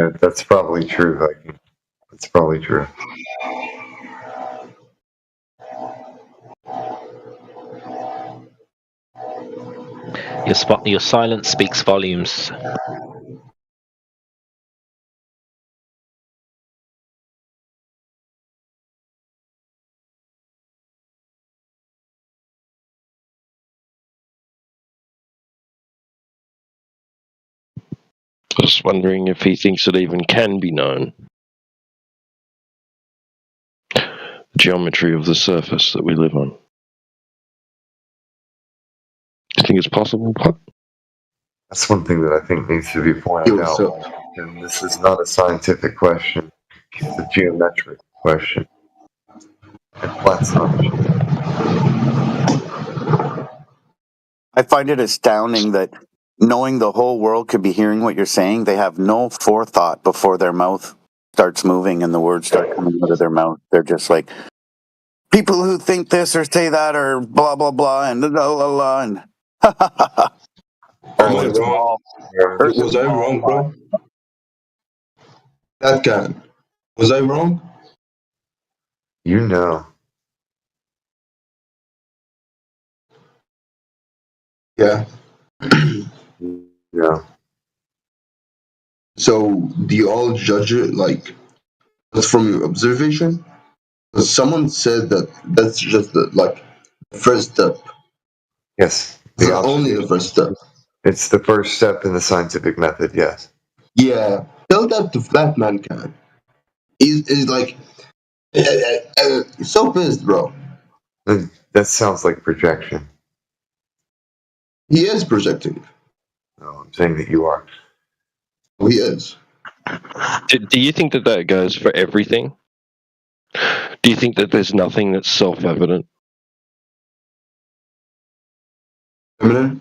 Yeah, that's probably true, Viking. That's probably true. Your silence speaks volumes. Just wondering if he thinks it even can be known. Geometry of the surface that we live on. Do you think it's possible, Puck? That's one thing that I think needs to be pointed out. And this is not a scientific question. It's a geometric question. And flat assumption. I find it astounding that knowing the whole world could be hearing what you're saying, they have no forethought before their mouth starts moving and the words start coming out of their mouth. They're just like, people who think this or say that or blah, blah, blah, and blah, blah, blah, and Am I wrong? Was I wrong, bro? That guy. Was I wrong? You know. Yeah. Yeah. So, do you all judge it like that's from your observation? 'Cause someone said that that's just the first step. Yes. It's only the first step. It's the first step in the scientific method, yes. Yeah. Tell that to Flat Man Can. He's like, so pissed, bro. That sounds like projection. He is projecting. No, I'm saying that you are. He is. Do you think that goes for everything? Do you think that there's nothing that's self-evident? Eminem?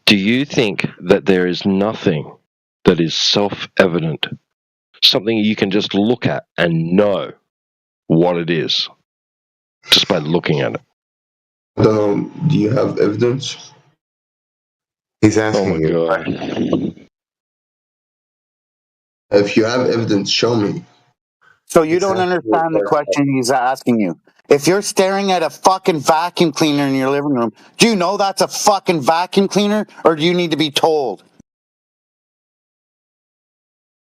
Do you think that there is nothing that is self-evident? Something you can just look at and know what it is just by looking at it? I don't know. Do you have evidence? He's Oh asking my you. god. If you have evidence, show me. So you don't understand the question he's asking you. If you're staring at a fucking vacuum cleaner in your living room, do you know that's a fucking vacuum cleaner, or do you need to be told?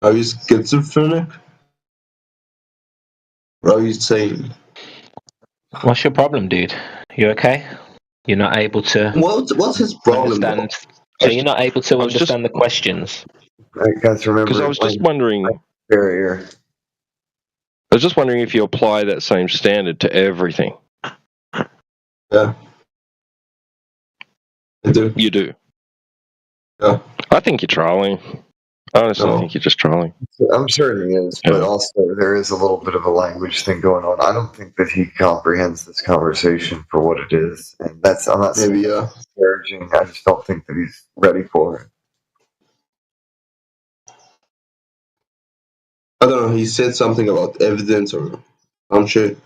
Are you schizophrenic? What are you saying? What's your problem, dude? You okay? You're not able to What's his problem? understand. So you're not able to I was understand the questions. I guys remember. Because I was just wondering. Barrier. I was just wondering if you apply that same standard to everything. Yeah. I do. You do. Yeah. I think you're trolling. Honestly, I think you're just trolling. I'm certain he is, but also there is a little bit of a language thing going on. I don't think that he comprehends this conversation for what it is, and I'm not saying disparaging. I just don't think that he's ready for it. I don't know. He said something about evidence or some shit.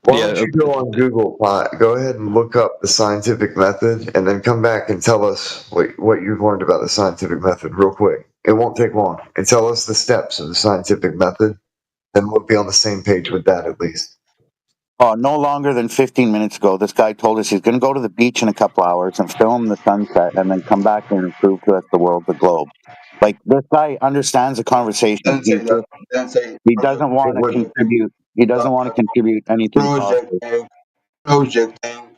Why don't you go on Google, go ahead and look up the scientific method, and then come back and tell us what you've learned about the scientific method real quick. It won't take long. And tell us the steps of the scientific method, then we'll be on the same page with that at least. Oh, no longer than 15 minutes ago, this guy told us he's going to go to the beach in a couple hours and film the sunset and then come back here and prove to us the world's a globe. Like, this guy understands the conversation. He doesn't want to contribute. He doesn't want to contribute anything positive. Projecting.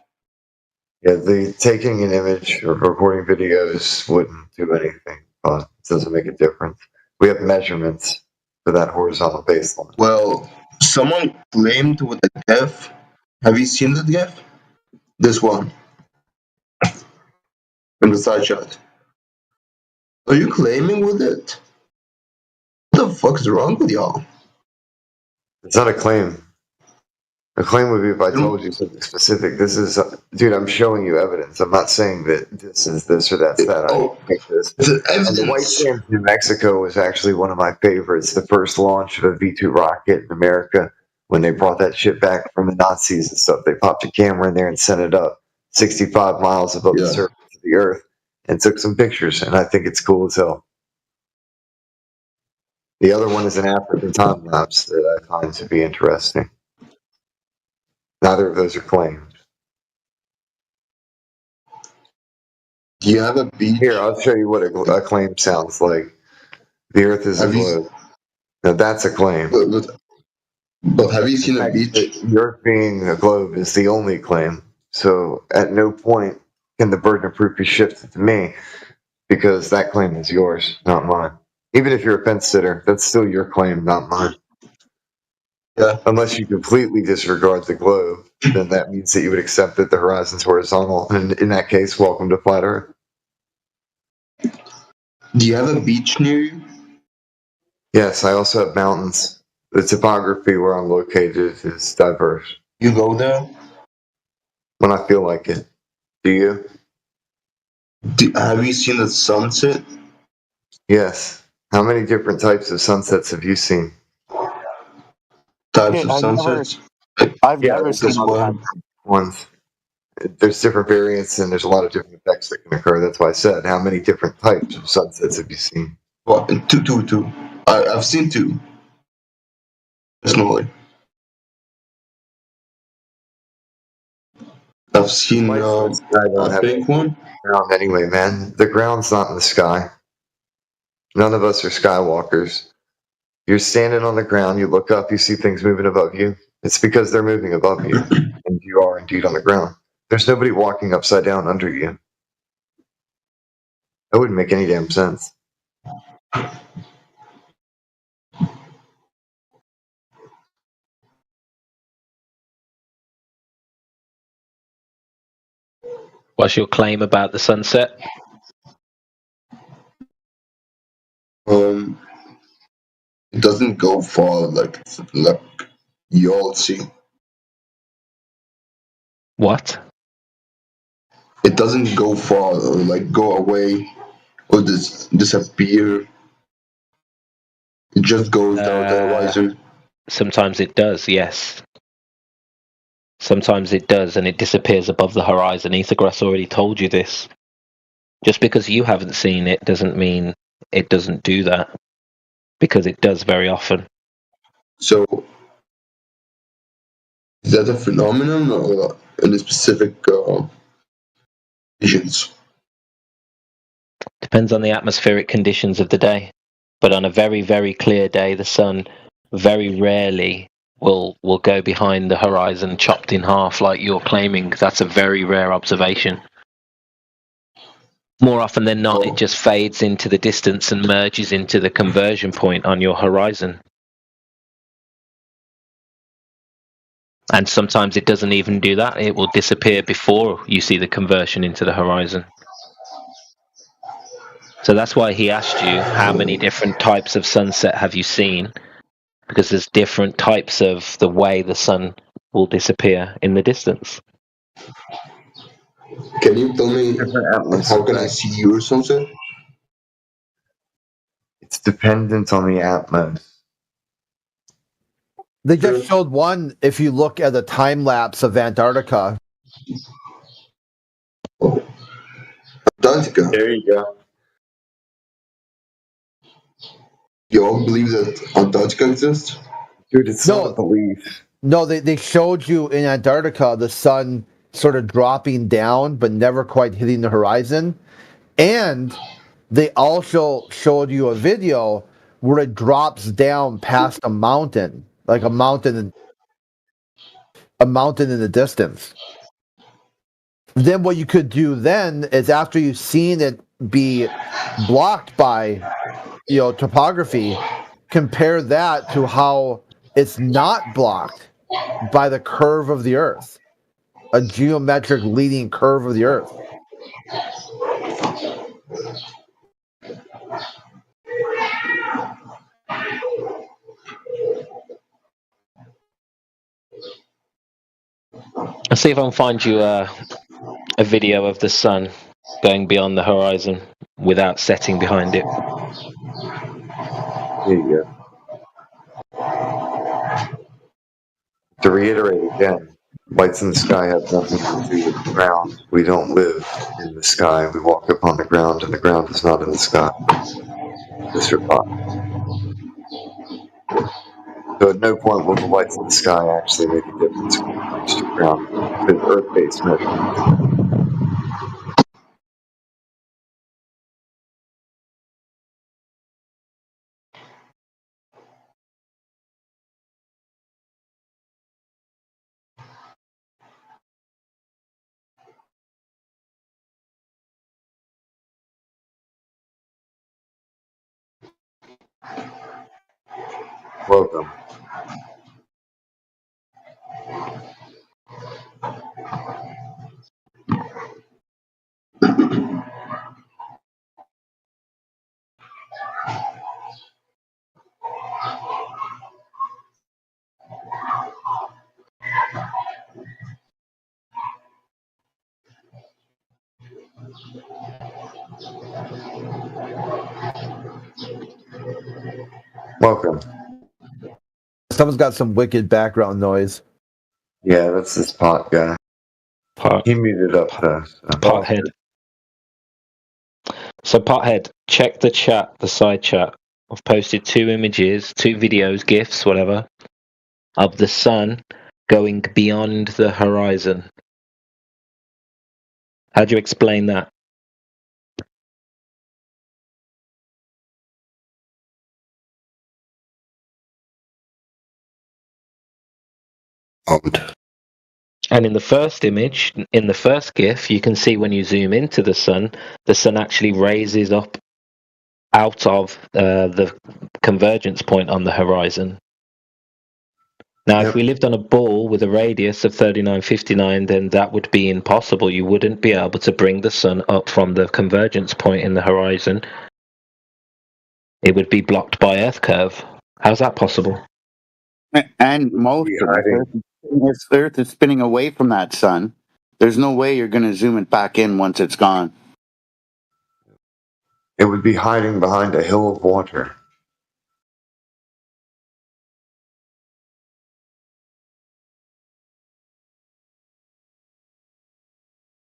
Yeah, the taking an image or recording videos wouldn't do anything. It doesn't make a difference. We have measurements for that horizontal baseline. Well, someone claimed with the GIF. Have you seen the GIF? This one. In the side shot. Are you claiming with it? What the fuck is wrong with y'all? It's not a claim. A claim would be if I told you something specific. This is, dude, I'm showing you evidence. I'm not saying that this is this or that's that. I think this. The White Sands, New Mexico was actually one of my favorites. The first launch of a V2 rocket in America, when they brought that shit back from the Nazis and stuff, they popped a camera in there and sent it up 65 miles above the surface of the earth and took some pictures. And I think it's cool as hell. The other one is an African time lapse that I find to be interesting. Neither of those are claimed. Do you have a beach? Here, I'll show you what a claim sounds like. The Earth is a Have you- globe. Now that's a claim. But have you seen a fact, beach? The Earth being a globe is the only claim. So at no point can the burden of proof be shifted to me, because that claim is yours, not mine. Even if you're a fence sitter, that's still your claim, not mine. Yeah. Unless you completely disregard the globe, then that means that you would accept that the horizon's horizontal. And in that case, welcome to flat Earth. Do you have a beach near you? Yes, I also have mountains. The topography where I'm located is diverse. You go there? When I feel like it. Do you? Have you seen the sunset? Yes. How many different types of sunsets have you seen? Types Yeah, of I've never- sunsets? I've Yeah, never there's seen a lot of ones. There's different variants and there's a lot of different effects that can occur. That's why I said, how many different types of sunsets have you seen? Well, two. I've seen two. Personally. I've seen Lights in the sky don't a have pink one. ground anyway, man. The ground's not in the sky. None of us are skywalkers. You're standing on the ground, you look up, you see things moving above you. It's because they're moving above you, and you are indeed on the ground. There's nobody walking upside down under you. That wouldn't make any damn sense. What's your claim about the sunset? It doesn't go far like you all see. What? It doesn't go far or like go away or disappear. It just goes down the horizon. Sometimes it does, yes. Sometimes it does, and it disappears above the horizon. Ethagrass already told you this. Just because you haven't seen it doesn't mean it doesn't do that, because it does very often. So, is that a phenomenon or any specific visions? Depends on the atmospheric conditions of the day. But on a very, very clear day, the sun very rarely will go behind the horizon chopped in half like you're claiming. That's a very rare observation. More often than not, it just fades into the distance and merges into the conversion point on your horizon. And sometimes it doesn't even do that. It will disappear before you see the conversion into the horizon. So that's why he asked you, how many different types of sunset have you seen? Because there's different types of the way the sun will disappear in the distance. Can you tell me how can I see your sunset? It's dependent on the atmos. They just showed one, if you look at the time lapse of Antarctica. Antarctica. There you go. You all believe that Antarctica exists? Dude, it's No. not a belief. No, they showed you in Antarctica the sun sort of dropping down, but never quite hitting the horizon. And they also showed you a video where it drops down past a mountain, like a mountain in the distance. Then what you could do then is, after you've seen it be blocked by, topography, compare that to how it's not blocked by the curve of the Earth, a geometric leading curve of the Earth. I'll see if I can find you a video of the sun going beyond the horizon without setting behind it. There you go. To reiterate again, lights in the sky have nothing to do with the ground. We don't live in the sky. We walk upon the ground, and the ground is not in the sky. Mr. Pot. So at no point will the lights in the sky actually make a difference when it comes to ground to Earth-based measurements. Welcome. Welcome. Someone's got some wicked background noise. Yeah, that's this pot guy. He muted up the Pothead. So Pothead, check the chat, the side chat. I've posted 2 images, 2 videos, GIFs, whatever, of the sun going beyond the horizon. How do you explain that? And in the first image, in the first GIF, you can see when you zoom into the sun actually raises up out of the convergence point on the horizon. Now, if we lived on a ball with a radius of 3959, then that would be impossible. You wouldn't be able to bring the sun up from the convergence point in the horizon. It would be blocked by Earth curve. How's that possible? And most of if Earth is spinning away from that sun, there's no way you're going to zoom it back in once it's gone. It would be hiding behind a hill of water.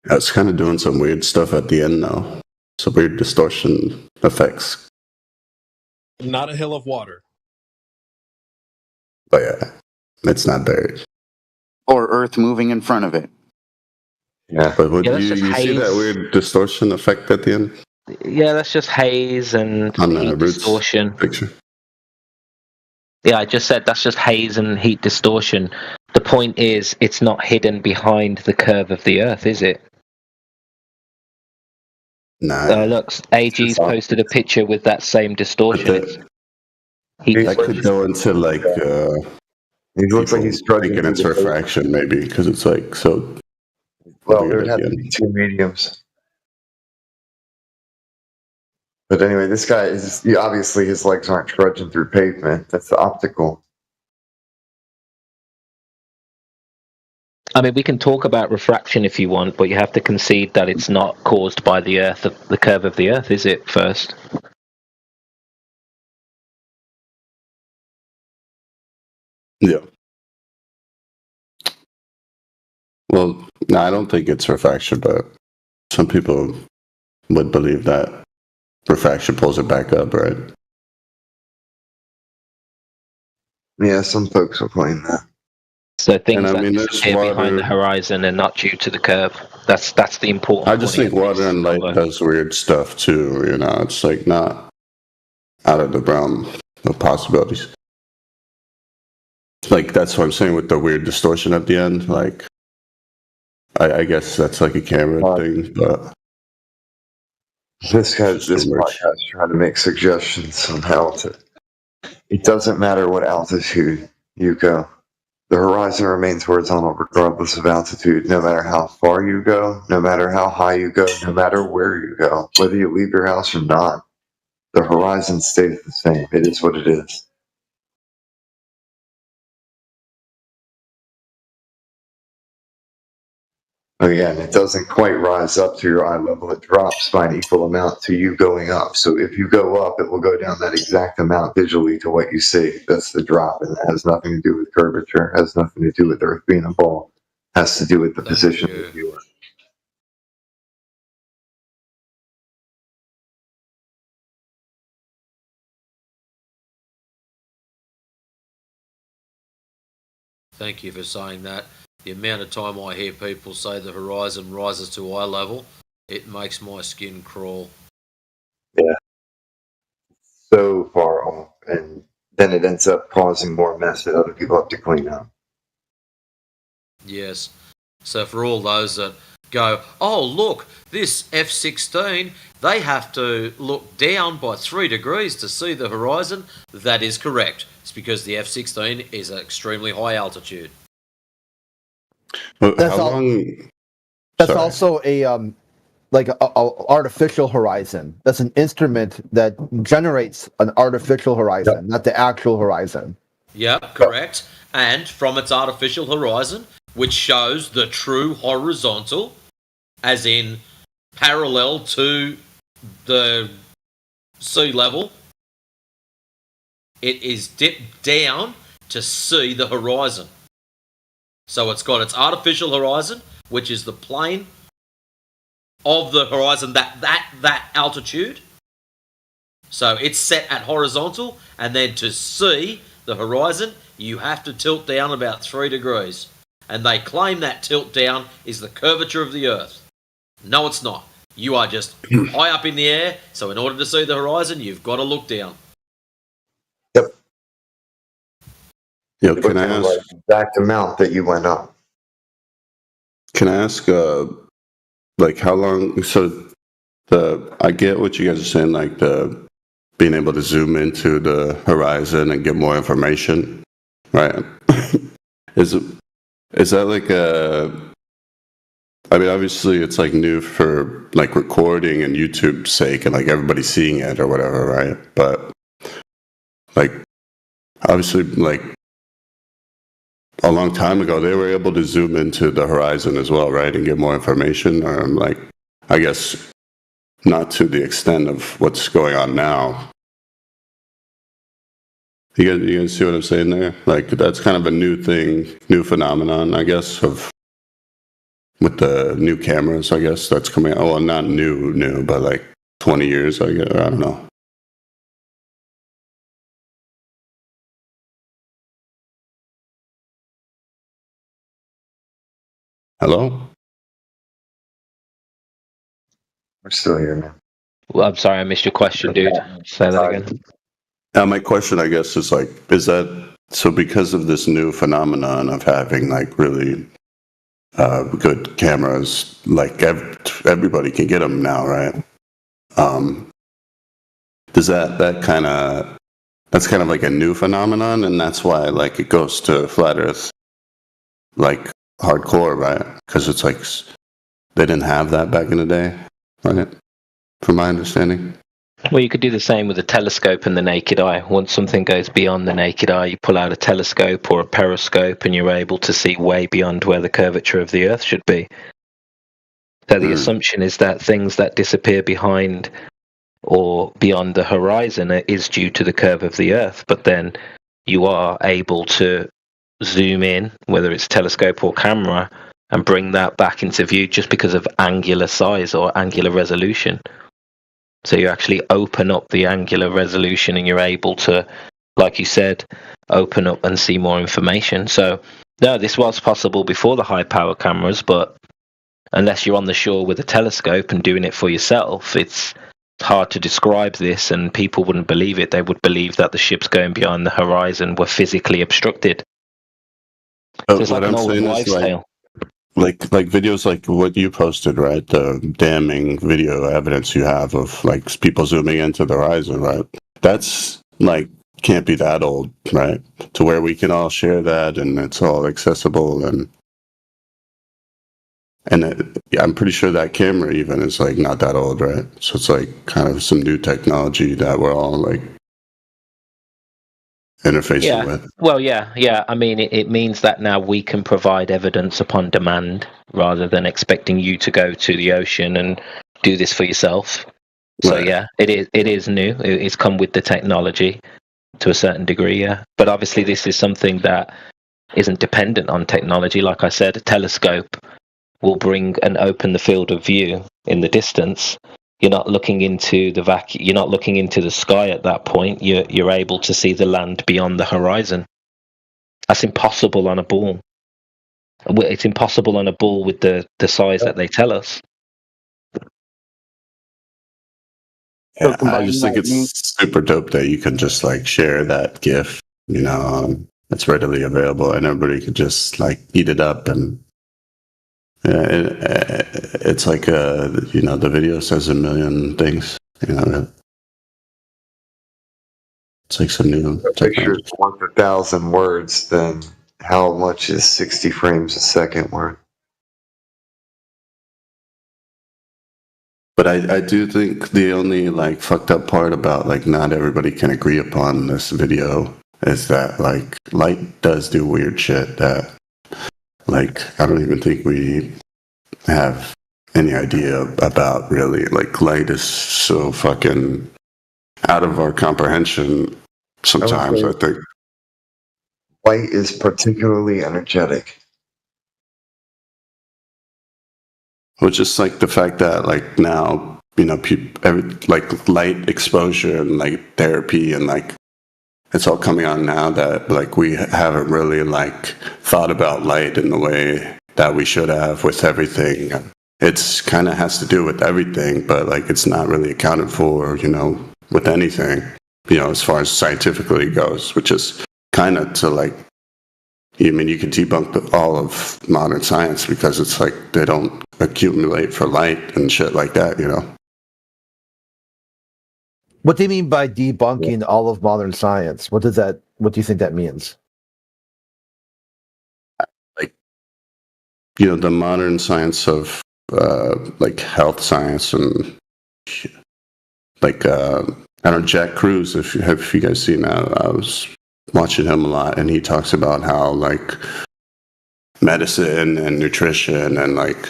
It's kind of doing some weird stuff at the end now. Some weird distortion effects. Not a hill of water. But yeah, it's not there. Or Earth moving in front of it. Yeah. But would Yeah, you that's just see that haze. weird distortion effect at the end Yeah, that's just haze and on the heat Roots distortion. picture? Yeah, I just said that's just haze and heat distortion. The point is, it's not hidden behind the curve of the Earth, is it? Nah. Look, AG's posted a picture with that same distortion. It's heat That could go into like It looks like he's trudging thinking through it's the refraction maybe because it's like so. Well, weird there would at have the to end. be 2 mediums. But anyway, this guy is obviously his legs aren't trudging through pavement. That's the optical. I mean, we can talk about refraction if you want, but you have to concede that it's not caused by the Earth, the curve of the Earth, is it? First. Yeah. Well, no, I don't think it's refraction, but some people would believe that refraction pulls it back up, right? Yeah, some folks will claim that. So things And I that mean, there's disappear behind the water. horizon are not due to the curve. That's the important. I just point think of water this and light convo. does weird stuff too. You know, it's like not out of the realm of possibilities. Like that's what I'm saying with the weird distortion at the end. Like, I guess that's like a camera thing, but This just too much. podcast trying to make suggestions on how to. It doesn't matter what altitude you go. The horizon remains horizontal regardless of altitude, no matter how far you go, no matter how high you go, no matter where you go, whether you leave your house or not. The horizon stays the same. It is what it is. Again, it doesn't quite rise up to your eye level. It drops by an equal amount to you going up. So if you go up, it will go down that exact amount visually to what you see. That's the drop. And it has nothing to do with curvature. It has nothing to do with Earth being a ball. It has to do with the position of the viewer. Thank you for saying that. The amount of time I hear people say the horizon rises to eye level, it makes my skin crawl. Yeah. So far off, and then it ends up causing more mess that other people have to clean up. Yes. So for all those that go, oh, look, this F-16, they have to look down by 3 degrees to see the horizon, that is correct. It's because the F-16 is at extremely high altitude. Well, That's how all- long? That's Sorry. also a like a artificial horizon. That's an instrument that generates an artificial horizon, not the actual horizon. Yeah, correct. And from its artificial horizon, which shows the true horizontal, as in parallel to the sea level, it is dipped down to see the horizon. So it's got its artificial horizon, which is the plane of the horizon, that altitude. So it's set at horizontal, and then to see the horizon, you have to tilt down about 3 degrees. And they claim that tilt down is the curvature of the Earth. No, it's not. You are just high up in the air, so in order to see the horizon, you've got to look down. Yep. Yo, But can I kind of ask? like the exact amount that you went up. Can I ask? Like how long? So I get what you guys are saying, like the being able to zoom into the horizon and get more information, right? Is that like a? I mean, obviously, it's like new for like recording and YouTube's sake, and like everybody seeing it or whatever, right? But like, obviously, like a long time ago, they were able to zoom into the horizon as well, right, and get more information. Or like, I guess not to the extent of what's going on now. You guys see what I'm saying there? Like, that's kind of a new thing, new phenomenon, I guess, of with the new cameras, I guess, that's coming out. Well, not new, but like 20 years, I guess. I don't know. Hello? We're still here, man. Well, I'm sorry, I missed your question, dude. Say that again. My question, I guess, is like, is that so because of this new phenomenon of having like really good cameras, like everybody can get them now, right? Does that's kind of like a new phenomenon, and that's why like it goes to flat Earth like hardcore, right? Because it's like they didn't have that back in the day, right? From my understanding. Well, you could do the same with a telescope and the naked eye. Once something goes beyond the naked eye, you pull out a telescope or a periscope and you're able to see way beyond where the curvature of the Earth should be. So the assumption is that things that disappear behind or beyond the horizon is due to the curve of the Earth, but then you are able to zoom in, whether it's telescope or camera, and bring that back into view just because of angular size or angular resolution. So you actually open up the angular resolution and you're able to, like you said, open up and see more information. So, no, this was possible before the high power cameras, but unless you're on the shore with a telescope and doing it for yourself, it's hard to describe this, and people wouldn't believe it. They would believe that the ships going beyond the horizon were physically obstructed. So it's like an old wives' tale. Like videos like what you posted, right? The damning video evidence you have of like people zooming into the horizon, right? That's like can't be that old, right? To where we can all share that and it's all accessible and I'm pretty sure that camera even is like not that old, right? So it's like kind of some new technology that we're all like interfacing with. Well, yeah. I mean, it means that now we can provide evidence upon demand rather than expecting you to go to the ocean and do this for yourself. So Right. yeah, it is new. It's come with the technology to a certain degree, yeah. But obviously, this is something that isn't dependent on technology. Like I said, a telescope will bring and open the field of view in the distance. You're not looking into the vacuum. You're not looking into the sky at that point. You're able to see the land beyond the horizon. That's impossible on a ball. It's impossible on a ball with the size that they tell us. Yeah, I combining just think that, it's super dope that you can just like share that GIF. It's readily available, and everybody could just like eat it up. And it's like the video says a million things. It's like some new A picture is technology. worth 1,000 words, then how much is 60 frames a second worth? But I do think the only like fucked up part about like not everybody can agree upon this video is that like light does do weird shit that like I don't even think we have any idea about really. Like light is so fucking out of our comprehension sometimes, I think. Light is particularly energetic. Well, just like the fact that like now, like light exposure and like therapy and like it's all coming on now that like we haven't really like thought about light in the way that we should have with everything. It's kind of has to do with everything, but like it's not really accounted for, with anything, as far as scientifically goes, which is kind of to like, you can debunk all of modern science because it's like they don't accumulate for light and shit like that, What do you mean by debunking all of modern science? What do you think that means? Like, the modern science of like health science and like I don't know, Jack Cruz. If you guys seen that, I was watching him a lot, and he talks about how like medicine and nutrition and like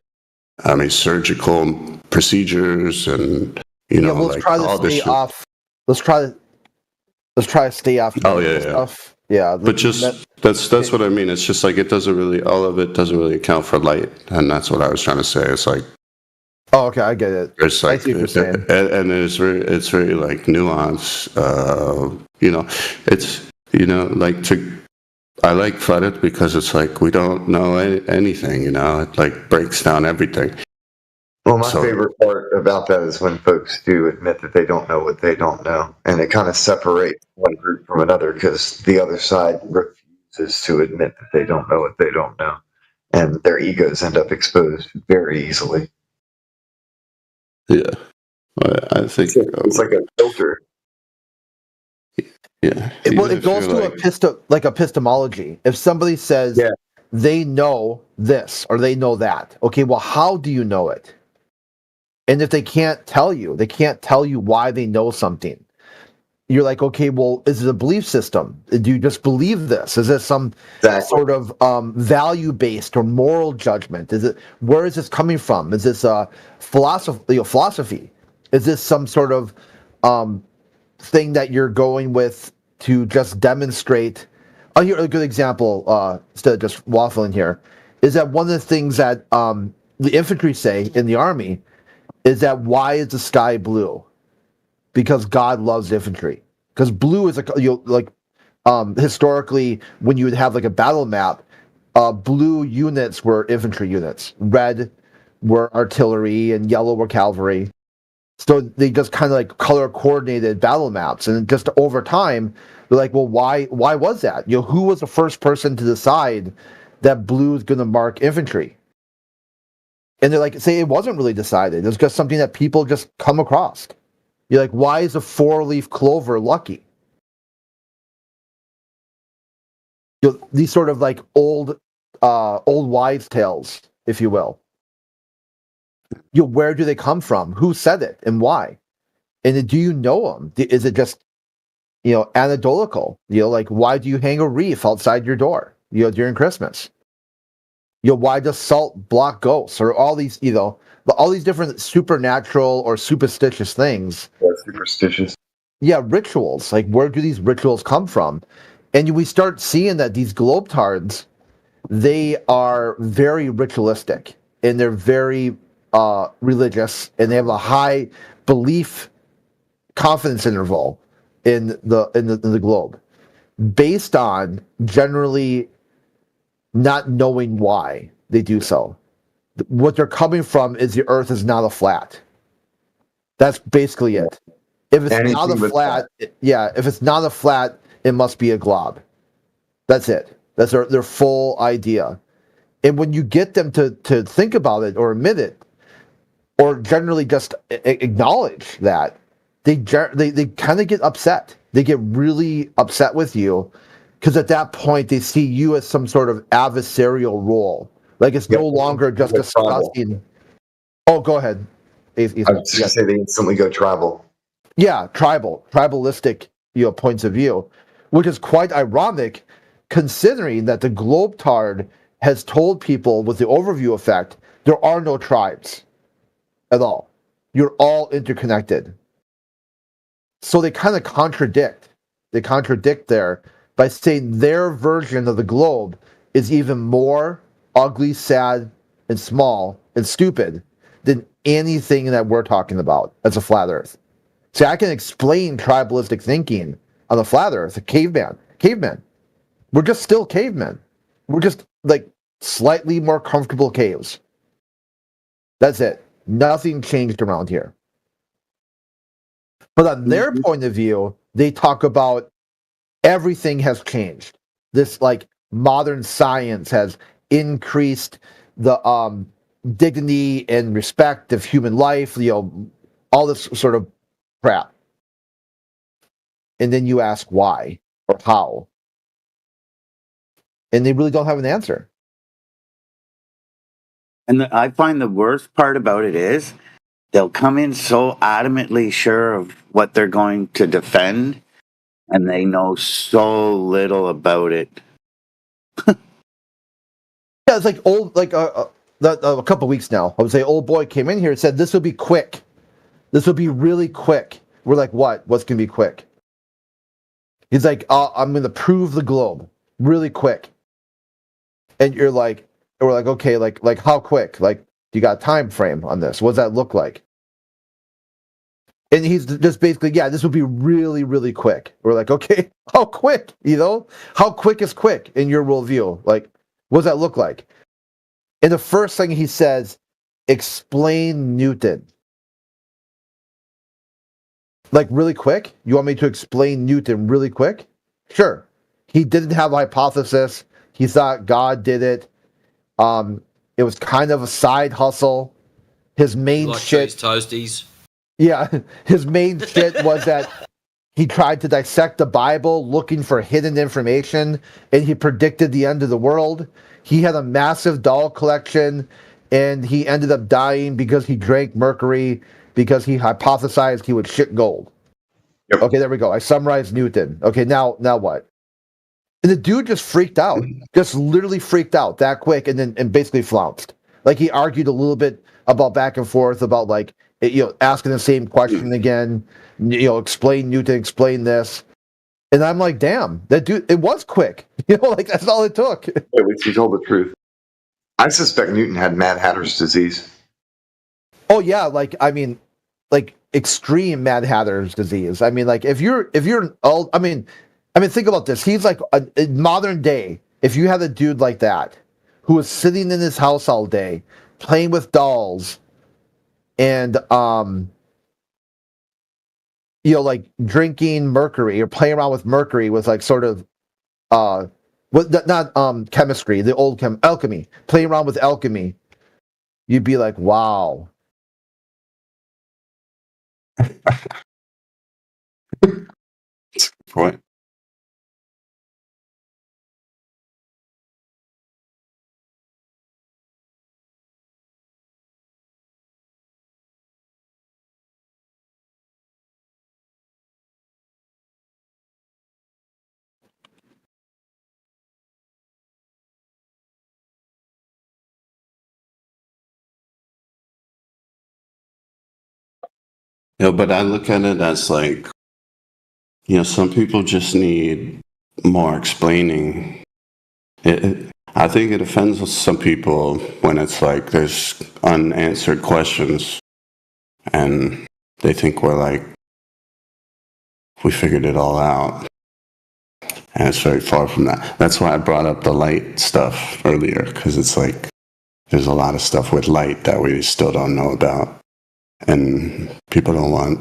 surgical procedures and let's like try all to this stay shit. off. Let's try to stay off. Oh yeah. Stuff. Yeah, But that's what I mean. It's just like all of it doesn't really account for light, and that's what I was trying to say. It's like, oh, okay, I get it. it's like, I see what you're saying. and it's very like nuanced. It's like I like Reddit because it's like we don't know anything. It like breaks down everything. Well, my favorite part about that is when folks do admit that they don't know what they don't know, and it kind of separates one group from another because the other side refuses to admit that they don't know what they don't know, and their egos end up exposed very easily. Yeah, I think it's like a filter. Yeah. It goes to epistemology. If somebody says they know this or they know that, okay, well, how do you know it? And if they can't tell you why they know something, you're like, okay, well, is it a belief system? Do you just believe this? Is this some sort of value-based or moral judgment? Where is this coming from? Is this a philosophy? Is this some sort of thing that you're going with to just demonstrate? I'll hear a good example, instead of just waffling here, is that one of the things that the infantry say in the army is that why is the sky blue? Because God loves infantry. Because blue is historically, when you would have like a battle map, blue units were infantry units, red were artillery, and yellow were cavalry. So they just kind of like color coordinated battle maps, and just over time, they're like, well, why was that? Who was the first person to decide that blue is going to mark infantry? And they're like, say it wasn't really decided. It was just something that people just come across. You're like, why is a 4-leaf clover lucky? These sort of like old wives' tales, if you will. Where do they come from? Who said it and why? And do you know them? Is it just, anecdotal? Like, why do you hang a wreath outside your door, during Christmas? Why does salt block ghosts, or all these, all these different supernatural or superstitious things? Yeah, superstitious. Yeah, rituals. Like, where do these rituals come from? And we start seeing that these globetards, they are very ritualistic, and they're very religious, and they have a high belief confidence interval in the globe. based on generally not knowing why they do so. What they're coming from is the Earth is not a flat. That's basically it. If it's Anything not a but flat, if it's not a flat, it must be a glob. That's it. That's their full idea. And when you get them to think about it or admit it, or generally just acknowledge that, they kind of get upset. They get really upset with you because at that point they see you as some sort of adversarial role. Like it's no longer just discussing. Oh, go ahead. Ethan. I was just say they instantly go tribal. Yeah, tribalistic, points of view, which is quite ironic, considering that the Globetard has told people with the overview effect there are no tribes at all. You're all interconnected. So they kind of contradict. They contradict there by saying their version of the globe is even more ugly, sad, and small and stupid than anything that we're talking about as a flat Earth. See, I can explain tribalistic thinking on the flat Earth, cavemen. We're just still cavemen. We're just like slightly more comfortable caves. That's it. Nothing changed around here. But on their point of view, they talk about everything has changed. This like modern science has increased the dignity and respect of human life, all this sort of crap. And then you ask why or how. And they really don't have an answer. And I find the worst part about it is they'll come in so adamantly sure of what they're going to defend, and they know so little about it. Yeah, it's like a couple of weeks now. I would say old boy came in here and said, this will be quick. This will be really quick. We're like, what? What's going to be quick? He's like, I'm going to prove the globe really quick. And we're like, okay, like how quick? Like, do you got a time frame on this? What does that look like? And he's just basically, yeah, this will be really, really quick. We're like, okay, how quick? How quick is quick in your worldview? Like, what does that look like? And the first thing he says, explain Newton. Like, really quick? You want me to explain Newton really quick? Sure. He didn't have a hypothesis. He thought God did it. It was kind of a side hustle. His main shit. Toasties. Yeah, his main shit was that he tried to dissect the Bible looking for hidden information, and he predicted the end of the world. He had a massive doll collection, and he ended up dying because he drank mercury because he hypothesized he would shit gold. Yep. Okay, there we go. I summarized Newton. Okay, now what? And the dude just freaked out, just literally freaked out that quick, and basically flounced. Like he argued a little bit about back and forth about like asking the same question again. Explain Newton, explain this, and I'm like, damn, that dude, it was quick. Like that's all it took. At least he told the truth. I suspect Newton had Mad Hatter's disease. Oh yeah, like extreme Mad Hatter's disease. I mean, like if you're old, I mean, think about this. He's like in modern day. If you had a dude like that who was sitting in his house all day playing with dolls and like drinking mercury or playing around with mercury with like sort of not chemistry, the old alchemy, playing around with alchemy, you'd be like, wow. Point. But I look at it as like, some people just need more explaining. I think it offends some people when it's like there's unanswered questions and they think we're like, we figured it all out. And it's very far from that. That's why I brought up the light stuff earlier, because it's like there's a lot of stuff with light that we still don't know about. And people want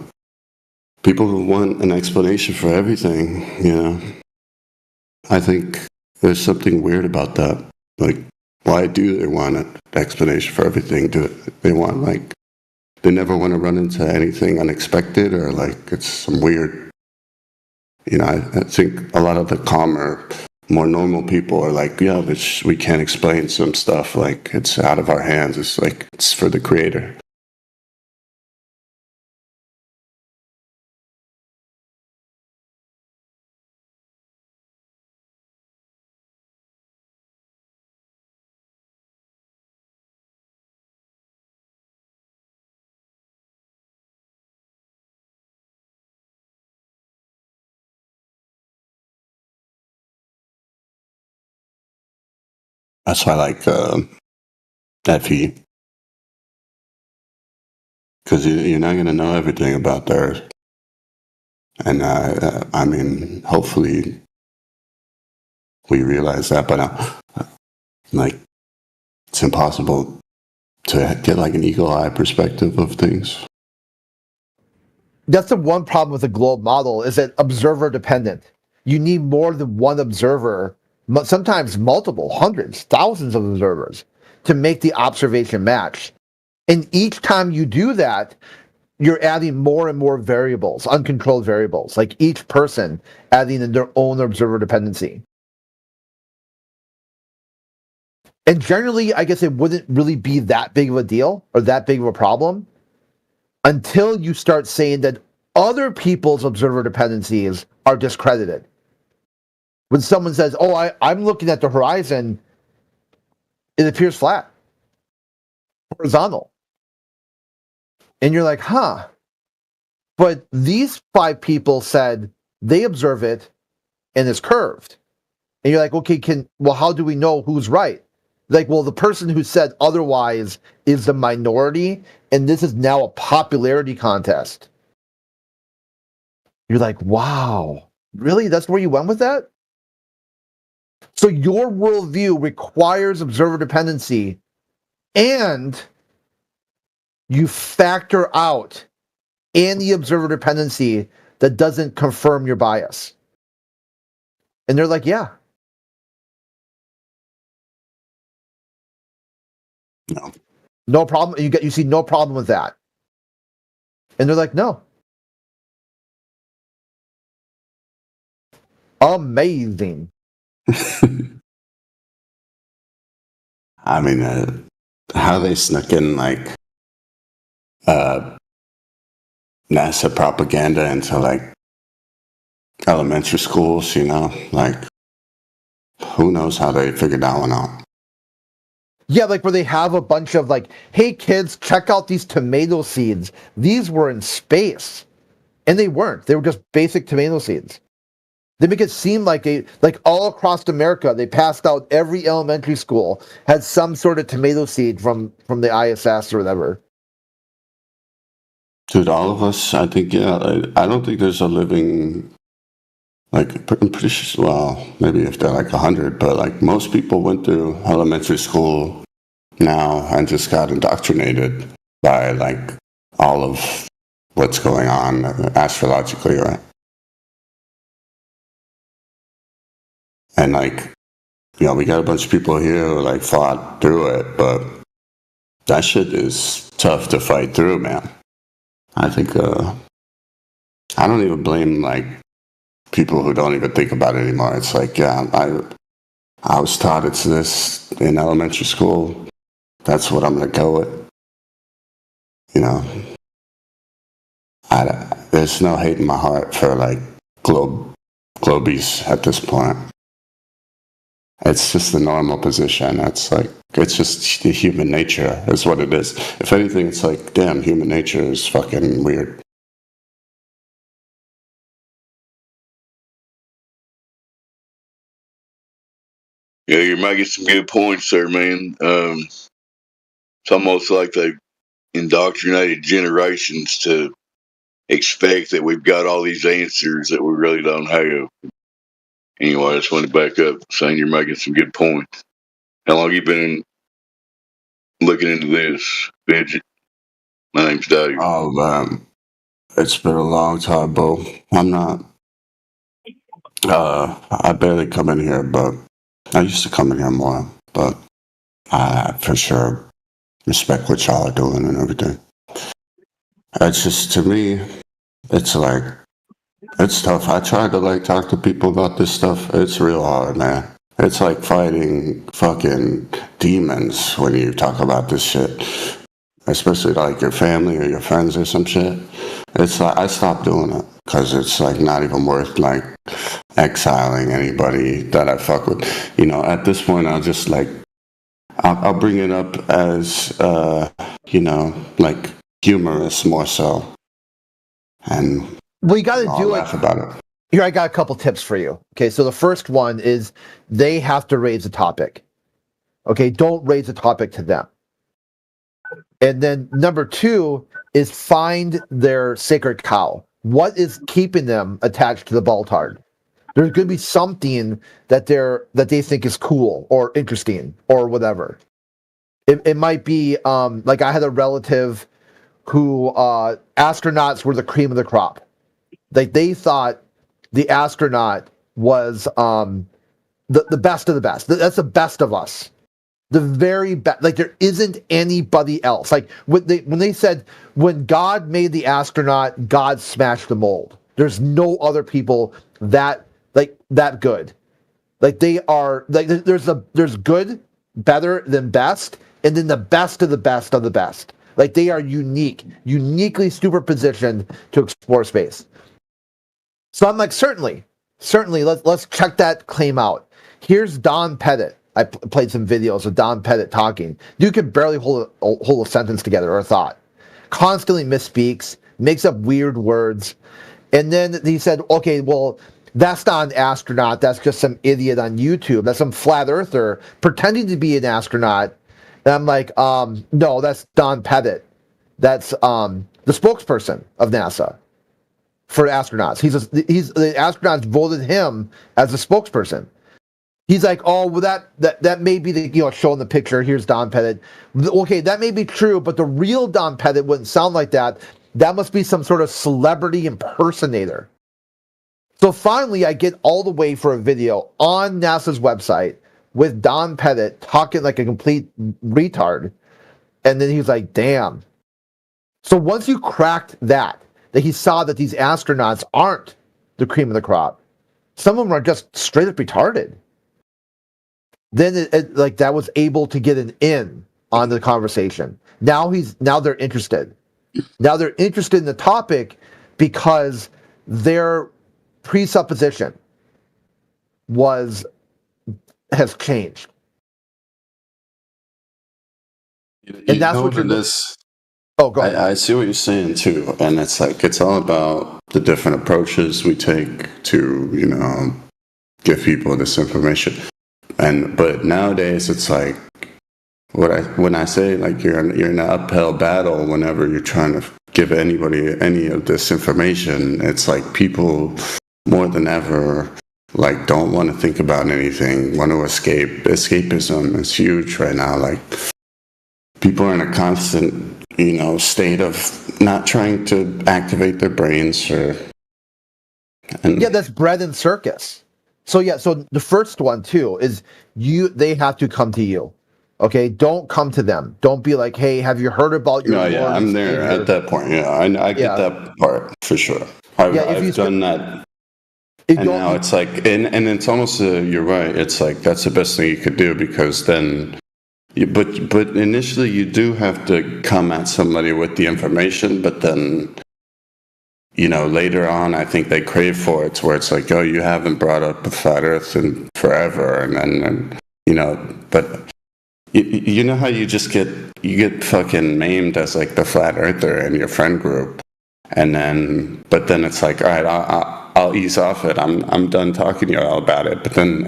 an explanation for everything, you know. I think there's something weird about that. Like, why do they want an explanation for everything? Do they want, like, they never want to run into anything unexpected, or like it's some weird, you know, I think a lot of the calmer, more normal people are like, yeah, but we can't explain some stuff. Like, it's out of our hands. It's like, it's for the creator. That's why I like FE. Because you're not going to know everything about the Earth. And I mean, hopefully we realize that, but like, it's impossible to get like an eagle eye perspective of things. That's the one problem with the globe model, is that observer dependent. You need more than one observer, sometimes multiple, hundreds, thousands of observers to make the observation match. And each time you do that, you're adding more and more variables, uncontrolled variables, like each person adding in their own observer dependency. And generally, I guess it wouldn't really be that big of a deal or that big of a problem until you start saying that other people's observer dependencies are discredited. When someone says, oh, I'm looking at the horizon, it appears flat, horizontal. And you're like, huh. But these 5 people said they observe it and it's curved. And you're like, okay, how do we know who's right? Like, well, the person who said otherwise is the minority, and this is now a popularity contest. You're like, wow, really? That's where you went with that? So your worldview requires observer dependency, and you factor out any observer dependency that doesn't confirm your bias. And they're like, yeah. No problem. You see no problem with that. And they're like, no. Amazing. I mean, how they snuck in like NASA propaganda into like elementary schools, you know, like who knows how they figured that one out. Yeah, like where they have a bunch of like, hey kids, check out these tomato seeds. These were in space. And they weren't. They were just basic tomato seeds. They make it seem like all across America, they passed out every elementary school had some sort of tomato seed from the ISS or whatever. Dude, all of us, I think, yeah, I don't think there's a living, like, I'm pretty sure, well, maybe if they're like 100, but like most people went through elementary school now and just got indoctrinated by like all of what's going on astrologically, right? And like, you know, we got a bunch of people here who like fought through it, but that shit is tough to fight through, man. I think, I don't even blame like people who don't even think about it anymore. It's like, yeah, I was taught it's this in elementary school. That's what I'm going to go with. You know, there's no hate in my heart for like globies at this point. It's just the normal position. It's like, it's just the human nature is what it is. If anything, it's like, damn, human nature is fucking weird. Yeah, you're making some good points there, man. It's almost like they indoctrinated generations to expect that we've got all these answers that we really don't have. Anyway, I just wanted to back up, saying you're making some good points. How long you been looking into this, Fidget? My name's Dave. Oh man, it's been a long time, bro. I'm not. I barely come in here, but I used to come in here more. But I for sure respect what y'all are doing and everything. It's just to me, it's like it's tough. I tried to like talk to people about this stuff. It's real hard, man. It's like fighting fucking demons when you talk about this shit. Especially like your family or your friends or some shit. It's like I stopped doing it because it's like not even worth like exiling anybody that I fuck with. You know, at this point, I'll just like I'll bring it up as you know, like humorous more so, and Well, you got to I'll do laugh it. about it. Here, I got a couple tips for you. Okay, so the first one is they have to raise a topic. Okay, don't raise a topic to them. And then number two is find their sacred cow. What is keeping them attached to the Baltard? There's going to be something that they think is cool or interesting or whatever. It might be like I had a relative who astronauts were the cream of the crop. Like they thought the astronaut was the best of the best. That's the best of us. The very best. Like there isn't anybody else. Like when they said when God made the astronaut, God smashed the mold. There's no other people that good. Like they are like there's good, better than best, and then the best of the best of the best. Like they are uniquely super positioned to explore space. So I'm like, certainly, let's check that claim out. Here's Don Pettit. I played some videos of Don Pettit talking. Dude could barely hold a sentence together or a thought. Constantly misspeaks, makes up weird words. And then he said, okay, well, that's not an astronaut. That's just some idiot on YouTube. That's some flat earther pretending to be an astronaut. And I'm like, no, that's Don Pettit. That's the spokesperson of NASA for astronauts. He's the astronauts voted him as the spokesperson. He's like, oh, well, that may be the showing the picture. Here's Don Pettit. Okay, that may be true, but the real Don Pettit wouldn't sound like that. That must be some sort of celebrity impersonator. So finally, I get all the way for a video on NASA's website with Don Pettit talking like a complete retard, and then he's like, damn. So once you cracked that he saw that these astronauts aren't the cream of the crop. Some of them are just straight up retarded. Then like that was able to get an in on the conversation. Now they're interested. Now they're interested in the topic because their presupposition has changed. And that's what you're this. Oh, go ahead. I see what you're saying too, and it's like it's all about the different approaches we take to give people this information. But nowadays it's like when I say like you're in an uphill battle whenever you're trying to give anybody any of this information. It's like people more than ever like don't want to think about anything, want to escape. Escapism is huge right now. Like people are in a constant state of not trying to activate their brains yeah, that's bread and circus. So the first one too is they have to come to you. Okay, don't come to them. Don't be like, hey, have you heard about your No, yeah, I'm there at that point. Yeah, I get that part for sure. I've done that. And now it's like, and it's almost, you're right. It's like, that's the best thing you could do because then but initially you do have to come at somebody with the information, but then, later on, I think they crave for it to where it's like, oh, you haven't brought up the flat earth in forever. And then, but you know how you get fucking maimed as like the flat earther in your friend group. And then, but then it's like, all right, I'll ease off it. I'm done talking to you all about it. But then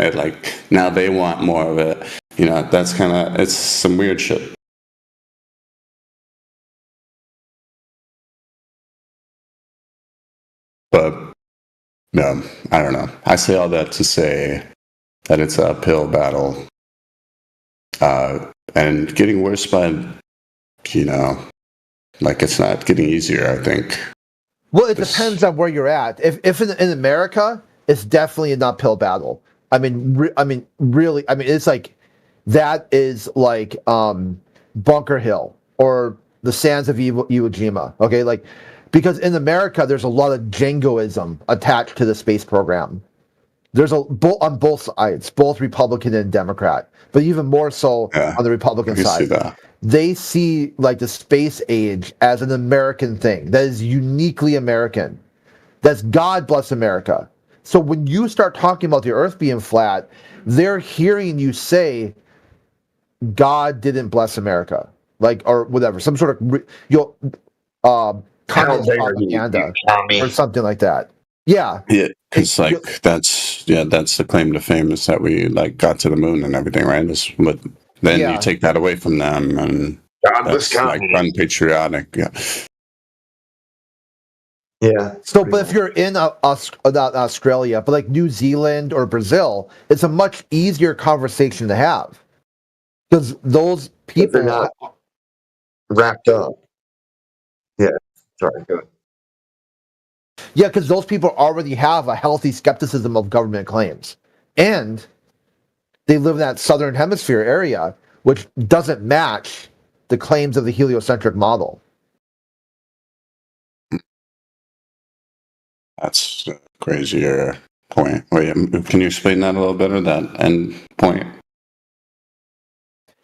now they want more of it. That's it's some weird shit. But I don't know. I say all that to say that it's an uphill battle, and getting worse by, like it's not getting easier. I think. Well, it depends on where you're at. If in America, it's definitely an uphill battle. I mean, really. I mean, it's like that is like Bunker Hill or the sands of Iwo Jima. Okay, like because in America, there's a lot of jingoism attached to the space program. There's on both sides, both Republican and Democrat, but even more so on the Republican side. They see like the space age as an American thing that is uniquely American. That's God bless America. So when you start talking about the Earth being flat, they're hearing you say God didn't bless America, like or whatever, some sort of communist propaganda or something like that. Yeah, yeah, because like that's the claim to fame is that we like got to the moon and everything, right? But then you take that away from them, and that's like unpatriotic. Yeah. So, but if you're in not Australia, but like New Zealand or Brazil, it's a much easier conversation to have because those people are not wrapped up. Yeah. Sorry. Go ahead. Yeah, because those people already have a healthy skepticism of government claims, and they live in that southern hemisphere area, which doesn't match the claims of the heliocentric model. That's a crazier point. Wait, can you explain that a little better? That end point.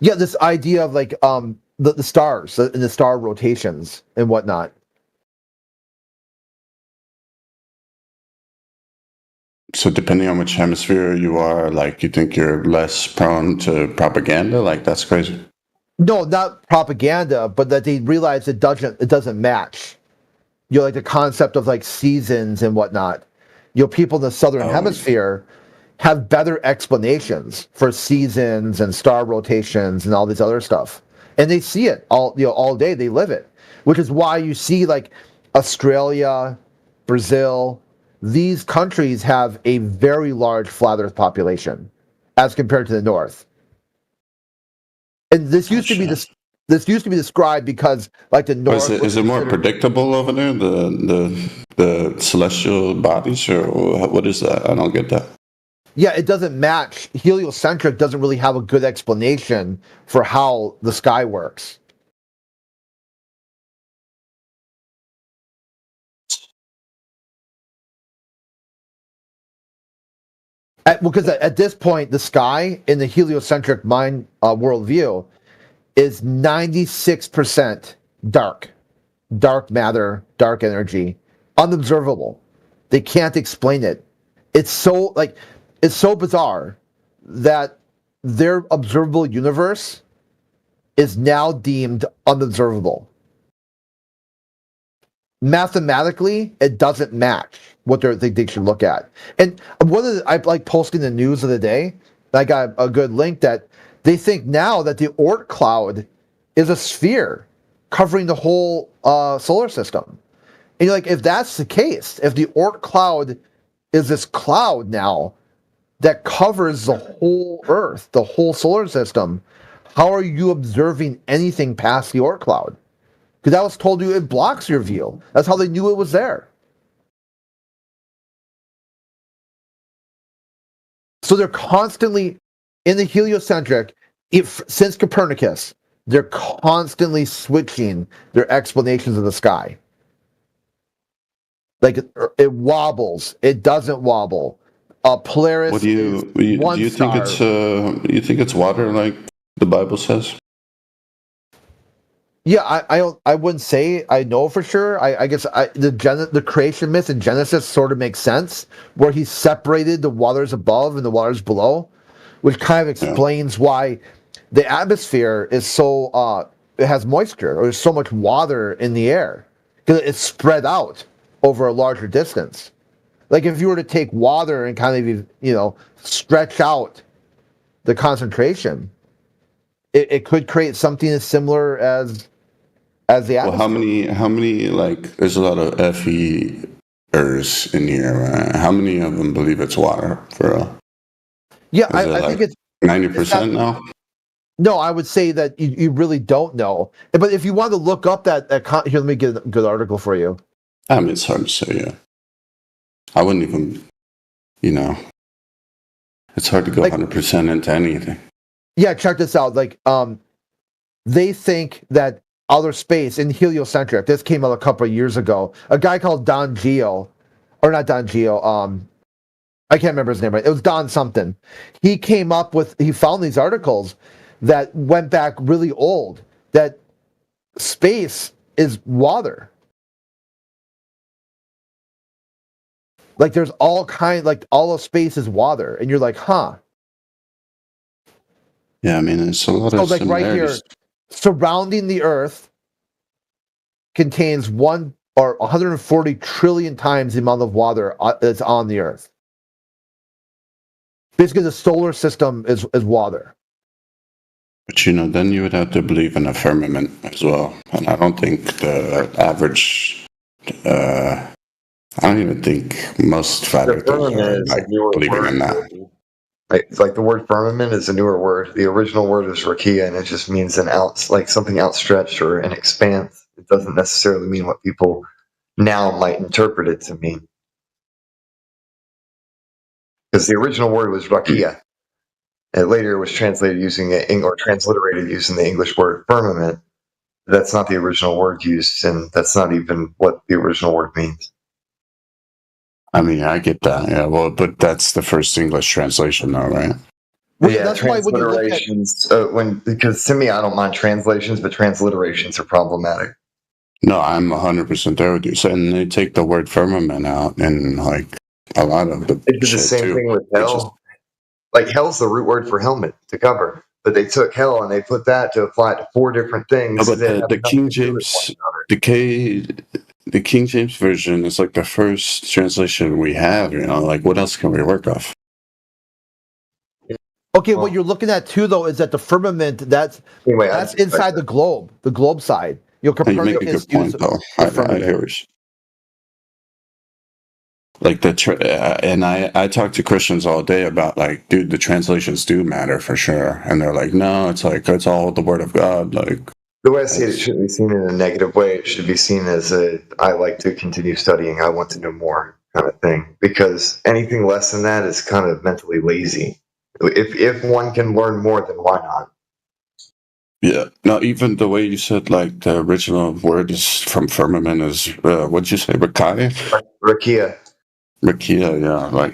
Yeah, this idea of like the stars and the star rotations and whatnot. So depending on which hemisphere you are, like you think you're less prone to propaganda? Like that's crazy. No, not propaganda, but that they realize it doesn't match. You know, like the concept of like seasons and whatnot. You know, people in the southern hemisphere have better explanations for seasons and star rotations and all this other stuff. And they see it all day, they live it. Which is why you see like Australia, Brazil, these countries have a very large flat earth population as compared to the north. And this used to be described because like the north is it more predictable over there, the celestial bodies, or what is that? I don't get that. Yeah, it doesn't match. Heliocentric doesn't really have a good explanation for how the sky works. Because at this point, the sky in the heliocentric mind worldview is 96% dark matter, dark energy, unobservable. They can't explain it. It's so bizarre that their observable universe is now deemed unobservable. Mathematically, it doesn't match what they should look at. And I like posting the news of the day. I got a good link that they think now that the Oort cloud is a sphere covering the whole solar system. And you're like, if that's the case, if the Oort cloud is this cloud now that covers the whole Earth, the whole solar system, how are you observing anything past the Oort cloud? Because that was told you it blocks your view. That's how they knew it was there. So they're constantly in the heliocentric, since Copernicus, they're constantly switching their explanations of the sky. Like it wobbles, it doesn't wobble. Polaris. What do you think it's? You think it's water, like the Bible says? Yeah, I wouldn't say I know for sure. I guess the creation myth in Genesis sort of makes sense, where he separated the waters above and the waters below, which kind of explains why the atmosphere is so it has moisture, or there's so much water in the air because it's spread out over a larger distance. Like if you were to take water and kind of stretch out the concentration, it could create something as similar as the atmosphere. Well, how many like there's a lot of in here. How many of them believe it's water for real? Yeah, Is it I like think it's 90% now? no. I would say that you really don't know. But if you want to look up that here, let me get a good article for you. I mean, it's hard to say. Yeah, I wouldn't even. It's hard to go 100% into anything. Yeah, check this out. They think that outer space in heliocentric. This came out a couple of years ago. A guy called Don Geo, or not Don Geo. I can't remember his name. Right, it was Don something. He found these articles that went back really old. That space is water. There's all of space is water, and you're like, huh? Yeah, I mean, it's a lot of similarities. Right here, surrounding the Earth contains 140 trillion times the amount of water that's on the Earth. Basically, the solar system is water. But then you would have to believe in a firmament as well, and I don't think the average. I don't even think most flat earthers are believing in that. It's like the word firmament is a newer word. The original word is rakia, and it just means something outstretched or an expanse. It doesn't necessarily mean what people now might interpret it to mean. Because the original word was rakia, and later it was translated transliterated using the English word firmament. That's not the original word used, and that's not even what the original word means. I mean, I get that. Yeah, well, but that's the first English translation, though, right? Well, yeah, that's transliterations. Because to me, I don't mind translations, but transliterations are problematic. No, I'm 100% there with you. So, and they take the word firmament out, and a lot of the they did the same thing with hell. Hell's the root word for helmet, to cover. But they took hell and they put that to apply to 4 different things. No, but the King James, the King James version is the first translation we have. What else can we work off? Okay, what you're looking at too, though, is that the firmament that's inside the globe side. You make a good point, though. I hear what and I talk to Christians all day about dude, the translations do matter for sure, and they're like, no, it's it's all the Word of God. The way I see it shouldn't be seen in a negative way. It should be seen as I like to continue studying. I want to know more kind of thing. Because anything less than that is kind of mentally lazy. If one can learn more, then why not? Yeah. No, even the way you said the original word is from firmament is what'd you say, Rakia? Rakia. Rakia, yeah.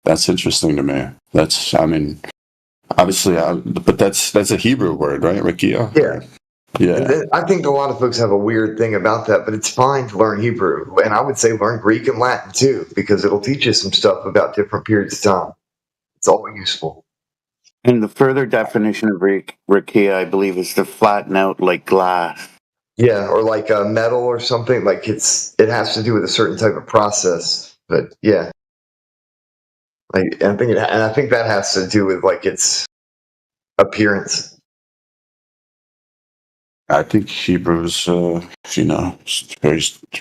That's interesting to me. Obviously, but that's a Hebrew word, right? Rakia? Yeah. Yeah. I think a lot of folks have a weird thing about that, but it's fine to learn Hebrew. And I would say learn Greek and Latin too, because it'll teach you some stuff about different periods of time. It's all useful. And the further definition of rakia, I believe, is to flatten out like glass. Yeah, or like a metal or something. It has to do with a certain type of process. But yeah, I think that has to do with its appearance. I think Hebrew's,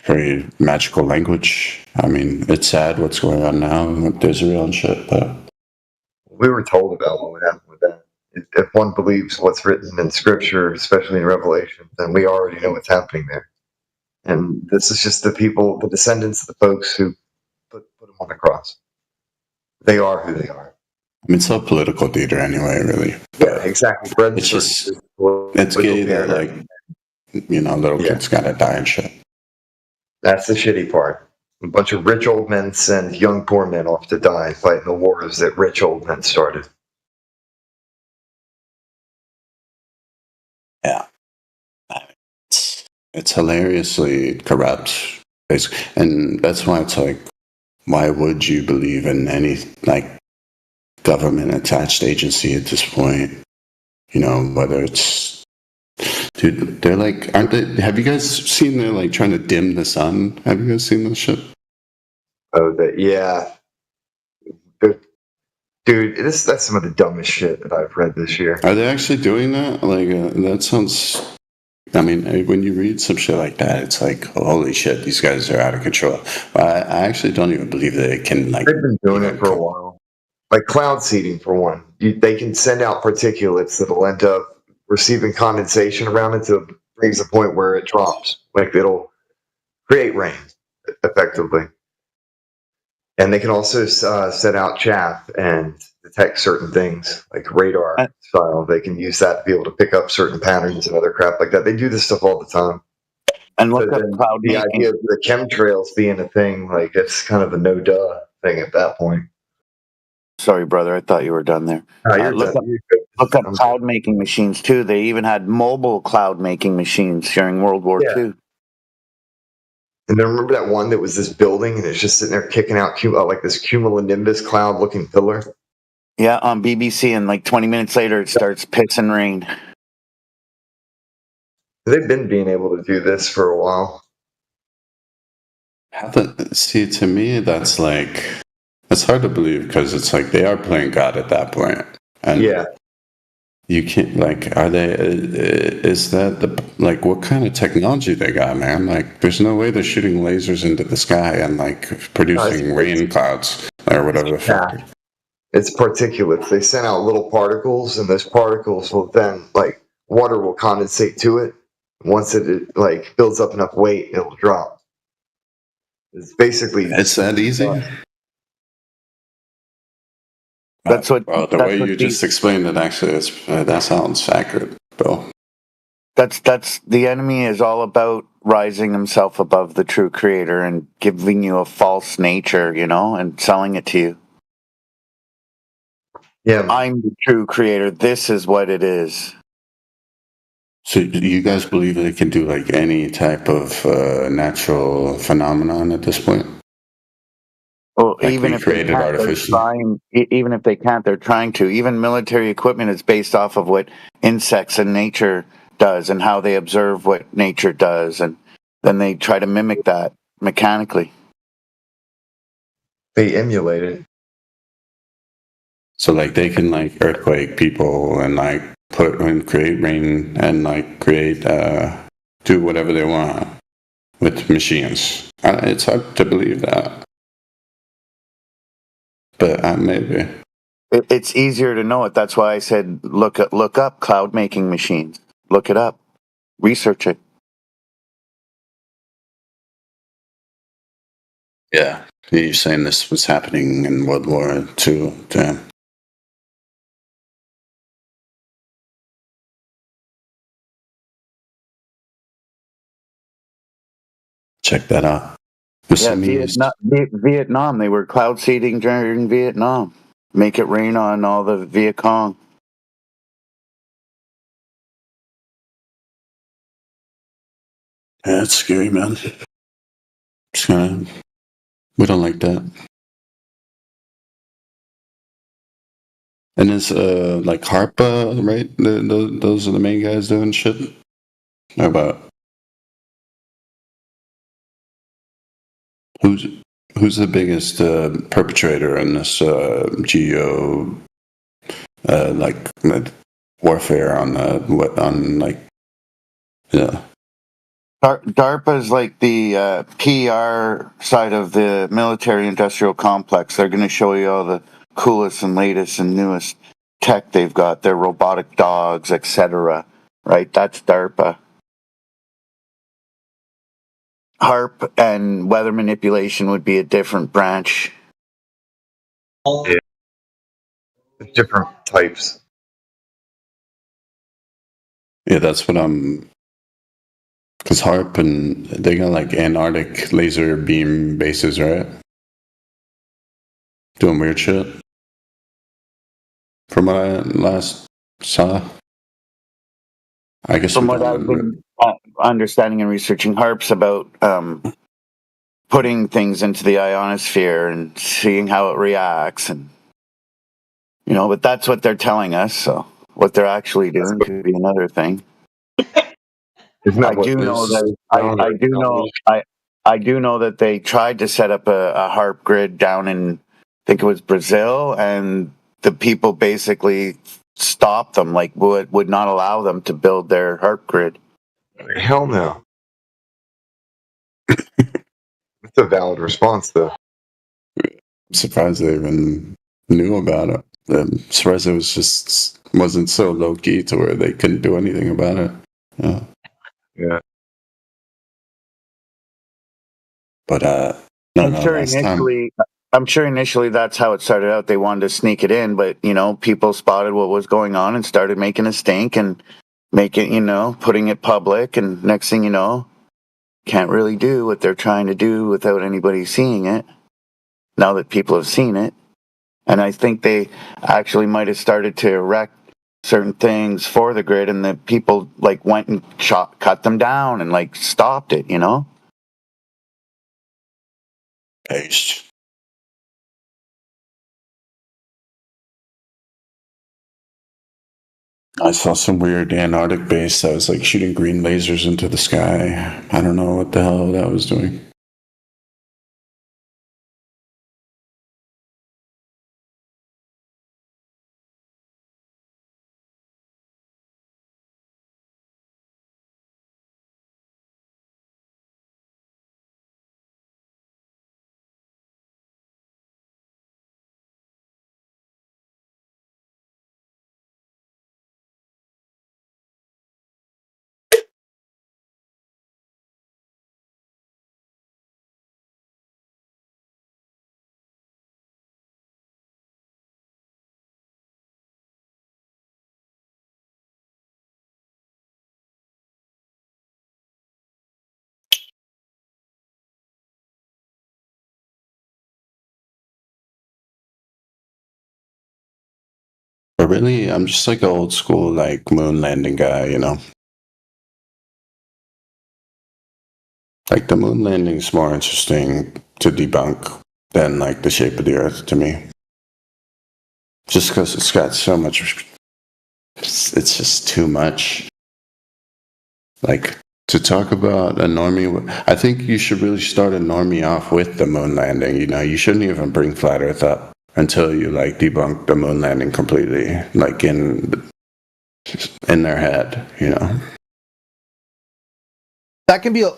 very magical language. I mean, it's sad what's going on now with Israel and shit, but we were told about what would happen with that. If one believes what's written in Scripture, especially in Revelation, then we already know what's happening there. And this is just the descendants of the folks who put them on the cross. They are who they are. I mean, it's all political theater anyway, really. Yeah, exactly. It's gay that, little kids gotta die and shit. That's the shitty part. A bunch of rich old men send young poor men off to die fighting the wars that rich old men started. Yeah. It's hilariously corrupt, basically. And that's why it's why would you believe in any, government-attached agency at this point? Whether it's... Dude, they're aren't they... Have you guys seen they're, trying to dim the sun? Have you guys seen this shit? Oh, yeah. Dude, that's some of the dumbest shit that I've read this year. Are they actually doing that? That sounds I mean, when you read some shit like that, it's like, holy shit, these guys are out of control. I actually don't even believe that it can, like, They've been doing it for a while. Like cloud seeding, for one. They can send out particulates that'll end up receiving condensation around it to brings the point where it drops. Like it'll create rain, effectively. And they can also set out chaff and detect certain things, like radar style. They can use that to be able to pick up certain patterns and other crap like that. They do this stuff all the time. And look So up then cloud the making. idea of the chemtrails being a thing, like it's kind of a no duh thing at that point. Sorry, brother. I thought you were done there. You're Look done. up, You're good. look up I'm cloud making machines too. They even had mobile cloud making machines during World War Yeah. II. And then remember that one that was this building and it's just sitting there kicking out like this cumulonimbus cloud looking pillar? Yeah, on BBC, and like 20 minutes later, it starts pissing rain. They've been being able to do this for a while. See, to me, that's like, it's hard to believe because it's like they are playing God at that point. And yeah. You can't, like, are they, is that the, like, what kind of technology they got, man? Like, there's no way they're shooting lasers into the sky and, like, producing rain clouds or whatever the fuck. It's particulates. They send out little particles, and those particles will then, like, water will condensate to it. Once it like builds up enough weight, it'll drop. It's basically it's that easy. That's what. Well, the way you just explained it, actually, that sounds accurate, Bill. That's the enemy is all about rising himself above the true creator and giving you a false nature, you know, and selling it to you. Yeah, I'm the true creator. This is what it is. So, do you guys believe they can do like any type of natural phenomenon at this point? Well, like even if they can't, they're trying. Even if they can't, they're trying to. Even military equipment is based off of what insects and nature does, and how they observe what nature does, and then they try to mimic that mechanically. They emulate it. So, like, they can like earthquake people and like put and create rain and like create do whatever they want with machines. It's hard to believe that. But maybe it's easier to know it. That's why I said look up cloud making machines. Look it up, research it. Yeah, you're saying this was happening in World War II. Damn. Check that out. Yeah, Vietnam. They were cloud seeding during Vietnam. Make it rain on all the Viet Cong. Yeah, that's scary, man. It's kind of, we don't like that. And it's like HARPA, right? Those are the main guys doing shit. How about who's the biggest perpetrator in this geo like warfare on DARPA is like the PR side of the military-industrial complex. They're going to show you all the coolest and latest and newest tech they've got. Their robotic dogs, etc. Right? That's DARPA. HARP and weather manipulation would be a different branch. Yeah. Different types. Yeah, that's what I'm. Because HARP and they got like Antarctic laser beam bases, right? Doing weird shit. From what I last saw. I guess from what I've been understanding and researching, HARP's about putting things into the ionosphere and seeing how it reacts, and but that's what they're telling us. So what they're actually doing could be another thing. I do know that they tried to set up a HARP grid down in, I think it was Brazil, and the people basically stopped them, like would not allow them to build their HARP grid. Hell no. It's a valid response, though. I'm surprised they even knew about it. I'm surprised it wasn't so low key to where they couldn't do anything about it. Yeah. Yeah. But I'm sure initially that's how it started out. They wanted to sneak it in, but people spotted what was going on and started making a stink and putting it public. And next thing you know, can't really do what they're trying to do without anybody seeing it. Now that people have seen it, and I think they actually might have started to erect certain things for the grid, and the people went and cut them down and stopped it. Paste. I saw some weird Antarctic base that was shooting green lasers into the sky. I don't know what the hell that was doing. But really, I'm just an old school moon landing guy, the moon landing is more interesting to debunk than the shape of the Earth to me. Just because it's got so much, it's just too much. To talk about a normie, I think you should really start a normie off with the moon landing. You shouldn't even bring flat Earth up until you debunk the moon landing completely, in their head. That can be a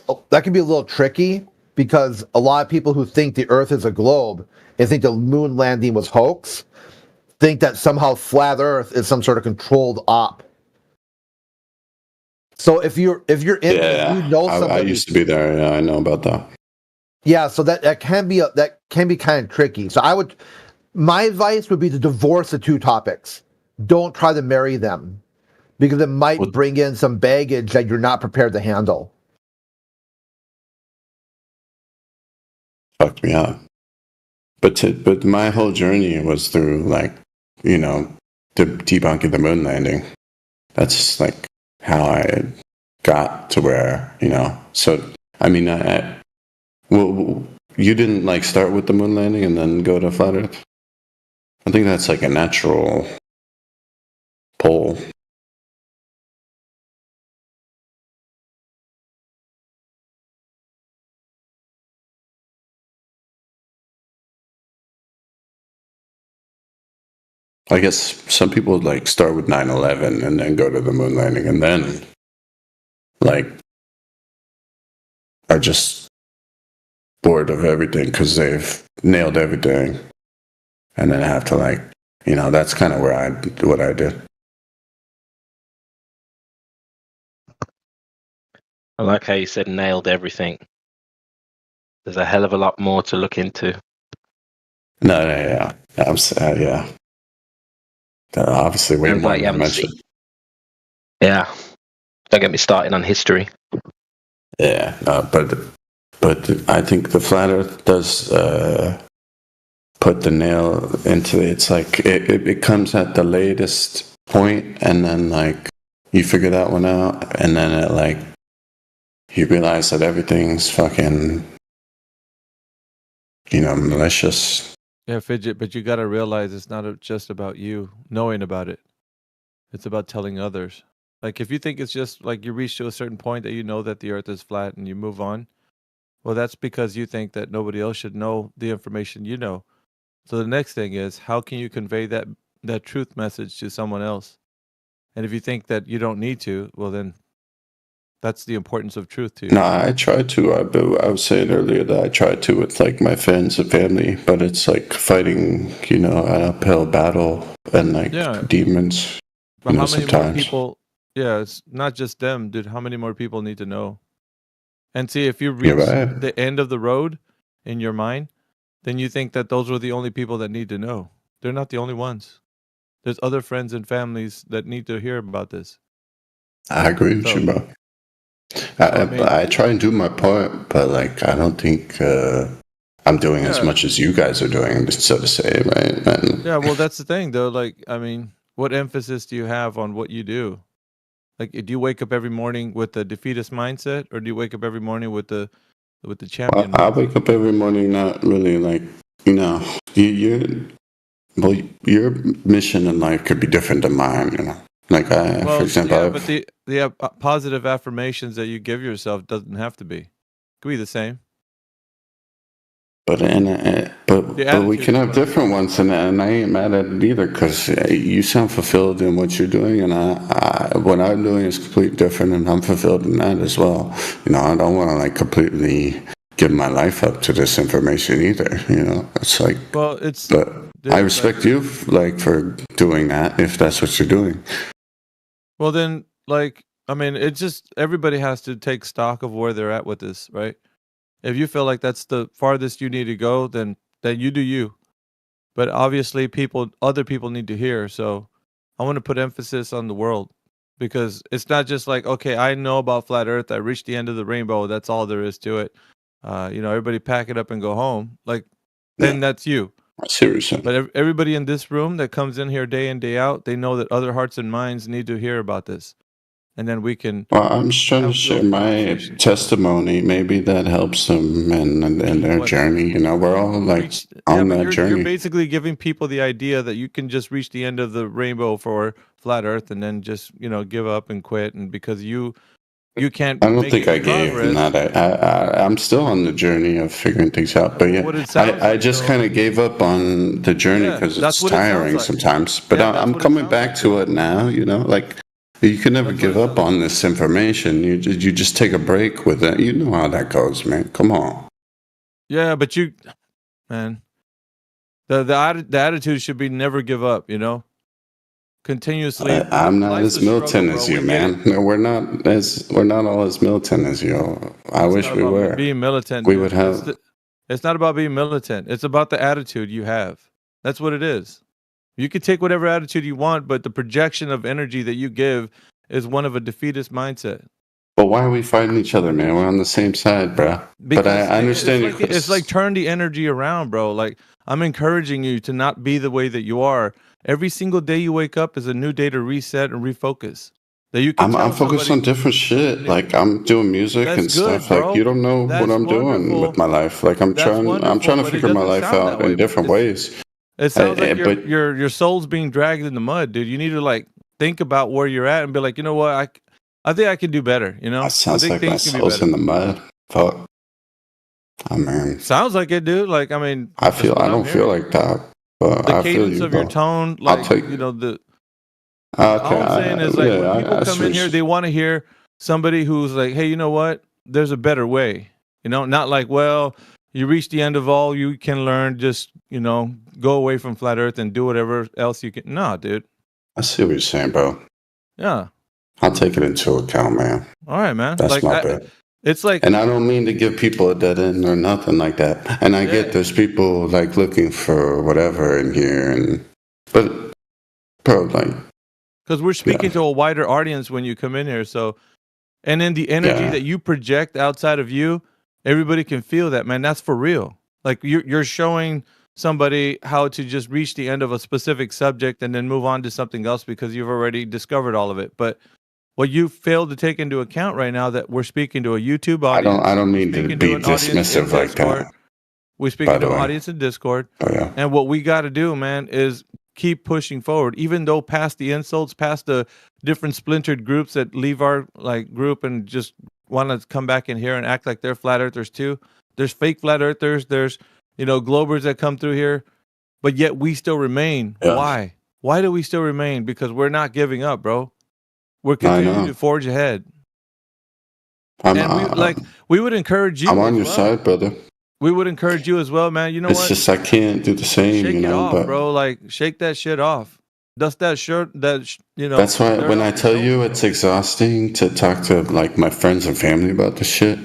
little tricky because a lot of people who think the Earth is a globe and think the moon landing was hoax think that somehow flat Earth is some sort of controlled op. So if you're in Yeah, you know somebody, I used to be there. Yeah, I know about that. Yeah, so that can be kind of tricky. So my advice would be to divorce the two topics. Don't try to marry them because it might bring in some baggage that you're not prepared to handle. Fucked me up. But my whole journey was through the debunking the moon landing. That's how I got to where So I mean, well, you didn't start with the moon landing and then go to flat Earth. I think that's a natural pull. I guess some people start with 9/11 and then go to the moon landing and then are just bored of everything because they've nailed everything, and then have to that's kind of what I did. I like how you said nailed everything. There's a hell of a lot more to look into. No, yeah. I'm sad, yeah. Obviously, way more than I mentioned. Yeah. Don't get me started on history. Yeah, but I think the flat Earth does put the nail into it. It's it comes at the latest point, and then you figure that one out, and then it you realize that everything's fucking malicious. Yeah, Fidget, but you got to realize it's not just about you knowing about it. It's about telling others. If you think it's just you reach to a certain point that you know that the Earth is flat and you move on, well, that's because you think that nobody else should know the information you know. So the next thing is, how can you convey that truth message to someone else? And if you think that you don't need to, well, then That's the importance of truth to you. No, I try to. I was saying earlier that I try to with like my friends and family, but it's like fighting, an uphill battle and like Yeah. demons. But how many more sometimes. people? Yeah, it's not just them, dude. How many more people need to know? And see, if you You're reach right. the end of the road in your mind, then you think that those were the only people that need to know. They're not the only ones. There's other friends and families that need to hear about this. I agree with So- you, bro. I mean- I try and do my part, but like I don't think I'm doing as Yeah. much as you guys are doing, so to say, right? And Yeah, well, that's the thing, though. Like, I mean, what emphasis do you have on what you do? Like, do you wake up every morning with the defeatist mindset, or do you wake up every morning with the champion? I mindset? wake up every morning not really like your mission in life could be different than mine. Like for example, yeah, but the positive affirmations that you give yourself doesn't have to be. It could be the same. but we attitude can is have what- different ones, and I ain't mad at it either because you sound fulfilled in what you're doing, and what I'm doing is completely different, and I'm fulfilled in that as well. I don't want to like completely give my life up to this information either. It's like, Well, it's. but dude, I like- respect you like for doing that if that's what you're doing. Well, then, like, I mean, it's just everybody has to take stock of where they're at with this, right? If you feel like that's the farthest you need to go, then you do you. But obviously, other people need to hear. So I want to put emphasis on the world because it's not just like, okay, I know about flat Earth. I reached the end of the rainbow. That's all there is to it. Everybody pack it up and go home. Like, then that's you. Seriously. But everybody in this room that comes in here day in, day out, they know that other hearts and minds need to hear about this. And then we can. Well, I'm just trying to have share real my conversations. testimony. Maybe that helps them in their What? journey. We're all like on but that you're journey. basically giving people the idea that you can just reach the end of the rainbow for flat Earth and then just give up and quit, and because you can't. I don't make think I any gave them progress. that. I'm still on the journey of figuring things out. But yeah, What it sounds I like, just though- kind of gave up on the journey Yeah, because that's it's what it sounds tiring like. sometimes. But Yeah, that's I'm what it coming sounds back like, to it now. Like you can never That's give what it up on this information. You just take a break with it. You know how that goes, man. Come on. Yeah, but man, the attitude should be never give up. Continuously. I'm not Life's as a militant struggle, as bro. you, We get man. No, we're not all as militant as you. I It's wish not we about were. being militant. We dude. would have. It's not about being militant. It's about the attitude you have. That's what it is. You can take whatever attitude you want, but the projection of energy that you give is one of a defeatist mindset. But why are we fighting each other, man? We're on the same side, bro. But I understand your it's like turn the energy around, bro. Like, I'm encouraging you to not be the way that you are. Every single day you wake up is a new day to reset and refocus. That you can. I'm focused on different shit. Like I'm doing music That's and good, stuff. bro. Like you don't know That's what I'm doing wonderful. with my life. Like I'm That's trying wonderful, to but it figure my doesn't life sound out that way, in different ways. It sounds like but your soul's being dragged in the mud, dude. You need to like think about where you're at and be like, you know what, I think I can do better. that sounds I think like my things can be soul's better. in the mud. Fuck. Oh man. Sounds like it, dude. Like, I mean, I that's what I'm don't feel hearing. like that. But The I feel cadence you, of your bro. tone, I'll like take. the. Okay, All I'm saying is like yeah, when people I come in here, switched. they want to hear somebody who's like, hey, you know what? There's a better way. Not like, well, you reach the end of all you can learn. Just go away from flat Earth and do whatever else you can. No, dude. I see what you're saying, bro. Yeah. I'll take it into account, man. All right, man. That's Like, my bad. it's like, And I don't mean to give people a dead end or nothing like that. And I get there's people like looking for whatever in here, but bro, like because we're speaking to a wider audience when you come in here. So, and then the energy that you project outside of you, everybody can feel that, man. That's for real. Like you're showing somebody how to just reach the end of a specific subject and then move on to something else because you've already discovered all of it. But what you failed to take into account right now that we're speaking to a YouTube audience. I don't mean to speaking be to an audience in dismissive like Discord. that. We're By speaking the to an way. audience in Discord. Oh, yeah. And what we got to do, man, is keep pushing forward, even though past the insults, past the different splintered groups that leave our like group and just want to come back in here and act like they're flat earthers too. There's fake flat earthers. There's, globers that come through here, but yet we still remain. Yeah. Why? Why do we still remain? Because we're not giving up, bro. We're I know. continuing to forge ahead. we would encourage you. I'm on as your well. side, brother. We would encourage you as well, man. You know It's what? just I can't do the same, Shake you it know. off, But bro. Like, shake that shit off. Dust that shirt. that's why dirt when off I your tell you shoulders, it's bro. exhausting to talk to like my friends and family about this shit.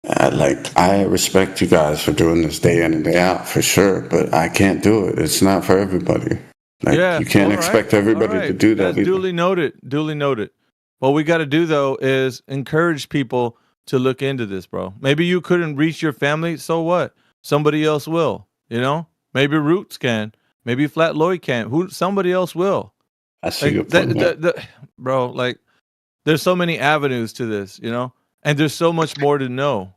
I respect you guys for doing this day in and day out for sure, but I can't do it. It's not for everybody. Like Yeah, you can't all right, expect everybody all right. to do that That's either. duly noted. Duly noted. What we got to do though is encourage people to look into this, bro. Maybe you couldn't reach your family, so what? Somebody else will. You know, maybe Roots can. Maybe Flat Lloyd can. Somebody else will. I see your Like point. bro. Like, there's so many avenues to this, you know, and there's so much more to know.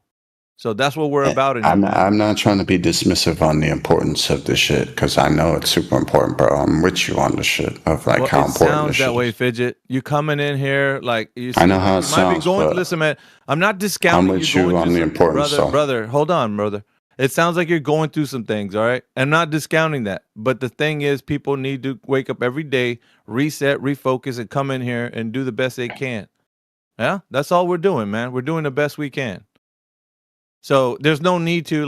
So that's what we're about in here, man. I'm not trying to be dismissive on the importance of this shit because I know it's super important, bro. I'm with you on the shit of like how it important sounds this that shit way, is. Fidget. You coming in here like you. I know how you it might be sounds, going. but Listen, man. I'm not discounting I'm you with going you on through the some, importance, though. brother. Hold on, brother. It sounds like you're going through some things. All right, I'm not discounting that. But the thing is, people need to wake up every day, reset, refocus, and come in here and do the best they can. Yeah, that's all we're doing, man. We're doing the best we can. So there's no need to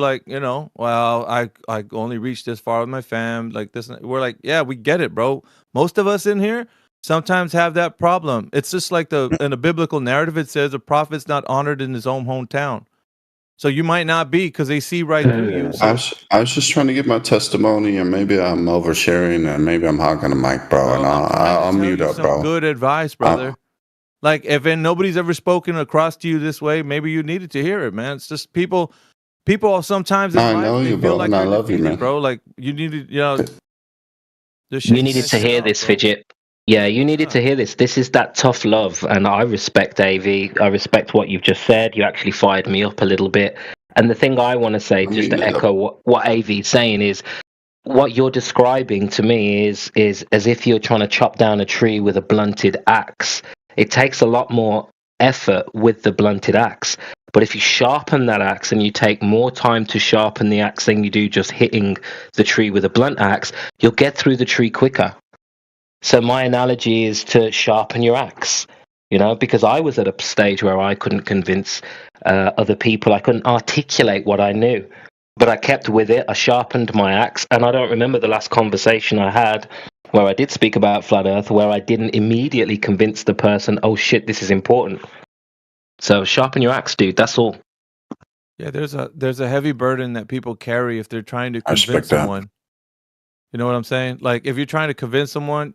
well, I only reached this far with my fam, like this. We're like, yeah, we get it, bro. Most of us in here sometimes have that problem. It's just like in a biblical narrative, it says a prophet's not honored in his own hometown. So you might not be because they see right through you. So I was just trying to give my testimony, and maybe I'm oversharing, and maybe I'm hogging the mic, bro. And I'll mute up, bro. good advice, brother. Like, if nobody's ever spoken across to you this way, maybe you needed to hear it, man. It's just people sometimes in I life, know they you, feel bro, like and I you're love you, defeated, man. bro. Like, you needed, You needed to hear this, Fidget. Yeah, you needed to hear this. This is that tough love, and I respect AV. I respect what you've just said. You actually fired me up a little bit. And the thing I want to say, just to echo what AV's saying, is what you're describing to me is as if you're trying to chop down a tree with a blunted axe. It takes a lot more effort with the blunted axe. But if you sharpen that axe and you take more time to sharpen the axe than you do just hitting the tree with a blunt axe, you'll get through the tree quicker. So my analogy is to sharpen your axe, because I was at a stage where I couldn't convince other people. I couldn't articulate what I knew, but I kept with it. I sharpened my axe, and I don't remember the last conversation I had where I did speak about flat Earth, where I didn't immediately convince the person, oh shit, this is important. So sharpen your axe, dude. That's all. Yeah, there's a heavy burden that people carry if they're trying to I convince respect that. someone. You know what I'm saying? Like, if you're trying to convince someone,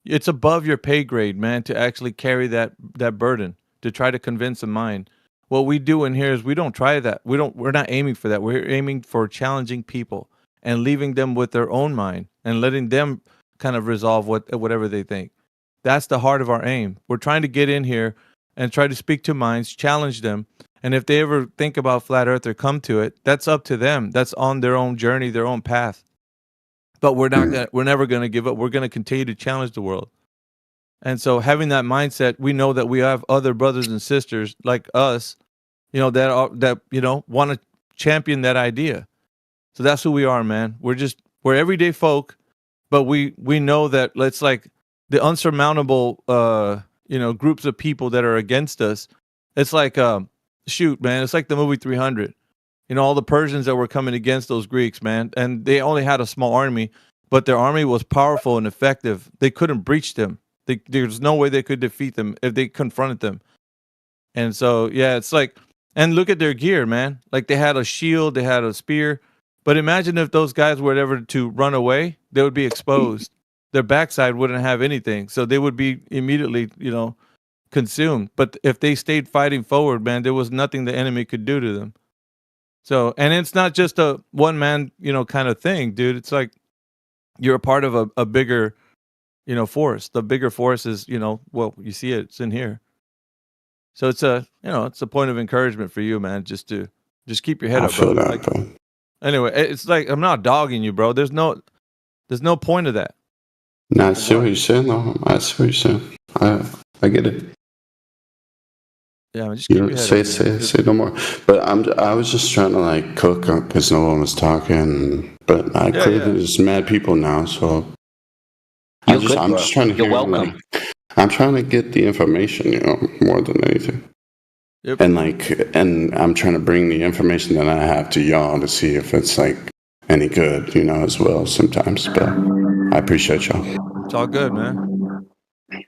it's above your pay grade, man, to actually carry that burden to try to convince a mind. What we do in here is we don't try that. We're not aiming for that. We're aiming for challenging people and leaving them with their own mind and letting them kind of resolve whatever they think. That's the heart of our aim. We're trying to get in here and try to speak to minds, challenge them. And if they ever think about flat Earth or come to it, that's up to them. That's on their own journey, their own path. But we're never going to give up. We're going to continue to challenge the world. And so having that mindset, we know that we have other brothers and sisters like us, that want to champion that idea. So that's who we are, man. We're everyday folk, but we know that it's like the unsurmountable groups of people that are against us. It's like shoot, man, it's like the movie 300. All the Persians that were coming against those Greeks, man, and they only had a small army, but their army was powerful and effective. They couldn't breach them. There's no way they could defeat them if they confronted them. And so, yeah, it's like, and look at their gear, man. Like, they had a shield, they had a spear. But imagine if those guys were ever to run away, they would be exposed. Their backside wouldn't have anything. So they would be immediately, consumed. But if they stayed fighting forward, man, there was nothing the enemy could do to them. So, and it's not just a one man, kind of thing, dude. It's like you're a part of a bigger, force. The bigger force is, well, you see it, it's in here. So it's it's a point of encouragement for you, man, just keep your head up, bro. Anyway, it's like, I'm not dogging you, bro. There's no point of that. No, I see what you're saying, though. I see what you're saying. I get it. Yeah, just keep your head up. Say no more. But I was just trying to cook because no one was talking. But clearly there's mad people now, so I'm just trying to hear. You're welcome. I'm trying to get the information, more than anything. Yep. and I'm trying to bring the information that I have to y'all to see if it's like any good, as well sometimes. But I appreciate y'all. It's all good, man. Hey,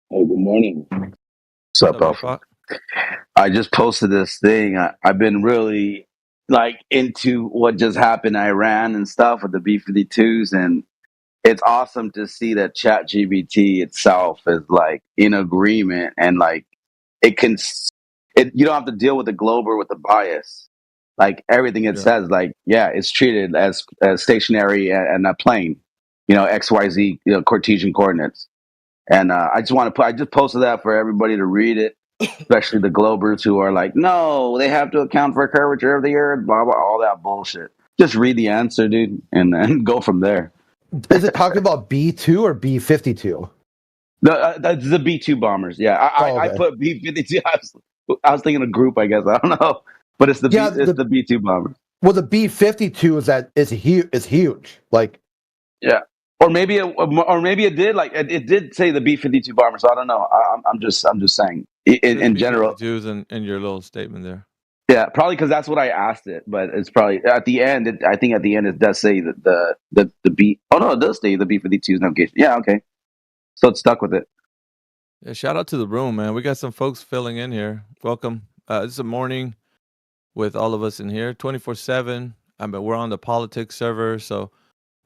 good morning. What's up, What's up, Alpha? APOC? I just posted this thing. I've been really into what just happened in Iran and stuff with the B-52s, and it's awesome to see that ChatGPT itself is like in agreement and like it can. You don't have to deal with the globe or with the bias. Like everything it Yeah. says, like yeah, it's treated as stationary and a plane. XYZ Cartesian coordinates. And I just posted that for everybody to read it, especially the Globers who are like, no, they have to account for curvature of the earth, blah, blah, all that bullshit. Just read the answer, dude, and then go from there. Is it talking about B2 or B52? The B-2 bombers. Yeah. I Okay. put B-52. I was thinking a group, I guess. I don't know. But it's the B-2 bombers. Well, the B52 is huge. Like, yeah. Or maybe it did it did say the B-52 bomber. So I don't know. I'm just saying in general. B-52s in your little statement there. Yeah, probably because that's what I asked it. But it's probably at the end. I think at the end it does say that the B. Oh no, it does say the B-52's navigation. Yeah, okay. So it's stuck with it. Yeah, shout out to the room, man. We got some folks filling in here. Welcome. This is a morning with all of us in here, 24/7. I mean, we're on the politics server, so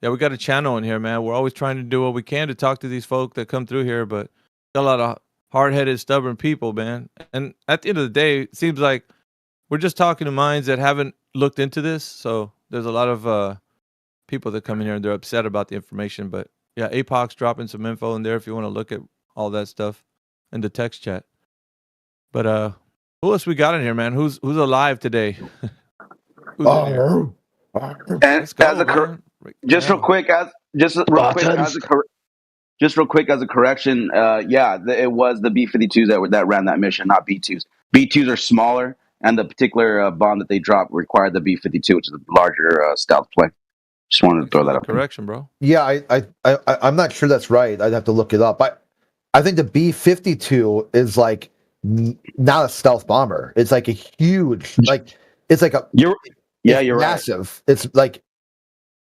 yeah, we got a channel in here, man. We're always trying to do what we can to talk to these folk that come through here, but got a lot of hard-headed, stubborn people, man. And at the end of the day, it seems like we're just talking to minds that haven't looked into this. So there's a lot of people that come in here and they're upset about the information. But yeah, APOC's dropping some info in there if you want to look at all that stuff in the text chat. But who else we got in here, man? Who's alive today? Who's in here? And Let's go, man. just real quick, as a correction, it was the B-52s that ran that mission, not B-2s. B-2s are smaller, and the particular bomb that they dropped required the B-52, which is a larger stealth plane. Just wanted to throw that up. Correction, bro. Yeah, I'm not sure that's right. I'd have to look it up. I think the B-52 is like not a stealth bomber. It's like a huge, it's like a. You're massive. Right. It's like,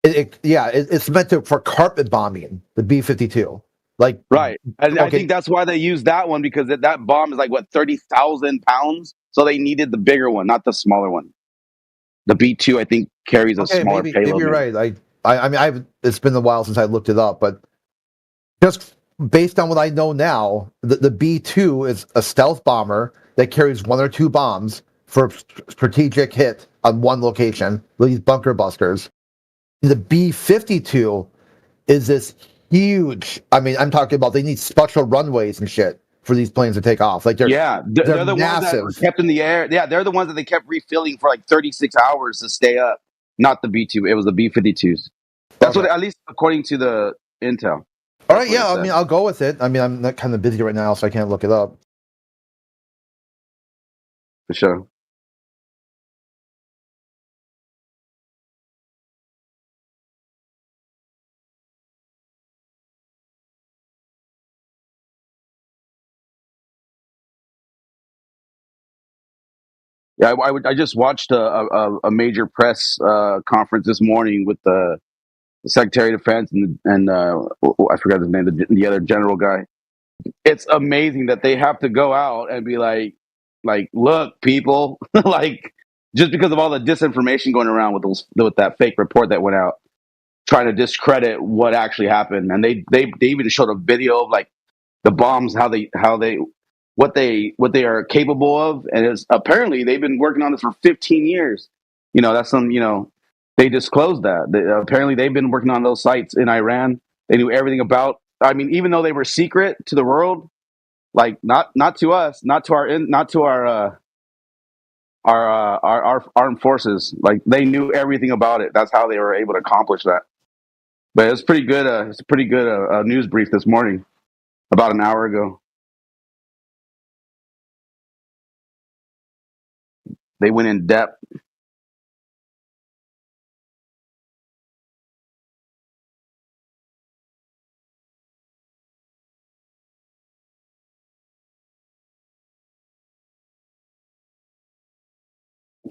it's meant for carpet bombing. The B-52, like right. And I think that's why they used that one, because that bomb is like 30,000 pounds. So they needed the bigger one, not the smaller one. The B-2, I think, carries a smaller payload. Maybe you're right. I mean, it's been a while since I looked it up, but just based on what I know now, the B-2 is a stealth bomber that carries one or two bombs for strategic hit on one location, these bunker busters. The B-52 is this huge. I mean, I'm talking about they need special runways and shit for these planes to take off. Like they're the massive. ones that kept in the air. Yeah, they're the ones that they kept refilling for 36 hours to stay up. Not the B-2. It was the B-52s. That's what, at least according to the intel. All right, yeah. I mean, I'll go with it. I mean, I'm not kind of busy right now, so I can't look it up. For sure. Yeah, I just watched a major press conference this morning with the Secretary of Defense and I forgot his name, the other general guy. It's amazing that they have to go out and be like, look, people, just because of all the disinformation going around with that fake report that went out, trying to discredit what actually happened, and they even showed a video of the bombs, what they are capable of, and it's apparently they've been working on this for 15 years. That's they disclosed that. Apparently they've been working on those sites in Iran. They knew everything about. I mean, even though they were secret to the world, not to us, not to our armed forces. They knew everything about it. That's how they were able to accomplish that. But it's pretty good. It's a pretty good news brief this morning, about an hour ago. They went in depth.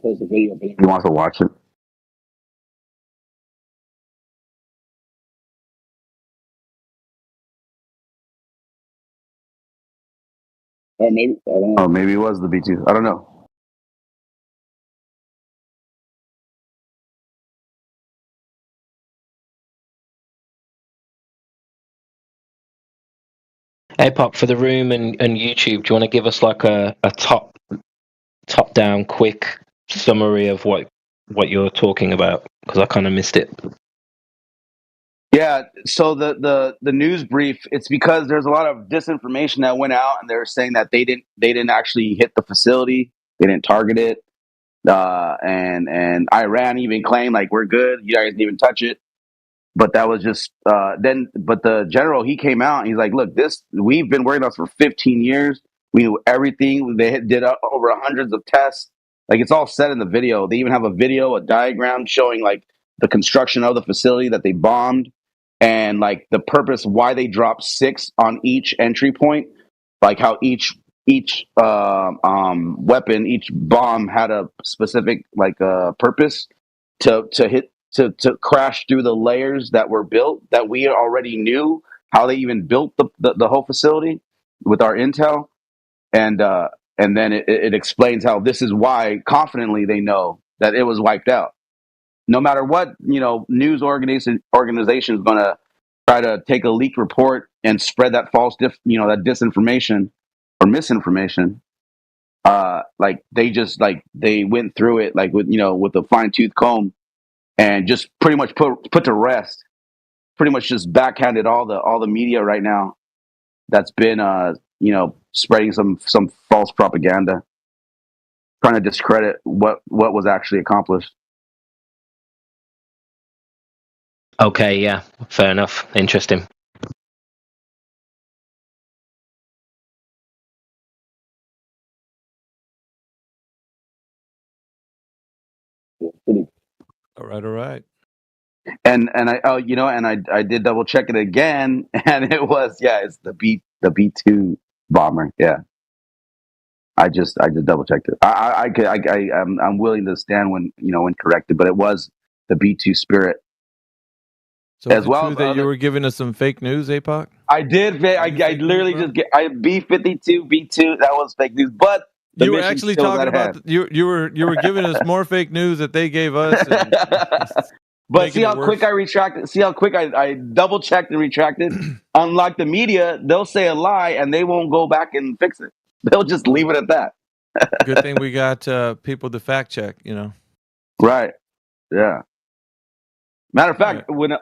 post a video if anybody wants to watch it. Or maybe I don't know. Oh, maybe it was the B2. I don't know. APOC, for the room and YouTube, do you want to give us like a top down quick summary of what you're talking about? Because I kind of missed it. Yeah, so the news brief, it's because there's a lot of disinformation that went out, and they were saying that they didn't actually hit the facility, they didn't target it, and Iran even claimed like we're good, you guys didn't even touch it. But that was just but the general, he came out and he's like, look, we've been working on this for 15 years. We knew everything. They did over hundreds of tests. Like, it's all said in the video. They even have a diagram showing like the construction of the facility that they bombed, and like the purpose why they dropped 6 on each entry point, like how each weapon, each bomb had a specific like purpose to hit. To crash through the layers that were built, that we already knew how they even built the whole facility with our intel, and then it explains how this is why confidently they know that it was wiped out. No matter what, news organization is going to try to take a leaked report and spread that false that disinformation or misinformation. Like they went through it like with a fine tooth comb, and just pretty much put to rest, pretty much just backhanded all the media right now that's been spreading some false propaganda, trying to discredit what was actually accomplished. Okay, yeah, fair enough. Interesting. All right. And I did double check it again, and it was it's the B2 bomber. Yeah, I just double checked it. I'm willing to stand when corrected, but it was the B2 Spirit. So as well, that you were giving us some fake news, APOC? I did. I literally just get B-52, B2. That was fake news, but you were actually talking about you were giving us more fake news that they gave us. But see how quick I retracted. See how quick I double checked and retracted. Unlike the media, they'll say a lie and they won't go back and fix it. They'll just leave it at that. Good thing we got people to fact check. Right? Yeah. Matter of fact, when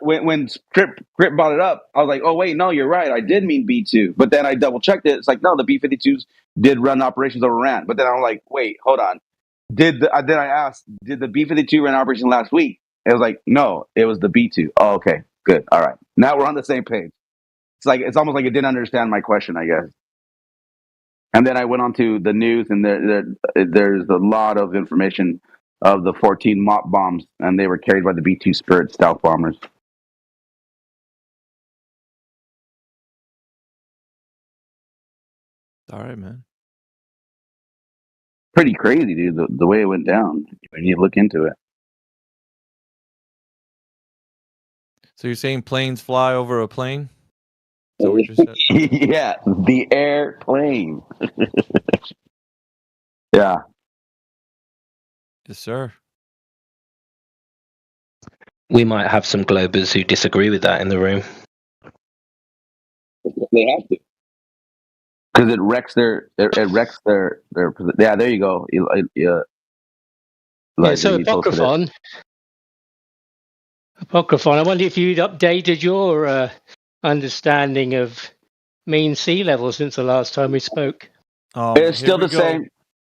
Crip brought it up, I was like, "Oh wait, no, you're right. I did mean B2." But then I double checked it. It's like, no, the B-52s did run operations over Iran. But then I'm like, wait, hold on. Then I asked, did the B-52 run operation last week? It was like, no, it was the B2. Oh, okay, good, all right. Now we're on the same page. It's almost like it didn't understand my question, I guess. And then I went on to the news, and there's a lot of information of the 14 MOP bombs, and they were carried by the B-2 Spirit stealth bombers. All right, man. Pretty crazy, dude, the way it went down when you look into it. So you're saying planes fly over a plane? Is that what you said? Yeah, the airplane. Yeah. Yes, sir. We might have some Globers who disagree with that in the room. They have to, because it wrecks their. Yeah, there you go. So Apocryphon. I wonder if you'd updated your understanding of mean sea level since the last time we spoke. It's still the same.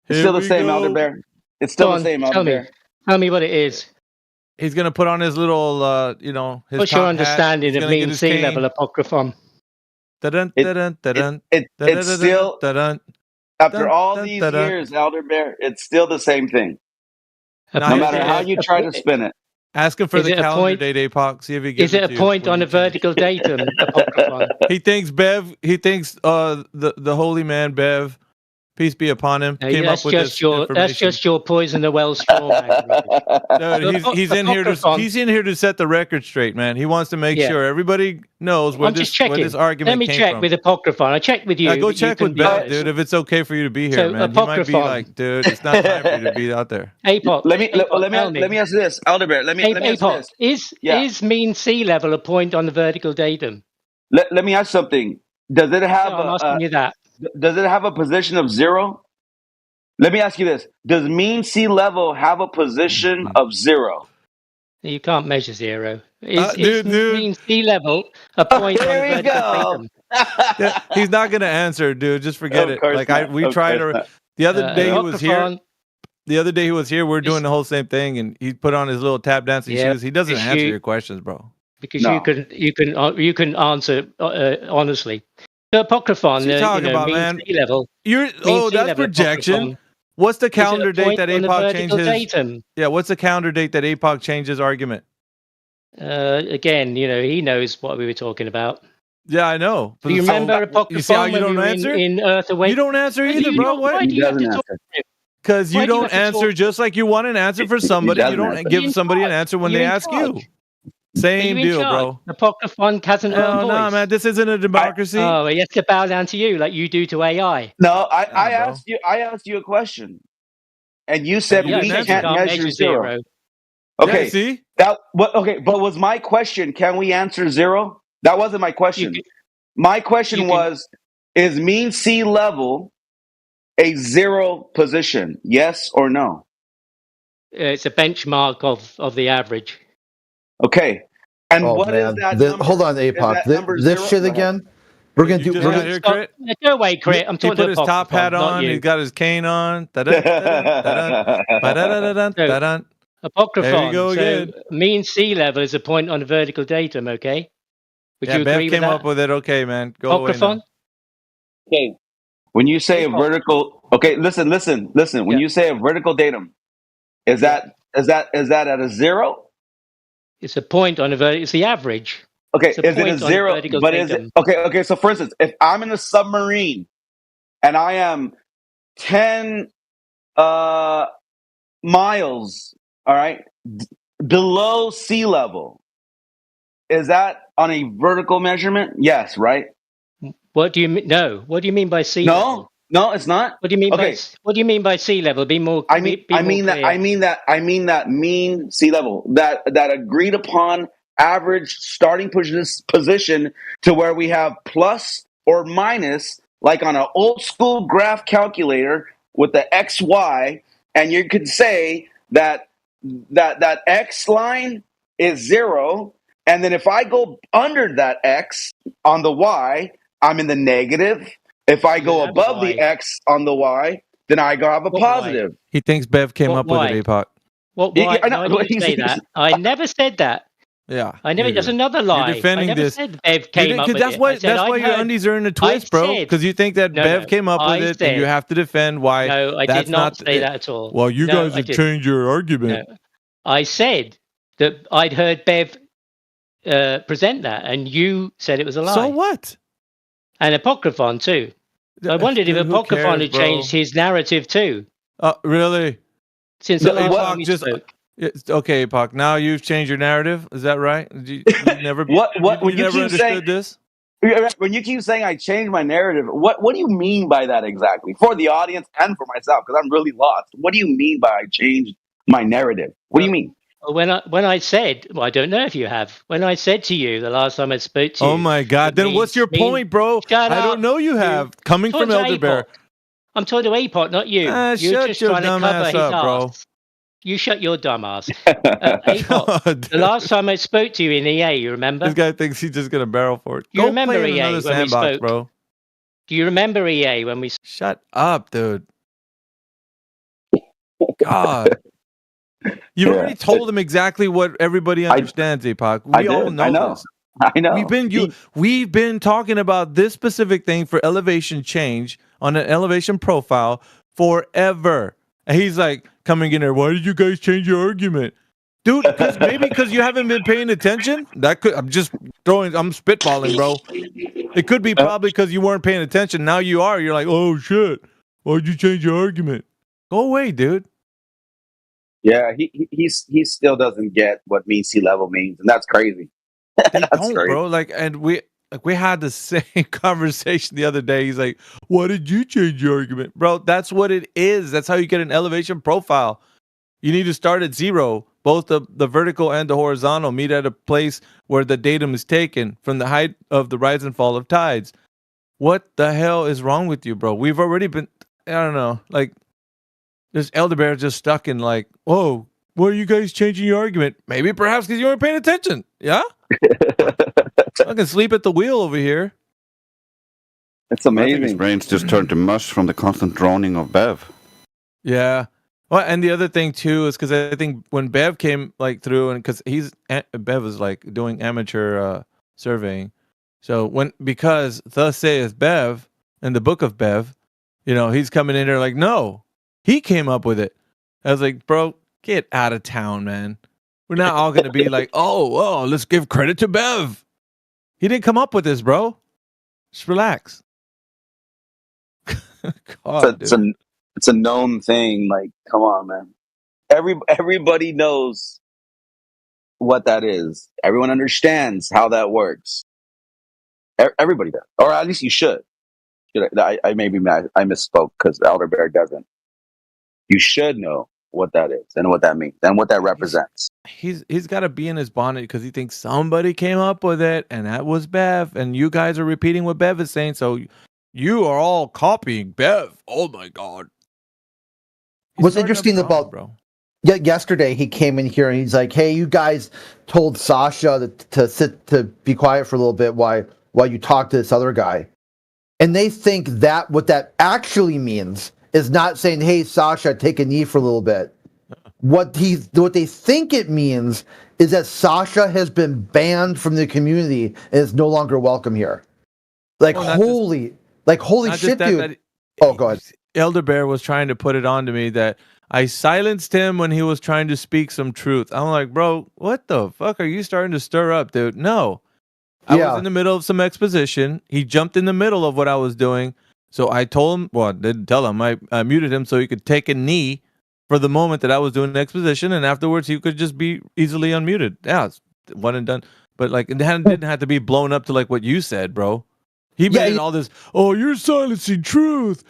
It's still the same, Elder Bear. It's still the same, Elder Bear. Tell me what it is. He's going to put on his little, his What's your understanding of mean sea level, Apocryphon? It's still, after all these years, Elder Bear, it's still the same thing. No matter how you try to spin it. Ask him for the calendar date, APOC. See if he gives it to you. Is it a point on a vertical datum, Apocryphon? He thinks the holy man Bev peace be upon him, came up with this information. That's just your poison the well straw man. Dude, he's in here to set the record straight, man. He wants to make sure everybody knows where this argument Let me came check from. with Apocryphon. I checked with you. Go check with Bev, dude. If it's okay for you to be here, So, man. He might be like, dude, it's not time for you to be out there. Let me ask this, Elderbear. Let me ask this. Is mean sea level a point on the vertical datum? Let me ask something. Does it have I'm asking you that. Does it have a position of 0? Let me ask you this. Does mean sea level have a position of 0? You can't measure 0. Is mean sea level a point on the vertical datum? He's not going to answer, dude. Just forget it. Like we tried to. The other day he was here. The other day he was here. We're doing the whole same thing, and he put on his little tap dancing shoes. He doesn't answer your questions, bro. Because you can answer honestly. The Apocryphon, what you talking about, mean man? sea level. That's projection. What's the calendar date that APOC changed his? Datum? Yeah, what's the calendar date that APOC changed his argument? Again, he knows what we were talking about. Yeah, I know. Do you remember Apocryphon? You see how you don't answer? In Earth Awake? You don't answer either, bro. Why do you have to talk to him? Because you don't answer just like you want an answer for somebody. You don't give somebody an answer when they ask you. Same deal, bro. Apocryphon hasn't earned voice. No, man, this isn't a democracy. He has to bow down to you like you do to AI. No, I asked you a question, and you said we can't measure 0. Okay, yeah, see that. Okay, but was my question? Can we answer 0? That wasn't my question. My question was: is mean sea level a 0 position? Yes or no? It's a benchmark of the average. Okay. And what is that number? Hold on, APOC. This shit again? We're going to do... Crit? Go away, Crit. I'm talking He put his top hat on. He's got his cane on. Apocryphon. There you go again. Mean sea level is a point on the vertical datum, okay? Would you agree Bev with came that? up with it. Okay, man. Go Apocryphon? Okay. When you say a vertical... Okay, listen. When you say a vertical datum, is that at a 0? It's a point on it's the average. Okay, is it a 0? But is it okay? So for instance, if I'm in a submarine and I am 10 miles, all right, below sea level, is that on a vertical measurement? Yes, right. What do you mean? No. What do you mean by sea level? No, it's not. What do you mean what do you mean by sea level? Be more. I mean that mean sea level, that agreed upon average starting position to where we have plus or minus, like on an old school graph calculator with the XY, and you could say that X line is 0, and then if I go under that X on the Y, I'm in the negative. If I go above the X on the Y, then I go have a positive. Y? He thinks Bev came up with it, APOC. What Y? I didn't say that. I never said that. Yeah. I never. That's another lie. You're defending I never this. Said Bev came up with that's it. Why, that's why your undies are in a twist, bro. Because you think that Bev came up with it, and you have to defend why. No, I did not say that at all. Well, you guys have changed your argument. No. I said that I'd heard Bev present that, and you said it was a lie. So what? And Apocryphon too. I wondered if Apocryphon had changed his narrative too. Really? Since the last time we spoke. Okay, Pac. Now you've changed your narrative. Is that right? You never. When you never keep understood saying this. When you keep saying I changed my narrative, what do you mean by that exactly? For the audience and for myself, because I'm really lost. What do you mean by I changed my narrative? What do you mean? When I said, I don't know if you have. When I said to you the last time I spoke to you. Oh my God! Then what's your point, bro? I don't know. You have coming from Elderbear. I'm talking to APOC, not you. You're shut your dumb ass up, bro. You shut your dumb ass. APOC, the last time I spoke to you in EA, you remember? This guy thinks he's just gonna barrel for it. You remember EA when we spoke, bro? Do you remember EA when we? Shut up, dude. God. You already told him exactly what everybody understands, APOC. We all know this. I know. We've been talking about this specific thing for elevation change on an elevation profile forever. And he's like coming in there, why did you guys change your argument? Dude, because you haven't been paying attention? I'm spitballing, bro. It could be probably because you weren't paying attention. Now you are. You're like, oh shit. Why'd you change your argument? Go away, dude. Yeah, he still doesn't get what mean sea level means, and that's crazy. They That's don't, crazy. bro. Like, and we had the same conversation the other day. He's like, "Why did you change your argument, bro?" That's what it is. That's how you get an elevation profile. You need to start at zero. Both the vertical and the horizontal meet at a place where the datum is taken from the height of the rise and fall of tides. What the hell is wrong with you, bro? We've already been, I don't know, like, this elder bear just stuck in like, oh, why are you guys changing your argument? Maybe perhaps because you weren't paying attention. Yeah? I can sleep at the wheel over here. It's I think his amazing. brains just turned to mush from the constant droning of Bev. Yeah. Well, and the other thing too is because I think when Bev came like through, and because Bev is like doing amateur surveying, so because thus saith Bev in the book of Bev, he's coming in there like, no, he came up with it. I was like, bro, get out of town, man. We're not all gonna be like, oh, let's give credit to Bev. He didn't come up with this, bro. Just relax. God, It's a known thing. Like, come on, man. Everybody knows what that is. Everyone understands how that works. Everybody does, or at least you should. I maybe I misspoke because Elder Bear doesn't. You should know what that is and what that means and what that represents. He's got to be in his bonnet because he thinks somebody came up with it, and that was Bev, and you guys are repeating what Bev is saying, so you are all copying Bev. Oh my God. What's interesting about yesterday, he came in here and he's like, "Hey, you guys told Sasha to be quiet for a little bit while you talk to this other guy," and they think that what that actually means is not saying, "Hey, Sasha, take a knee for a little bit." What they think it means is that Sasha has been banned from the community and is no longer welcome here. Like, holy shit, dude! Oh, go ahead. Elder Bear was trying to put it on to me that I silenced him when he was trying to speak some truth. I'm like, bro, what the fuck are you starting to stir up, dude? No. I was in the middle of some exposition. He jumped in the middle of what I was doing. So I told him, well, I didn't tell him. I muted him so he could take a knee for the moment that I was doing the exposition. And afterwards, he could just be easily unmuted. Yeah, it's one and done. But like, it didn't have to be blown up to like what you said, bro. He made all this, oh, you're silencing truth.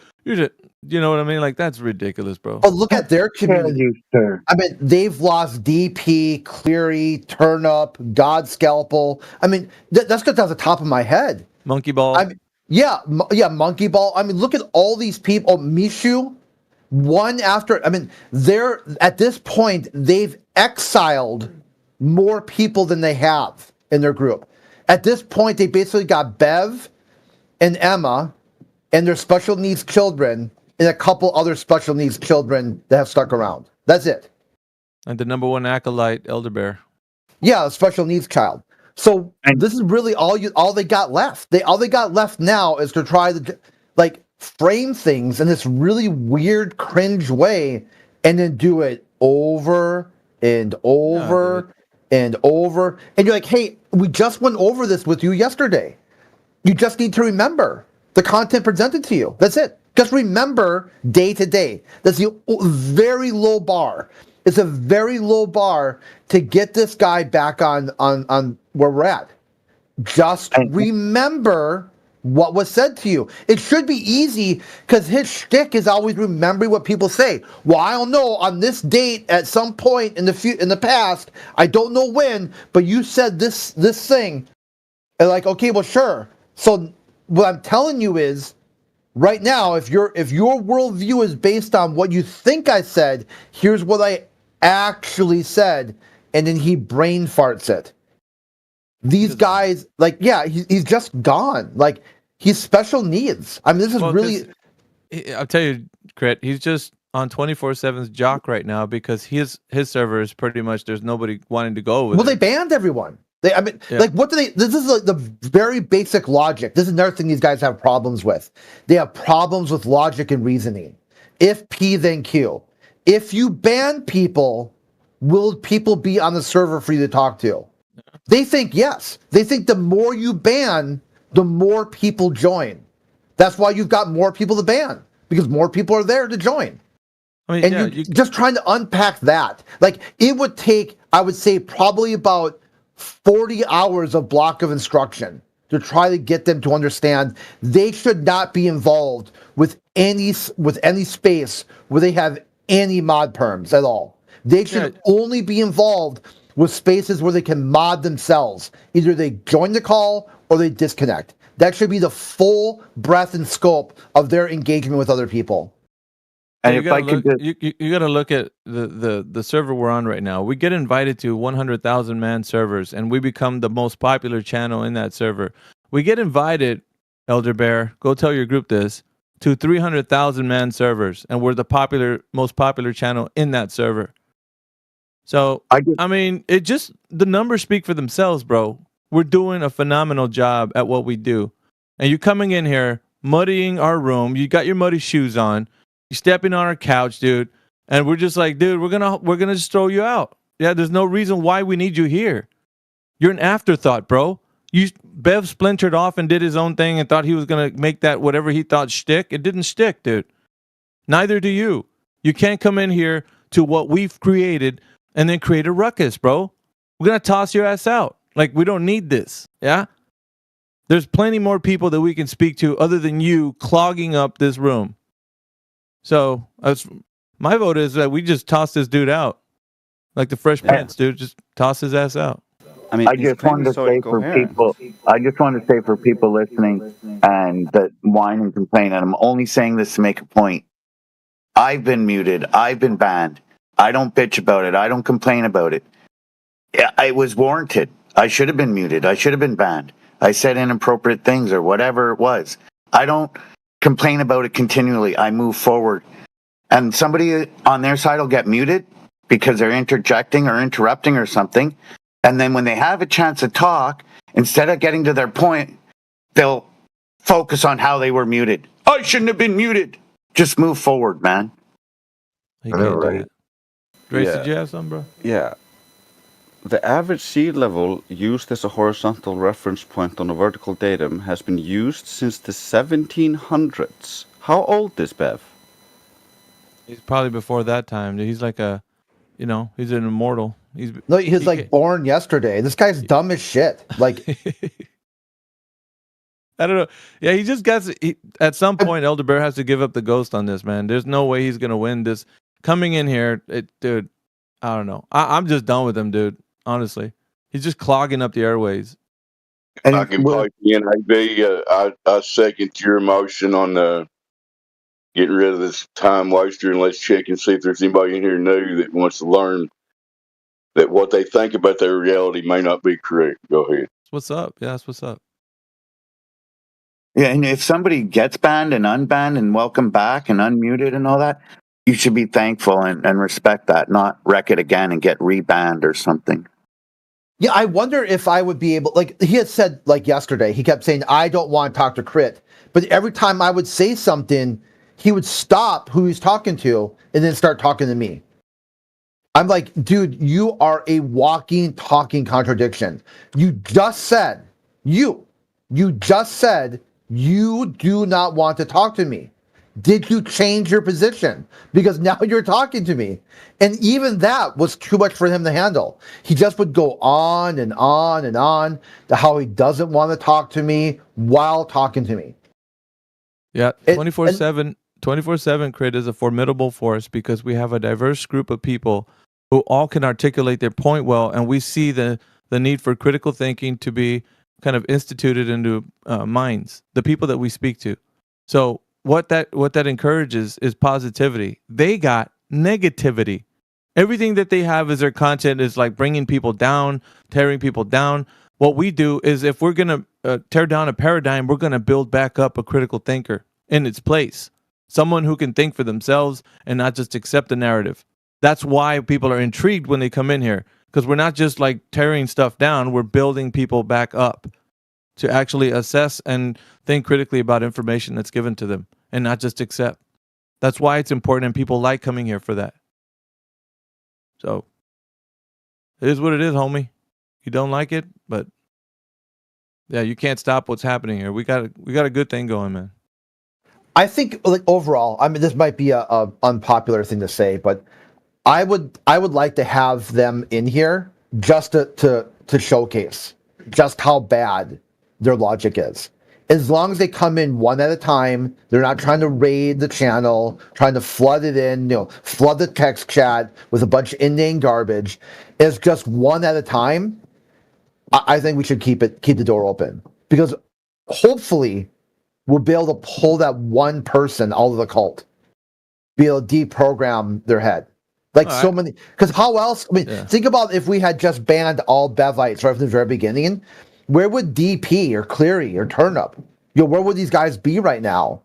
You know what I mean? Like, that's ridiculous, bro. But look at their community. I mean, they've lost DP, Cleary, Turnip, God Scalpel. I mean, that's because that's the top of my head. Monkey Ball. I mean, yeah, Monkey Ball. I mean, look at all these people. Oh, Mishu, one after. I mean, they're at this point they've exiled more people than they have in their group. At this point, they basically got Bev and Emma and their special needs children and a couple other special needs children that have stuck around. That's it. And the number one acolyte, Elder Bear. Yeah, a special needs child. So this is really all they got left. All they got left now is to try to like frame things in this really weird, cringe way, and then do it over and over and over. And you're like, hey, we just went over this with you yesterday. You just need to remember the content presented to you. That's it. Just remember day to day. That's the very low bar. It's a very low bar to get this guy back on where we're at. Just remember what was said to you. It should be easy because his shtick is always remembering what people say. Well, I don't know, on this date at some point in the past, I don't know when, but you said this thing. And like, okay, well, sure. So what I'm telling you is, right now, if your worldview is based on what you think I said, here's what I actually said, and then he brain farts it. These guys, like, yeah, he's just gone. Like, he's special needs. I mean, this is really. I'll tell you, Crit, he's just on 24/7's jock right now because his server is pretty much there's nobody wanting to go with. Well, they banned everyone. Like, what do they? This is like the very basic logic. This is another thing these guys have problems with. They have problems with logic and reasoning. If P, then Q. If you ban people, will people be on the server for you to talk to? They think yes. They think the more you ban, the more people join. That's why you've got more people to ban. because more people are there to join. I mean, And yeah, you're just trying to unpack that. Like, it would take, I would say, probably about 40 hours of block of instruction to try to get them to understand they should not be involved with any space where they have any mod perms at all. They should only be involved with spaces where they can mod themselves. Either they join the call or they disconnect. That should be the full breadth and scope of their engagement with other people. And you if gotta I could look, just, you got to look at the server we're on right now. We get invited to 100,000 man servers, and we become the most popular channel in that server. We get invited, Elder Bear, go tell your group this, to 300,000 man servers, and we're the most popular channel in that server. So I mean, the numbers speak for themselves, bro. We're doing a phenomenal job at what we do, and you're coming in here muddying our room. You got your muddy shoes on. You're stepping on our couch, dude, and we're just like, dude, we're gonna just throw you out. Yeah, there's no reason why we need you here. You're an afterthought, bro. Bev splintered off and did his own thing and thought he was gonna make that whatever he thought shtick. It didn't stick, dude. Neither do you. You can't come in here to what we've created and then create a ruckus, bro. We're gonna toss your ass out. Like, we don't need this. Yeah. There's plenty more people that we can speak to other than you clogging up this room. So my vote is that we just toss this dude out, like the Fresh Prince, dude. Just toss his ass out. I mean, I just wanted to say for people, listening and that whine and complain, and I'm only saying this to make a point. I've been muted. I've been banned. I don't bitch about it. I don't complain about it. It was warranted. I should have been muted. I should have been banned. I said inappropriate things or whatever it was. I don't complain about it continually. I move forward. And somebody on their side will get muted because they're interjecting or interrupting or something. And then when they have a chance to talk, instead of getting to their point, they'll focus on how they were muted. I shouldn't have been muted. Just move forward, man. I know, right? Grace, did you have some, bro? Yeah. The average sea level used as a horizontal reference point on a vertical datum has been used since the 1700s. How old is Bev? He's probably before that time. He's like he's an immortal. He was like born yesterday. This guy's dumb as shit. Like, I don't know. Yeah, he just got at some point, Elder Bear has to give up the ghost on this, man. There's no way he's gonna win this. Coming in here, dude, I don't know. I'm just done with him, dude. Honestly, he's just clogging up the airways. I can pipe in, AB. I second your motion on getting rid of this time waster, and let's check and see if there's anybody in here new that wants to learn that what they think about their reality may not be correct. Go ahead. What's up? Yeah, that's what's up. Yeah, and if somebody gets banned and unbanned and welcome back and unmuted and all that, you should be thankful and respect that, not wreck it again and get rebanned or something. Yeah, I wonder if I would be able, like he had said, like yesterday, he kept saying, I don't want to talk to Crit. But every time I would say something, he would stop who he's talking to and then start talking to me. I'm like, dude, you are a walking, talking contradiction. You just said you do not want to talk to me. Did you change your position? Because now you're talking to me. And even that was too much for him to handle. He just would go on and on and on to how he doesn't want to talk to me while talking to me. Yeah, 24/7 Crit is a formidable force because we have a diverse group of people who all can articulate their point well, and we see the need for critical thinking to be kind of instituted into minds, the people that we speak to. So what that encourages is positivity. They got negativity. Everything that they have as their content is like bringing people down, tearing people down. What we do is if we're going to tear down a paradigm, we're going to build back up a critical thinker in its place. Someone who can think for themselves and not just accept the narrative. That's why people are intrigued when they come in here, because we're not just like tearing stuff down, we're building people back up to actually assess and think critically about information that's given to them and not just accept. That's why it's important, and people like coming here for that. So it is what it is, homie. You don't like it, but yeah, you can't stop what's happening here. We got a good thing going, man. I think, like, overall, I mean, this might be a unpopular thing to say, but I would like to have them in here just to showcase just how bad their logic is. As long as they come in one at a time, they're not trying to raid the channel, trying to flood it in, flood the text chat with a bunch of inane garbage. It's just one at a time. I think we should keep the door open, because hopefully we'll be able to pull that one person out of the cult, be able to deprogram their head. Like so many, because how else? I mean, think about if we had just banned all Bevites right from the very beginning. Where would DP or Cleary or Turnip, where would these guys be right now?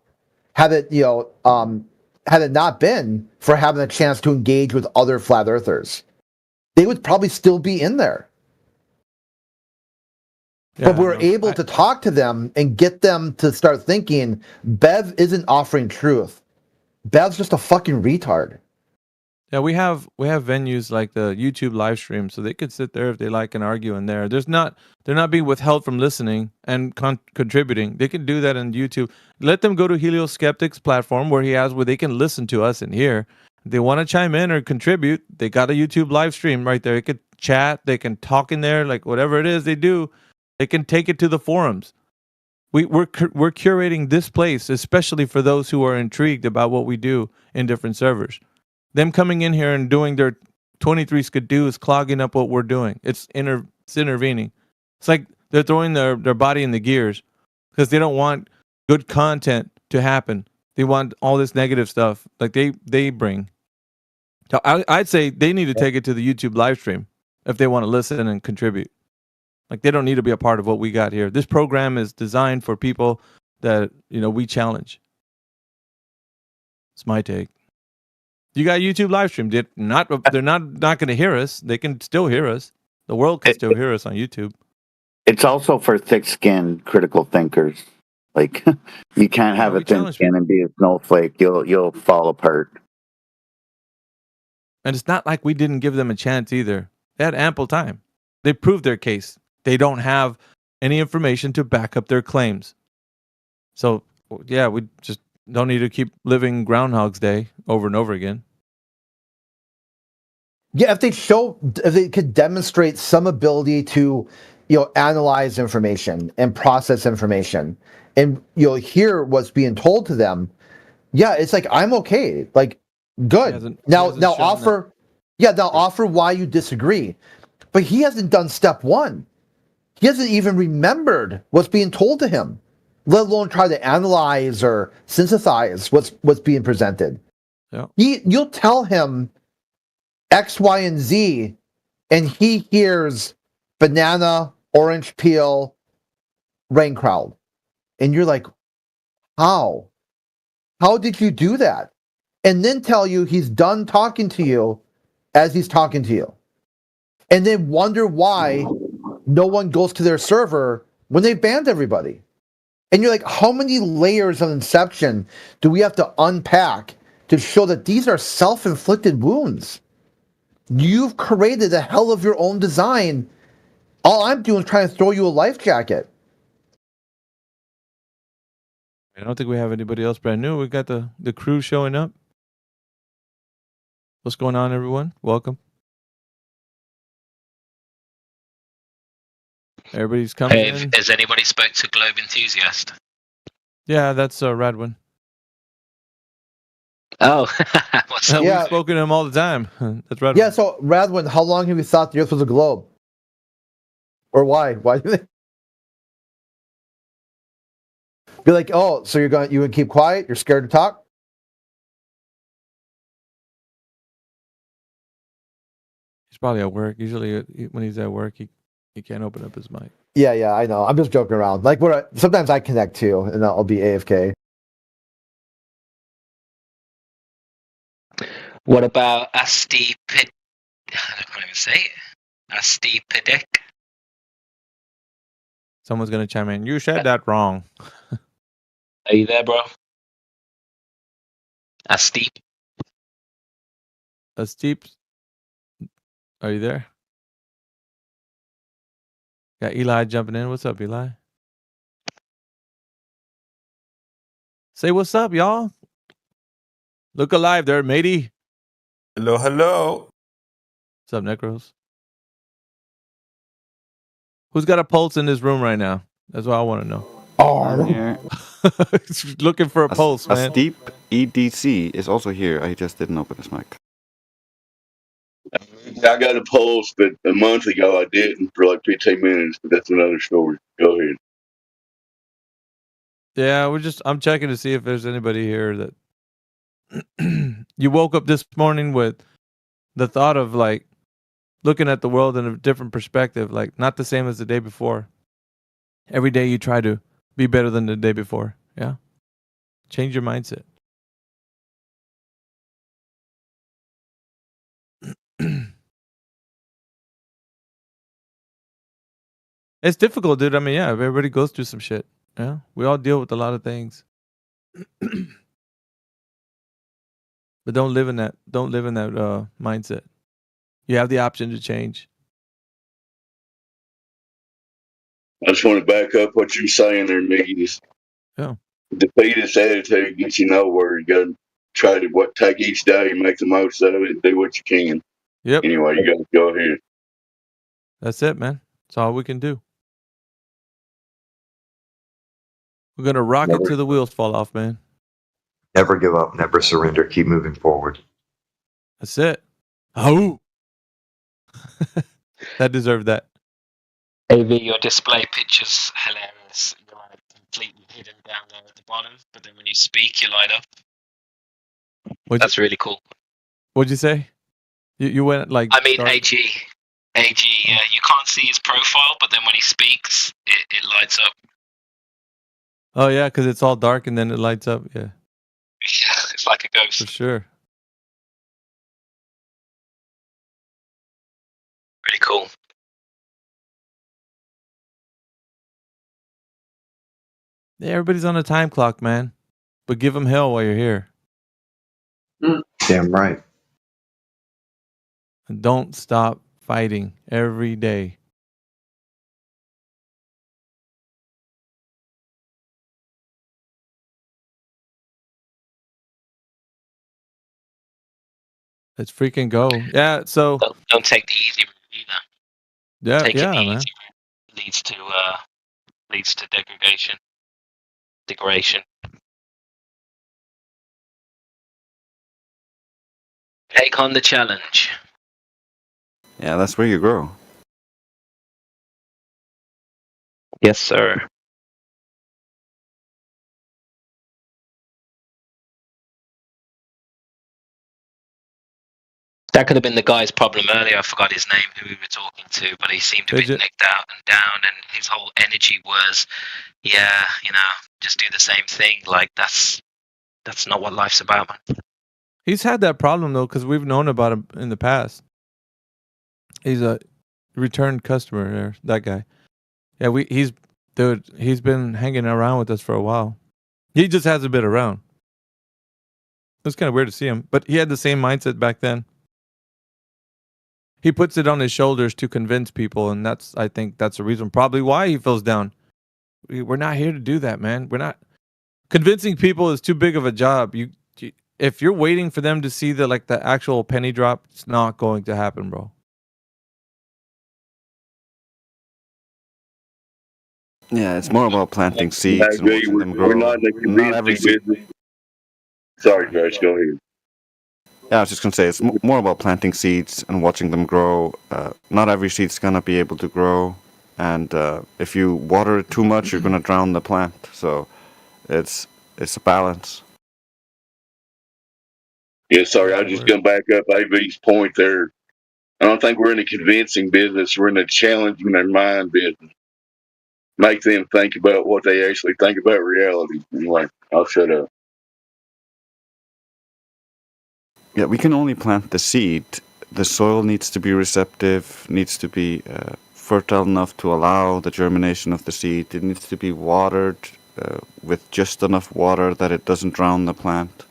Had it, had it not been for having a chance to engage with other flat earthers, they would probably still be in there. But we're able to talk to them and get them to start thinking Bev isn't offering truth. Bev's just a fucking retard. Yeah, we have venues like the YouTube live stream, so they could sit there if they like and argue in there. They're not being withheld from listening and contributing. They can do that on YouTube. Let them go to Helio Skeptic's platform where they can listen to us in here. If they want to chime in or contribute, they got a YouTube live stream right there. They could chat, they can talk in there, like whatever it is they do, they can take it to the forums. We're curating this place especially for those who are intrigued about what we do in different servers. Them coming in here and doing their 23 skidoos, clogging up what we're doing. It's intervening. It's like they're throwing their body in the gears because they don't want good content to happen. They want all this negative stuff like they bring. So I'd say they need to take it to the YouTube live stream if they want to listen and contribute. Like, they don't need to be a part of what we got here. This program is designed for people that, we challenge. It's my take. You got YouTube live stream. They're not going to hear us. They can still hear us. The world can still hear us on YouTube. It's also for thick-skinned critical thinkers. Like, you can't have a thin skin and be a snowflake. You'll fall apart. And it's not like we didn't give them a chance either. They had ample time. They proved their case. They don't have any information to back up their claims. So, yeah, we just don't need to keep living Groundhog's Day over and over again. Yeah, if they could demonstrate some ability to, analyze information and process information, and hear what's being told to them. Yeah, it's like, I'm okay. Like, good. Now offer why you disagree. But he hasn't done step one. He hasn't even remembered what's being told to him, let alone try to analyze or synthesize what's being presented. Yeah. You'll tell him X, Y, and Z, and he hears banana, orange peel, rain cloud. And you're like, how? How did you do that? And then tell you he's done talking to you as he's talking to you. And then wonder why no one goes to their server when they banned everybody. And you're like, how many layers of inception do we have to unpack to show that these are self-inflicted wounds? You've created a hell of your own design. All I'm doing is trying to throw you a life jacket. I don't think we have anybody else brand new. We got the crew showing up. What's going on, everyone? Welcome. Everybody's coming in. Has anybody spoke to Globe Enthusiast? Yeah, that's Radwin. Oh, we've spoken to him all the time. That's Radwin. Yeah, so Radwin, how long have you thought the Earth was a globe? Or why? Why do they be like, oh, so you gonna keep quiet? You're scared to talk? He's probably at work. Usually, when he's at work, he can't open up his mic. Yeah, I know. I'm just joking around. Like, sometimes I connect too, and I'll be AFK. What about Asti Pid? I can't even say it. Asti Pidic. Someone's gonna chime in. You said that wrong. Are you there, bro? Asti. Are you there? Got Eli jumping in. What's up, Eli? Say what's up, y'all. Look alive there, matey. Hello, hello. What's up, Necros? Who's got a pulse in this room right now? That's what I want to know. I'm here. Looking for a pulse, A man. steep EDC is also here. I just didn't open his mic. I got a pulse, but a month ago I didn't for like 15 minutes, but that's another story. Go ahead. Yeah, I'm checking to see if there's anybody here that you woke up this morning with the thought of like looking at the world in a different perspective, like not the same as the day before. Every day you try to be better than the day before. Yeah. Change your mindset. It's difficult, dude. I mean, yeah, everybody goes through some shit. Yeah. We all deal with a lot of things. But don't live in that mindset. You have the option to change. I just want to back up what you're saying there, Mickey. Yeah. Defeatist attitude gets you nowhere. You got to try to take each day, make the most of it, and do what you can. Yep. Anyway, you got to go ahead. That's it, man. That's all we can do. We're gonna rock it till the wheels fall off, man. Never give up, never surrender, keep moving forward. That's it. Oh, that deserved that. AV, your display picture's hilarious. You're like completely hidden down there at the bottom, but then when you speak, you light up. That's really cool. What'd you say? You went like. I mean, AG. Yeah, you can't see his profile, but then when he speaks, it lights up. Oh yeah, because it's all dark and then it lights up. Yeah. Yeah, it's like a ghost. For sure. Pretty cool. Yeah, everybody's on a time clock, man. But give them hell while you're here. Damn right. And don't stop fighting every day. Let's freaking go. Yeah, so Don't take the easy route either. yeah, Taking the man. easy route leads to degradation. Take on the challenge. Yeah, that's where you grow. Yes, sir. That could have been the guy's problem earlier. I forgot his name, who we were talking to, but he seemed a bit nicked out and down, and his whole energy was, yeah, just do the same thing. Like that's not what life's about, man. He's had that problem though, because we've known about him in the past. He's a return customer there, that guy. Yeah, he's been hanging around with us for a while. He just hasn't been around. It was kind of weird to see him, but he had the same mindset back then. He puts it on his shoulders to convince people, and I think that's the reason probably why he feels down. We're not here to do that, man. We're not. Convincing people is too big of a job. If you're waiting for them to see the actual penny drop, it's not going to happen, bro. Yeah, it's more about planting seeds and watching them grow. We're not in the convincing business. Sorry, guys, go ahead. Yeah, I was just going to say, it's more about planting seeds and watching them grow. Not every seed's going to be able to grow. And if you water it too much, you're going to drown the plant. So it's a balance. Yeah, sorry, I was just going to back up AV's point there. I don't think we're in a convincing business. We're in a challenging their mind business. Make them think about what they actually think about reality. Anyway, I'll shut up. Yeah, we can only plant the seed. The soil needs to be receptive, needs to be fertile enough to allow the germination of the seed. It needs to be watered with just enough water that it doesn't drown the plant.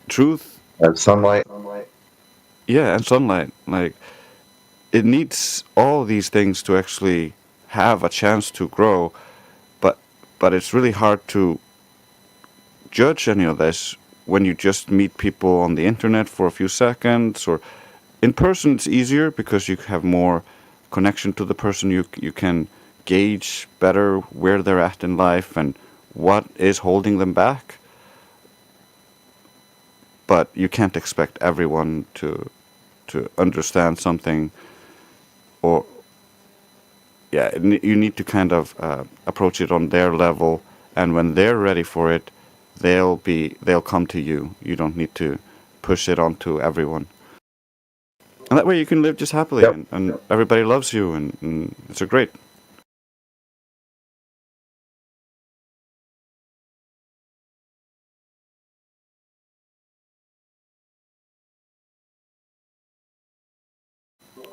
Truth. And sunlight. Yeah, and sunlight. Like, it needs all these things to actually have a chance to grow, but it's really hard to judge any of this when you just meet people on the internet for a few seconds, or in person it's easier because you have more connection to the person. You can gauge better where they're at in life and what is holding them back. But you can't expect everyone to understand something, or you need to kind of approach it on their level, and when they're ready for it, they'll come to you. You don't need to push it onto everyone, and that way you can live just happily, and everybody loves you, and it's great.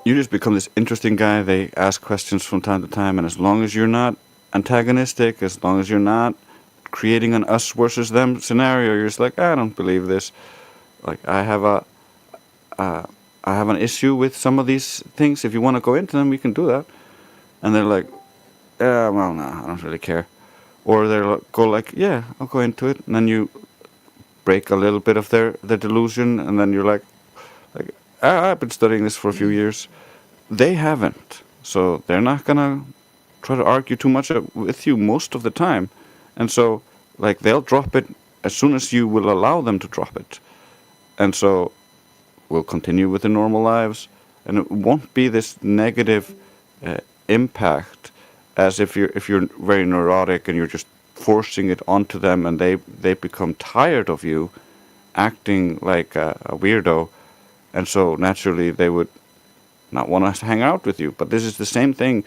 You just become this interesting guy. They ask questions from time to time, and as long as you're not antagonistic, as long as you're not creating an us versus them scenario, you're just like, I don't believe this. Like, I have an issue with some of these things. If you want to go into them, we can do that. And they're like, well, no, I don't really care. Or they'll go like, yeah, I'll go into it. And then you break a little bit of their delusion, and then you're like, I've been studying this for a few years. They haven't. So they're not going to try to argue too much with you most of the time. And so, like, they'll drop it as soon as you will allow them to drop it. And so we'll continue with the normal lives. And it won't be this negative impact as if you're very neurotic and you're just forcing it onto them, and they become tired of you acting like a weirdo. And so naturally they would not want to hang out with you. But this is the same thing,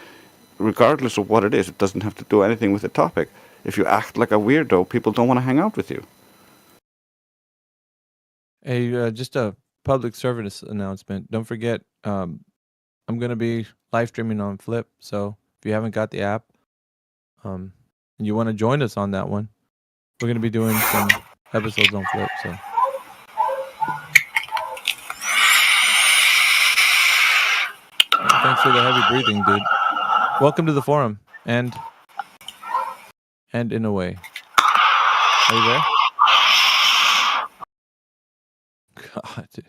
regardless of what it is. It doesn't have to do anything with the topic. If you act like a weirdo, people don't want to hang out with you. Hey, just a public service announcement. Don't forget, I'm going to be live streaming on Flip. So if you haven't got the app, and you want to join us on that one, we're going to be doing some episodes on Flip. So. Thanks for the heavy breathing, dude. Welcome to the forum, and in a way. Are you there? God, dude.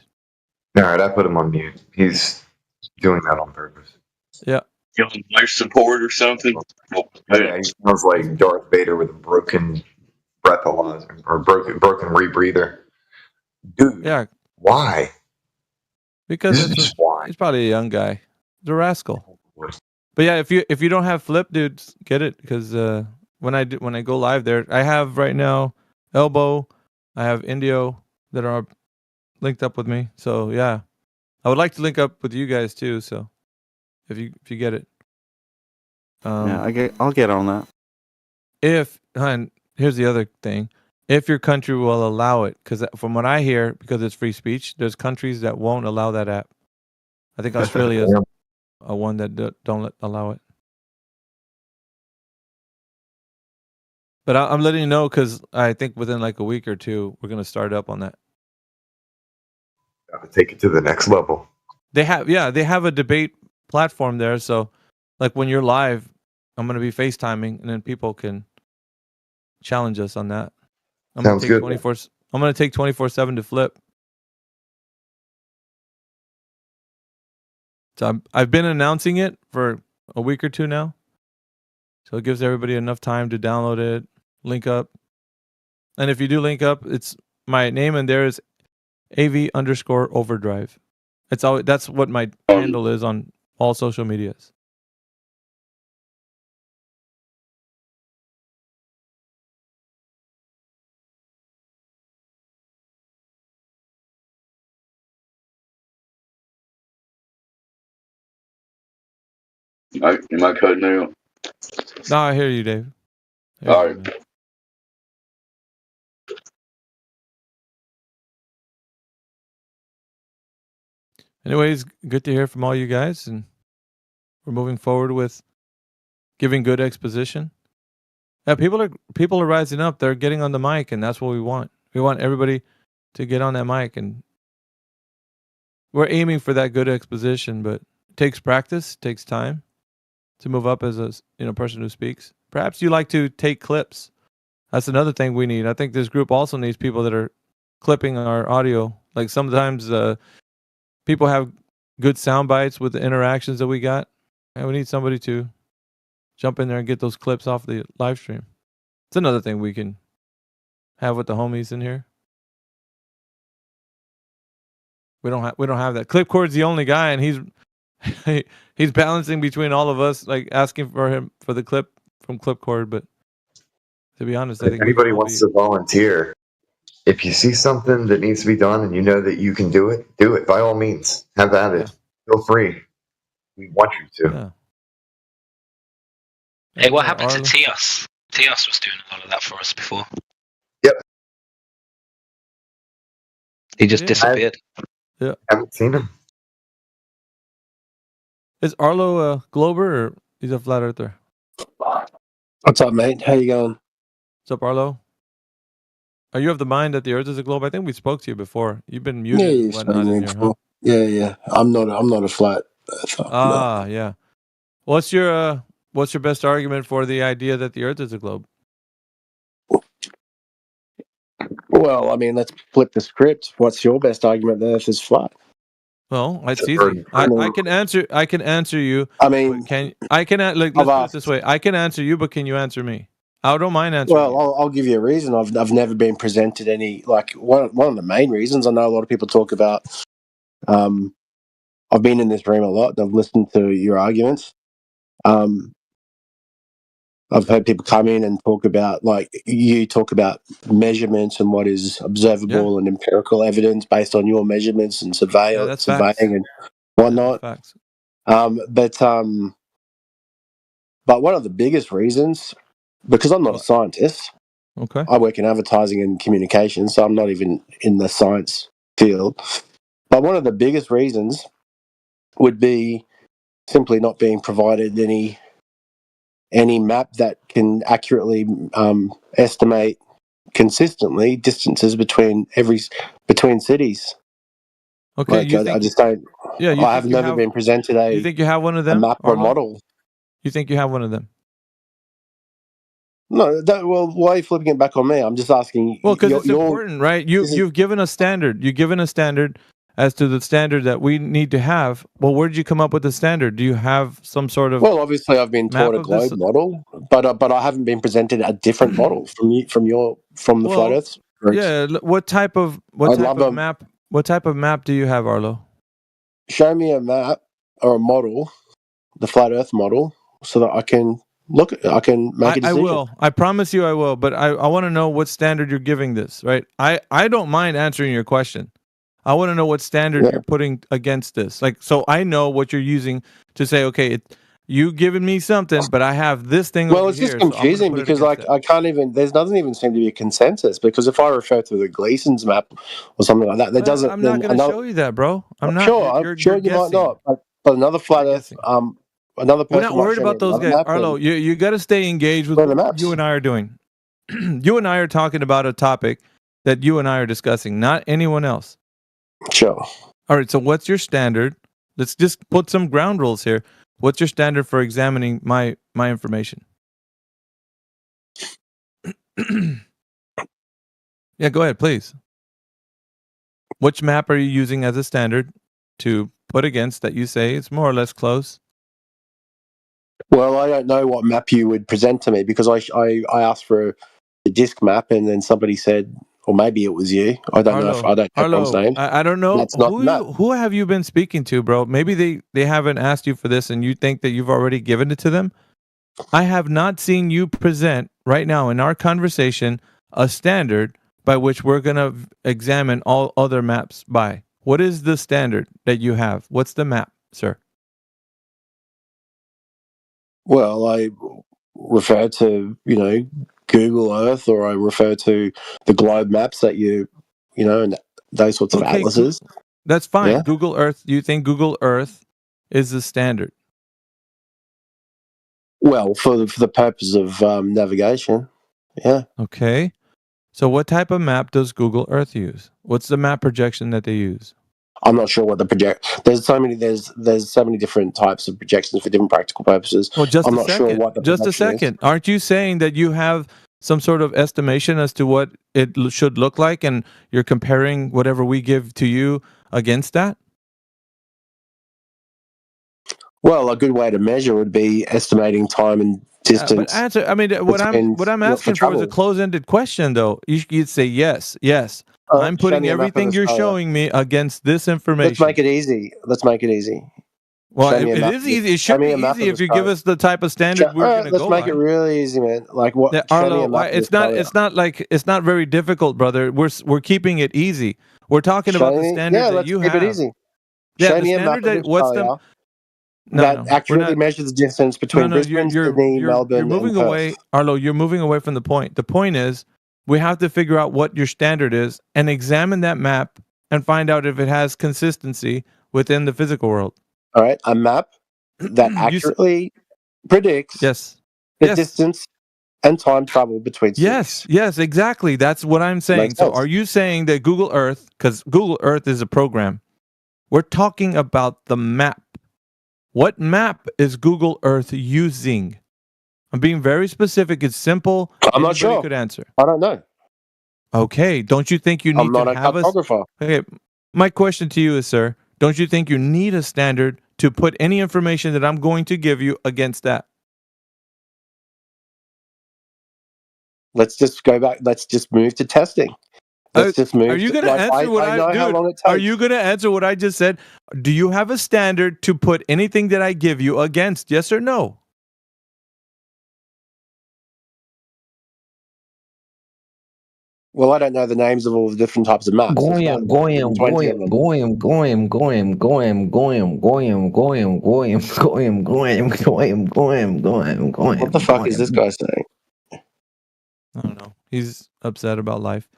All right, I put him on mute. He's doing that on purpose. Yeah. Feeling life support or something? Yeah, he sounds like Darth Vader with a broken breathalyzer or broken rebreather. Dude, yeah. Why? Because he's probably a young guy. He's a rascal. But yeah, if you don't have Flip, dude, get it, because when I go live there, I have right now Elbow, I have Indio that are linked up with me. So yeah, I would like to link up with you guys too. So if you get it, I'll get on that. And here's the other thing: if your country will allow it, because from what I hear, because it's free speech, there's countries that won't allow that app. I think Australia is a one that don't allow it. But I'm letting you know, because I think within like a week or two, we're going to start up on that. Got to take it to the next level. They have a debate platform there. So like when you're live, I'm going to be FaceTiming, and then people can challenge us on that. I'm going to take 24/7 to Flip. So I've been announcing it for a week or two now. So it gives everybody enough time to download it, link up. And if you do link up, it's my name, and there is AV_overdrive. That's what my handle is on all social medias. Am I cutting out? No, I hear you, Dave. All right. Anyways, good to hear from all you guys, and we're moving forward with giving good exposition. Yeah, people are rising up. They're getting on the mic, and that's what we want. We want everybody to get on that mic, and we're aiming for that good exposition, but it takes practice, it takes time to move up as a person who speaks. Perhaps you like to take clips That's another thing we need. I think this group also needs people that are clipping our audio. Like sometimes people have good sound bites with the interactions that we got, and we need somebody to jump in there and get those clips off the live stream. It's another thing we can have with the homies in here. We don't have that. Clipcord's the only guy, and he's balancing between all of us, like asking for him for the clip from Clipcord. But to be honest, I If think anybody wants to volunteer, if you see something that needs to be done and you know that you can do it. By all means, have at it. Feel free. We want you to. Yeah. Hey, what happened to Tios? Tios was doing a lot of that for us before. Yep. He just disappeared. Yeah. Haven't seen him. Is Arlo a Glober or he's a flat earther? What's up, mate? How you going? What's up, Arlo? Are you of the mind that the Earth is a globe? I think we spoke to you before. You've been muted Yeah, and you've whatnot spoken in to me here, huh? before. Yeah. I'm not a flat earther. Ah, yeah. What's your best argument for the idea that the Earth is a globe? Well, I mean, let's flip the script. What's your best argument that the Earth is flat? Well, it's easy. I can answer. I can answer you. I mean, let's put it this way. I can answer you, but can you answer me? I don't mind answering. Well, I'll give you a reason. I've never been presented any, like, one of the main reasons. I know a lot of people talk about. I've been in this room a lot and I've listened to your arguments. I've heard people come in and talk about, like, you talk about measurements and what is observable and empirical evidence based on your measurements and surveying and whatnot. Facts. But one of the biggest reasons, because I'm not a scientist, okay, I work in advertising and communications, so I'm not even in the science field. But one of the biggest reasons would be simply not being provided any map that can accurately estimate consistently distances between cities. Okay, like, I just don't. Yeah, I have never been presented You think you have one of them? a map or model. You think you have one of them? No, well, why are you flipping it back on me? I'm just asking. Well, because it's important, right? You've given a standard. You've given a standard as to the standard that we need to have. Well, where did you come up with the standard? Do you have some sort of? Well, obviously, I've been taught a globe model, but I haven't been presented a different model from the Flat Earth groups. Yeah. What type of map? What type of map do you have, Arlo? Show me a map or a model, the Flat Earth model, so that I can make a decision. I will. I promise you I will. But I want to know what standard you're giving this, right? I don't mind answering your question. I want to know what standard you're putting against this. Like, so I know what you're using to say, okay, you giving me something, but I have this thing over here. Well, it's just confusing because, like, I can't even. There doesn't even seem to be a consensus, because if I refer to the Gleason's map or something like that, there doesn't. I'm not going to show you that, bro. I'm not sure. I'm sure you might not. But another Flat Earth, another person. We're not worried about those guys, Arlo. You got to stay engaged with what you and I are doing. You and I are talking about a topic that you and I are discussing, not anyone else. Sure. All right. So, what's your standard? Let's just put some ground rules here. What's your standard for examining my information? Yeah, go ahead, please. Which map are you using as a standard to put against that you say it's more or less close? Well, I don't know what map you would present to me, because I asked for a disk map, and then somebody said, or maybe it was you. I don't know. I don't know everyone's name. I don't know. That's not the map. Who have you been speaking to, bro? Maybe they haven't asked you for this, and you think that you've already given it to them. I have not seen you present right now in our conversation a standard by which we're going to examine all other maps by. What is the standard that you have? What's the map, sir? Well, I refer to, Google Earth, or I refer to the globe maps that and those sorts of atlases. That's fine. Yeah. Google Earth. Do you think Google Earth is the standard? Well, for the purpose of navigation, yeah. Okay. So what type of map does Google Earth use? What's the map projection that they use? I'm not sure what the there's so many different types of projections for different practical purposes. Well, I'm not sure what the just a projection is. second. Aren't you saying that you have some sort of estimation as to what it should look like, and you're comparing whatever we give to you against that? Well, a good way to measure would be estimating time and distance. But answer. I mean, what I'm asking for is a close-ended question, though. You'd say yes, yes. I'm putting everything you're showing me against this information. Let's make it easy. Well, it is easy. It should be easy if you give us the type of standard we're going to go by. Let's make it really easy, man. Like what? Yeah, Arlo, it's not very difficult, brother. We're keeping it easy. We're talking about the standard that you have. Keep it easy. Yeah, Show the me a map standard of what's the that accurately measures the distance between Brisbane, Sydney, Melbourne, you're moving and away, Perth. Arlo. You're moving away from the point. The point is, we have to figure out what your standard is and examine that map and find out if it has consistency within the physical world. All right, a map that accurately predicts the distance and time travel between cities. Yes, exactly. That's what I'm saying. So are you saying that Google Earth, because Google Earth is a program, we're talking about the map. What map is Google Earth using? I'm being very specific. It's simple. I'm not sure. Could answer. I don't know. Okay. Don't you think you need to have a cartographer? Okay. My question to you is, sir, don't you think you need a standard to put any information that I'm going to give you against that? Let's just go back. Let's just move to testing. Let's just move. Are you going to answer what Are you going to answer what I just said? Do you have a standard to put anything that I give you against? Yes or no? Well, I don't know the names of all the different types of maps. Goyim. What the fuck is this guy saying? I don't know. He's upset about life.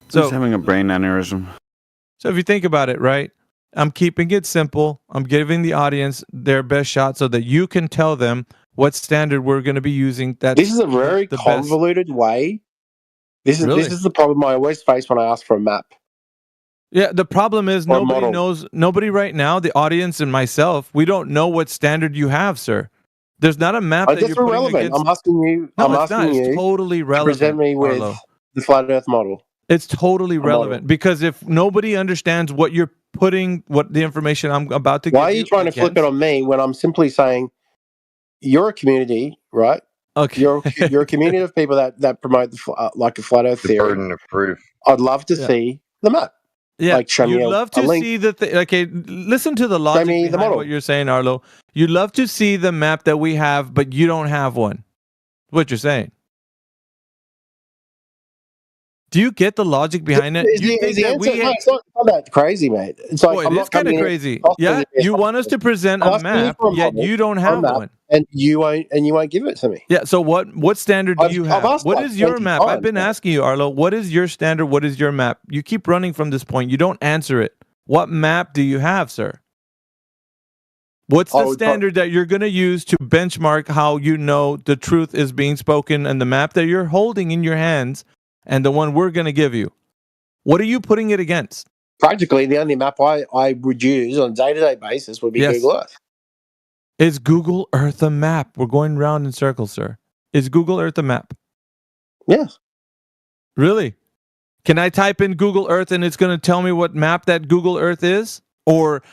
So he's having a brain aneurysm. So if you think about it, right? I'm keeping it simple. I'm giving the audience their best shot so that you can tell them what standard we're going to be using. This is a very convoluted way. This is the problem I always face when I ask for a map. Yeah, the problem is nobody knows. Nobody right now, the audience and myself, we don't know what standard you have, sir. There's not a map that you're putting irrelevant. against. I'm asking you. No, I'm it's asking not. you It's totally relevant. To present me with the flat Earth model. It's totally relevant because if nobody understands what you're putting, what the information I'm about to give you. Why are you trying to flip it on me when I'm simply saying you're a community, right? Okay. You're a community of people that promote like a flat Earth theory. Burden of proof. I'd love to see the map. Yeah, like show you'd me love to see the okay. Listen to the logic behind what you're saying, Arlo. You'd love to see the map that we have, but you don't have one. What you're saying? Do you get the logic behind it? It's not that crazy, mate. It's like it is kind of crazy. Yeah, you want us to present a map, yet you don't have one, and you won't give it to me. Yeah. So what standard do you have? What is your map? I've been asking you, Arlo. What is your standard? What is your map? You keep running from this point. You don't answer it. What map do you have, sir? What's the standard that you're going to use to benchmark how you know the truth is being spoken and the map that you're holding in your hands and the one we're going to give you? What are you putting it against? Practically, the only map I would use on a day-to-day basis would be Google Earth. Is Google Earth a map? We're going round in circles, sir. Is Google Earth a map? Yes. Really? Can I type in Google Earth and it's going to tell me what map that Google Earth is? Or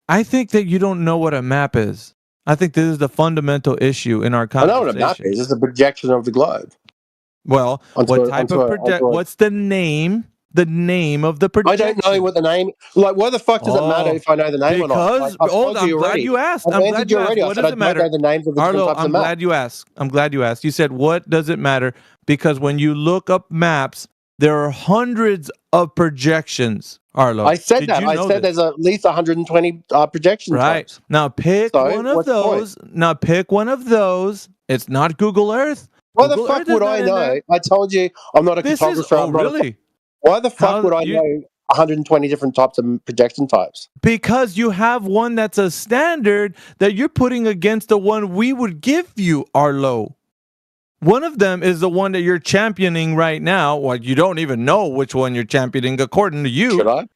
I think that you don't know what a map is. I think this is the fundamental issue in our conversation. I know what a map is. It's a projection of the globe. Well, what's the name? The name of the projection. I don't know what the name. Like, why the fuck does it matter if I know the name or not? Like, I'm glad you asked. I'm glad you asked. What does it matter? The names of the Arlo, I'm glad you asked. I'm glad you asked. You said, "What does it matter?" Because when you look up maps, there are hundreds of projections. Arlo, I said that. I said there's at least 120 projections. Right. Types. Now pick one of those. Now pick one of those. It's not Google Earth. Why the fuck would I know? I told you I'm not a cartographer. Oh, really? Why the fuck would I know 120 different types of projection types? Because you have one that's a standard that you're putting against the one we would give you, Arlo. One of them is the one that you're championing right now. Well, you don't even know which one you're championing according to you. Should I?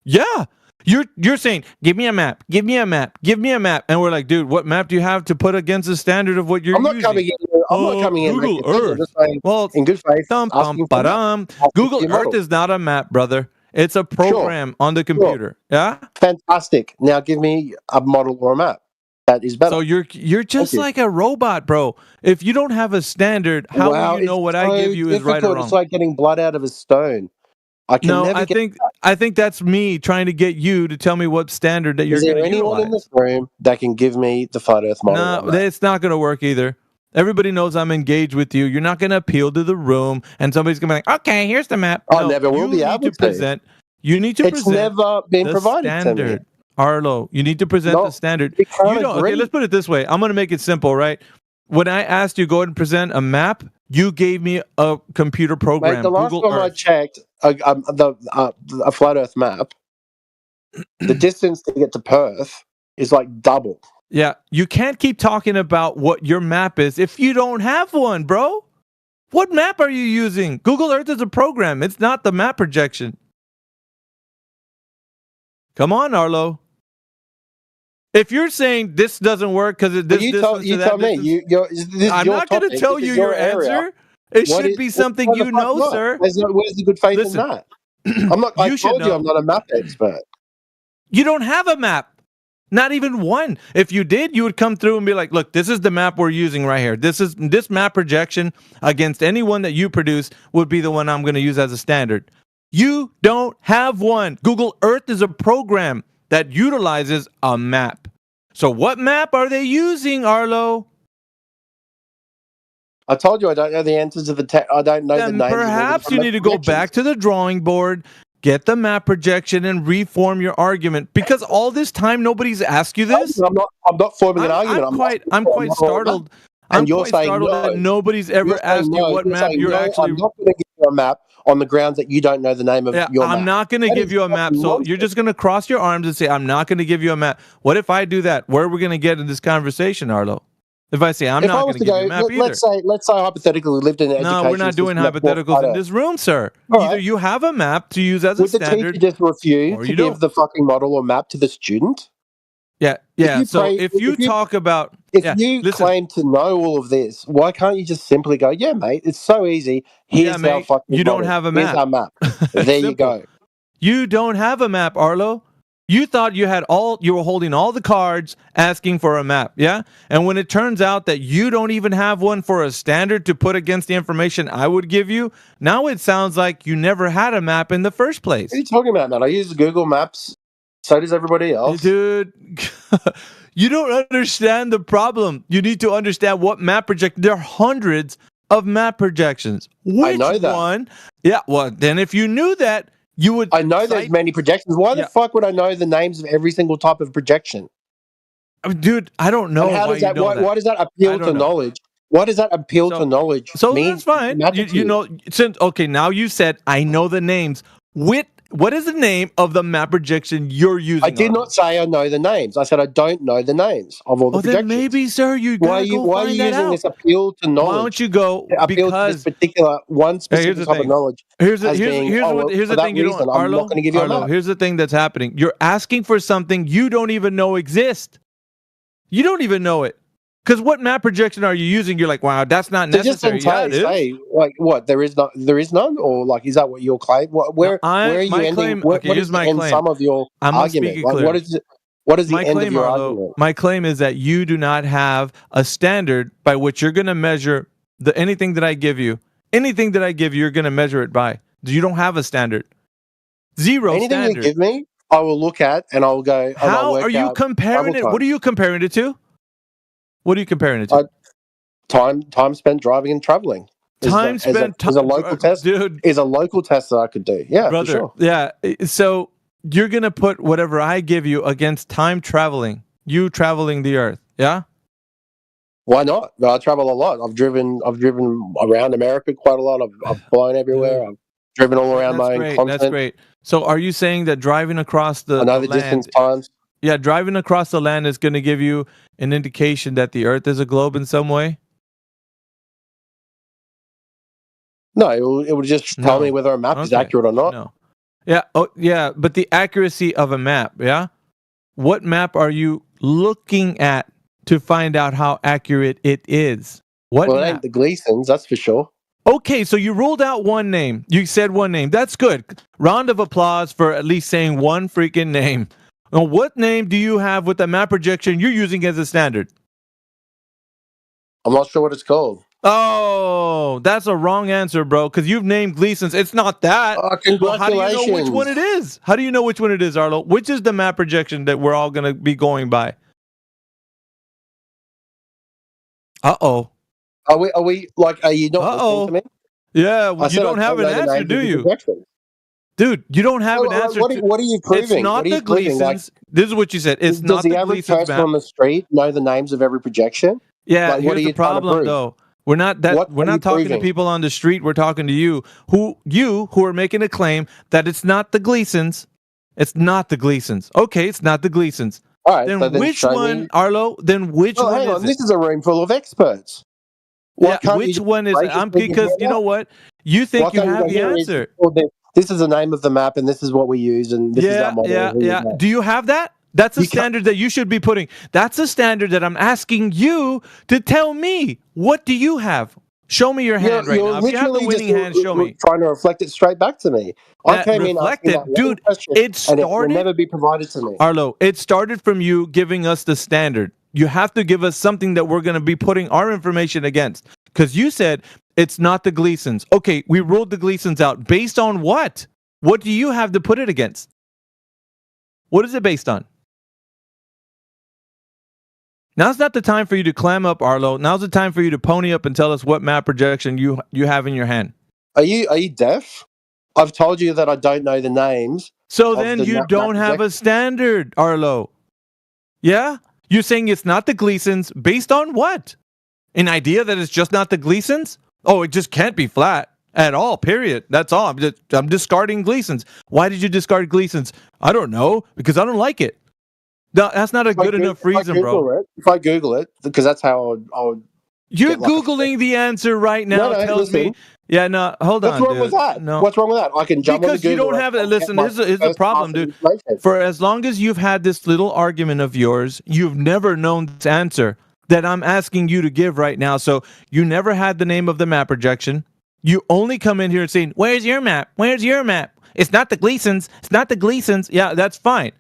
Yeah. You're saying, give me a map, give me a map, give me a map. And we're like, dude, what map do you have to put against the standard of what you're using? I'm not coming in Google making a decision. I'm Earth. just saying, Well, in good faith, dum, asking bum, for a map, ba-dum. asking for Google your Earth model. is not a map, brother. It's a program on the computer. Yeah. Fantastic. Now give me a model or a map that is better. So you're just you. like a robot, bro. If you don't have a standard, how Wow, will you know it's what so I give you is right or difficult. wrong? It's like getting blood out of a stone. I can No, never get. I think that's me trying to get you to tell me what standard that you're Is there going to anyone utilize. in this room that can give me the flat Earth model? No, or map? it's not going to work either. Everybody knows I'm engaged with you. You're not going to appeal to the room, and somebody's going to be like, "Okay, here's the map." I No, never will you be need able to to. present. You need to It's present never been the provided to me. standard, Arlo. You need to present No, the standard. we can't You don't. agree. Okay, let's put it this way. I'm going to make it simple, right? When I asked you to go ahead and present a map, you gave me a computer program, Mate, the last Google time I Earth. checked a flat Earth map, the distance to get to Perth is like double. Yeah, you can't keep talking about what your map is if you don't have one, bro. What map are you using? Google Earth is a program. It's not the map projection. Come on, Arlo. If you're saying this doesn't work because this, But you tell me. This is I'm your not going to topic, tell this you is your area. answer. It What should is- be something why the you fuck know, not? sir. Where's the good faith Listen, in that? I'm not. I you should told you know. I'm not a map expert. You don't have a map. Not even one. If you did, you would come through and be like, look, this is the map we're using right here. This map projection against any one that you produce would be the one I'm going to use as a standard. You don't have one. Google Earth is a program that utilizes a map. So what map are they using, Arlo? I told you I don't know the answers to the I don't know the Then names. perhaps you need to go back to the drawing board, get the map projection, and reform your argument. Because all this time nobody's asked you this. I'm not forming an argument. I'm quite startled. And I'm you're quite saying startled no. that nobody's ever You're saying asked you no. what You're map saying you're no, actually. I'm not going to give you a map on the grounds that you don't know the name of your map. I'm not going to That give is you a map. fucking So nonsense. you're just going to cross your arms and say, I'm not going to give you a map. What if I do that? Where are we going to get in this conversation, Arlo? If I say I'm If I not was going to to give you a map go, either. let's say hypothetically we lived in an education. No, we're not doing hypotheticals in this room, sir. All Either right. you have a map to use as a Would the standard. teacher just refuse or to you give don't. the fucking model or map to the student? Yeah. So if you talk about. If you claim to know all of this, why can't you just simply go, yeah, mate, it's so easy. Here's our mate, fucking you don't model. have a Here's map. our map. There you go. You don't have a map, Arlo. You thought you were holding all the cards asking for a map, yeah? And when it turns out that you don't even have one for a standard to put against the information I would give you, now it sounds like you never had a map in the first place. What are you talking about, man? I use Google Maps. So does everybody else. Dude, you don't understand the problem. You need to understand what map projection. There are hundreds of map projections. Which I know that. one? Yeah, well, then if you knew that, you would. I know there's many projections. Why the Yeah. fuck would I know the names of every single type of projection? Dude, I don't know. And how why does that, you know that. why does that I appeal don't to know. knowledge? Why does that appeal to knowledge? So mean that's fine. matter to You know, since okay, now you said I know the names. What is the name of the map projection you're using? I did not say I know the names. I said I don't know the names of all the Then projections. maybe, sir, you why gotta are you go why are find you that using out. this appeal to knowledge? Why don't you go appeal to this particular one Hey, here's specific the type of thing. knowledge? Here's as being, here's oh, well, here's for the that thing you reason, don't. I'm Arlo, not going to give you a Arlo, map. here's the thing that's happening. You're asking for something you don't even know exists. You don't even know it. Because what map projection are you using? You're like, wow, that's not So just necessary. Yeah, it is. say like what there is none, or like is that what your claim? Where are you my ending? claim- What okay, here's is the my end claim. sum of your I'm gonna argument? speak it Like, clear. what is the My end claim, of your Arlo, argument? my claim is that you do not have a standard by which you're going to measure anything that I give you. Anything that I give you, you're going to measure it by. You don't have a standard. Zero Anything standard. you give me, I will look at and I'll go. And I'll How work are you out comparing travel it? What are time. you comparing it to? What are you comparing it to? Time spent driving and traveling. Is a local test, dude. Is a local test that I could do. Yeah, Brother, for sure. yeah. So you're going to put whatever I give you against time traveling, you traveling the earth. Yeah? Why not? I travel a lot. I've driven around America quite a lot. I've flown everywhere. I've driven all around my own continent. That's great. So are you saying that driving across the I know the the distance land, times. Yeah, driving across the land is going to give you an indication that the earth is a globe in some way? No, it would just tell me whether a map is Okay. accurate or not. No. Yeah, yeah, but the accuracy of a map, yeah? What map are you looking at to find out how accurate it is? What Well, it map? ain't the Gleasons, that's for sure. Okay, so you ruled out one name. You said one name. That's good. Round of applause for at least saying one freaking name. Now, what name do you have with the map projection you're using as a standard? I'm not sure what it's called. Oh, that's a wrong answer, bro, because you've named Gleason's. It's not that. Well, how do you know which one it is? How do you know which one it is, Arlo? Which is the map projection that we're all going to be going by? Uh-oh. Are we like, are you not listening to me? Yeah, I you said don't I have an know the answer, names do of the you? projections. Dude, you don't have an answer. What are you proving? It's not What are the you proving? Gleasons. This is what you said. It's Does not the the average Gleasons person map. on the street know the names of every projection? Yeah, Like, what here's are the you trying to problem, prove? though. We're not that. What We're are you not talking proving? to people on the street. We're talking to you, who are making a claim that it's not the Gleasons. It's not the Gleasons. Okay, it's not the Gleasons. All right, Then so then which show one, me. Arlo? Then which Oh, one hang is on. it? This is a room full of experts. Why Yeah, can't which you just one is? break it I'm with your because hand you know up? what? You Why think you can't you have go, the here it is, answer. this is the name of the map, and this is what we use, and this is our Yeah, model. yeah, and here you yeah. go. Do you have that? That's a You can't- standard that you should be putting. That's a standard that I'm asking you to tell me. What do you have? Show me your hand right You're now. If you have the literally winning just hand, show me. trying to reflect it straight back to me. I came in asking that Reflected, one dude. question, It and it will started, never be provided to me. Arlo. It started from you giving us the standard. You have to give us something that we're going to be putting our information against. Because you said it's not the Gleasons. Okay, we ruled the Gleasons out. Based on what? What do you have to put it against? What is it based on? Now's not the time for you to clam up, Arlo. Now's the time for you to pony up and tell us what map projection you have in your hand. Are you deaf? I've told you that I don't know the names. So of then the you map don't have a projections. standard, Arlo. Yeah? You're saying it's not the Gleasons based on what? An idea that it's just not the Gleasons? Oh, it just can't be flat at all, period. That's all. I'm discarding Gleasons. Why did you discard Gleasons? I don't know, because I don't like it. No, that's not a good enough reason, bro. If I Google it, because that's how I would You're get like a Googling the answer right now. No, Tells me. listen. Yeah, no, hold What's on, wrong dude. with that? No. What's wrong with that? I can jump on the Because you Google don't have it. and Listen, get here's the first problem, pass dude. information. For as long as you've had this little argument of yours, you've never known this answer that I'm asking you to give right now. So you never had the name of the map projection. You only come in here and saying, "Where's your map? Where's your map?" It's not the Gleasons. It's not the Gleasons. Yeah, that's fine.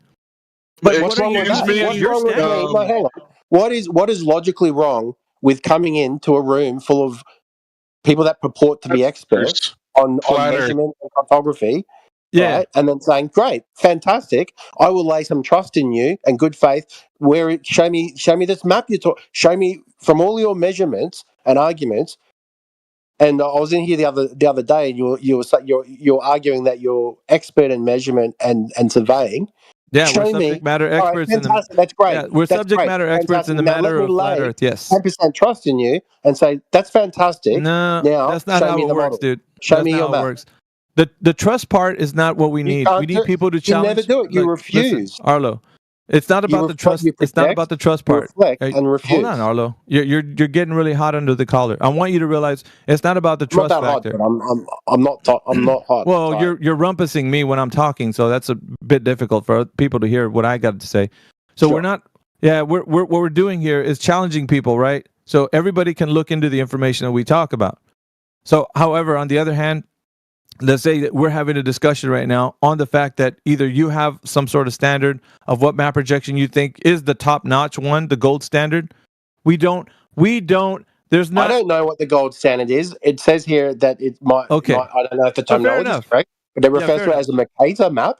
But What's what are wrong you with that? using as What's your wrong with standard? no, hang on. What is logically wrong with coming into a room full of people that purport to be experts on Flat Earth. measurement and cartography? Yeah. Right? And then saying, "Great, fantastic! I will lay some trust in you and good faith. Show me this map you talk. Show me from all your measurements and arguments." And I was in here the other day, and you're arguing that you're expert in measurement and surveying. Yeah, Show we're me. subject matter All right, experts in the. fantastic. That's great. Yeah, we're That's subject great. matter experts in Fantastic. the Now let matter me of flat lay Earth. Yes. 10% trust in you and say that's fantastic. No, Now that's not show how me it the works, model. dude. Show That's me not your how it map. works. The trust part is not what we need. We need people to You challenge. never do it. You refuse. Listen, Arlo. It's not about the trust. It's not about the trust you part. reflect Hey, and hold refuse. on, Arlo. You're getting really hot under the collar. I want you to realize it's not about the I'm not trust that hot, factor. but I'm not hot. Well, Sorry. you're rumpusing me when I'm talking, so that's a bit difficult for people to hear what I got to say. So we're not. Yeah, we're what we're doing here is challenging people, right? So everybody can look into the information that we talk about. So, however, on the other hand, let's say that we're having a discussion right now on the fact that either you have some sort of standard of what map projection you think is the top-notch one, the gold standard. We don't. There's not. I don't know what the gold standard is. It says here that it might. Okay. I don't know if the So fair terminology is enough. correct, but it Yeah, refers fair to it enough. as a Mercator map.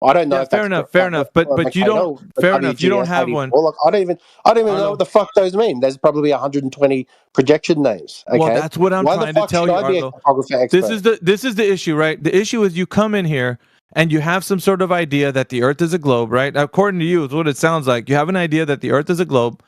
I don't know Yeah, if fair that's enough. correct, Fair enough. But you don't. Fair enough. You don't have one. Like, I don't even know Arlo. what the fuck those mean. There's probably 120 projection names. Okay, Well, that's what I'm Why trying the to fuck tell should you, I be a Arlo. cartographer expert? This is the issue, right? The issue is you come in here and you have some sort of idea that the Earth is a globe, right? According to you, is what it sounds like. You have an idea that the Earth is a globe,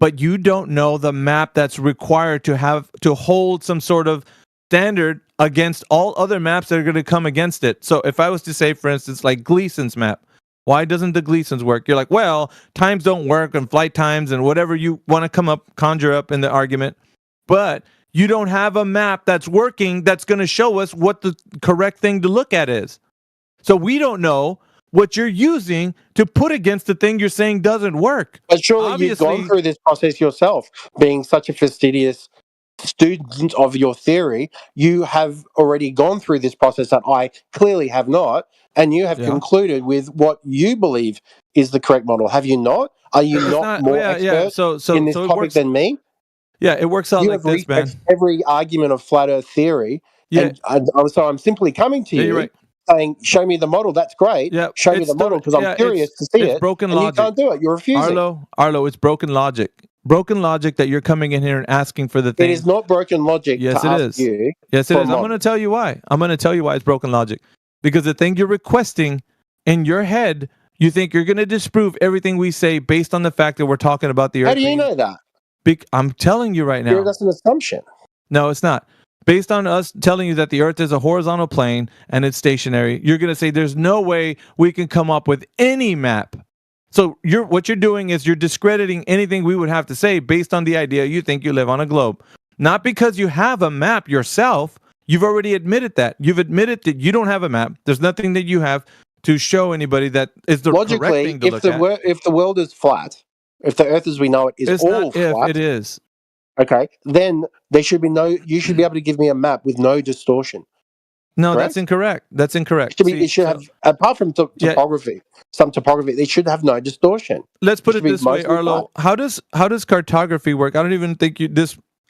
but you don't know the map that's required to hold some sort of standard against all other maps that are going to come against it. So if I was to say, for instance, like Gleason's map, why doesn't the Gleason's work? You're like, well, times don't work and flight times and whatever you want to conjure up in the argument. But you don't have a map that's working that's going to show us what the correct thing to look at is. So we don't know what you're using to put against the thing you're saying doesn't work. But surely you've gone through this process yourself, being such a fastidious student of your theory, you have already gone through this process that I clearly have not, and you have concluded with what you believe is the correct model. Have you not? Are you not more expert in this topic than me? Yeah, it works out You like have this, man. researched every argument of flat Earth theory, and so I'm simply coming to you saying, "Show me the model." That's great. Show me the model because I'm curious to see it's it. broken and logic. You can't do it. You're refusing. Arlo, it's broken logic. Broken logic that you're coming in here and asking for the thing. It is not broken logic to ask you. Yes, it for a is. I'm model. going to tell you why. I'm going to tell you why it's broken logic. Because the thing you're requesting in your head, you think you're going to disprove everything we say based on the fact that we're talking about the Earth. How do you know that? I'm telling you right now. That's an assumption. No, it's not. Based on us telling you that the Earth is a horizontal plane and it's stationary, you're going to say there's no way we can come up with any map. So what you're doing is you're discrediting anything we would have to say based on the idea you think you live on a globe. Not because you have a map yourself. You've already admitted that. You've admitted that you don't have a map. There's nothing that you have to show anybody that is the correct thing to look at. If the world is flat, if the Earth as we know it is it's all not flat, if, it is. Okay, then there should be you should be able to give me a map with no distortion. No, correct? That's incorrect. That's incorrect. It should have, apart from topography, some topography, they should have no distortion. Let's put it this way, Arlo. How does cartography work? I don't even think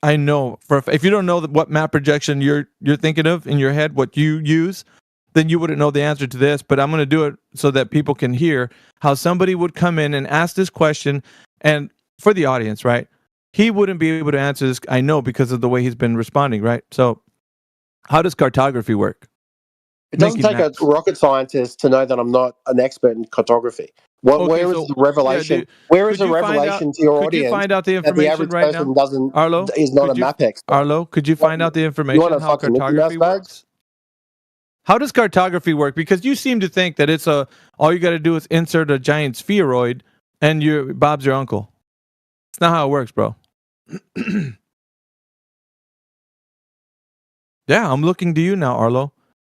I know if you don't know what map projection you're thinking of in your head, what you use, then you wouldn't know the answer to this. But I'm going to do it so that people can hear how somebody would come in and ask this question, and for the audience, right? He wouldn't be able to answer this, I know, because of the way he's been responding, right? So, how does cartography work? It doesn't take a rocket scientist to know that I'm not an expert in cartography. Where is the revelation? Where is the revelation to your audience? Could you find out the information the average right person now? Arlo, is not a map expert. Arlo, could you find out the information how cartography works? How does cartography work? Because you seem to think that it's all you got to do is insert a giant spheroid and Bob's your uncle. It's not how it works, bro. Yeah, I'm looking to you now, Arlo.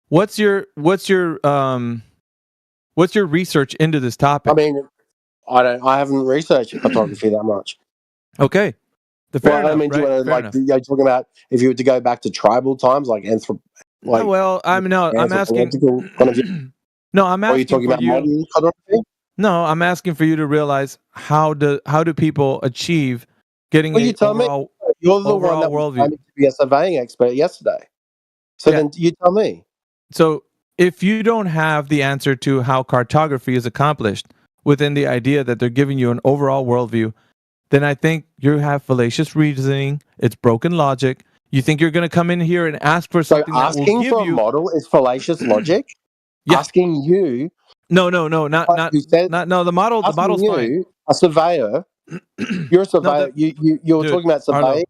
What's your research into this topic? I mean, I haven't researched photography that much. Okay. Fair enough, do you want to you're talking about if you were to go back to tribal times, I'm asking. No, I'm asking. Are you talking about modern photography? No, I'm asking for you to realize how do people achieve getting you tell me. You're the one that was to be a surveying expert yesterday. So then you tell me. So if you don't have the answer to how cartography is accomplished within the idea that they're giving you an overall worldview, then I think you have fallacious reasoning. It's broken logic. You think you're going to come in here and ask for something that will give you... asking for a model is fallacious logic? Yeah. Asking you... No, not the model. The model's fine. A surveyor. You're a surveyor. You're talking about surveying.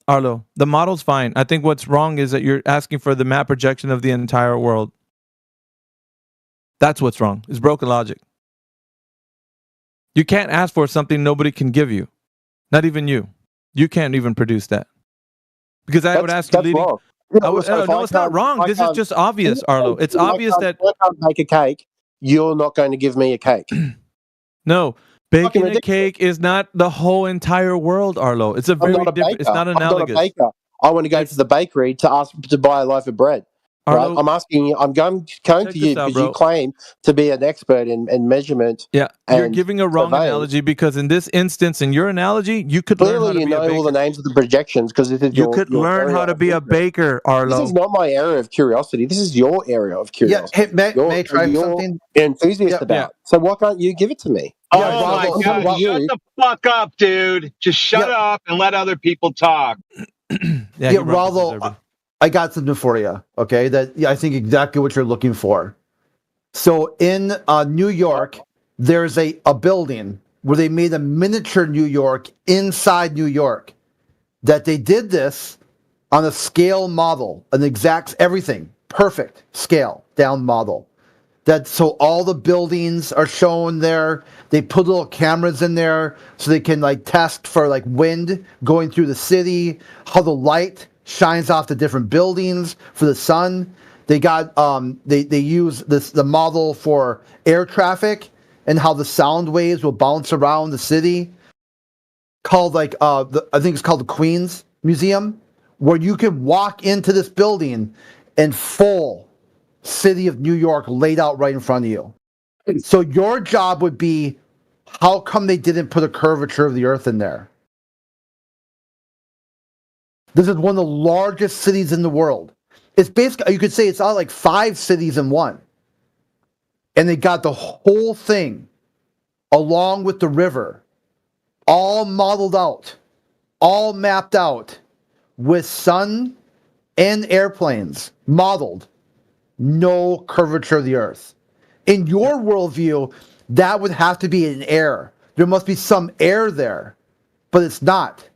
Arlo, the model's fine. I think what's wrong is that you're asking for the map projection of the entire world. That's what's wrong. It's broken logic. You can't ask for something nobody can give you. Not even you. You can't even produce that. Because I would ask you leading... No, it's not wrong. This is just obvious, Arlo. It's obvious that... If I can't make a cake, you're not going to give me a cake. No. Baking a cake is not the whole entire world, Arlo. It's it's not analogous. I'm not a baker. I want to go to the bakery to ask to buy a loaf of bread. Arlo, right? I'm asking you. I'm going to you because you claim to be an expert in measurement. Yeah, you're giving a wrong analogy because in this instance, in your analogy, you could learn how to be a baker. Clearly, you know all the names of the projections because this is you could learn how to be a baker, Arlo. This is not my area of curiosity. This is your area of curiosity. Yeah, may I try something? Enthusiast about. So why can't you give it to me? Oh my God! Shut the fuck up, dude. Just shut up and let other people talk. Rollo, I got something for you. Okay, I think exactly what you're looking for. So in New York, there's a building where they made a miniature New York inside New York. That they did this on a scale model, an exact everything, perfect scale down model. So all the buildings are shown there. They put little cameras in there so they can test for wind going through the city, how the light shines off the different buildings for the sun. They got they use the model for air traffic and how the sound waves will bounce around the city. called I think it's called the Queen's Museum, where you can walk into this building and full city of New York laid out right in front of you. So your job would be, how come they didn't put a curvature of the earth in there? This is one of the largest cities in the world. It's basically, you could say it's all like 5 cities in one. And they got the whole thing along with the river, all modeled out, all mapped out with sun and airplanes modeled. No curvature of the earth. In your worldview, that would have to be an error. There must be some error there, but it's not.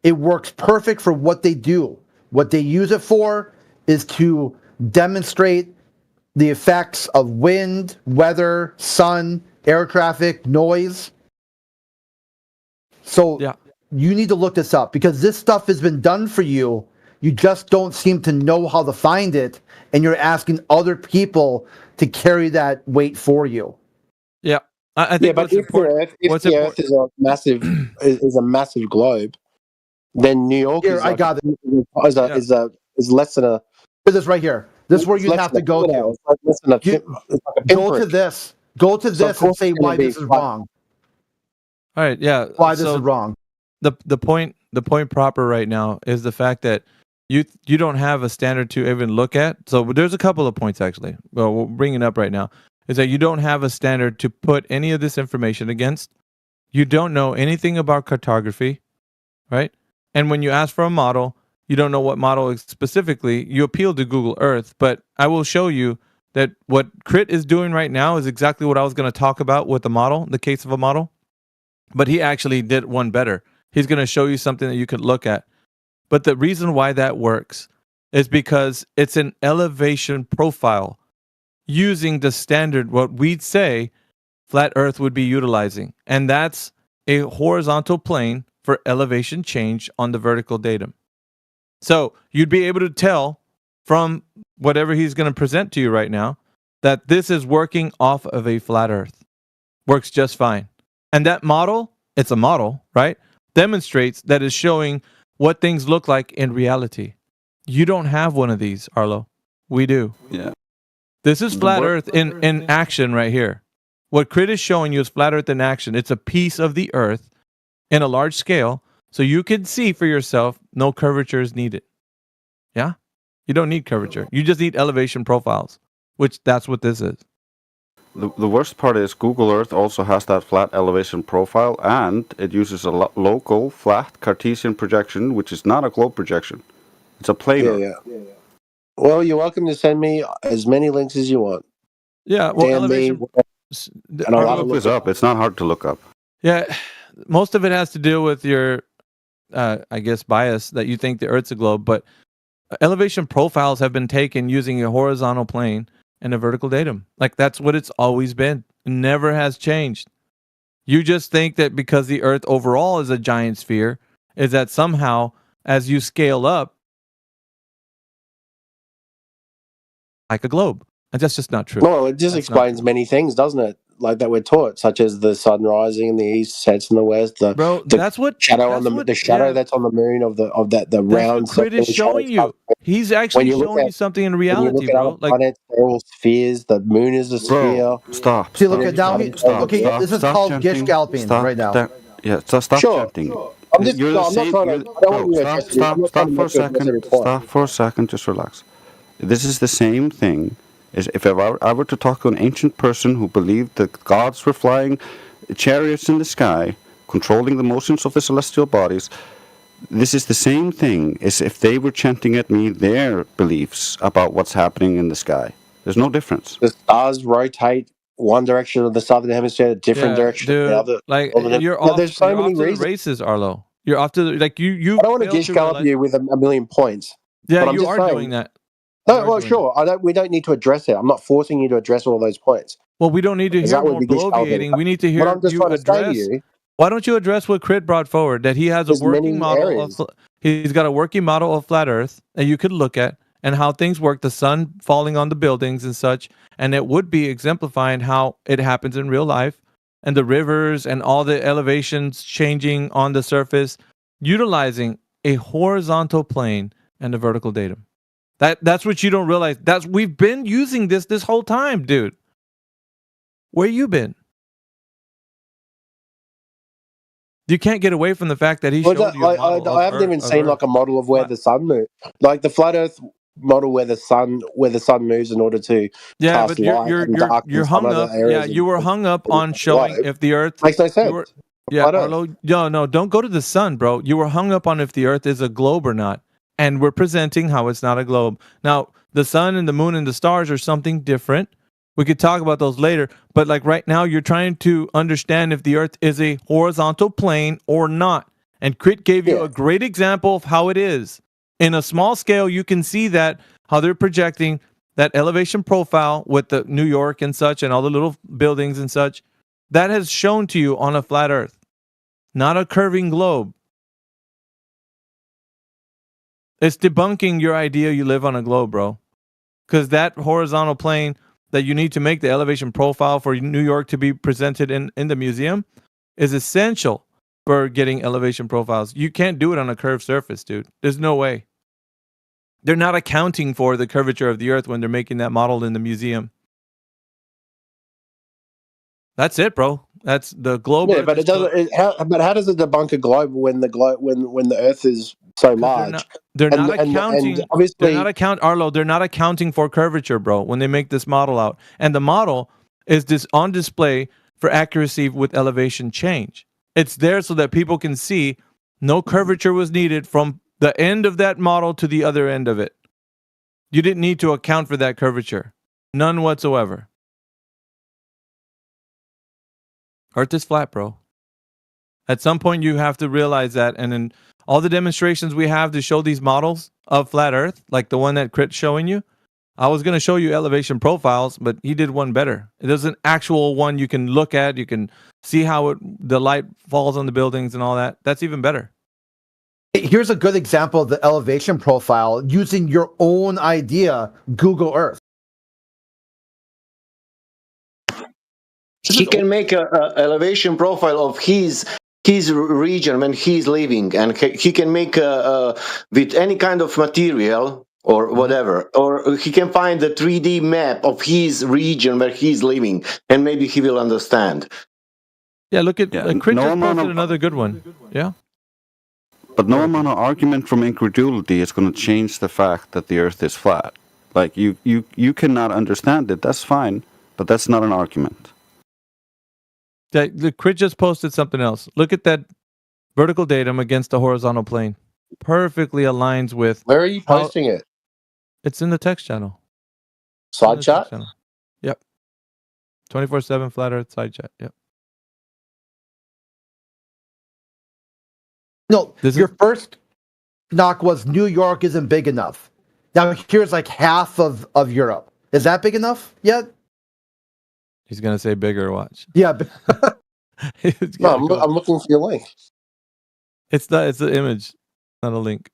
It works perfect for what they do. What they use it for is to demonstrate the effects of wind, weather, sun, air traffic, noise. So you need to look this up because this stuff has been done for you. You just don't seem to know how to find it, and you're asking other people to carry that weight for you. Yeah, I think. But if the Earth is a massive globe, then New York Here, is I got it. is less than a. This is right here. This is where you have to go to. Go to this. Go to this and say why this is wrong. All right, yeah. Why this is wrong. The point proper right now is the fact that you don't have a standard to even look at. So there's a couple of points actually. Well, we'll bring it up right now. Is that you don't have a standard to put any of this information against. You don't know anything about cartography, right? And when you ask for a model, you don't know what model specifically. You appeal to Google Earth, but I will show you that what Crit is doing right now is exactly what I was going to talk about with the model, the case of a model. But he actually did one better. He's going to show you something that you could look at. But the reason why that works is because it's an elevation profile using the standard, what we'd say flat Earth would be utilizing. And that's a horizontal plane for elevation change on the vertical datum. So you'd be able to tell from whatever he's going to present to you right now that this is working off of a flat Earth. Works just fine. And that model, it's a model, right? Demonstrates that is showing what things look like in reality. You don't have one of these, Arlo. We do. Yeah. This is flat Earth in action right here. What Crit is showing you is flat Earth in action. It's a piece of the Earth in a large scale, so you can see for yourself no curvature is needed. Yeah? You don't need curvature. You just need elevation profiles, which that's what this is. The worst part is Google Earth also has that flat elevation profile, and it uses a local flat Cartesian projection, which is not a globe projection. It's a planar. Yeah. Well, you're welcome to send me as many links as you want. Yeah, well, elevation. And I'll look this up. It's not hard to look up. Yeah, most of it has to do with your, I guess, bias that you think the Earth's a globe, but elevation profiles have been taken using a horizontal plane and a vertical datum. Like, that's what it's always been. It never has changed. You just think that because the Earth overall is a giant sphere, is that somehow, as you scale up, like a globe. And that's just not true. Well, it just explains many things, doesn't it? Like that we're taught, such as the sun rising in the east, sets in the west. That's what shadow on the shadow that's on the moon of the round. That's what Crit is showing you. He's actually showing you something in reality, bro. Like planets, they're all spheres. The moon is a sphere. Stop. See, look at now. Okay, this is called Gish Galloping right now. Stop chanting. I'm just. No, I'm not trying to. I don't want you to stop for a second. Stop for a second. Just relax. This is the same thing as if I were to talk to an ancient person who believed that gods were flying chariots in the sky, controlling the motions of the celestial bodies. This is the same thing as if they were chanting at me their beliefs about what's happening in the sky. There's no difference. The stars rotate one direction of the southern hemisphere, a different direction of the other. Like, you're off, there's so many reasons. The races, Arlo. You're off to like you. I don't want to gish gallop you with a million points. Yeah, you are doing that. No, well, sure. We don't need to address it. I'm not forcing you to address all those points. Well, we don't need to hear more bloviating. We need to hear you address. Why don't you address what Crit brought forward? That he has a working model. He's got a working model of flat Earth that you could look at and how things work. The sun falling on the buildings and such, and it would be exemplifying how it happens in real life. and the rivers and all the elevations changing on the surface, utilizing a horizontal plane and a vertical datum. That's what you don't realize. We've been using this whole time, dude. Where you been? You can't get away from the fact that he showed you a model I haven't even seen like a model of where the sun moves, like the flat Earth model where the sun moves in order to cast but light and darkness you're hung on other up. Yeah, areas. you were hung up on showing if the Earth makes no sense. Arlo, no, don't go to the sun, bro. You were hung up on if the Earth is a globe or not, and we're presenting how it's not a globe. Now, the sun and the moon and the stars are something different. We could talk about those later, but like right now, you're trying to understand if the Earth is a horizontal plane or not. And Crit gave you a great example of how it is. In a small scale, you can see that how they're projecting that elevation profile with the New York and such and all the little buildings and such. That has shown to you on a flat Earth, not a curving globe. It's debunking your idea you live on a globe, bro. Because that horizontal plane that you need to make the elevation profile for New York to be presented in the museum is essential for getting elevation profiles. You can't do it on a curved surface, dude. There's no way. They're not accounting for the curvature of the Earth when they're making that model in the museum. That's it, bro. That's the globe. Yeah, but it doesn't. How does it debunk a globe when the Earth is so large? They're not accounting. And obviously, Arlo, they're not accounting for curvature, bro, when they make this model out. And the model is on display for accuracy with elevation change. It's there so that people can see no curvature was needed from the end of that model to the other end of it. You didn't need to account for that curvature. None whatsoever. Earth is flat, bro. At some point, you have to realize that. And in all the demonstrations we have to show these models of flat Earth, like the one that Crit's showing you, I was going to show you elevation profiles, but he did one better. There's an actual one you can look at. You can see how the light falls on the buildings and all that. That's even better. Here's a good example of the elevation profile using your own idea, Google Earth. He can make a elevation profile of his region when he's living, and he can make with any kind of material or whatever, or he can find the 3D map of his region where he's living, and maybe he will understand. Yeah, look at Crit just posted another good one. Yeah. But no amount of argument from incredulity is going to change the fact that the Earth is flat. Like you cannot understand it. That's fine, but that's not an argument. The Crit just posted something else. Look at that vertical datum against the horizontal plane. Perfectly aligns with. Where are you posting it? It's in the text channel. Side chat? Yep. 24/7 Flat Earth side chat. Yep. No, your first knock was New York isn't big enough. Now here's like half of Europe. Is that big enough yet? He's gonna say bigger. Watch. Yeah. No, I'm looking for your link. It's the image, not a link.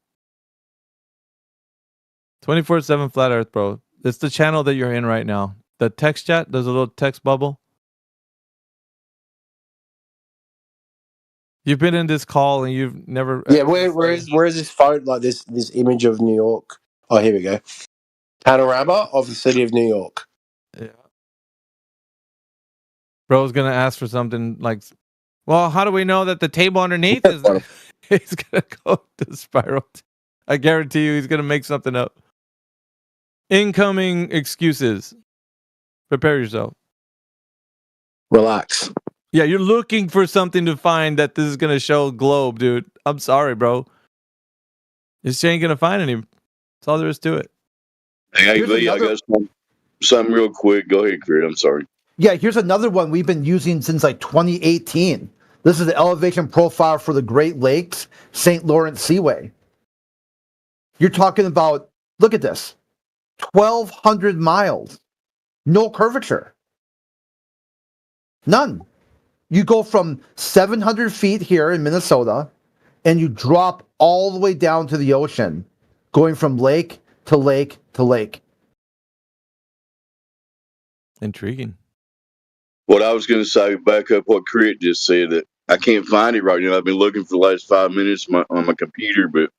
24/7 Flat Earth, bro. It's the channel that you're in right now. The text chat. There's a little text bubble. You've been in this call and you've never. Yeah, where is this photo? Like this image of New York. Oh, here we go. Panorama of the city of New York. Yeah. Bro's gonna ask for something like, well, how do we know that the table underneath is? He's gonna go to spiral. I guarantee you, he's gonna make something up. Incoming excuses. Prepare yourself. Relax. Yeah, you're looking for something to find that this is gonna show globe, dude. I'm sorry, bro. This ain't gonna find any. That's all there is to it. Hey, Lee, I got something real quick. Go ahead, Crit. I'm sorry. Yeah, here's another one we've been using since like 2018. This is the elevation profile for the Great Lakes, St. Lawrence Seaway. You're talking about, look at this, 1,200 miles, no curvature. None. You go from 700 feet here in Minnesota, and you drop all the way down to the ocean, going from lake to lake to lake. Intriguing. What I was going to say, back up what Crit just said, that I can't find it right now. I've been looking for the last 5 minutes on my computer, but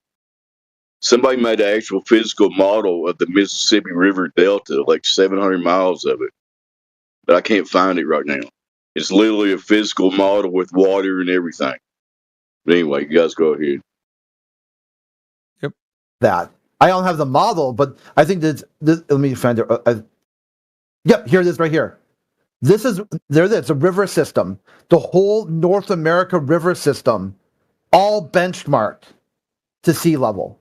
somebody made an actual physical model of the Mississippi River Delta, like 700 miles of it. But I can't find it right now. It's literally a physical model with water and everything. But anyway, you guys go ahead. That I don't have the model, but I think that this, let me find it. Yep, here it is right here. This is there. It's a river system. The whole North America river system, all benchmarked to sea level.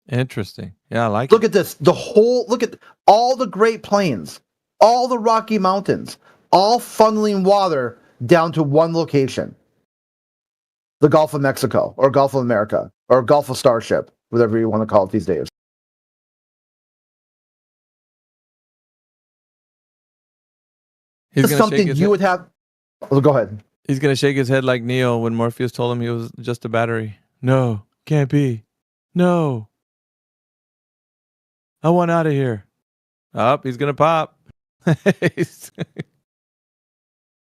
Interesting. Yeah, I like Look at this. Look at all the Great Plains, all the Rocky Mountains, all funneling water down to one location. The Gulf of Mexico, or Gulf of America, or Gulf of Starship, whatever you want to call it these days. This is something you would have. Oh, go ahead. He's going to shake his head like Neo when Morpheus told him he was just a battery. No, can't be. No. I want out of here. Up, he's going to pop.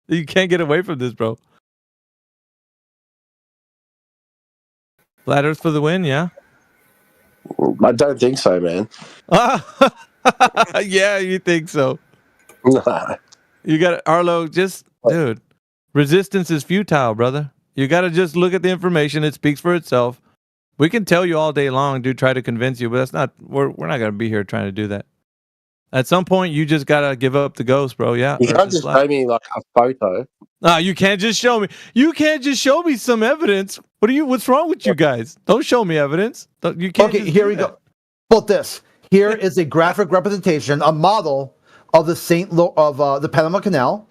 You can't get away from this, bro. Flat Earth for the win, yeah? I don't think so, man. Yeah, you think so. Nah. You got to, Arlo, just, dude, resistance is futile, brother. You got to just look at the information. It speaks for itself. We can tell you all day long, dude, try to convince you, but that's not, we're not going to be here trying to do that. At some point, you just got to give up the ghost, bro. Yeah. You can't just show me like a photo. No, you can't just show me. You can't just show me some evidence. What's wrong with you guys? Don't show me evidence. You can't. Okay, here we go. But this here is a graphic representation, a model of the the Panama Canal.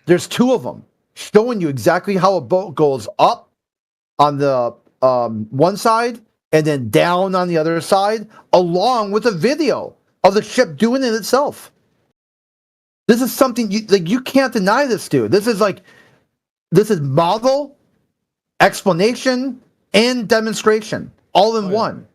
There's two of them showing you exactly how a boat goes up on the one side and then down on the other side, along with a video of the ship doing it itself. This is something you can't deny this, dude. This is model, explanation, and demonstration all in one.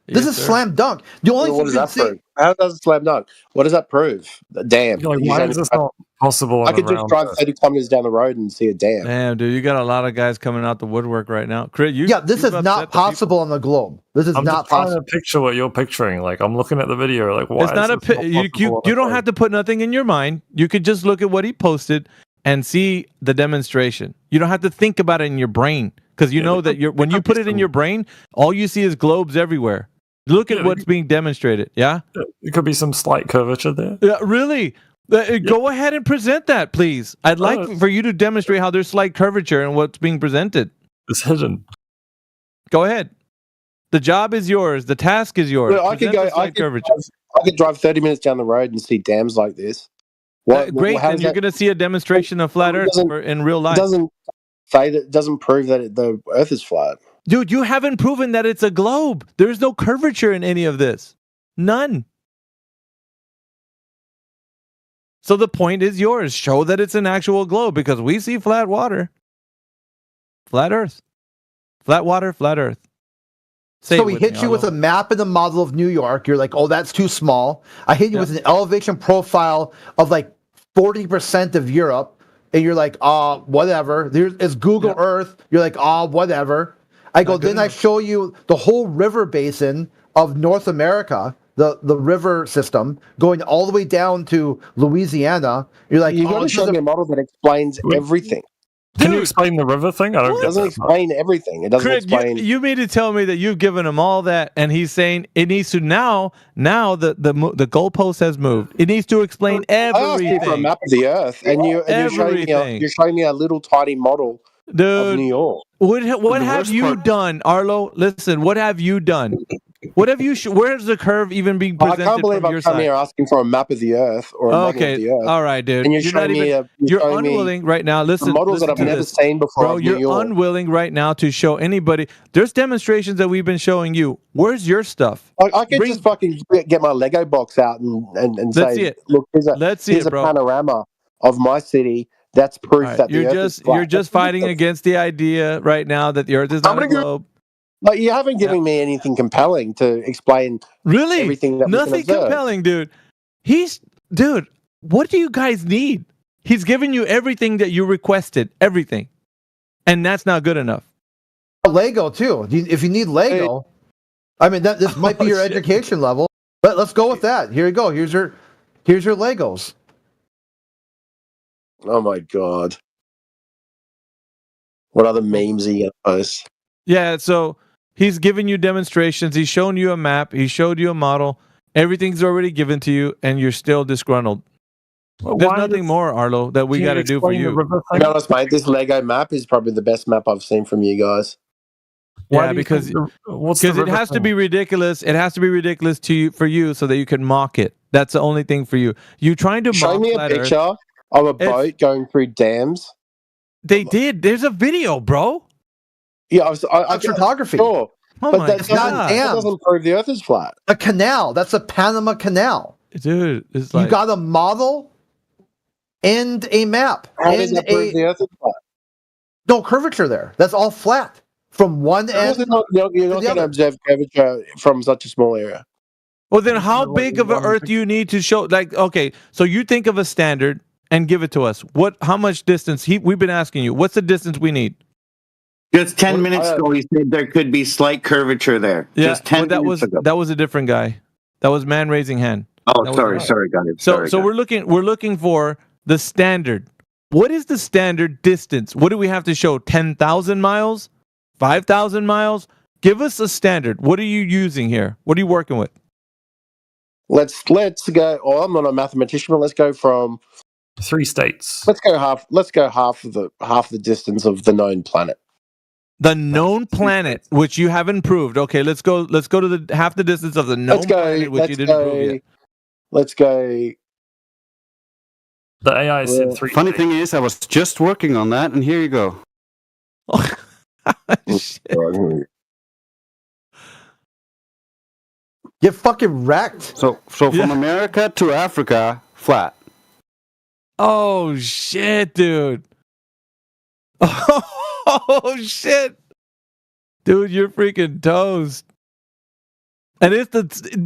This is slam dunk. The only what does that prove? How does it slam dunk? What does that prove? Dam. Like, why is this not possible? I could just drive 30 kilometers down the road and see a dam. Damn, dude, you got a lot of guys coming out the woodwork right now. Crit, this is not possible on the globe. This is not possible. I'm trying to picture what you're picturing. Like, I'm looking at the video. Like, why? It's not you don't have to put nothing in your mind. You could just look at what he posted and see the demonstration. You don't have to think about it in your brain because you know that when you put it in your brain, all you see is globes everywhere. Look at what's being demonstrated. Yeah, it could be some slight curvature there. Yeah, really. Go ahead and present that, please. I'd like for you to demonstrate how there's slight curvature in what's being presented. It's hidden. Go ahead. The job is yours. The task is yours. Well, I could drive 30 minutes down the road and see dams like this. Great, then you're going to see a demonstration of flat Earth in real life. It doesn't prove that the Earth is flat. Dude, you haven't proven that it's a globe. There's no curvature in any of this. None. So the point is yours. Show that it's an actual globe because we see flat water. Flat Earth. Flat water, flat Earth. So he hits you with a map and a model of New York. You're like, oh, that's too small. I hit you with an elevation profile of like 40% of Europe. And you're like, whatever. It's Google Earth. You're like, whatever. I go, then I show you the whole river basin of North America, the river system, going all the way down to Louisiana. You're like, you got to show me a model that explains everything. Can you explain the river thing? I don't It doesn't explain everything. It doesn't explain. You mean to tell me that you've given him all that, and he's saying it needs to now the goalpost has moved. It needs to explain everything. I asked you for a map of the Earth, and you're showing me a little tiny model of New York. What have you done, Arlo? Listen, what have you done? What have you? Where's the curve even being presented? I can't believe I'm coming here asking for a map of the Earth or a model of the Earth. All right, dude. And you're unwilling right now. Listen, models that I've never seen before. Bro, you're unwilling right now to show anybody. There's demonstrations that we've been showing you. Where's your stuff? I could just fucking get my Lego box out and say, look, here's a panorama of my city. That's proof that the Earth is flat. You're just fighting against the idea right now that the Earth is not a globe. Like, you haven't given me anything compelling to explain everything that nothing compelling, dude. Dude, what do you guys need? He's given you everything that you requested, everything, and that's not good enough. Lego too. If you need Lego, I mean this might be your education level, but let's go with that. Here you go. Here's your Legos. Oh my god! What other memes are you gonna post? Yeah, so he's given you demonstrations. He's shown you a map. He showed you a model. Everything's already given to you, and you're still disgruntled. There's nothing more, Arlo, that we got to do for you. To be honest, mate, this Lego map is probably the best map I've seen from you guys. Yeah, because it has to be ridiculous. It has to be ridiculous to you for you, so that you can mock it. That's the only thing for you. You trying to show mock me a Flat picture Earth. of a boat going through dams. They did. There's a video, bro. Yeah, That's photography. Sure, Oh but my that God. doesn't prove the Earth is flat. A canal. That's a Panama Canal. Dude, it's like you got a model and a map. How and does that prove the Earth is flat? No curvature there. That's all flat from one end. You're not going to observe curvature from such a small area. Well, then how big of an Earth do you need to show? Like, okay, so you think of a standard and give it to us. How much distance? We've been asking you. What's the distance we need? Just 10 minutes ago, he said there could be slight curvature there. Yeah, Just 10 minutes ago. That was a different guy. That was man raising hand. Oh, sorry, guys. So we're looking for the standard. What is the standard distance? What do we have to show? 10,000 miles? 5,000 miles? Give us a standard. What are you using here? What are you working with? Let's go. Oh, I'm not a mathematician, but let's go from 3 states. Let's go half the distance of the known planet. The known planet, which you haven't proved. Okay, let's go to the half the distance of the known planet, which you didn't prove yet. Let's go. The AI said 3 Funny states. thing is, I was just working on that, and here you go. Get fucking wrecked. So from America to Africa, flat. Oh shit, dude. Oh shit. Dude, you're freaking toast. And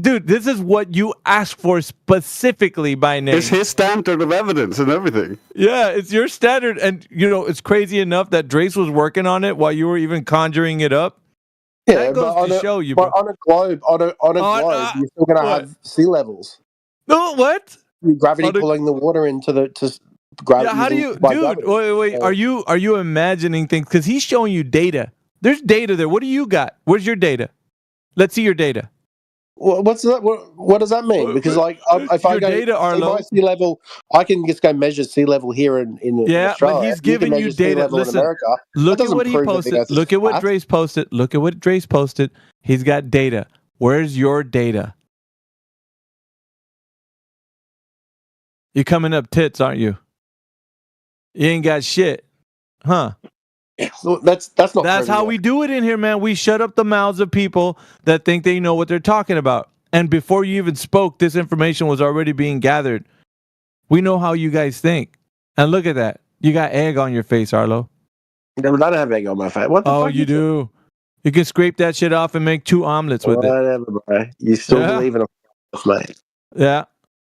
dude, this is what you asked for specifically by name. It's his standard of evidence and everything. Yeah, it's your standard. And, it's crazy enough that Drace was working on it while you were even conjuring it up. Yeah, that goes but to show you, bro. on a globe, you're still going to have sea levels. No, what? Gravity pulling the water into gravity. Yeah, how do you, dude? Wait. Are you imagining things? Because he's showing you data. There's data there. What do you got? Where's your data? Let's see your data. What's that? What does that mean? Because if I go data are see my sea level, I can just go measure sea level here in Australia. But he's giving you data. Listen, in America. Look at what he posted. Look at what Drace posted. Look at what Drace posted. He's got data. Where's your data? You're coming up tits, aren't you? You ain't got shit, huh? So that's not. That's how we do it in here, man. We shut up the mouths of people that think they know what they're talking about. And before you even spoke, this information was already being gathered. We know how you guys think. And look at that. You got egg on your face, Arlo. I don't have egg on my face. What the fuck you do. You can scrape that shit off and make 2 omelets with it. Whatever, bro. You still believe in a mate. Yeah.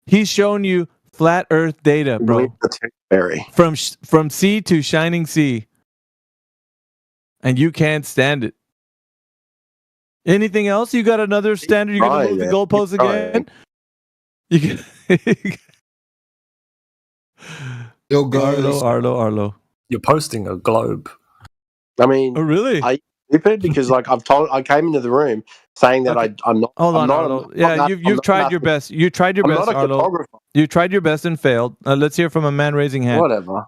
He's showing you flat Earth data, bro. From sea to shining sea. And you can't stand it. Anything else? You got another standard? You're going to move the goalposts again? You can... Yo, guys. Arlo. You're posting a globe. I mean, oh, really? I stupid because I came into the room saying that I'm not. Hold on, Arlo. Yeah, you've tried your best. You tried your best, Arlo. You tried your best and failed. Let's hear from a man raising hand. Whatever.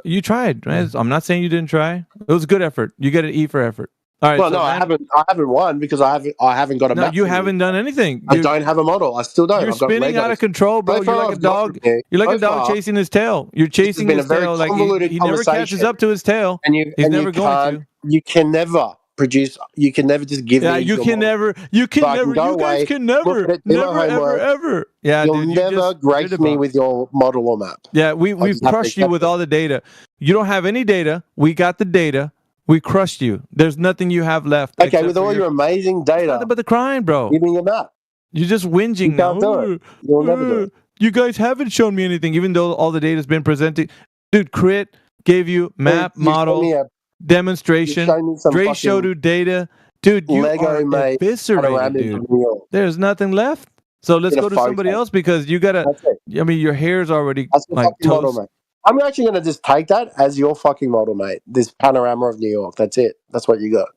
You tried. I'm not saying you didn't try. It was a good effort. You get an E for effort. All right. Well, I haven't won because I haven't got a map. No, you haven't done anything. I don't have a model. I still don't. You're spinning out of control, bro. You're like a dog. You're like a dog chasing his tail. You're chasing his tail. Like he never catches up to his tail. He's never going to. You can never produce. You can never just give. Yeah, you can never. You guys can never. Never, ever. Yeah, you'll never grace me with your model or map. Yeah, we've crushed you with all the data. You don't have any data. We got the data. We crushed you. There's nothing you have left. Okay, with all your amazing data. Nothing but the crying, bro. Give me your map. You're just whinging. You can't do it. You'll never do it. You guys haven't shown me anything, even though all the data's been presented. Dude, Crit gave you map, Dude, you showed model, me a- demonstration. you showed me some Dre showed fucking you data. Dude, you Lego are made eviscerated, panoramas dude. of New York. There's nothing left. So let's In a go to photo. somebody else because you gotta. That's it. I mean, your hair's already That's the like fucking model, toast. mate. I'm actually going to just take that as your fucking model, mate. This panorama of New York. That's it. That's what you got.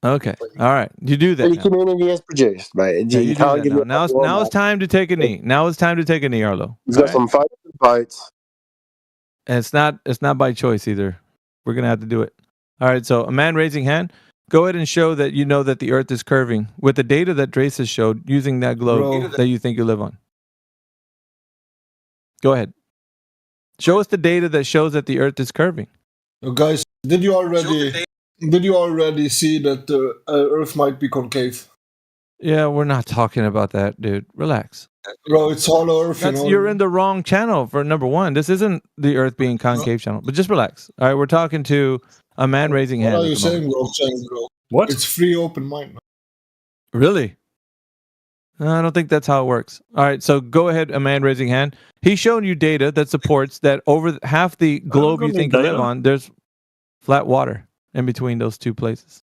Okay, all right. You do that What your now. community has produced, mate. Yeah, You you do can't that give now. me what you want, Now it's mate. time to take a knee. Now it's time to take a knee, Arlo. He's All got right? some photos and votes. And it's not by choice either. We're gonna have to do it. All right. So a man raising hand. Go ahead and show that you know that the Earth is curving with the data that Drace has showed using that globe Bro. that you think you live on. Go ahead. Show us the data that shows that the Earth is curving. Guys, did you already see that the Earth might be concave? Yeah, we're not talking about that, dude. Relax. Bro, it's hollow Earth. You're in the wrong channel for number one. This isn't the Earth being concave channel. But just relax. All right, we're talking to a man raising What hand. are you at the moment. saying, bro? What? It's free open mind. Really? I don't think that's how it works. All right, so go ahead, a man raising hand. He's shown you data that supports that over half the globe you got think any you live data. on, there's flat water in between those two places.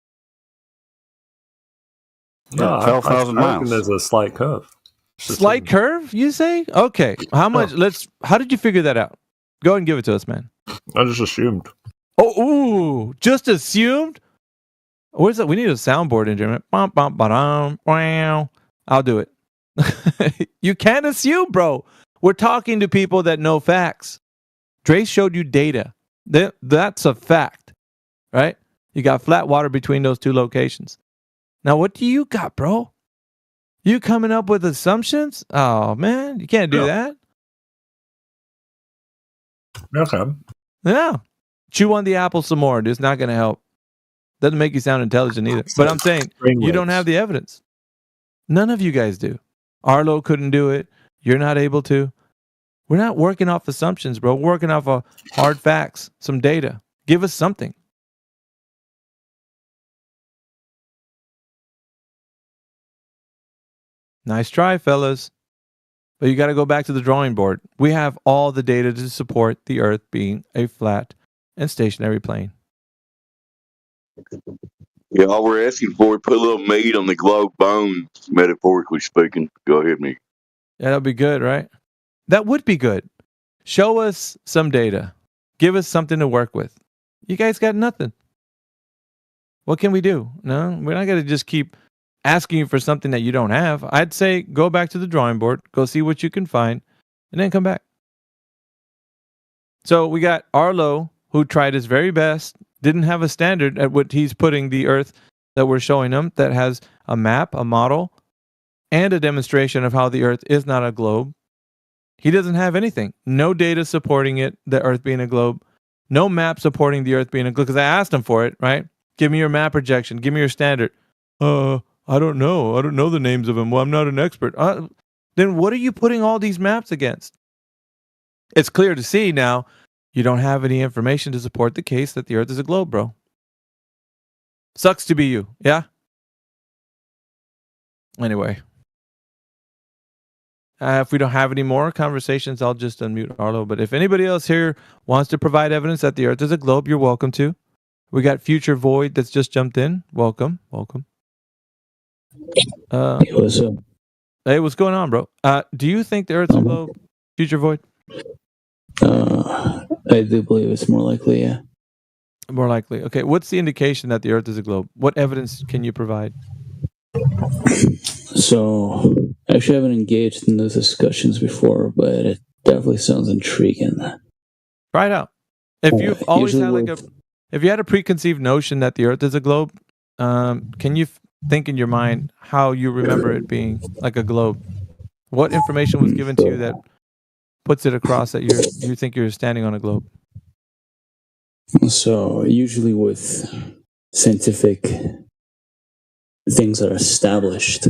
No, 12,000 I reckon miles. there's a slight curve. Slight curve, you say? Okay. How much? How did you figure that out? Go ahead and give it to us, man. I just assumed. Oh, ooh, just assumed? Where's that? We need a soundboard in German. Bum, bum, ba-dum, wow. I'll do it. You can't assume, bro. We're talking to people that know facts. Dre showed you data. That's a fact, right? You got flat water between those two locations. Now, what do you got, bro? You coming up with assumptions? Oh, man, you can't do that. Okay. Yeah. Chew on the apple some more. It's not going to help. Doesn't make you sound intelligent either. But I'm saying you don't have the evidence. None of you guys do. Arlo couldn't do it. You're not able to. We're not working off assumptions, bro. We're working off of hard facts, some data. Give us something. Nice try, fellas. But you got to go back to the drawing board. We have all the data to support the Earth being a flat and stationary plane. Yeah, all we're asking for is put a little meat on the globe bone, metaphorically speaking. Go ahead, me. Yeah, that'd be good, right? That would be good. Show us some data. Give us something to work with. You guys got nothing. What can we do? No, we're not going to just keep asking you for something that you don't have. I'd say go back to the drawing board, go see what you can find, and then come back. So we got Arlo, who tried his very best, didn't have a standard at what he's putting the Earth that we're showing him that has a map, a model, and a demonstration of how the Earth is not a globe. He doesn't have anything. No data supporting it, the Earth being a globe. No map supporting the Earth being a globe. Because I asked him for it, right? Give me your map projection. Give me your standard. I don't know. I don't know the names of them. Well, I'm not an expert. Then what are you putting all these maps against? It's clear to see now you don't have any information to support the case that the Earth is a globe, bro. Sucks to be you, yeah? Anyway. If we don't have any more conversations, I'll just unmute Arlo. But if anybody else here wants to provide evidence that the Earth is a globe, you're welcome to. We got Future Void that's just jumped in. Welcome. Hey, what's up? Hey, what's going on, bro? Do you think the Earth's a globe, Future Void? I do believe it's more likely, yeah. More likely. Okay, what's the indication that the Earth is a globe? What evidence can you provide? So, actually, I haven't engaged in those discussions before, but it definitely sounds intriguing. Try it out. If you've always usually had if you had a preconceived notion that the Earth is a globe, can you think in your mind how you remember it being like a globe? What information was given to you that puts it across that you think you're standing on a globe? So, usually with scientific things that are established,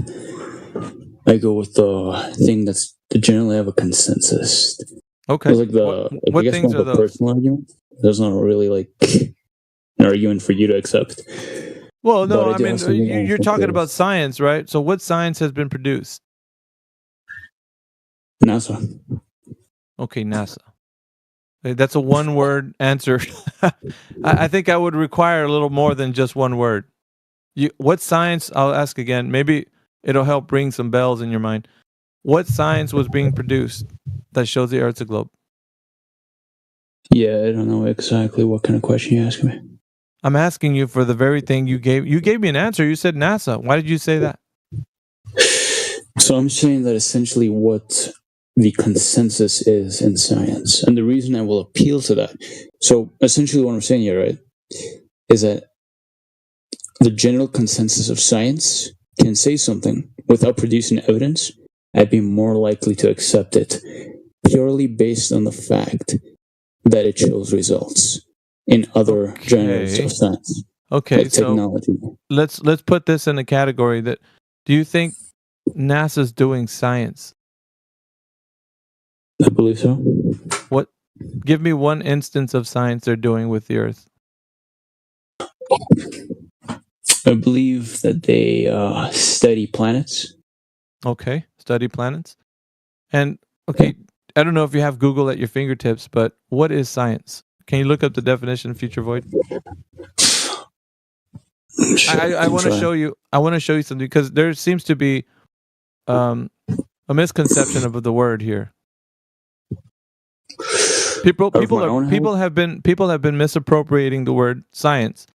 I go with the thing that's to generally have a consensus. Okay. It's like what I guess things more are of a those? personal argument. There's not really like an argument for you to accept. Well, no, But I do mean, have something I you're think talking is about science, right? So what science has been produced? NASA. Okay, NASA. That's a one-word answer. I think I would require a little more than just one word. What science? I'll ask again. Maybe it'll help ring some bells in your mind. What science was being produced that shows the Earth's a globe? Yeah, I don't know exactly what kind of question you're asking me. I'm asking you for the very thing you gave. You gave me an answer. You said NASA. Why did you say that? So I'm saying that essentially what the consensus is in science. And the reason I will appeal to that. So essentially what I'm saying here, right, is that the general consensus of science can say something without producing evidence. I'd be more likely to accept it purely based on the fact that it shows results in other genres of science. Okay, like technology. so let's put this in a category that. Do you think NASA's doing science? I believe so. What? Give me one instance of science they're doing with the Earth. I believe that they study planets. Okay, study planets. And okay, I don't know if you have Google at your fingertips, but what is science? Can you look up the definition of Future Void? I want to show you. I want to show you something because there seems to be a misconception of the word here. People have been misappropriating the word science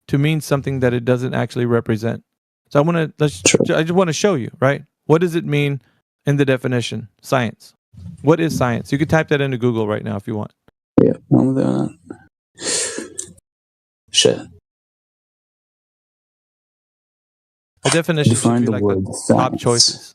to mean something that it doesn't actually represent. So I just want to show you, right? What does it mean in the definition? Science. What is science? You can type that into Google right now if you want. Yeah, one with that. Shit. The definition should be like the top choices.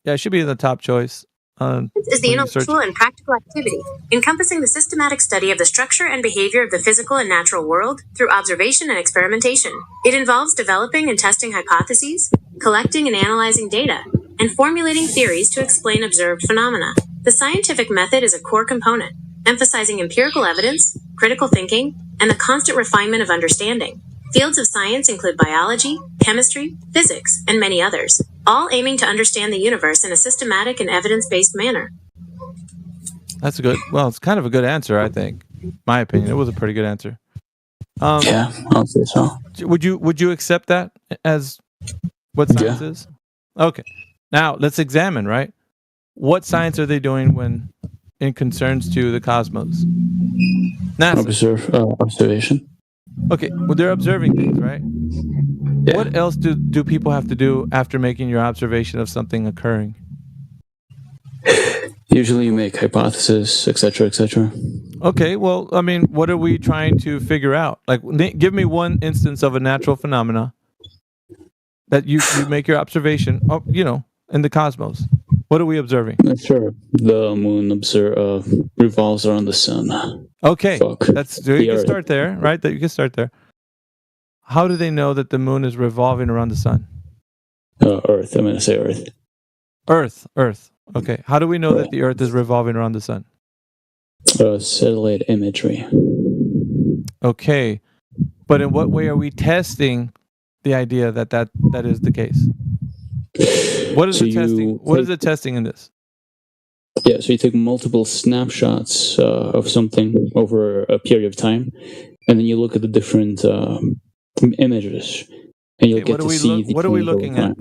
Yeah, it should be in the top choice. Is the intellectual and practical activity encompassing the systematic study of the structure and behavior of the physical and natural world through observation and experimentation. It involves developing and testing hypotheses, collecting and analyzing data, and formulating theories to explain observed phenomena. The scientific method is a core component, emphasizing empirical evidence, critical thinking, and the constant refinement of understanding. Fields of science include biology, chemistry, physics, and many others, all aiming to understand the universe in a systematic and evidence-based manner. That's good. Well, it's kind of a good answer, I think. My opinion, it was a pretty good answer. Yeah, I'll say so. Would you accept that as what science is? Okay. Now let's examine, right? What science are they doing when it concerns to the cosmos? NASA. Observation. Okay, well, they're observing things, right? Yeah. What else do people have to do after making your observation of something occurring? Usually you make hypotheses, etc., etc. Okay, well, I mean, what are we trying to figure out? Like, give me one instance of a natural phenomena that you make your observation of, in the cosmos. What are we observing? Sure. The moon revolves around the sun. Okay, you can start there, right? You can start there. How do they know that the moon is revolving around the sun? Earth. I'm going to say Earth. Earth. Okay. How do we know that the Earth is revolving around the sun? Satellite imagery. Okay, but in what way are we testing the idea that is the case? What is the testing? What is the testing in this? Yeah, so you take multiple snapshots of something over a period of time, and then you look at the different images, and you'll get to see. What are we looking at?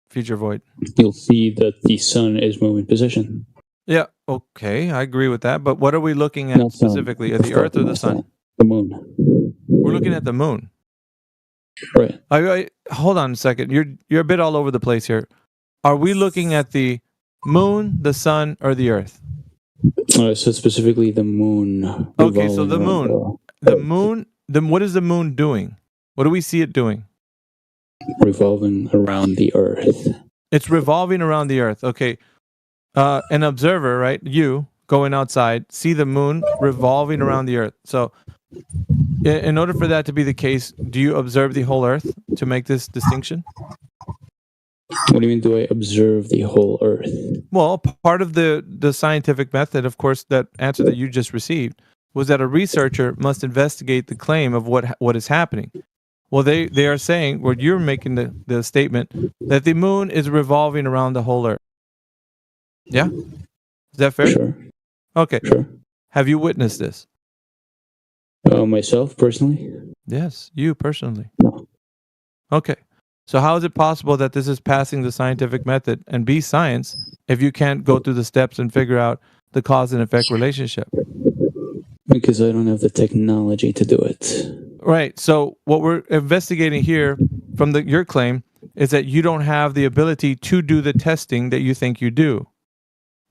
Future Void. You'll see that the sun is moving position. Yeah. Okay, I agree with that. But what are we looking at specifically? The Earth or the sun? The moon. We're looking at the moon. Right. Hold on a second. You're a bit all over the place here. Are we looking at the moon, the sun, or the Earth? So specifically the moon. Okay, so the moon. What is the moon doing? What do we see it doing? Revolving around the Earth. It's revolving around the Earth. Okay. An observer, right? You going outside, see the moon revolving around the Earth. So, in order for that to be the case, do you observe the whole Earth to make this distinction? What do you mean, do I observe the whole Earth? Well, part of the scientific method, of course, that answer that you just received, was that a researcher must investigate the claim of what is happening. Well, they are saying, well, you're making the statement that the moon is revolving around the whole Earth. Yeah? Is that fair? Sure. Okay. Sure. Have you witnessed this? Myself, personally? Yes, you personally. No. Okay. So how is it possible that this is passing the scientific method and be science if you can't go through the steps and figure out the cause and effect relationship? Because I don't have the technology to do it. Right. So what we're investigating here from your claim is that you don't have the ability to do the testing that you think you do.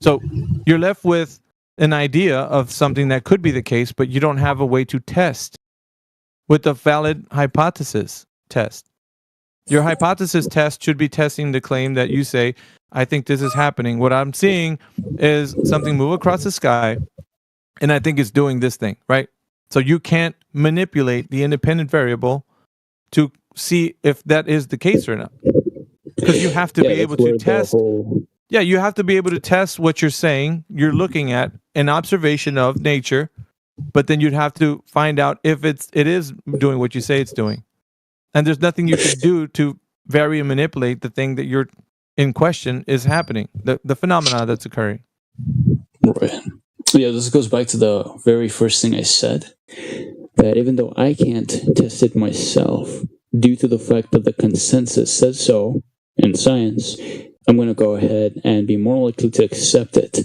So you're left with an idea of something that could be the case, but you don't have a way to test with a valid hypothesis test. Your hypothesis test should be testing the claim that you say, I think this is happening. What I'm seeing is something move across the sky, and I think it's doing this thing, right? So you can't manipulate the independent variable to see if that is the case or not. Because you have to be able to test. Yeah, you have to be able to test what you're saying. You're looking at an observation of nature, but then you'd have to find out if it is doing what you say it's doing. And there's nothing you can do to vary and manipulate the thing that you're in question is happening, the phenomena that's occurring. Right. Yeah, this goes back to the very first thing I said, that even though I can't test it myself, due to the fact that the consensus says so in science, I'm going to go ahead and be more likely to accept it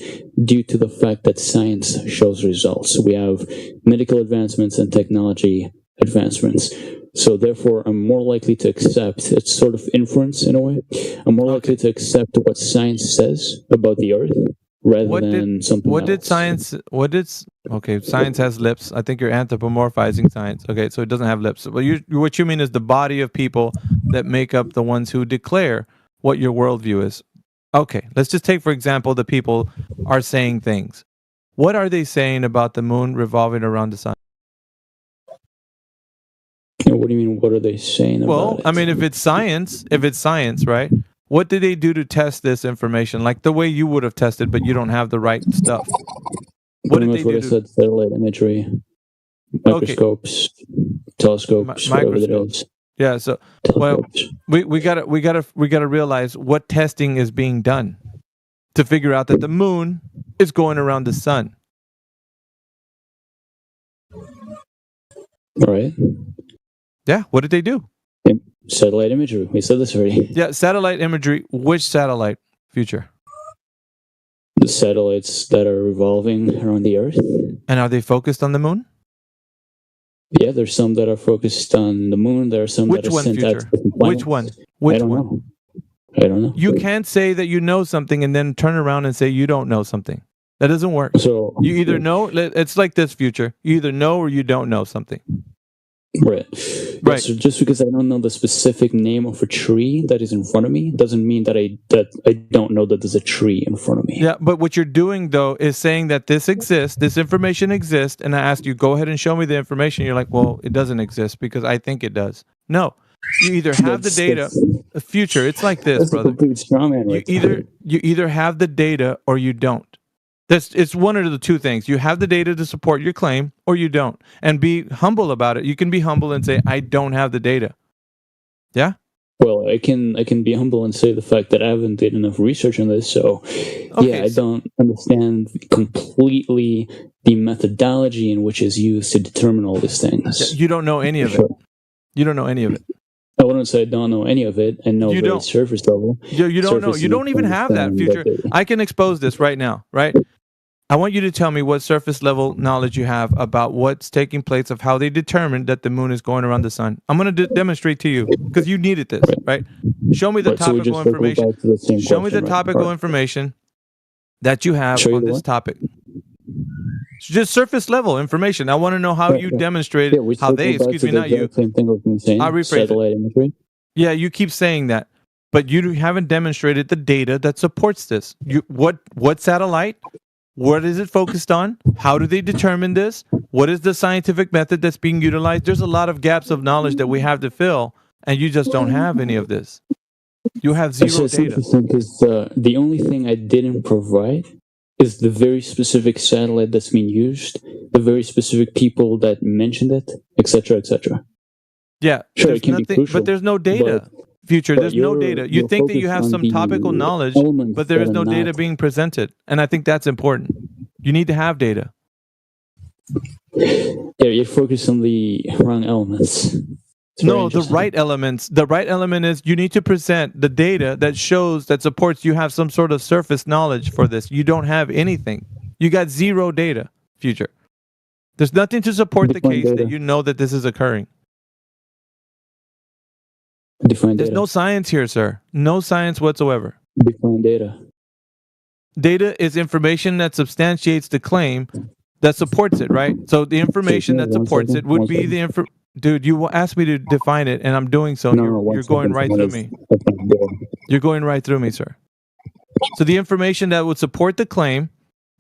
due to the fact that science shows results. We have medical advancements and technology advancements. So therefore, I'm more likely to accept, it's sort of inference in a way, I'm more likely to accept what science says about the Earth rather than something else. Okay, science has lips. I think you're anthropomorphizing science. Okay, so it doesn't have lips. But what you mean is the body of people that make up the ones who declare what your worldview is. Okay, let's just take, for example, the people are saying things. What are they saying about the moon revolving around the sun? What do you mean, what are they saying about it? I mean, if it's science, right? What did they do to test this information? Like the way you would have tested, but you don't have the right stuff. What Pretty did much they what do? I said, satellite imagery, microscopes, telescopes, whatever it is. Yeah, so we gotta realize what testing is being done to figure out that the moon is going around the sun. All right. Yeah, what did they do? Satellite imagery. We said this already. Yeah, satellite imagery. Which satellite? Future. The satellites that are revolving around the Earth. And are they focused on the moon? Yeah, there's some that are focused on the moon. There are some that are sent out to different planets. Which one? I don't know. You can't say that you know something and then turn around and say you don't know something. That doesn't work. So you either know. It's like this, Future. You either know or you don't know something. Right. Yeah, so just because I don't know the specific name of a tree that is in front of me doesn't mean that I don't know that there's a tree in front of me. Yeah, but what you're doing though is saying that this exists, this information exists, and I asked you, go ahead and show me the information. You're like, well, it doesn't exist because I think it does. No, you either have the data. Future, it's like this, brother. A complete straw man right you either have the data or you don't. It's one of the two things. You have the data to support your claim or you don't. And be humble about it. You can be humble and say, I don't have the data. Yeah? Well, I can be humble and say the fact that I haven't did enough research on this. So, I don't understand completely the methodology in which is used to determine all these things. You don't know any of it. You don't know any of it. I wouldn't say I don't know any of it and know very surface level. You don't know. You don't even have that, Future. I can expose this right now, right? I want you to tell me what surface level knowledge you have about what's taking place of how they determined that the moon is going around the sun. I'm going to demonstrate to you because you needed this, right? Show me the topical information. Show me the topical information that you have on this topic. Just surface level information. I want to know how you demonstrated how they, not you. Same thing with me saying. I'll rephrase satellite imagery. Yeah, you keep saying that, but you haven't demonstrated the data that supports this. What satellite? What is it focused on? How do they determine this? What is the scientific method that's being utilized? There's a lot of gaps of knowledge that we have to fill, and you just don't have any of this. You have zero It's data. interesting because the only thing I didn't provide is the very specific satellite that's being used, the very specific people that mentioned it, etc., etc. Yeah, Sure, there's it can be nothing, crucial, but there's no data. Future, But there's no data. You you're think that you focused have on some the topical knowledge, elements but there that is are no data not. being presented. And I think that's important. You need to have data. Yeah, you're focused on the wrong elements. It's very No, the interesting. right elements. The right element is you need to present the data that shows, that supports you have some sort of surface knowledge for this. You don't have anything. You got zero data, Future. There's nothing to support the Define case that data. you know that this is occurring. Define There's data. no science here, sir. No science whatsoever. Define data. Data is information that substantiates the claim that supports it, right? So the information that supports it would be the info. Dude, you asked me to define it, and I'm doing so. And you're going right through me. You're going right through me, sir. So the information that would support the claim,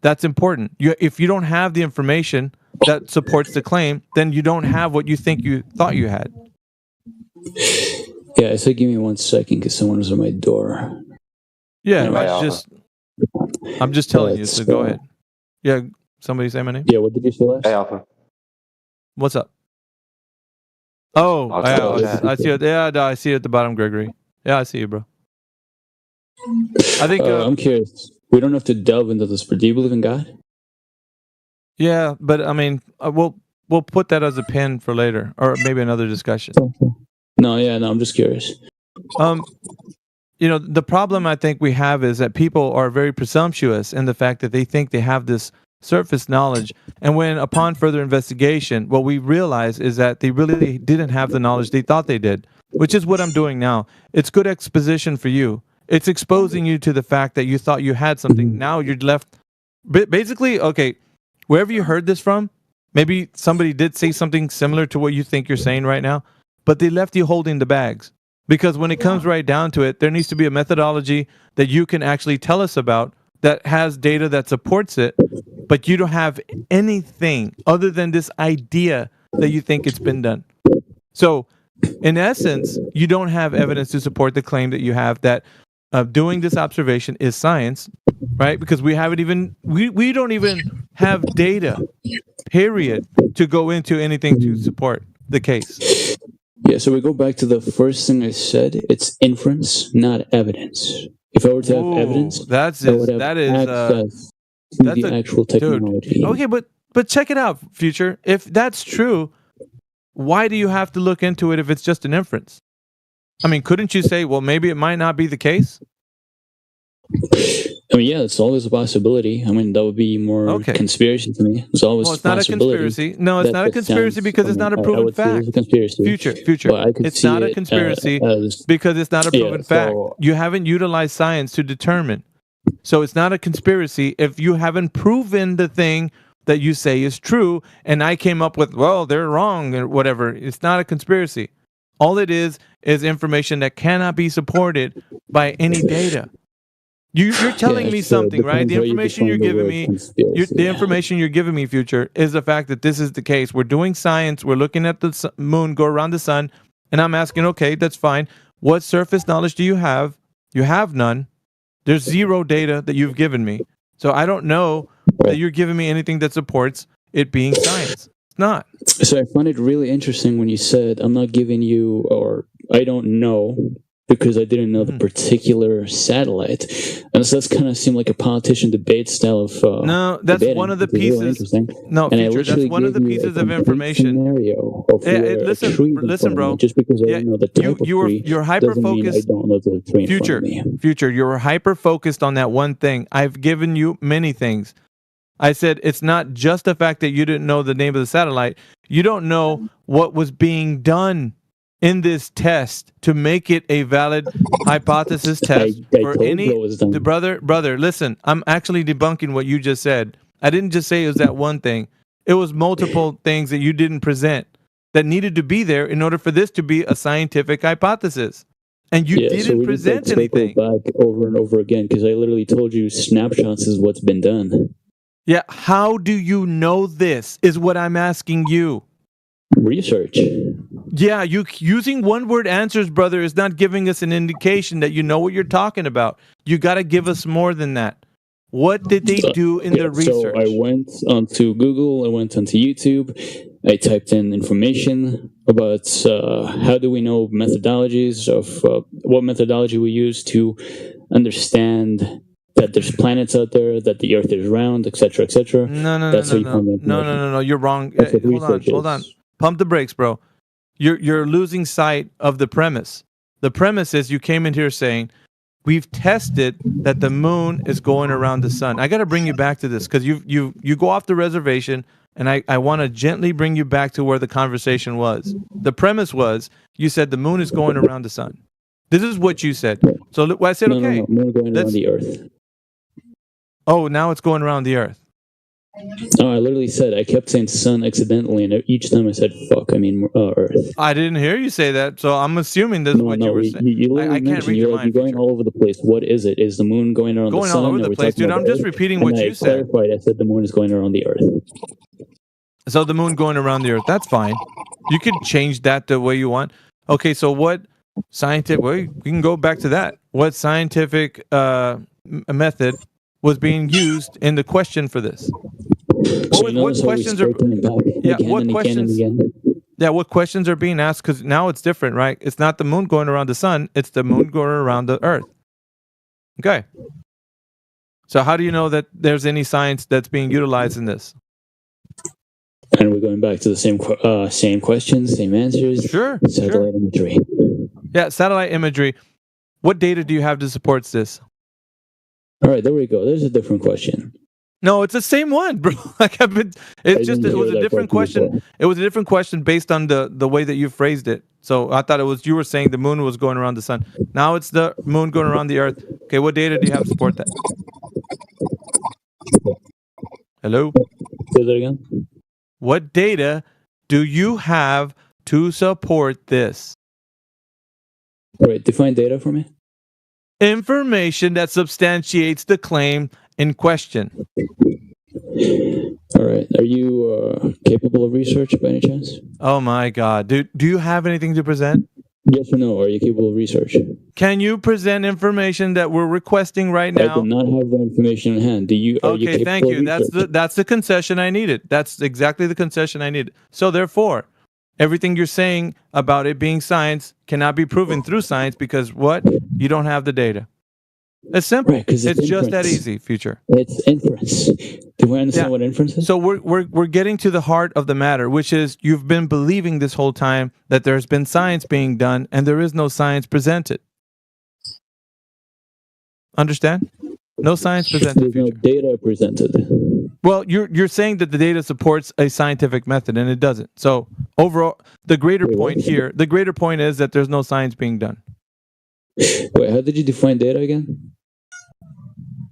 that's important. If you don't have the information that supports the claim, then you don't have what you think you thought you had. Yeah, so give me 1 second because someone was at my door. Yeah, Anyway. I'm just telling you. So go ahead. Yeah, somebody say my name. Yeah, what did you say last? Hey, Alpha. What's up? Oh, I see it. Yeah, I see it at the bottom, Gregory. Yeah, I see you, bro. I think I'm curious. We don't have to delve into this, but do you believe in God? Yeah, but I mean, we'll put that as a pin for later, or maybe another discussion. No, I'm just curious. The problem I think we have is that people are very presumptuous in the fact that they think they have this surface knowledge, and when upon further investigation, what we realize is that they really didn't have the knowledge they thought they did, which is what I'm doing now. It's good exposition for you. It's exposing you to the fact that you thought you had something. Now you're left, basically, okay, wherever you heard this from, maybe somebody did say something similar to what you think you're saying right now, but they left you holding the bags. Because when it comes right down to it, there needs to be a methodology that you can actually tell us about that has data that supports it, but you don't have anything other than this idea that you think it's been done. So, in essence, you don't have evidence to support the claim that you have that doing this observation is science, right? Because we haven't even, we don't even have data, period, to go into anything to support the case. Yeah, so we go back to the first thing I said. It's inference, not evidence. If I were to have evidence, I would have access to the actual technology. Dude. Okay, but check it out, Future. If that's true, why do you have to look into it if it's just an inference? I mean, couldn't you say, well, maybe it might not be the case? I mean, yeah, it's always a possibility. I mean, that would be more conspiracy to me. It's always it's not a conspiracy. No, it's not a conspiracy because it's not a proven fact. It's a conspiracy. Future. It's not a conspiracy because it's not a proven fact. You haven't utilized science to determine. So it's not a conspiracy if you haven't proven the thing that you say is true, and I came up with, well, they're wrong or whatever. It's not a conspiracy. All it is information that cannot be supported by any data. You're telling me something, right? The information you're giving me, the information you're giving me, Future, is the fact that this is the case. We're doing science. We're looking at the moon go around the sun, and I'm asking, okay, that's fine. What surface knowledge do you have? You have none. There's zero data that you've given me. So I don't know that you're giving me anything that supports it being science. It's not. So I find it really interesting when you said, I'm not giving you, or I don't know, because I didn't know the particular satellite. And so that's kind of seemed like a politician debate style of no, that's debating. one of the Really pieces. No, Future, that's one of the pieces of information. Scenario of listen, bro. Just because I don't know the type of tree you're hyper focused. I don't know the tree in front of me. Future, you're hyper focused on that one thing. I've given you many things. I said it's not just the fact that you didn't know the name of the satellite. You don't know what was being done in this test to make it a valid hypothesis test for any brother. Listen, I'm actually debunking what you just said. I didn't just say it was that one thing. It was multiple things that you didn't present that needed to be there in order for this to be a scientific hypothesis. And you didn't present anything. Back over and over again because I literally told you snapshots is what's been done. Yeah, how do you know this is what I'm asking you. Research. Yeah, you using one-word answers, brother, is not giving us an indication that you know what you're talking about. You got to give us more than that. What did they do in their research? So I went onto Google, I went onto YouTube, I typed in information about how do we know methodologies of what methodology we use to understand that there's planets out there, that the Earth is round, etc., etc. No. You're wrong. Hold on. Pump the brakes, bro. You're losing sight of the premise. The premise is you came in here saying we've tested that the moon is going around the sun. I got to bring you back to this because you go off the reservation, and I want to gently bring you back to where the conversation was. The premise was you said the moon is going around the sun. This is what you said. So I said, okay. No, moon going around the Earth. Oh, now it's going around the Earth. Oh, I literally said, I kept saying sun accidentally, and each time I said fuck, I mean Earth. I didn't hear you say that, so I'm assuming this is what you were saying. I can't read your mind. You're going all over the place. What is it? Is the moon going around the sun? Going all over the place, dude. I'm just repeating what you said. I clarified. I said the moon is going around the Earth. So the moon going around the Earth. That's fine. You can change that the way you want. Okay, so what scientific... Well, we can go back to that. What scientific method was being used in the question for this? What questions are? Yeah, what questions? Yeah, what questions are being asked? Because now it's different, right? It's not the moon going around the sun; it's the moon going around the Earth. Okay. So how do you know that there's any science that's being utilized in this? And we're going back to the same questions, same answers. Sure. Satellite imagery. Yeah, satellite imagery. What data do you have to support this? All right, there we go. There's a different question. No, it's the same one, bro. It was a different question. Before. It was a different question based on the way that you phrased it. So I thought you were saying the moon was going around the sun. Now it's the moon going around the Earth. Okay, what data do you have to support that? Hello? Say that again. What data do you have to support this? All right, define data for me. Information that substantiates the claim in question. All right. Are you capable of research by any chance? Oh my God. Do you have anything to present? Yes or no? Are you capable of research? Can you present information that we're requesting right now? I do not have the information in hand. Okay, thank you. That's the concession I needed. That's exactly the concession I needed. So therefore, everything you're saying about it being science cannot be proven through science because what? You don't have the data. It's simple. Right, it's just that easy, Future. It's inference. Do we understand what inference is? So we're getting to the heart of the matter, which is you've been believing this whole time that there's been science being done and there is no science presented. Understand? No science presented. There's no data presented. Well, you're saying that the data supports a scientific method and it doesn't. So overall, the greater point is that there's no science being done. Wait, how did you define data again?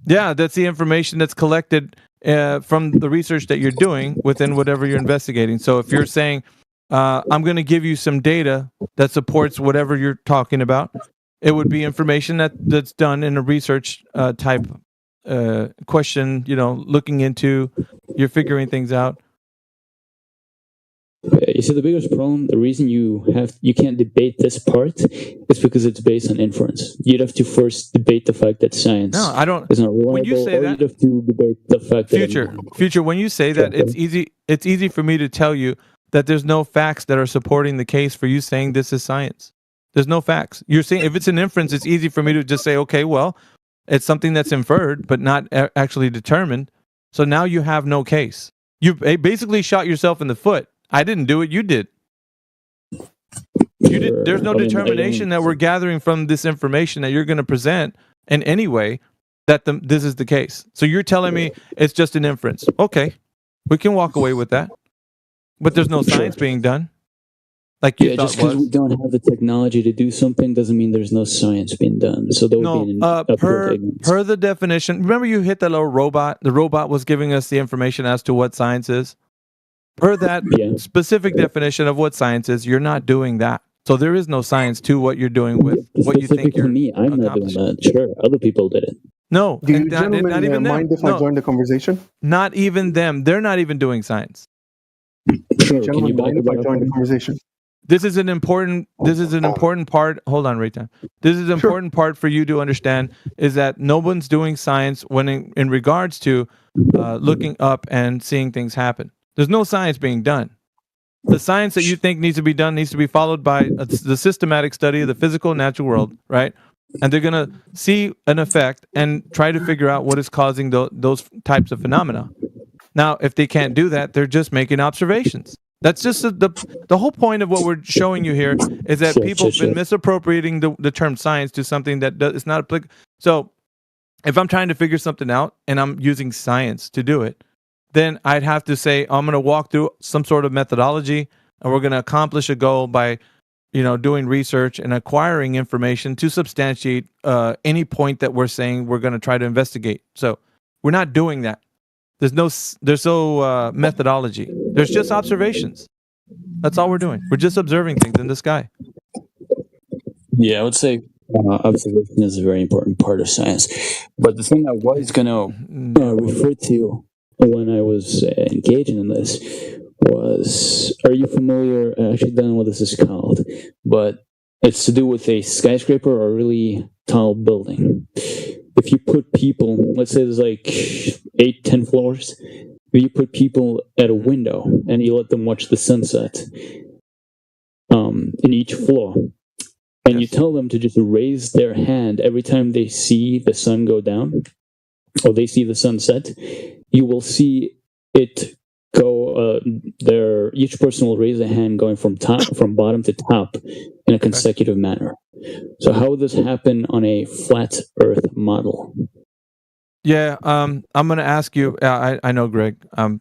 Yeah, that's the information that's collected from the research that you're doing within whatever you're investigating. So if you're saying, I'm going to give you some data that supports whatever you're talking about, it would be information that's done in a research type question, looking into, you're figuring things out. You see, the biggest problem, the reason you can't debate this part is because it's based on inference. You'd have to first debate the fact that science is not reliable, when you say that, you'd have to debate the fact Future, when you say that, it's easy for me to tell you that there's no facts that are supporting the case for you saying this is science. There's no facts. You're saying if it's an inference, it's easy for me to just say, okay, well, it's something that's inferred, but not actually determined. So now you have no case. You basically shot yourself in the foot. I didn't do it. You did. You did. There's no determination that we're gathering from this information that you're going to present in any way that this is the case. So you're telling me it's just an inference. Okay, we can walk away with that. But there's no science being done. Like you thought just because we don't have the technology to do something doesn't mean there's no science being done. So there would be per the definition. Remember, you hit that little robot. The robot was giving us the information as to what science is. Per that specific definition of what science is, you're not doing that. So there is no science to what you're doing with what you think you're me. I'm not doing that. Sure, other people did it. No, do you gentlemen even mind if I join the conversation? Not even them. They're not even doing science. Sure. Gentlemen, Can you mind if I join the conversation? This is an important part. Hold on, Raytime. This is an important part for you to understand is that no one's doing science when in regards to looking up and seeing things happen. There's no science being done. the science that you think needs to be done needs to be followed by the systematic study of the physical and natural world, right? And they're going to see an effect and try to figure out what is causing those types of phenomena. Now, if they can't do that, they're just making observations. That's just the whole point of what we're showing you here is that people have been misappropriating the term science to something that is not applicable. So if I'm trying to figure something out and I'm using science to do it, then I'd have to say, I'm going to walk through some sort of methodology and we're going to accomplish a goal by, doing research and acquiring information to substantiate any point that we're saying we're going to try to investigate. So we're not doing that. There's no methodology. There's just observations. That's all we're doing. We're just observing things in the sky. Yeah, I would say observation is a very important part of science. But the thing I was going to refer to when I was engaging in this was, are you familiar, I actually don't know what this is called, but it's to do with a skyscraper or a really tall building. If you put people, let's say there's like 8-10 floors, if you put people at a window and you let them watch the sunset in each floor, and you tell them to just raise their hand every time they see the sun go down or they see the sunset, you will see it go. Each person will raise a hand going from bottom to top in a consecutive manner. So how would this happen on a flat Earth model? Yeah, I'm going to ask you. I know, Greg. I'm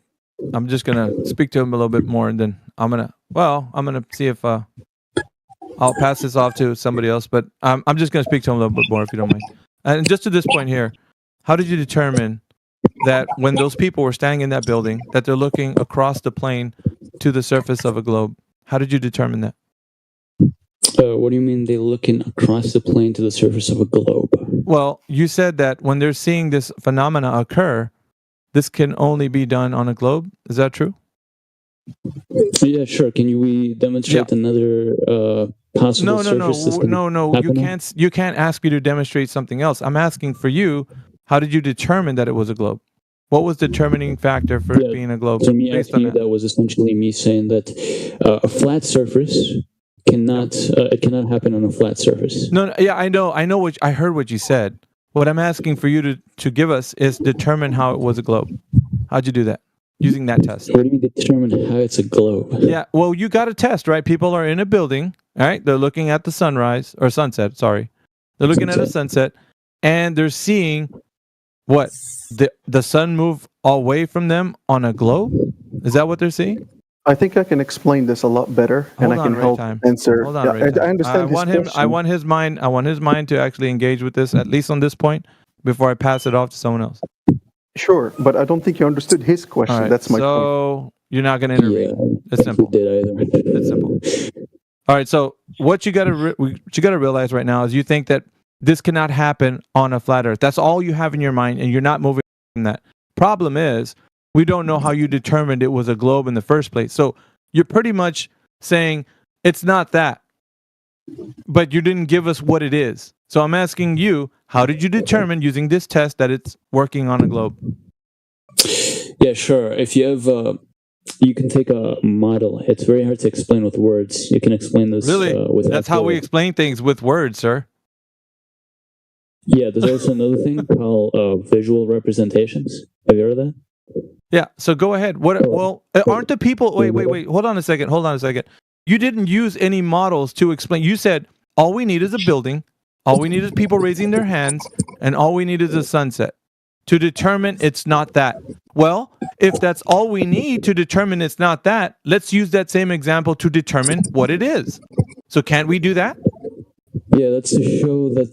just going to speak to him a little bit more, and then I'm going to see if I'll pass this off to somebody else. But I'm just going to speak to him a little bit more, if you don't mind. And just to this point here, how did you determine that when those people were standing in that building, that they're looking across the plane to the surface of a globe? How did you determine that? What do you mean they're looking across the plane to the surface of a globe? Well, you said that when they're seeing this phenomena occur, this can only be done on a globe. Is that true? Yeah, sure. Can we demonstrate another possible surface system? No. You can't ask me to demonstrate something else. I'm asking for you. How did you determine that it was a globe? What was the determining factor for it being a globe? So me asking you that was essentially me saying that a flat surface cannot happen on a flat surface. No, yeah, I know I heard what you said. What I'm asking for you to give us is determine how it was a globe. How'd you do that? Using that test. What do you mean determine how it's a globe? Yeah, well, you got a test, right? People are in a building, all right? They're looking at the sunrise or sunset, sorry. They're looking at a sunset and they're seeing what? The sun move away from them on a globe? Is that what they're seeing? I think I can explain this a lot better, and I can help answer. Hold on, I understand. I want his mind to actually engage with this, at least on this point, before I pass it off to someone else. Sure, but I don't think you understood his question. Right, that's my point. So you're not going to intervene. Yeah, it's simple. It's simple. All right. So what you got to realize right now is you think that this cannot happen on a flat Earth. That's all you have in your mind, and you're not moving from that. Problem is, we don't know how you determined it was a globe in the first place. So you're pretty much saying it's not that, but you didn't give us what it is. So I'm asking you, how did you determine using this test that it's working on a globe? Yeah, sure. If you have, you can take a model. It's very hard to explain with words. You can explain this. Really? That's how we explain things, with words, sir. Yeah, there's also another thing called visual representations. Have you heard of that? Yeah, so go ahead. Well, aren't the people... Wait. Hold on a second. You didn't use any models to explain. You said, all we need is a building, all we need is people raising their hands, and all we need is a sunset to determine it's not that. Well, if that's all we need to determine it's not that, let's use that same example to determine what it is. So can't we do that? Yeah, that's to show that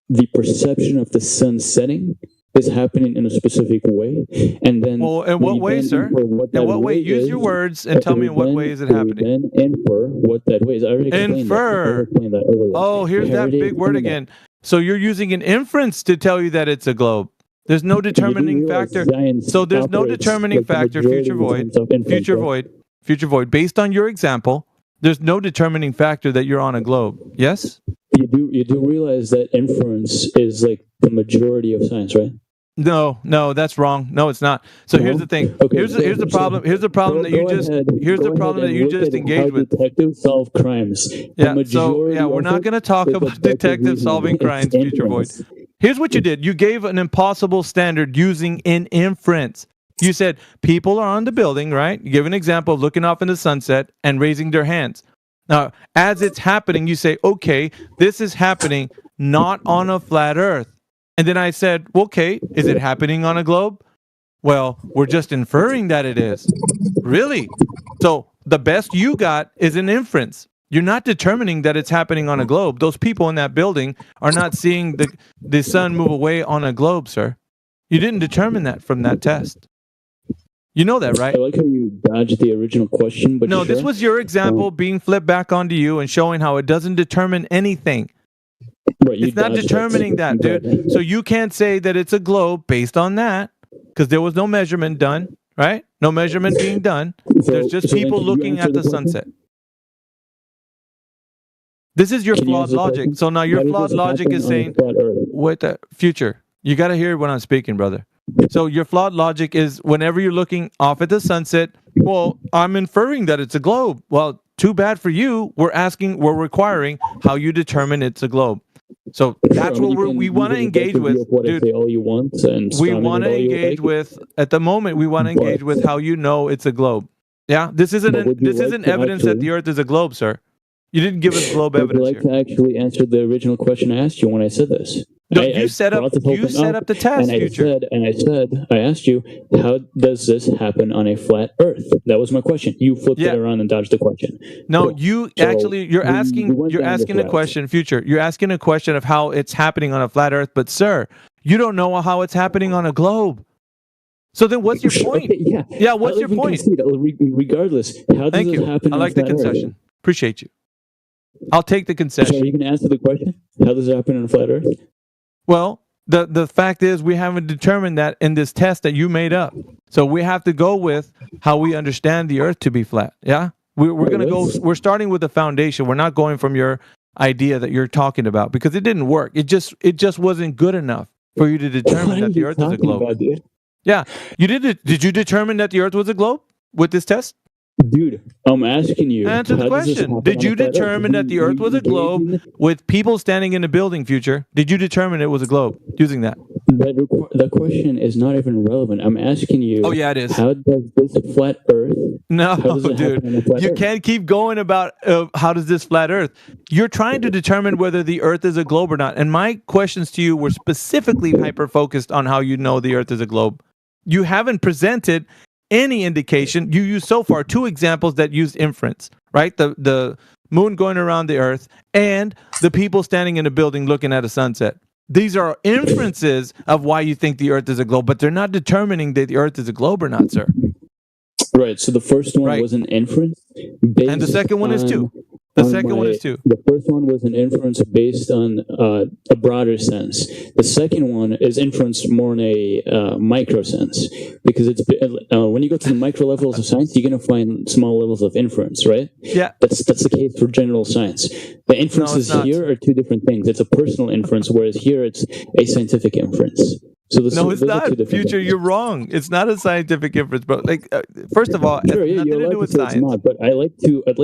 the perception of the sun setting is happening in a specific way, and then in what way, sir? In what way? Use your words and tell me in what way is it happening. Then infer what that way is. I already explained that. Oh, here's that big word again. So you're using an inference to tell you that it's a globe. There's no determining factor. So there's no determining factor. Future void. Based on your example, there's no determining factor that you're on a globe. Yes? You do realize that inference is like the majority of science, right? No, that's wrong. No, it's not. So here's the thing. Here's the problem. Here's the problem that you just engaged with. Detectives solve crimes. Yeah. We're not going to talk about detectives solving crimes, Future Void. Here's what you did. You gave an impossible standard using an inference. You said people are on the building, right? You give an example of looking off in the sunset and raising their hands. Now, as it's happening, you say, okay, this is happening not on a flat Earth. And then I said, okay, is it happening on a globe? Well, we're just inferring that it is. Really? So the best you got is an inference. You're not determining that it's happening on a globe. Those people in that building are not seeing the sun move away on a globe, sir. You didn't determine that from that test. You know that, right? I like how you dodged the original question, but no, this was your example being flipped back onto you and showing how it doesn't determine anything. Right, it's not determining that, dude. So you can't say that it's a globe based on that because there was no measurement done, right? No measurement being done. There's just people looking at the sunset. This is your flawed logic. So now your flawed logic is saying, wait, Future, you got to hear when I'm speaking, brother. So your flawed logic is whenever you're looking off at the sunset, well, I'm inferring that it's a globe. Well, too bad for you. We're requiring how you determine it's a globe. So that's what we want to engage with, dude. All you want and we want to engage with at the moment. We want to engage with how you know it's a globe. Yeah, this isn't evidence that the Earth is a globe, sir. You didn't give us globe evidence. Would you like to actually answer the original question I asked you when I said this? No, you set up the test, Future. I asked you, how does this happen on a flat Earth? That was my question. You flipped it around and dodged the question. No, you're asking a question, Future. You're asking a question of how it's happening on a flat Earth, but sir, you don't know how it's happening on a globe. So then what's your point? Yeah, what's your point? Regardless, how does it happen on a flat Earth? I like the concession. Appreciate you. I'll take the concession. So are you going to answer the question? How does it happen on a flat Earth? Well, the fact is we haven't determined that in this test that you made up. So we have to go with how we understand the Earth to be flat. Yeah? We're starting with the foundation. We're not going from your idea that you're talking about because it didn't work. It just wasn't good enough for you to determine that the Earth is a globe. Yeah. You did you determine that the Earth was a globe with this test? Dude, I'm asking you. Answer the question. Did you determine that the Earth was a globe with people standing in a building, Future? Did you determine it was a globe using that? That question is not even relevant. I'm asking you. Oh, yeah, it is. How does this flat Earth? No, dude. You can't keep going about how does this flat Earth. You're trying to determine whether the Earth is a globe or not. And my questions to you were specifically hyper-focused on how you know the Earth is a globe. You haven't presented any indication. You used so far 2 examples that used inference, right? The moon going around the Earth and the people standing in a building looking at a sunset. These are inferences of why you think the Earth is a globe, but they're not determining that the Earth is a globe or not, sir. Right. So the first one was an inference, and the second one is too. The second one is too. The first one was an inference based on a broader sense. The second one is inference more in a micro sense, because it's when you go to the micro levels of science, you're going to find small levels of inference, right? Yeah. That's the case for general science. The inferences here are 2 different things. It's a personal inference, whereas here it's a scientific inference. So no, it's not. Future, you're wrong. It's not a scientific inference, bro. Like, first of all, sure, it's nothing to do with science. It's not, but I'd like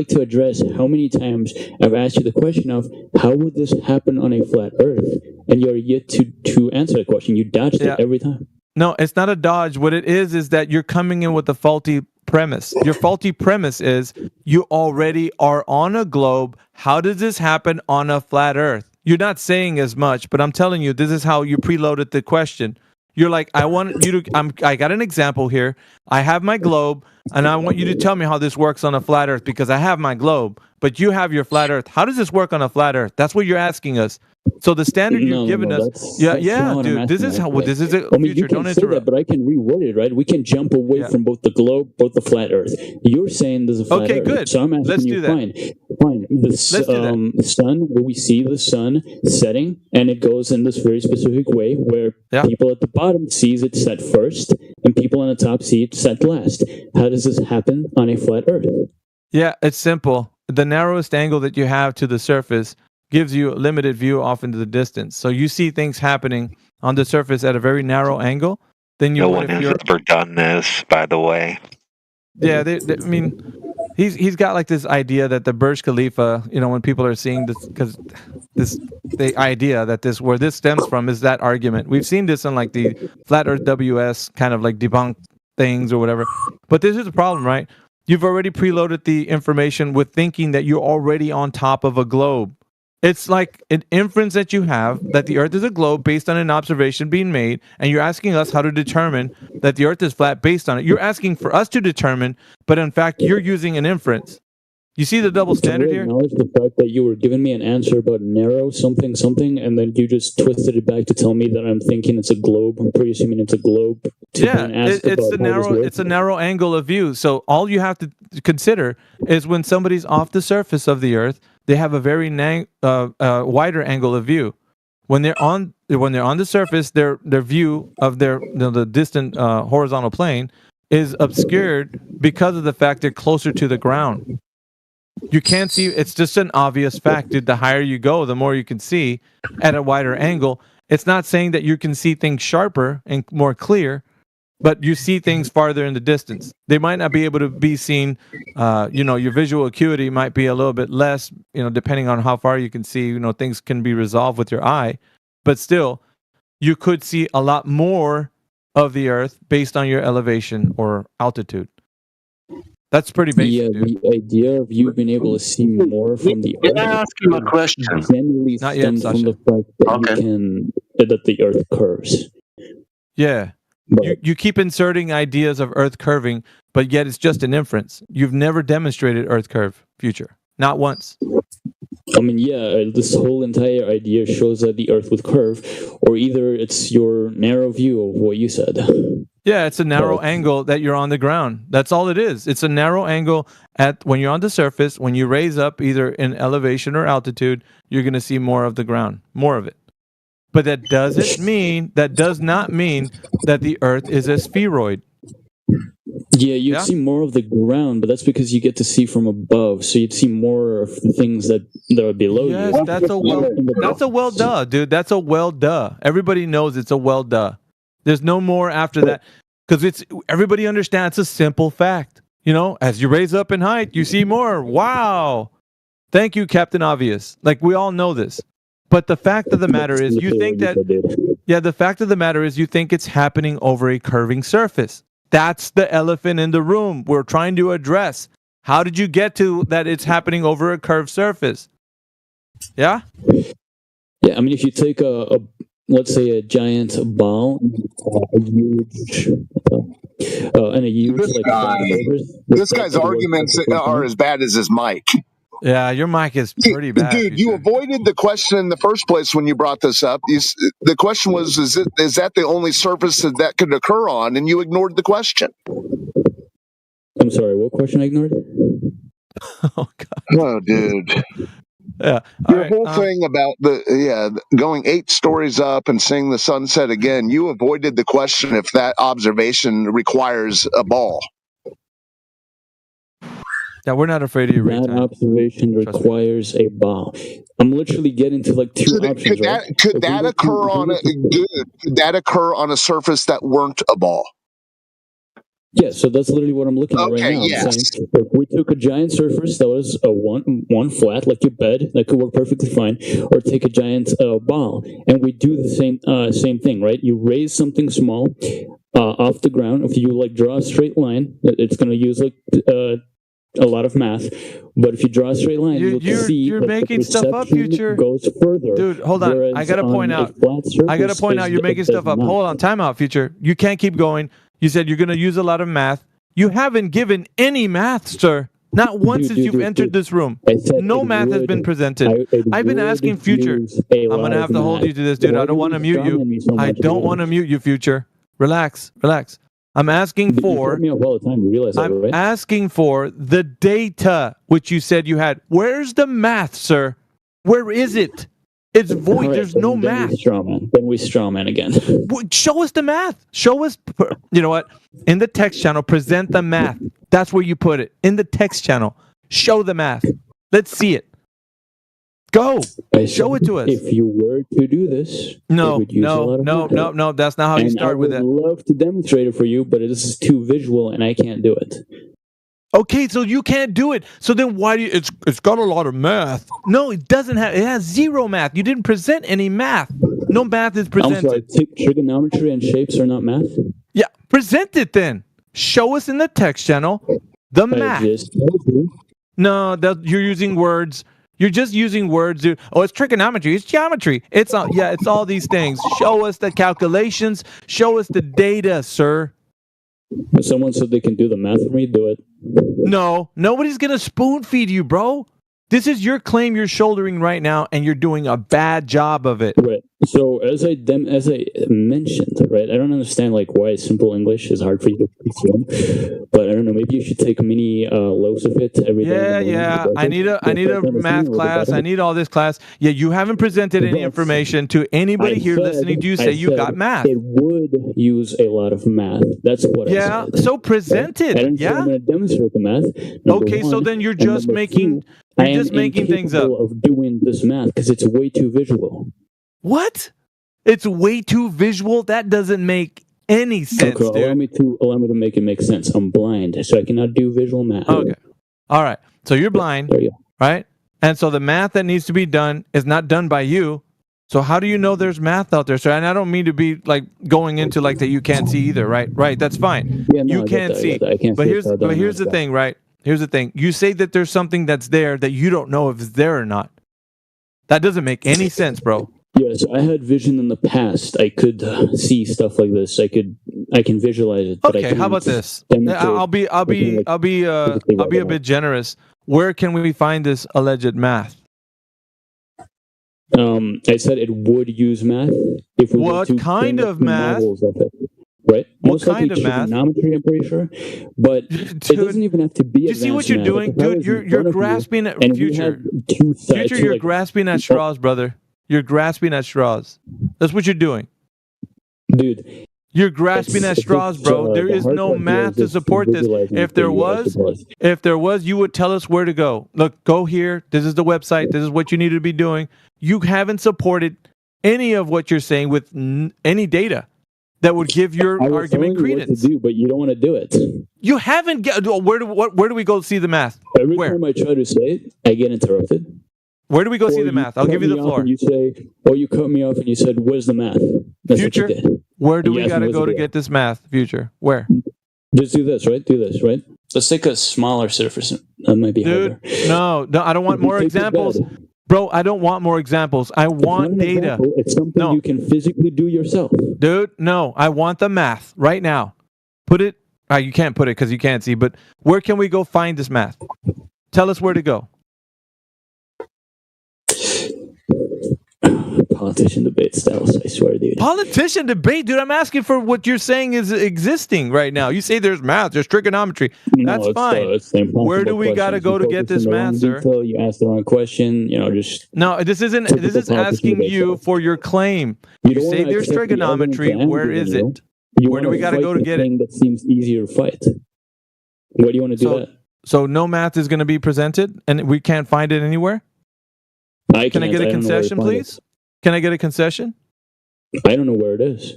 to address how many times I've asked you the question of how would this happen on a flat Earth, and you're yet to answer that question. You dodged it every time. No, it's not a dodge. What it is that you're coming in with a faulty premise. Your faulty premise is you already are on a globe. How does this happen on a flat Earth? You're not saying as much, but I'm telling you, this is how you preloaded the question. You're like, I want you to, I got an example here. I have my globe, and I want you to tell me how this works on a flat Earth because I have my globe, but you have your flat Earth. How does this work on a flat Earth? That's what you're asking us. So the standard you've given us, dude, this is how. This is a Future. Don't interrupt. That, but I can reword it, right? We can jump away from both the globe, both the flat Earth. You're saying there's a flat Earth. Okay, good. So I'm asking Let's you, do that. Fine. The sun, where we see the sun setting, and it goes in this very specific way, where people at the bottom sees it set first, and people on the top see it set last. How does this happen on a flat Earth? Yeah, it's simple. The narrowest angle that you have to the surface gives you a limited view off into the distance. So you see things happening on the surface at a very narrow angle than you No would one if has you're. ever done this, by the way. Yeah, I mean, he's got like this idea that the Burj Khalifa, when people are seeing this, because the idea that where this stems from is that argument. We've seen this in like the Flat Earth WS kind of like debunk things or whatever. But this is a problem, right? You've already preloaded the information with thinking that you're already on top of a globe. It's like an inference that you have that the Earth is a globe based on an observation being made, and you're asking us how to determine that the Earth is flat based on it. You're asking for us to determine, but in fact, you're using an inference. You see the double standard here? Acknowledge the fact that you were giving me an answer about narrow something, and then you just twisted it back to tell me that I'm thinking it's a globe. I'm pretty assuming it's a globe. Yeah, it's a narrow angle of view. So all you have to consider is when somebody's off the surface of the Earth, they have a very wider angle of view. When they're on the surface, their view of the distant horizontal plane is obscured because of the fact they're closer to the ground. You can't see. It's just an obvious fact, dude. The higher you go, the more you can see at a wider angle. It's not saying that you can see things sharper and more clear, but you see things farther in the distance. They might not be able to be seen. Your visual acuity might be a little bit less, depending on how far you can see. Things can be resolved with your eye, but still, you could see a lot more of the Earth based on your elevation or altitude. That's pretty basic. Yeah, dude. the idea of you being able to see more from the Earth. Can I ask you a question? Generally Not yet, stems from Sasha. the fact that that the Earth curves. Yeah. You keep inserting ideas of Earth curving, but yet it's just an inference. You've never demonstrated Earth curve, Future. Not once. I mean, yeah, this whole entire idea shows that the Earth would curve, or either it's your narrow view of what you said. Yeah, it's a narrow angle that you're on the ground. That's all it is. It's a narrow angle when you're on the surface. When you raise up either in elevation or altitude, you're going to see more of the ground, more of it. But that does not mean that the Earth is a spheroid. Yeah, you'd see more of the ground, but that's because you get to see from above, so you'd see more of the things that are below you. Yes, that's a well duh, dude. That's a well duh. Everybody knows it's a well duh. There's no more after that, because everybody understands a simple fact. As you raise up in height, you see more. Wow. Thank you, Captain Obvious. Like, we all know this. But the fact of the matter is you think it's happening over a curving surface. That's the elephant in the room we're trying to address. How did you get to that it's happening over a curved surface? Yeah? Yeah, I mean, if you take let's say a giant ball, a huge This guy's arguments are as bad as his mic. Yeah, your mic is pretty bad. Dude, you avoided the question in the first place when you brought this up. The question was, is that the only surface that could occur on? And you ignored the question. I'm sorry, what question I ignored? Oh, God. Oh, dude. Yeah. Your whole thing about going 8 stories up and seeing the sunset again, you avoided the question if that observation requires a ball. Yeah, we're not afraid of you. That observation requires a ball. I'm literally getting to like two options. Could that occur on a surface that weren't a ball? Yeah, so that's literally what I'm looking at right now. Yes. I'm saying, if we took a giant surface that was a one flat, like your bed, that could work perfectly fine, or take a giant ball, and we do the same thing, right? You raise something small off the ground. If you like draw a straight line, it's going to use like a lot of math, but if you draw a straight line, you're making stuff up, Future. Goes further. Dude, hold on. I gotta point out. You're making stuff up. Hold on. Time out, Future. You can't keep going. You said you're gonna use a lot of math. You haven't given any math, sir. Not once since you've entered this room. No math has been presented. I've been asking Future. I'm gonna have to hold you to this, dude. I don't want to mute you. I don't want to mute you, Future. Relax. I'm asking for asking for the data which you said you had. Where's the math, sir? Where is it? It's void. There's no math. Then we strawman again. Show us the math. Show us. You know what? In the text channel, present the math. That's where you put it. In the text channel, show the math. Let's see it. Go. I Show it to us. If you were to do this, No, it would use a lot of math. no. That's not how you start with it. I would love to demonstrate it for you, but this is too visual, and I can't do it. Okay, so you can't do it. So then why do you? It's got a lot of math. No, it doesn't have. It has zero math. You didn't present any math. No math is presented. I'm sorry. Trigonometry and shapes are not math. Yeah, present it then. Show us in the text channel the math. No, you're using words. You're just using words. Dude. Oh, it's trigonometry. It's geometry. It's all these things. Show us the calculations. Show us the data, sir. If someone said they can do the math for me, do it. No, nobody's gonna spoon feed you, bro. This is your claim you're shouldering right now, and you're doing a bad job of it. Right. So as I mentioned, right, I don't understand like why simple English is hard for you to consume, but I don't know. Maybe you should take mini loaves of it every day. Yeah. I need a math class. I need all this class. Yeah, you haven't presented any information to anybody here listening to you say you got math. It would use a lot of math. That's what I said. So present it. I didn't say I'm going to demonstrate the math. Okay, so then you're just making things up. Of doing this math because it's way too visual. What? It's way too visual? That doesn't make any sense, okay, dude. Allow me to make it make sense. I'm blind, so I cannot do visual math. Okay. All right. So you're blind, right? And so the math that needs to be done is not done by you. So how do you know there's math out there, sir? And I don't mean to be like going into like that you can't see either, right? Right. That's fine. Yeah, no, you can't see. But here's the thing, right? Here's the thing. You say that there's something that's there that you don't know if it's there or not. That doesn't make any sense, bro. Yes, I had vision in the past. I could see stuff like this. I can visualize it. But Okay, how about this? I'll be a bit generous. Where can we find this alleged math? I said it would use math. If we What kind of math? Right? What kind of math? Trigonometry, I'm pretty sure. But it doesn't even have to be. Do you see what you're doing, dude? You're grasping at future. Future, you're grasping at straws, brother. You're grasping at straws. That's what you're doing, dude. You're grasping at straws, bro. There is no math to support this. If there was, you would tell us where to go. Look, go here. This is the website. This is what you need to be doing. You haven't supported any of what you're saying with any data that would give your argument credence. What to do, but you don't want to do it. You haven't. Where do we go see the math? Every time I try to say it, I get interrupted. Where do we go see the math? I'll give you the floor. You say, you cut me off and you said, "Where's the math?" That's Future. What you did. Where do we gotta go to get this math? Future. Where? Just do this, right? Do this, right? Let's take a smaller surface. That might be harder. No, I don't want more examples. Bro, I don't want more examples. I want data. It's something you can physically do yourself. Dude, no. I want the math right now. Put it. You can't put it because you can't see, but where can we go find this math? Tell us where to go. Politician debate styles, I swear, dude. Politician debate, dude. I'm asking for what you're saying is existing right now. You say there's math, there's trigonometry. That's fine. Where do we got to go to get this math, sir? You asked the wrong question. Just no. This isn't. This is asking you for your claim. You say there's trigonometry. Where is it? Where do we got to go to get it? That seems easier to fight. Why do you want to do that? So no math is going to be presented, and we can't find it anywhere. Can I get a concession, please? Can I get a concession? I don't know where it is.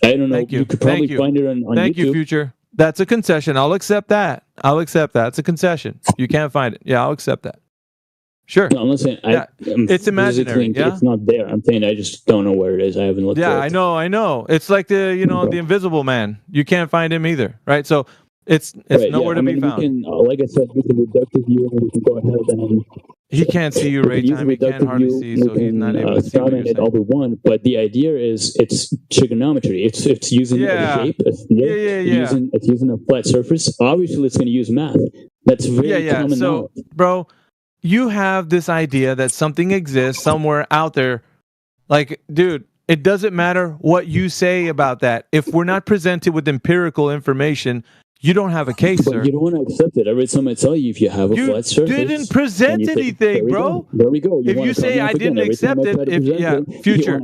I don't know. Thank you. You could probably find it on Thank YouTube. you, Future. That's a concession. I'll accept that. It's a concession. You can't find it. Yeah, I'll accept that. Sure. No, I'm not saying. It's imaginary. Yeah? It's not there. I'm saying I just don't know where it is. I haven't looked. Yeah, for it. I know. It's like the Invisible Man. You can't find him either, right? So it's nowhere to be found. Like I said, we can deductive view and we can go ahead and. He can't see you, Ray Time. He can't hardly see, so he's not able to see what you're saying. All we want, but the idea is it's trigonometry. It's using a shape. It's using a flat surface. Obviously, it's going to use math. That's very common knowledge. Bro, you have this idea that something exists somewhere out there. Like, dude, it doesn't matter what you say about that. If we're not presented with empirical information, you don't have a case, sir. You don't want to accept it. Every time I tell you, if you have a flat surface, you didn't present anything, bro. There we go. If you say I didn't accept it, future.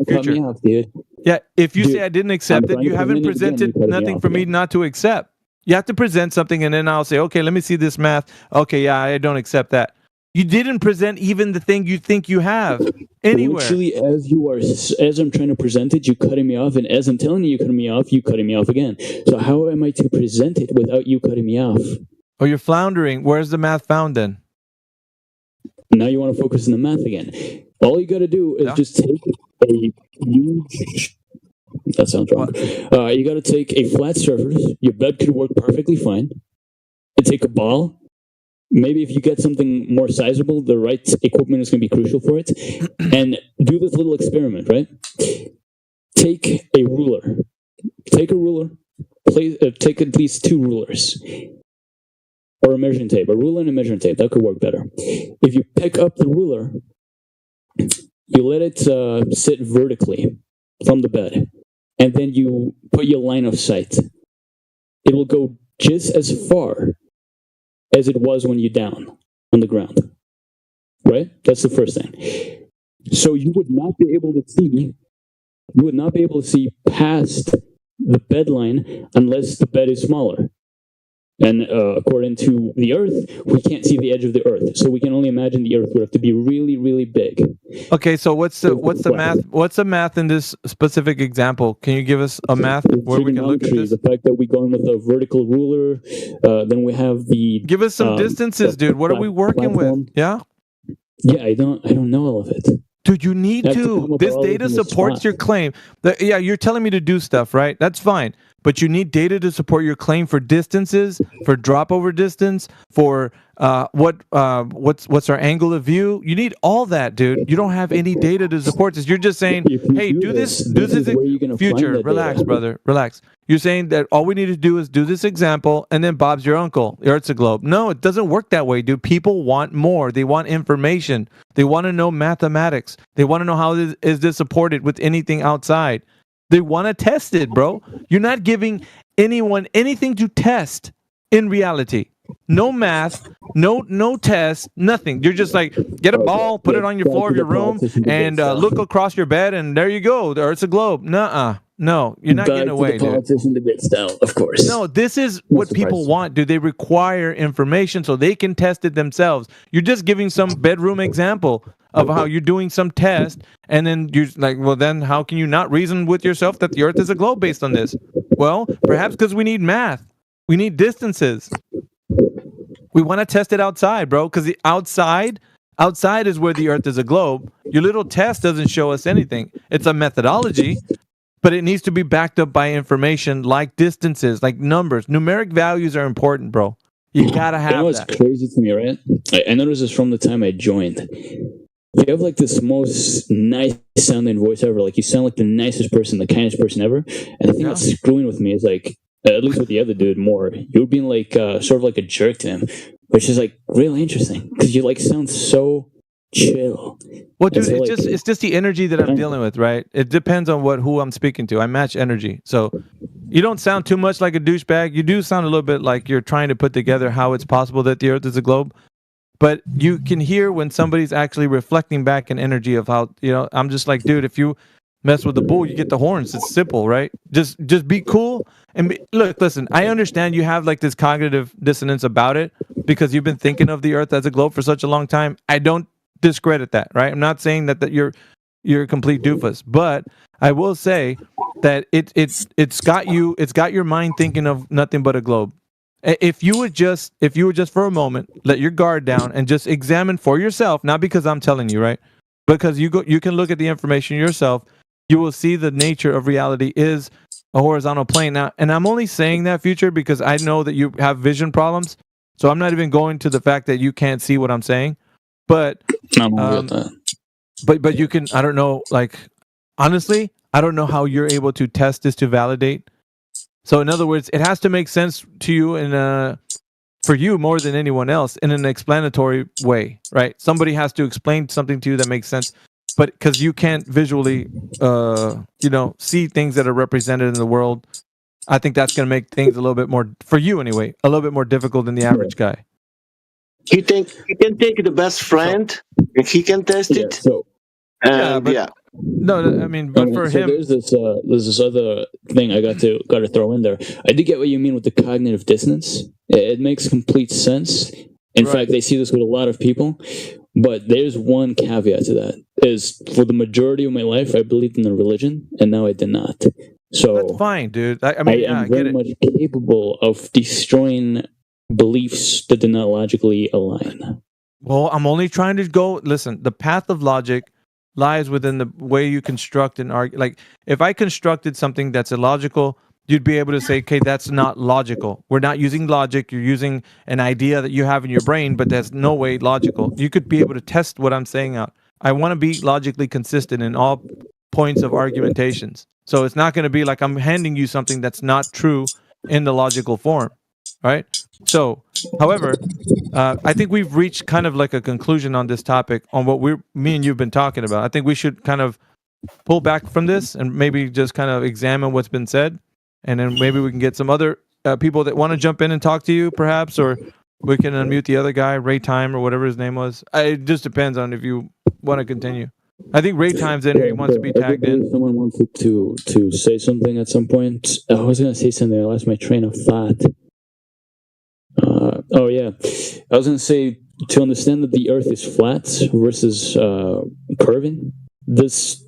Yeah, if you say I didn't accept it, you haven't presented nothing for me not to accept. You have to present something, and then I'll say, okay, let me see this math. Okay, yeah, I don't accept that. You didn't present even the thing you think you have anywhere. Literally, as I'm trying to present it, you cutting me off, and as I'm telling you cutting me off, you cutting me off again. So how am I to present it without you cutting me off? Oh, you're floundering. Where's the math found then? Now you want to focus on the math again. All you got to do is just take a huge... That sounds wrong. You got to take a flat surface. Your bed could work perfectly fine. And take a ball. Maybe if you get something more sizable, the right equipment is going to be crucial for it. And do this little experiment, right? Take a ruler. Take a ruler. Take at least 2 rulers. Or a measuring tape. A ruler and a measuring tape. That could work better. If you pick up the ruler, you let it sit vertically from the bed. And then you put your line of sight. It will go just as far as it was when you're down on the ground. Right? That's the first thing. So you would not be able to see past the bed line unless the bed is smaller. And according to the Earth, we can't see the edge of the Earth, so we can only imagine the Earth would have to be really, really big. Okay, so what's the math? What's the math in this specific example? Can you give us a math where we can look at this? The fact that we're going with a vertical ruler, then we have the. Give us some distances, dude. What are we working with? Yeah. Yeah, I don't know all of it. Dude, you need to. This data supports your claim. Yeah, you're telling me to do stuff, right? That's fine. But you need data to support your claim for distances, for drop over distance, for what's our angle of view. You need all that, dude. You don't have any data to support this. You're just saying, hey, do this future. Relax, brother. Relax. You're saying that all we need to do is do this example, and then Bob's your uncle. The Earth's a globe. No, it doesn't work that way, dude. People want more. They want information. They want to know mathematics. They want to know how is this supported with anything outside. They want to test it, bro. You're not giving anyone anything to test in reality. No math, no test, nothing. You're just like, get a ball, put it on your floor of your room, and look across your bed, and there you go. The Earth's a globe. Nuh-uh. No, you're not getting away, dude. Politician debate style, of course. No, this is what people want, dude. They require information so they can test it themselves. You're just giving some bedroom example of how you're doing some test, and then you're like, well, then how can you not reason with yourself that the Earth is a globe based on this? Well, perhaps because we need math. We need distances. We want to test it outside, bro, because the outside is where the Earth is a globe. Your little test doesn't show us anything. It's a methodology, but it needs to be backed up by information like distances, like numbers. Numeric values are important, bro. You gotta have that. You know what's crazy to me, right? I noticed this from the time I joined. You have like this most nice sounding voice ever. Like you sound like the nicest person, the kindest person ever. And the thing that's screwing with me is like, at least with the other dude more, you're being like sort of like a jerk to him, which is like really interesting because you like sound so chill. Well, dude, it's just the energy that I'm dealing with, right? It depends on who I'm speaking to. I match energy. So you don't sound too much like a douchebag. You do sound a little bit like you're trying to put together how it's possible that the Earth is a globe. But you can hear when somebody's actually reflecting back an energy of how, I'm just like, dude, if you mess with the bull, you get the horns. It's simple, right? Just be cool. And listen, I understand you have like this cognitive dissonance about it because you've been thinking of the Earth as a globe for such a long time. I don't discredit that, right? I'm not saying that you're a complete doofus, but I will say that it's got your mind thinking of nothing but a globe. If you would just for a moment let your guard down and just examine for yourself, not because I'm telling you, right? Because you can look at the information yourself, you will see the nature of reality is a horizontal plane. Now, and I'm only saying that, Future, because I know that you have vision problems, so I'm not even going to the fact that you can't see what I'm saying. But but you can. I don't know. Like honestly, I don't know how you're able to test this to validate. So in other words, it has to make sense to you for you more than anyone else in an explanatory way, right? Somebody has to explain something to you that makes sense, but because you can't visually, see things that are represented in the world, I think that's going to make things a little bit more, for you anyway, a little bit more difficult than the average guy. He can take the best friend and he can test it. No, I mean, but for him, there's this other thing I got to throw in there. I do get what you mean with the cognitive dissonance. It makes complete sense, In fact, I see this with a lot of people. But there's one caveat to that: is for the majority of my life, I believed in a religion, and now I did not. So that's fine, dude. I mean, I am very much capable of destroying beliefs that do not logically align. Well, I'm only trying to go. Listen, the path of logic lies within the way you construct and argue. Like, if I constructed something that's illogical, you'd be able to say, okay, that's not logical. We're not using logic. You're using an idea that you have in your brain, but that's no way logical. You could be able to test what I'm saying out. I want to be logically consistent in all points of argumentations. So it's not going to be like I'm handing you something that's not true in the logical form, right? So, however, I think we've reached kind of like a conclusion on this topic on what me and you've been talking about. I think we should kind of pull back from this and maybe just kind of examine what's been said. And then maybe we can get some other people that want to jump in and talk to you, perhaps, or we can unmute the other guy, Ray Time, or whatever his name was. It just depends on if you want to continue. I think Ray Time's in here. He wants to be tagged in. Someone wanted to say something at some point. I was going to say something. I lost my train of thought. Oh, yeah. I was going to say, to understand that the Earth is flat versus curving, this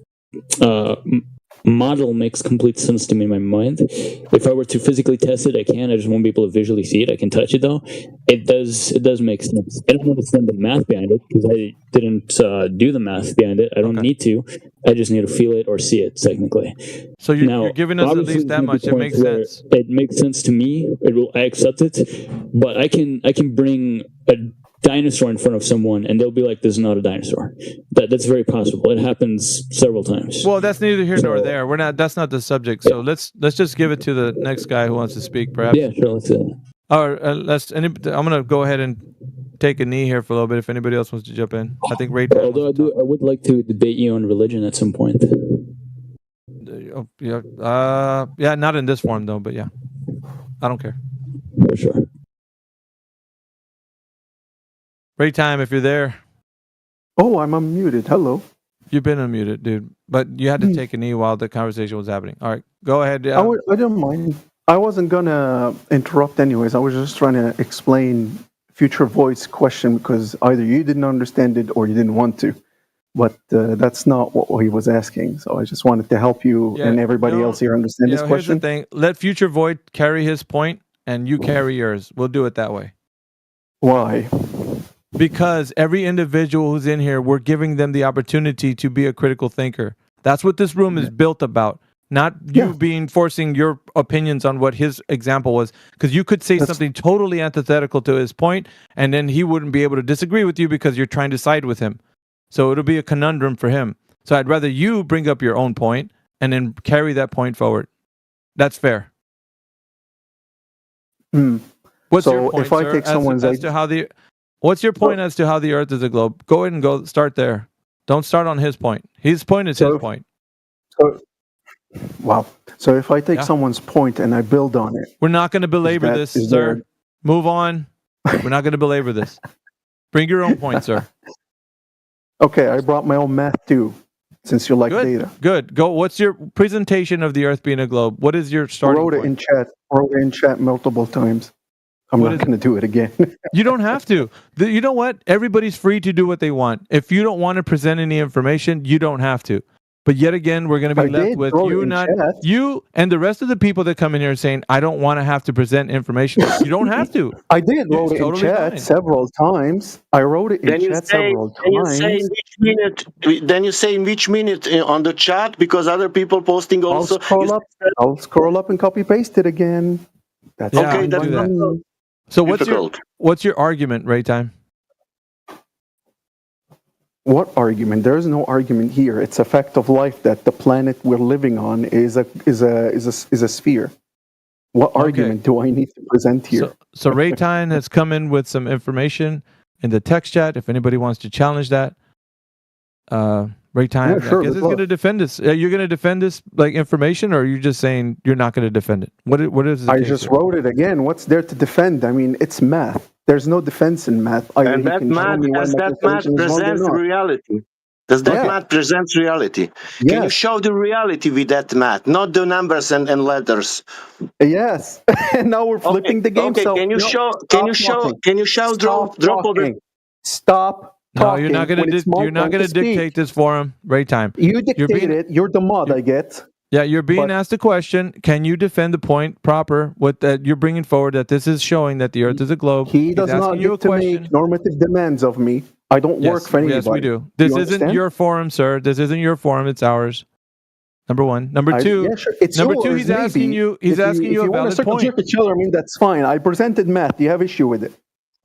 model makes complete sense to me in my mind. If I were to physically test it, I can. I just won't be able to visually see it. I can touch it though. It does make sense. I don't understand the math behind it because I didn't do the math behind it. I don't need to. I just need to feel it or see it technically. So you're giving us at least that much. It makes sense. It makes sense to me. I accept it, but I can bring a dinosaur in front of someone and they'll be like, this is not a dinosaur. That's very possible. It happens several times. Well, that's neither here nor there. That's not the subject. So let's just give it to the next guy who wants to speak, perhaps. Yeah, sure. Let's do that. I'm going to go ahead and take a knee here for a little bit if anybody else wants to jump in. I think Ray. Although I would like to debate you on religion at some point. Yeah, not in this form though, but yeah. I don't care. For sure. Ray Time, if you're there. Oh, I'm unmuted. Hello. You've been unmuted, dude. But you had to take a knee while the conversation was happening. All right, go ahead. I don't mind. I wasn't going to interrupt anyways. I was just trying to explain Future Void's question because either you didn't understand it or you didn't want to. But that's not what he was asking. So I just wanted to help you and everybody else here understand this question. Here's the thing. Let Future Void carry his point and you carry yours. We'll do it that way. Why? Because every individual who's in here, we're giving them the opportunity to be a critical thinker. That's what this room is built about. Not you forcing your opinions on what his example was. Because you could say something totally antithetical to his point, and then he wouldn't be able to disagree with you because you're trying to side with him. So it'll be a conundrum for him. So I'd rather you bring up your own point and then carry that point forward. That's fair. What's your point, if I take someone's what's your point as to how the Earth is a globe? Go ahead and start there. Don't start on his point. His point is his point. Wow. So if I take someone's point and I build on it. We're not going to belabor this, sir. Move on. We're not going to belabor this. Bring your own point, sir. Okay, I brought my own math too, since you like data. Good. Go. What's your presentation of the Earth being a globe? What is your starting point? Wrote it in chat multiple times. I'm not going to do it again. You don't have to. You know what? Everybody's free to do what they want. If you don't want to present any information, you don't have to. But yet again, we're going to be left with you and the rest of the people that come in here saying, I don't want to have to present information. You don't have to. I did wrote it in chat several times. I wrote it in chat several times. Then you say in which minute on the chat because other people posting also. I'll scroll up and copy paste it again. That's okay. That's that. So what's your argument, Ray Time? What argument? There is no argument here. It's a fact of life that the planet we're living on is a sphere. What argument do I need to present here? So Ray Time has come in with some information in the text chat. If anybody wants to challenge that, Ray Time, I guess is going to defend this. You're going to defend this like information, or are you just saying you're not going to defend it? What is it? I just wrote it again. What's there to defend? I mean, it's math. There's no defense in math. And that math presents reality. Does that math present reality? Can you show the reality with that math, not the numbers and letters? Yes. And now we're flipping the game. Okay, So can you show? Stop drop all the? talking. Stop No, talking. you're not gonna. When it's my You're not turn gonna to speak. dictate this forum, Raytime. You dictate it. You're the mod, I get. Yeah, you're being asked a question. Can you defend the point proper? What that you're bringing forward that this is showing that the Earth is a globe. He does not asking you a get to question. make normative demands of me. I don't work for anybody. Yes, we do. This isn't understand? your forum, sir. This isn't your forum. It's ours. Number one. Number two. Yeah, sure. It's number yours, two. He's asking maybe. you. He's asking you a If you want to valid circle point. jerk each other, I mean, that's fine. I presented math. You have issue with it.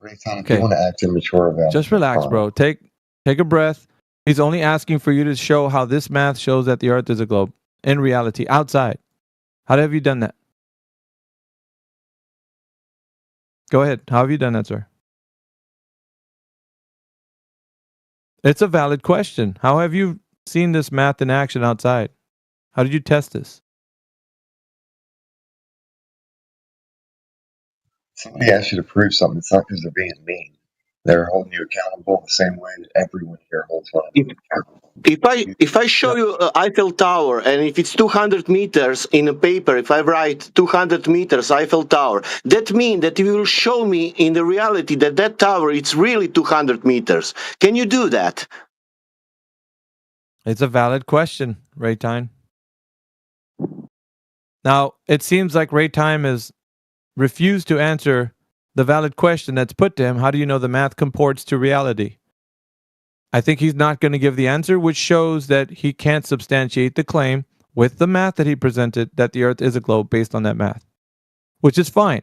If you want to act immature about it, Just relax, bro. Take a breath. He's only asking for you to show how this math shows that the Earth is a globe in reality, outside. How have you done that? Go ahead. How have you done that, sir? It's a valid question. How have you seen this math in action outside? How did you test this? Somebody asks you to prove something. It's not because they're being mean. They're holding you accountable the same way that everyone here holds one another accountable. If I show you Eiffel Tower, and if it's 200 meters in a paper, if I write 200 meters Eiffel Tower, that means that you will show me in the reality that that tower it's really 200 meters. Can you do that? It's a valid question, Raytime. Now, it seems like Raytime has refused to answer the valid question that's put to him. How do you know the math comports to reality? I think he's not going to give the answer, which shows that he can't substantiate the claim with the math that he presented that the Earth is a globe based on that math, which is fine.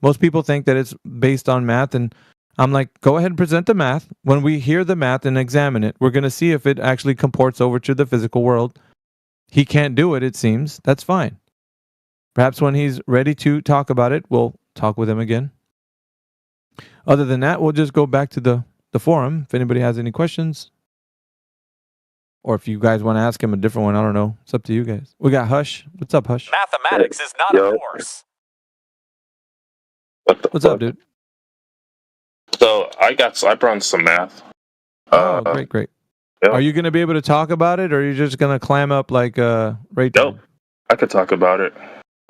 Most people think that it's based on math, and I'm like, go ahead and present the math. When we hear the math and examine it, we're going to see if it actually comports over to the physical world. He can't do it, it seems. That's fine. Perhaps when he's ready to talk about it, we'll talk with him again. Other than that, we'll just go back to the forum if anybody has any questions. Or if you guys want to ask him a different one, I don't know. It's up to you guys. We got Hush. What's up, Hush? Mathematics is not a force. What's up, dude? So I brought some math. Oh, great. Yep. Are you going to be able to talk about it, or are you just going to clam up like right Nope. I could talk about it.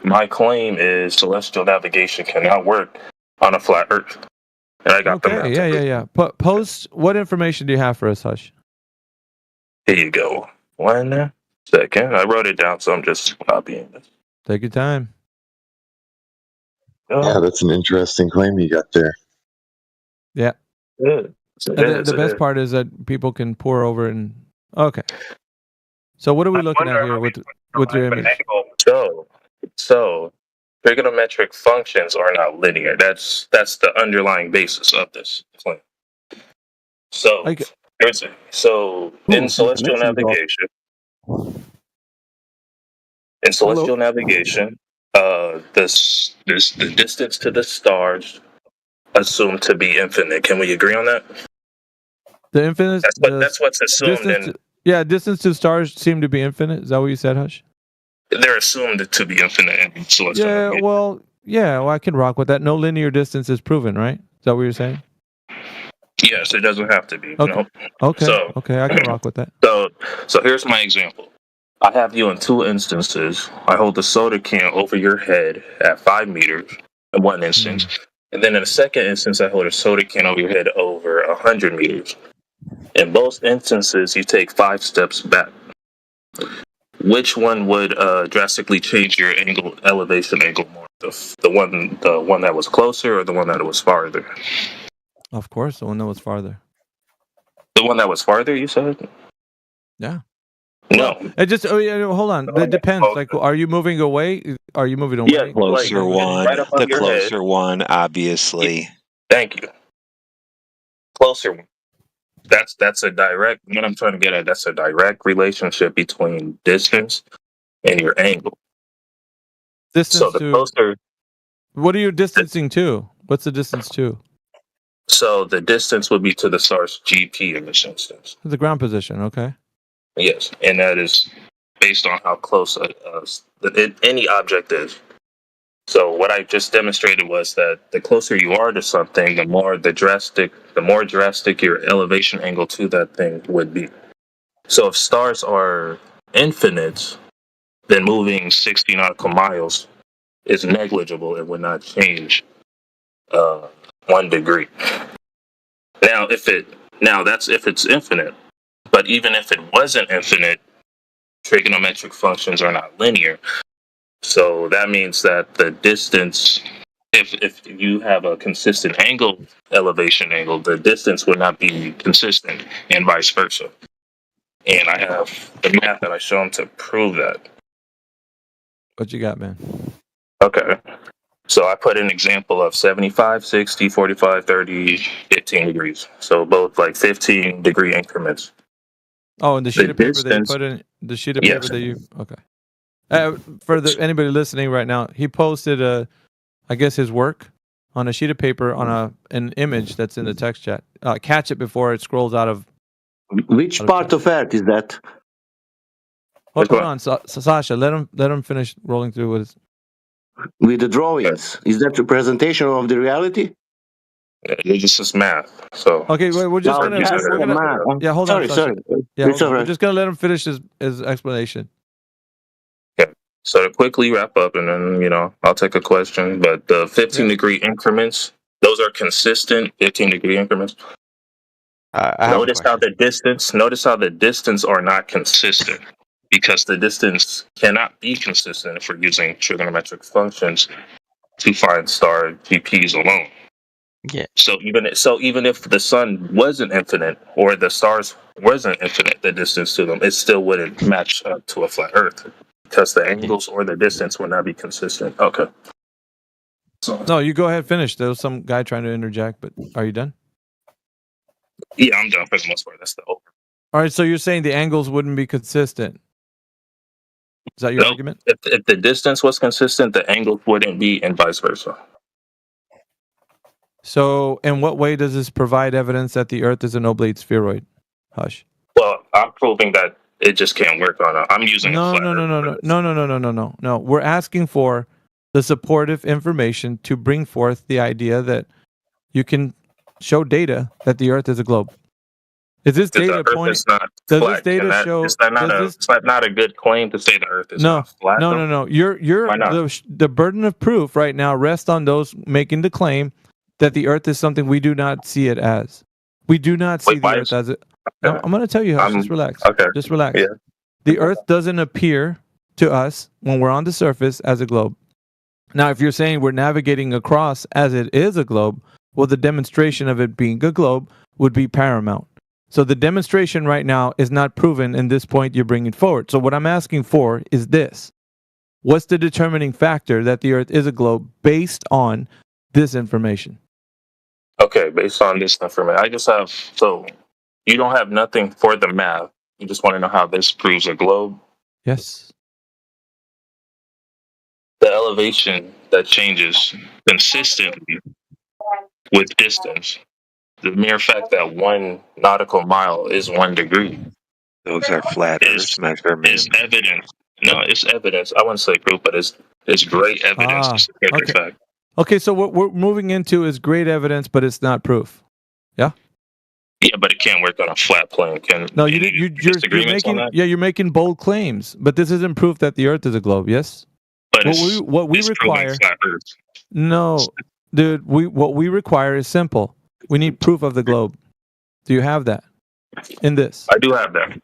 My claim is celestial navigation cannot work on a flat Earth. And I got the math. Yeah. Post, what information do you have for us, Hush? Here you go. 1 second. I wrote it down, so I'm just copying this. Take your time. Yeah, that's an interesting claim you got there. Yeah. Good. The best part is that people can pour over and... Okay. So what are we looking at here with your image? So trigonometric functions are not linear. That's the underlying basis of this claim. So in celestial navigation, the distance to the stars assumed to be infinite. Can we agree on that? The infinite. That's what's assumed. Distance to stars seem to be infinite. Is that what you said, Hush? They're assumed to be infinite in celestial navigation. Well, I can rock with that. No linear distance is proven, right? Is that what you're saying? Yes, it doesn't have to be. Okay. No. Okay, I can rock with that. So here's my example. I have you in two instances. I hold the soda can over your head at 5 meters in one instance. And then in the second instance, I hold a soda can over your head over 100 meters. In both instances, you take 5 steps back. Which one would drastically change your elevation angle more? The one that was closer, or the one that was farther? Of course, the one that was farther. The one that was farther, you said? Yeah. No. It just hold on. It depends. Like, are you moving away? Are you moving away? Yeah, closer one. The closer one, obviously. Thank you. Closer one. That's a direct. What I'm trying to get at. That's a direct relationship between distance and your angle. Distance so the closer. What are you distancing to? What's the distance to? So the distance would be to the star's GP in this instance. The ground position. Okay. Yes, and that is based on how close any object is. So what I just demonstrated was that the closer you are to something, the more drastic your elevation angle to that thing would be. So if stars are infinite, then moving 60 nautical miles is negligible. It would not change 1 degree. Now that's if it's infinite. But even if it wasn't infinite, trigonometric functions are not linear. So that means that the distance, if you have a consistent elevation angle, the distance would not be consistent, and vice versa. And I have the math that I shown to prove that. What you got, man? Okay. So I put an example of 75, 60, 45, 30, 15 degrees. So both like 15 degree increments. Oh, and the sheet of paper that you put in, the sheet of paper that you, okay. For anybody listening right now, he posted I guess his work on a sheet of paper on an image that's in the text chat. Catch it before it scrolls out of. Which part of Earth is that? Hold on, Sasha. Let him finish rolling through with the drawings. Is that a presentation of the reality? It's just math. So okay, wait, we're just gonna. Yeah, hold on. Sorry. Yeah, we're just gonna let him finish his explanation. Okay. So to quickly wrap up, and then I'll take a question. But the 15 degree increments, those are consistent 15 degree increments. Notice how the distance are not consistent, because the distance cannot be consistent if we're using trigonometric functions to find star GPs alone. Yeah. So even if the sun wasn't infinite or the stars wasn't infinite, the distance to them, it still wouldn't match up to a flat Earth, because the angles or the distance would not be consistent. Okay. No, you go ahead, finish. There was some guy trying to interject, but are you done? Yeah, I'm done for the most part. That's the over. All right, so you're saying the angles wouldn't be consistent. Is that your argument? If the distance was consistent, the angles wouldn't be, and vice versa. So, in what way does this provide evidence that the Earth is an oblate spheroid? Hush. Well, I'm proving that it just can't work on it. I'm using No. We're asking for the supportive information to bring forth the idea that you can show data that the Earth is a globe. Is this data point? Does this data show? Is that not a good claim to say the Earth is not flat? No. The burden of proof right now rests on those making the claim that the Earth is something we do not see it as. We do not see the Earth as it. No, I'm going to tell you how. Just relax. Okay. Just relax. Yeah. The Earth doesn't appear to us when we're on the surface as a globe. Now, if you're saying we're navigating across as it is a globe, well, the demonstration of it being a globe would be paramount. So the demonstration right now is not proven in this point you're bringing forward. So what I'm asking for is this. What's the determining factor that the Earth is a globe based on this information? Okay, based on this information. So you don't have nothing for the math. You just want to know how this proves a globe? Yes. The elevation that changes consistently with distance. The mere fact that 1 nautical mile is 1 degree. Those are flat Earth measurements. Is evidence. No, it's evidence. I wouldn't say proof, but it's great evidence to support the fact. Okay, so what we're moving into is great evidence, but it's not proof. Yeah? Yeah, but it can't work on a flat plane. You're making bold claims, but this isn't proof that the Earth is a globe, yes? But what we require. Flat Earth. No, dude, what we require is simple. We need proof of the globe. Do you have that in this? I do have that.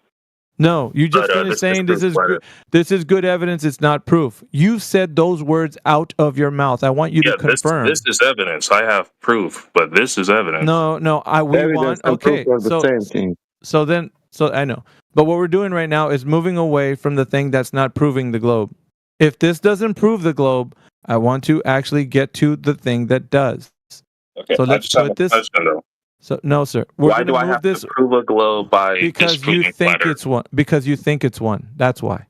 No, you just finished saying this is good evidence. It's not proof. You said those words out of your mouth. I want you to confirm. This is evidence. I have proof, but this is evidence. No. Okay. So I know. But what we're doing right now is moving away from the thing that's not proving the globe. If this doesn't prove the globe, I want to actually get to the thing that does. Okay. So let's put this. So no, sir. Why do I have to prove a globe by because you think it's one? Because you think it's one. That's why.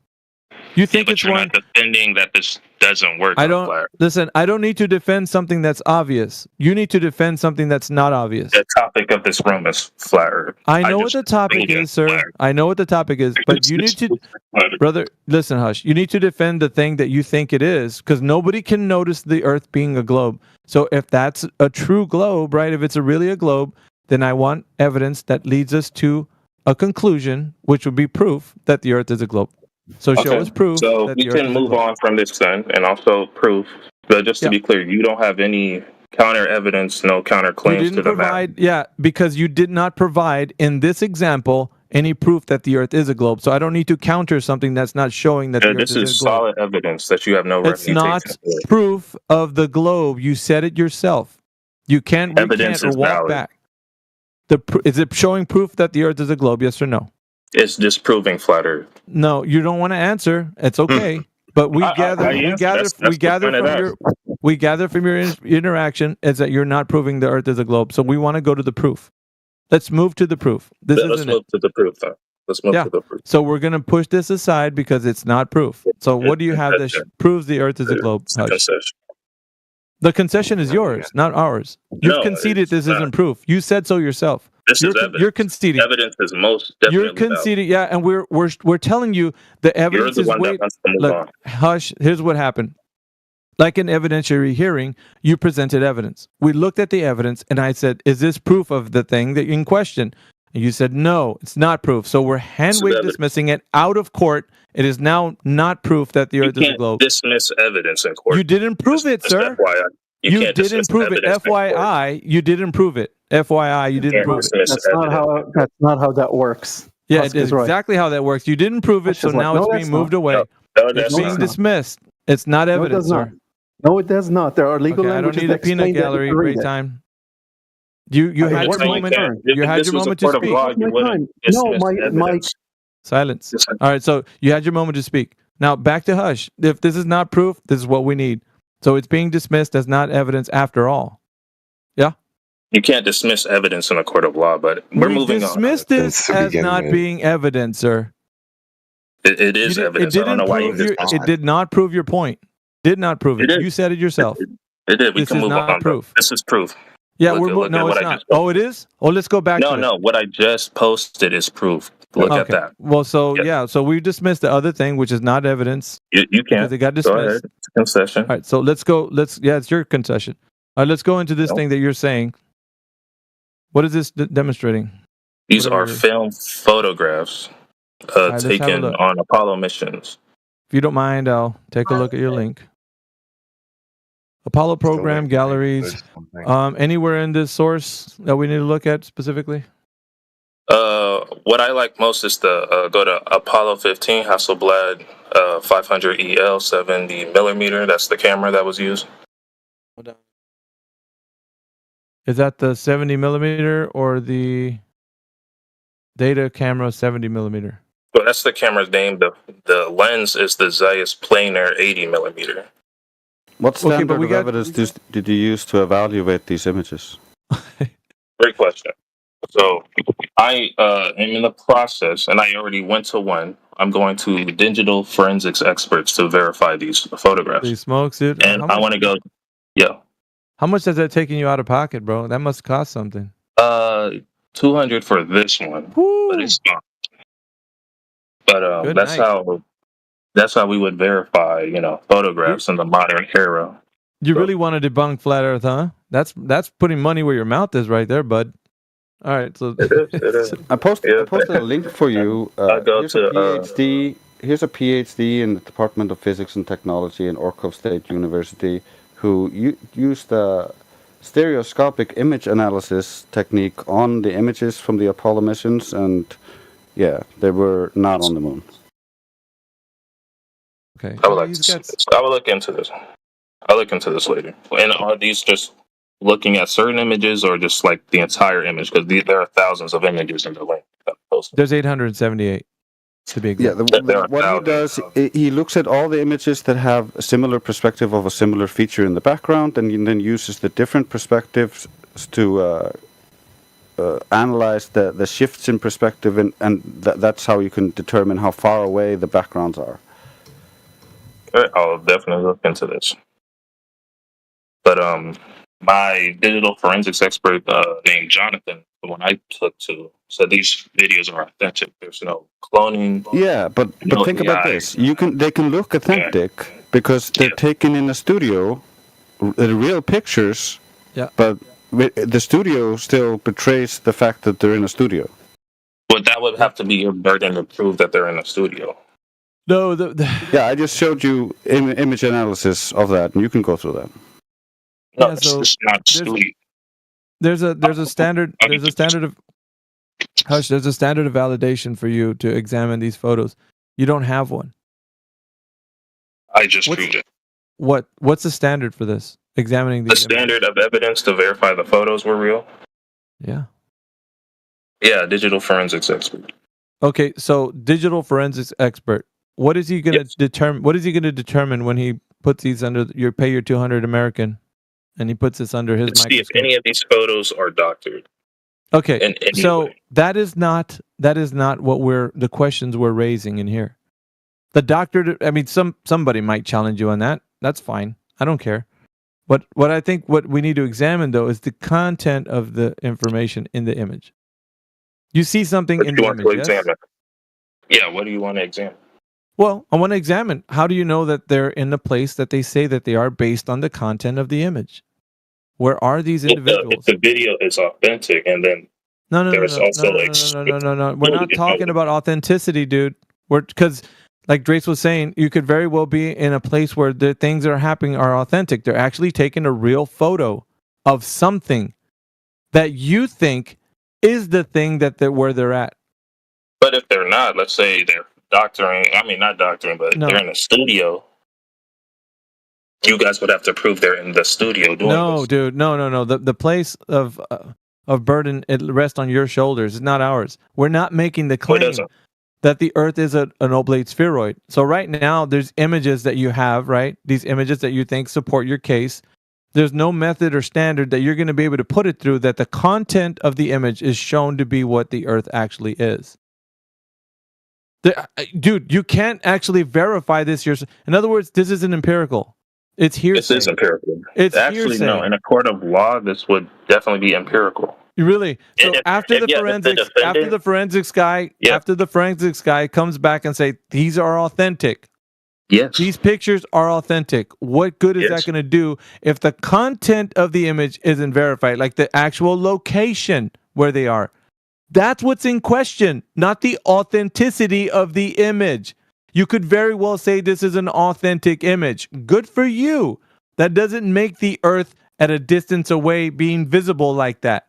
You think it's you're one. Not defending that this doesn't work. I don't listen. I don't need to defend something that's obvious. You need to defend something that's not obvious. The topic of this room is flat Earth. I know what the topic is, sir. I know what the topic is, but you need to, brother. Listen, Hush. You need to defend the thing that you think it is, because nobody can notice the Earth being a globe. So if that's a true globe, right? If it's really a globe, then I want evidence that leads us to a conclusion, which would be proof that the Earth is a globe. So show us proof. So that we the Earth can is a move globe. on from this then, and also proof. But just to Yeah. be clear, you don't have any counter evidence, no counter You claims didn't to the matter. provide, because you did not provide in this example any proof that the Earth is a globe. So I don't need to counter something that's not showing that the Earth This is a is globe. solid evidence that you have no It's refutation not for. proof of the globe. You said it yourself. You can't Evidence recant or is walk valid. back. Is it showing proof that the Earth is a globe? Yes or no? It's disproving flat Earth. No, you don't want to answer. It's okay. But we gather from your interaction is that you're not proving the Earth is a globe. So we want to go to the proof. Let's move to the proof. Let's isn't move to the proof, then. Let's move to the proof. So we're going to push this aside because it's not proof. So what do you have that proves the Earth is a globe? Hush. Concession. The concession is yours, not ours. You've conceded this isn't proof. You said so yourself. This is evidence. You're conceding. Evidence is most definitely You're conceding, and we're telling you the evidence You're the is one that wants to move on. Hush. Here's what happened. Like an evidentiary hearing, you presented evidence. We looked at the evidence, and I said, "Is this proof of the thing that you in question?" And you said, "No, it's not proof." So we're hand-wave dismissing it out of court. It is now not proof that the Earth is a globe. Dismiss evidence in court. You didn't prove it, sir. FYI. You can't didn't dismiss prove it. evidence in court. FYI, you didn't prove it. FYI, you didn't prove it. That's not how that works. Yeah, Husk it is is right. exactly how that works. You didn't prove it, Husk so is right. now No, it's that's being not. moved away. That's It's being not. dismissed. It's not No, it evidence, does not. sir. No, it does not. There are legal Okay, I don't languages need that a peanut explain that. gallery. You can read Great it. time. You had what's your my moment. turn? You had your moment to speak. What's my time? No, my Silence. All right, so you had your moment to speak. Now back to hush. If this is not proof, this is what we need. So it's being dismissed as not evidence after all. Yeah. You can't dismiss evidence in a court of law, but we're moving on. Dismissed this as not being evidence, sir. It is evidence. I don't know why you It did not prove your point. Did not prove it. It did. You said it yourself. It did. We This can is move not on. proof. This is proof. Yeah, Look at no, what it's I not. just posted. Oh, it is. Oh, let's go back. No, to no. It. What I just posted is proof. Look at Okay. that. Well, so so we dismissed the other thing, which is not evidence. You can. Because it got Go dismissed. ahead. It's a concession. All right, so let's go. It's your concession. All right, let's go into this thing that you're saying. What is this demonstrating? These are film photographs right, let's have a taken look. on Apollo missions. If you don't mind, I'll take a look at your link. Apollo program galleries. Anywhere in this source that we need to look at specifically? What I like most is the go to Apollo 15 Hasselblad 500 EL 70 millimeter. That's the camera that was used. Is that the 70 millimeter or the data camera 70 millimeter? Well, that's the camera's name. The lens is the Zeiss Planar 80 millimeter. What Okay, standard but we of got- evidence did you use to evaluate these images? Great question. So I am in the process, and I already went to one. I'm going to digital forensics experts to verify these photographs. These smokes, dude. And I want to go. Yeah. How much has that taken you out of pocket, bro? That must cost something. 200 for this one, but it's not. But Good that's night. how we would verify, photographs in the modern era. You really want to debunk flat Earth, huh? That's putting money where your mouth is, right there, bud. All right, so It is. I posted a link for you. go Here's to, a PhD. Here's a PhD in the Department of Physics and Technology in Orkov State University, who used the stereoscopic image analysis technique on the images from the Apollo missions, and yeah, they were not on the moon. Okay. I would look into this. I'll look into this later. And are these just looking at certain images or just like the entire image? Because there are thousands of images in the link that I posted. There's 878 to be Yeah, exact. what he does, he looks at all the images that have a similar perspective of a similar feature in the background, and he then uses the different perspectives to analyze the shifts in perspective, and that's how you can determine how far away the backgrounds are. Okay, I'll definitely look into this. But my digital forensics expert named Jonathan, the one I took to, said these videos are authentic. There's no cloning. Yeah, but no think about AI. this: they can look authentic because they're taken in a studio, real pictures. Yeah. But the studio still betrays the fact that they're in a studio. But that would have to be your burden to prove that they're in a studio. No, yeah, I just showed you image analysis of that, and you can go through that. No, Yeah, so it's not studio. there's a standard of Hush, there's a standard of validation for you to examine these photos. You don't have one. I just proved it. What's the standard for this? Examining The these standard of evidence to verify the photos were real? Yeah. Yeah, digital forensics expert. Okay, so digital forensics expert. What is he going to determine? What is he going to determine when he puts these under your pay your 200 American, and he puts this under his Let's see if microscope? any of these photos are doctored. Okay, in any so way. that is not what the questions we're raising in here. The doctor, I mean, somebody might challenge you on that. That's fine. I don't care. But what I think what we need to examine though is the content of the information in the image. You see something in the image, yes? Examine? Yeah, what do you want to examine? Well, I want to examine, how do you know that they're in the place that they say that they are based on the content of the image? Where are these individuals? If the video is authentic, and then No. No. We're not talking about authenticity, dude. Because, like Drace was saying, you could very well be in a place where the things that are happening are authentic. They're actually taking a real photo of something that you think is the thing where they're at. But if they're not, let's say they're doctoring, not doctoring, but they're in a studio, you guys would have to prove they're in the studio doing No, this. dude, no. The place of burden, it rests on your shoulders. It's not ours. We're not making the claim that the Earth is an oblate spheroid. So right now, there's images that you have, right? These images that you think support your case. There's no method or standard that you're going to be able to put it through that the content of the image is shown to be what the Earth actually is. Dude, you can't actually verify this yourself. In other words, this isn't empirical. It's hearsay. This is empirical. It's actually hearsay. No. In a court of law, this would definitely be empirical. Really? So after the forensics guy comes back and say these are authentic. Yes. These pictures are authentic. What good is that going to do if the content of the image isn't verified, like the actual location where they are? That's what's in question, not the authenticity of the image. You could very well say this is an authentic image. Good for you. That doesn't make the Earth at a distance away being visible like that.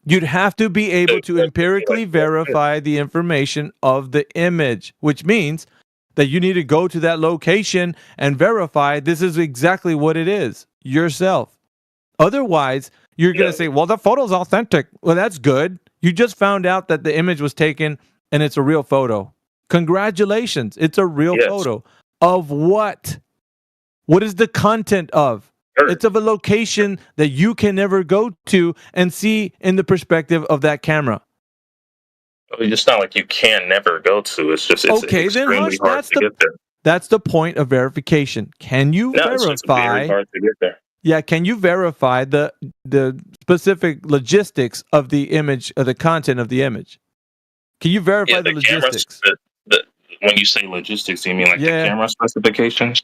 You'd have to be able to empirically verify the information of the image, which means that you need to go to that location and verify this is exactly what it is yourself. Otherwise, you're going to say, well, the photo's authentic. Well, that's good. You just found out that the image was taken and it's a real photo. Congratulations. It's a real photo. Of what? What is the content of? It's of a location that you can never go to and see in the perspective of that camera. It's not like you can never go to. It's just okay, then Hush, that's the point of verification. Can you verify? It's just very hard to get there. Yeah, can you verify the specific logistics of the image, of the content of the image? Can you verify the logistics? When you say logistics, you mean like the camera specifications?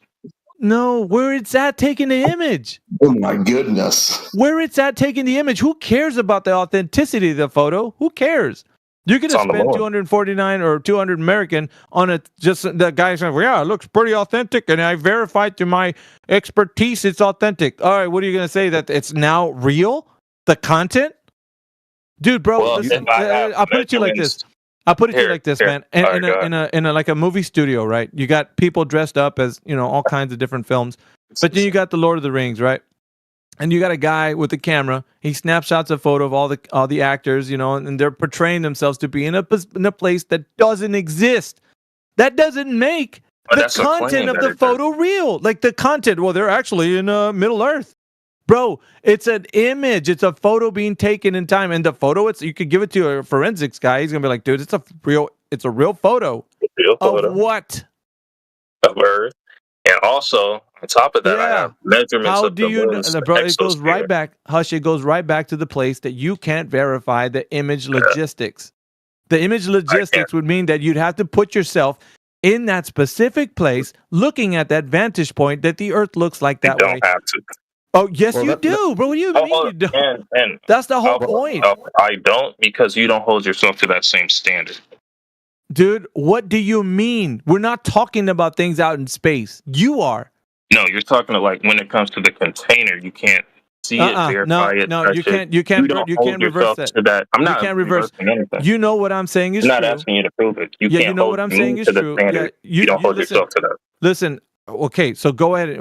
No, where it's at taking the image. Oh my goodness. Where it's at taking the image. Who cares about the authenticity of the photo? Who cares? You're going to spend $249 or $200 American on it. Just the guy saying, well, yeah, it looks pretty authentic, and I verified through my expertise it's authentic. All right, what are you going to say, that it's now real? The content? Dude, bro, listen, I'll put it to you like this. Man. In a like a movie studio, right? You got people dressed up as, all kinds of different films. But then you got the Lord of the Rings, right? And you got a guy with a camera. He snapshots a photo of all the actors, and they're portraying themselves to be in a place that doesn't exist. That doesn't make the content of the photo real. Like the content, well, they're actually in Middle Earth. Bro, it's an image. It's a photo being taken in time. And the photo, you could give it to a forensics guy. He's going to be like, dude, it's a real photo. Of what? Of Earth. And also, on top of that, I have measurements of the moon's it goes right back, Hush, it goes right back to the place that you can't verify the image logistics. The image logistics would mean that you'd have to put yourself in that specific place, looking at that vantage point that the Earth looks like that way. You don't have to. Oh, yes, you do, bro. What do you mean you don't? And That's the whole point. I don't, because you don't hold yourself to that same standard. Dude, what do you mean? We're not talking about things out in space. You are. No, you're talking to, like, when it comes to the container, you can't see it, verify it. No, touch you can't. it. You can't. don't You hold can't reverse yourself that. to that. I'm not You can't reverse. reversing anything. You know what I'm saying is I'm not true. asking you to prove it. You Yeah, can't you know hold what I'm me saying is to the true. standard. Yeah, you don't hold listen, yourself to that. Listen, okay, so go ahead.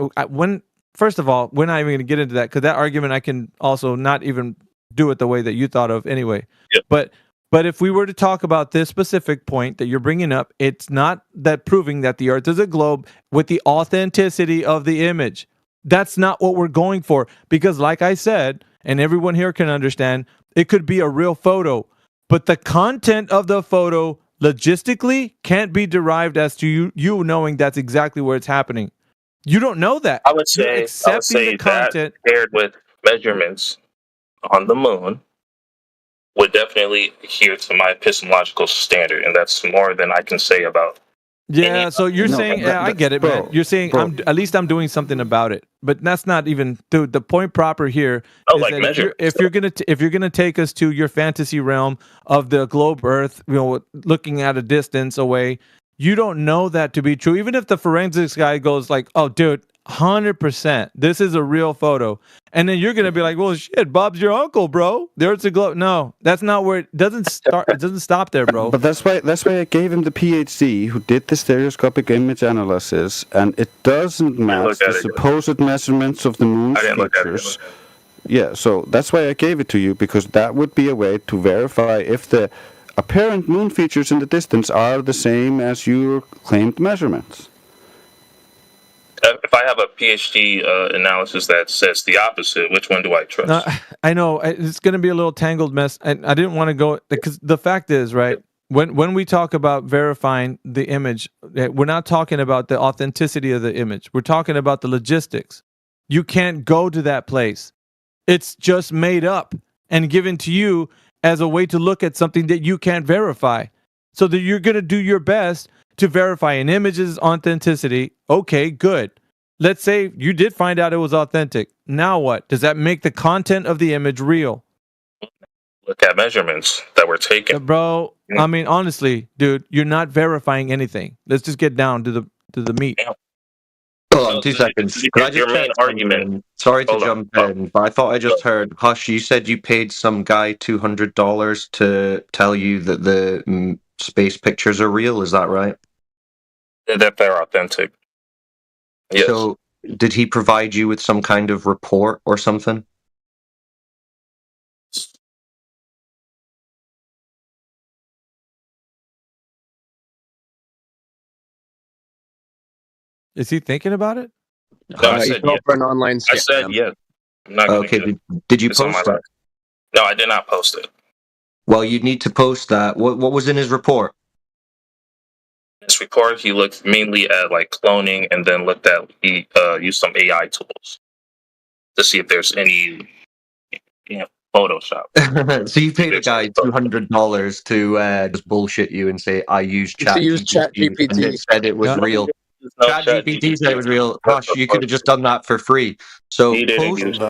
First of all, we're not even going to get into that because that argument I can also not even do it the way that you thought of anyway. Yeah. But if we were to talk about this specific point that you're bringing up, it's not that proving that the Earth is a globe with the authenticity of the image. That's not what we're going for because, like I said, and everyone here can understand, it could be a real photo, but the content of the photo logistically can't be derived as to you knowing that's exactly where it's happening. You don't know that. I would say the content that paired with measurements on the moon would definitely adhere to my epistemological standard, and that's more than I can say about. Yeah, so you're saying, I get it, man. You're saying at least I'm doing something about it, but that's not even the point proper here. Is like that if you're gonna take us to your fantasy realm of the globe Earth, looking at a distance away, you don't know that to be true. Even if the forensics guy goes like, "Oh, dude, 100%, this is a real photo," and then you're gonna be like, "Well, shit, Bob's your uncle, bro. There's a globe." No, that's not where it doesn't start. It doesn't stop there, bro. But that's why I gave him the PhD who did the stereoscopic image analysis, and it doesn't match the supposed measurements of the moon's features. Yeah, so that's why I gave it to you, because that would be a way to verify if the apparent moon features in the distance are the same as your claimed measurements. If I have a PhD analysis that says the opposite, which one do I trust? I know it's going to be a little tangled mess. I didn't want to go because the fact is, right, when we talk about verifying the image, we're not talking about the authenticity of the image. We're talking about the logistics. You can't go to that place. It's just made up and given to you as a way to look at something that you can't verify. So that you're going to do your best to verify an image's authenticity. Okay, good. Let's say you did find out it was authentic. Now what? Does that make the content of the image real? Look at measurements that were taken. Bro, I mean, honestly, dude, you're not verifying anything. Let's just get down to the meat. Hold on 2 seconds. Can I just check something? Sorry to jump in, but I thought I just heard, Hush, you said you paid some guy $200 to tell you that the space pictures are real. Is that right? That they're authentic. Yes. So, did he provide you with some kind of report or something? Is he thinking about it? No, I said yes. For an online scam. I said yes. I'm not gonna Okay, did you post that? No, I did not post it. Well, you need to post that. What was in his report? This report, he looked mainly at like cloning, and then looked at he used some AI tools to see if there's any Photoshop. So you paid a guy $200 to just bullshit you and say I used ChatGPT and it said it was real. ChatGPT said it was real. Gosh, you could have just done that for free. So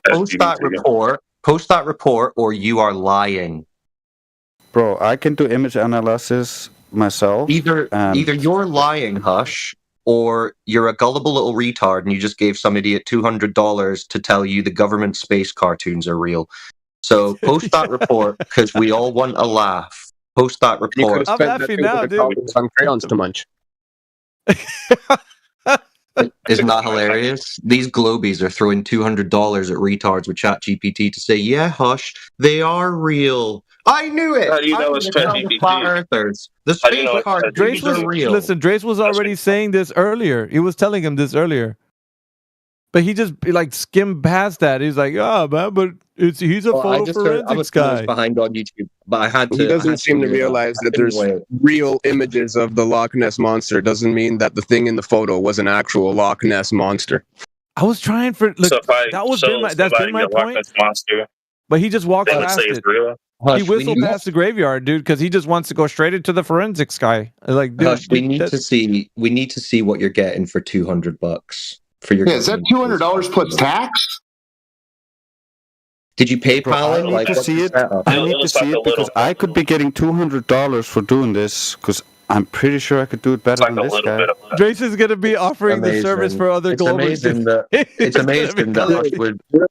post that report. Post that report, or you are lying. Bro, I can do image analysis myself. Either you're lying, Hush, or you're a gullible little retard and you just gave some idiot $200 to tell you the government space cartoons are real. So post that report because we all want a laugh. Post that report. I'm laughing now, dude. Some crayons to munch. Isn't that hilarious? These globies are throwing $200 at retards with ChatGPT to say, "Yeah, Hush, they are real." I knew it. How do you know it's ChatGPT? Flat earthers. The space cartoons are real. Listen, Drace was already saying this earlier. He was telling him this earlier. But he just like skimmed past that. He's like, "Oh man, but he's a photo forensics guy." Behind on YouTube, but I had to. He doesn't seem to realize that there's real images of the Loch Ness monster. Doesn't mean that the thing in the photo was an actual Loch Ness monster. I was trying for. Look, that's been my point. Monster, but he just walked past it. Hush, he whistled past the graveyard, dude, because he just wants to go straight into the forensics guy. Like, dude, Hush, we need to see what you're getting for $200 for your. Yeah, is that $200 plus tax? Did you PayPal him? I need Like, to what's see the it. setup? I need to see it because I could be getting $200 for doing this because I'm pretty sure I could do it better than this guy. Drace is going to be offering the service for other It's Globers. amazing that it's amazing that Hush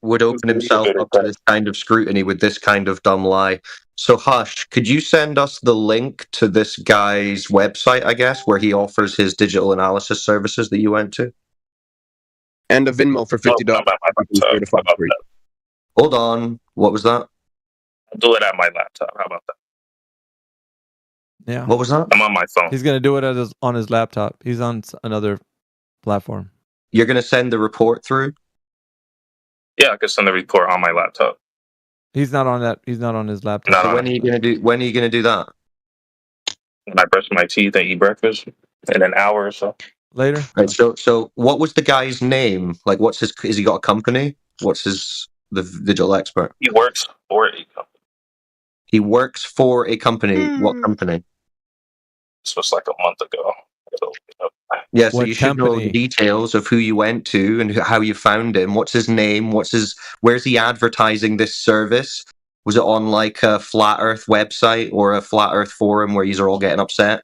would open himself up to this kind of scrutiny with this kind of dumb lie. So Hush, could you send us the link to this guy's website, I guess, where he offers his digital analysis services that you went to? And a Venmo for $50. Hold on. What was that? I'll do it at my laptop. How about that? Yeah. What was that? I'm on my phone. He's going to do it on his laptop. He's on another platform. You're going to send the report through? Yeah, I can send the report on my laptop. He's not on that. He's not on his laptop. So when are you going to do that? When I brush my teeth and eat breakfast in an hour or so. Later. Right. So what was the guy's name? Like, what's his? Has he got a company? What's the digital expert? He works for a company. He works for a company. What company? This was like a month ago. Yeah, so What you should know the details of who you went to and how you found him. What's his name? Where's he advertising this service? Was it on like a Flat Earth website or a Flat Earth forum where you're all getting upset?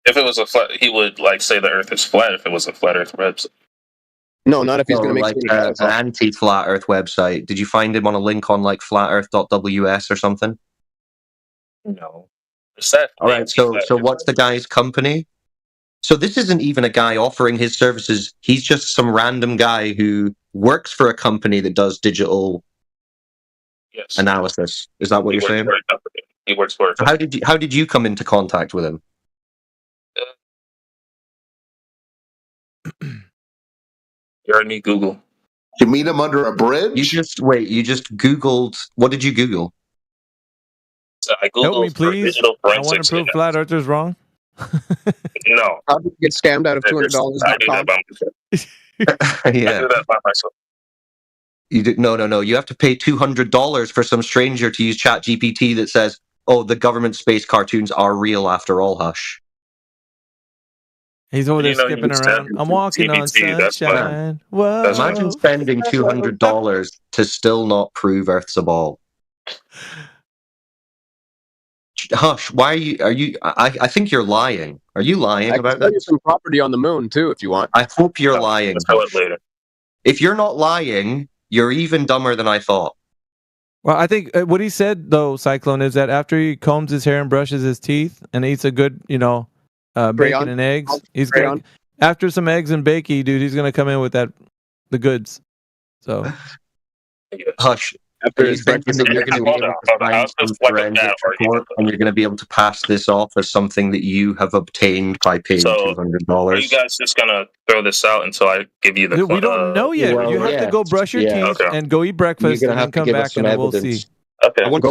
If it was a flat, he would like say the Earth is flat. If it was a flat Earth website. No, not if he's going to make like an anti-Flat Earth website. Did you find him on a link on like flatearth.ws or something? No. All right. So what's the guy's company? So this isn't even a guy offering his services. He's just some random guy who works for a company that does digital analysis. Is that what you're saying? He works for a company. How did you come into contact with him? You heard me Google. You meet him under a bridge? You just Googled. What did you Google? So I Googled Help me, please. digital I forensics. want to prove Flat Earthers wrong. No. How did you get scammed out of $200? I do that by myself. I do that by myself. You do, no. You have to pay $200 for some stranger to use ChatGPT that says, "Oh, the government space cartoons are real after all." Hush. He's over there skipping around. I'm walking on sunshine. Whoa. Imagine spending $200 to still not prove Earth's a ball. Hush, why are you? I think you're lying. Are you lying about I can sell you this? some property on the moon too, if you want. I hope you're lying. Let's tell it later. If you're not lying, you're even dumber than I thought. Well, I think what he said though, Cyclone, is that after he combs his hair and brushes his teeth and eats a good, bacon and eggs, he's gonna, after some eggs and bacon, dude, he's gonna come in with the goods. So, Hush. After Are you thinking that you're going to be able to find some forensic report and you're going to be able to pass this off as something that you have obtained by paying $200? Are you guys just gonna throw this out until I give you the? Dude, we don't know yet. Well, you have to go brush your teeth and go eat breakfast, You're and gonna then have to come give back us some and we'll evidence. see. Okay. I want to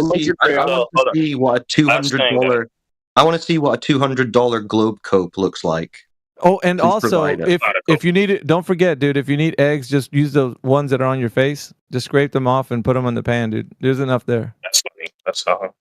see what a $200. I want to see what a $200 globe cope looks like. Oh, and Please also, provide it. if you need it, don't forget, dude. If you need eggs, just use the ones that are on your face. Just scrape them off and put them in the pan, dude. There's enough there. That's funny. That's how.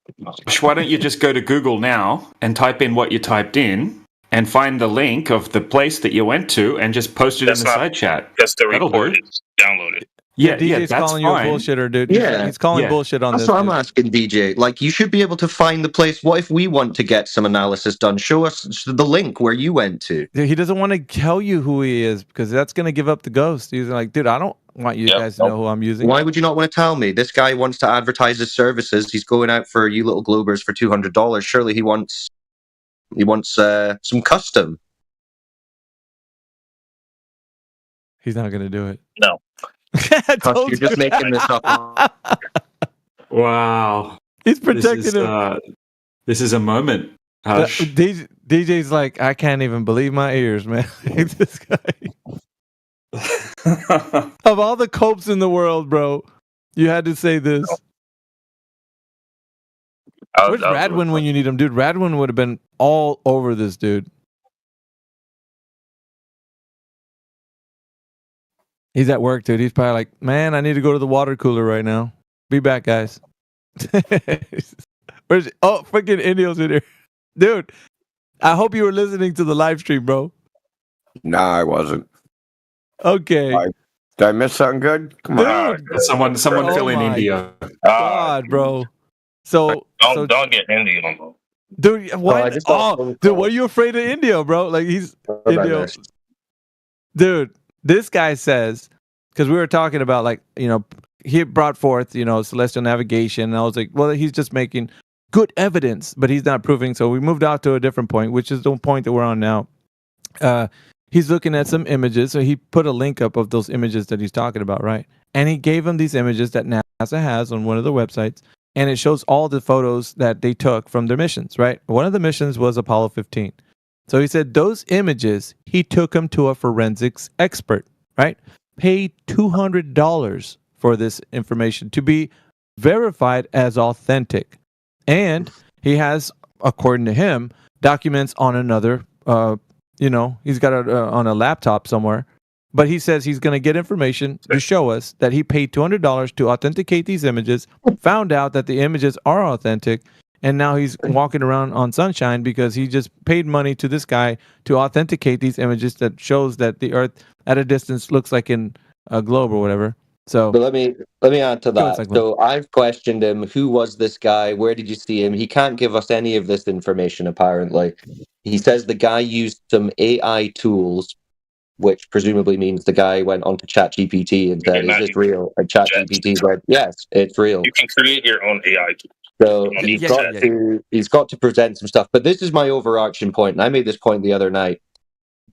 Why don't you just go to Google now and type in what you typed in and find the link of the place that you went to and just post it in the side chat. That's the That'll report. do. Is downloaded. Yeah, DJ's that's calling fine. you a bullshitter, dude. Yeah. He's calling bullshit on That's this. what I'm dude. asking, DJ. Like, you should be able to find the place. What if we want to get some analysis done? Show us the link where you went to. Dude, he doesn't want to tell you who he is because that's going to give up the ghost. He's like, dude, I don't want you guys to know who I'm using. Why would you not want to tell me? This guy wants to advertise his services. He's going out for you little globers for $200. Surely he wants some custom. He's not going to do it. No. You're just making this up. Wow. He's protecting him. This is a moment. Hush. DJ's like, I can't even believe my ears, man. This guy. Of all the copes in the world, bro, you had to say this. Where's Radwin when you need him? Dude, Radwin would have been all over this, dude. He's at work, dude. He's probably like, man, I need to go to the water cooler right now. Be back, guys. Where's freaking Indio's in here. Dude, I hope you were listening to the live stream, bro. Nah, I wasn't. Okay. Did I miss something good? Come on. Dude, Someone fill in my India. God, bro. So Don't get India on though. dude, what? Dude, what are you afraid of India, bro? Like he's India. Dude, this guy says, because we were talking about, like, you know, he brought forth, you know, celestial navigation, and I was like, well, he's just making good evidence, but he's not proving. So we moved out to a different point, which is the point that we're on now. He's looking at some images, so he put a link up of those images that he's talking about, right? And he gave him these images that NASA has on one of the websites, and it shows all the photos that they took from their missions, right? One of the missions was Apollo 15. So he said those images, he took them to a forensics expert, right? Paid $200 for this information to be verified as authentic. And he has, according to him, documents on another, you know, he's got it on a laptop somewhere. But he says he's going to get information to show us that he paid $200 to authenticate these images, found out that the images are authentic, and now he's walking around on sunshine because he just paid money to this guy to authenticate these images that shows that the Earth at a distance looks like in a globe or whatever. So, but let me add to that. So I've questioned him. Who was this guy? Where did you see him? He can't give us any of this information, apparently. He says the guy used some AI tools, which presumably means the guy went onto ChatGPT and said, is this real? And ChatGPT said, yes, it's real. You can create your own AI. So he's got to present some stuff. But this is my overarching point, and I made this point the other night.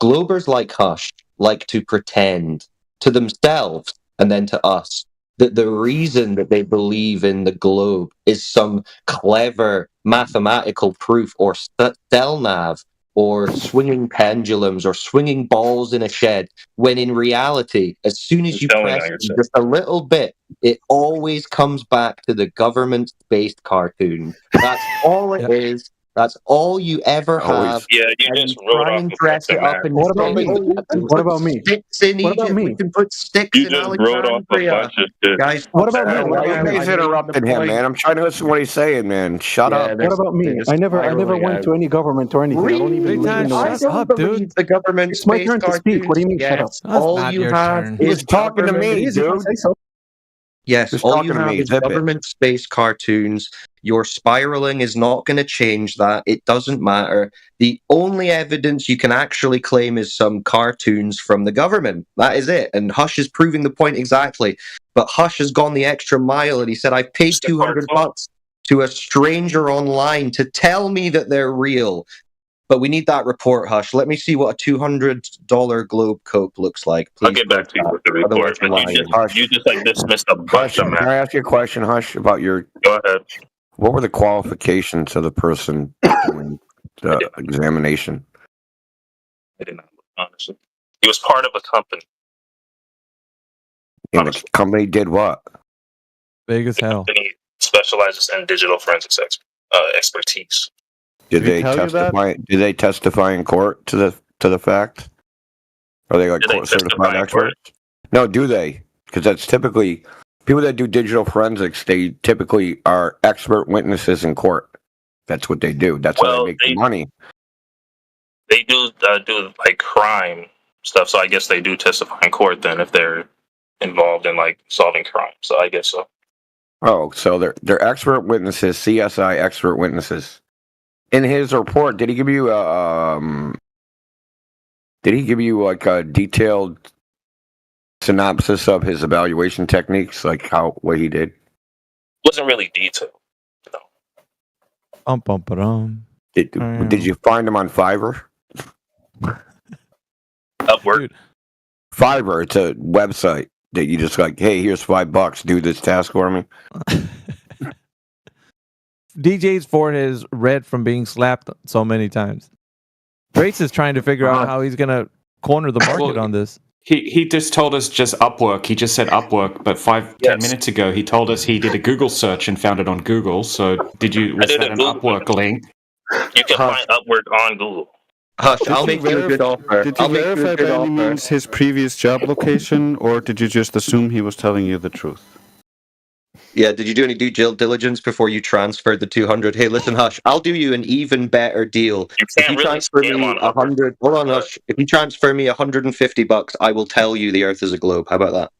Globers like Hush like to pretend to themselves and then to us that the reason that they believe in the globe is some clever mathematical proof or cell nav or swinging pendulums or swinging balls in a shed, when in reality, as soon as you press just a little bit, it always comes back to the government-based cartoon. That's all it is. That's all you ever have. Yeah, you just wrote off the dress it up. What about me? What about me? Sticks in What about Egypt. me? We can put sticks in Alexandria. Guys, what about me? Why you guys interrupted him, man? I'm trying to listen to what he's saying, man. Shut up. What about me? I never went to any government or anything. I don't even know. Shut up, dude. The government. It's my turn to speak. What do you mean, shut up? All you have is talking to me, dude. Yes, all you have is government space cartoons. Your spiraling is not going to change that. It doesn't matter. The only evidence you can actually claim is some cartoons from the government. That is it. And Hush is proving the point exactly. But Hush has gone the extra mile, and he said, I've paid $200 to a stranger online to tell me that they're real. But we need that report, Hush. Let me see what a $200 Globe Cope looks like. Please. I'll get back to you with the report. But you just like dismissed a bunch of math. Can I ask you a question, Hush, about your... Go ahead. What were the qualifications of the person doing the examination? I did not, honestly. He was part of a company. And the company did what? Big as hell. The company specializes in digital forensics expertise. Did they testify? Did they testify in court to the fact? Are they like court certified experts? No, do they? Because that's typically people that do digital forensics. They typically are expert witnesses in court. That's what they do. That's how they make the money. They do like crime stuff. So I guess they do testify in court then if they're involved in like solving crime. So I guess so. Oh, so they're expert witnesses, CSI expert witnesses. In his report, did he give you like a detailed synopsis of his evaluation techniques, like what he did? Wasn't really detailed. No. Did you find him on Fiverr? Upwork. Fiverr, it's a website that you just like, hey, here's $5, do this task for me. DJ's forehead is red from being slapped so many times. Grace is trying to figure out how he's going to corner the market on this. He just told us just Upwork. He just said Upwork, but 10 minutes ago he told us he did a Google search and found it on Google. So was that an Upwork link? You can find Upwork on Google. Hush, I'll make you a good offer. Did you verify by any means his previous job location, or did you just assume he was telling you the truth? Yeah, did you do any due diligence before you transferred the 200? Hey, listen, Hush, I'll do you an even better deal. If you transfer me 100, hold on, Hush. If you transfer me $150, I will tell you the Earth is a globe. How about that?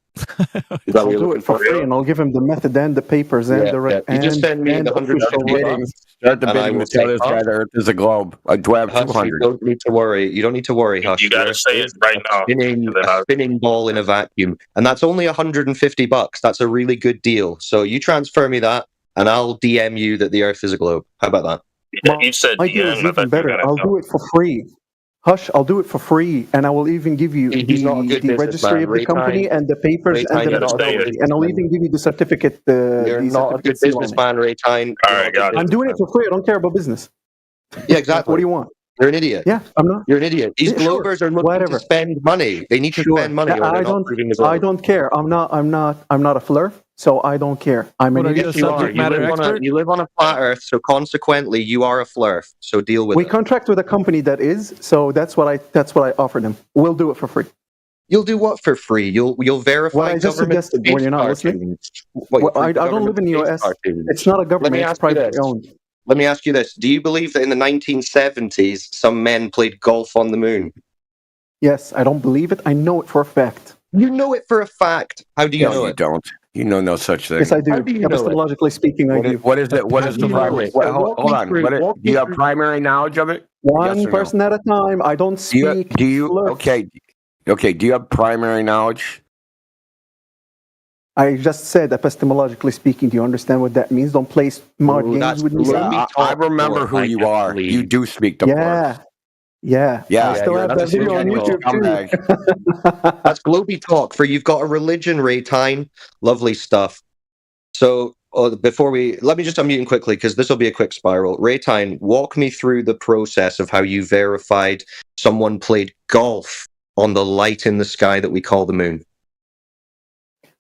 I'll do it for free, and I'll give him the method and the papers and the You just send me the $100 Start the bidding to tell this guy the Earth is a globe. Do I have Hush, 200? you don't need to worry. You don't need to worry, Hush. You got to say it right now. A spinning ball in a vacuum, and that's only $150. That's a really good deal. So you transfer me that, and I'll DM you that the Earth is a globe. How about that? Yeah, you said my deal is even better. I'll do it for free. Hush, I'll do it for free, and I will even give you the registry of the company and the papers and the methodology, and I'll even give you the certificate. You're not a good businessman, Ray Tyne. All right, got it. I'm doing it for free. I don't care about business. Yeah, exactly. What do you want? You're an idiot. Yeah, I'm not. You're an idiot. These Globers are looking to spend money. They need to spend money. Or I don't care. I'm not a flirt, so I don't care. I'm an idiot. You live on a flat Earth, so consequently, you are a flirt. So deal with it. We contract with a company that is, so that's what I offer them. We'll do it for free. You'll do what for free? You'll verify what I just government suggested when you're not listening. I don't live in the US. It's not a government. It's privately owned. Let me ask you this. Do you believe that in the 1970s, some men played golf on the moon? Yes, I don't believe it. I know it for a fact. You know it for a fact. How do you know you it? Don't. You know no such thing. Yes, I do. How do you know Epistemologically speaking, I do. What is it? What is the primary? Hold on. Do you have primary knowledge of it? One person at a time. I don't speak. Do you? Okay. Do you have primary knowledge? I just said epistemologically speaking. Do you understand what that means? Don't play smart games with me. I remember who you are. You do speak the words. Yeah. I still have that video on YouTube too. That's Globy talk for you've got a religion, Ray Tyne. Lovely stuff. So before let me just unmute quickly because this will be a quick spiral. Ray Tyne, walk me through the process of how you verified someone played golf on the light in the sky that we call the moon.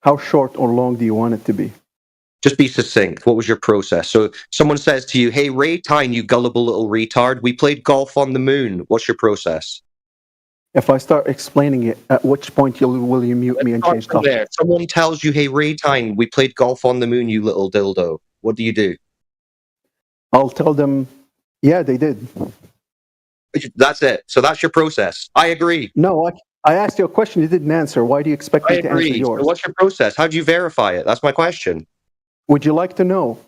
How short or long do you want it to be? Just be succinct. What was your process? So someone says to you, hey, Ray Tyne, you gullible little retard, we played golf on the moon. What's your process? If I start explaining it, at which point will you mute me and change topic? There. Someone tells you, hey, Ray Tyne, we played golf on the moon, you little dildo. What do? I'll tell them, yeah, they did. That's it. So that's your process. I agree. No, I asked you a question you didn't answer. Why do you expect me to answer yours? So what's your process? How do you verify it? That's my question. Would you like to know?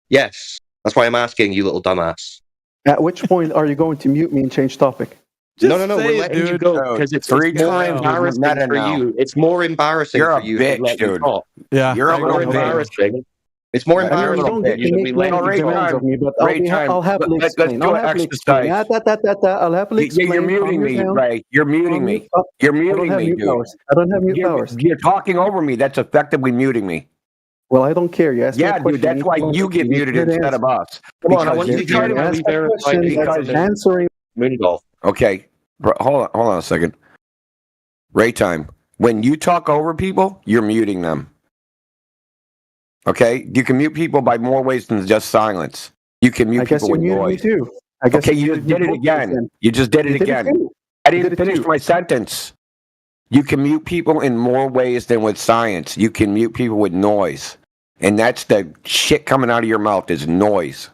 Yes. That's why I'm asking you, little dumbass. At which point are you going to mute me and change topic? No, we're letting you go because it's more embarrassing for you. It's more embarrassing for you. You're a bitch, dude. Yeah. You're a little embarrassing. It's more embarrassing. Don't get to make demands of me, but I'll happily explain. I'll happily explain. I'll happily explain. You're muting me, Ray. You're muting me. You're muting me, dude. I don't have mute powers. You're talking over me. That's effectively muting me. Well, I don't care. You asked me a question. Dude, that's why you get muted instead of us. Come on, I want you to try to answering moon golf. Okay, hold on a second. Ray Tyne, when you talk over people, you're muting them. Okay, you can mute people by more ways than just silence. You can mute people with noise. Too. Okay, you just did it again. You just did it again. I didn't finish my sentence. You can mute people in more ways than with science. You can mute people with noise. And that's the shit coming out of your mouth is noise.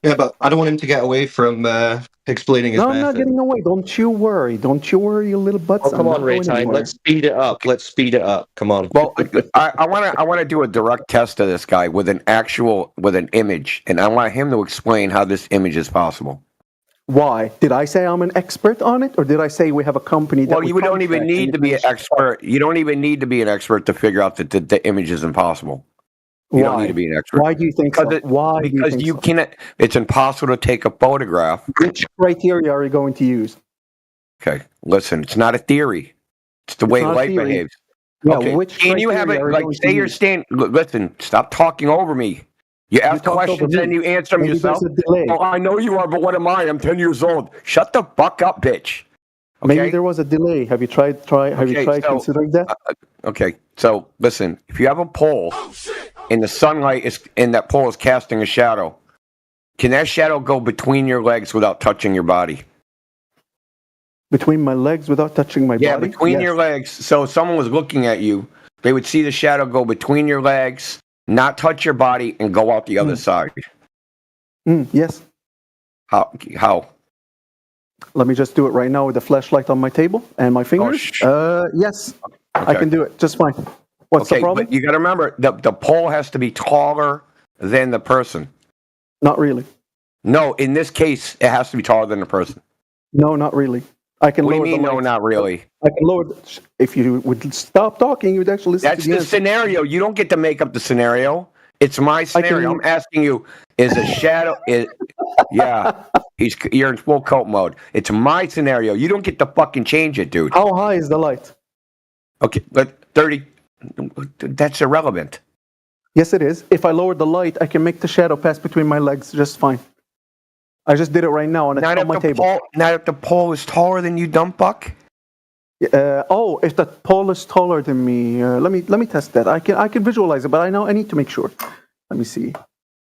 Yeah, but I don't want him to get away from explaining his method. I'm not getting away. Don't you worry. Don't you worry, you little butts. Oh, come on, Ray Tyne. Let's speed it up. Come on. Well, I want to do a direct test of this guy with an image, and I want him to explain how this image is possible. Why? Did I say I'm an expert on it, or did I say we have a company that? Well, you don't even need to be an expert. You don't even need to be an expert to figure out that the image is impossible. You don't need to be an expert. Why do you think so? Why? Because you cannot. It's impossible to take a photograph. Which criteria are you going to use? Okay, listen. It's not a theory. It's the way life behaves. Yeah, okay. Which can you have it? Like, say you're standing. Listen. Stop talking over me. You ask questions and you answer them yourself. Oh, I know you are, but what am I? I'm 10 years old. Shut the fuck up, bitch. Okay? Maybe there was a delay. Have you tried considering that? Okay, so listen. If you have a pole and the sunlight and that pole is casting a shadow, can that shadow go between your legs without touching your body? Between my legs without touching my body? Yeah, between your legs. So if someone was looking at you, they would see the shadow go between your legs, not touch your body, and go out the other side. Yes. How? Let me just do it right now with the flashlight on my table and my fingers. Yes, I can do it just fine. What's the problem? But you got to remember, the pole has to be taller than the person. Not really. No, in this case, it has to be taller than the person. No, not really. I can What do lower you mean, the no, light. not really? I can lower. If you would stop talking, you'd actually listen That's to the the answer. scenario. You don't get to make up the scenario. It's my scenario. I'm asking you: is a shadow? Yeah, you're in full cult mode. It's my scenario. You don't get to fucking change it, dude. How high is the light? Okay, but 30. That's irrelevant. Yes, it is. If I lower the light, I can make the shadow pass between my legs just fine. I just did it right now, and it's on my table. Not if the pole is taller than you, dumb fuck. If the pole is taller than me, let me test that. I can visualize it, but I need to make sure. Let me see.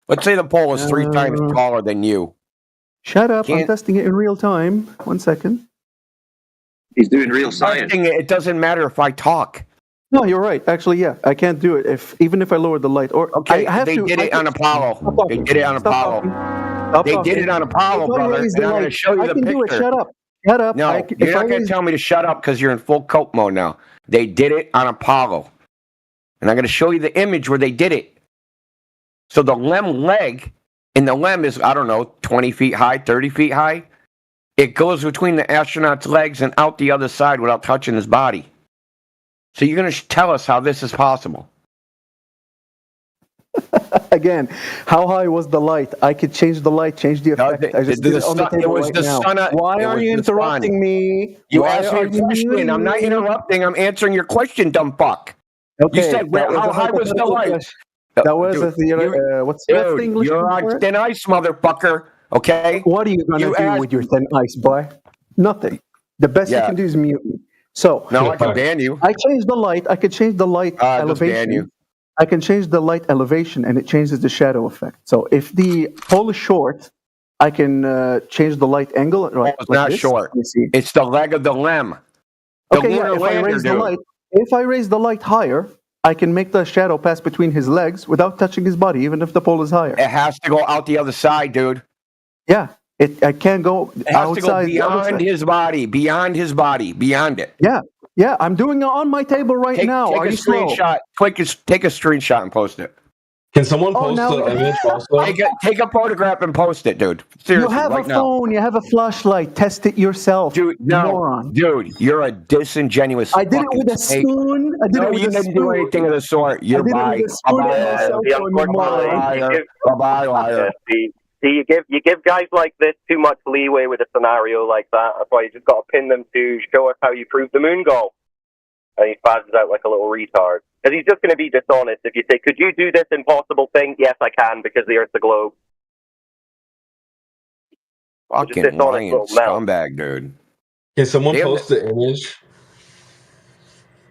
Let's say the pole is 3 times taller than you. Shut up! I'm testing it in real time. 1 second. He's doing real science. It doesn't matter if I talk. No, you're right. Actually, yeah, I can't do it even if I lower the light. Or okay, I have they to, did it on Apollo. They did it on Apollo. They did it on Apollo, brother. And I'm going to show you the picture. Do it. Shut up. Shut up. No, you're not going to tell me to shut up because you're in full cult mode now. They did it on Apollo. And I'm going to show you the image where they did it. So the LEM leg, and the LEM is, I don't know, 20 feet high, 30 feet high. It goes between the astronaut's legs and out the other side without touching his body. So you're going to tell us how this is possible. Again, how high was the light? I could change the light, change the effect. I just did it on the table right now. Why are you interrupting me? You asked me a question. I'm not interrupting. I'm answering your question, dumb fuck. Okay, you said, how high was the light? That was what's the English You're on thin ice, motherfucker. Okay? What are you going to do with your thin ice, boy? Nothing. The best you can do is mute me. So no, I can ban you. I changed the light. I could change the light elevation. Ban you. I can change the light elevation, and it changes the shadow effect. So if the pole is short, I can change the light angle. Right, it's not short. It's the leg of the LEM. Okay, yeah. If I raise the light higher, I can make the shadow pass between his legs without touching his body, even if the pole is higher. It has to go out the other side, dude. Yeah. I can't go outside. It has to go beyond his body, beyond it. Yeah, I'm doing it on my table right now. Are you screenshot? Take a screenshot and post it. Can someone post the image also? Take a photograph and post it, dude. Seriously, you have a phone. You have a flashlight. Test it yourself, dude. No, moron. Dude, you're a disingenuous. I did it with a spoon. You didn't do anything of the sort. You're bye. Bye, liar. See, you give guys like this too much leeway with a scenario like that. That's why you just got to pin them to show us how you proved the moon goal. And he spazzes out like a little retard. Because he's just going to be dishonest if you say, could you do this impossible thing? Yes, I can, because the Earth's a globe. Fucking lying scumbag, dude. Can someone post the image?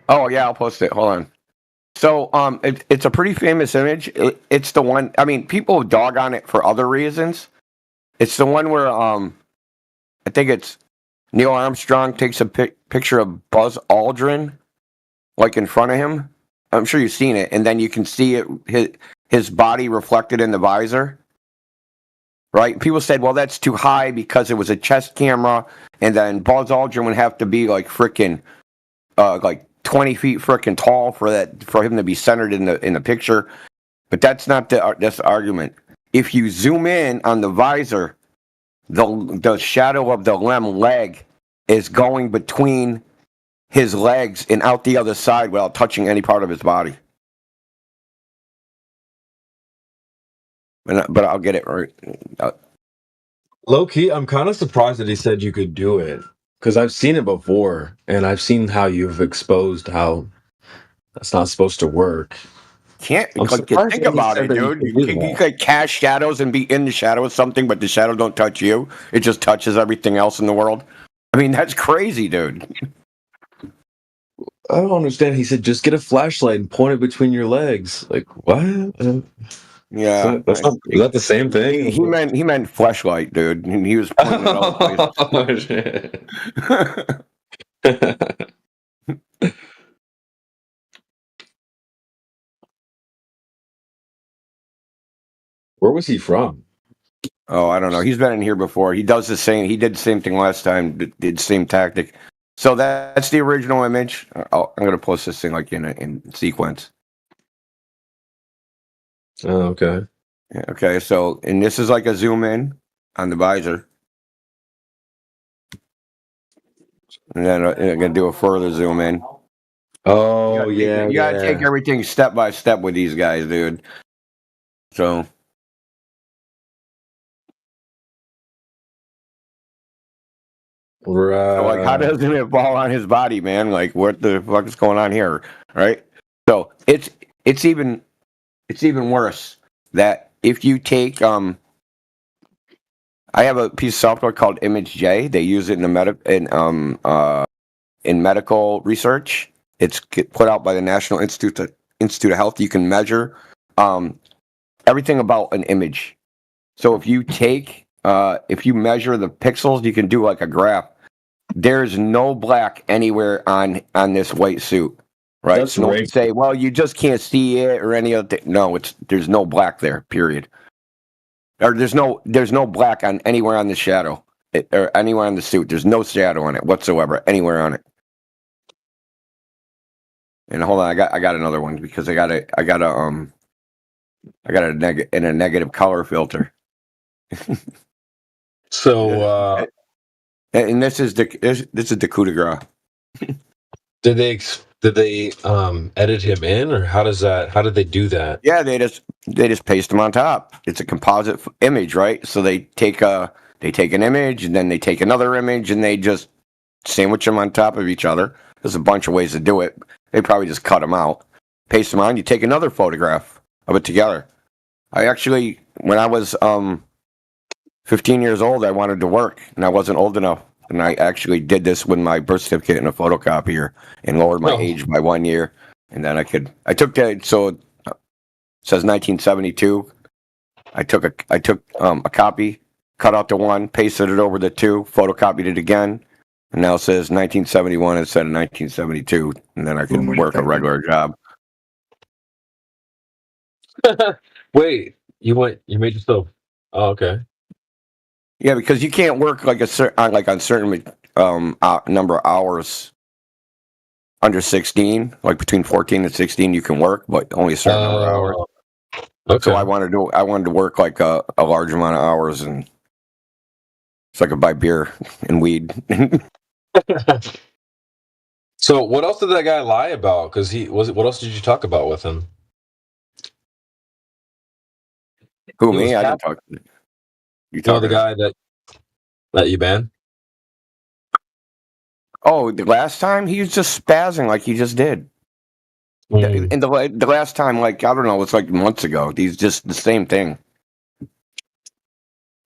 Oh, yeah, I'll post it. Hold on. So, it's a pretty famous image. It's the one. I mean, people dog on it for other reasons. It's the one where I think it's Neil Armstrong takes a picture of Buzz Aldrin, like in front of him. I'm sure you've seen it, and then you can see it his body reflected in the visor. Right? People said, well, that's too high because it was a chest camera, and then Buzz Aldrin would have to be like freaking like 20 feet freaking tall for him to be centered in the picture. But that's not this argument. If you zoom in on the visor, the shadow of the LEM leg is going between his legs and out the other side without touching any part of his body. But I'll get it right. Low key, I'm kind of surprised that he said you could do it. Because I've seen it before, and I've seen how you've exposed how that's not supposed to work. Think about it, dude. You could cast shadows and be in the shadow of something, but the shadow don't touch you. It just touches everything else in the world. I mean, that's crazy, dude. I don't understand. He said, just get a flashlight and point it between your legs. Like, what? Yeah. Is that the same thing? He meant flashlight, dude. And he was pointing it out. Oh, shit. Where was he from? Oh, I don't know. He's been in here before. He does the same. He did the same thing last time. Did the same tactic. So that's the original image. I'm gonna post this thing like in sequence. Oh, okay. Yeah, okay. So, and this is like a zoom in on the visor, and then I'm gonna do a further zoom in. Oh, You gotta take everything step by step with these guys, dude. So. Right. So, like, how does it fall on his body, man? Like, what the fuck is going on here, right? So it's even worse that if you take I have a piece of software called ImageJ. They use it in medical research. It's put out by the National Institute of Health. You can measure everything about an image. So if you measure the pixels, you can do like a graph. There's no black anywhere on this white suit, right? That's so right. You say, well, you just can't see it or any other thing. No, there's no black there. Period. Or there's no black on anywhere on the shadow or anywhere on the suit. There's no shadow on it whatsoever anywhere on it. And hold on, I got another one because I got a negative color filter. So, and this is the coup de grace. Did they edit him in, or how did they do that? Yeah, they just paste them on top. It's a composite image, right? So they take an image and then they take another image and they just sandwich them on top of each other. There's a bunch of ways to do it. They probably just cut them out, paste them on. You take another photograph of it together. I actually, when I was 15 years old, I wanted to work and I wasn't old enough. And I actually did this with my birth certificate in a photocopier and lowered my age by 1 year. And then I took that. So it says 1972. I took a copy, cut out the 1, pasted it over the 2, photocopied it again. And now it says 1971 instead of 1972. And then I can work a regular job. Wait, you made yourself. Oh, okay. Yeah, because you can't work on certain number of hours under 16, like between 14 and 16, you can work, but only a certain number of hours. Okay. So I wanted to work like a large amount of hours, and so I could buy beer and weed. So what else did that guy lie about? Because what else did you talk about with him? Who, me? I didn't talk. You know the guy that you banned? Oh, the last time he was just spazzing like he just did. And the last time, like, I don't know, it's like months ago. He's just the same thing.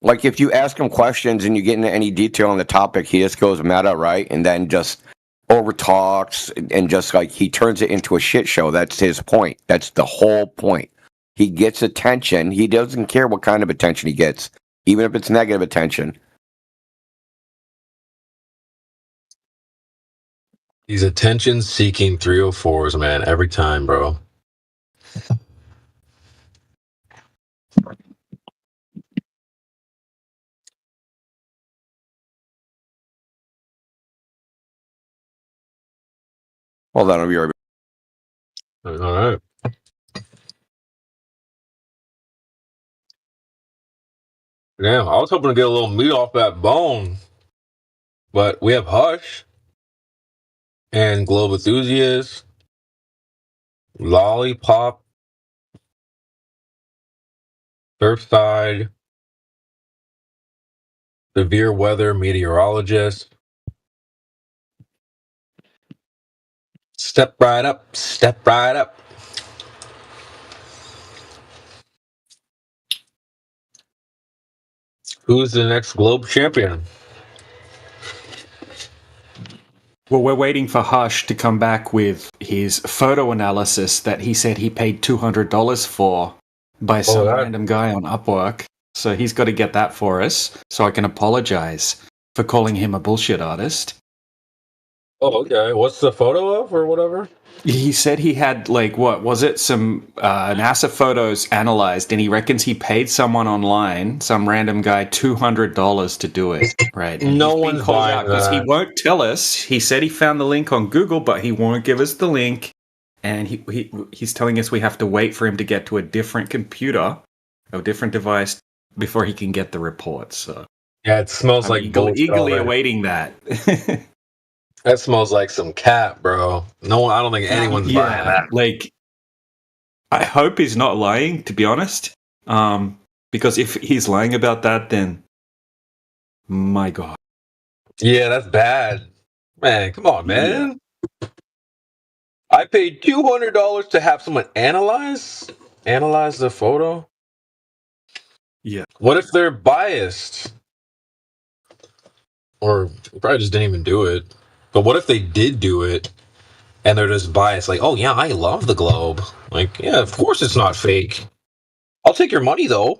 Like, if you ask him questions and you get into any detail on the topic, he just goes meta, right? And then just over talks and just like he turns it into a shit show. That's his point. That's the whole point. He gets attention. He doesn't care what kind of attention he gets, even if it's negative attention. These attention-seeking 304s, man, every time, bro. Hold on, I'll be right back. All right. Damn, I was hoping to get a little meat off that bone, but we have Hush and Globe Enthusiast, Lollipop, Surfside, Severe Weather Meteorologist. Step right up, step right up. Who's the next Globe champion? Well, we're waiting for Hush to come back with his photo analysis that he said he paid $200 for by some random guy on Upwork. So he's got to get that for us so I can apologize for calling him a bullshit artist. Oh, okay. What's the photo of or whatever? He said he had, like, what was it? Some NASA photos analyzed, and he reckons he paid someone online, some random guy, $200 to do it. Right? And No he's been one's called buying out because he that. won't tell us. He said he found the link on Google, but he won't give us the link. And he's telling us we have to wait for him to get to a different computer, a different device, before he can get the report. So Yeah, it smells like bullshit. eagerly already. awaiting that. That smells like some cat, bro. No one. I don't think anyone's buying that. Like, I hope he's not lying, to be honest. Because if he's lying about that, then my God. Yeah, that's bad. Man, come on, man. I paid $200 to have someone analyze the photo. Yeah. What if they're biased? Or probably just didn't even do it. But what if they did do it and they're just biased? Like, oh yeah, I love the globe. Like, yeah, of course it's not fake. I'll take your money though.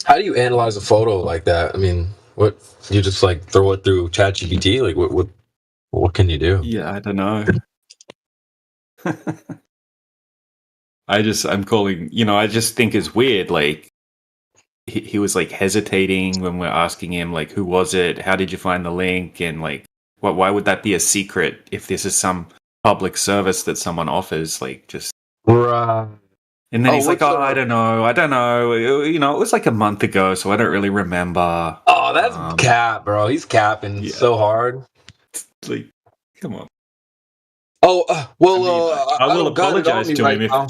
How do you analyze a photo like that? I mean, what you just like throw it through ChatGPT? Like, what can you do? Yeah, I don't know. I'm calling, I just think it's weird. Like, he was like hesitating when we're asking him, like, who was it? How did you find the link? And like, why would that be a secret if this is some public service that someone offers? Like, just. Right. And then he's like, oh, I don't know. It was like a month ago, so I don't really remember. Oh, that's cap, bro. He's capping so hard. Like, come on. Oh, I will apologize to him if. Now.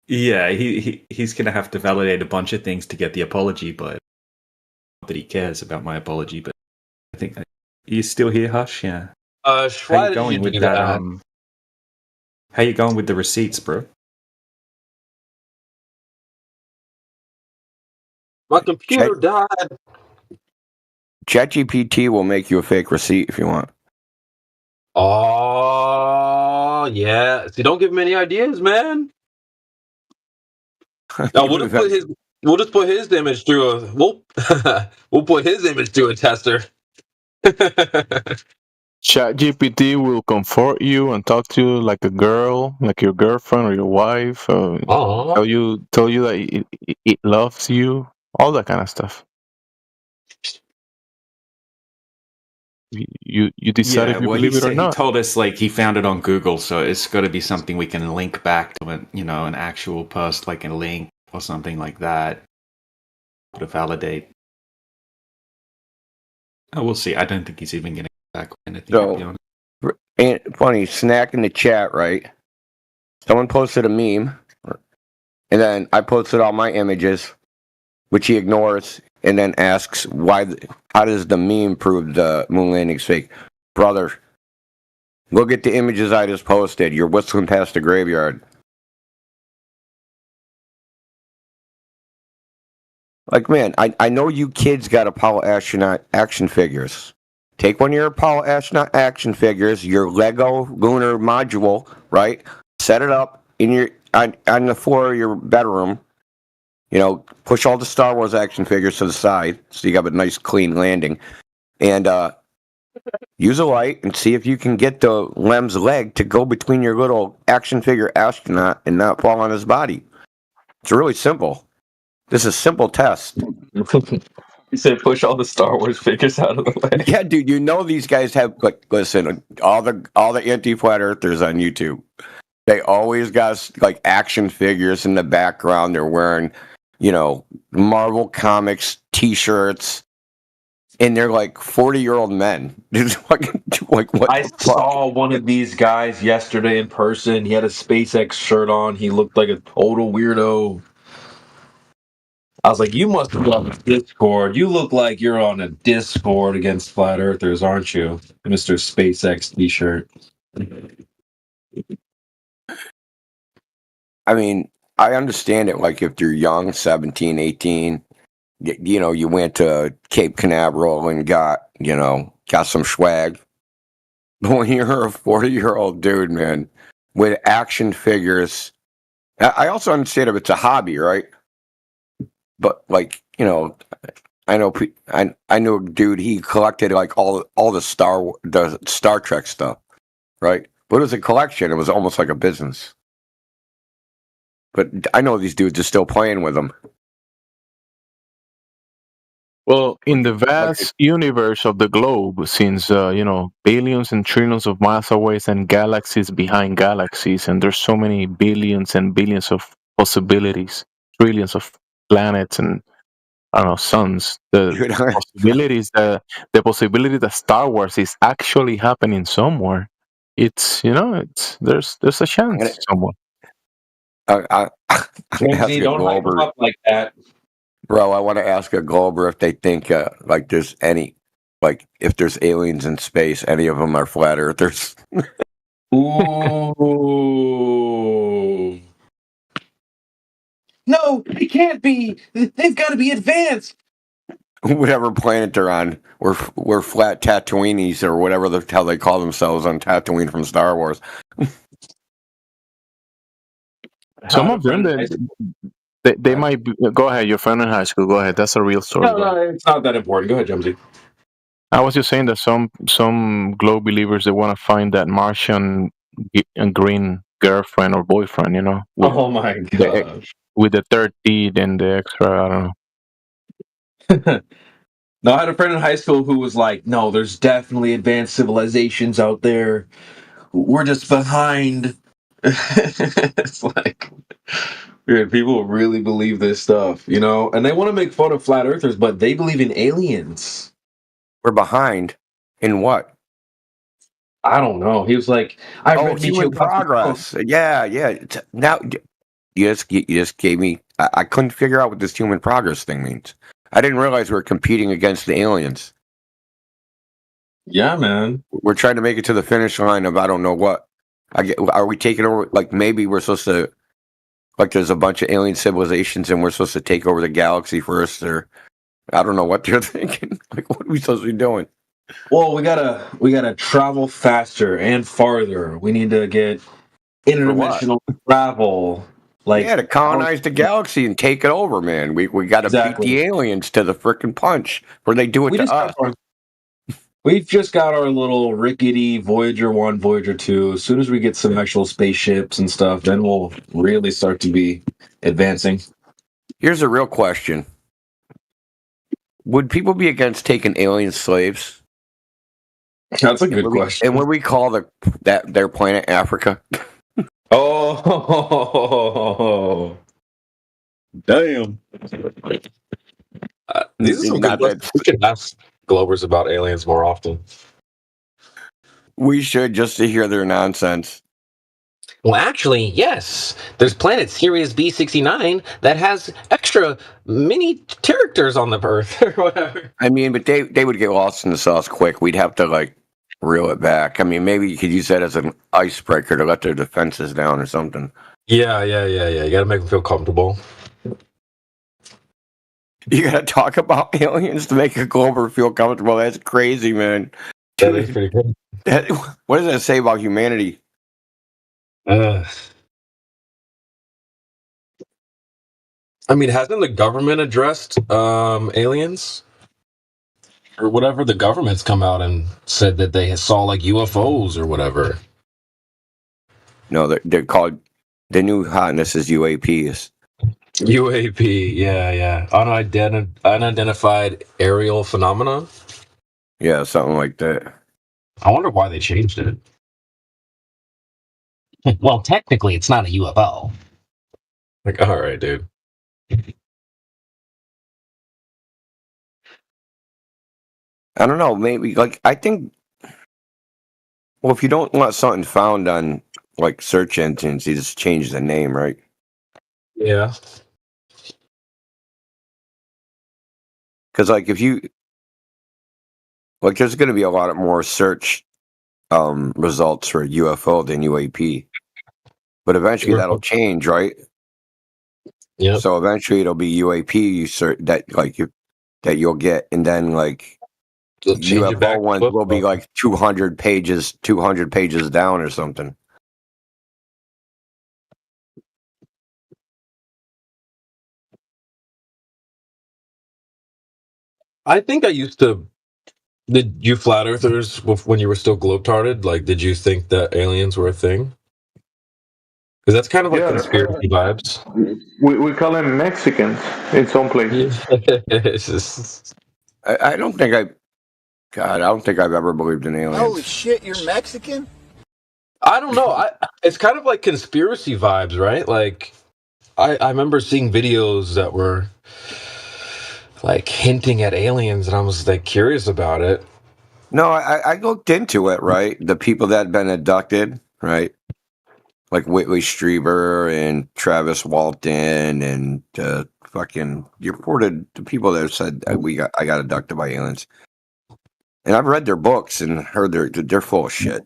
Yeah, he's gonna have to validate a bunch of things to get the apology, but not that he cares about my apology. But I think he's still here, Hush. Yeah. How you going with that? How you going with the receipts, bro? My computer died. ChatGPT will make you a fake receipt if you want. Oh yeah. See, don't give him any ideas, man. No, we'll just put his image through a we'll put his image through a tester. ChatGPT will comfort you and talk to you like a girl, like your girlfriend or your wife. Tell you that it loves you, all that kind of stuff. You decide if you believe it or not. He told us like he found it on Google, so it's got to be something we can link back to, an actual post, like a link or something like that, to validate. Oh, we'll see. I don't think he's even going to get back with anything. To be honest. And funny, snack in the chat, right? Someone posted a meme, and then I posted all my images, which he ignores, and then asks how does the meme prove the moon landing's fake? Brother, look at the images I just posted. You're whistling past the graveyard. Like, man, I know you kids got Apollo astronaut action figures. Take one of your Apollo astronaut action figures, your Lego lunar module, right? Set it up on the floor of your bedroom. Push all the Star Wars action figures to the side so you have a nice clean landing. And use a light and see if you can get the Lem's leg to go between your little action figure astronaut and not fall on his body. It's really simple. This is a simple test. You said push all the Star Wars figures out of the way. Yeah, dude, these guys have, listen, all the anti-flat earthers on YouTube, they always got action figures in the background. They're wearing, Marvel Comics t-shirts, and they're like 40-year-old men. What? I saw one of these guys yesterday in person. He had a SpaceX shirt on. He looked like a total weirdo. I was like, you must be on Discord. You look like you're on a Discord against flat earthers, aren't you, Mr. SpaceX t-shirt? I mean, I understand it. Like, if you're young, 17, 18, you went to Cape Canaveral and got some swag. But when you're a 40-year-old dude, man, with action figures, I also understand if it's a hobby, right? But I know. I knew a dude. He collected like all the Star Trek stuff, right? But it was a collection. It was almost like a business. But I know these dudes are still playing with them. Well, in the vast universe of the globe, since billions and trillions of miles away and galaxies behind galaxies, and there's so many billions and billions of possibilities, trillions of planets and I don't know suns. The possibility that Star Wars is actually happening somewhere. It's there's a chance somewhere. Ramsey, don't hype him up like that. Bro, I want to ask a Glober if they think like there's any, like if there's aliens in space, any of them are flat earthers. Ooh. No, it can't be. They've got to be advanced. Whatever planet they're on, we're flat Tatooinis or whatever the hell they call themselves on Tatooine from Star Wars. Some of them, they might be, go ahead. Your friend in high school. Go ahead. That's a real story. No, it's not that important. Go ahead, Jumsy. I was just saying that some globe believers, they want to find that Martian green girlfriend or boyfriend. With, Oh my gosh. With the third teeth and the extra. I don't know. No, I had a friend in high school who was like, "No, there's definitely advanced civilizations out there. We're just behind." It's like, weird. People really believe this stuff, and they want to make fun of flat earthers, but they believe in aliens. We're behind in what? I don't know. He was like, "I read human progress." Yeah. Now you just gave me. I couldn't figure out what this human progress thing means. I didn't realize we were competing against the aliens. Yeah, man. We're trying to make it to the finish line of I don't know what. Are we taking over? Like maybe we're supposed to. Like there's a bunch of alien civilizations and we're supposed to take over the galaxy first, or I don't know what they're thinking. Like what are we supposed to be doing? Well, we gotta travel faster and farther. We need to get interdimensional travel. To colonize the galaxy and take it over, man. We got to beat the aliens to the frickin' punch, or they do it to us. We've just got our little rickety Voyager 1, Voyager 2. As soon as we get some actual spaceships and stuff, then we'll really start to be advancing. Here's a real question. Would people be against taking alien slaves? That's a good question. And would we call their planet Africa? Oh, damn. These are some good questions. We should ask Globers about aliens more often. We should, just to hear their nonsense. Well, actually, yes. There's planet Sirius B69 that has extra mini characters on the Earth or whatever. I mean, but they would get lost in the sauce quick. We'd have to reel it back. I mean, maybe you could use that as an icebreaker to let their defenses down or something. Yeah. You gotta make them feel comfortable. You gotta talk about aliens to make a Glober feel comfortable. That's crazy, man. That is pretty good. What does that say about humanity? I mean, hasn't the government addressed aliens? Or whatever, the government's come out and said that they saw UFOs or whatever. No, they're called, the new hotness is UAPs. UAP, yeah. Unidentified aerial phenomena? Yeah, something like that. I wonder why they changed it. Well, technically, it's not a UFO. All right, dude. I don't know, maybe, I think, well, if you don't want something found on, search engines, you just change the name, right? Yeah. Because, if you, there's going to be a lot more search results for UFO than UAP. But eventually that'll change, right? Yeah. So eventually it'll be UAP you search that you'll get, and then UFO ones will be 200 pages down or something. I think I used to. Did you flat earthers when you were still globe-tarded? Like, did you think that aliens were a thing? Because that's kind of like conspiracy vibes. We call them Mexicans in some places. It's just- I don't think I don't think I've ever believed in aliens. Holy shit, you're Mexican? I don't know. It's kind of like conspiracy vibes, right? Like, I remember seeing videos that were like hinting at aliens, and I was like curious about it. No, I looked into it, right? The people that had been abducted, right? Like Whitley Strieber and Travis Walton and fucking you reported the people that said I got abducted by aliens. And I've read their books and heard they're full of shit.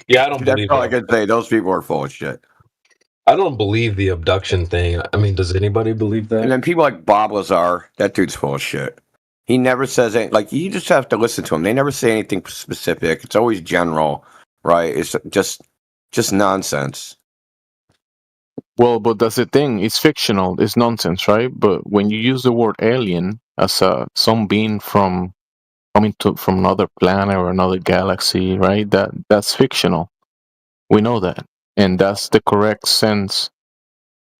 Yeah, I don't believe that's all I can say. Those people are full of shit. I don't believe the abduction thing. I mean, does anybody believe that? And then people like Bob Lazar, that dude's full of shit. He never says anything. Like, you just have to listen to him. They never say anything specific. It's always general, right? It's just nonsense. Well, but that's the thing. It's fictional. It's nonsense, right? But when you use the word alien as some being coming from another planet or another galaxy, right? That's fictional. We know that, and that's the correct sense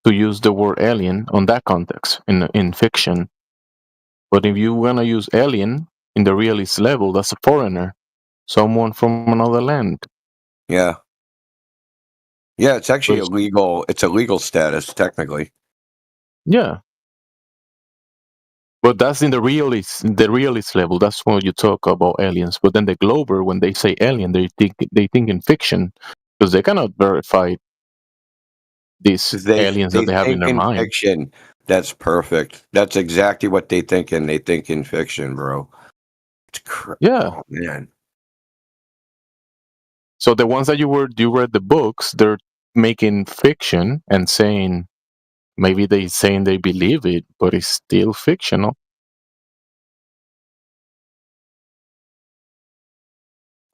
to use the word alien on that context in fiction. But if you want to use alien in the realist level, that's a foreigner, someone from another land. Yeah. Yeah, it's actually illegal. It's a legal status, technically. Yeah. But that's in the realist level. That's when you talk about aliens. But then the Glober, when they say alien, they think in fiction because they cannot verify these aliens that they have in their mind. Fiction. That's perfect. That's exactly what they think, and they think in fiction, bro. It's yeah, oh, man. So the ones that you read the books, they're making fiction and saying maybe they saying they believe it, but it's still fictional.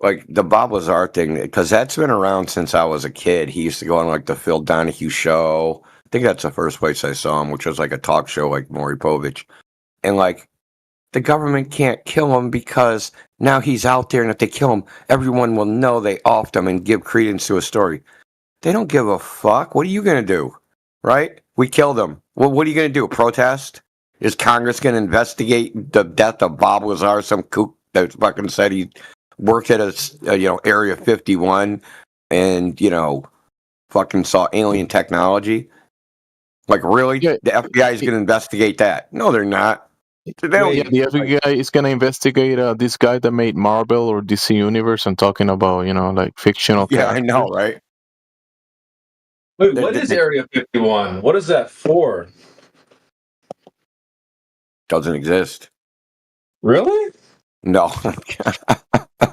Like the Bob Lazar thing, because that's been around since I was a kid. He used to go on like the Phil Donahue show. I think that's the first place I saw him, which was like a talk show like Maury Povich. And like the government can't kill him because now he's out there, and if they kill him, everyone will know they offed him and give credence to a story. They don't give a fuck. What are you going to do? Right? We killed him. Well, what are you going to do? Protest? Is Congress going to investigate the death of Bob Lazar, some kook that fucking said he worked at a Area 51 and fucking saw alien technology? Like, really? Yeah. The FBI is going to investigate that? No, they're not. The FBI is going to investigate this guy that made Marvel or DC Universe and talking about like fictional characters. I know, right? Wait, what is Area 51? What is that for? Doesn't exist. Really? No.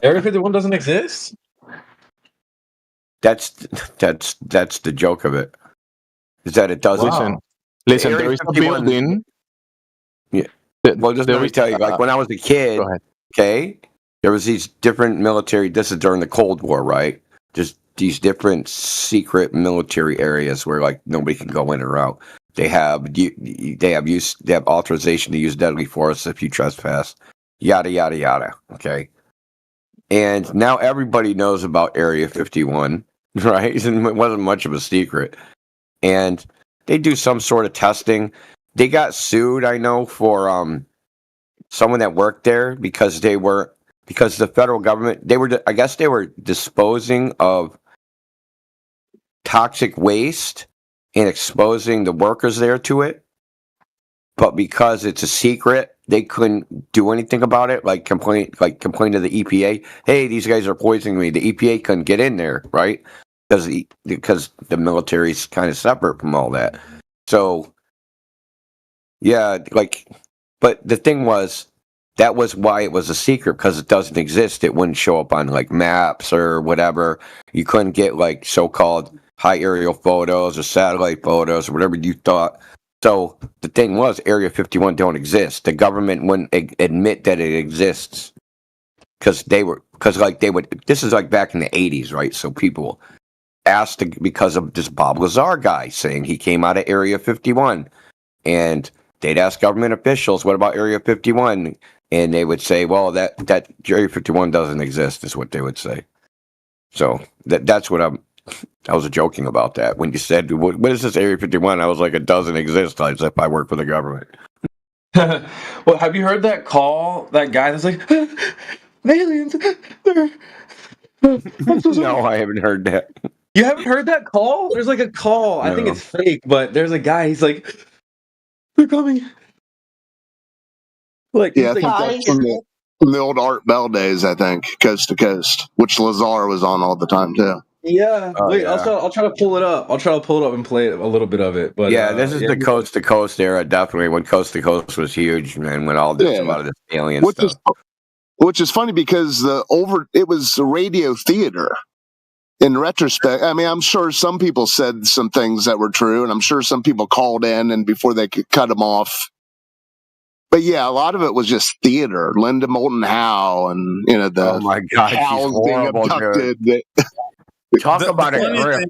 Area 51 doesn't exist? That's the joke of it. Is that it doesn't. Wow. Listen, there is a building. Yeah. Well, just let me tell you, like when I was a kid, okay, there was these different military. This is during the Cold War, right? Just these different secret military areas where like nobody can go in or out. They have authorization to use deadly force if you trespass. Yada yada yada. Okay. And now everybody knows about Area 51, right? It wasn't much of a secret. And they do some sort of testing. They got sued, I know, for someone that worked there because the federal government, they were disposing of toxic waste and exposing the workers there to it. But because it's a secret, they couldn't do anything about it, like complain to the EPA. Hey, these guys are poisoning me. The EPA couldn't get in there, right? Because the military's kind of separate from all that. So, yeah, but the thing was, that was why it was a secret, because it doesn't exist. It wouldn't show up on like maps or whatever. You couldn't get like so-called high aerial photos or satellite photos or whatever you thought. So the thing was, Area 51 don't exist. The government wouldn't admit that it exists because this is like back in the 80s, right? So people asked because of this Bob Lazar guy saying he came out of Area 51, and they'd ask government officials, what about Area 51? and they would say, "Well, that Area 51 doesn't exist," is what they would say. So that's what I was joking about that when you said, "What is this Area 51?" I was like, "It doesn't exist," as if I work for the government. Well, have you heard that call? That guy that's like, aliens. No, I haven't heard that. You haven't heard that call? There's like a call. I think No. it's fake, but there's a guy. He's like, they're coming. Like, Yeah, I he's think like, that's from the old Art Bell days, I think, Coast to Coast, which Lazar was on all the time, too. yeah. Oh, Wait, yeah. I'll try to pull it up. I'll try to pull it up and play a little bit of it. But yeah, this is the Coast to Coast era, definitely, when Coast to Coast was huge, and when all this, a lot of this alien stuff. Which is funny because it was radio theater. In retrospect, I mean, I'm sure some people said some things that were true, and I'm sure some people called in and before they could cut them off. But yeah, a lot of it was just theater. Linda Moulton Howe and the oh my God, she's Howes being horrible, abducted. Talk about a grift.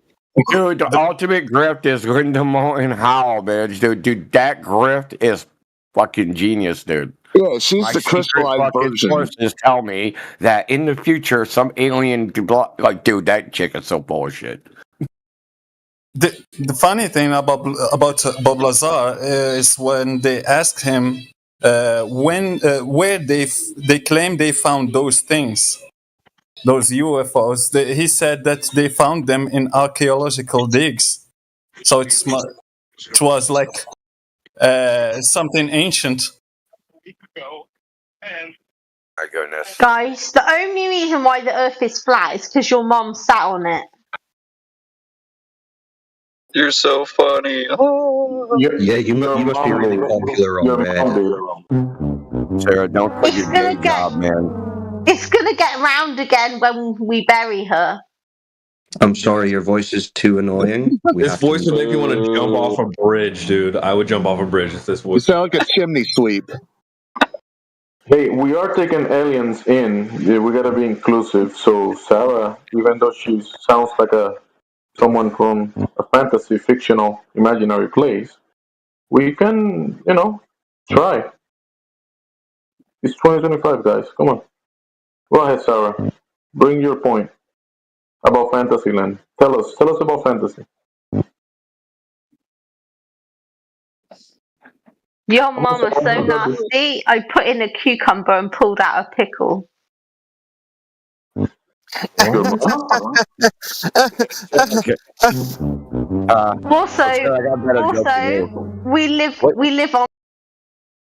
Dude, the ultimate grift is Linda Moulton Howe, man. Dude, that grift is fucking genius, dude. Yeah, she's the crystallized version. Sources tell me that in the future, some alien, like, dude, that chick is so bullshit. The funny thing about Bob Lazar is when they asked him where they claim they found those things, those UFOs. He said that they found them in archaeological digs. So it was like something ancient. My goodness. Guys, the only reason why the Earth is flat is because your mom sat on it. You're so funny. Oh. Yeah, you must be really popular already. Sarah, don't quit your day job, man. It's gonna get round again when we bury her. I'm sorry, your voice is too annoying. This voice would make me want to jump off a bridge, dude. I would jump off a bridge if this You voice. sound like a chimney sweep. Hey, we are taking aliens in. Yeah, we gotta be inclusive. So Sarah, even though she sounds like someone from a fantasy, fictional, imaginary place, we can, try. It's 2025, guys. Come on. Go ahead, Sarah. Bring your point about Fantasyland. Tell us about fantasy. Your mom was so nasty, I put in a cucumber and pulled out a pickle. Also, we live on.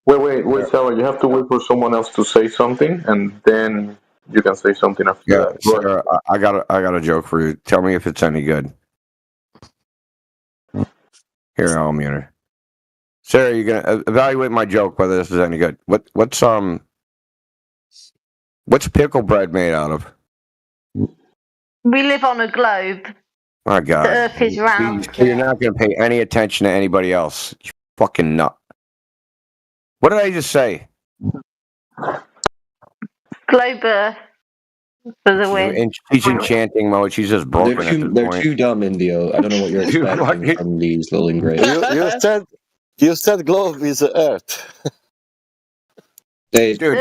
Wait, Sarah. You have to wait for someone else to say something, and then you can say something after that. Sarah, I got a joke for you. Tell me if it's any good. Here, I'll mute her. Sarah, you're gonna evaluate my joke whether this is any good. What's pickle bread made out of? We live on a globe. My God, The Earth is round. You're not gonna pay any attention to anybody else. You fucking nut. What did I just say? Globe Earth for the win. She's in chanting mode. She's just broken at this They're point. too dumb, Indio. I don't know what you're expecting from these little ingrates. You said globe is Earth. Hey, dude,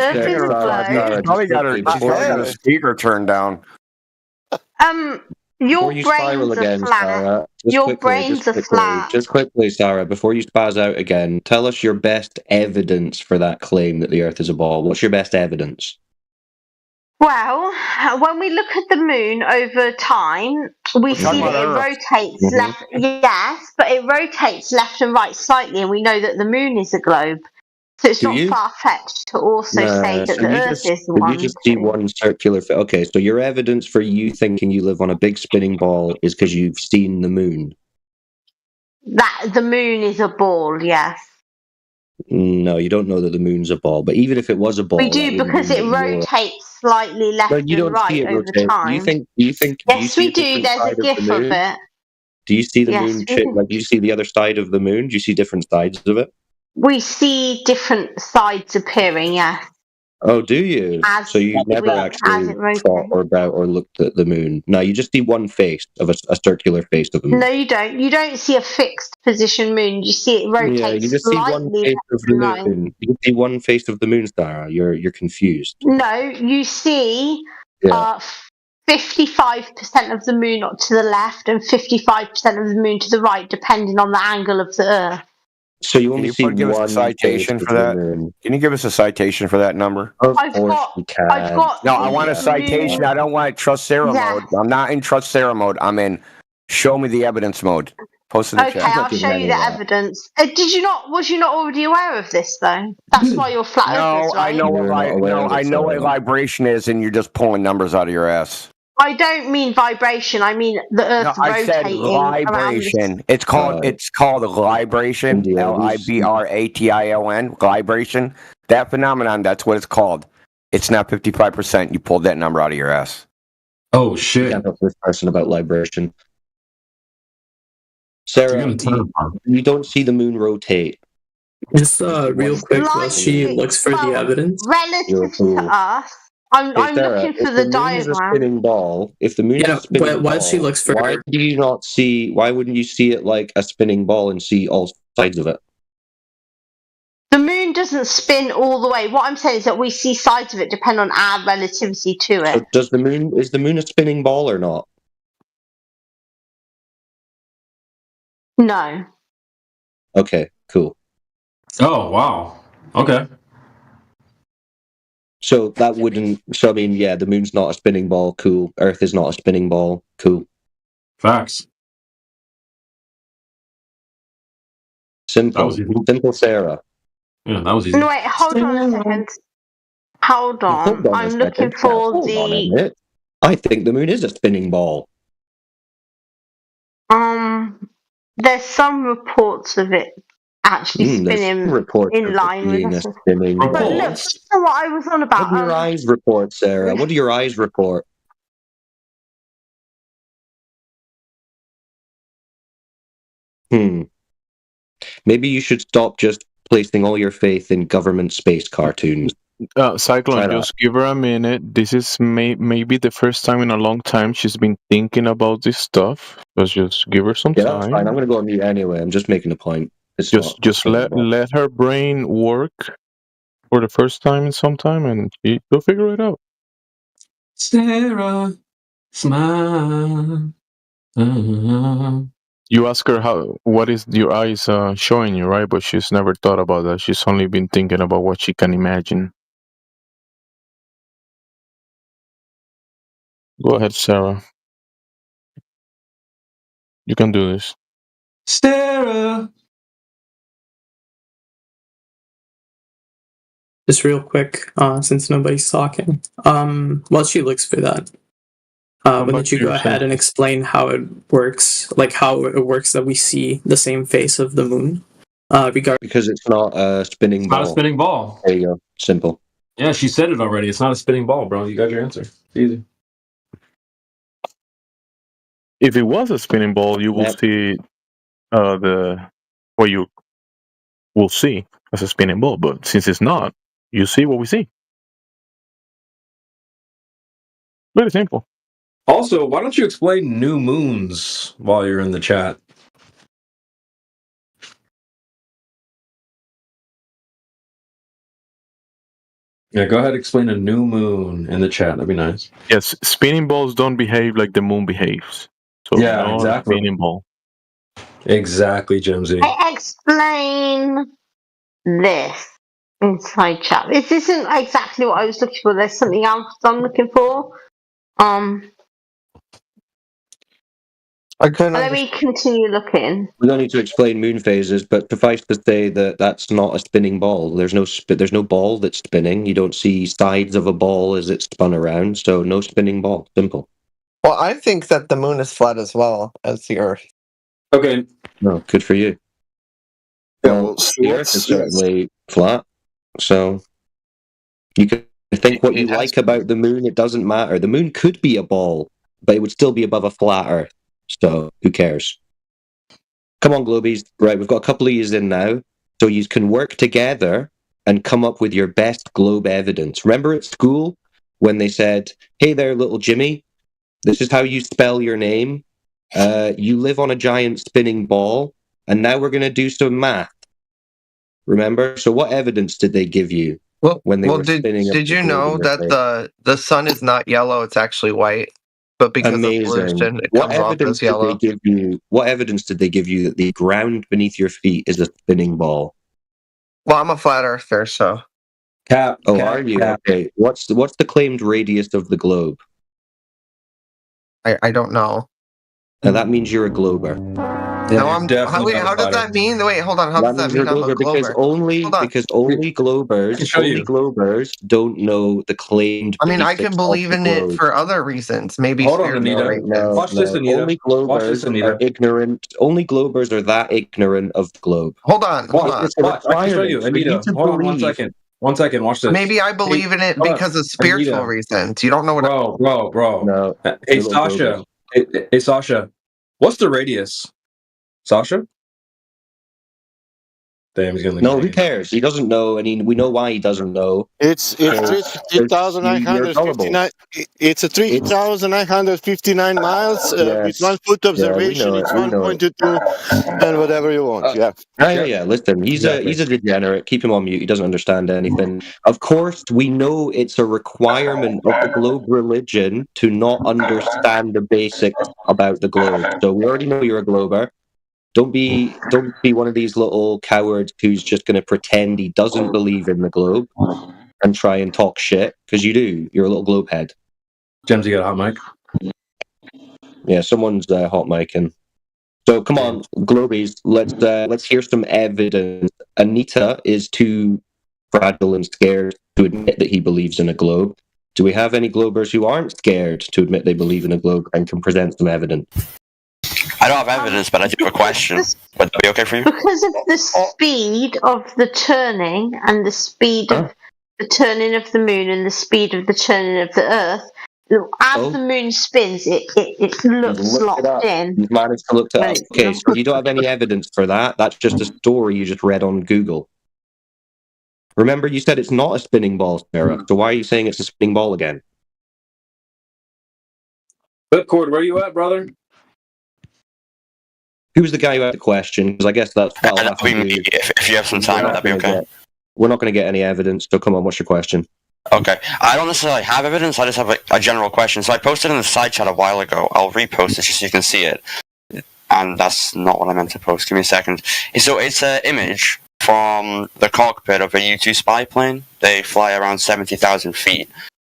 probably got her speaker turned down. Your brains are flat. Your brains are flat. Just quickly, Sarah, before you spaz out again, tell us your best evidence for that claim that the Earth is a ball. What's your best evidence? Well, when we look at the moon over time, we see that it rotates left. Yes, but it rotates left and right slightly, and we know that the moon is a globe. So it's not far-fetched to also say that the Earth is the one. You just see one circular. Okay, so your evidence for you thinking you live on a big spinning ball is because you've seen the moon. That the moon is a ball, yes. No, you don't know that the moon's a ball. But even if it was a ball, we do because it rotates slightly left and right over time. Do you think? Yes, we do. There's a GIF of it. Do you see the moon? Like, do you see the other side of the moon? Do you see different sides of it? We see different sides appearing, yes. Oh, do you? As So you never as actually it rotates. thought or about or looked at the moon. No, you just see one face of a circular face of the moon. No, you don't. You don't see a fixed position moon. You see it rotate Yeah, you just see one slightly face of left the and right. moon. You see one face of the moon, Sarah. You're confused. No, you see Yeah. 55% of the moon to the left and 55% of the moon to the right, depending on the angle of the Earth. So you Can only you see give us a one citation face for of the that? moon. Can you give us a citation for that number? Of I've course got- you can. I've got No, I want a citation. I don't want trust Sarah Yeah. mode. I'm not in trust Sarah mode. I'm in show me the evidence mode. Post in the Okay, chat. I'll show you the evidence. Did you not? Was you not already aware of this though? That's why you're flat No, earthers, right? I know what vibration is, and you're just pulling numbers out of your ass. I don't mean vibration. I mean the Earth No, I said rotating around. libration. It's called libration. Libration. Libration. That phenomenon. That's what it's called. It's not 55%. You pulled that number out of your ass. Oh shit! Can't help this person about libration. Sarah, you don't see the moon rotate. Just real quick, while she looks for the evidence. Relative to us, I'm Sarah, looking for if the moon is a diagram. spinning ball, if the moon is a spinning ball, while she looks for why do you not see? Why wouldn't you see it like a spinning ball and see all sides of it? The moon doesn't spin all the way. What I'm saying is that we see sides of it depend on our relativity to it. So is the moon a spinning ball or not? No. Okay, cool. Oh wow. Okay. So that wouldn't. So I mean, yeah, the moon's not a spinning ball. Cool. Earth is not a spinning ball. Cool. Facts. Simple. Simple, Sarah. Yeah, that was easy. No, wait, hold on a second. Hold on. Hold on a I'm looking second. for Hold on a minute. I think the moon is a spinning ball. There's some reports of it actually spinning in line with us. Spinning But ball. look, that's not what I was on about. What do your eyes report, Sarah? What do your eyes report? Maybe you should stop just placing all your faith in government space cartoons. Cyclone, just give her a minute. This is maybe the first time in a long time she's been thinking about this stuff. Let's just give her some Yeah, time. that's fine. I'm going to go on mute anyway. I'm just making a point. Just let her brain work for the first time in some time, and she'll figure it out. Sarah, smile. You ask her what is your eyes showing you, right? But she's never thought about that. She's only been thinking about what she can imagine. Go ahead, Sarah. You can do this. Sarah. Just real quick, since nobody's talking. While she looks for that, why don't you go ahead and explain how it works, like how it works that we see the same face of the moon? Because it's not a spinning ball. Not a spinning ball. There you go. Simple. Yeah, she said it already. It's not a spinning ball, bro. You got your answer. It's easy. If it was a spinning ball, you will see what you will see as a spinning ball. But since it's not, you see what we see. Very simple. Also, why don't you explain new moons while you're in the chat? Yeah, go ahead. Explain a new moon in the chat. That'd be nice. Yes, spinning balls don't behave like the moon behaves. So Yeah, no exactly. Spinning ball. Exactly, Jimsy. Explain this inside chat. This isn't exactly what I was looking for. There's something else I'm looking for. Let me continue looking. We don't need to explain moon phases, but suffice to say that that's not a spinning ball. There's no ball that's spinning. You don't see sides of a ball as it's spun around, so no spinning ball. Simple. Well, I think that the moon is flat as well as the Earth. Okay. No, good for you. Well, the Earth is certainly flat, so you can think what you like about the moon. It doesn't matter. The moon could be a ball, but it would still be above a flat Earth. So who cares? Come on, Globies. Right, we've got a couple of yous in now, so you can work together and come up with your best globe evidence. Remember at school when they said, "Hey there, little Jimmy, this is how you spell your name. You live on a giant spinning ball, and now we're going to do some math." Remember? So what evidence did they give you when they were spinning up did the you globe know in your that face? the sun is not yellow, it's actually white, but because Amazing. of pollution it What comes off evidence as did they yellow? give you? What evidence did they give you that the ground beneath your feet is a spinning ball? Well, I'm a flat earther, so Cap. Oh, Cap, are you? Cap. Okay. What's the claimed radius of the globe? I don't know. Now that means you're a glober. No, I'm. How does that mean? Wait, hold on. How does that means you're mean I'm a because glober? only Hold on. globers don't know the claimed. I mean, I basics can believe of in the it globe. for other reasons, maybe Hold on, spiritual Anita. reasons. Watch this, Anita. Only Watch this, globers Anita. are ignorant. Only globers are that ignorant of the globe. Hold on. It's a Watch. I can show you, requirement for you Anita. to Hold on one believe. second. 1 second. Watch this. Maybe I believe in it because of spiritual reasons. You don't know what. Bro. No. Hey, Sasha. Hey, Sasha. What's the radius? Sasha? Damn, he's gonna No, who cares? He doesn't know, and we know why he doesn't know. It's 3,959. It's 3,959 miles with 1 foot observation. It's 1.22 and whatever you want. Yeah. Yeah. Listen, he's a degenerate. Keep him on mute. He doesn't understand anything. Of course, we know it's a requirement of the globe religion to not understand the basics about the globe. So we already know you're a glober. Don't be one of these little cowards who's just going to pretend he doesn't believe in the globe and try and talk shit, because you do. You're a little globe head. James, you got a hot mic? Yeah, someone's hot micing. So come on, globies, let's hear some evidence. Anita is too fragile and scared to admit that he believes in a globe. Do we have any globers who aren't scared to admit they believe in a globe and can present some evidence? I don't have evidence, but I do have a question. Would that be okay for you? Because of the speed of the turning and the speed of the turning of the moon and the speed of the turning of the Earth, as the moon spins, it looks locked in. You've managed to look it up. Okay, so you don't have any evidence for that. That's just a story you just read on Google. Remember, you said it's not a spinning ball, Sarah. So why are you saying it's a spinning ball again? Whipcord, where you at, brother? Who's the guy who had the question? Because I guess that'll have to me. If you have some time, would that be okay? We're not going to get any evidence, so come on, what's your question? Okay. I don't necessarily have evidence, I just have a general question. So I posted in the side chat a while ago. I'll repost it just so you can see it. And that's not what I meant to post. Give me a second. So it's an image from the cockpit of a U-2 spy plane. They fly around 70,000 feet.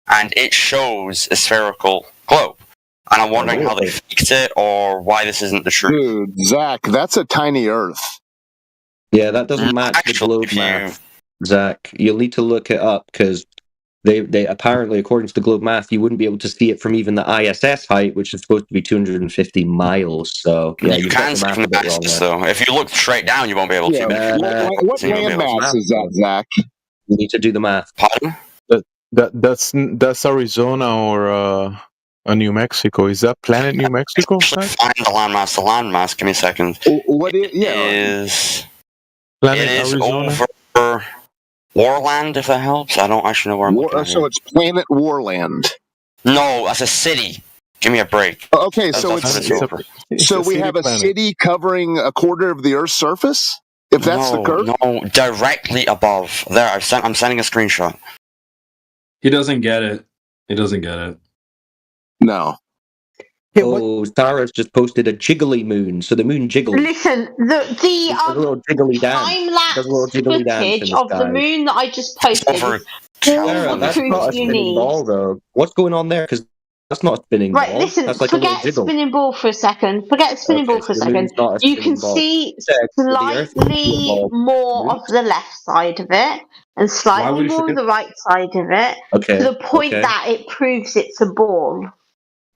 And it shows a spherical globe. And I'm wondering how they faked it or why this isn't the truth. Dude, Zach, that's a tiny Earth. Yeah, that doesn't match the globe math, Zach. You'll need to look it up because they apparently, according to the globe math, you wouldn't be able to see it from even the ISS height, which is supposed to be 250 miles. So yeah, you can see from the ISS though. If you look straight down, you won't be able to. What landmass is that, Zach? You need to do the math. Pardon? That's Arizona or New Mexico. Is that planet New Mexico? Find the landmass. The landmass. Give me a second. What is? Yeah. Planet It is Arizona? over Warland, if that helps. I don't actually know where I'm looking at. So it's Planet Warland. No, that's a city. Give me a break. Okay, so we have a city covering a quarter of the Earth's surface. If that's the curve. No, directly above. There, I'm sending a screenshot. He doesn't get it. He doesn't get it. No. Oh, Sarah's just posted a jiggly moon, so the moon jiggles. Listen, the little jiggly dance. time-lapse footage of the moon that I just posted is all Sarah, the that's not a proof you spinning need. ball, though. What's going on there? Because that's not a spinning Right, ball. listen, That's like a little forget jiggle. spinning ball for a second. Forget spinning ball for a the second. moon's not a You spinning can ball. see The Earth is a slightly ball. more of the left side of it and slightly more of the right side of it Okay, to the point okay. that it proves it's a ball.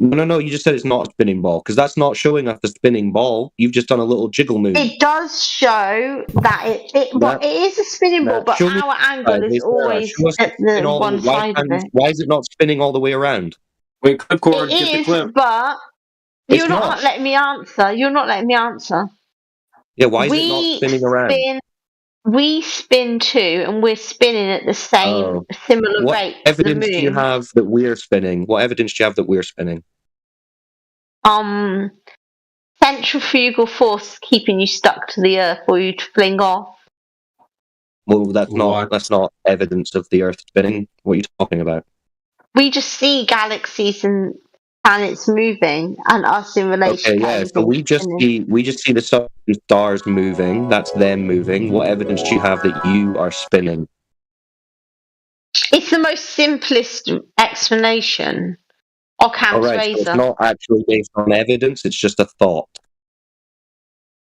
No, you just said it's not a spinning ball, because that's not showing us the spinning ball. You've just done a little jiggle moon. It does show that it is a spinning ball, but show me our angle is always at the one side of it. Why is it not spinning all the way around? Wait, Clipcord, It is, but you're not letting me answer. You're not letting me answer. Yeah, why is it not spinning around? we spin too, and we're spinning at the same similar What rate. evidence do you have that we're spinning? What evidence do you have that we're spinning? Centrifugal force keeping you stuck to the Earth for you to fling off. Well, that's not evidence of the Earth spinning. What are you talking about? We just see galaxies and planets moving, and us in relation. Okay, yeah. So we just see the stars moving. That's them moving. What evidence do you have that you are spinning? It's the most simplest explanation. Occam's razor. So it's not actually based on evidence. It's just a thought.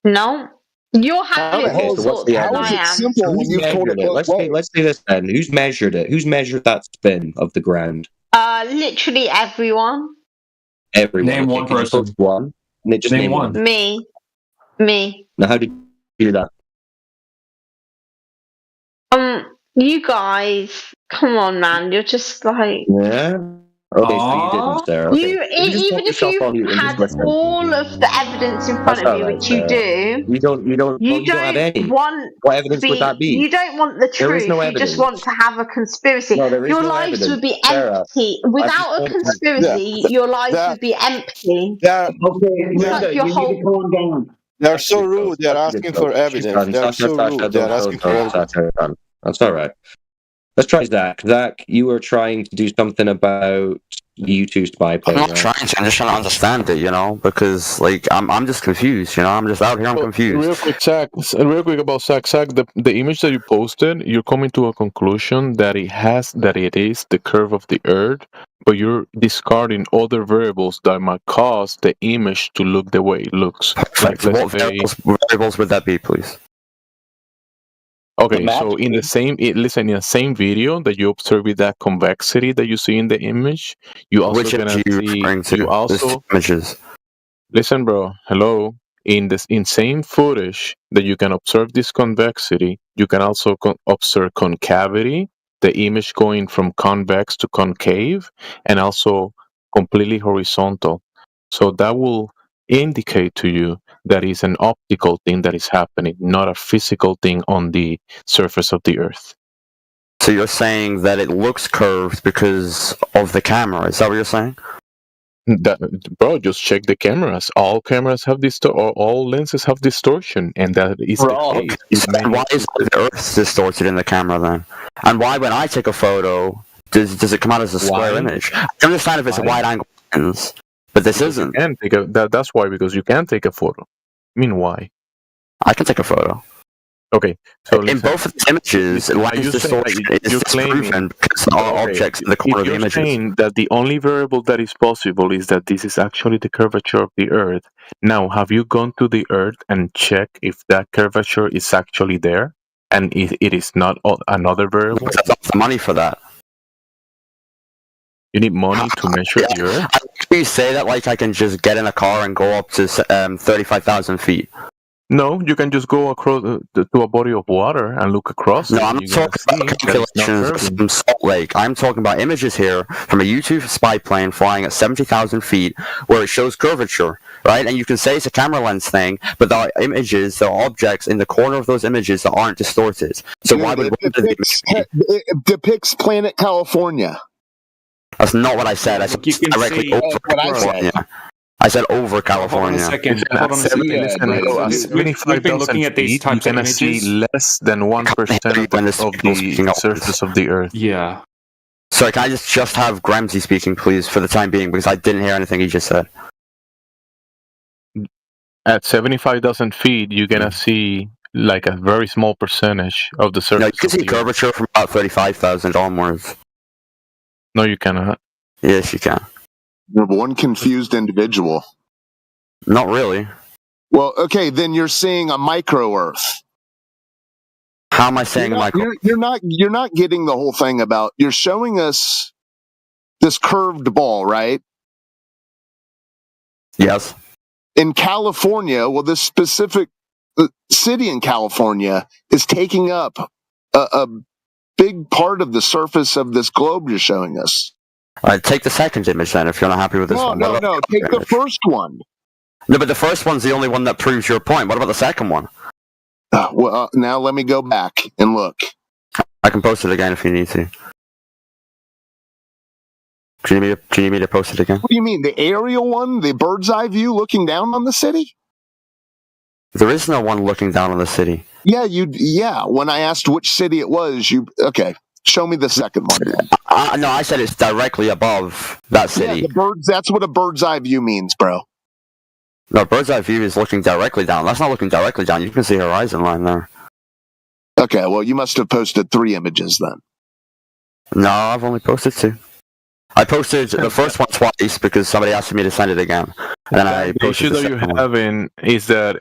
No. You're having all sorts the than I am. Who's measured it? Let's say this then. Who's measured it? Who's measured that spin of the ground? Literally everyone. Everyone. Name one person. One. Just name one. Me. Now, how did you do that? You guys, come on, man. You're just like. Yeah. Okay, so you didn't, Sarah. Okay. Even if you had all of the evidence in front of you, which you do, you don't have any. Want what evidence would that be? You don't want the There truth. is no you just want to have a conspiracy. No, there is your no lives evidence. would be Sarah, empty without a conspiracy. Your lives would be empty. Like your whole. down. They're so rude. They're asking for evidence. They're so rude. They're asking for evidence. That's all right. Let's try Zach. Zach, you were trying to do something about U2 spy plane. I'm not trying to. I'm just trying to understand it, because I'm just confused. I'm just out here. I'm confused. Real quick, Zach. Real quick about Zach. Zach, the image that you posted, you're coming to a conclusion that it is the curve of the Earth, but you're discarding other variables that might cause the image to look the way it looks. What variables would that be, please? Okay, so in the same video that you observe with that convexity that you see in the image, you also gonna see images. Listen, bro. Hello. In same footage that you can observe this convexity, you can also observe concavity, the image going from convex to concave, and also completely horizontal. So that will indicate to you that is an optical thing that is happening, not a physical thing on the surface of the Earth. So you're saying that it looks curved because of the camera? Is that what you're saying? Bro, just check the cameras. All cameras have all lenses have distortion, and that is the case. Why is the Earth distorted in the camera then? And why, when I take a photo, does it come out as a square image? I understand if it's a wide-angle lens, but this isn't. That's why, because you can take a photo. I mean, why? I can take a photo. Okay, so in both of the images, lens distortion is disproven because there are objects in the corner of the images. You're saying that the only variable that is possible is that this is actually the curvature of the Earth. Now, have you gone to the Earth and checked if that curvature is actually there, and it is not another variable? That's the money for that. You need money to measure the Earth? You say that like I can just get in a car and go up to 35,000 feet. No, you can just go across to a body of water and look across. No, I'm not talking about calculations from Salt Lake. I'm talking about images here from a U2 spy plane flying at 70,000 feet where it shows curvature, right? And you can say it's a camera lens thing, but there are images, there are objects in the corner of those images that aren't distorted. So why would it depicts planet California? That's not what I said. I said directly over California. I said over California. Hold on a second. We've been looking at these types of images. See less than 1% of the surface of the Earth. Yeah. Sorry, can I just have Gramsci speaking, please, for the time being, because I didn't hear anything he just said. At 75,000 feet, you're gonna see like a very small percentage of the surface. No, you can see curvature from about 35,000 onwards. No, you cannot. Yes, you can. You're one confused individual. Not really. Well, okay, then you're seeing a micro-Earth. How am I saying you're not getting the whole thing about. You're showing us this curved ball, right? Yes. In California, well, this specific city in California is taking up a big part of the surface of this globe you're showing us. All right, take the second image then if you're not happy with this one. No, take the first one. No, but the first one's the only one that proves your point. What about the second one? Well, now let me go back and look. I can post it again if you need to. Do you need me to post it again? What do you mean, the aerial one, the bird's eye view looking down on the city? There is no one looking down on the city. Yeah, when I asked which city it was, okay. Show me the second one. No, I said it's directly above that city. Yeah, that's what a bird's eye view means, bro. No, bird's eye view is looking directly down. That's not looking directly down. You can see horizon line there. Okay, well, you must have posted 3 images then. No, I've only posted 2. I posted the first one twice because somebody asked me to send it again. And then I The posted issue the that you're second one. having is that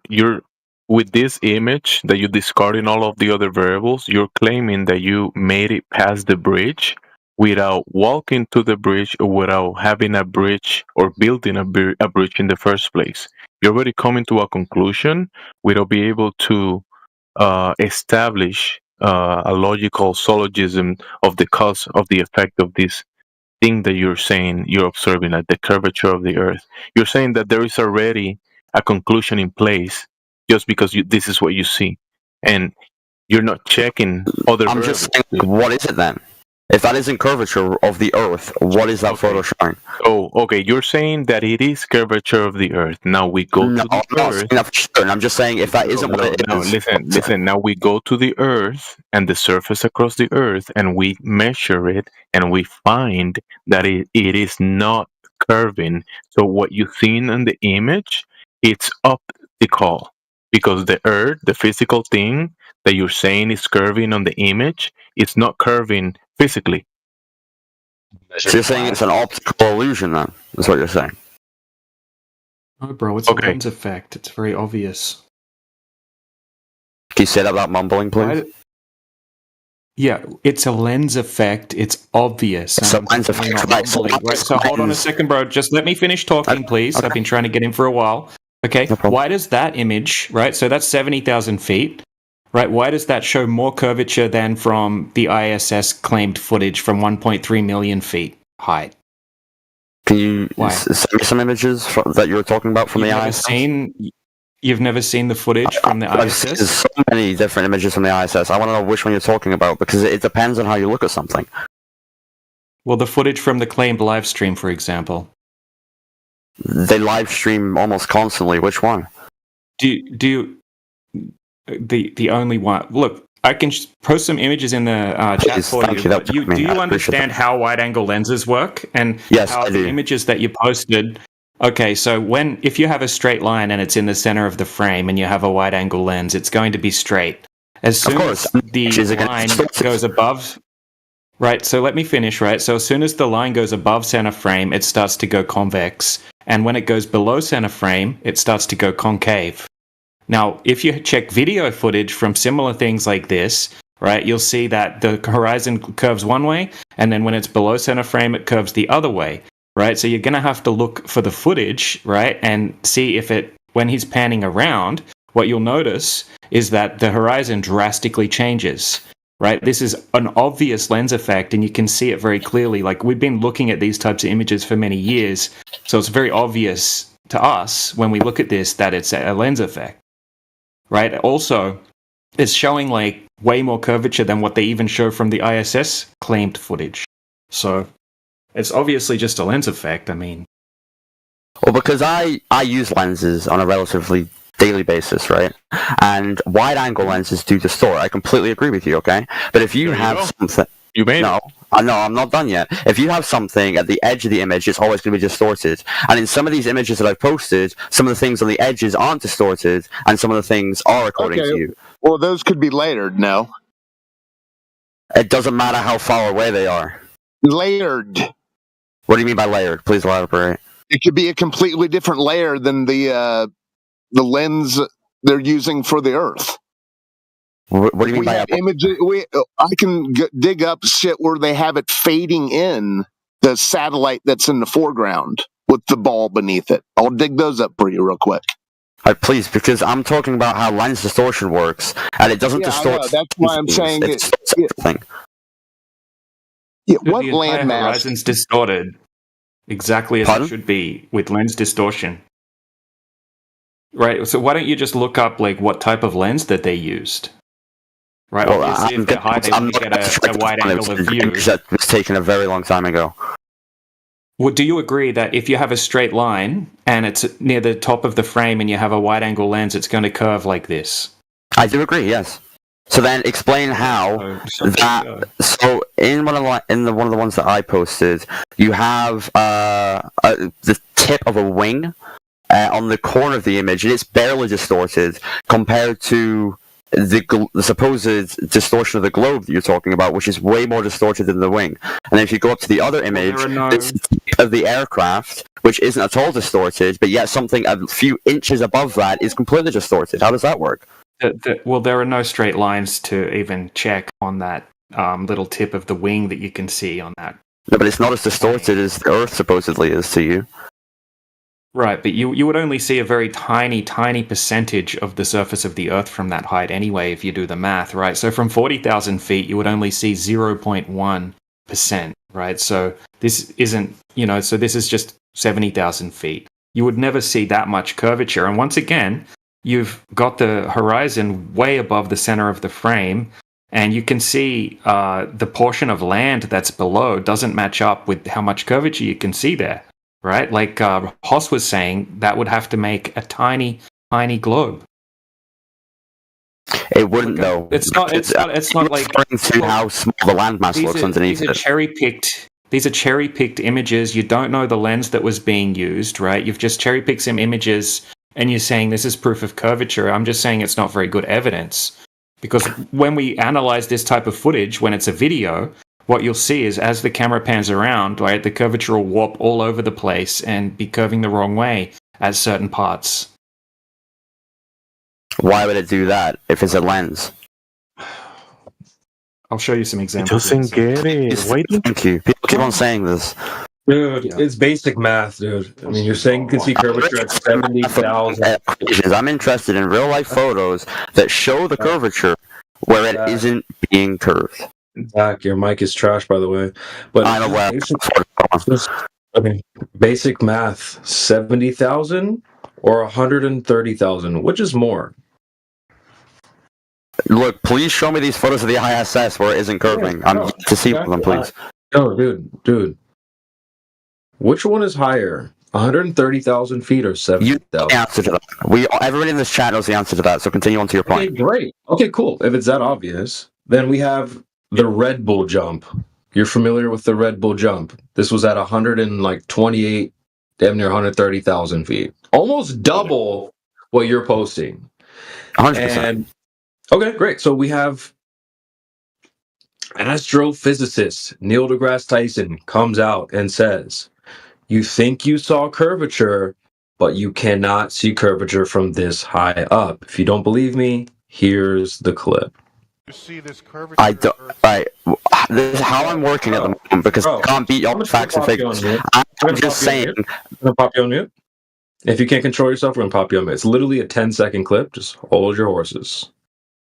you're with this image that you're discarding all of the other variables. You're claiming that you made it past the bridge without walking to the bridge or without having a bridge or building a bridge in the first place. You're already coming to a conclusion without being able to establish a logical syllogism of the cause of the effect of this thing that you're saying you're observing, like the curvature of the Earth. You're saying that there is already a conclusion in place just because this is what you see, and you're not checking other I'm variables. just saying, what is it then? If that isn't curvature of the Earth, what is that photo showing? Oh, okay. You're saying that it is curvature of the Earth. Now we go to the I'm not Earth. saying that for sure. I'm just saying if that isn't what it is. Listen. Now we go to the Earth and the surface across the Earth, and we measure it, and we find that it is not curving. So what you seen in the image, it's optical, because the Earth, the physical thing that you're saying is curving on the image, it's not curving physically. So you're saying it's an optical illusion, then? That's what you're saying. Oh, bro, it's a lens effect. It's very obvious. Can you say that without mumbling, please? Yeah, it's a lens effect. It's obvious. It's a lens effect. Right, so hold on a second, bro. Just let me finish talking, please. Okay. I've been trying to get in for a while. Okay, why does that image, right? So that's 70,000 feet, right? Why does that show more curvature than from the ISS claimed footage from 1.3 million feet height? Can you send me some images that you were talking about from the ISS? You've never seen the footage from the I've ISS? seen so many different images from the ISS. I want to know which one you're talking about because it depends on how you look at something. Well, the footage from the claimed live stream, for example. They live stream almost constantly. Which one? The only one. Look, I can post some images in the chat for you. But do you understand how wide-angle lenses work and how the images that you posted? Okay, so if you have a straight line and it's in the center of the frame and you have a wide-angle lens, it's going to be straight. As soon as the line goes above. Right, so let me finish, right? So as soon as the line goes above center frame, it starts to go convex. And when it goes below center frame, it starts to go concave. Now, if you check video footage from similar things like this, right, you'll see that the horizon curves one way, and then when it's below center frame, it curves the other way, right? So you're going to have to look for the footage, right, and see if when he's panning around, what you'll notice is that the horizon drastically changes. Right, this is an obvious lens effect, and you can see it very clearly. Like, we've been looking at these types of images for many years, so it's very obvious to us when we look at this that it's a lens effect. Right. Also, it's showing like way more curvature than what they even show from the ISS claimed footage. So it's obviously just a lens effect. I mean, well, because I use lenses on a relatively daily basis, right? And wide-angle lenses do distort. I completely agree with you, okay? But if you have something... You made No, I'm not done yet. If you have something at the edge of the image, it's always going to be distorted. And in some of these images that I've posted, some of the things on the edges aren't distorted, and some of the things are according to you. Well, those could be layered, no? It doesn't matter how far away they are. Layered. What do you mean by layered? Please elaborate. It could be a completely different layer than the lens they're using for the Earth. What do you mean by images? I can dig up shit where they have it fading in the satellite that's in the foreground with the ball beneath it. I'll dig those up for you real quick. Please, because I'm talking about how lens distortion works, and it doesn't distort. That's why I'm saying it. What the landmass? entire horizon's distorted exactly as it should be with lens distortion. Right. So why don't you just look up like what type of lens that they used? Right. Well, Obviously, if they're high, they wouldn't get a wide angle of view. That was taken a very long time ago. Well, do you agree that if you have a straight line and it's near the top of the frame and you have a wide angle lens, it's going to curve like this? I do agree. Yes. So then, explain how that. So in one of the ones that I posted, you have the tip of a wing on the corner of the image, and it's barely distorted compared to the supposed distortion of the globe that you're talking about, which is way more distorted than the wing. And then if you go up to the other image, it's the tip of the aircraft, which isn't at all distorted, but yet something a few inches above that is completely distorted. How does that work? Well, there are no straight lines to even check on that little tip of the wing that you can see on that. No, but it's not as distorted as the Earth supposedly is to you. Right, but you would only see a very tiny percentage of the surface of the Earth from that height anyway, if you do the math, right? So from 40,000 feet, you would only see 0.1%, right? So this isn't, so this is just 70,000 feet. You would never see that much curvature. And once again, you've got the horizon way above the center of the frame, and you can see the portion of land that's below doesn't match up with how much curvature you can see there. Right, like Hoss was saying, that would have to make a tiny globe. It wouldn't, though. It's not like to how small the landmass looks underneath these are These are cherry-picked images. You don't know the lens that was being used, right? You've just cherry-picked some images, and you're saying this is proof of curvature. I'm just saying it's not very good evidence, because when we analyze this type of footage, when it's a video, what you'll see is as the camera pans around, right, the curvature will warp all over the place and be curving the wrong way at certain parts. Why would it do that if it's a lens? I'll show you some examples. Thank you. People keep on saying this. Dude, it's basic math, dude. I mean, you're saying you can see curvature at 70,000. I'm interested in real-life photos that show the curvature where it isn't being curved. Zach, your mic is trash, by the way. But I know where. Basic math: 70,000 or 130,000. Which is more? Look, please show me these photos of the ISS where it isn't curving. I'm yet to see them, please. No, dude. Which one is higher? 130,000 feet or 70,000? Answer to that. Everybody in this chat knows the answer to that, so continue on to your point. Okay, great. Okay, cool. If it's that obvious, then we have the Red Bull jump. You're familiar with the Red Bull jump? This was at 128, damn near 130,000 feet. Almost double what you're posting. 100%. And, okay, great. So we have astrophysicist Neil deGrasse Tyson comes out and says, you think you saw curvature, but you cannot see curvature from this high up. If you don't believe me, here's the clip. I don't. Right. This is how I'm working at the moment because I can't beat all the facts and figures. I'm just saying. I'm gonna pop you on mute. If you can't control yourself, we're gonna pop you on mute. It's literally a 10-second clip. Just hold your horses.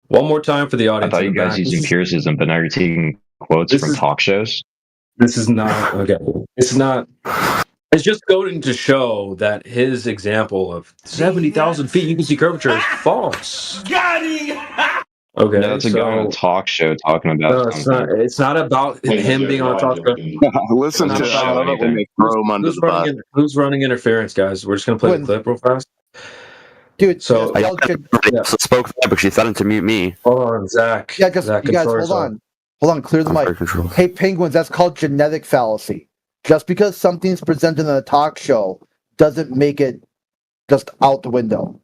One more time for the audience. I thought you guys used empiricism, but now you're taking quotes from talk shows. This is not okay. It's not. It's just going to show that his example of 70,000 feet you can see curvature is false. Got him! Okay, no, it's a guy on a talk show talking about. No, it's not about him being on a talk show. Listen to who's running interference, guys. We're just gonna play the clip real fast. Dude, so I spoke because she threatened to mute me. Hold on, Zach. Yeah, just you guys, hold on, clear the mic. Hey, penguins, that's called genetic fallacy. Just because something's presented in a talk show doesn't make it just out the window.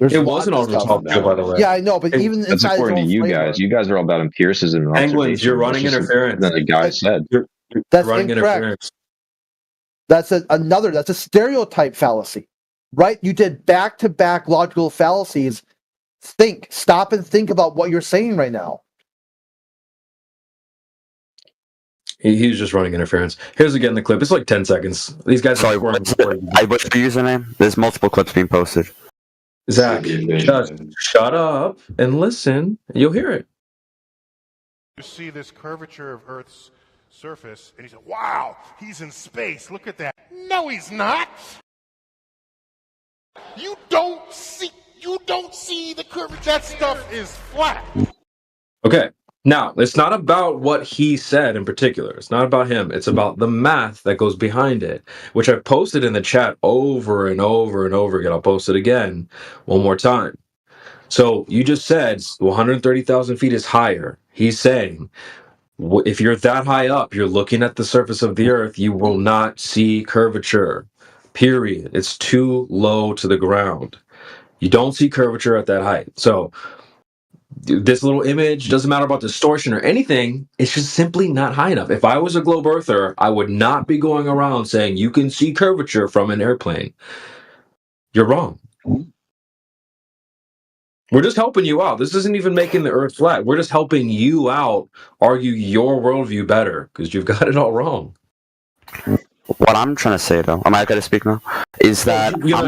It wasn't on the talk show, by the way. Yeah, I know, but even that's inside according to you guys. You guys are all about empiricism and Penguins, you're running interference. That the guy said. That's incorrect. That's a stereotype fallacy, right? You did back-to-back logical fallacies. Stop and think about what you're saying right now. He's just running interference. Here's again the clip. It's like 10 seconds. These guys Sorry, what's your username? There's multiple clips being posted. Zach, shut up and listen. You'll hear it. You see this curvature of Earth's surface, and he said, wow, he's in space. Look at that. No, he's not. You don't see the curvature. That stuff is flat. Okay. Now, it's not about what he said in particular. It's not about him. It's about the math that goes behind it, which I've posted in the chat over and over and over again. I'll post it again one more time. So you just said 130,000 feet is higher. He's saying if you're that high up, you're looking at the surface of the earth, you will not see curvature. Period. It's too low to the ground. You don't see curvature at that height. So this little image doesn't matter about distortion or anything. It's just simply not high enough. If I was a globe earther, I would not be going around saying you can see curvature from an airplane. You're wrong. We're just helping you out. This isn't even making the earth flat. We're just helping you out, argue your worldview better, because you've got it all wrong. What I'm trying to say, though, am I okay to speak now? Is that you're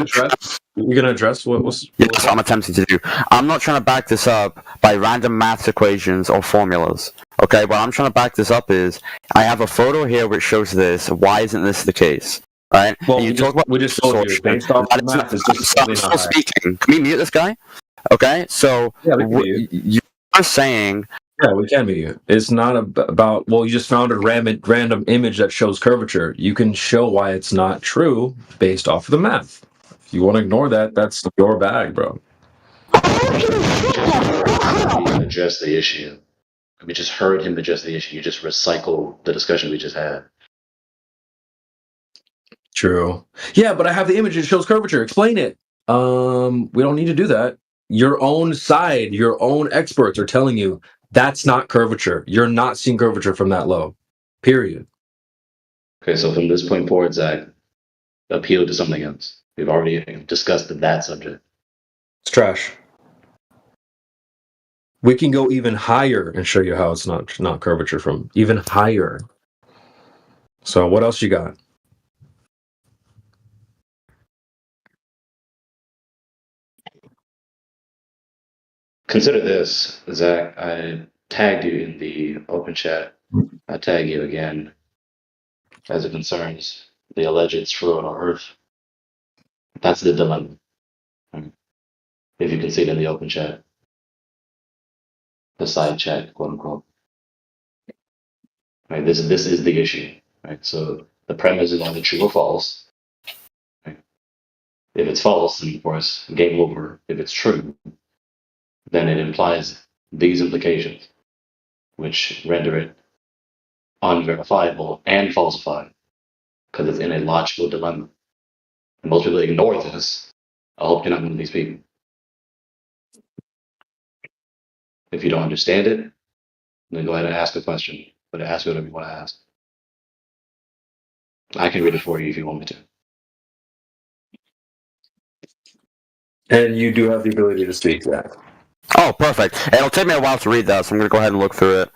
gonna address what was? Yes, I'm attempting to do. I'm not trying to back this up by random math equations or formulas. Okay, what I'm trying to back this up is I have a photo here which shows this. Why isn't this the case? Right? Well, and you talk about we just told you based off the math. It's just I'm still speaking. Can we mute this guy? Okay, so yeah, you're saying. Yeah, we can be you. It's not about, well, you just found a random image that shows curvature. You can show why it's not true based off of the math. If you want to ignore that, that's your bag, bro. Address the issue. We just heard him address the issue. You just recycle the discussion we just had. True. Yeah, but I have the image that shows curvature. Explain it. We don't need to do that. Your own side, your own experts are telling you that's not curvature. You're not seeing curvature from that low. Period. Okay, so from this point forward, Zach, appeal to something else. We've already discussed that subject. It's trash. We can go even higher and show you how it's not curvature from even higher. So what else you got? Consider this, Zach. I tagged you in the open chat. I tag you again as it concerns the alleged screw on Earth. That's the dilemma. If you can see it in the open chat, the side chat, quote unquote. Right, this is the issue. Right, so the premise is either true or false. Right? If it's false, then of course game over. If it's true, then it implies these implications, which render it unverifiable and falsified, because it's in a logical dilemma. And most people ignore this. I hope you're not one of these people. If you don't understand it, then go ahead and ask a question, but ask whatever you want to ask. I can read it for you if you want me to. And you do have the ability to speak that. Oh, perfect. It'll take me a while to read that, so I'm going to go ahead and look through it.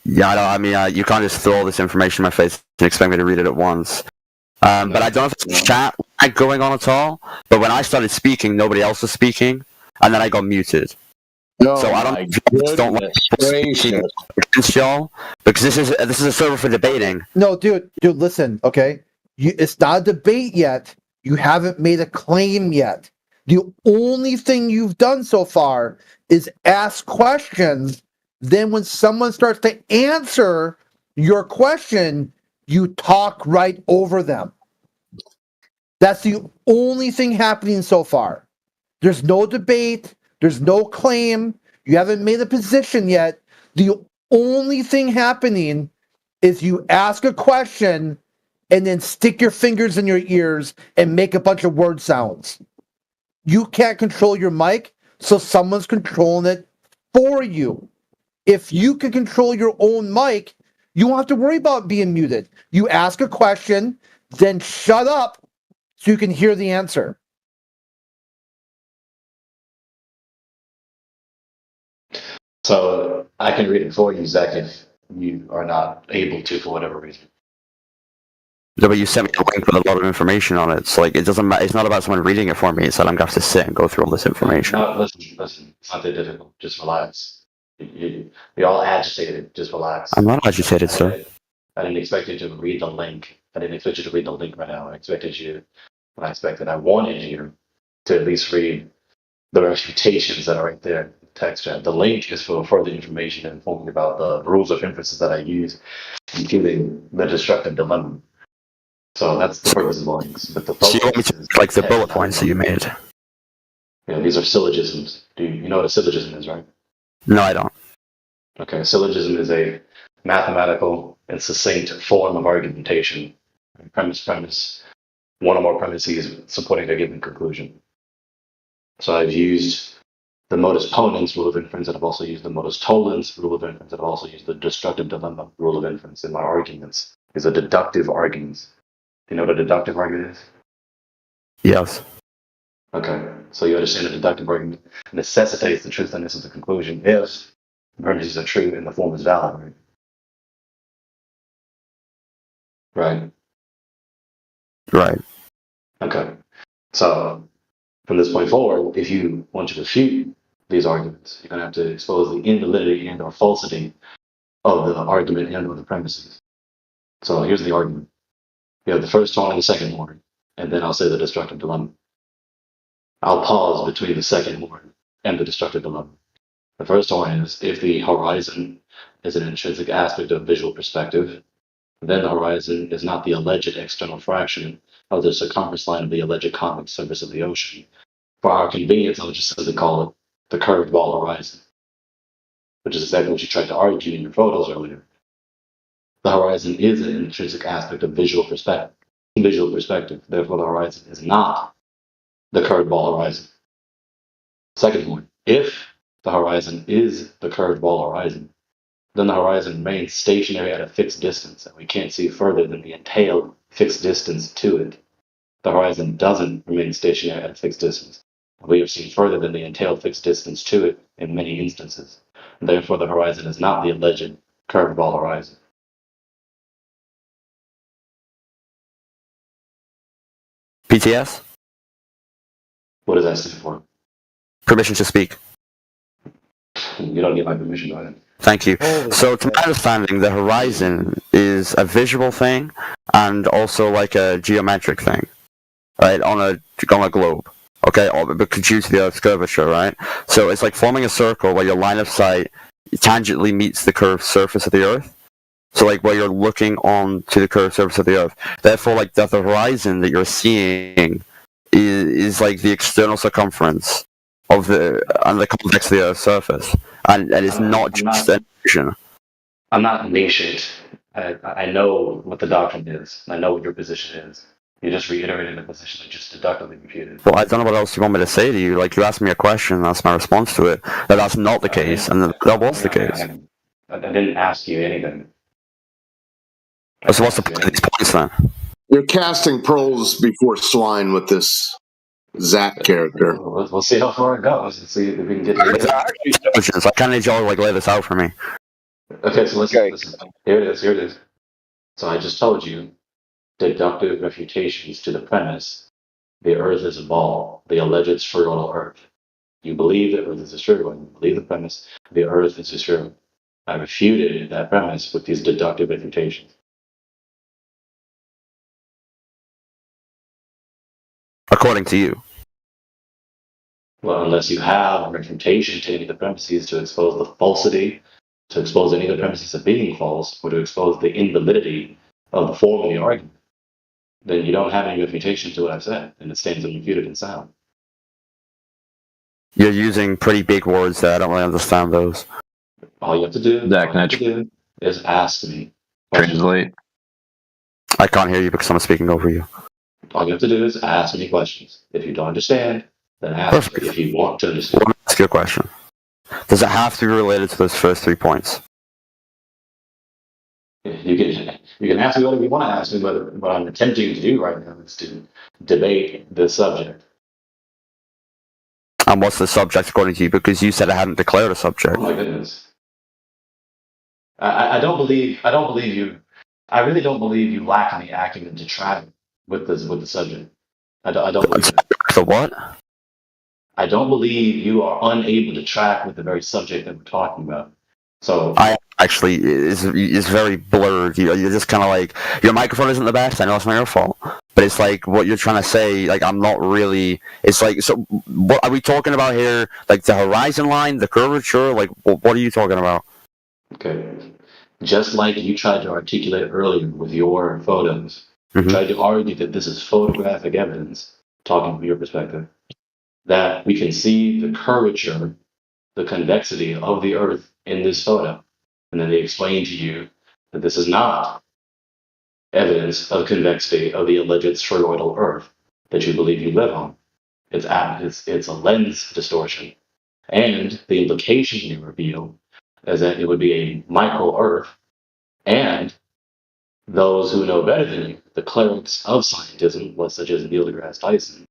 Yeah, you can't just throw all this information in my face and expect me to read it at once. But I don't know if it's chat going on at all, but when I started speaking, nobody else was speaking, and then I got muted. So I don't know if you don't want people speaking against y'all, because this is a server for debating. No, dude, listen, okay? It's not a debate yet. You haven't made a claim yet. The only thing you've done so far is ask questions. Then when someone starts to answer your question, you talk right over them. That's the only thing happening so far. There's no debate. There's no claim. You haven't made a position yet. The only thing happening is you ask a question and then stick your fingers in your ears and make a bunch of word sounds. You can't control your mic, so someone's controlling it for you. If you can control your own mic, you won't have to worry about being muted. You ask a question, then shut up so you can hear the answer. So I can read it for you, Zach, if you are not able to for whatever reason. No, but you sent me a link with a lot of information on it. It's like, it doesn't matter. It's not about someone reading it for me. It's that I'm going to have to sit and go through all this information. No, listen. It's not that difficult. Just relax. You're all agitated. Just relax. I'm not agitated, sir. I didn't expect you to read the link I didn't expect you to read the link right now. I wanted you to at least read the refutations that are right there in the text chat. The link is for further information and informing about the rules of inferences that I use, including the destructive dilemma. So that's the purpose of the links. But the So you want me to like the bullet points that you made? Yeah, these are syllogisms. You know what a syllogism is, right? No, I don't. Okay, a syllogism is a mathematical and succinct form of argumentation. Premise, one or more premises supporting a given conclusion. So I've used the modus ponens rule of inference, and I've also used the modus tollens rule of inference, and I've also used the destructive dilemma rule of inference in my arguments. These are deductive arguments. Do you know what a deductive argument is? Yes. Okay, so you understand a deductive argument necessitates the truthfulness of the conclusion if the premises are true and the form is valid, right? Right. Okay, so from this point forward, if you want to refute these arguments, you're going to have to expose the invalidity and or falsity of the argument and or the premises. So here's the argument. You have the first one and the second one, and then I'll say the destructive dilemma. I'll pause between the second one and the destructive dilemma. The first one is if the horizon is an intrinsic aspect of visual perspective, then the horizon is not the alleged external fraction of the circumference line of the alleged convex surface of the ocean. For our convenience, I'll just simply call it the curved ball horizon, which is exactly what you tried to argue in your photos earlier. The horizon is an intrinsic aspect of visual perspective. Therefore, the horizon is not the curved ball horizon. Second point, if the horizon is the curved ball horizon, then the horizon remains stationary at a fixed distance, and we can't see further than the entailed fixed distance to it. The horizon doesn't remain stationary at a fixed distance. We have seen further than the entailed fixed distance to it in many instances. Therefore, the horizon is not the alleged curved ball horizon. PTS? What does that stand for? Permission to speak. You don't need my permission, do I? Thank you. So, to my understanding, the horizon is a visual thing and also like a geometric thing, right? On a globe, okay? Because due to the Earth's curvature, right? So it's like forming a circle where your line of sight tangentially meets the curved surface of the Earth. So, like where you're looking on to the curved surface of the Earth. Therefore, like the horizon that you're seeing is like the external circumference of the convex of the Earth's surface, and it's not just an illusion. I'm not nascent. I know what the doctrine is. I know what your position is. You just reiterated a position I just deductively refuted. Well, I don't know what else you want me to say to you. Like, you asked me a question, that's my response to it. That's not the case, and that was the case. I didn't ask you anything. So what's the point of these points then? You're casting pearls before swine with this Zach character. We'll see how far it goes and see if we can get it. I kind of need y'all to like lay this out for me. Okay, so listen. Here it is. So I just told you deductive refutations to the premise: the Earth is a ball, the alleged spheroidal Earth. You believe the Earth is a spheroid. You believe the premise: the Earth is a spheroid. I refuted that premise with these deductive refutations. According to you. Well, unless you have a refutation to any of the premises to expose the falsity, to expose any of the premises of being false, or to expose the invalidity of the form of the argument, then you don't have any refutation to what I've said, and it stands unrefuted and sound. You're using pretty big words there. I don't really understand those. All you have to do, is ask me. Translate. I can't hear you because I'm speaking over you. All you have to do is ask me questions. If you don't understand, then ask me. If you want to understand. Let me ask you a question. Does it have to be related to those first 3 points? You can ask me whatever you want to ask me, but what I'm attempting to do right now is to debate this subject. And what's the subject according to you? Because you said I hadn't declared a subject. Oh my goodness. I don't believe you. I really don't believe you lack any acumen to try with the subject. I don't believe that. The what? I don't believe you are unable to track with the very subject that we're talking about. So I actually is very blurred. You're just kind of like, your microphone isn't the best. I know it's not your fault, but it's like what you're trying to say. Like, I'm not really. It's like, so what are we talking about here? Like the horizon line, the curvature. Like, what are you talking about? Okay, just like you tried to articulate earlier with your photos, you tried to argue that this is photographic evidence, talking from your perspective, that we can see the curvature, the convexity of the Earth in this photo. And then they explain to you that this is not evidence of convexity of the alleged spheroidal Earth that you believe you live on. It's a lens distortion. And the implication you reveal is that it would be a micro Earth. And those who know better than you, the clerics of scientism, such as Neil deGrasse Tyson,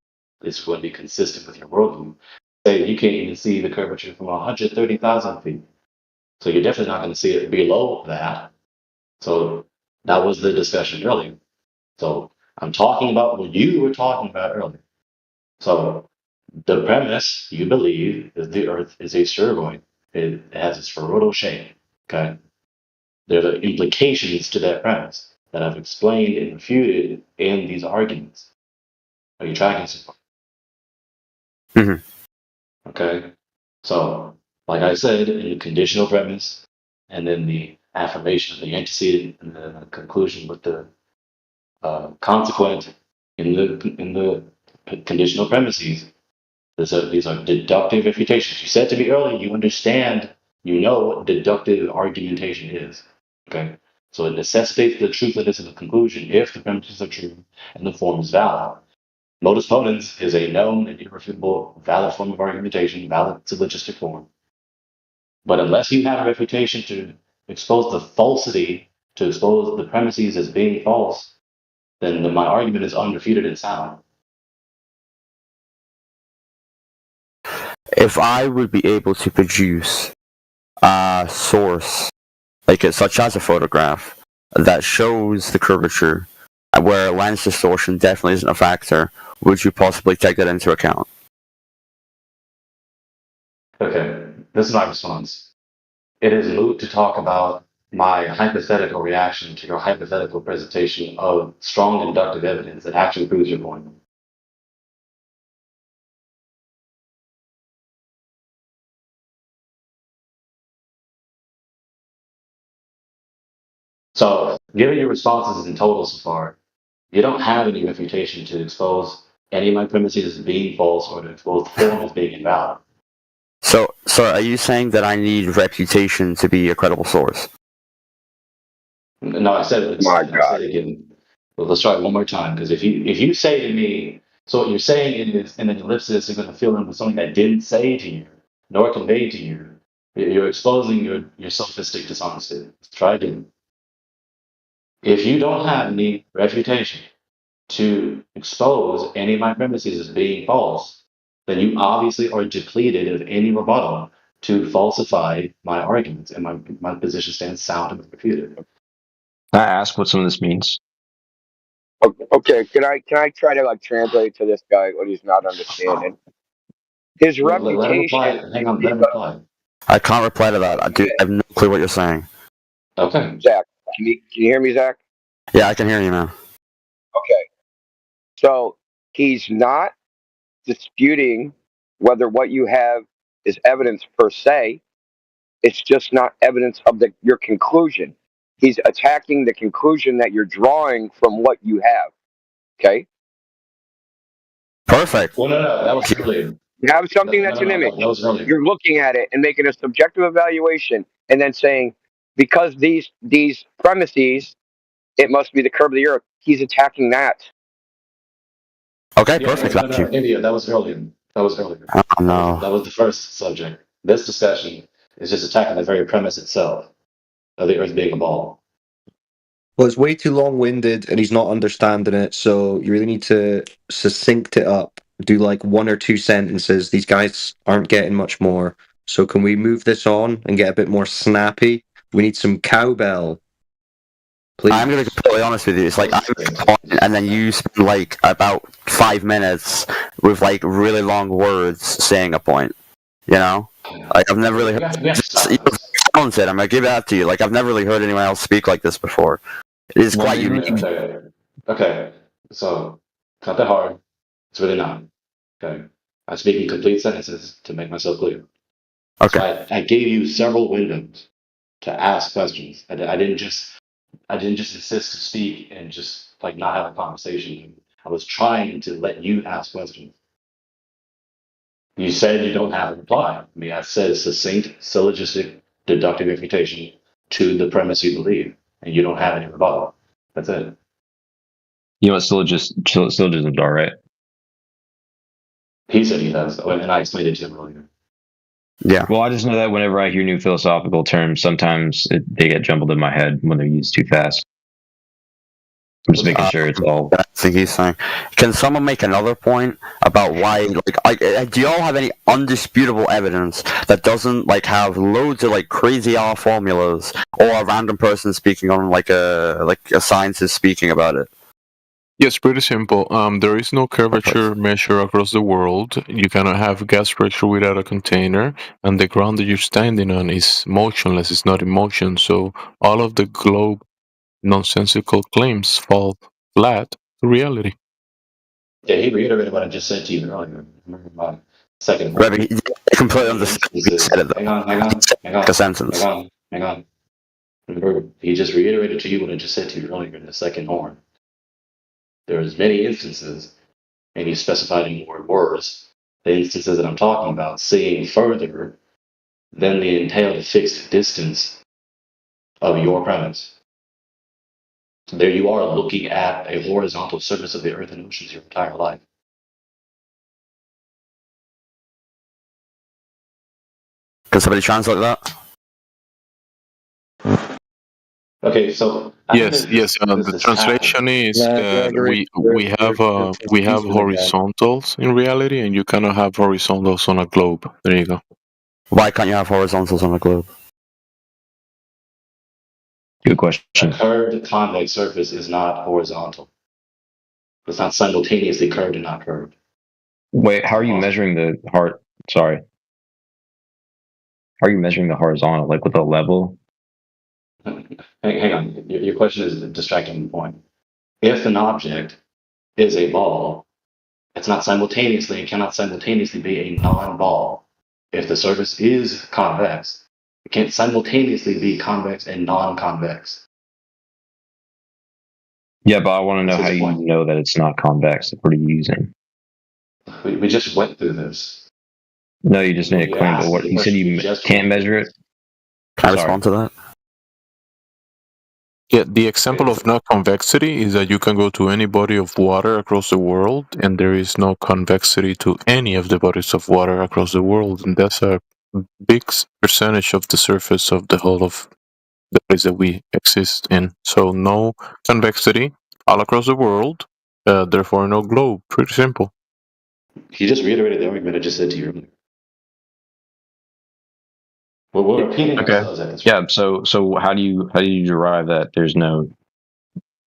is going to be consistent with your worldview, say that you can't even see the curvature from 130,000 feet. So you're definitely not going to see it below that. So that was the discussion earlier. So I'm talking about what you were talking about earlier. So the premise you believe is the Earth is a spheroid. It has a spheroidal shape. Okay. There are implications to that premise that I've explained and refuted in these arguments. Are you tracking so far? Okay. So, like I said, in the conditional premise, and then the affirmation of the antecedent, and the conclusion with the consequent in the conditional premises. These are deductive refutations. You said to me earlier, you understand, you know what deductive argumentation is. Okay, so it necessitates the truthiness of the conclusion if the premises are true and the form is valid. Modus ponens is a known and irrefutable valid form of argumentation, valid syllogistic form. But unless you have a refutation to expose the falsity, to expose the premises as being false, then my argument is unrefuted and sound. If I would be able to produce a source, such as a photograph, that shows the curvature, where lens distortion definitely isn't a factor, would you possibly take that into account? Okay, this is my response. It is moot to talk about my hypothetical reaction to your hypothetical presentation of strong inductive evidence that actually proves your point. So, given your responses in total so far, you don't have any refutation to expose any of my premises as being false or to expose the form as being invalid. So are you saying that I need reputation to be a credible source? No, I said it. I said it again. Well, let's try it one more time, because if you say to me, so what you're saying is, and then ellipsis, you're going to fill in with something I didn't say to you, nor convey to you. You're exposing your sophistic dishonesty. Let's try again. If you don't have any refutation to expose any of my premises as being false, then you obviously are depleted of any rebuttal to falsify my arguments, and my position stands sound and refuted. Can I ask what some of this means? Okay, can I try to translate to this guy what he's not understanding? His reputation. Let him reply. Hang on, let him reply. I can't reply to that. I have no clue what you're saying. Okay. Zach, can you hear me, Zach? Yeah, I can hear you now. Okay. So he's not disputing whether what you have is evidence per se. It's just not evidence of your conclusion. He's attacking the conclusion that you're drawing from what you have. Okay? Perfect. Well, no, that was earlier. You have something that's an image. That was earlier. You're looking at it and making a subjective evaluation and then saying, because these premises, it must be the curve of the Earth. He's attacking that. Okay, perfect. No, India, that was earlier. Oh, no. That was the first subject. This discussion is just attacking the very premise itself of the Earth being a ball. Well, it's way too long-winded, and he's not understanding it, so you really need to succinct it up. Do like 1 or 2 sentences. These guys aren't getting much more. So can we move this on and get a bit more snappy? We need some cowbell. Please. I'm going to be completely honest with you. It's like I make a point, and then you spend about 5 minutes with really long words saying a point. You know, I've never really heard balance it. I'm gonna give that to you. Like I've never really heard anyone else speak like this before. It is quite unique. Okay, so it's not that hard. It's really not. Okay, I speak in complete sentences to make myself clear. Okay. So I gave you several windows to ask questions. I didn't just insist to speak and just like not have a conversation. I was trying to let you ask questions. You said you don't have a reply. I mean, I said a succinct, syllogistic, deductive refutation to the premise you believe, and you don't have any rebuttal. That's it. You know what syllogisms are, right? He said he does, and I explained it to him earlier. Yeah. Well, I just know that whenever I hear new philosophical terms, sometimes they get jumbled in my head when they're used too fast. I'm just making sure it's all. I think he's saying. Can someone make another point about why? Do y'all have any undisputable evidence that doesn't like have loads of like crazy R formulas or a random person speaking on like a scientist speaking about it? Yes, pretty simple. There is no curvature measure across the world. You cannot have gas pressure without a container, and the ground that you're standing on is motionless. It's not in motion. So all of the globe nonsensical claims fall flat to reality. Yeah, he reiterated what I just said to you earlier. Remember my second. Right, he completely understood. He said it though. Hang on. Remember, he just reiterated to you what I just said to you earlier in the second horn. There's many instances, and he specified in more words, the instances that I'm talking about, seeing further than the entailed fixed distance of your premise. So there you are looking at a horizontal surface of the earth and oceans your entire life. Can somebody translate that? Okay, so yes. The translation is we have horizontals in reality, and you cannot have horizontals on a globe. There you go. Why can't you have horizontals on a globe? Good question. A curved convex surface is not horizontal. It's not simultaneously curved and not curved. Wait, how are you measuring the heart? Sorry. How are you measuring the horizontal? Like with a level? Hang on. Your question is distracting the point. If an object is a ball, it's not simultaneously and cannot simultaneously be a non-ball. If the surface is convex, it can't simultaneously be convex and non-convex. Yeah, but I want to know how you know that it's not convex. What are you using? We just went through this. No, you just made a claim, but what you said you can't measure it? Can I respond to that? Yeah, the example of no convexity is that you can go to any body of water across the world, and there is no convexity to any of the bodies of water across the world, and that's a big percentage of the surface of the whole of the place that we exist in. So no convexity all across the world, therefore no globe. Pretty simple. He just reiterated the argument I just said to you earlier. Well, we're repeating ourselves at this point. Yeah. So how do you derive that there's no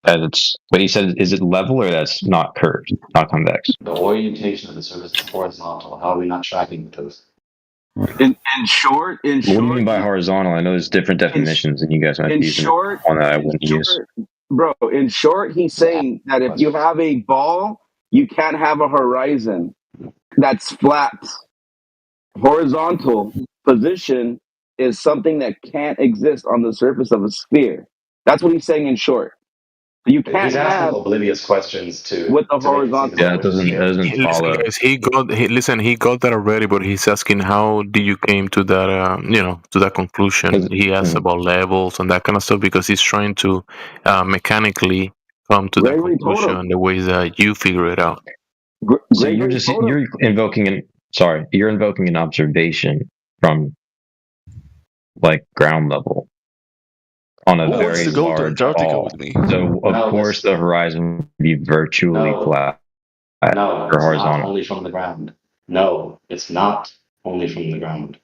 that it's? But he said, is it level or that's not curved, not convex? The orientation of the surface is horizontal. How are we not tracking the toast? In short, what do you mean by horizontal? I know there's different definitions, and you guys might be using one that I wouldn't use. Bro, in short, he's saying that if you have a ball, you can't have a horizon that's flat. Horizontal position is something that can't exist on the surface of a sphere. That's what he's saying in short. You can't He's asking have oblivious questions to with the horizontal. Yeah, it doesn't follow. Listen, he got that already, but he's asking how did you came to that to that conclusion. He asked about levels and that kind of stuff because he's trying to mechanically come to the conclusion the way that you figure it out. So you're invoking an observation from like ground level on a very large ball. So of course the horizon would be virtually flat or horizontal. Not only from the ground. No, it's not only from the ground.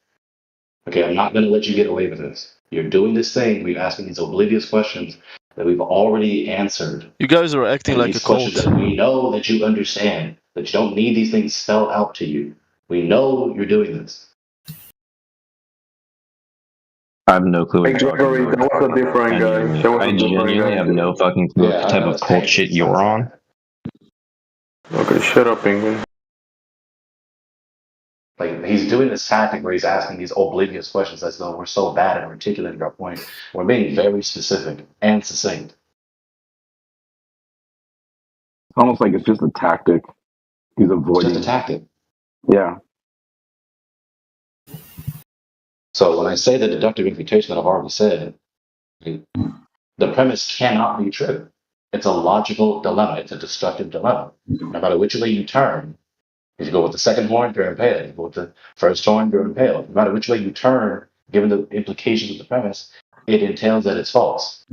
Okay, I'm not going to let you get away with this. You're doing this thing. We're asking these oblivious questions that we've already answered. You guys are acting like a cult. That we know that you understand, that you don't need these things spelled out to you. We know you're doing this. I have no clue what Hey, you're talking Gregory, about. that was a different guy. That was I a different genuinely guy. have no fucking clue what Yeah, I type know, of it's cult Hank. shit It you're sounds on. like Okay, shut up, Penguin. Like, he's doing this tactic where he's asking these oblivious questions as though we're so bad at articulating our point. We're being very specific and succinct. It's almost like it's just a tactic. He's It's avoiding. just a tactic. Yeah. So when I say the deductive imputation that I've already said, the premise cannot be true. It's a logical dilemma. It's a destructive dilemma. No matter which way you turn, if you go with the second horn, you're impaled. If you go with the first horn, you're impaled. No matter which way you turn, given the implications of the premise, it entails that it's false.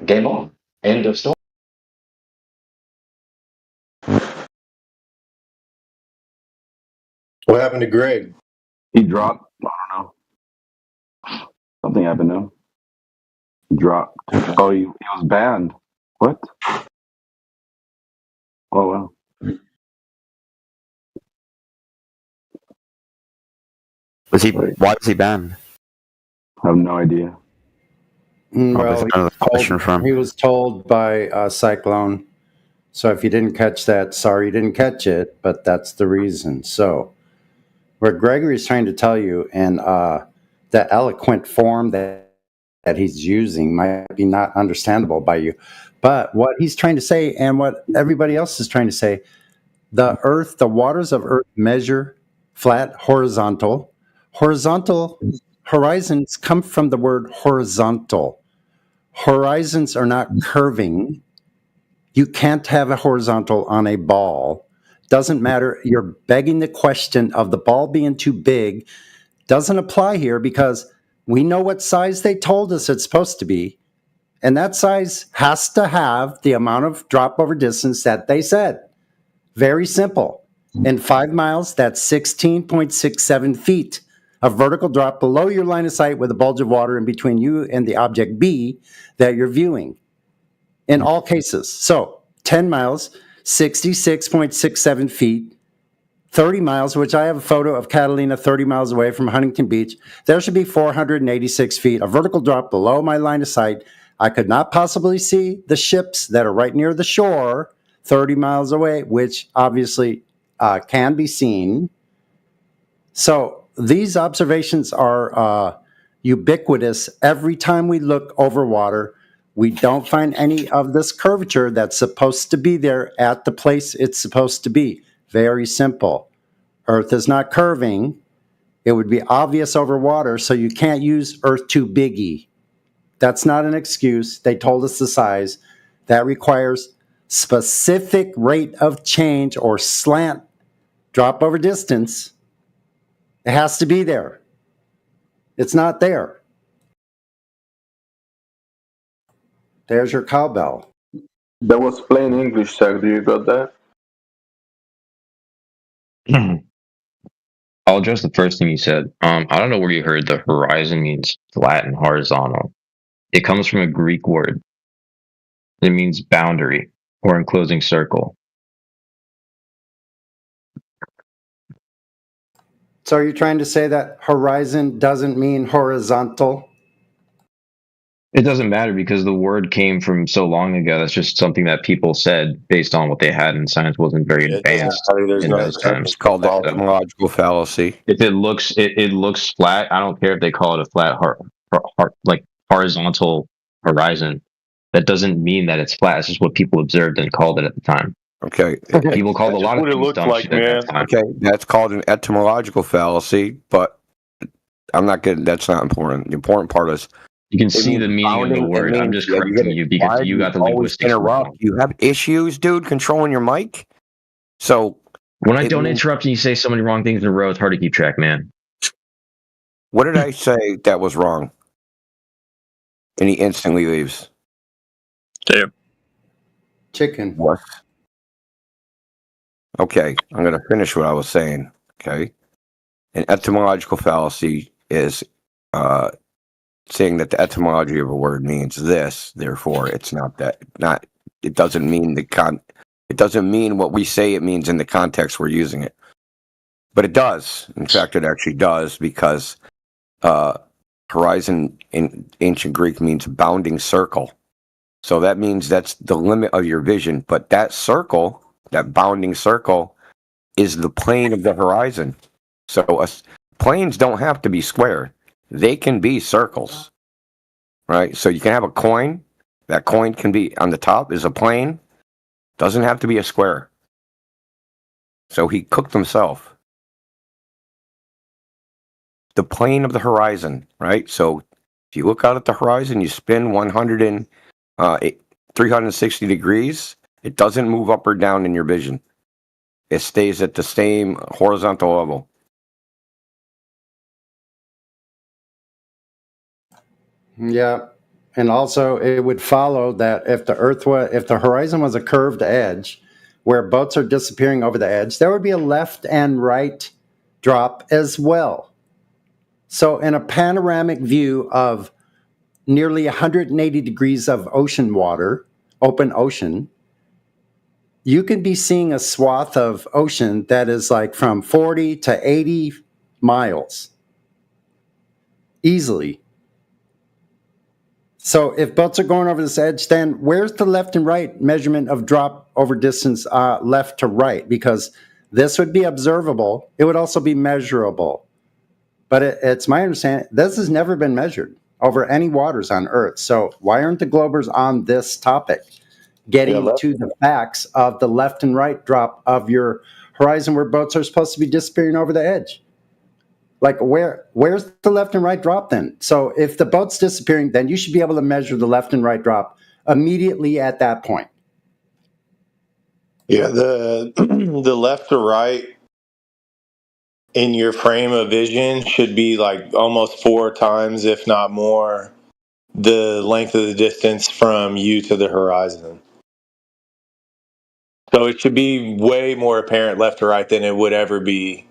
Game on. End of story. What happened to Greg? He dropped. I don't know. Something happened to him. He dropped. Oh, he was banned. What? Oh, wow. Why was he banned? I have no idea. Well, He was told by Cyclone. So if you didn't catch that, sorry you didn't catch it, but that's the reason. So what Gregory's trying to tell you, and the eloquent form that he's using might be not understandable by you, but what he's trying to say and what everybody else is trying to say, the earth, the waters of earth measure flat, horizontal. Horizontal horizons come from the word horizontal. Horizons are not curving. You can't have a horizontal on a ball. Doesn't matter. You're begging the question of the ball being too big. Doesn't apply here because we know what size they told us it's supposed to be. And that size has to have the amount of drop over distance that they said. Very simple. In 5 miles, that's 16.67 feet of vertical drop below your line of sight with a bulge of water in between you and the object B that you're viewing. In all cases. So 10 miles, 66.67 feet, 30 miles, which I have a photo of Catalina 30 miles away from Huntington Beach. There should be 486 feet of vertical drop below my line of sight. I could not possibly see the ships that are right near the shore 30 miles away, which obviously can be seen. So these observations are ubiquitous. Every time we look over water, we don't find any of this curvature that's supposed to be there at the place it's supposed to be. Very simple. Earth is not curving. It would be obvious over water, so you can't use Earth too biggie. That's not an excuse. They told us the size. That requires specific rate of change or slant drop over distance. It has to be there. It's not there. There's your cowbell. That was plain English, Zach. Do you got that? I'll address the first thing you said. I don't know where you heard the horizon means flat and horizontal. It comes from a Greek word. It means boundary or enclosing circle. So are you trying to say that horizon doesn't mean horizontal? It doesn't matter because the word came from so long ago. That's just something that people said based on what they had, and science wasn't very advanced in those times. It's called the etymological fallacy. If it looks flat, I don't care if they call it a flat like horizontal horizon. That doesn't mean that it's flat. It's just what people observed and called it at the time. Okay. People called a lot of things dumb shit at that time. Okay, that's called an etymological fallacy, but I'm not getting. That's not important. The important part is you can see the meaning of the word. I'm just correcting you because you got the linguistics wrong. You have issues, dude, controlling your mic. So when I don't interrupt and you say so many wrong things in a row, it's hard to keep track, man. What did I say that was wrong? And he instantly leaves. Damn. Chicken. What? Okay, I'm going to finish what I was saying. Okay. An etymological fallacy is saying that the etymology of a word means this, therefore it's not that. It doesn't mean it doesn't mean what we say it means in the context we're using it. But it does. In fact, it actually does because horizon in ancient Greek means bounding circle. So that means that's the limit of your vision. But that circle, that bounding circle, is the plane of the horizon. So planes don't have to be square. They can be circles, right? So you can have a coin. That coin can be on the top is a plane. Doesn't have to be a square. So he cooked himself. The plane of the horizon, right? So if you look out at the horizon, you spin 360 degrees. It doesn't move up or down in your vision. It stays at the same horizontal level. Yeah. And also it would follow that if the horizon was a curved edge where boats are disappearing over the edge, there would be a left and right drop as well. So in a panoramic view of nearly 180 degrees of ocean water, open ocean, you can be seeing a swath of ocean that is like from 40 to 80 miles easily. So if boats are going over this edge, then where's the left and right measurement of drop over distance left to right? Because this would be observable. It would also be measurable. But it's my understanding, this has never been measured over any waters on Earth. So why aren't the Globers on this topic? Getting to the facts of the left and right drop of your horizon where boats are supposed to be disappearing over the edge. Like where's the left and right drop then? So if the boat's disappearing, then you should be able to measure the left and right drop immediately at that point. Yeah, the left to right in your frame of vision should be like almost 4 times, if not more, the length of the distance from you to the horizon. So it should be way more apparent left to right than it would ever be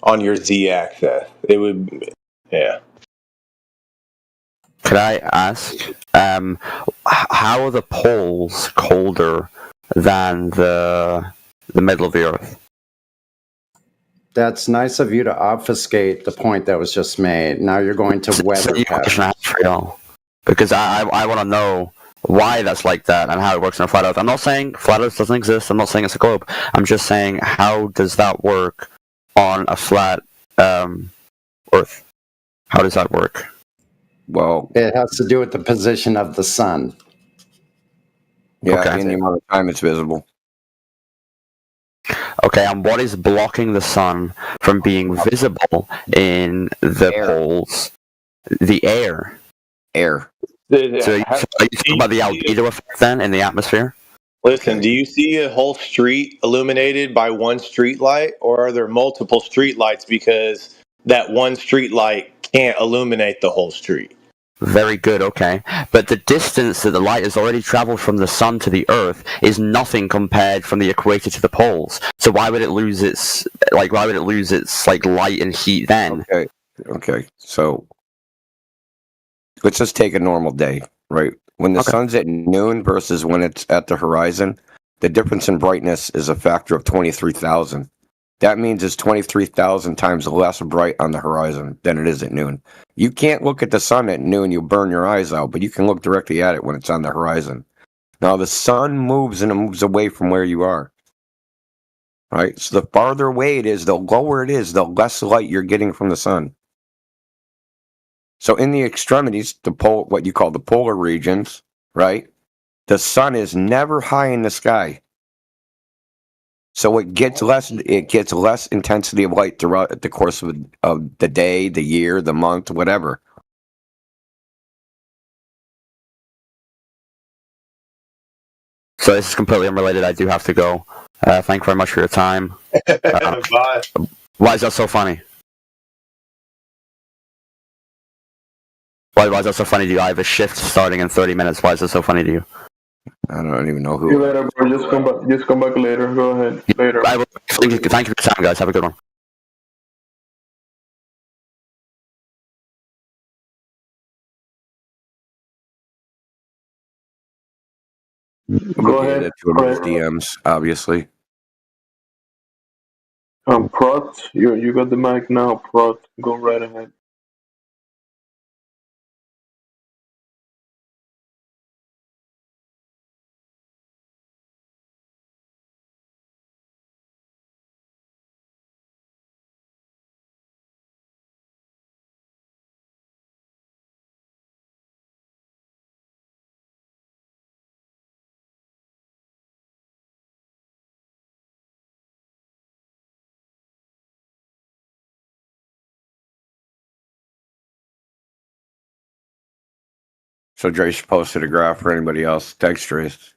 on your z-axis. It would, yeah. Could I ask, how are the poles colder than the middle of the Earth? That's nice of you to obfuscate the point that was just made. Now you're going to weather patterns. Because I want to know why that's like that and how it works in a flat Earth. I'm not saying flat Earth doesn't exist. I'm not saying it's a globe. I'm just saying, how does that work on a flat Earth? How does that work? Well, it has to do with the position of the sun. Yeah, okay. And the amount of time it's visible. Okay, and what is blocking the sun from being visible in the poles? The air. Air. So are you talking about the albedo effect then in the atmosphere? Listen, do you see a whole street illuminated by one street light, or are there multiple street lights because that one street light can't illuminate the whole street? Very good, okay. But the distance that the light has already traveled from the sun to the earth is nothing compared from the equator to the poles. So why would it lose its light and heat then? Okay. So let's just take a normal day, right? When the sun's at noon versus when it's at the horizon, the difference in brightness is a factor of 23,000. That means it's 23,000 times less bright on the horizon than it is at noon. You can't look at the sun at noon, you'll burn your eyes out, but you can look directly at it when it's on the horizon. Now, the sun moves and it moves away from where you are. Right? So the farther away it is, the lower it is, the less light you're getting from the sun. So in the extremities, what you call the polar regions, right? The sun is never high in the sky. So it gets less intensity of light throughout the course of the day, the year, the month, whatever. So this is completely unrelated. I do have to go. Thank you very much for your time. Bye. Why is that so funny? Why is that so funny to you? I have a shift starting in 30 minutes. Why is that so funny to you? I don't even know who. See you later, bro. Just come back later. Go ahead. Later. Thank you for your time, guys. Have a good one. Go ahead. DMs, obviously. Prot, you got the mic now. Prot, go right ahead. So Drace posted a graph for anybody else. Thanks, Drace.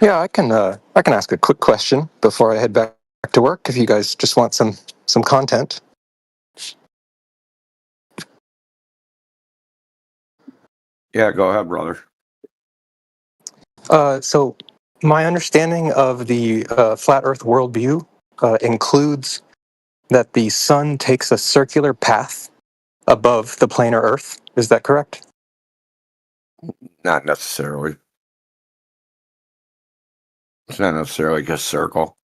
Yeah, I can ask a quick question before I head back to work if you guys just want some content. Yeah, go ahead, brother. So my understanding of the flat Earth worldview includes that the sun takes a circular path above the planar Earth. Is that correct? Not necessarily. It's not necessarily a circle.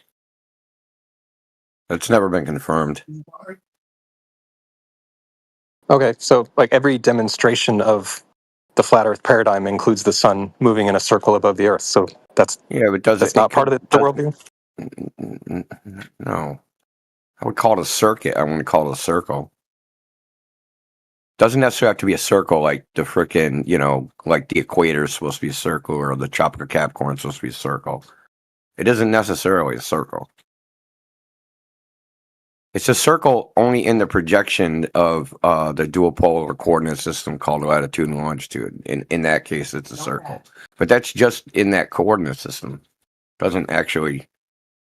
It's never been confirmed. Okay, so like every demonstration of the flat Earth paradigm includes the sun moving in a circle above the Earth. So that's that's not part of the worldview. No, I would call it a circuit. I wouldn't call it a circle. Doesn't necessarily have to be a circle like the frickin', like the equator is supposed to be a circle or the tropical Capricorn is supposed to be a circle. It isn't necessarily a circle. It's a circle only in the projection of the dual polar coordinate system called latitude and longitude. In that case, it's a circle. But that's just in that coordinate system. Doesn't actually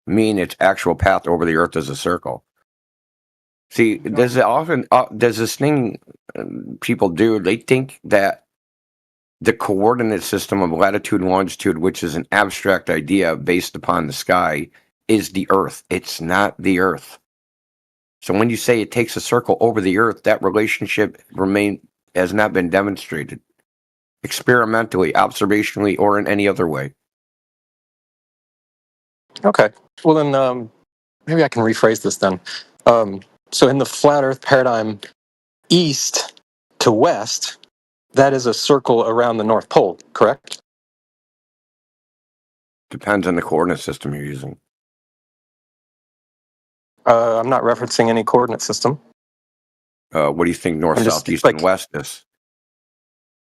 mean its actual path over the Earth is a circle. See, there's this thing people do. They think that the coordinate system of latitude and longitude, which is an abstract idea based upon the sky, is the Earth. It's not the Earth. So when you say it takes a circle over the Earth, that relationship has not been demonstrated experimentally, observationally, or in any other way. Okay. Well, then maybe I can rephrase this then. So in the flat Earth paradigm, east to west, that is a circle around the North Pole, correct? Depends on the coordinate system you're using. I'm not referencing any coordinate system. What do you think north, south, east, and west is?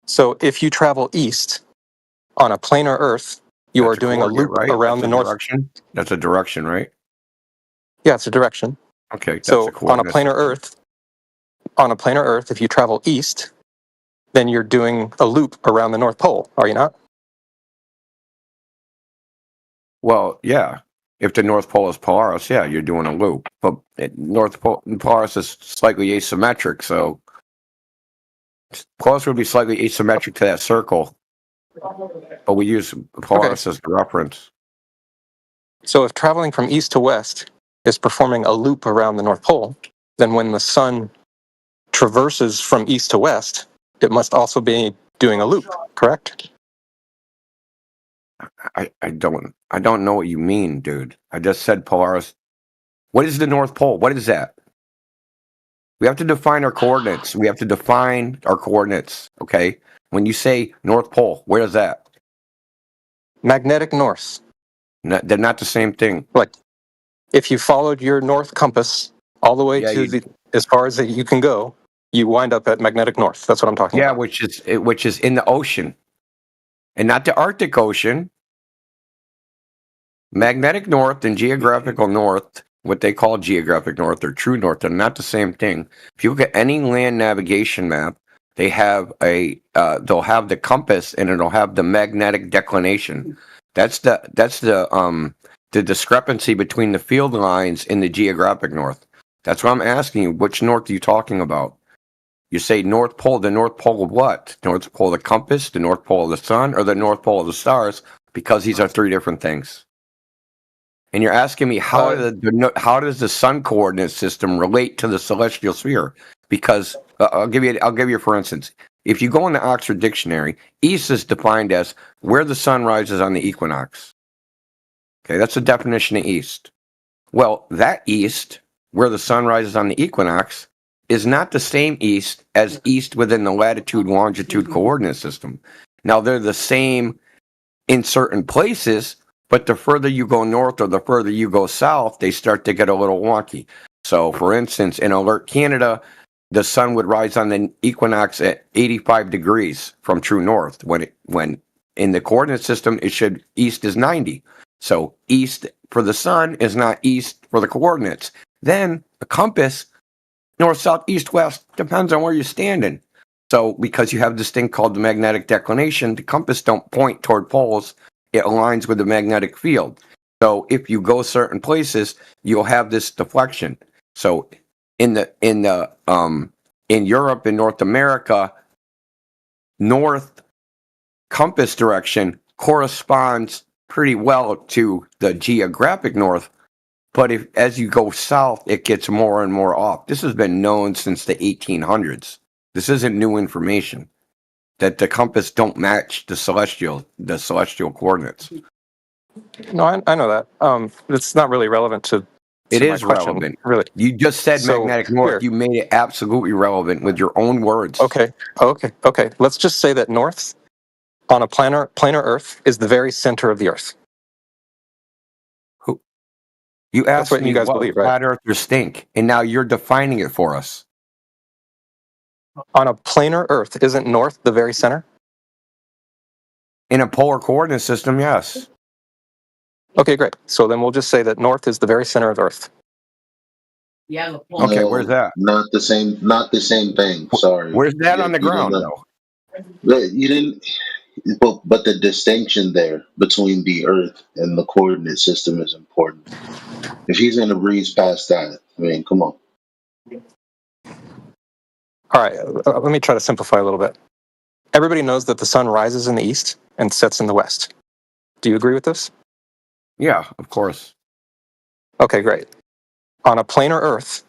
So if you travel east on a planar Earth, you are doing a loop around the north. Direction. That's a direction, right? Yeah, it's a direction. Okay. That's So a coordinate. on a planar Earth, if you travel east, then you're doing a loop around the North Pole, are you not? Well, yeah. If the North Pole is Polaris, yeah, you're doing a loop. But North Pole Polaris is slightly asymmetric, so Polaris would be slightly asymmetric to that circle. But we use Polaris as the reference. So if traveling from east to west is performing a loop around the North Pole, then when the sun traverses from east to west, it must also be doing a loop, correct? I don't know what you mean, dude. I just said Polaris. What is the North Pole? What is that? We have to define our coordinates. We have to define our coordinates, okay? When you say North Pole, where is that? Magnetic north. They're not the same thing. Like, if you followed your north compass all the way as far as you can go, you wind up at magnetic north. That's what I'm talking about. Yeah, which is in the ocean, and not the Arctic Ocean. Magnetic north and geographical north, what they call geographic north or true north, are not the same thing. If you look at any land navigation map, they have they'll have the compass and it'll have the magnetic declination. That's the discrepancy between the field lines in the geographic north. That's what I'm asking you. Which north are you talking about? You say North Pole. The North Pole of what? North Pole of the compass, the North Pole of the sun, or the North Pole of the stars? Because these are three different things. And you're asking me how does the sun coordinate system relate to the celestial sphere? Because I'll give you for instance, if you go in the Oxford Dictionary, east is defined as where the sun rises on the equinox. Okay, that's the definition of east. Well, that east, where the sun rises on the equinox, is not the same east as east within the latitude-longitude coordinate system. Now, they're the same in certain places, but the further you go north or the further you go south, they start to get a little wonky. So, for instance, in Alert, Canada, the sun would rise on the equinox at 85 degrees from true north. When in the coordinate system, east is 90. So, east for the sun is not east for the coordinates. Then, the compass, north, south, east, west, depends on where you're standing. So, because you have this thing called the magnetic declination, the compass don't point toward poles. It aligns with the magnetic field. So, if you go certain places, you'll have this deflection. So, in Europe and North America, north compass direction corresponds pretty well to the geographic north. But as you go south, it gets more and more off. This has been known since the 1800s. This isn't new information. That the compass don't match the celestial coordinates. No, I know that. It's not really relevant to it is my question, relevant. Really. You just said magnetic north. You made it absolutely relevant with your own words. Okay. Let's just say that north on a planar Earth is the very center of the Earth. You asked what me you guys what believe, right? flat earthers think, and now you're defining it for us. On a planar Earth, isn't north the very center? In a polar coordinate system, yes. Okay, great. So then we'll just say that north is the very center of Earth. Yeah. Okay, where's that? Not the same thing. Sorry. Where's that on the ground, though? You didn't. But the distinction there between the Earth and the coordinate system is important. If he's going to breeze past that, I mean, come on. All right, let me try to simplify a little bit. Everybody knows that the sun rises in the east and sets in the west. Do you agree with this? Yeah, of course. Okay, great. On a planar Earth,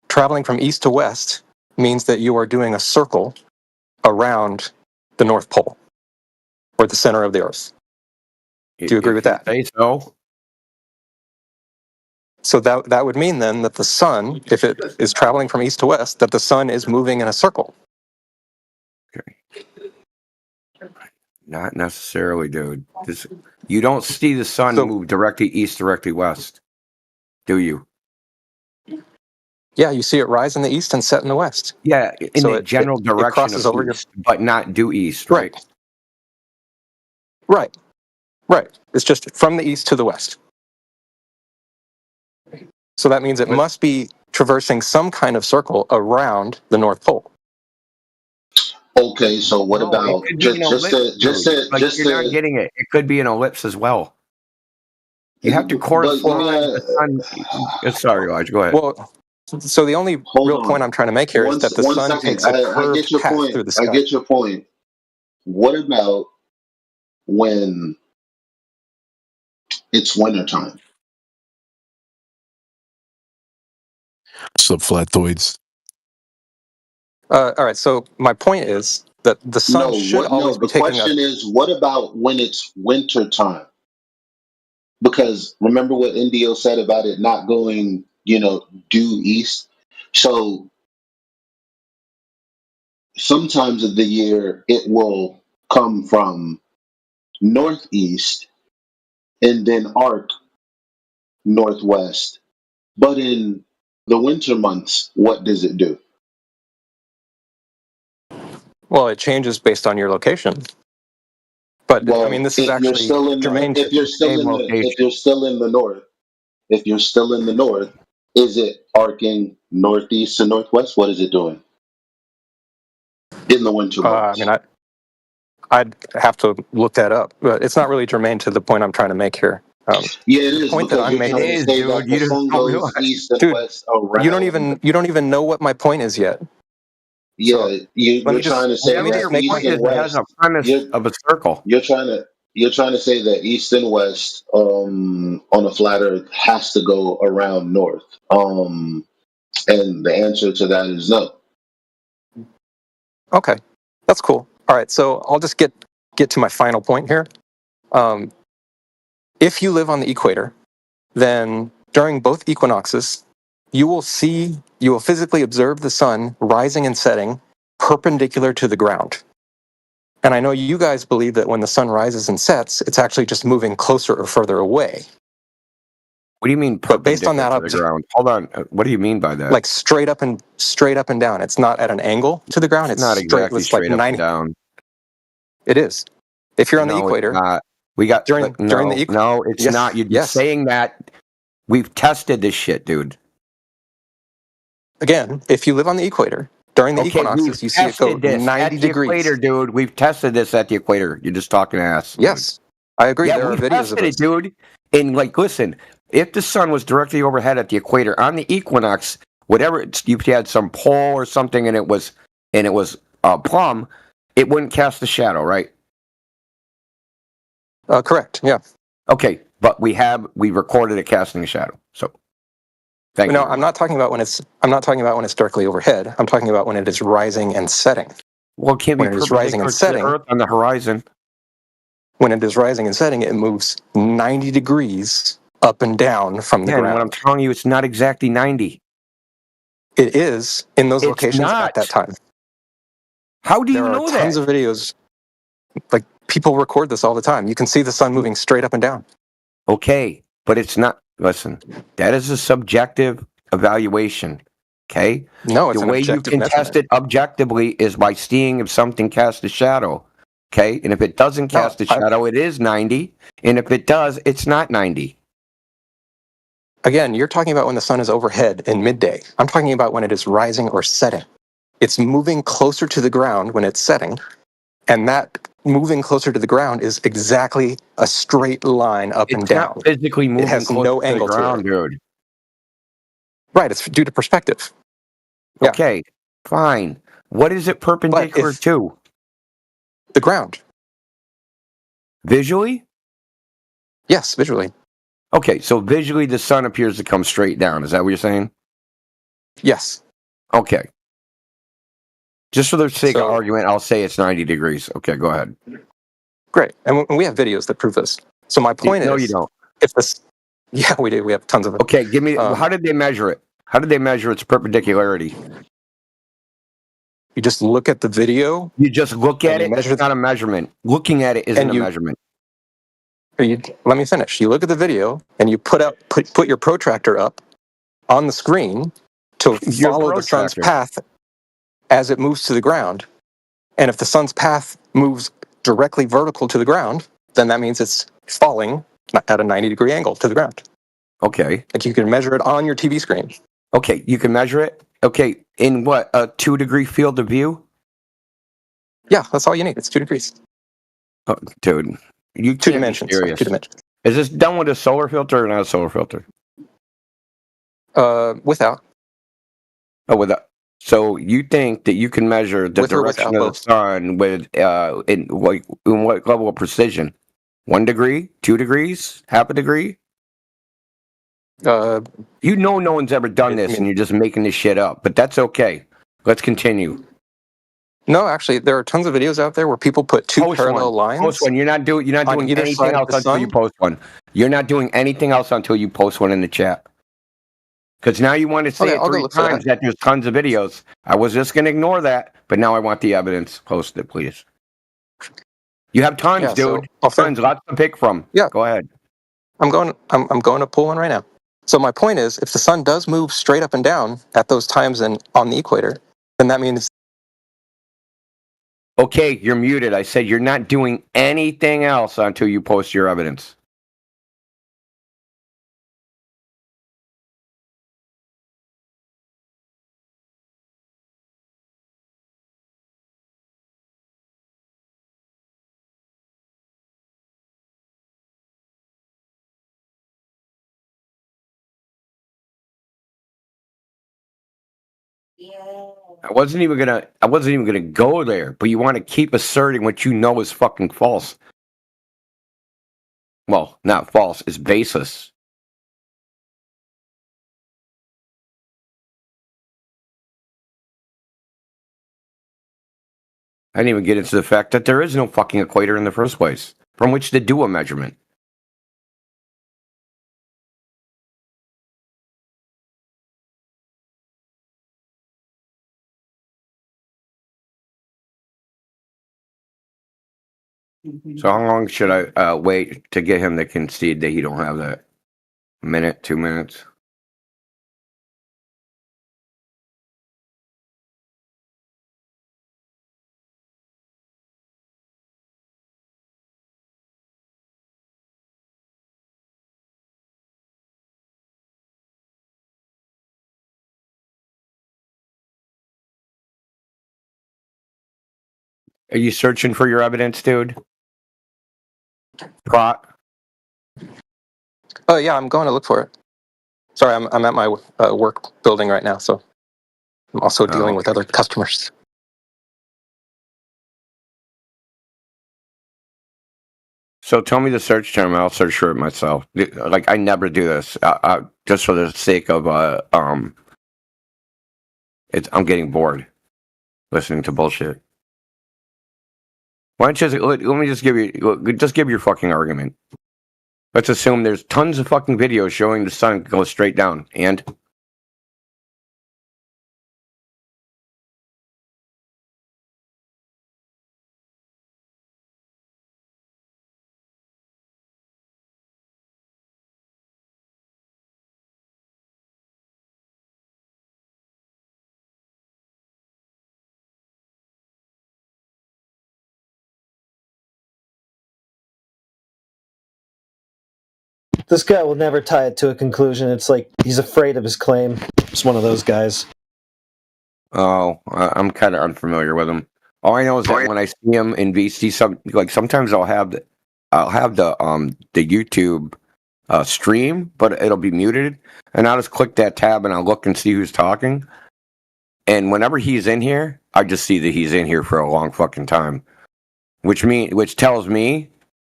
traveling from east to west means that you are doing a circle around the North Pole, or the center of the Earth. Do you agree with that? I say so. So that would mean then that the sun, if it is traveling from east to west, that the sun is moving in a circle. Okay. Not necessarily, dude. You don't see the sun move directly east, directly west, do you? Yeah, you see it rise in the east and set in the west. Yeah, in the general direction crosses of over east, but not due east, right? Right. Right. It's just from the east to the west. So that means it must be traversing some kind of circle around the North Pole. Okay, so what about it could be an ellipse, you're not getting it. It could be an ellipse as well. You have to correspond the sun. Sorry, Raj, go ahead. Well, so the only real point I'm trying to make here is that the sun takes a curved path through the sky. I get your point. What about when it's wintertime? Subflatoids. All right, so my point is that the sun should always be taking the question is, what about when it's wintertime? Because remember what Indio said about it not going, due east? So sometimes of the year it will come from northeast and then arc northwest. But in the winter months, what does it do? Well, it changes based on your location. But I mean, this is actually germane. If you're still in the north, is it arcing northeast to northwest? What is it doing in the winter months? I mean, I'd have to look that up, but it's not really germane to the point I'm trying to make here. Yeah, it is. The point that I'm making is, dude. You don't goes east and west around. You don't even know what my point is yet. Yeah, so, you're trying to say that east and west has a premise of a circle. You're trying to say that east and west on a flat Earth has to go around north. And the answer to that is no. Okay, that's cool. All right, so I'll just get to my final point here. If you live on the equator, then during both equinoxes, you will physically observe the sun rising and setting perpendicular to the ground. And I know you guys believe that when the sun rises and sets, it's actually just moving closer or further away. What do you mean perpendicular based on that to the ground? Hold on. What do you mean by that? Like straight up and down. It's not at an angle to the ground. It's not exactly straight up and down. It is. If you're on the equator. It's not. We got during the equator. No, it's not. You're saying that. We've tested this shit, dude. Again, if you live on the equator, during the equinoxes, you see it go 90 degrees. Equator, dude. We've tested this at the equator. You're just talking ass. Yes, I agree. Yeah, there are videos of it, dude. And listen, if the sun was directly overhead at the equator on the equinox, if you had some pole or something, and it was plumb, it wouldn't cast a shadow, right? Correct. Yeah. Okay, but we recorded it casting a shadow. So, thank you. No, I'm not talking about when it's directly overhead. I'm talking about when it is rising and setting. Well, it can't be rising and setting to the Earth on the horizon. When it is rising and setting, it moves 90 degrees up and down from the ground. What I'm telling you, it's not exactly 90. It is in those locations at that time. How do you know that? There are tons of videos. Like, people record this all the time. You can see the sun moving straight up and down. Okay, but it's not. Listen, that is a subjective evaluation. Okay? No, it's the way you can test it objectively is by seeing if something casts a shadow. Okay? And if it doesn't cast a shadow, it is 90. And if it does, it's not 90. Again, you're talking about when the sun is overhead in midday. I'm talking about when it is rising or setting. It's moving closer to the ground when it's setting, and that moving closer to the ground is exactly a straight line up and down. Not physically moving. It has no angle to the ground, to it. Dude. Right, it's due to perspective. Yeah. Okay, fine. What is it perpendicular to? The ground. Visually? Yes, visually. Okay, so visually the sun appears to come straight down. Is that what you're saying? Yes. Okay. Just for the sake of argument, I'll say it's 90 degrees. Okay, go ahead. Great. And we have videos that prove this. So my point is... No, you don't. Yeah, we do. We have tons of it. Okay, give me... how did they measure it? How did they measure its perpendicularity? You just look at the video. You just look at it? It's not a measurement. Looking at it isn't a measurement. Let me finish. You look at the video, and you put your protractor up on the screen to follow the sun's path as it moves to the ground. And if the sun's path moves directly vertical to the ground, then that means it's falling at a 90-degree angle to the ground. Okay. Like you can measure it on your TV screen. Okay, you can measure it? Okay, in what, a 2-degree field of view? Yeah, that's all you need. It's 2 degrees. Oh, dude, you 2 can't dimensions. be serious. 2 dimensions. Is this done with a solar filter or not a solar filter? Without. Oh, without. So you think that you can measure the With or direction without of the both. sun with in what level of precision? 1 degree, 2 degrees, half a degree? You know no one's ever done this, and you're just making this shit up. But that's okay. Let's continue. No, actually, there are tons of videos out there where people put 2 parallel lines. Post one. You're not doing anything else until you post one. You're not doing anything else until you post one in the chat. Because now you want to say it 3 times that there's tons of videos. I was just going to ignore that, but now I want the evidence. Post it, please. You have tons, dude. Tons, lots to pick from. Yeah. Go ahead. I'm going to pull one right now. So my point is, if the sun does move straight up and down at those times and on the equator, then that means. Okay, you're muted. I said you're not doing anything else until you post your evidence. I wasn't even gonna go there, but you want to keep asserting what you know is fucking false. Well, not false, it's baseless. I didn't even get into the fact that there is no fucking equator in the first place from which to do a measurement. So how long should I wait to get him to concede that he don't have that? A minute, 2 minutes? Are you searching for your evidence, dude? Plot? Oh yeah, I'm going to look for it. Sorry, I'm at my work building right now, so I'm also dealing with other customers. So tell me the search term, and I'll search for it myself. Like I never do this, just for the sake of I'm getting bored listening to bullshit. Why don't you let me just give your fucking argument. Let's assume there's tons of fucking videos showing the sun go straight down, and This guy will never tie it to a conclusion. It's like he's afraid of his claim. It's one of those guys. oh, I'm kind of unfamiliar with him. All I know is that when I see him in VC, sometimes I'll have the YouTube stream, but it'll be muted, and I'll just click that tab and I'll look and see who's talking. And whenever he's in here, I just see that he's in here for a long fucking time, which tells me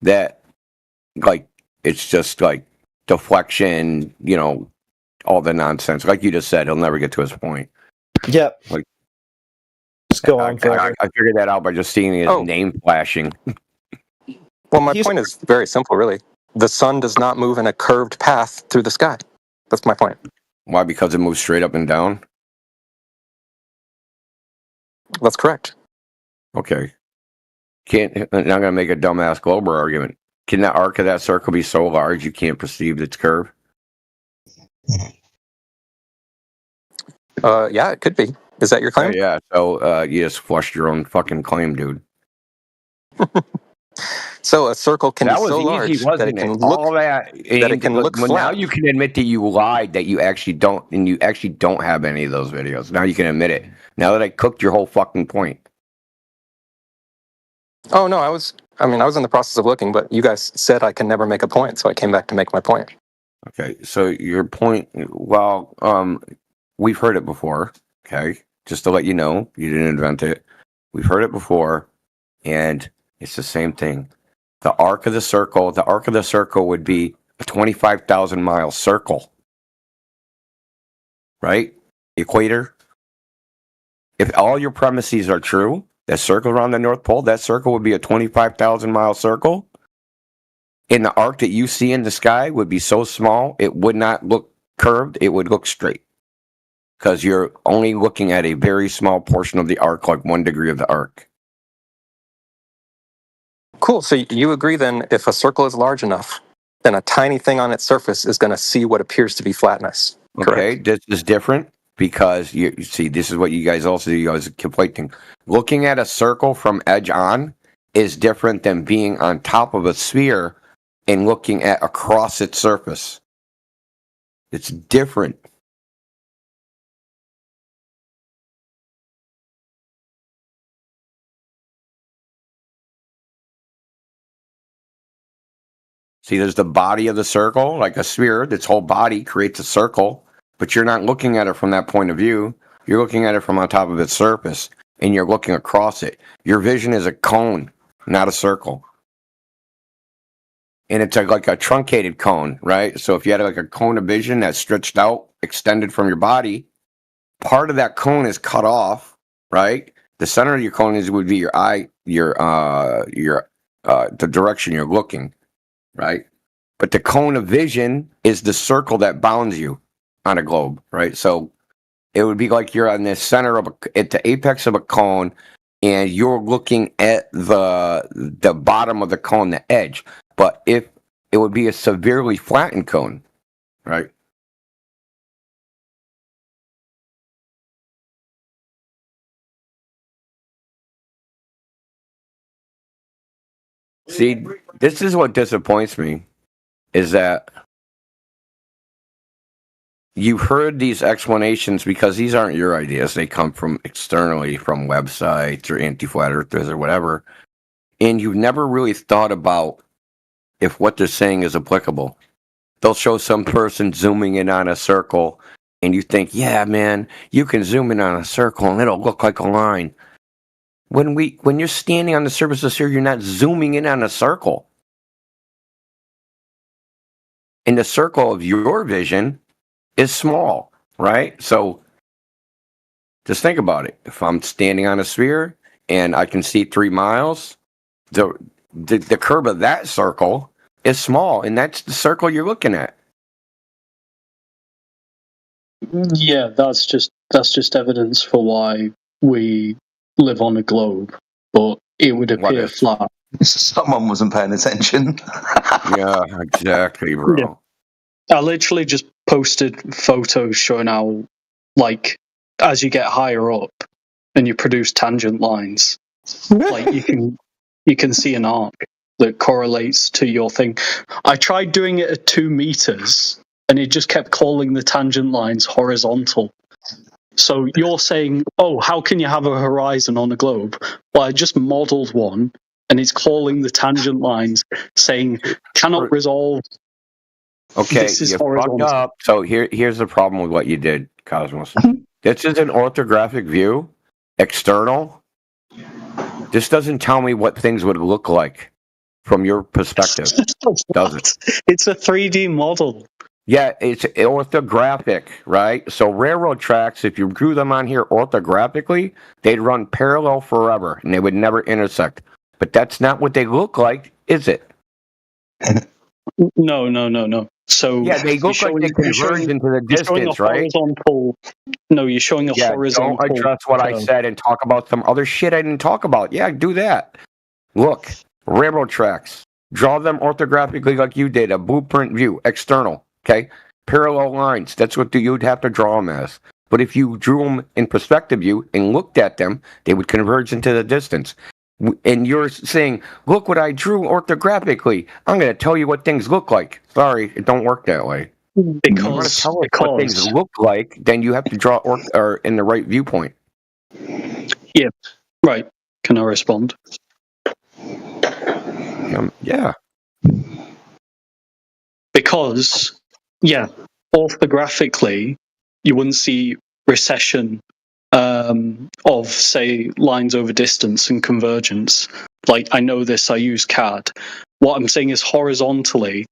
that like it's just like deflection, all the nonsense. Like you just said, he'll never get to his point. Yep. Like, just go on. I figured that out by just seeing his name flashing. Well, my point is very simple, really. The sun does not move in a curved path through the sky. That's my point. Why? Because it moves straight up and down? That's correct. Okay. I'm going to make a dumbass Glober argument. Can the arc of that circle be so large you can't perceive its curve? Yeah, it could be. Is that your claim? Yeah, so you just flushed your own fucking claim, dude. So a circle can that be was so easy, large wasn't that it can it? look All that, that it can look well, now flat. you can admit that you lied, that you actually don't, and you actually don't have any of those videos. Now you can admit it. Now that I cooked your whole fucking point. Oh no, I was in the process of looking, but you guys said I can never make a point, so I came back to make my point. Okay, so your point, well, we've heard it before, okay? Just to let you know, you didn't invent it. We've heard it before, and it's the same thing. The arc of the circle would be a 25,000 mile circle, right? Equator. If all your premises are true, that circle around the North Pole, that circle would be a 25,000 mile circle. And the arc that you see in the sky would be so small, it would not look curved, it would look straight. Because you're only looking at a very small portion of the arc, like 1 degree of the arc. Cool. So you agree then, if a circle is large enough, then a tiny thing on its surface is going to see what appears to be flatness. Correct? Okay, this is different because you see, this is what you guys also do. You guys are conflicting. Looking at a circle from edge on is different than being on top of a sphere and looking at across its surface. It's different. See, there's the body of the circle, like a sphere. Its whole body creates a circle, but you're not looking at it from that point of view. You're looking at it from on top of its surface, and you're looking across it. Your vision is a cone, not a circle. And it's like a truncated cone, right? So if you had like a cone of vision that's stretched out, extended from your body, part of that cone is cut off, right? The center of your cone would be your eye, the direction you're looking. Right? But the cone of vision is the circle that bounds you on a globe, right? So it would be like you're on the center of at the apex of a cone, and you're looking at the bottom of the cone, the edge. But if it would be a severely flattened cone, right? See, this is what disappoints me, is that you heard these explanations because these aren't your ideas. They come from externally, from websites or anti-flat earthers or whatever. And you've never really thought about if what they're saying is applicable. They'll show some person zooming in on a circle, and you think, yeah, man, you can zoom in on a circle and it'll look like a line. When you're standing on the surface of the sphere, you're not zooming in on a circle. And the circle of your vision is small, right? So just think about it. If I'm standing on a sphere and I can see 3 miles, the curve of that circle is small, and that's the circle you're looking at. Yeah, that's just evidence for why we live on a globe, but it would appear flat. Someone wasn't paying attention. Yeah, exactly, bro. Yeah. I literally just posted photos showing how, like, as you get higher up and you produce tangent lines, like you can see an arc that correlates to your thing. I tried doing it at 2 meters, and it just kept calling the tangent lines horizontal. So you're saying, oh, how can you have a horizon on a globe? Well, I just modeled one, and it's calling the tangent lines, saying cannot resolve. Okay, This is you horizontal. fucked up. So here's the problem with what you did, Cosmos. This is an orthographic view, external. This doesn't tell me what things would look like from your perspective, does it? It's a 3D model. Yeah, it's orthographic, right? So railroad tracks, if you drew them on here orthographically, they'd run parallel forever, and they would never intersect. But that's not what they look like, is it? No. So yeah, they look like they converge into the distance, right? No, you're showing a horizontal. Don't address what I said and talk about some other shit I didn't talk about. Yeah, do that. Look, railroad tracks. Draw them orthographically like you did, a blueprint view, external, okay? Parallel lines, that's what you'd have to draw them as. But if you drew them in perspective view and looked at them, they would converge into the distance. And you're saying, look what I drew orthographically. I'm going to tell you what things look like. Sorry, it don't work that way. If you want to tell us what things look like, then you have to draw or in the right viewpoint. Yeah, right. Can I respond? Yeah. Because, yeah, orthographically, you wouldn't see recession of, say, lines over distance and convergence. Like, I know this, I use CAD. What I'm saying is horizontally,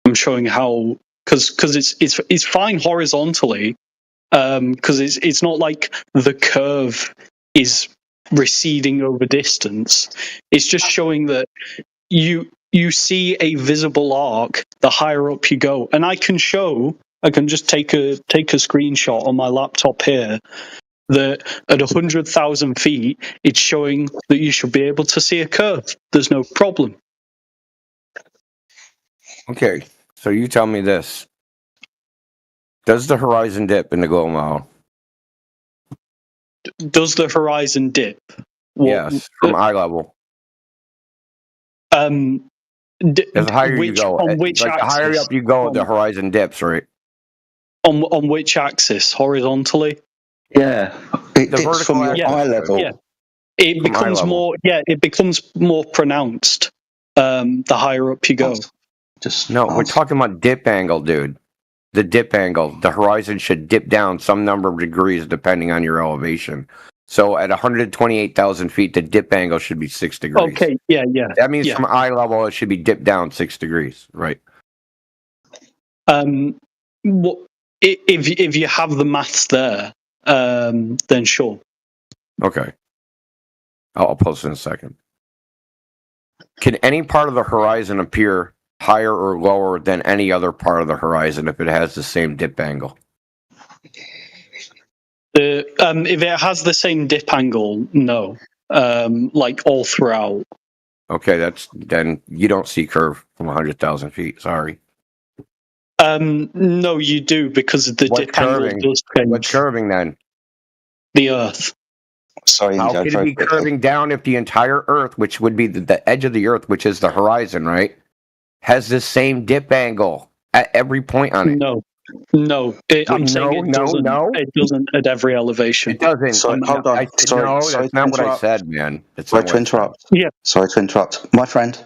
I'm showing how, because it's fine horizontally, because it's not like the curve is receding over distance. It's just showing that you see a visible arc the higher up you go. And I can just take a screenshot on my laptop here that at 100,000 feet, it's showing that you should be able to see a curve. There's no problem. Okay, so you tell me this. Does the horizon dip in the glow model? Does the horizon dip? Yes, from eye level. As higher you go, which like the higher up you go, the horizon dips, right? On which axis? Horizontally? Yeah, it dips from your eye level. Yeah, it becomes more. Yeah, it becomes more pronounced the higher up you go. We're talking about dip angle, dude. The dip angle. The horizon should dip down some number of degrees depending on your elevation. So at 128,000 feet, the dip angle should be 6 degrees. Okay, yeah. That means from eye level, it should be dipped down 6 degrees, right? If you have the maths there, then sure. Okay. I'll post in a second. Can any part of the horizon appear higher or lower than any other part of the horizon if it has the same dip angle? If it has the same dip angle, no. Like all throughout. Okay, then you don't see curve from 100,000 feet. Sorry. No, you do, because the dip angle does change. What's curving then? The Earth. Sorry, how could it be curving down if the entire Earth, which would be the edge of the Earth, which is the horizon, right, has the same dip angle at every point on it? No. I'm saying it doesn't at every elevation. It doesn't. Sorry, hold on. Sorry, that's not what I said, man. Sorry to interrupt. Yeah. Sorry to interrupt. My friend,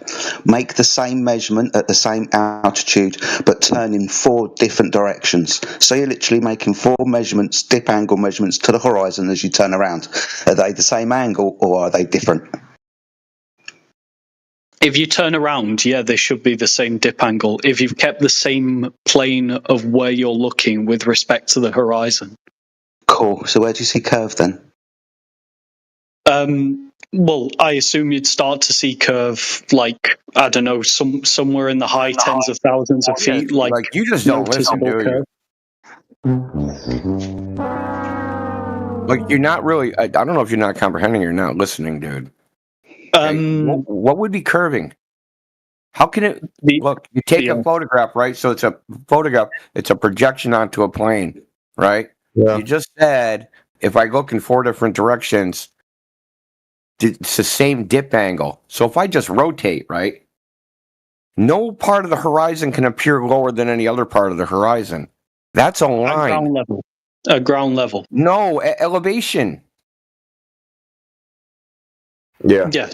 make the same measurement at the same altitude, but turn in 4 different directions. So you're literally making 4 measurements, dip angle measurements to the horizon as you turn around. Are they the same angle or are they different? If you turn around, yeah, they should be the same dip angle. If you've kept the same plane of where you're looking with respect to the horizon. Cool. So where do you see curve then? Well, I assume you'd start to see curve, like, I don't know, somewhere in the high tens of thousands of feet, like you just don't listen, do you? Like, you're not really. I don't know if you're not comprehending. You're not listening, dude. Okay? What would be curving? How can it look? You take a photograph, right? So it's a photograph. It's a projection onto a plane, right? Yeah. You just said if I look in 4 different directions, it's the same dip angle. So if I just rotate, right, no part of the horizon can appear lower than any other part of the horizon. That's a line. At ground level. No, at elevation. Yeah. Yeah,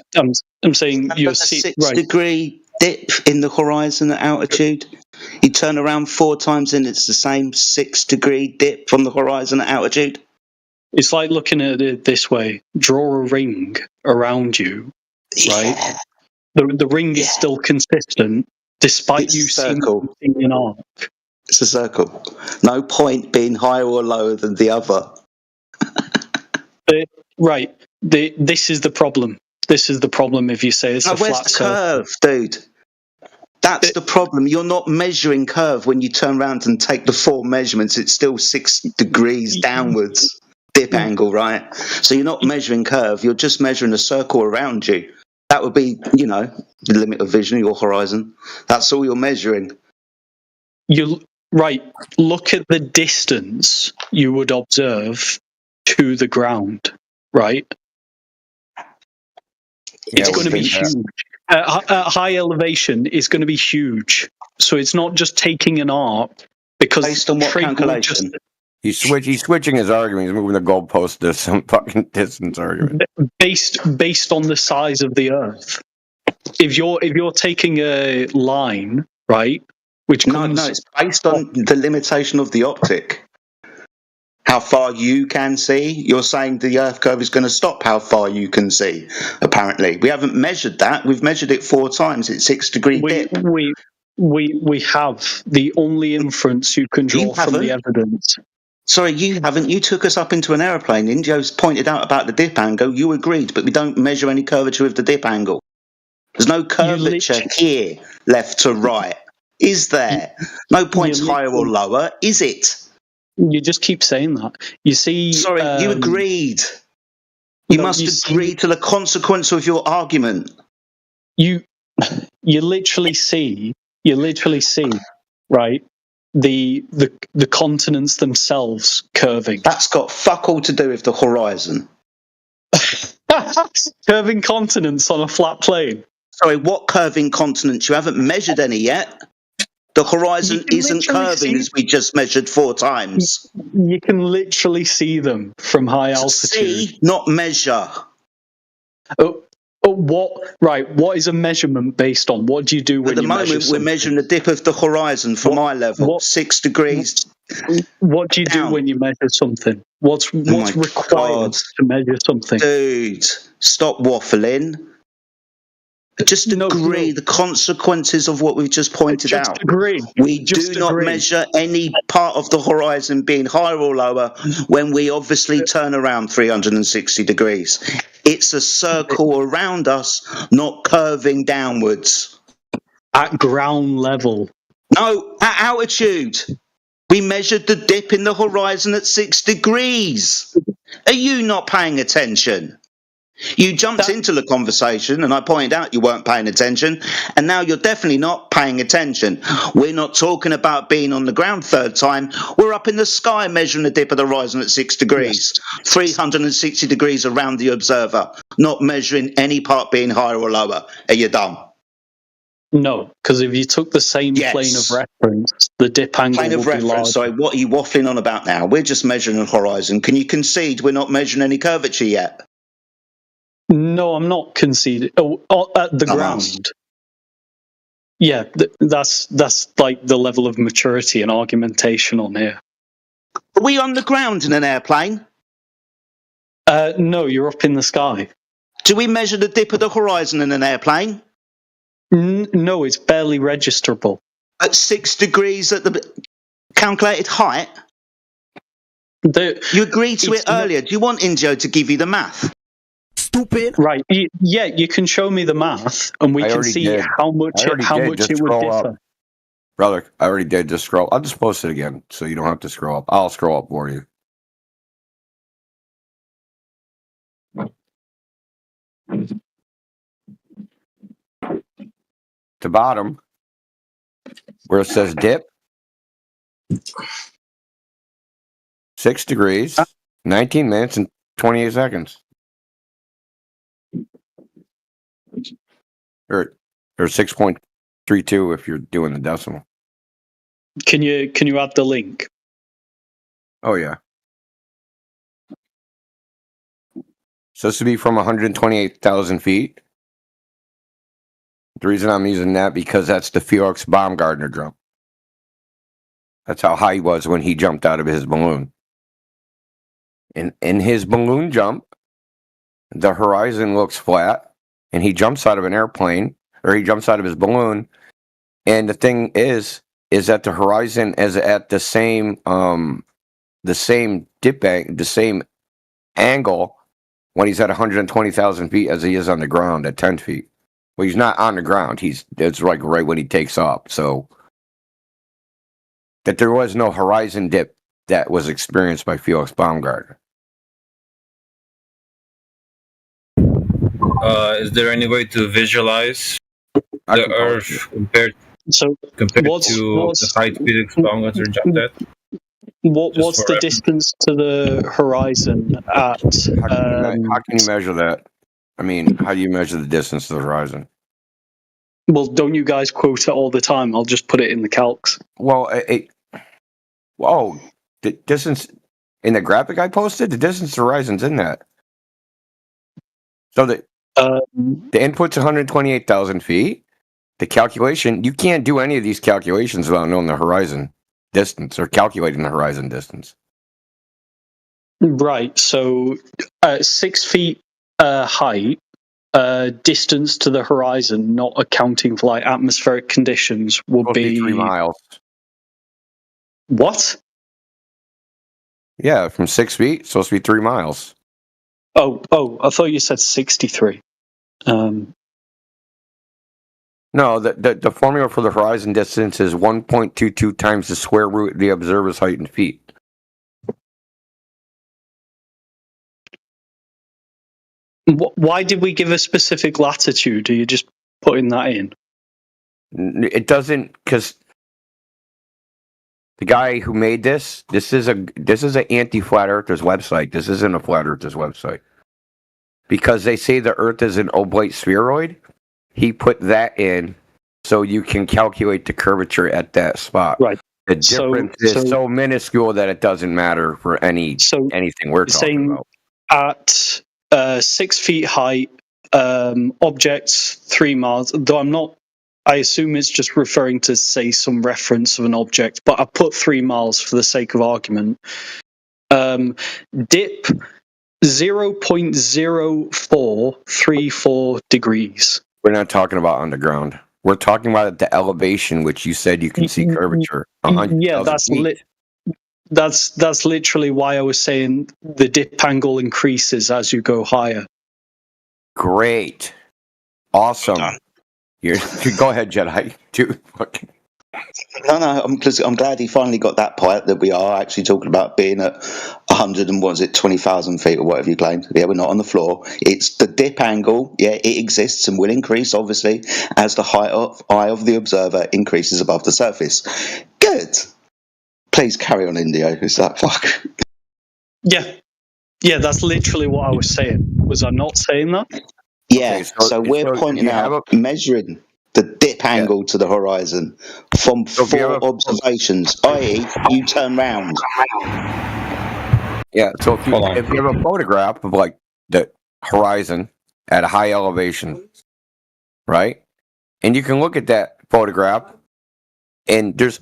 I'm saying you'll see 6 degree dip in the horizon at altitude. You turn around 4 times and it's the same 6 degree dip from the horizon at altitude. It's like looking at it this way: draw a ring around you, right? The ring is still consistent despite you seeing an arc. It's a circle. No point being higher or lower than the other. Right. This is the problem. This is the problem if you say it's a where's flat the curve, dude? That's the problem. You're not measuring curve when you turn around and take the 4 measurements. It's still 6 degrees downwards dip angle, right? So you're not measuring curve. You're just measuring a circle around you. That would be, the limit of vision, your horizon. That's all you're measuring. Right. Look at the distance you would observe to the ground, right? It's going to be huge. At high elevation, it's going to be huge. So it's not just taking an arc because based on what calculation? He's switching his argument. He's moving the goalpost to some fucking distance argument. Based on the size of the Earth. If you're taking a line, right, which comes... No, it's based on the limitation of the optic. How far you can see. You're saying the Earth curve is going to stop how far you can see. Apparently, we haven't measured that. We've measured it 4 times. It's 6 degree dip. We have the only inference you can draw from the evidence. Sorry, you haven't. You took us up into an aeroplane. Indio's pointed out about the dip angle. You agreed, but we don't measure any curvature of the dip angle. There's no curvature here, left to right. Is there? No points higher or lower, is it? You just keep saying that. You see... Sorry, you agreed. You must agree to the consequence of your argument. You literally see, right, the continents themselves curving. That's got fuck all to do with the horizon. Curving continents on a flat plane. Sorry, what curving continents? You haven't measured any yet. The horizon isn't curving as we just measured 4 times. You can literally see them from high altitude. See, not measure. What is a measurement based on? What do you do when you measure something? At the moment, we're measuring the dip of the horizon from eye level, 6 degrees. What do you do when you measure something? What's required to measure something? Dude, stop waffling. Just agree the consequences of what we've just pointed out. Agree. We do not measure any part of the horizon being higher or lower when we obviously turn around 360 degrees. It's a circle around us, not curving downwards. At ground level. No, at altitude. We measured the dip in the horizon at 6 degrees. Are you not paying attention? You jumped into the conversation and I pointed out you weren't paying attention, and now you're definitely not paying attention. We're not talking about being on the ground 3rd time. We're up in the sky measuring the dip of the horizon at 6 degrees, 360 degrees around the observer, not measuring any part being higher or lower. Are you dumb? No, because if you took the same plane of reference, the dip angle would be larger. Sorry, what are you waffling on about now? We're just measuring the horizon. Can you concede we're not measuring any curvature yet? No, I'm not conceding. At the ground. Yeah, that's like the level of maturity and argumentation on here. Are we on the ground in an airplane? No, you're up in the sky. Do we measure the dip of the horizon in an airplane? No, it's barely registerable. At 6 degrees at the calculated height? You agreed to it earlier. Do you want Indio to give you the math? Stupid. Right. Yeah, you can show me the math and we can see how much it would differ. Up. Brother, I already did. Just scroll. I'll just post it again so you don't have to scroll up. I'll scroll up for you. The bottom, where it says dip, 6 degrees, 19 minutes and 28 seconds. Or 6.32 if you're doing the decimal. Can you add the link? Oh yeah. So this would be from 128,000 feet. The reason I'm using that because that's the Felix Baumgartner jump. That's how high he was when he jumped out of his balloon. In his balloon jump, the horizon looks flat. And he jumps out of an airplane, or he jumps out of his balloon. And the thing is that the horizon is at the same dip the same angle when he's at 120,000 feet as he is on the ground at 10 feet. Well, he's not on the ground. It's like right when he takes off. So that there was no horizon dip that was experienced by Felix Baumgartner. Is there any way to visualize the Earth compared to the height Felix Baumgartner jumped at? What's the distance to the horizon at? How can you measure that? I mean, how do you measure the distance to the horizon? Well, don't you guys quote it all the time? I'll just put it in the calcs. Well, the distance in the graphic I posted, the distance to horizon's in that. So the input's 128,000 feet. The calculation, you can't do any of these calculations without knowing the horizon distance or calculating the horizon distance. Right. So 6 feet height, distance to the horizon, not accounting for like atmospheric conditions, would be 3 miles. What? Yeah, from 6 feet, it's supposed to be 3 miles. Oh! I thought you said 63. No, the formula for the horizon distance is 1.22 times the square root of the observer's height in feet. Why did we give a specific latitude? Are you just putting that in? It doesn't, because the guy who made this is an anti-flat earthers website. This isn't a flat earthers website. Because they say the Earth is an oblate spheroid, he put that in so you can calculate the curvature at that spot. Right. The difference is so minuscule that it doesn't matter for anything we're talking about. At 6 feet height, objects 3 miles, though I assume it's just referring to, say, some reference of an object, but I put 3 miles for the sake of argument. Dip 0.0434 degrees. We're not talking about underground. We're talking about at the elevation, which you said you can see curvature. Yeah, that's literally why I was saying the dip angle increases as you go higher. Great. Awesome. Go ahead, Jedi. No, I'm glad he finally got that part, that we are actually talking about being at 20,000 feet or whatever you claimed. Yeah, we're not on the floor. It's the dip angle. Yeah, it exists and will increase, obviously, as the eye of the observer increases above the surface. Good. Please carry on, Indio. Who's that fuck? Yeah, that's literally what I was saying. Was I not saying that? Yeah, so we're pointing out, measuring the dip angle to the horizon from 4 observations, i.e. you turn round. Yeah, so if you have a photograph of like the horizon at a high elevation, right? And you can look at that photograph and there's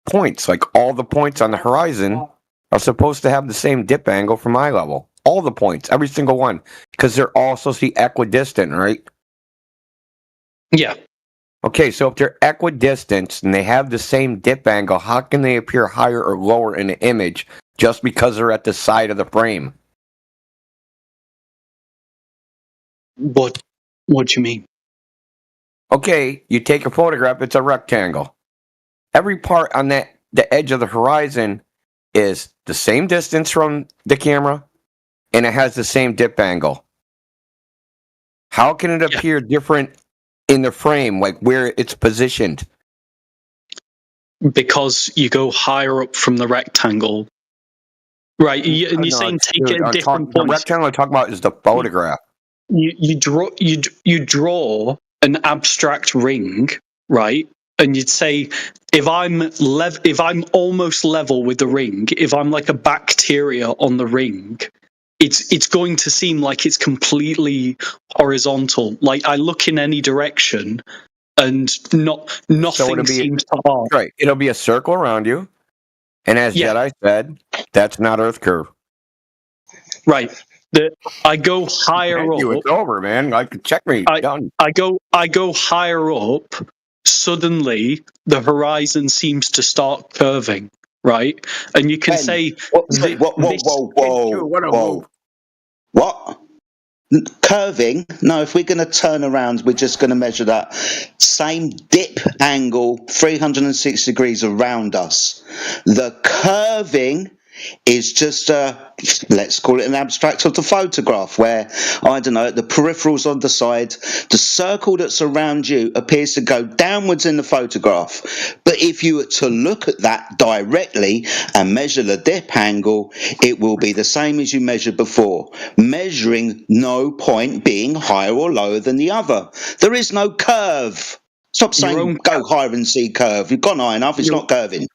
points, like all the points on the horizon are supposed to have the same dip angle from eye level. All the points, every single one, because they're all supposed to be equidistant, right? Yeah. Okay, so if they're equidistant and they have the same dip angle, how can they appear higher or lower in the image just because they're at the side of the frame? What do you mean? Okay, you take a photograph, it's a rectangle. Every part on the edge of the horizon is the same distance from the camera, and it has the same dip angle. How can it appear different in the frame, like where it's positioned? Because you go higher up from the rectangle. Right, and you're saying take it at different points. The rectangle I'm talking about is the photograph. You draw an abstract ring, right? And you'd say, if I'm almost level with the ring, if I'm like a bacteria on the ring, it's going to seem like it's completely horizontal. Like I look in any direction, and nothing seems to arc. Right, it'll be a circle around you, and as Jedi said, that's not Earth curve. Right. I go higher up. It's over, man. Like checkmate. Done. I go higher up. Suddenly, the horizon seems to start curving, right? And you can say, whoa. What? Curving? No, if we're going to turn around, we're just going to measure that same dip angle 360 degrees around us. The curving is just let's call it an abstract of the photograph, where I don't know, the peripherals on the side, the circle that's around you appears to go downwards in the photograph. But if you were to look at that directly and measure the dip angle, it will be the same as you measured before, measuring no point being higher or lower than the other. There is no curve. Stop saying go higher and see curve. You've gone high enough, it's not curving.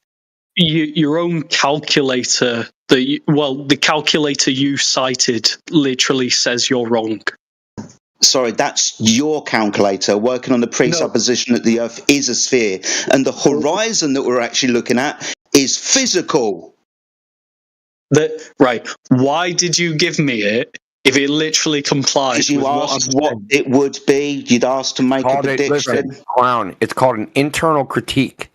Your own calculator, the calculator you cited literally says you're wrong. Sorry, that's your calculator working on the presupposition that the Earth is a sphere, and the horizon that we're actually looking at is physical. Right. Why did you give me it if it literally complies with what I'm what it would be? You'd ask to make a prediction. Listen, Clown, it's called an internal critique.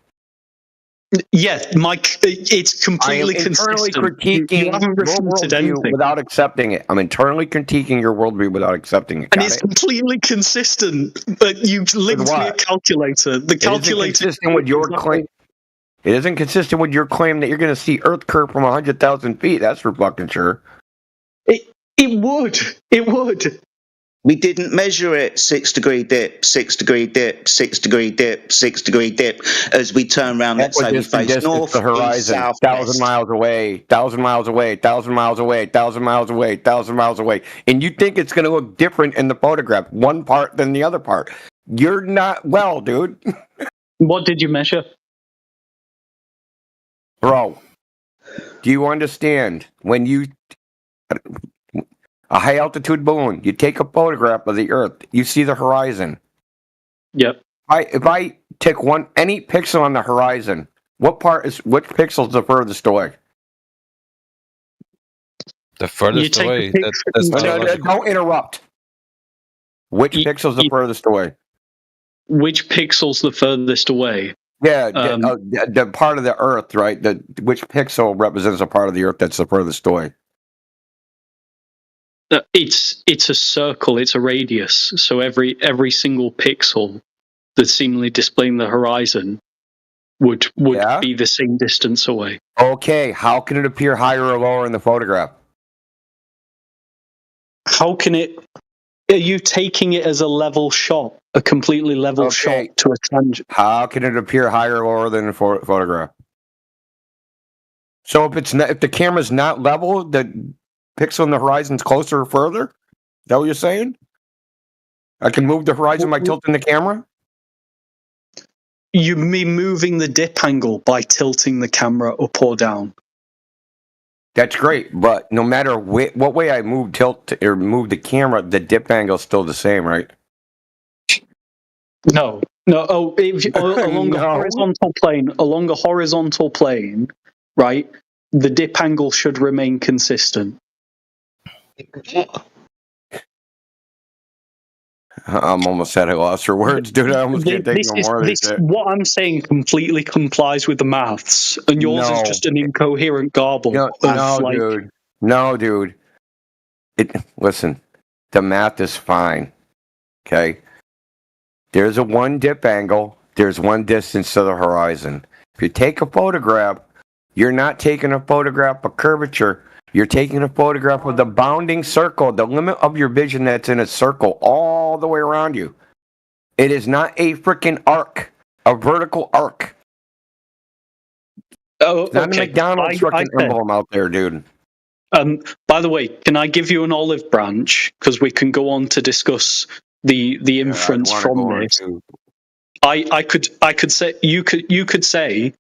Yeah, Mike, it's completely internally consistent. critiquing You haven't your refuted worldview anything. without accepting it. I'm internally critiquing your worldview without accepting it. And it's completely consistent. But you linked me a calculator. The calculator isn't consistent with your claim. It isn't consistent with your claim that you're going to see Earth curve from 100,000 feet. That's for fucking sure. It would. It would. We didn't measure it 6 degree dip, 6 degree dip, 6 degree dip, 6 degree dip as we turn around. Let's say we face north, the horizon, east, south, 1,000 miles away, 1,000 miles away, 1,000 miles away, 1,000 miles away, 1,000 miles away, and you think it's going to look different in the photograph, one part than the other part. You're not well, dude. What did you measure? Bro, do you understand when you a high altitude balloon, you take a photograph of the Earth, you see the horizon. Yep. If I take any pixel on the horizon, which pixel is the furthest away? The furthest away. Don't interrupt. Which pixel's the furthest away? Which pixel's the furthest away? Yeah, the part of the Earth, right? Which pixel represents a part of the Earth that's the furthest away? It's a circle. It's a radius. So every single pixel that's seemingly displaying the horizon would be the same distance away. Okay, how can it appear higher or lower in the photograph? How can it? Are you taking it as a level shot, a completely level shot to a tangent? How can it appear higher or lower than a photograph? So if the camera's not level, the pixel in the horizon's closer or further? Is that what you're saying? I can move the horizon by tilting the camera? You mean moving the dip angle by tilting the camera up or down? That's great, but no matter what way I move the camera, the dip angle is still the same, right? No. Oh, along a horizontal plane, right? The dip angle should remain consistent. I'm almost at a loss for words, dude. I almost can't take no more of this shit. What I'm saying completely complies with the maths, and yours is just an incoherent garble. No, dude. Listen, the math is fine. Okay? There's a one dip angle. There's one distance to the horizon. If you take a photograph, you're not taking a photograph of curvature. You're taking a photograph of the bounding circle, the limit of your vision that's in a circle all the way around you. It is not a freaking arc, a vertical arc. Oh, it's not a McDonald's freaking emblem out there, dude. By the way, can I give you an olive branch? Because we can go on to discuss the inference from this. I could say you could say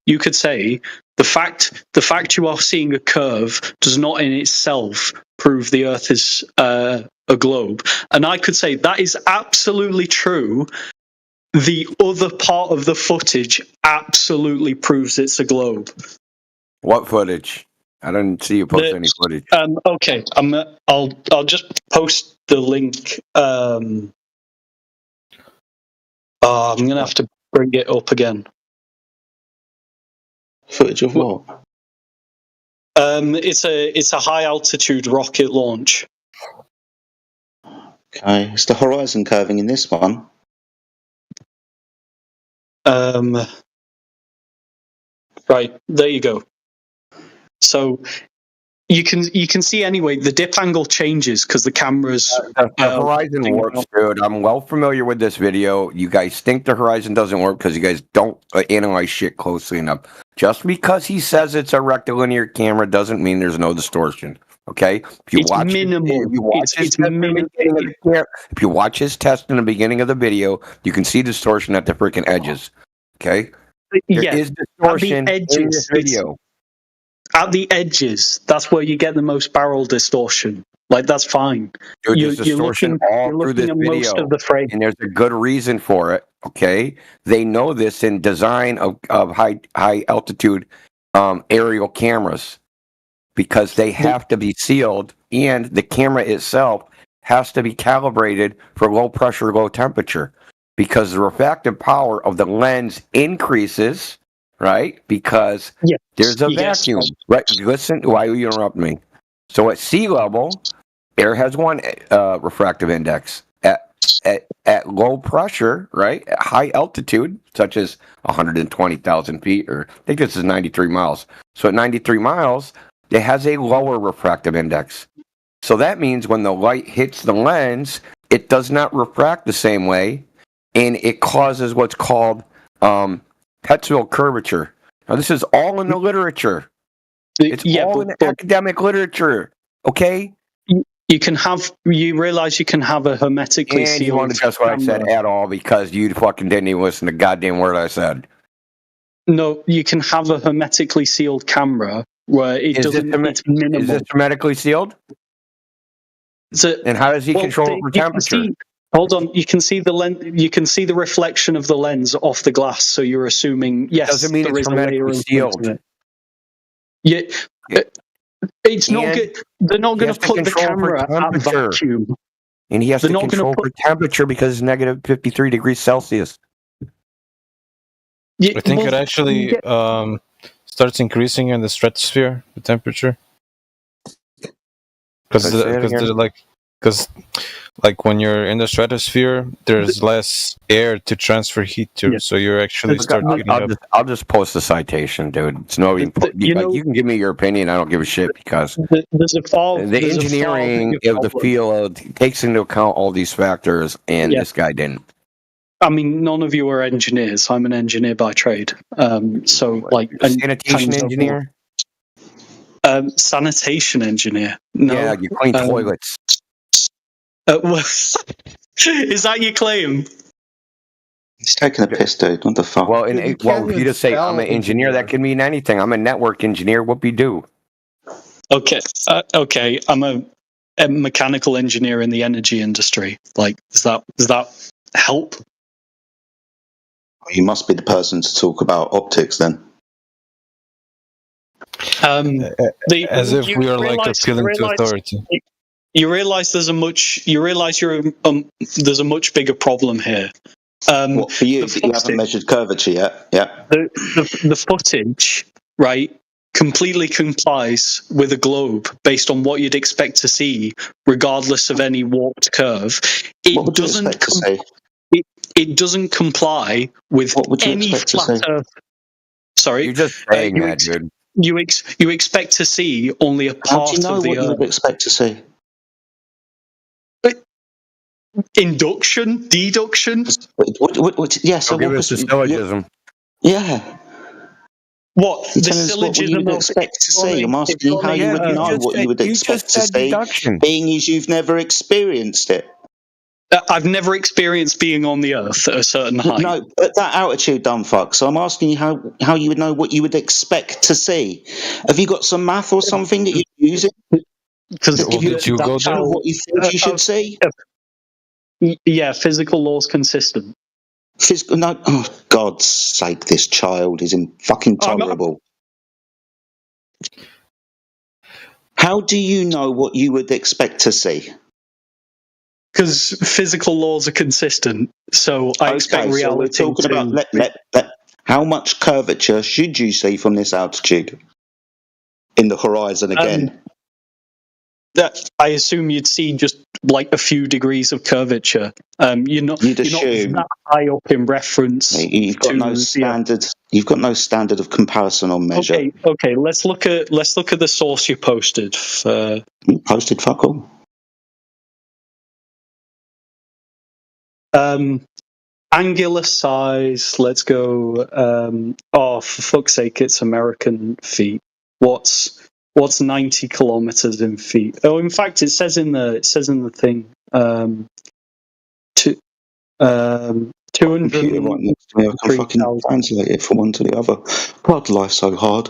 the fact you are seeing a curve does not in itself prove the Earth is a globe, and I could say that is absolutely true. The other part of the footage absolutely proves it's a globe. What footage? I didn't see you post any footage. Okay, I'll just post the link. I'm gonna have to bring it up again. Footage of what? It's a high altitude rocket launch. Okay, it's the horizon curving in this one. Right, there you go. So you can see anyway. The dip angle changes because the camera's the horizon works, dude. I'm well familiar with this video. You guys think the horizon doesn't work because you guys don't analyze shit closely enough. Just because he says it's a rectilinear camera doesn't mean there's no distortion. Okay, if you watch his test in the beginning of the video, you can see distortion at the freaking edges. Okay, there is distortion in this video. At the edges, that's where you get the most barrel distortion. Like, that's fine. Dude, there's distortion all through this video, most of the frame. And there's a good reason for it. Okay, they know this in design of high altitude aerial cameras, because they have to be sealed, and the camera itself has to be calibrated for low pressure, low temperature, because the refractive power of the lens increases. Right, because there's a vacuum. Right, listen. Why you interrupt me? So at sea level, air has one refractive index. At low pressure, right, at high altitude, such as 120,000 feet, or I think this is 93 miles. So at 93 miles, it has a lower refractive index. So that means when the light hits the lens, it does not refract the same way, and it causes what's called Petzval curvature. Now, this is all in the literature. It's all in the academic literature. Okay? You realize you can have a hermetically sealed. And you want to guess what I said at all, because you fucking didn't even listen to the goddamn word I said. No, you can have a hermetically sealed camera where it doesn't. It's minimal. Is this hermetically sealed? And how does he control it for temperature? Hold on, you can see the lens. You can see the reflection of the lens off the glass. So you're assuming doesn't mean it's hermetically sealed. Yeah, it's not good. They're not going to put the camera at vacuum. And he has to control for temperature because it's negative 53 degrees Celsius. I think it actually starts increasing in the stratosphere, the temperature. Because like when you're in the stratosphere, there's less air to transfer heat to, so you're actually I'll just post the citation, dude. It's no even. You can give me your opinion. I don't give a shit, because the engineering of the field takes into account all these factors, and this guy didn't. I mean, none of you are engineers. I'm an engineer by trade. So, like, a sanitation engineer. Sanitation engineer. No. Yeah, you clean toilets. Is that your claim? He's taking a piss, dude. What the fuck? Well, if you just say I'm an engineer, that could mean anything. I'm a network engineer. Whoopie-doo. Okay. Okay. I'm a mechanical engineer in the energy industry. Like, does that help? You must be the person to talk about optics, then. As if we are like appealing to authority. You realize there's a much bigger problem here. What, for you? You haven't measured curvature yet. Yeah. The footage, right, completely complies with a globe based on what you'd expect to see, regardless of any warped curve. What would you expect to see? It doesn't comply with any flat Earth. Sorry, you're just saying that, dude. You expect to see only a part of the Earth. How do you know what you would expect to see? Induction, deduction. Yes. So give us the syllogism. Yeah. What the syllogism you would expect to see? I'm asking you how you would know what you would expect to see, being as you've never experienced it. I've never experienced being on the Earth at a certain height. No, at that altitude, dumb fuck. So I'm asking you how you would know what you would expect to see. Have you got some math or something that you're using? Because what you think you should see? Yeah, physical law's consistent. No, oh, God's sake, this child is fucking intolerable. How do you know what you would expect to see? Because physical laws are consistent, so I expect reality. So we're talking about how much curvature should you see from this altitude in the horizon again? I assume you'd see just like a few degrees of curvature. You're not that high up in reference. You've got no standard. You've got no standard of comparison or measure. Okay. Let's look at the source you posted. You posted fuck all. Angular size. Let's go. For fuck's sake, it's American feet. What's 90 kilometers in feet? Oh, in fact, it says in the thing. 200. Computer right next to me. I can fucking translate it from one to the other. God, life's so hard.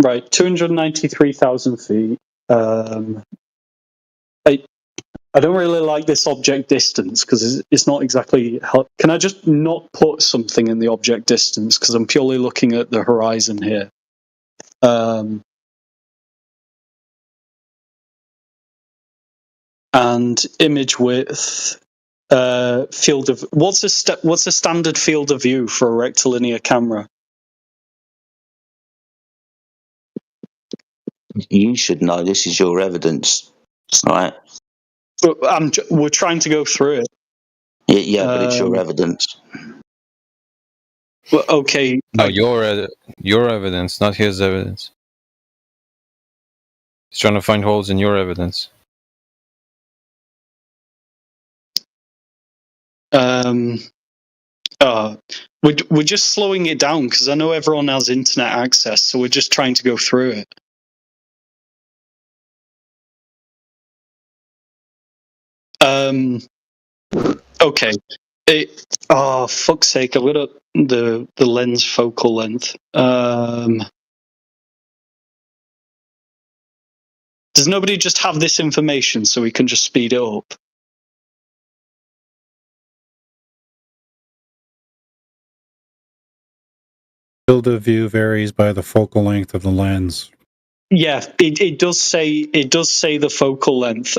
Right, 293,000 feet. I don't really like this object distance because it's not exactly. Can I just not put something in the object distance because I'm purely looking at the horizon here? And image width, field of what's a standard field of view for a rectilinear camera? You should know. This is your evidence, right? We're trying to go through it. Yeah, but it's your evidence. Well, okay. No, your evidence, not his evidence. He's trying to find holes in your evidence. We're just slowing it down because I know everyone has internet access, so we're just trying to go through it. Okay. Fuck's sake! I've got the lens focal length. Does nobody just have this information so we can just speed it up? Field of view varies by the focal length of the lens. Yeah, it does say the focal length.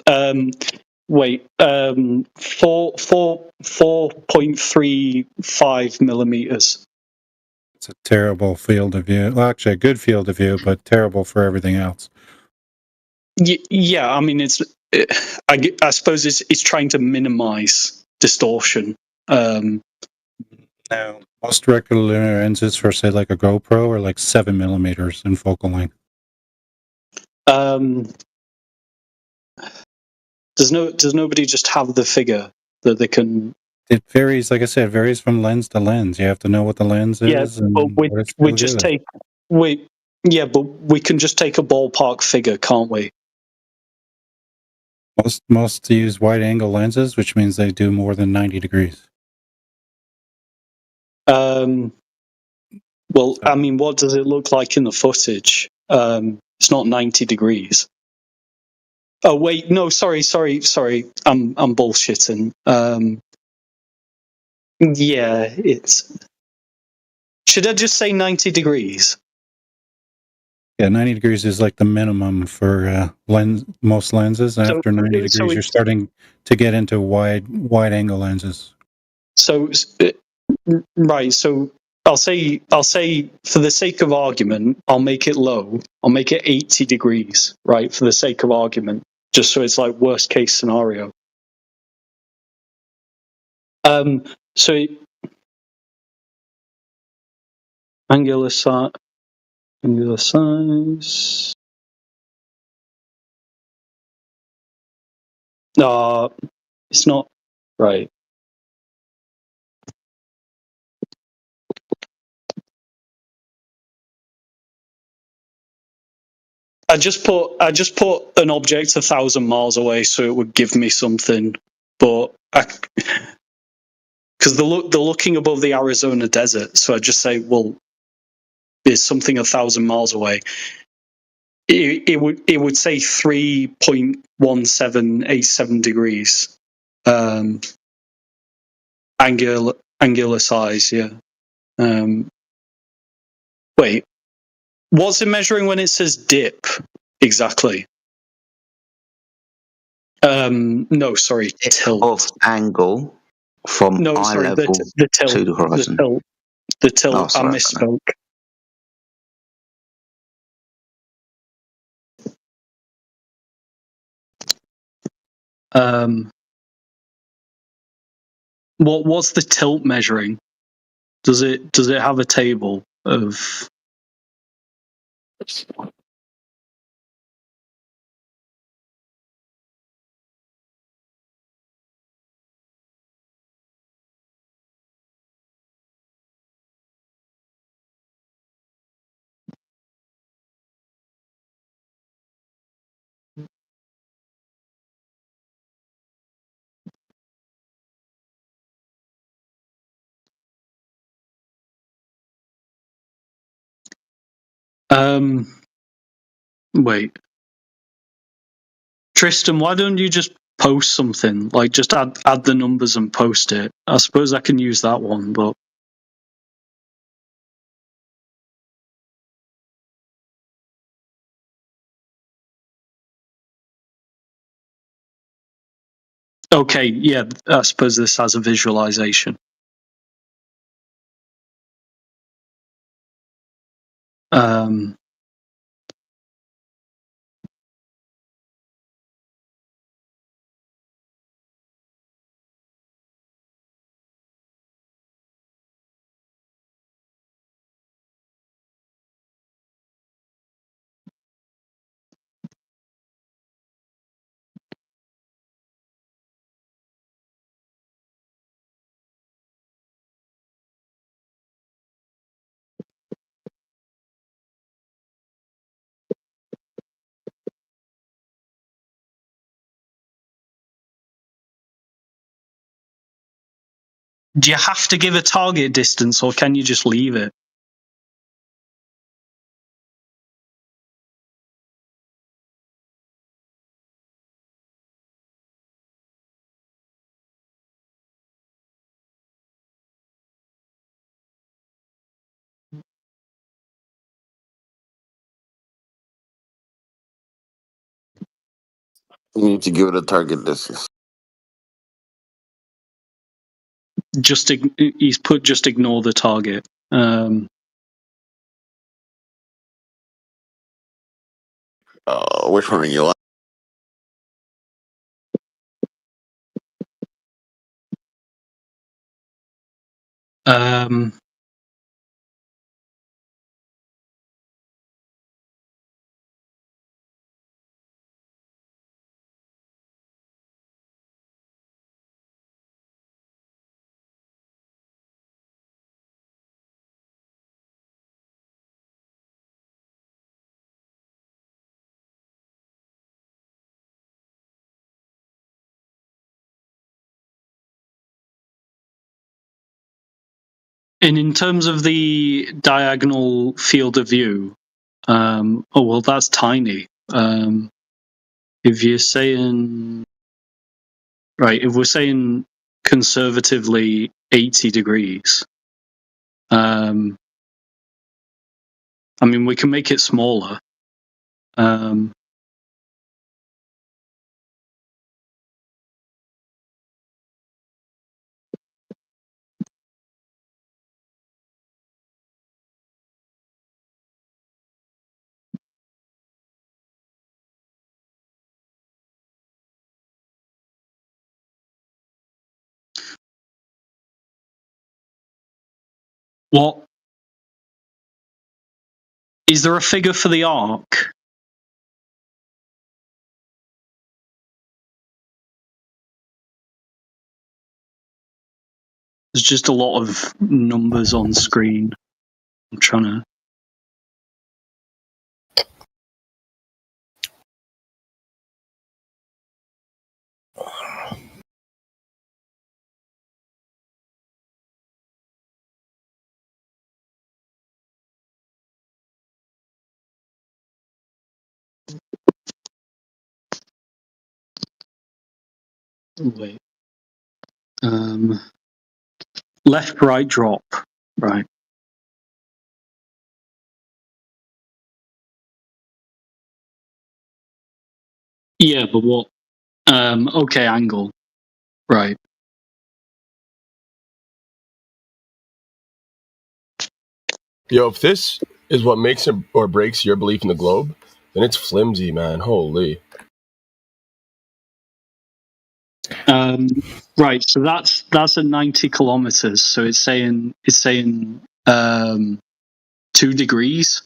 4.35 millimeters. It's a terrible field of view. Well, actually, a good field of view, but terrible for everything else. Yeah, I mean, I suppose it's trying to minimize distortion. Now, most rectilinear lenses for, say, like a GoPro are like 7 millimeters in focal length. Does nobody just have the figure that they can? It varies, like I said, it varies from lens to lens. You have to know what the lens is. Yeah, but we just take but we can just take a ballpark figure, can't we? Most use wide angle lenses, which means they do more than 90 degrees. Well, I mean, what does it look like in the footage? It's not 90 degrees. Oh wait, no, sorry. I'm bullshitting. Yeah, it's. Should I just say 90 degrees? Yeah, 90 degrees is like the minimum for most lenses. After 90 degrees, you're starting to get into wide angle lenses. So, right. So I'll say for the sake of argument, I'll make it low. I'll make it 80 degrees, right? For the sake of argument, just so it's like worst case scenario. So angular size. No, it's not right. I just put an object 1,000 miles away so it would give me something, but because they're looking above the Arizona desert, so I just say, well, there's something 1,000 miles away. It would say 3.1787 degrees angular size. Yeah. Wait, what's it measuring when it says dip exactly? No, sorry, tilt. Of angle from eye level the tilt, to the horizon. The tilt. I misspoke. What's the tilt measuring? Does it have a table of? Wait. Tristan, why don't you just post something? Like, just add the numbers and post it. I suppose I can use that one, but... Okay, yeah, I suppose this has a visualization. Do you have to give a target distance, or can you just leave it? You need to give it a target distance. He's put just ignore the target. Which one are you on? And in terms of the diagonal field of view, oh well, that's tiny. If you're saying, right, if we're saying conservatively 80 degrees, I mean, we can make it smaller. What is there a figure for the arc? There's just a lot of numbers on screen. I'm trying to. Wait. Left, right, drop. Right. Yeah, but what? Okay, angle. Right. Yo, if this is what makes or breaks your belief in the globe, then it's flimsy, man. Holy. Right, so that's at 90 kilometers. So it's saying 2 degrees.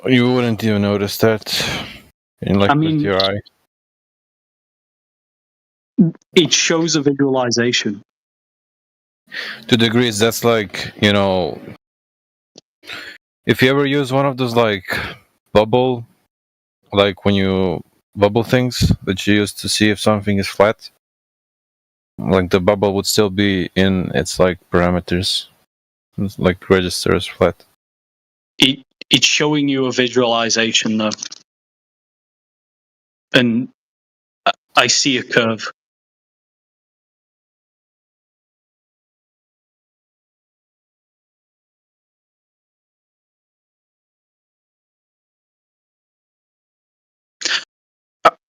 You wouldn't even notice that with your eye. It shows a visualization. 2 degrees, that's like, if you ever use one of those bubble, when you bubble things that you use to see if something is flat, the bubble would still be in its parameters, it's register as flat. It's showing you a visualization though, and I see a curve.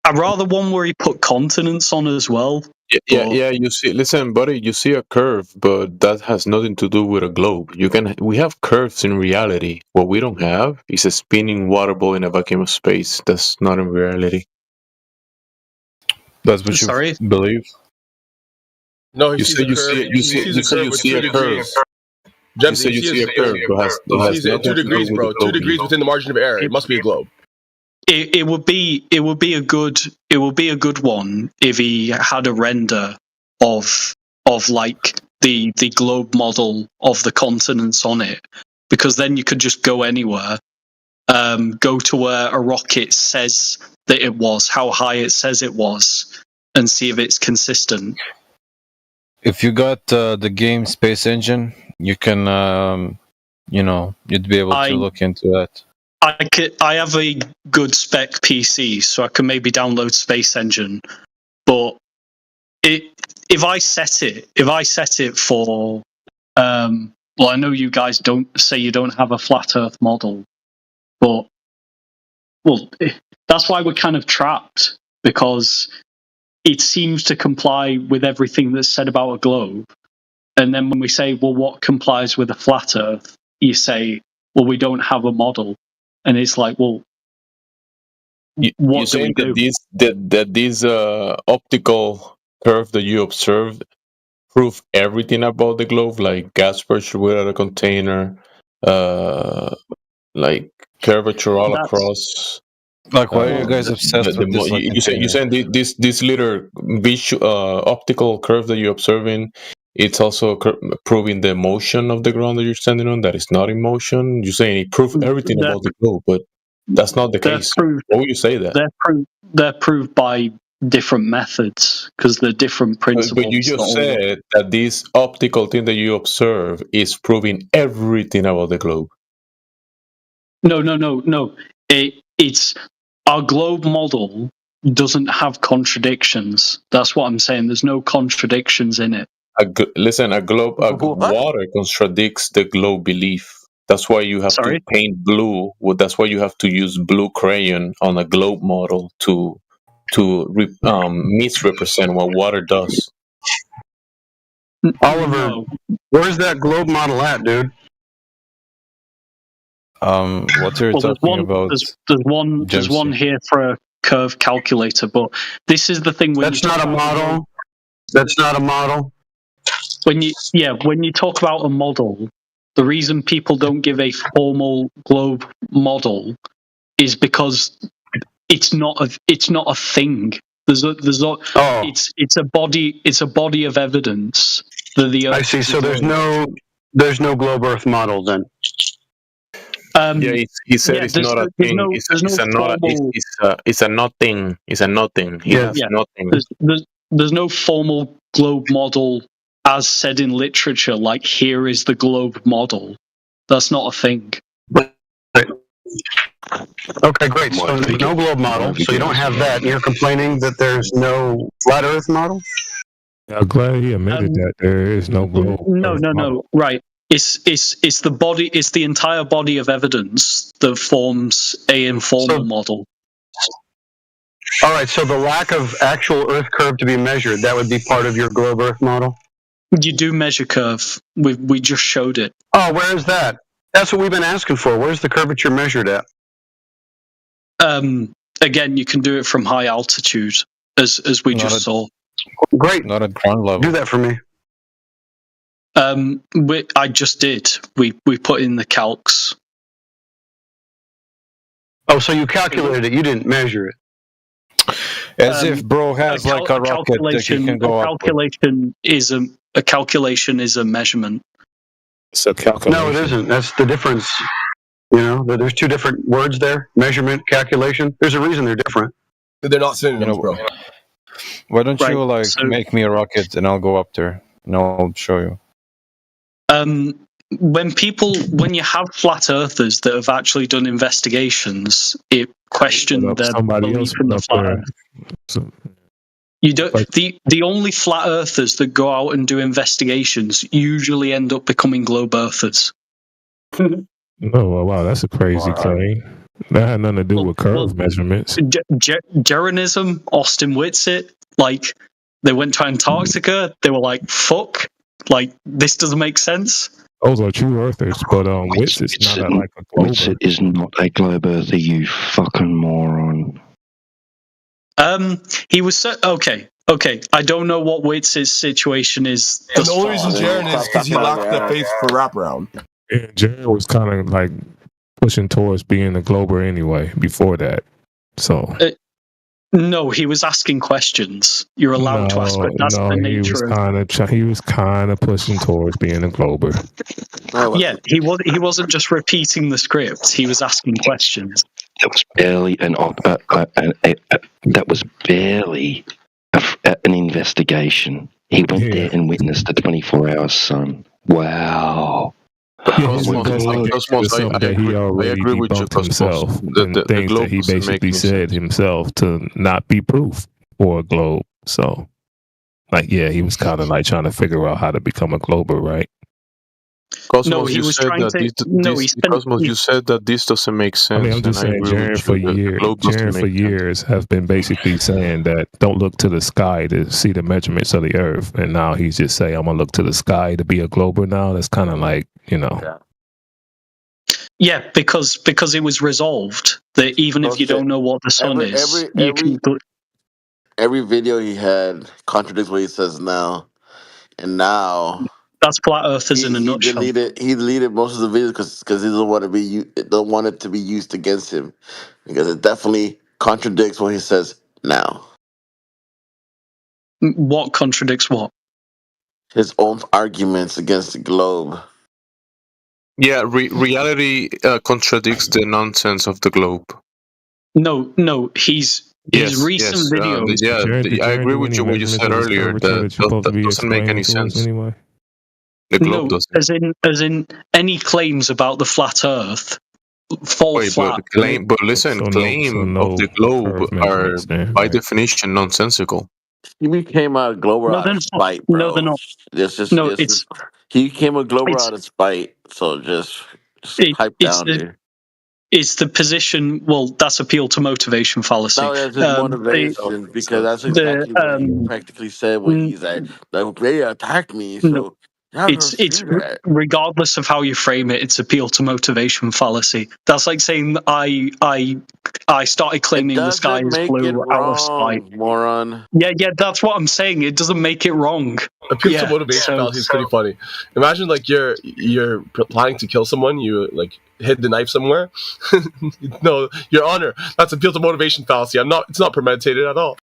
I'd rather one where he put continents on as well. Yeah. You see, listen, buddy. You see a curve, but that has nothing to do with a globe. We have curves in reality. What we don't have is a spinning water ball in a vacuum of space. That's not in reality. That's what you believe. No, you see a curve. You see a curve. You see a curve, but has 2 degrees, bro. 2 degrees within the margin of error. It must be a globe. It would be a good one if he had a render of the globe model of the continents on it, because then you could just go anywhere, go to where a rocket says that it was, how high it says it was, and see if it's consistent. If you got the game Space Engine, you can you'd be able to look into that. I have a good spec PC, so I can maybe download Space Engine. But if I set it for, I know you guys don't say you don't have a flat Earth model, but that's why we're kind of trapped, because it seems to comply with everything that's said about a globe. And then when we say, well, what complies with a flat Earth? You say, well, we don't have a model. And it's like, well, you're saying that these optical curve that you observed prove everything about the globe, like gas pressure without a container, like curvature all across. Why are you guys obsessed with this? You saying this little optical curve that you're observing, it's also proving the motion of the ground that you're standing on, that is not in motion. You're saying it proves everything about the globe, but that's not the case. Why would you say that? They're proved by different methods, because they're different principles. But you just said that this optical thing that you observe is proving everything about the globe. No. It's our globe model doesn't have contradictions. That's what I'm saying. There's no contradictions in it. Water contradicts the globe belief. That's why you have to paint blue. Well, that's why you have to use blue crayon on a globe model to misrepresent what water does. Oliver, where's that globe model at, dude? What you're talking about? There's one here for a curve calculator, but this is the thing. That's not a model. That's not a model. When you talk about a model, the reason people don't give a formal globe model is because it's not a thing. It's a body of evidence that the Earth. I see. So there's no globe Earth model then. He said it's not a thing. It's a nothing. It's a nothing. Nothing. There's no formal globe model as said in literature, like here is the globe model. That's not a thing. Okay, great. So there's no globe model, so you don't have that. You're complaining that there's no flat Earth model? I'm glad he admitted that there is no globe. No. Right. It's the body. It's the entire body of evidence that forms a informal model. All right. So the lack of actual Earth curve to be measured, that would be part of your globe Earth model? You do measure curve. We just showed it. Oh, where is that? That's what we've been asking for. Where's the curvature measured at? again, you can do it from high altitude, as we just saw. Great. Not at ground level. Do that for me. I just did. We put in the calcs. Oh, so you calculated it. You didn't measure it. As if bro has like a rocket that he can go up with. A calculation is a measurement. So calculation. No, it isn't. That's the difference. You know, there's two different words there: measurement, calculation. There's a reason they're different. They're not synonyms, bro. Why don't you make me a rocket and I'll go up there and I'll show you. When you have flat earthers that have actually done investigations, it questioned their belief in the flat earth. You don't. The only flat earthers that go out and do investigations usually end up becoming globe earthers. Oh wow, that's a crazy claim. That had nothing to do with curve measurements. Jeranism, Austin Whitsitt, like they went to Antarctica. They were like, "Fuck, like this doesn't make sense." Those are true earthers, but Whitsitt's not like a globe. Whitsitt is not a globe earther, you fucking moron. He was okay. I don't know what Whitsitt's situation is. And the only reason Jaren is because he lacked the faith for wraparound. And Jaren was kind of like pushing towards being a glober anyway before that. So no, he was asking questions. You're allowed to ask, but that's the nature he was kind of pushing towards being a glober. Yeah, he wasn't just repeating the script. He was asking questions. That was barely an investigation. He went there and witnessed the 24-hour sun. Wow. Cosmos, I agree with you, himself. The things that he basically said himself to not be proof for a globe. So, he was kind of like trying to figure out how to become a glober, right? Cosmos, no, you said that this doesn't make sense. I mean, I'm just saying, Jaren for years has been basically saying that don't look to the sky to see the measurements of the Earth, and now he's just saying I'm gonna look to the sky to be a glober. Now that's kind of like, Yeah, because it was resolved that even if you don't know what the sun is, every video he had contradicts what he says now, and now. That's flat earthers in a nutshell. He deleted most of the videos because he don't want it to be used against him, because it definitely contradicts what he says now. What contradicts what? His own arguments against the globe. Yeah, reality contradicts the nonsense of the globe. No, his recent videos. I agree with you what you said earlier. That doesn't make any sense. Anyway. The globe doesn't. As in any claims about the flat Earth fall flat. But listen, claims of the globe are by definition nonsensical. He became a glober out of spite, bro. No, they're not. He became a glober out of spite. So just pipe down, dude. It's the position. Well, that's appeal to motivation fallacy. No, that's his motivation, because that's exactly what he practically said when he's like, they attacked me, so. It's regardless of how you frame it, it's appeal to motivation fallacy. That's like saying I started claiming the sky is blue out of spite. Moron. Yeah, that's what I'm saying. It doesn't make it wrong. Appeal to motivation fallacy is pretty funny. Imagine like you're planning to kill someone, you like hid the knife somewhere. No, Your Honor, that's appeal to motivation fallacy. It's not premeditated at all.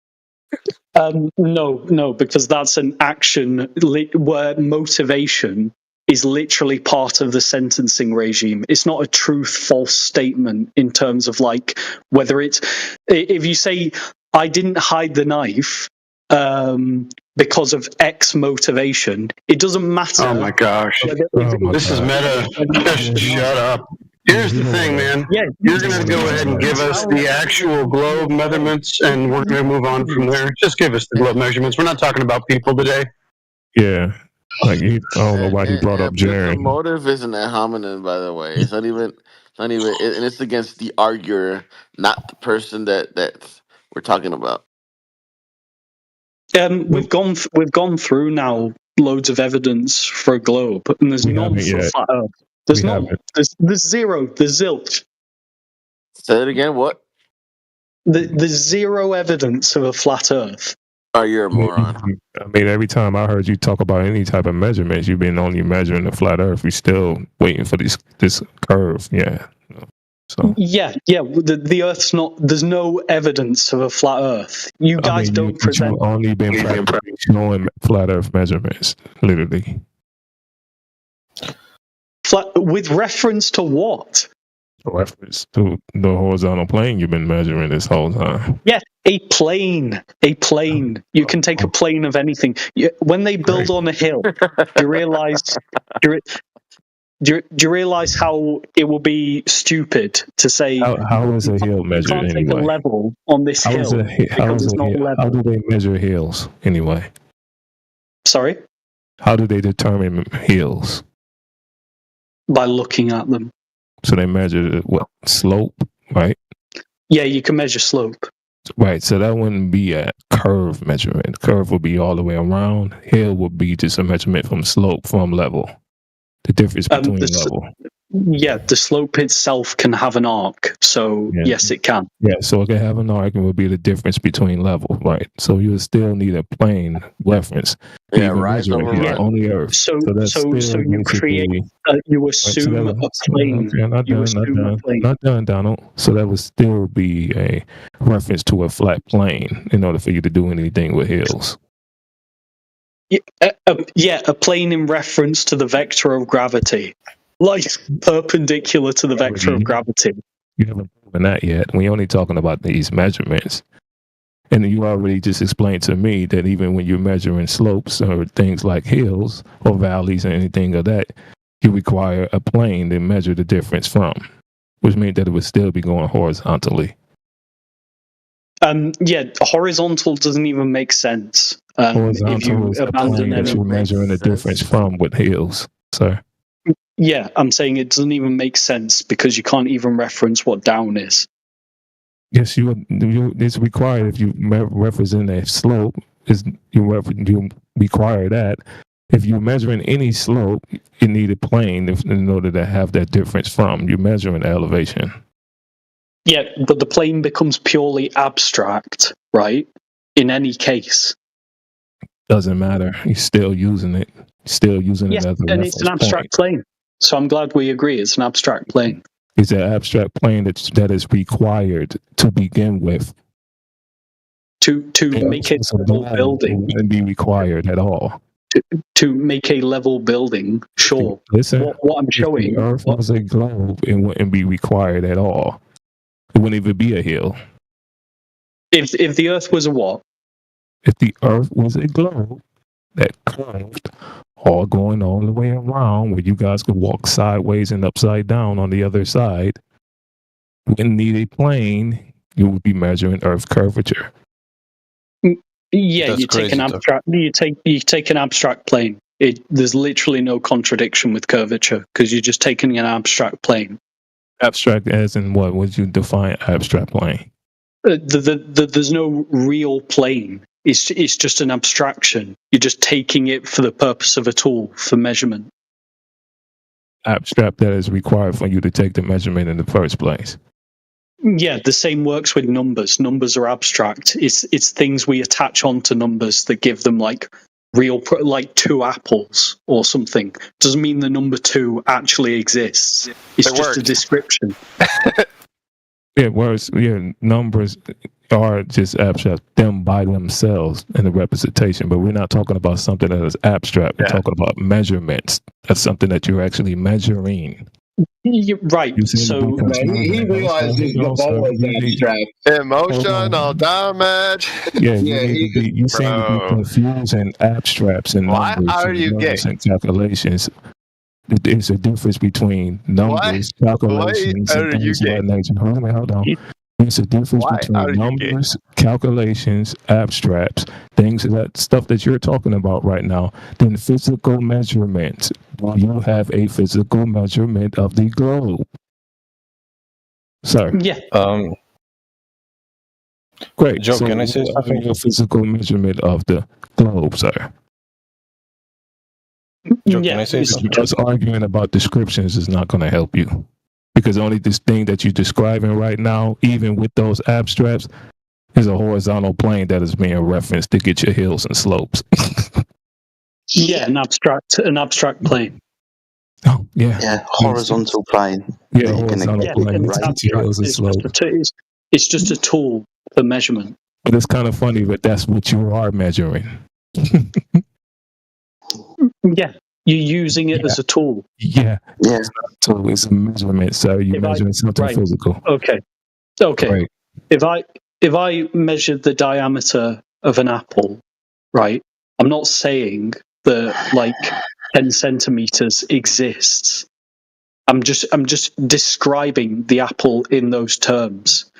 No, because that's an action where motivation is literally part of the sentencing regime. It's not a truth-false statement in terms of like whether it's if you say I didn't hide the knife because of X motivation, it doesn't matter. Oh my gosh, this is meta. Just shut up. Here's the thing, man. Yeah, you're going to go ahead and give us the actual globe measurements, and we're going to move on from there. Just give us the globe measurements. We're not talking about people today. Yeah. I don't know why he brought up Jaren. The motive isn't ad hominem, by the way. It's not even, and it's against the arguer, not the person that we're talking about. We've gone through now loads of evidence for a globe, and there's none for flat Earth. There's none. There's zero. There's zilch. Say it again. What? There's zero evidence of a flat Earth. Oh, you're a moron. I mean, every time I heard you talk about any type of measurements, you've been only measuring the flat Earth. You're still waiting for this curve. Yeah. So Yeah. The Earth's not. There's no evidence of a flat Earth. You guys don't present. You've only been showing flat Earth measurements, literally. With reference to what? Reference to the horizontal plane you've been measuring this whole time. Yes, a plane. A plane. You can take a plane of anything. When they build on a hill, do you realize? Do you realize how it will be stupid to say? How is a hill measured can't anyway? take a level on this hill because it's not level. How do they measure hills anyway? Sorry? How do they determine hills? By looking at them. So they measure slope, right? Yeah, you can measure slope. Right, so that wouldn't be a curve measurement. Curve would be all the way around. Hill would be just a measurement from slope, from level. The difference between level. Yeah, the slope itself can have an arc, so yes, it can. Yeah, so it can have an arc and would be the difference between level, right? So you would still need a plane reference. Yeah, rise over on the Earth. So you create, you assume a plane. Not done, Donald. So that would still be a reference to a flat plane in order for you to do anything with hills. A plane in reference to the vector of gravity. Like perpendicular to the vector of gravity. You haven't proven that yet. We're only talking about these measurements. And you already just explained to me that even when you're measuring slopes or things like hills or valleys or anything of that, you require a plane to measure the difference from, which means that it would still be going horizontally. Horizontal doesn't even make sense. Horizontal is a plane that you're measuring the difference from with hills, sir. Yeah, I'm saying it doesn't even make sense because you can't even reference what down is. Yes, it's required if you represent a slope. You require that. If you're measuring any slope, you need a plane in order to have that difference from. You're measuring elevation. Yeah, but the plane becomes purely abstract, right? In any case. Doesn't matter. You're still using it. Still using it as a reference and it's an abstract plane. So I'm glad we agree it's an abstract plane. It's an abstract plane that is required to begin with. To make it a level building. Wouldn't be required at all. To make a level building, sure. Listen, what I'm showing. If the Earth was a globe, it wouldn't be required at all. It wouldn't even be a hill. If the Earth was a what? If the Earth was a globe that curved, all going all the way around, where you guys could walk sideways and upside down on the other side, you wouldn't need a plane. You would be measuring Earth curvature. Yeah, you take an abstract. You take an abstract plane. There's literally no contradiction with curvature because you're just taking an abstract plane. Abstract as in what? Would you define abstract plane? There's no real plane. It's just an abstraction. You're just taking it for the purpose of a tool for measurement. Abstract that is required for you to take the measurement in the first place. Yeah, the same works with numbers. Numbers are abstract. It's things we attach onto numbers that give them like real, like 2 apples or something. Doesn't mean the number 2 actually exists. It's just a description. Yeah, whereas numbers are just abstract, them by themselves in the representation, but we're not talking about something that is abstract. We're talking about measurements. That's something that you're actually measuring. You're right. So he realizes the ball is abstract. Emotional damage. Yeah, you seem to be confusing abstracts and numbers and calculations. There's a difference between numbers, calculations, and things of that nature. Hold on. There's a difference between numbers, calculations, abstracts, things that stuff that you're talking about right now, than physical measurements. Do you have a physical measurement of the globe? Sir. Yeah. Great. Joe, can I say something? A physical measurement of the globe, sir. Joe, can I say something? Just arguing about descriptions is not going to help you. Because only this thing that you're describing right now, even with those abstracts, is a horizontal plane that is being referenced to get your hills and slopes. Yeah, an abstract plane. Oh, yeah. Yeah, horizontal plane. Yeah, horizontal plane. It's just a tool for measurement. But it's kind of funny that that's what you are measuring. Yeah, you're using it as a tool. Yeah. So it's a measurement. So you're measuring something physical. Okay. Right. If I measured the diameter of an apple, right, I'm not saying that like 10 centimeters exists. I'm just describing the apple in those terms,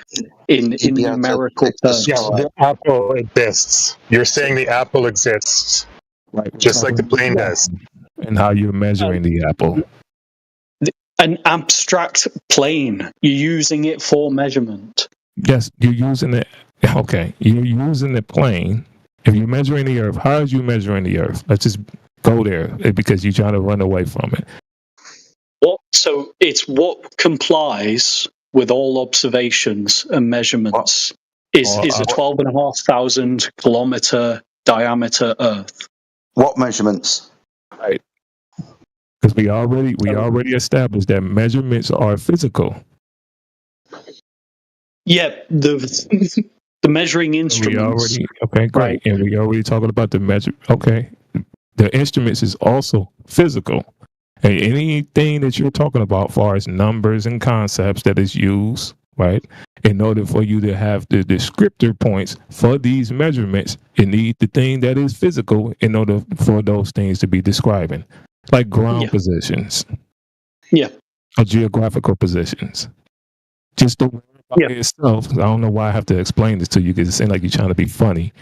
in numerical terms. Yeah, the apple exists. You're saying the apple exists, right? Just like the plane does. And how you're measuring the apple. An abstract plane. You're using it for measurement. Yes, you're using it. Okay, you're using the plane. If you're measuring the Earth, how are you measuring the Earth? Let's just go there because you're trying to run away from it. So it's what complies with all observations and measurements is a 12,500 kilometer diameter Earth. What measurements? Right. Because we already established that measurements are physical. Yeah, the measuring instruments. Okay, great. Right. And we already talking about the measure. Okay, the instruments is also physical. And anything that you're talking about, as far as numbers and concepts that is used, right? In order for you to have the descriptor points for these measurements, you need the thing that is physical in order for those things to be describing, like ground positions. Yeah. Or geographical positions. Just the word by itself. I don't know why I have to explain this to you because it seems like you're trying to be funny.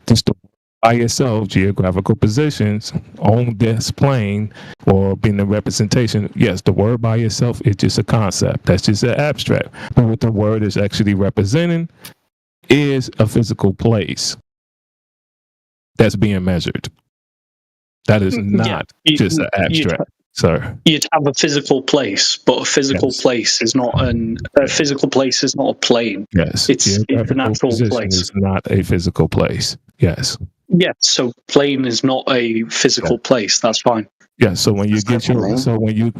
Just the by itself, geographical positions on this plane or being a representation. Yes, the word by itself is just a concept. That's just an abstract. But what the word is actually representing is a physical place that's being measured. That is not just an abstract, sir. You'd have a physical place, but a physical place is not a physical place is not a plane. Yes, it's an actual place. It's not a physical place. Yes. Yeah, so plane is not a physical place. That's fine. Yeah, so when you get when you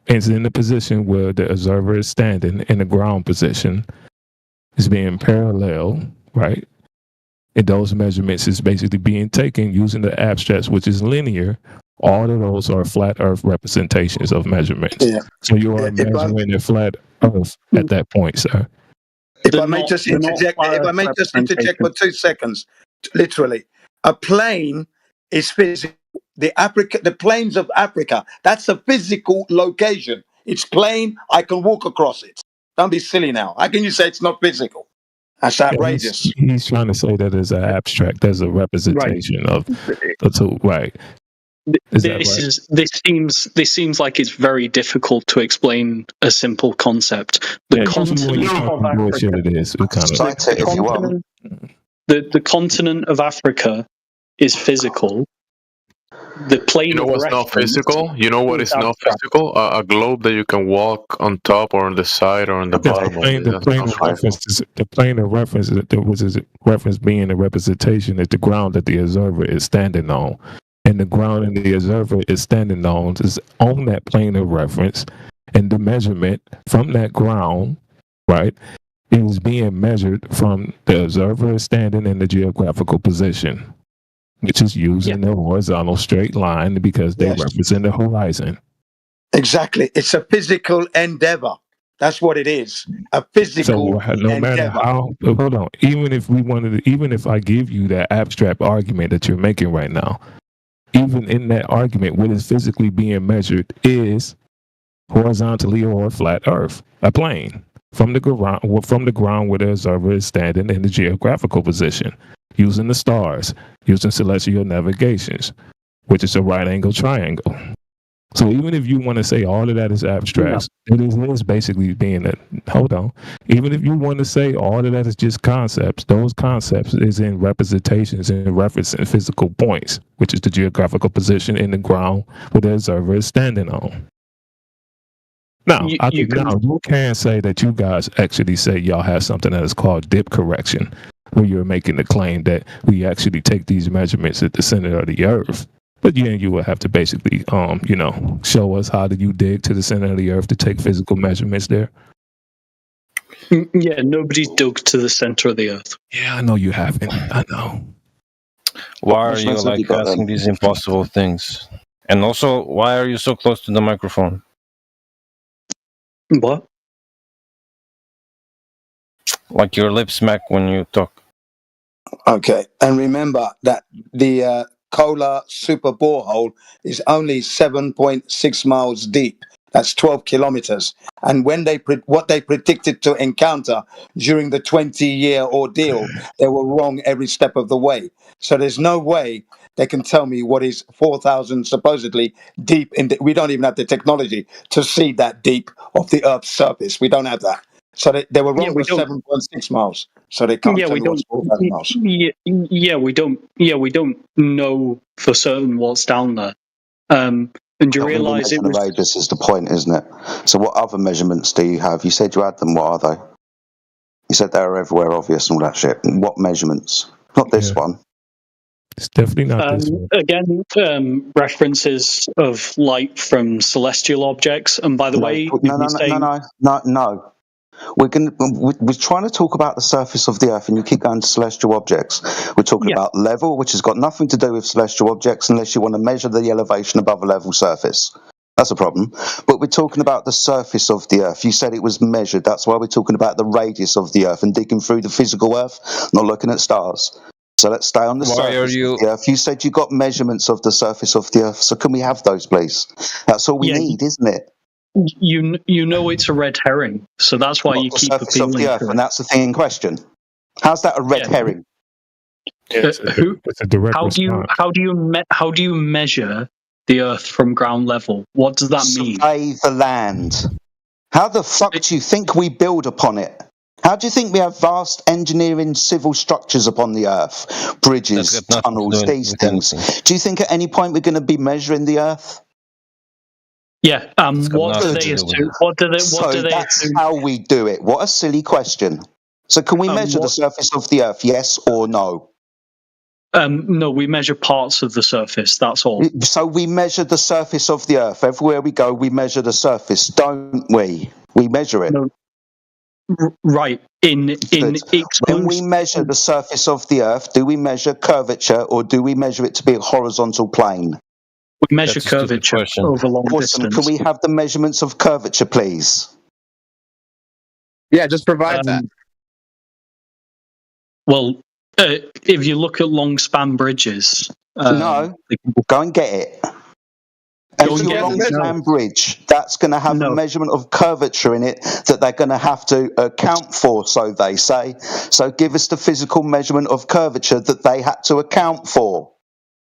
enter in the position where the observer is standing in the ground position, is being parallel, right? And those measurements is basically being taken using the abstracts, which is linear. All of those are flat Earth representations of measurements. Yeah. So you are measuring a flat Earth at that point, sir. If I may just interject for 2 seconds. Literally, a plane is physical. The plains of Africa, that's a physical location. It's plain. I can walk across it. Don't be silly now. How can you say it's not physical? That's outrageous. He's trying to say that as an abstract, there's a representation of the two, right? This seems like it's very difficult to explain a simple concept. The continent of Africa. The continent of Africa is physical. The plane. You know what's not physical? You know what is not physical? A globe that you can walk on top or on the side or on the bottom. The plane of reference, which is reference being a representation, is the ground that the observer is standing on. And the ground and the observer is standing on is on that plane of reference, and the measurement from that ground, right, is being measured from the observer standing in the geographical position, which is using the horizontal straight line because they represent the horizon. Exactly. It's a physical endeavor. That's what it is. A physical endeavor. Matter how, hold on. Even if I give you that abstract argument that you're making right now, even in that argument, what is physically being measured is horizontally or flat Earth, a plane from the ground where the observer is standing in the geographical position, using the stars, using celestial navigations, which is a right angle triangle. So even if you want to say all of that is abstract, it is basically being that. Hold on. Even if you want to say all of that is just concepts, those concepts is in representations and referencing physical points, which is the geographical position in the ground where the observer is standing on. Now, you can say that you guys actually say y'all have something that is called dip correction, where you're making the claim that we actually take these measurements at the center of the earth. But you will have to basically, show us how do you dig to the center of the earth to take physical measurements there. Yeah, nobody's dug to the center of the earth. Yeah, I know you haven't. I know. Why are you asking these impossible things? And also, why are you so close to the microphone? What? Like your lips smack when you talk. Okay, and remember that the Kola super borehole is only 7.6 miles deep. That's 12 kilometers. And when what they predicted to encounter during the 20-year ordeal, they were wrong every step of the way. So there's no way they can tell me what is 4,000 supposedly deep we don't even have the technology to see that deep of the Earth's surface. We don't have that. So they were wrong for 7.6 miles. So they can't tell me what's 4,000 miles. We don't know for certain what's down there. And you realise it was radius is the point, isn't it? So what other measurements do you have? You said you had them. What are they? You said they were everywhere, obvious, and all that shit. What measurements? Not this one. It's definitely not this one. Again, references of light from celestial objects. And by the way, no. We're trying to talk about the surface of the Earth, and you keep going to celestial objects. We're talking about level, which has got nothing to do with celestial objects, unless you want to measure the elevation above a level surface. That's a problem. But we're talking about the surface of the Earth. You said it was measured. That's why we're talking about the radius of the Earth and digging through the physical Earth, not looking at stars. So let's stay on the surface of the Earth. You said you got measurements of the surface of the Earth. So can we have those, please? That's all we need, isn't it? You know it's a red herring, so that's why you keep surface of the Earth, and that's the thing in question. How's that a red herring? It's a direct response. How do you measure the Earth from ground level? What does that mean? Survey the land. How the fuck do you think we build upon it? How do you think we have vast engineering civil structures upon the Earth? Bridges, tunnels, these things. Do you think at any point we're going to be measuring the Earth? Yeah. What do they assume? That's how we do it. What a silly question. So can we measure the surface of the Earth, yes or no? No, we measure parts of the surface, that's all. So we measure the surface of the Earth. Everywhere we go, we measure the surface, don't we? We measure it. No. Right. When we measure the surface of the Earth, do we measure curvature or do we measure it to be a horizontal plane? We measure curvature over long distance. Can we have the measurements of curvature, please? Yeah, just provide that. Well, if you look at long span bridges... no, go and get it. A long span bridge, that's going to have a measurement of curvature in it that they're going to have to account for, so they say. So give us the physical measurement of curvature that they had to account for.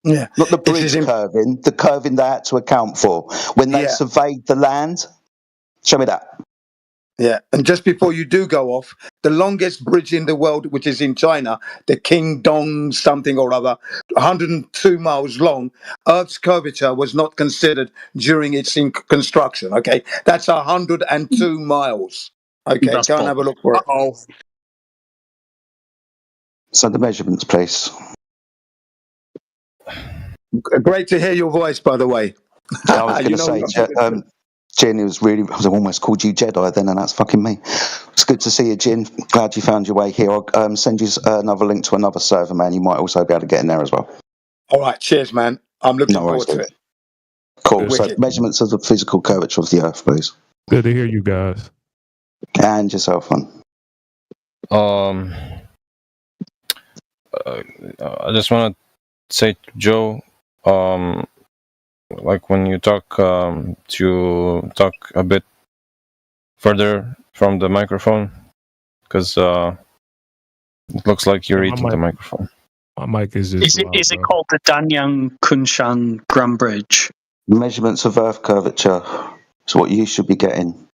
Yeah. Not the bridge curving, the curving they had to account for. When they surveyed the land, show me that. Yeah, and just before you do go off, the longest bridge in the world, which is in China, the King Dong something or other, 102 miles long, Earth's curvature was not considered during its construction, okay? That's 102 miles. Okay, go and have a look for it. So the measurements, please. Great to hear your voice, by the way. I was going to say, Jin, I almost called you Jedi then, and that's fucking me. It's good to see you, Jin. Glad you found your way here. I'll send you another link to another server, man. You might also be able to get in there as well. All right, cheers, man. I'm looking forward to it. Cool. So measurements of the physical curvature of the Earth, please. Good to hear you guys. And yourself, man. I just want to say to Joe, like when you talk a bit further from the microphone, because it looks like you're eating the microphone. My mic is just. Is it called the Danyang Kunshan Grand Bridge? Measurements of Earth curvature is what you should be getting.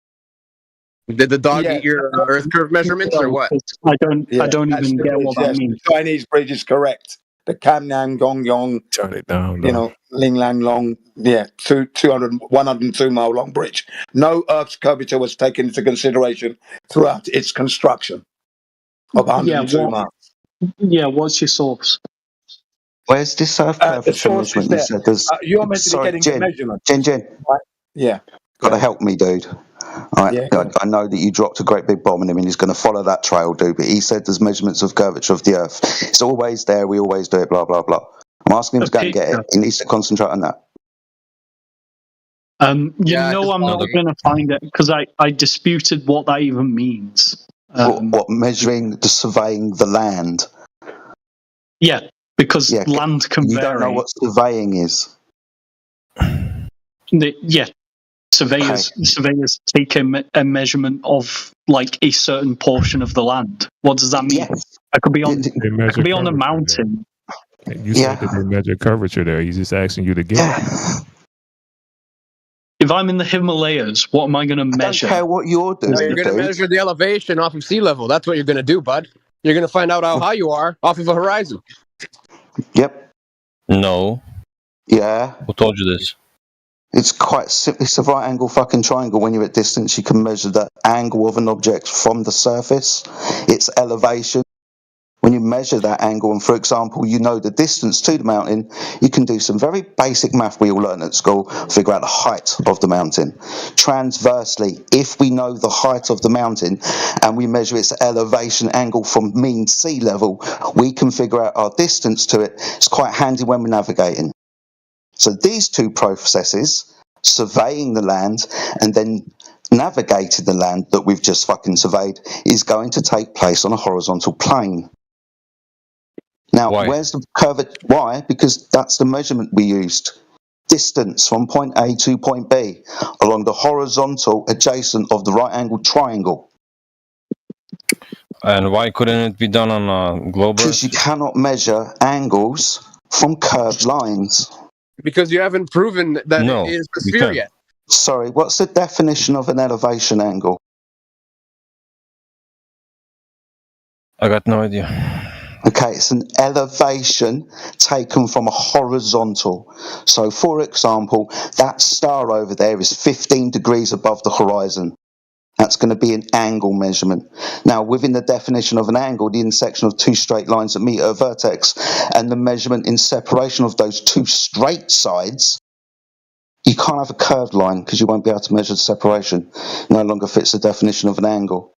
Did the dog eat your Earth curve measurements or what? I don't even get what that means. The Chinese bridge is correct. the Kam Nan Gong Yong, Turn it down, you know, Ling Lang Long, 102 mile long bridge. No Earth's curvature was taken into consideration throughout its construction of 102 miles. Yeah, what's your source? Where's this Earth curvature source is measurement? You there. said there's. You're meant to be Sorry, getting Jen. the measurement. Jen. Right? Yeah. Got to help me, dude. All right. Yeah. I know that you dropped a great big bomb on him and he's going to follow that trail, dude. But he said there's measurements of curvature of the Earth. It's always there. We always do it, blah, blah, blah. I'm asking him to go and get it. He needs to concentrate on that. I'm not going to find it because I disputed what that even means. What measuring, surveying the land? Yeah, because land can vary. You don't know what surveying is? Surveyors take a measurement of like a certain portion of the land. What does that mean? Yes. I could be on a mountain. You said that they measure curvature there. He's just asking you to get it. If I'm in the Himalayas, what am I going to measure? I don't care what you're doing. No, you're going to measure the elevation off of sea level. That's what you're going to do, bud. You're going to find out how high you are off of a horizon. Yep. No. Yeah. Who told you this? It's quite simple. It's a right angle fucking triangle. When you're at distance, you can measure the angle of an object from the surface, its elevation. When you measure that angle, and for example, you know the distance to the mountain, you can do some very basic math we all learn at school, figure out the height of the mountain. Transversely, if we know the height of the mountain and we measure its elevation angle from mean sea level, we can figure out our distance to it. It's quite handy when we're navigating. So these two processes, surveying the land and then navigating the land that we've just fucking surveyed, is going to take place on a horizontal plane. Now, where's the curvature? Why? Because that's the measurement we used. Distance from point A to point B along the horizontal adjacent of the right angled triangle. And why couldn't it be done on a globe? Because you cannot measure angles from curved lines. Because you haven't proven that it is a sphere yet. Sorry, what's the definition of an elevation angle? I got no idea. Okay, it's an elevation taken from a horizontal. So, for example, that star over there is 15 degrees above the horizon. That's going to be an angle measurement. Now, within the definition of an angle, the intersection of two straight lines that meet at a vertex and the measurement in separation of those two straight sides, you can't have a curved line because you won't be able to measure the separation. No longer fits the definition of an angle.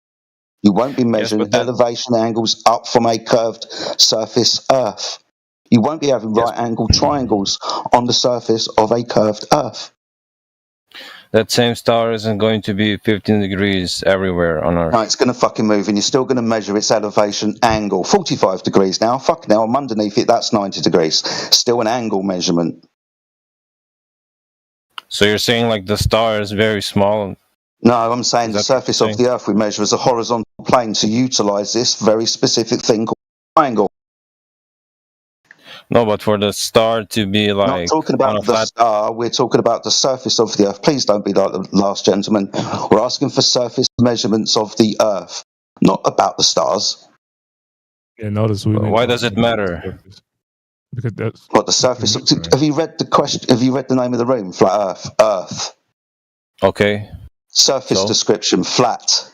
You won't be measuring elevation angles up from a curved surface Earth. You won't be having right angle triangles on the surface of a curved Earth. That same star isn't going to be 15 degrees everywhere on Earth. No, it's going to fucking move, and you're still going to measure its elevation angle. 45 degrees now. Fuck now, I'm underneath it. That's 90 degrees. Still an angle measurement. So you're saying like the star is very small? No, I'm saying the surface of the Earth we measure as a horizontal plane to utilise this very specific thing called triangle. No, but for the star to be like... Not talking about the star, we're talking about the surface of the Earth. Please don't be like the last gentleman. We're asking for surface measurements of the Earth, not about the stars. Yeah, notice why does it matter? Because that's what the surface. Have you read the question? Have you read the name of the room? Flat Earth. Earth. Okay. Surface description: flat.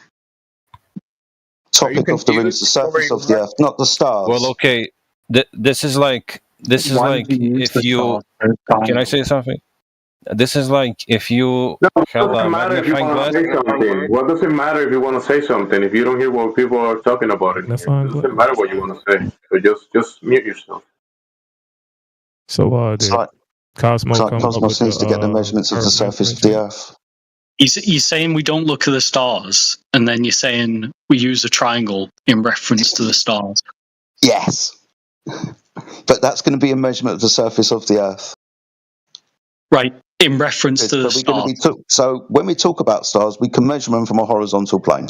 Topic of the room is the surface of the Earth, not the stars. Well, okay. This is like if you. Can I say something? This is like if you have a magnifying glass. What does it matter if you want to say something if you don't hear what people are talking about it? It doesn't matter what you want to say. So just mute yourself. So Cosmos needs to get the measurements of the surface of the Earth. You're saying we don't look at the stars, and then you're saying we use a triangle in reference to the stars. Yes. But that's going to be a measurement of the surface of the Earth. Right, in reference to the stars. So when we talk about stars, we can measure them from a horizontal plane.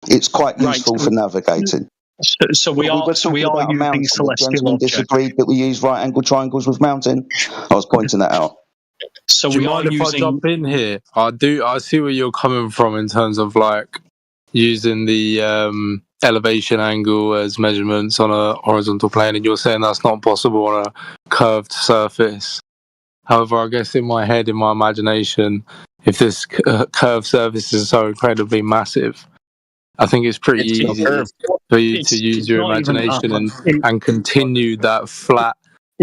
It's quite useful for navigating. So we are using celestial objects. Disagreed that we use right-angle triangles with mountain. I was pointing that out. So do you mind if I jump in here? I see where you're coming from in terms of like using the elevation angle as measurements on a horizontal plane, and you're saying that's not possible on a curved surface. However, I guess in my head, in my imagination, if this curved surface is so incredibly massive, I think it's pretty easy for you to use your imagination and continue that flat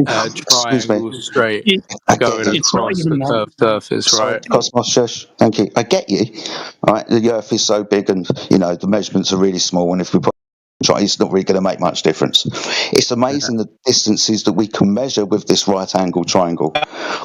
triangle straight going across the curved surface, right? Cosmos, shush. Thank you. I get you. All right, the Earth is so big, and the measurements are really small. And if we put it's not really going to make much difference. It's amazing the distances that we can measure with this right angle triangle.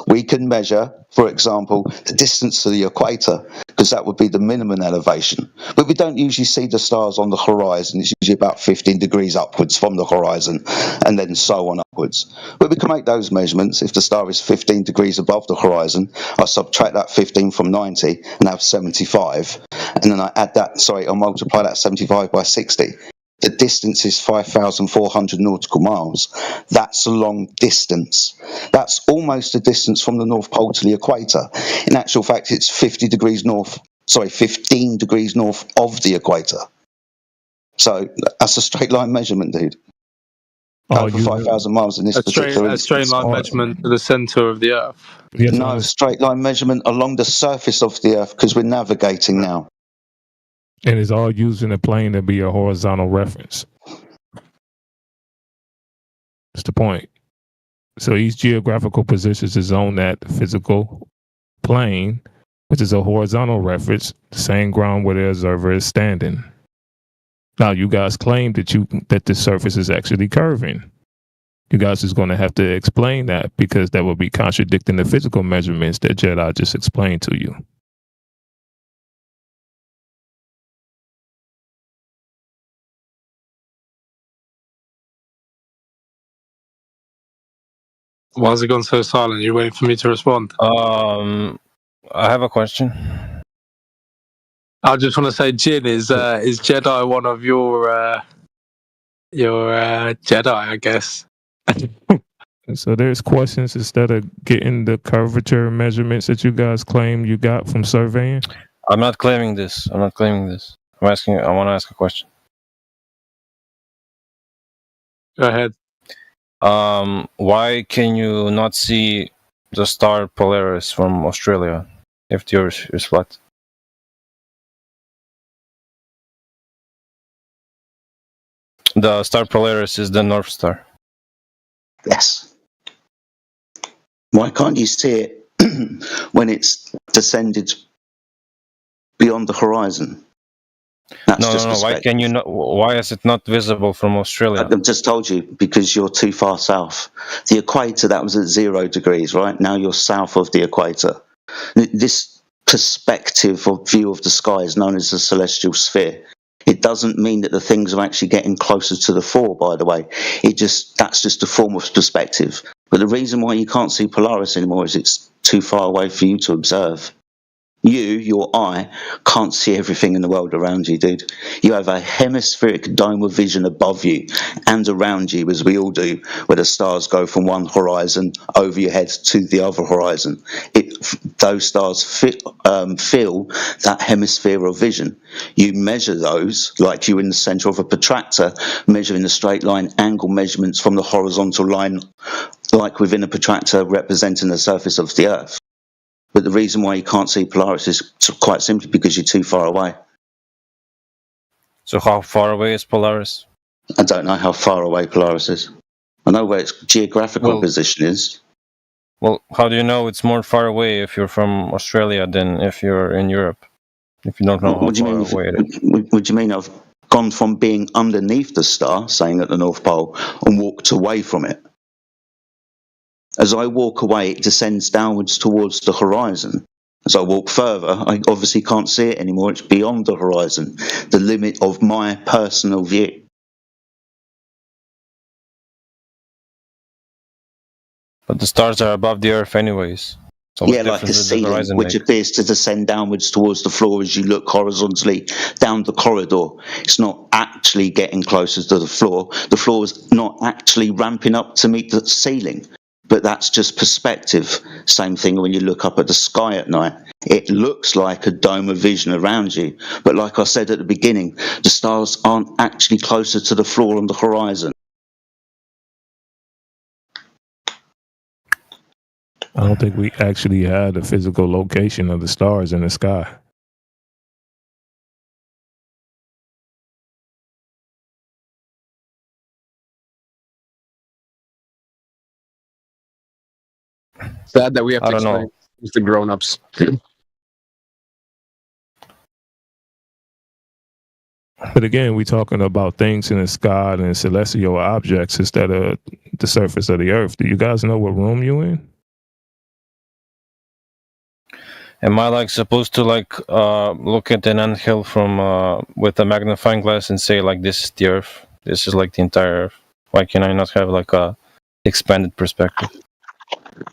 We can measure, for example, the distance to the equator, because that would be the minimum elevation. But we don't usually see the stars on the horizon. It's usually about 15 degrees upwards from the horizon, and then so on upwards. But we can make those measurements. If the star is 15 degrees above the horizon, I subtract that 15 from 90 and have 75. And then I multiply that 75 by 60. The distance is 5,400 nautical miles. That's a long distance. That's almost the distance from the North Pole to the equator. In actual fact, it's 15 degrees north of the equator. So that's a straight line measurement, dude. Over 5,000 miles in this particular instance. A straight line measurement to the center of the Earth. No, straight line measurement along the surface of the Earth, because we're navigating now. And it's all using a plane to be a horizontal reference. That's the point. So each geographical position is on that physical plane, which is a horizontal reference, the same ground where the observer is standing. Now, you guys claim that the surface is actually curving. You guys is going to have to explain that, because that will be contradicting the physical measurements that Jedi just explained to you. Why has it gone so silent? You waiting for me to respond? I have a question. I just want to say, Jin, is Jedi one of your Jedi? I guess. So there's questions instead of getting the curvature measurements that you guys claim you got from surveying. I'm not claiming this. I want to ask a question. Go ahead. Why can you not see the star Polaris from Australia if the Earth is flat? The star Polaris is the North Star. Yes. Why can't you see it when it's descended beyond the horizon? No. Why can you not? Why is it not visible from Australia? I've just told you, because you're too far south. The equator, that was at 0 degrees, right? Now you're south of the equator. This perspective or view of the sky is known as the celestial sphere. It doesn't mean that the things are actually getting closer to the fore, by the way. That's just a form of perspective. But the reason why you can't see Polaris anymore is it's too far away for you to observe. Your eye, can't see everything in the world around you, dude. You have a hemispheric dome of vision above you and around you, as we all do, where the stars go from one horizon over your head to the other horizon. Those stars fill that hemisphere of vision. You measure those like you're in the center of a protractor, measuring the straight line angle measurements from the horizontal line, like within a protractor representing the surface of the Earth. But the reason why you can't see Polaris is quite simply because you're too far away. So how far away is Polaris? I don't know how far away Polaris is. I know where its geographical position is. Well, how do you know it's more far away if you're from Australia than if you're in Europe? If you don't know how far away it is. What do you mean I've gone from being underneath the star, saying at the North Pole, and walked away from it? As I walk away, it descends downwards towards the horizon. As I walk further, I obviously can't see it anymore. It's beyond the horizon, the limit of my personal view. But the stars are above the Earth anyways. So yeah, like a ceiling, which appears to descend downwards towards the floor as you look horizontally down the corridor. It's not actually getting closer to the floor. The floor is not actually ramping up to meet the ceiling. but that's just perspective. Same thing when you look up at the sky at night. It looks like a dome of vision around you, but like I said at the beginning, the stars aren't actually closer to the floor on the horizon. I don't think we actually had a physical location of the stars in the sky. Sad that we have to explain to the grown-ups. But again, we're talking about things in the sky and celestial objects instead of the surface of the earth. Do you guys know what room you in? Am I like supposed to like look at an anthill from with a magnifying glass and say like this is the earth, this is like the entire earth? Why can I not have like a expanded perspective?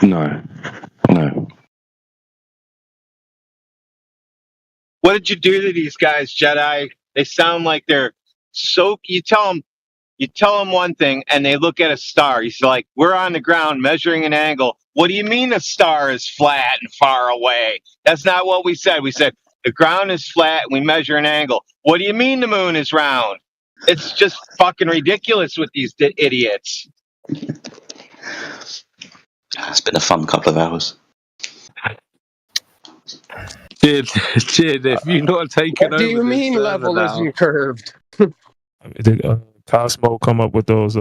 No. What did you do to these guys, Jedi? They sound like they're so. You tell them one thing, and they look at a star. He's like, "We're on the ground measuring an angle." What do you mean the star is flat and far away? That's not what we said. We said the ground is flat and we measure an angle. What do you mean the moon is round? It's just fucking ridiculous with these idiots. It's been a fun couple of hours. Jid, if you're not taking over, What do you mean level isn't curved? Did Cosmo come up with those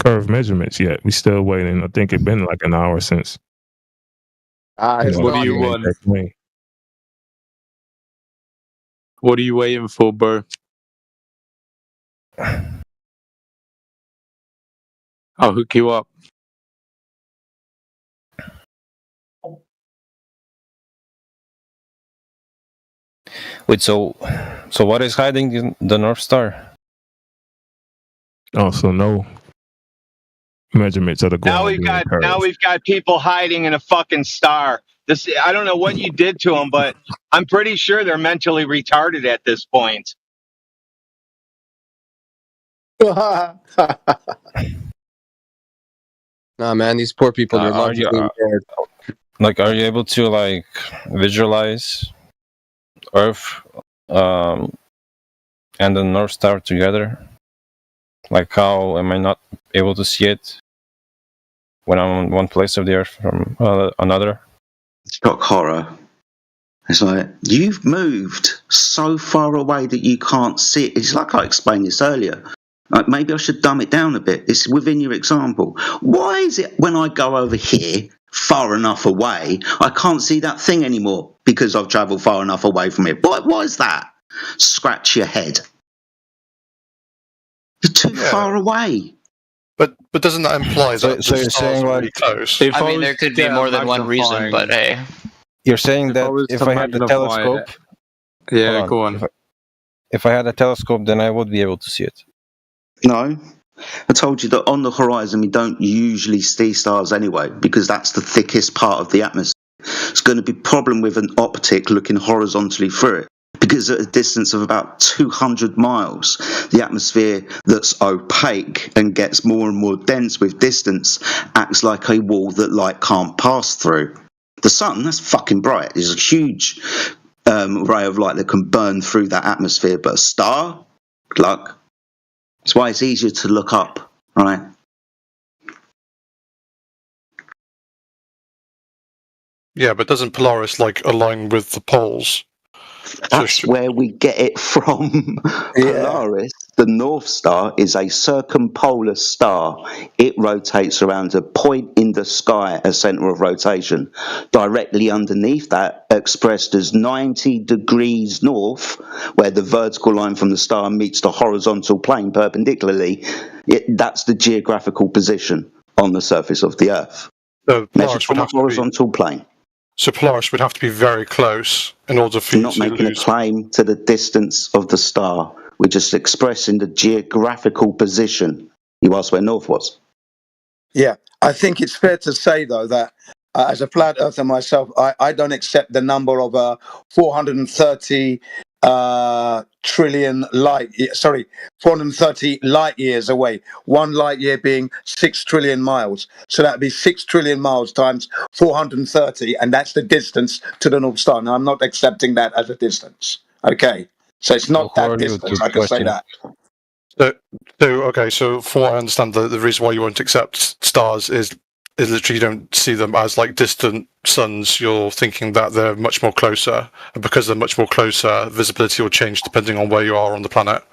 curve measurements yet? We still waiting. I think it's been like an hour since. What do you want? What are you waiting for, bro? I'll hook you up. Wait, so what is hiding the North Star? Oh, so no measurements of the ground. Now we've got people hiding in a fucking star. I don't know what you did to them, but I'm pretty sure they're mentally retarded at this point. Nah, man, these poor people. They're logically impaired. Like, are you able to like visualize Earth and the North Star together? Like, how am I not able to see it when I'm on one place of the Earth from another? Shock horror. It's like, you've moved so far away that you can't see it. It's like I explained this earlier. Like, maybe I should dumb it down a bit. It's within your example. Why is it when I go over here far enough away, I can't see that thing anymore because I've travelled far enough away from it? Why is that? Scratch your head. You're too far away. But doesn't that imply that the stars are really close? I mean, there could be more than one reason, but hey. You're saying that if I had a telescope... Yeah, go on. If I had a telescope, then I would be able to see it. No. I told you that on the horizon we don't usually see stars anyway, because that's the thickest part of the atmosphere. It's going to be a problem with an optic looking horizontally through it, because at a distance of about 200 miles, the atmosphere that's opaque and gets more and more dense with distance acts like a wall that light can't pass through. The sun, that's fucking bright. There's a huge ray of light that can burn through that atmosphere, but a star, good luck. That's why it's easier to look up, right? Yeah, but doesn't Polaris align with the poles? That's where we get it from. Polaris, the North Star, is a circumpolar star. It rotates around a point in the sky, a centre of rotation. Directly underneath that, expressed as 90 degrees north, where the vertical line from the star meets the horizontal plane perpendicularly, that's the geographical position on the surface of the Earth. Measured from a horizontal plane. So Polaris would have to be very close in order for you to not making a claim to the distance of the star. We're just expressing the geographical position. You asked where North was. Yeah, I think it's fair to say, though, that as a flat earther myself, I don't accept the number of 430 trillion 430 light years away. 1 light year being 6 trillion miles. So that'd be 6 trillion miles times 430, and that's the distance to the North Star. Now, I'm not accepting that as a distance. Okay, so it's not that distance. I can say that. So from what I understand, the reason why you won't accept stars is literally you don't see them as like distant suns. You're thinking that they're much more closer, and because they're much more closer, visibility will change depending on where you are on the planet.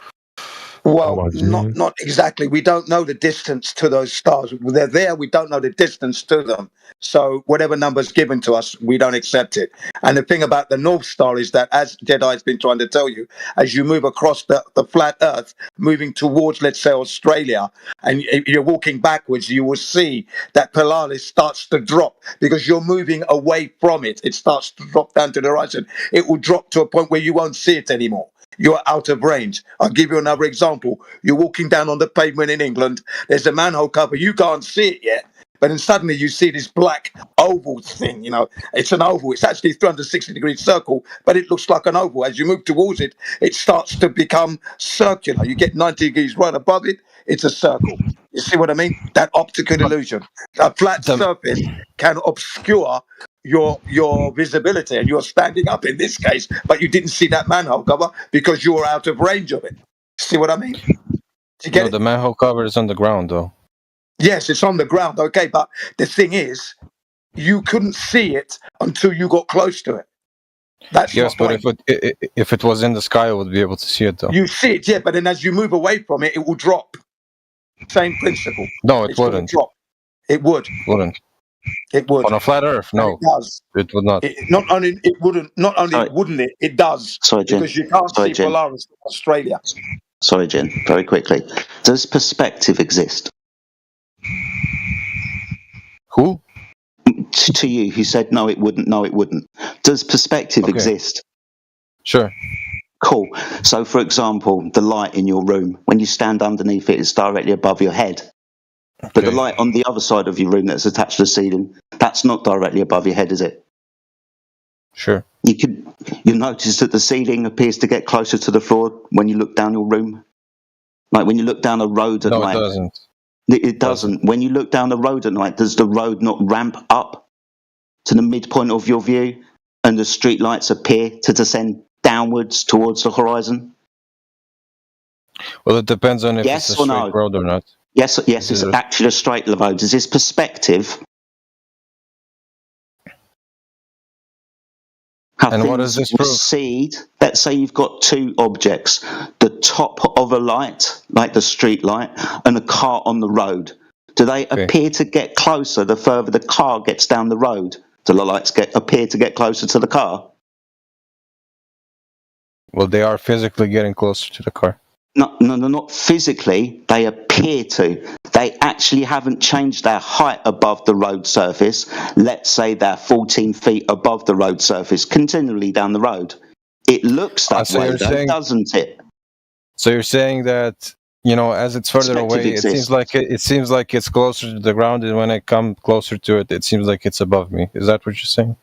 Well, not exactly. We don't know the distance to those stars. They're there. We don't know the distance to them. So whatever number's given to us, we don't accept it. And the thing about the North Star is that, as Jedi's been trying to tell you, as you move across the flat Earth, moving towards, let's say, Australia, and you're walking backwards, you will see that Polaris starts to drop because you're moving away from it. It starts to drop down to the horizon. It will drop to a point where you won't see it anymore. You're out of range. I'll give you another example. You're walking down on the pavement in England. There's a manhole cover. You can't see it yet. But then suddenly you see this black oval thing, it's an oval. It's actually a 360-degree circle, but it looks like an oval. As you move towards it, it starts to become circular. You get 90 degrees right above it, it's a circle. You see what I mean? That optical illusion. A flat surface can obscure your visibility, and you're standing up in this case, but you didn't see that manhole cover because you were out of range of it. See what I mean? Do you get it? The manhole cover is on the ground, though. Yes, it's on the ground, okay, but the thing is, you couldn't see it until you got close to it. That's yes, but if it was in the sky, I would be able to see it, though. You see it, yeah, but then as you move away from it, it will drop. Same principle. No, it wouldn't. Drop. It would. Wouldn't. It would. On a flat Earth, no. It does. It would not. Not only wouldn't it, it does. Sorry, Jim. Because you can't see Jim. Polaris from Australia. Sorry, Jen, very quickly. Does perspective exist? Who? To you, he said no, it wouldn't. No, it wouldn't. Does perspective exist? Sure. Cool. So, for example, the light in your room, when you stand underneath it, it's directly above your head. But the light on the other side of your room that's attached to the ceiling, that's not directly above your head, is it? Sure. You notice that the ceiling appears to get closer to the floor when you look down your room. Like when you look down a road at night. No, it doesn't. It doesn't. When you look down the road at night, does the road not ramp up to the midpoint of your view and the street lights appear to descend downwards towards the horizon? Well, it depends on if it's a straight road or not. Yes, it's actually a straight road. Is this perspective? And what does this prove? Recede, let's say you've got two objects, the top of a light, like the street light, and a car on the road. Do they appear to get closer the further the car gets down the road? Do the lights appear to get closer to the car? Well, they are physically getting closer to the car. No, not physically. They appear to. They actually haven't changed their height above the road surface. Let's say they're 14 feet above the road surface, continually down the road. It looks that way, though, doesn't it? So you're saying that, as it's further away, it seems like it's closer to the ground, and when I come closer to it, it seems like it's above me. Is that what you're saying?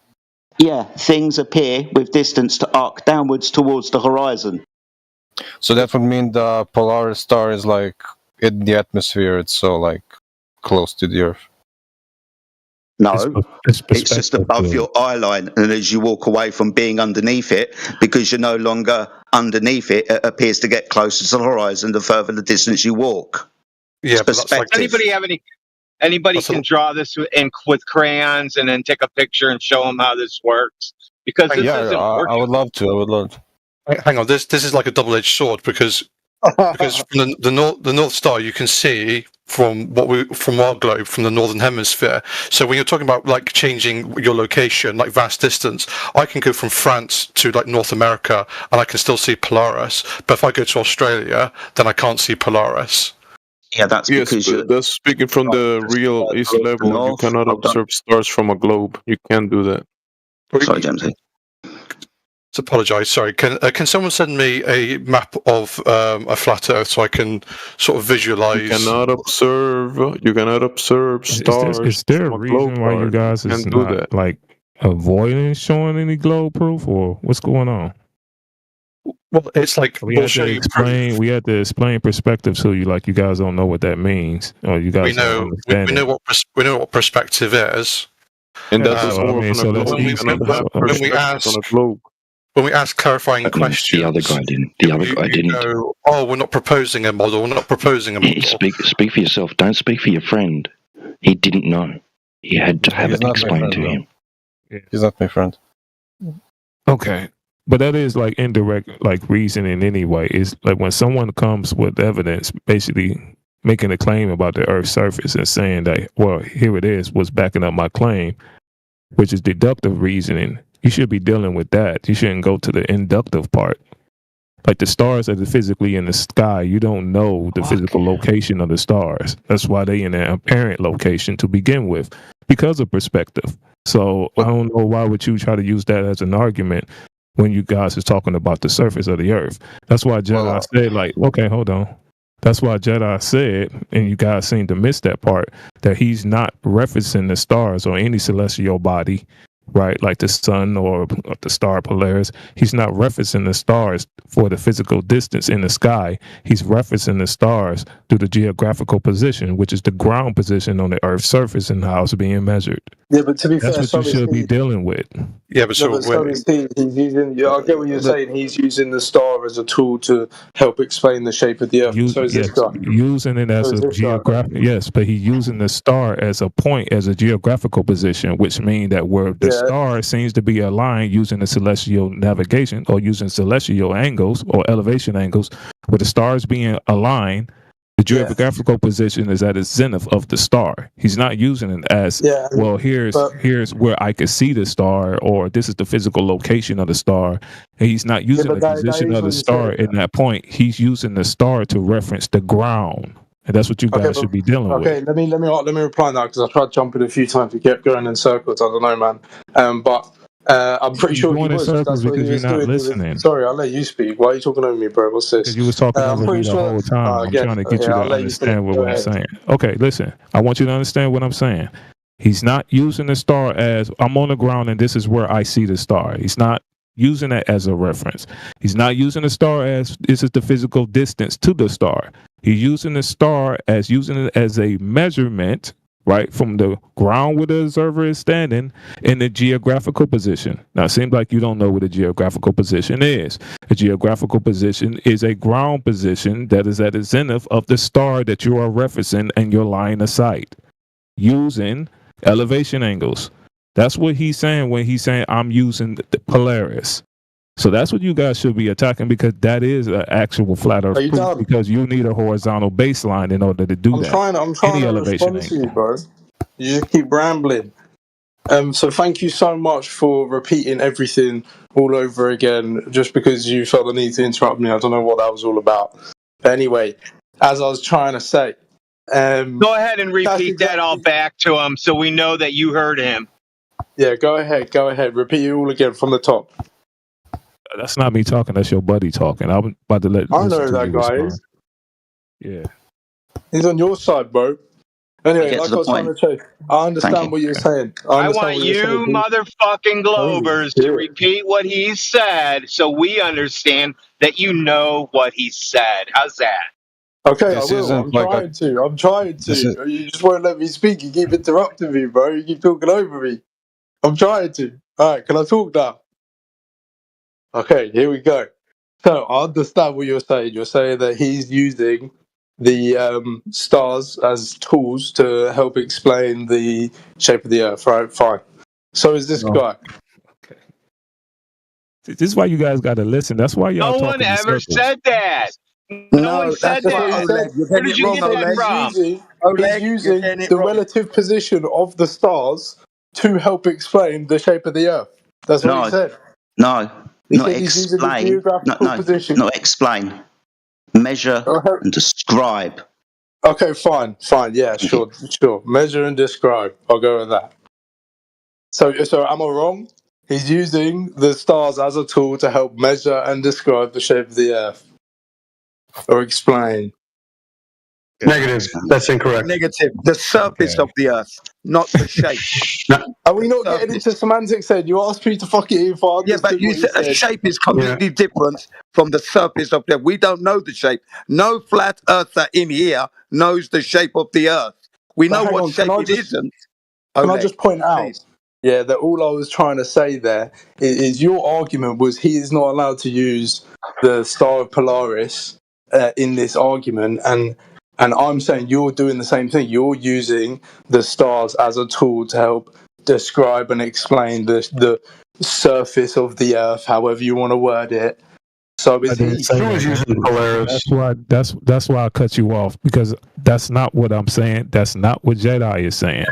Yeah, things appear with distance to arc downwards towards the horizon. So that would mean the Polaris star is like in the atmosphere. It's so like close to the Earth. No, it's just above your eye line, and as you walk away from being underneath it, because you're no longer underneath it, it appears to get closer to the horizon the further the distance you walk. Yeah, perspective. Anybody have anybody can draw this with crayons and then take a picture and show them how this works? Because this isn't working. I would love to. Hang on, this is like a double-edged sword because from the North Star you can see from our globe from the northern hemisphere. So when you're talking about like changing your location, like vast distance, I can go from France to like North America and I can still see Polaris. But if I go to Australia, then I can't see Polaris. Yeah, that's because that's speaking from the real east level. You cannot observe stars from a globe. You can't do that. Sorry, Jamesy. Apologise. Sorry. Can someone send me a map of a flat Earth so I can sort of visualize? You cannot observe stars. Is there a reason why you guys is not like avoiding showing any globe proof, or what's going on? Well, it's like We we'll had show to you explain. We had to explain perspective to you, like you guys don't know what that means, or you guys don't we understand know it. we know what perspective is. And Yeah, that's so, more I mean, from so a that's globe. easy. You cannot have when we perspective ask on a globe. when we ask clarifying The questions, other guy didn't. The other guy you didn't. go, "Oh, we're not proposing a model. We're not proposing a model." Speak for yourself. Don't speak for your friend. He didn't know. He had to have He's it not my explained friend, to though. him. He's not my friend. Okay. But that is like indirect, like reasoning anyway. Is like when someone comes with evidence, basically making a claim about the Earth's surface and saying that, well, here it is, was backing up my claim, which is deductive reasoning. You should be dealing with that. You shouldn't go to the inductive part. Like the stars are physically in the sky. You don't know the physical location of the stars. That's why they in an apparent location to begin with, because of perspective. So I don't know why would you try to use that as an argument when you guys is talking about the surface of the Earth. That's why Jedi said, like, okay, hold on. That's why Jedi said, and you guys seem to miss that part, that he's not referencing the stars or any celestial body, right? Like the sun or the star Polaris. He's not referencing the stars for the physical distance in the sky. He's referencing the stars through the geographical position, which is the ground position on the Earth's surface and how it's being measured. Yeah, but to be That's fair, what you should be dealing with. Yeah, but so is he. He's using. Yeah, I get what you're saying. He's using the star as a tool to help explain the shape of the Earth. So is this guy. Using it as a geographic, yes, but he's using the star as a point, as a geographical position, which means that where the star seems to be aligned using the celestial navigation or using celestial angles or elevation angles, where the stars being aligned, the geographical position is at the zenith of the star. He's not using it as, well, here's where I can see the star, or this is the physical location of the star. And he's not using the position of the star in that point. He's using the star to reference the ground. And that's what you guys should be dealing with. Okay, let me reply now, because I tried jumping a few times. We kept going in circles. I don't know, man. But I'm pretty sure he was. That's what he was doing. Sorry, I'll let you speak. Why are you talking over me, bro? What's this? Because you was talking over me the whole time. I'm trying to get you to understand what I'm saying. Okay, listen. I want you to understand what I'm saying. He's not using the star as, I'm on the ground and this is where I see the star. He's not using it as a reference. He's not using the star as, this is the physical distance to the star. He's using the star as, using it as a measurement, right, from the ground where the observer is standing in the geographical position. Now, it seems like you don't know what a geographical position is. A geographical position is a ground position that is at the zenith of the star that you are referencing in your line of sight, using elevation angles. That's what he's saying when he's saying, I'm using the Polaris. So that's what you guys should be attacking, because that is an actual flat Earth proof, because you need a horizontal baseline in order to do that. I'm trying to respond to you, bro. You just keep rambling. So thank you so much for repeating everything all over again, just because you felt the need to interrupt me. I don't know what that was all about. But anyway, as I was trying to say, go ahead and repeat that all back to him so we know that you heard him. Yeah, go ahead. Repeat it all again from the top. That's not me talking. That's your buddy talking. I'm about to let. I know who that guy is. Yeah, he's on your side, bro. Anyway, like I was trying to say, I understand what you're saying. I want you motherfucking Globers to repeat what he said so we understand that you know what he said. How's that? Okay, I will. I'm trying to. You just won't let me speak. You keep interrupting me, bro. You keep talking over me. I'm trying to. All right, can I talk now? Okay, here we go. So I understand what you're saying. You're saying that he's using the stars as tools to help explain the shape of the Earth, right? Fine. So is this guy. Okay. This is why you guys got to listen. That's why y'all. No one ever said that. No one said that. Where did you get that from? He's using the relative position of the stars to help explain the shape of the Earth. That's what he said. No. He Not said he's using the explain. geographical position. Not explain. Measure and describe. Okay, fine. Yeah, sure. Measure and describe. I'll go with that. So am I wrong? He's using the stars as a tool to help measure and describe the shape of the Earth. Or explain. Negative. That's incorrect. Negative. The surface of the Earth, not the shape. Are we not getting into semantics then? You asked me to fuck it if I understood Yeah, but you what said a shape is completely different from the surface of the Earth. We don't know the shape. No flat earther in here knows the shape of the Earth. We know hang what on, shape can I it just- isn't. Can I Oleg, just point out, please. yeah, that all I was trying to say there is your argument was he is not allowed to use the Star of Polaris in this argument, and I'm saying you're doing the same thing. You're using the stars as a tool to help describe and explain the surface of the Earth, however you want to word it. So I is didn't he? say that. That's why I cut you off, because that's not what I'm saying. That's not what Jedi is saying.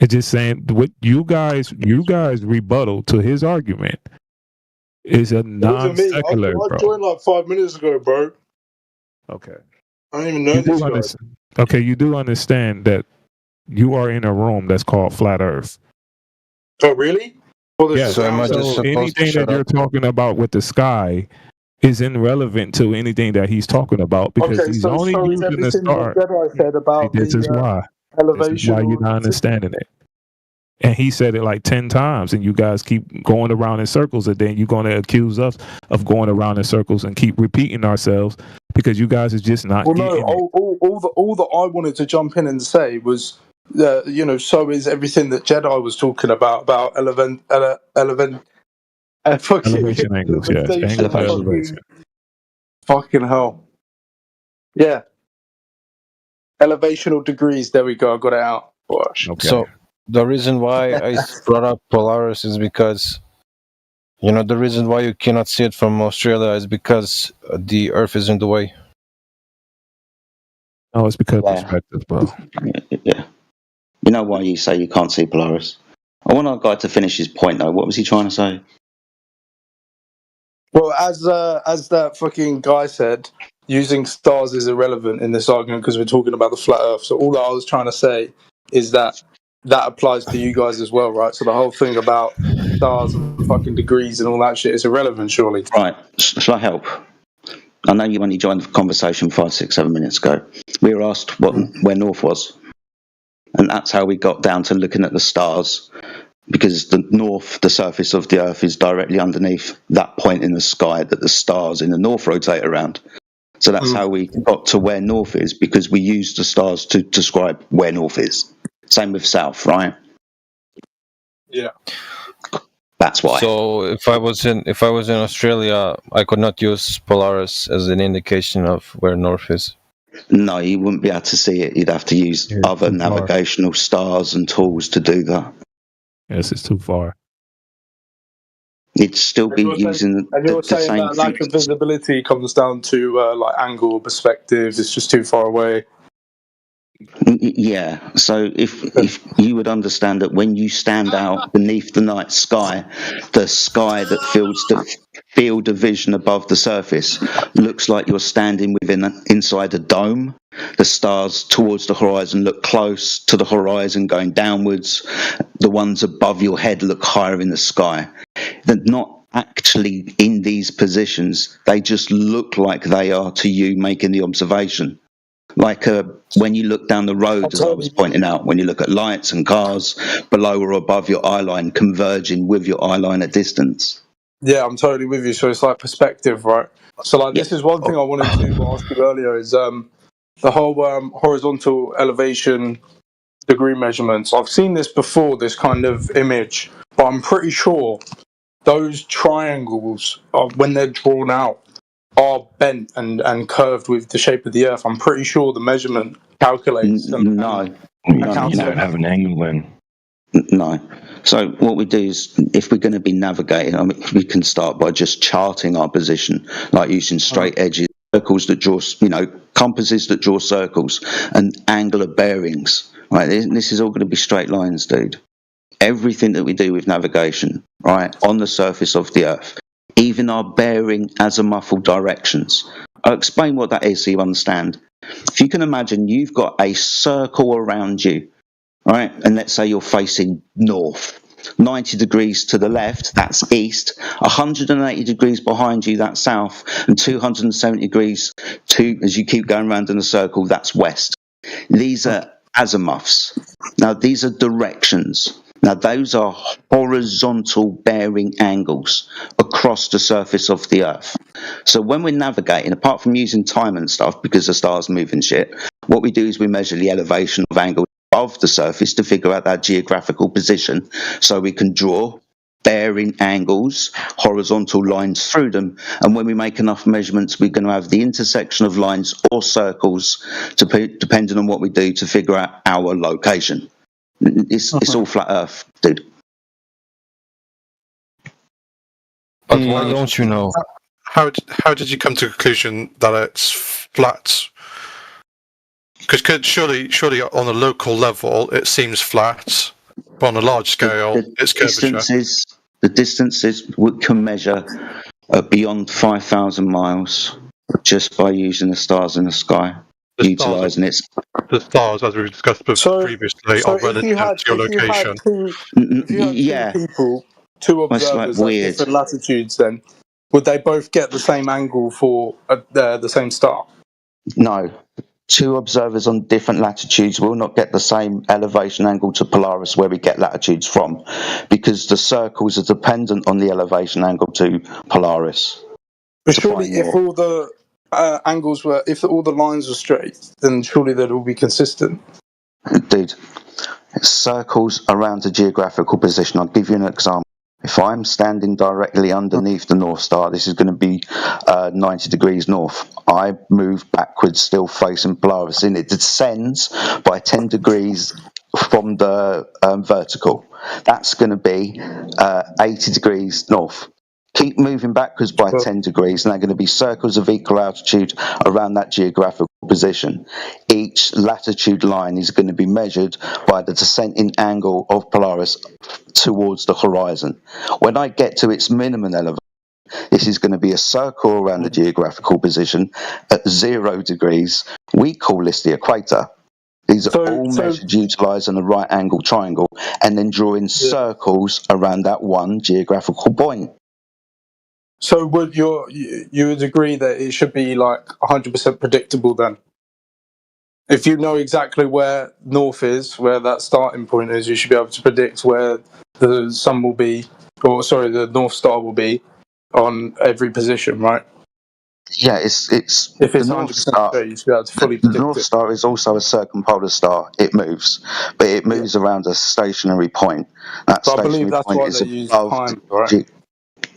It's just saying what you guys rebuttal to his argument is a non-secular, I bro. joined like 5 minutes ago, bro. Okay. I don't even know this guy. Okay, you do understand that you are in a room that's called Flat Earth. Oh, really? Yes. So am I just So supposed to anything shut that you're up? talking about with the sky is irrelevant to anything that he's talking about, because Okay, he's so only is using the everything star. what Jedi said about This is why. This is why you're not understanding it. And he said it like 10 times, and you guys keep going around in circles, and then you're going to accuse us of going around in circles and keep repeating ourselves because you guys is just not Well, getting no, all that I wanted to jump in and say was, so is everything that Jedi was talking about fucking elevation angles. Yes, angle to elevation. fucking hell. Yeah, elevational degrees. There we go. I got it out. Gosh. Okay. So the reason why I brought up Polaris is because, the reason why you cannot see it from Australia is because the Earth is in the way. No, it's because of perspective, bro. Yeah. You know why you say you can't see Polaris? I want our guy to finish his point, though. What was he trying to say? Well, as that fucking guy said, using stars is irrelevant in this argument because we're talking about the flat Earth. So all that I was trying to say is that applies to you guys as well, right? So the whole thing about stars and fucking degrees and all that shit is irrelevant, surely. Right. Shall I help? I know you only joined the conversation 5, 6, 7 minutes ago. We were asked where North was. And that's how we got down to looking at the stars, because the surface of the Earth is directly underneath that point in the sky that the stars in the north rotate around. So that's how we got to where North is, because we used the stars to describe where North is. Same with South, right? Yeah. That's why. So if I was in Australia, I could not use Polaris as an indication of where North is. No, you wouldn't be able to see it. You'd have to use other navigational stars and tools to do that. Yes, it's too far. You'd still be using And you're the saying same that lack of visibility comes down to like angle, perspective. It's just too far away. Yeah, so if you would understand that when you stand out beneath the night sky, the sky that fills the field of vision above the surface looks like you're standing inside a dome. The stars towards the horizon look close to the horizon going downwards. The ones above your head look higher in the sky. They're not actually in these positions. They just look like they are to you making the observation. Like when you look down the road, as I was pointing out, when you look at lights and cars below or above your eye line converging with your eye line at distance. Yeah, I'm totally with you. So it's like perspective, right? So like this is one thing I wanted to ask you earlier is the whole horizontal elevation degree measurements. I've seen this before, this kind of image, but I'm pretty sure those triangles, when they're drawn out, are bent and curved with the shape of the Earth. I'm pretty sure the measurement calculates them. No. You don't have an angle then. No. So what we do is, if we're going to be navigating, we can start by just charting our position, like using straight edges, circles that draw, compasses that draw circles, and angular bearings. Right, this is all going to be straight lines, dude. Everything that we do with navigation, right, on the surface of the Earth, even our bearing azimuthal directions. I'll explain what that is so you understand. If you can imagine, you've got a circle around you, right, and let's say you're facing north. 90 degrees to the left, that's east, 180 degrees behind you, that's south, and 270 degrees to, as you keep going around in a circle, that's west. These are azimuths. Now, these are directions. Now, those are horizontal bearing angles across the surface of the Earth. So when we're navigating, apart from using time and stuff, because the stars move and shit, what we do is we measure the elevation of angles above the surface to figure out that geographical position, so we can draw bearing angles, horizontal lines through them, and when we make enough measurements, we're going to have the intersection of lines or circles, depending on what we do, to figure out our location. It's all flat Earth, dude. But why don't you know? How did you come to the conclusion that it's flat? Because surely on a local level it seems flat, but on a large scale it's curvature. The distances we can measure beyond 5,000 miles just by using the stars in the sky, utilising it. The stars, as we discussed previously, are relative to your location. If you had two people, two observers at different latitudes, then would they both get the same angle for the same star? No. Two observers on different latitudes will not get the same elevation angle to Polaris where we get latitudes from, because the circles are dependent on the elevation angle to Polaris. But surely if all the angles were, if all the lines were straight, then surely they'd all be consistent. Dude, circles around a geographical position. I'll give you an example. If I'm standing directly underneath the North Star, this is going to be 90 degrees north. I move backwards, still facing Polaris, and it descends by 10 degrees from the vertical. That's going to be 80 degrees north. Keep moving backwards by 10 degrees, and they're going to be circles of equal altitude around that geographical position. Each latitude line is going to be measured by the descending angle of Polaris towards the horizon. When I get to its minimum elevation, this is going to be a circle around the geographical position at 0 degrees. We call this the equator. These are all measured utilising a right angle triangle, and then drawing circles around that one geographical point. So would you would agree that it should be like 100% predictable then? If you know exactly where north is, where that starting point is, you should be able to predict where the sun will be, or sorry, the North Star will be on every position, right? Yeah, it's if it's 100% straight, you should be able to fully predict the North Star is also a circumpolar star. It moves, but it moves around a stationary point. That but I believe stationary that's point why is they use above time, right?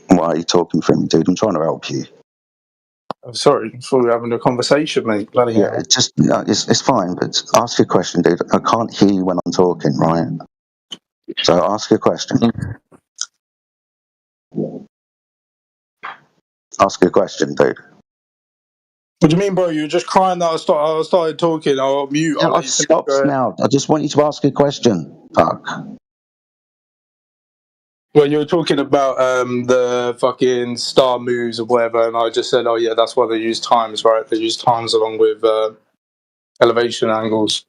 Why are you talking for me, dude? I'm trying to help you. I'm sorry, I thought we were having a conversation, mate. Bloody hell. It's fine, but ask your question, dude. I can't hear you when I'm talking, right? So ask your question. Ask your question, dude. What do you mean, bro? You were just crying that I started talking. I'll mute. I've stopped now. I just want you to ask a question. Fuck. Well, you were talking about the fucking star moves or whatever, and I just said, oh yeah, that's why they use times, right? They use times along with elevation angles.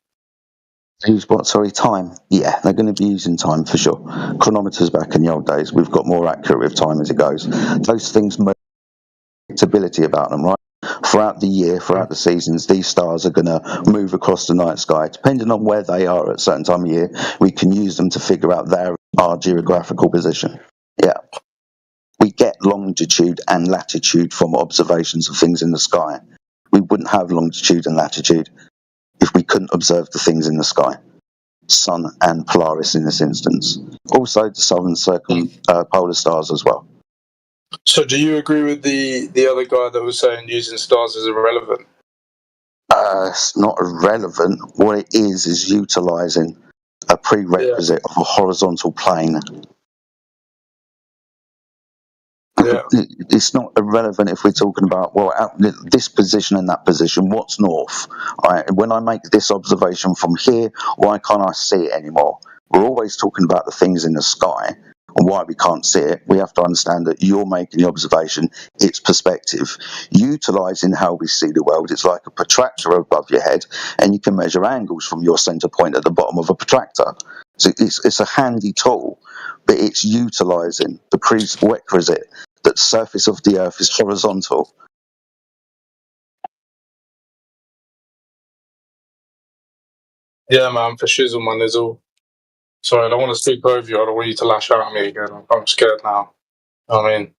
Use what? Sorry, time. Yeah, they're going to be using time for sure. Chronometers back in the old days, we've got more accurate with time as it goes. Those things make predictability about them, right? Throughout the year, throughout the seasons, these stars are going to move across the night sky. Depending on where they are at a certain time of year, we can use them to figure out our geographical position. Yeah. We get longitude and latitude from observations of things in the sky. We wouldn't have longitude and latitude if we couldn't observe the things in the sky. Sun and Polaris in this instance. Also the southern circumpolar stars as well. So do you agree with the other guy that was saying using stars is irrelevant? It's not irrelevant. What it is utilising a prerequisite of a horizontal plane. Yeah. It's not irrelevant if we're talking about, well, this position and that position, what's north? When I make this observation from here, why can't I see it anymore? We're always talking about the things in the sky. and why we can't see it, we have to understand that you're making the observation, it's perspective. Utilising how we see the world, it's like a protractor above your head, and you can measure angles from your centre point at the bottom of a protractor. So it's a handy tool, but it's utilising the prerequisite that the surface of the Earth is horizontal. Yeah, man, for shizzle, man, there's all. Sorry, I don't want to speak over you. I don't want you to lash out at me again. I'm scared now. I mean,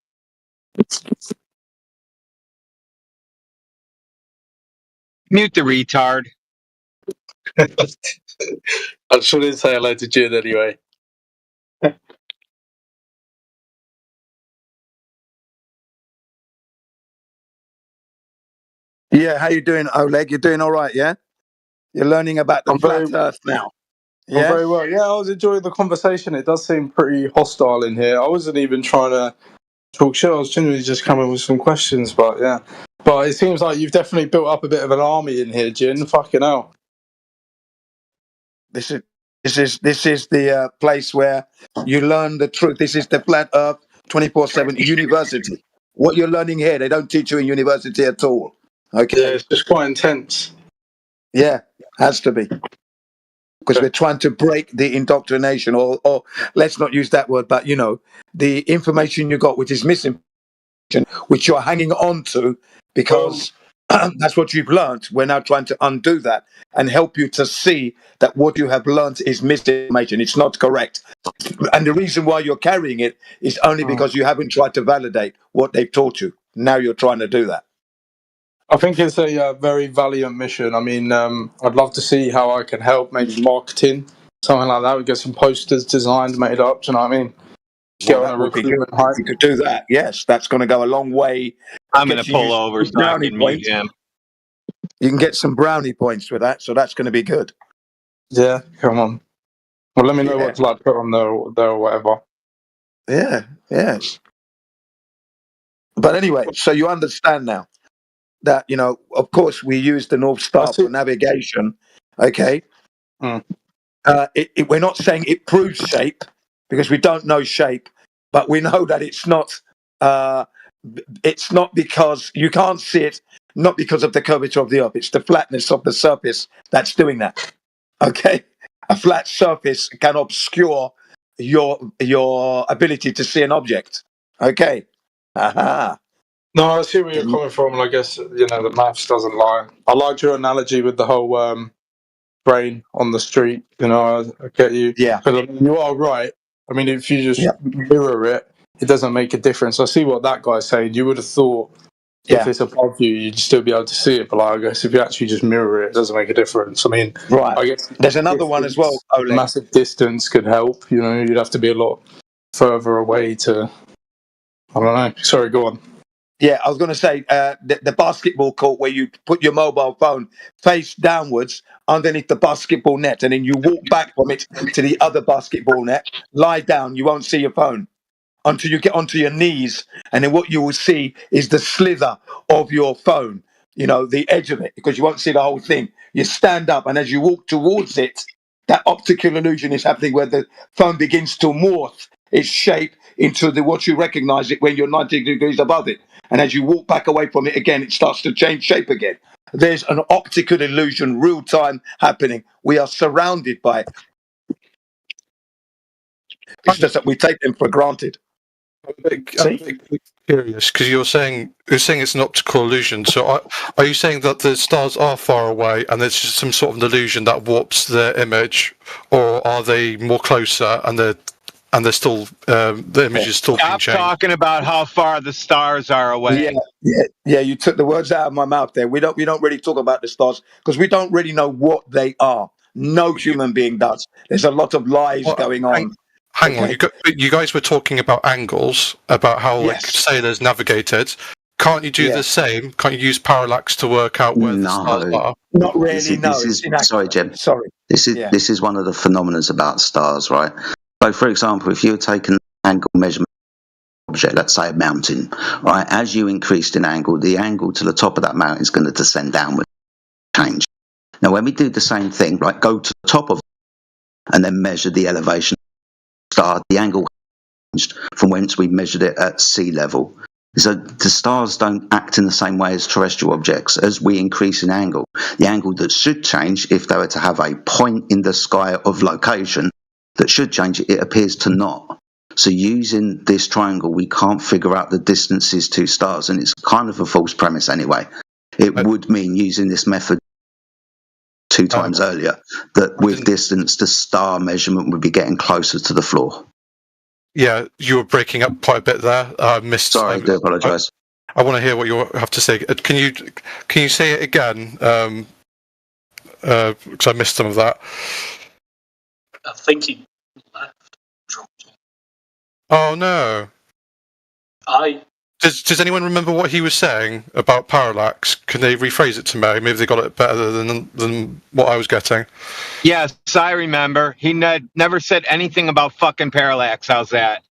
Mute the retard. I just wanted to say hello to Jin anyway. Yeah, how you doing, Oleg? You're doing all right, yeah? You're learning about the flat Earth now. I'm very well. Yeah, I was enjoying the conversation. It does seem pretty hostile in here. I wasn't even trying to talk shit. I was genuinely just coming with some questions, but yeah. But it seems like you've definitely built up a bit of an army in here, Jin. Fucking hell. This is the place where you learn the truth. This is the flat Earth 24/7 university. What you're learning here, they don't teach you in university at all. Okay, Yeah, it's just quite intense. Yeah, has to be. Because we're trying to break the indoctrination, or let's not use that word, but you know, the information you got, which is missing, which you're hanging on to because that's what you've learned. We're now trying to undo that and help you to see that what you have learned is misinformation. It's not correct. And the reason why you're carrying it is only because you haven't tried to validate what they've taught you. Now you're trying to do that. I think it's a very valiant mission. I mean, I'd love to see how I can help, maybe marketing, something like that. We get some posters designed, made up. Do you know what I mean? Well, that would be good. You could do that. Yes, that's going to go a long way. I'm going to pull over so I can meet him. You can get some brownie points with that, so that's going to be good. Yeah, come on. Well, let me know what to like put on there or whatever. Yeah, yes. But anyway, so you understand now that, you know, of course, we use the North Star for navigation. Okay. We're not saying it proves shape because we don't know shape, but we know that it's not because you can't see it, not because of the curvature of the Earth. It's the flatness of the surface that's doing that. Okay. A flat surface can obscure your ability to see an object. Okay. Aha. No, I see where you're coming from, and I guess, you know, the maths doesn't lie. I liked your analogy with the whole brain on the street. You know, I get you. Yeah. Because you are right. I mean, if you just mirror it, it doesn't make a difference. I see what that guy's saying. You would have thought if it's above you, you'd still be able to see it. But like, I guess if you actually just mirror it, it doesn't make a difference. I mean, right. I guess there's another one as well, Oleg. Massive distance could help. You know, you'd have to be a lot further away to. I don't know. Sorry, go on. Yeah, I was going to say the basketball court where you put your mobile phone face downwards underneath the basketball net, and then you walk back from it to the other basketball net, lie down, you won't see your phone until you get onto your knees, and then what you will see is the slither of your phone, you know, the edge of it, because you won't see the whole thing. You stand up, and as you walk towards it, that optical illusion is happening where the phone begins to morph its shape into what you recognize it when you're 90 degrees above it. And as you walk back away from it again, it starts to change shape again. There's an optical illusion, real time happening. We are surrounded by it. It's just that we take them for granted. I'm a bit curious because you're saying it's an optical illusion. So are you saying that the stars are far away and there's just some sort of an illusion that warps their image, or are they more closer and they're still the image is still being Stop changed? talking about how far the stars are away. Yeah. You took the words out of my mouth there. We don't really talk about the stars because we don't really know what they are. No human being does. There's a lot of lies going on. Hang on, you guys were talking about angles, about how like sailors navigated. Can't you do the same? Can't you use parallax to work out where the stars are? Not really. Sorry, Jim. Sorry. This is one of the phenomena about stars, right? So, for example, if you're taking an angle measurement object, let's say a mountain, right? As you increased in angle, the angle to the top of that mountain is going to descend downward, change. Now, when we do the same thing, right, go to the top of it and then measure the elevation of the star, the angle from whence we measured it at sea level. So the stars don't act in the same way as terrestrial objects. As we increase in angle, the angle that should change, if they were to have a point in the sky of location that should change, it appears to not. So using this triangle, we can't figure out the distances to stars, and it's kind of a false premise anyway. It would mean using this method 2 times earlier, that with distance, the star measurement would be getting closer to the floor. Yeah, you were breaking up quite a bit there. I missed. Sorry, I do apologise. I want to hear what you have to say. Can you say it again? Because I missed some of that. I think he left. Oh no! Does anyone remember what he was saying about parallax? Can they rephrase it to me? Maybe they got it better than what I was getting. Yes, I remember. He never said anything about fucking parallax. How's that?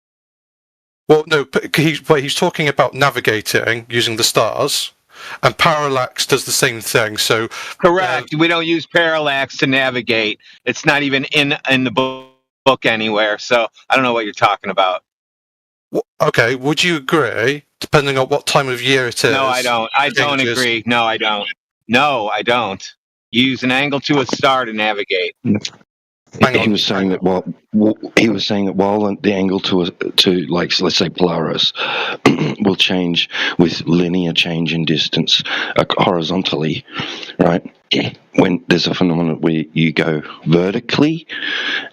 Well, no, but he's talking about navigating using the stars, and parallax does the same thing. So correct. We don't use parallax to navigate. It's not even in the book anywhere. So I don't know what you're talking about. Okay, would you agree, depending on what time of year it is? No, I don't. I don't agree. No, I don't. No, I don't. You use an angle to a star to navigate. He was saying that while the angle to like let's say Polaris will change with linear change in distance horizontally, right? When there's a phenomenon where you go vertically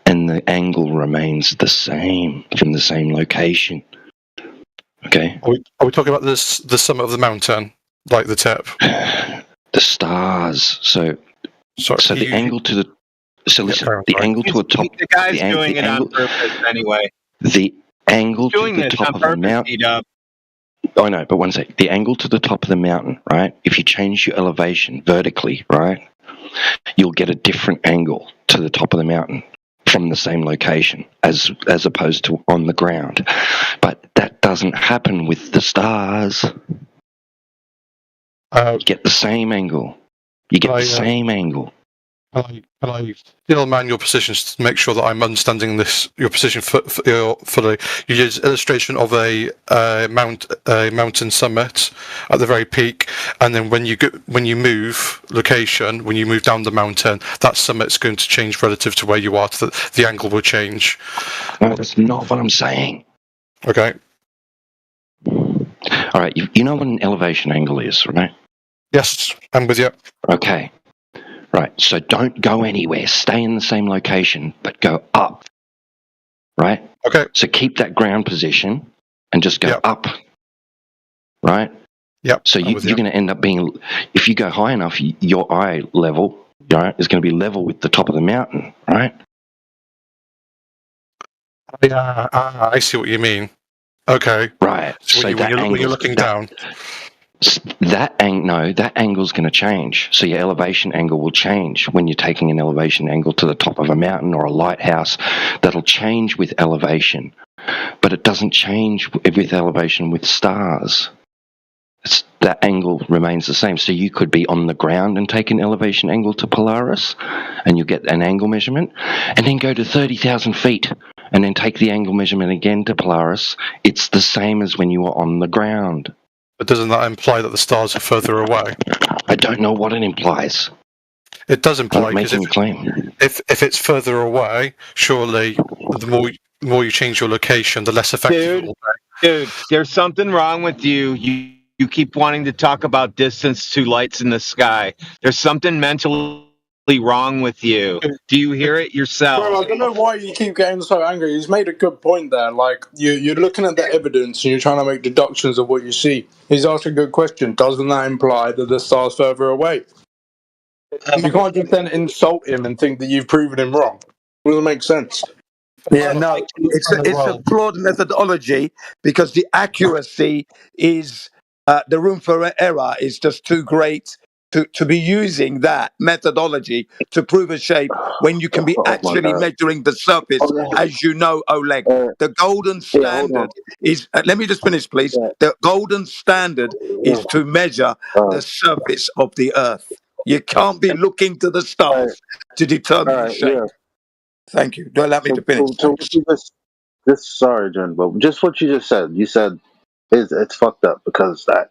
and the angle remains the same from the same location. Okay. Are we talking about the summit of the mountain, like the tip? The stars. So the angle to the the angle to a top. The guy's doing it on purpose anyway. The angle to the top of the mountain. I know, but one sec. The angle to the top of the mountain, right? If you change your elevation vertically, right, you'll get a different angle to the top of the mountain from the same location as opposed to on the ground. But that doesn't happen with the stars. You get the same angle. You get the same angle. Can I still man your positions to make sure that I'm understanding your position fully? You use illustration of a mountain summit at the very peak, and then when you move location, when you move down the mountain, that summit's going to change relative to where you are. The angle will change. No, that's not what I'm saying. Okay. All right. You know what an elevation angle is, right? Yes, I'm with you. Okay. Right, so don't go anywhere. Stay in the same location, but go up. Right? Okay. So keep that ground position and just go up. Right? Yep. So you're going to end up being, if you go high enough, your eye level, right, is going to be level with the top of the mountain, right? Yeah, I see what you mean. Okay. Right. So when you're looking down. That angle's going to change. So your elevation angle will change when you're taking an elevation angle to the top of a mountain or a lighthouse. That'll change with elevation, but it doesn't change with elevation with stars. That angle remains the same. So you could be on the ground and take an elevation angle to Polaris, and you'll get an angle measurement, and then go to 30,000 feet, and then take the angle measurement again to Polaris. It's the same as when you were on the ground. But doesn't that imply that the stars are further away? I don't know what it implies. It does imply, because if it's further away, surely the more you change your location, the less effective it will be. Dude, there's something wrong with you. You keep wanting to talk about distance to lights in the sky. There's something mentally wrong with you. Do you hear it yourself? Bro, I don't know why you keep getting so angry. He's made a good point there. Like, you're looking at the evidence and you're trying to make deductions of what you see. He's asked a good question. Doesn't that imply that the star's further away? You can't just then insult him and think that you've proven him wrong. It doesn't make sense. Yeah, no, it's a flawed methodology because the accuracy is, the room for error is just too great to be using that methodology to prove a shape when you can be actually measuring the surface, as you know, Oleg. The golden standard is, let me just finish, please. The golden standard is to measure the surface of the Earth. You can't be looking to the stars to determine the shape. Thank you. Do allow me to finish. sorry, Jen, but just what you just said. You said it's fucked up because that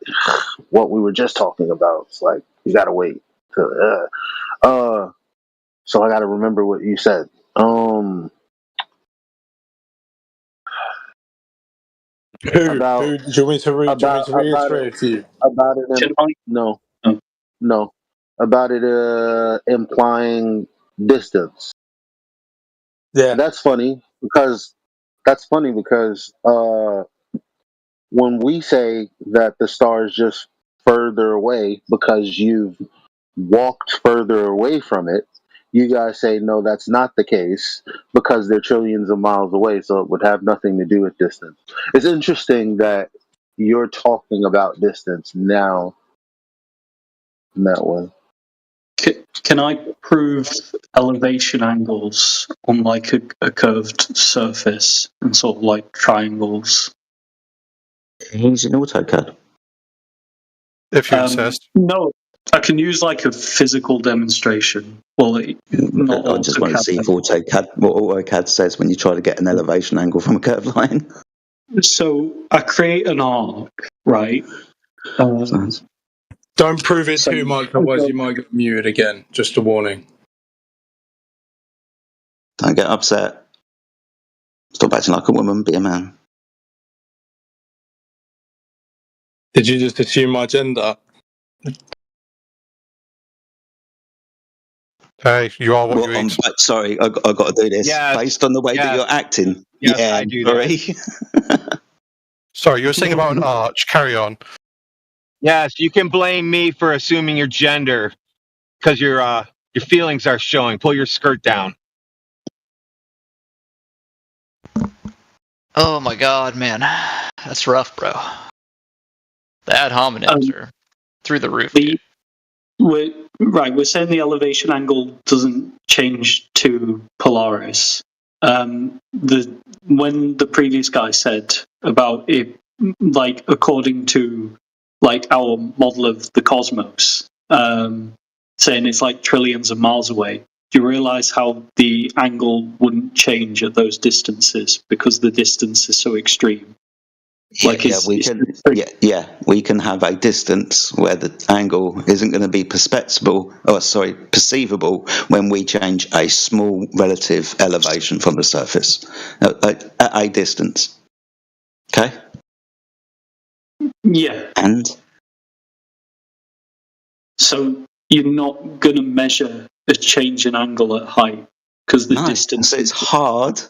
what we were just talking about. It's like you gotta wait. So I gotta remember what you said. Who? Do you want me to reiterate it to you? About it. No. About it implying distance. Yeah. That's funny because when we say that the star is just further away because you've walked further away from it, you guys say no, that's not the case because they're trillions of miles away, so it would have nothing to do with distance. It's interesting that you're talking about distance now in that way. Can I prove elevation angles on like a curved surface and sort of like triangles? Using AutoCAD. If you insist. No, I can use like a physical demonstration. Well, not I just want to see if what AutoCAD says when you try to get an elevation angle from a curved line. So I create an arc, right? Don't prove it too much, otherwise you might get muted again. Just a warning. Don't get upset. Stop acting like a woman, be a man. Did you just assume my gender? Hey, you are what you eat. Sorry, I got to do this. Yes, Based on the way that you're acting. Yes, yeah, I do sorry. Sorry, you were saying about an arch. Carry on. Yes, you can blame me for assuming your gender because your feelings are showing. Pull your skirt down. Oh my god, man. That's rough, bro. The ad hominems are through the roof. We're saying the elevation angle doesn't change to Polaris. When the previous guy said about it, like according to like our model of the cosmos, saying it's like trillions of miles away. Do you realize how the angle wouldn't change at those distances because the distance is so extreme? we can have a distance where the angle isn't going to be perceivable when we change a small relative elevation from the surface at a distance. Okay? Yeah. And? So you're not going to measure a change in angle at height because the distance. So it's hard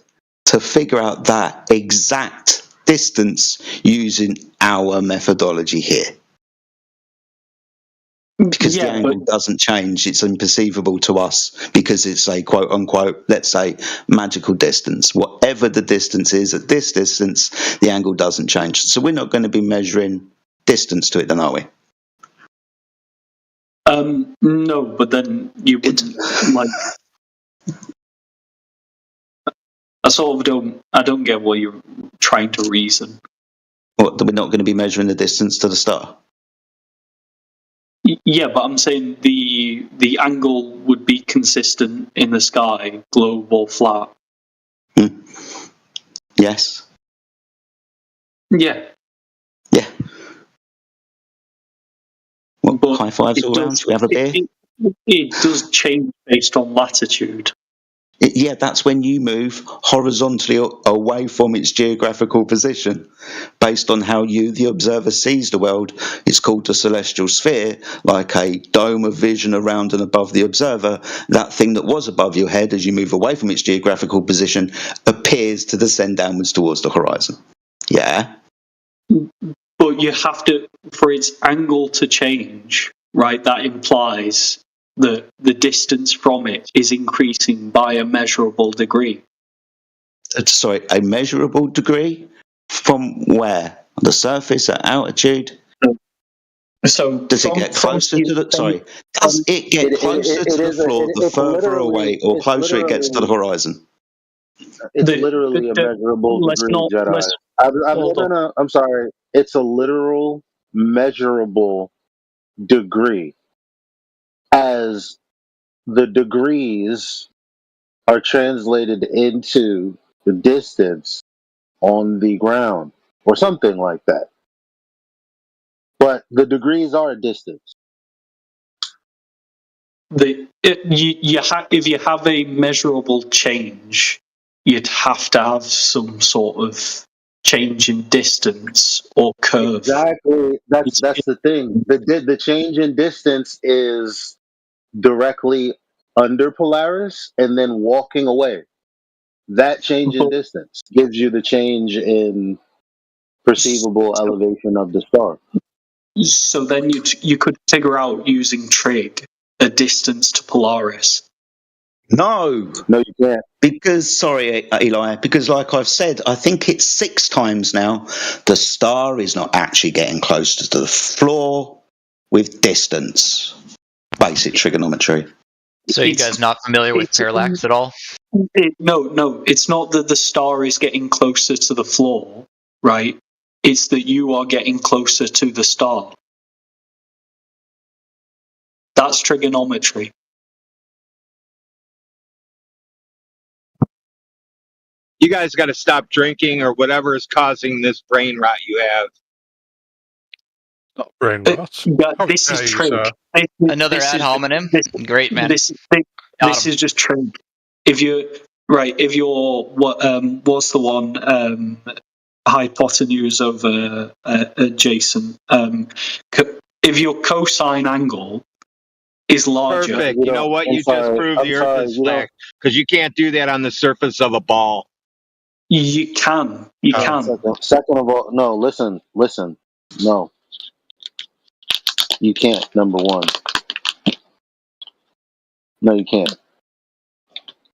to figure out that exact distance using our methodology here. Because the angle doesn't change, it's imperceivable to us because it's a quote unquote, let's say, magical distance. Whatever the distance is at this distance, the angle doesn't change. So we're not going to be measuring distance to it, then, are we? No, but then you wouldn't like. I don't get what you're trying to reason. What, that we're not going to be measuring the distance to the star? Yeah, but I'm saying the angle would be consistent in the sky, globe or flat. Yes. Yeah. Yeah. Well, high fives all round. Should we have a beer? It does change based on latitude. That's when you move horizontally away from its geographical position. Based on how you, the observer, sees the world, it's called the celestial sphere, like a dome of vision around and above the observer. That thing that was above your head as you move away from its geographical position appears to descend downwards towards the horizon. Yeah? But you have to, for its angle to change, right, that implies that the distance from it is increasing by a measurable degree. Sorry, a measurable degree? From where? The surface, at altitude? So does it get closer to the? Sorry, does it get closer to the floor the further away, or closer it gets to the horizon? It's literally a measurable degree, Jedi. I'm sorry. It's a literal measurable degree. As the degrees are translated into the distance, on the ground or something like that. But the degrees are a distance. If you have a measurable change, you'd have to have some sort of change in distance or curve. Exactly. That's the thing. The change in distance is directly under Polaris and then walking away. That change in distance gives you the change in perceivable elevation of the star. So then you could figure out using trig a distance to Polaris. No, no, you can't. Because sorry, Eli. Because like I've said, I think it's 6 times now. The star is not actually getting closer to the floor with distance. Basic trigonometry. So you guys not familiar with parallax at all? No, it's not that the star is getting closer to the floor, right? It's that you are getting closer to the star. That's trigonometry. You guys got to stop drinking or whatever is causing this brain rot you have. Not brain rot. This is trig. Another ad hominem. Great man. This is just trig. If you're what's the one hypotenuse over adjacent? If your cosine angle is larger, Perfect. You know what? You just proved the Earth is flat because you can't do that on the surface of a ball. You can. You can. Second of all, no. Listen. No, you can't. Number one, no, you can't.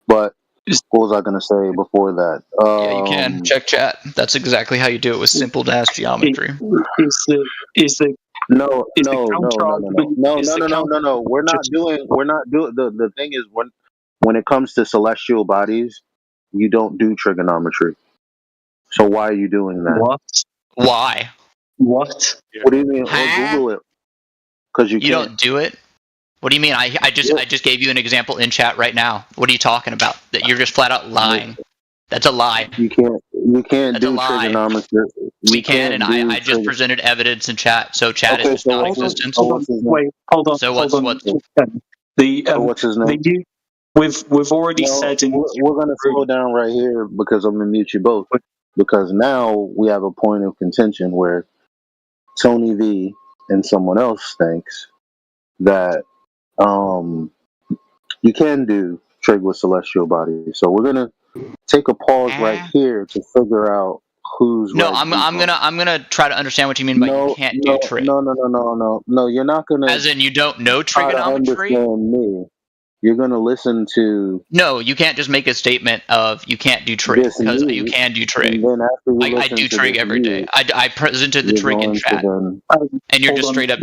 But what was I going to say before that? Yeah, you can. Check chat. That's exactly how you do it with simple dash geometry. No. We're not doing. The thing is, when it comes to celestial bodies, you don't do trigonometry. So why are you doing that? What? Why? What? What do you mean? Google it. Because you can't. Don't do it. What do you mean? I just gave you an example in chat right now. What are you talking about? That you're just flat out lying. That's a lie. You can't do trigonometry. We can, and I just presented evidence in chat. So chat is just non-existent. Wait, hold on. So hold what's on. what? What's his name? We've already said in. We're going to slow down right here because I'm going to mute you both. Because now we have a point of contention where Tony V and someone else thinks that you can do trig with celestial bodies. So we're gonna take a pause right here to figure out who's No, right. I'm gonna try to understand what you mean by you can't do trig. No, you're not gonna. As in you don't know try to trigonometry? understand me. You're gonna listen to. No, you can't just make a statement of you can't do trig because you can do trig. And then after you I listen do to trig this every day. I presented the you're trig in going to chat, then- and you're just straight up.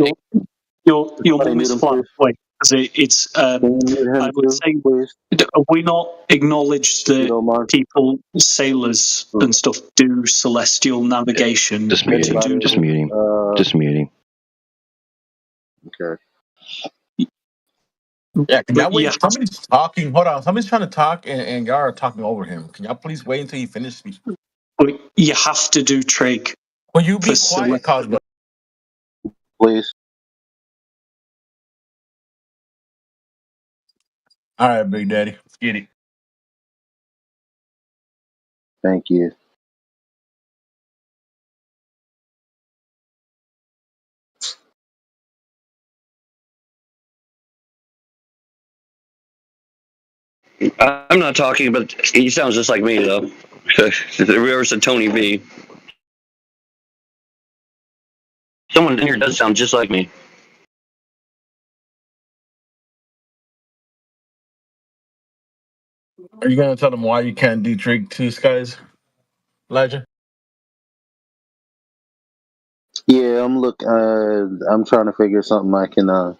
Your mum is flat. Wait, it's. I would say, we not acknowledge that people, sailors and stuff, do celestial navigation. Just mute him. Just mute him. Just mute him. Okay. Yeah, can y'all wait? Somebody's talking. Hold on. Somebody's trying to talk, and y'all are talking over him. Can y'all please wait until he finishes speaking? You have to do trig. Will you be quiet, Cosmo? Please. All right, Big Daddy. Let's get it. Thank you. I'm not talking, but he sounds just like me, though. If ever said Tony V. Someone in here does sound just like me. Are you gonna tell them why you can't do trig two skies, Elijah? Yeah, I'm trying to figure something I can.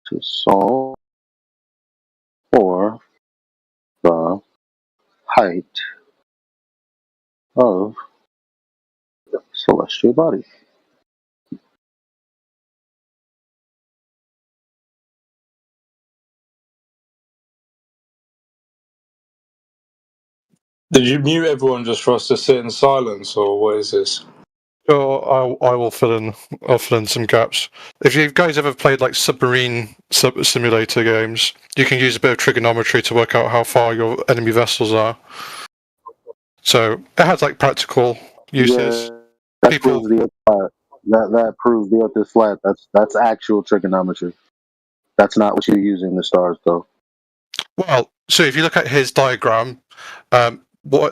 To solve for the height of celestial body. Did you mute everyone just for us to sit in silence, or what is this? Sure, I will fill in some gaps. If you guys ever played like submarine simulator games, you can use a bit of trigonometry to work out how far your enemy vessels are. So it has like practical uses. Yeah, that proves the Earth flat. That proves the Earth is flat. That's actual trigonometry. That's not what you're using the stars though. Well, so if you look at his diagram,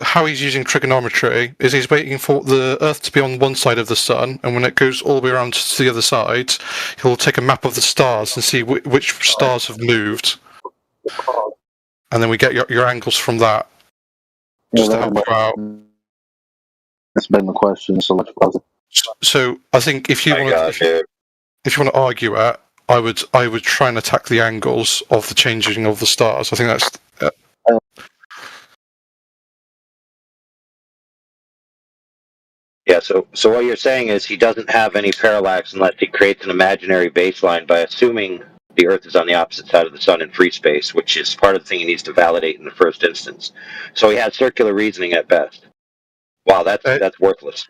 how he's using trigonometry is he's waiting for the Earth to be on one side of the Sun, and when it goes all the way around to the other side, he'll take a map of the stars and see which stars have moved, and then we get your angles from that. Just to help you out. That's been the question. So I think if you want to argue it, I would try and attack the angles of the changing of the stars. I think that's. Yeah, so what you're saying is he doesn't have any parallax unless he creates an imaginary baseline by assuming the Earth is on the opposite side of the Sun in free space, which is part of the thing he needs to validate in the first instance. So he has circular reasoning at best. Wow, that's worthless.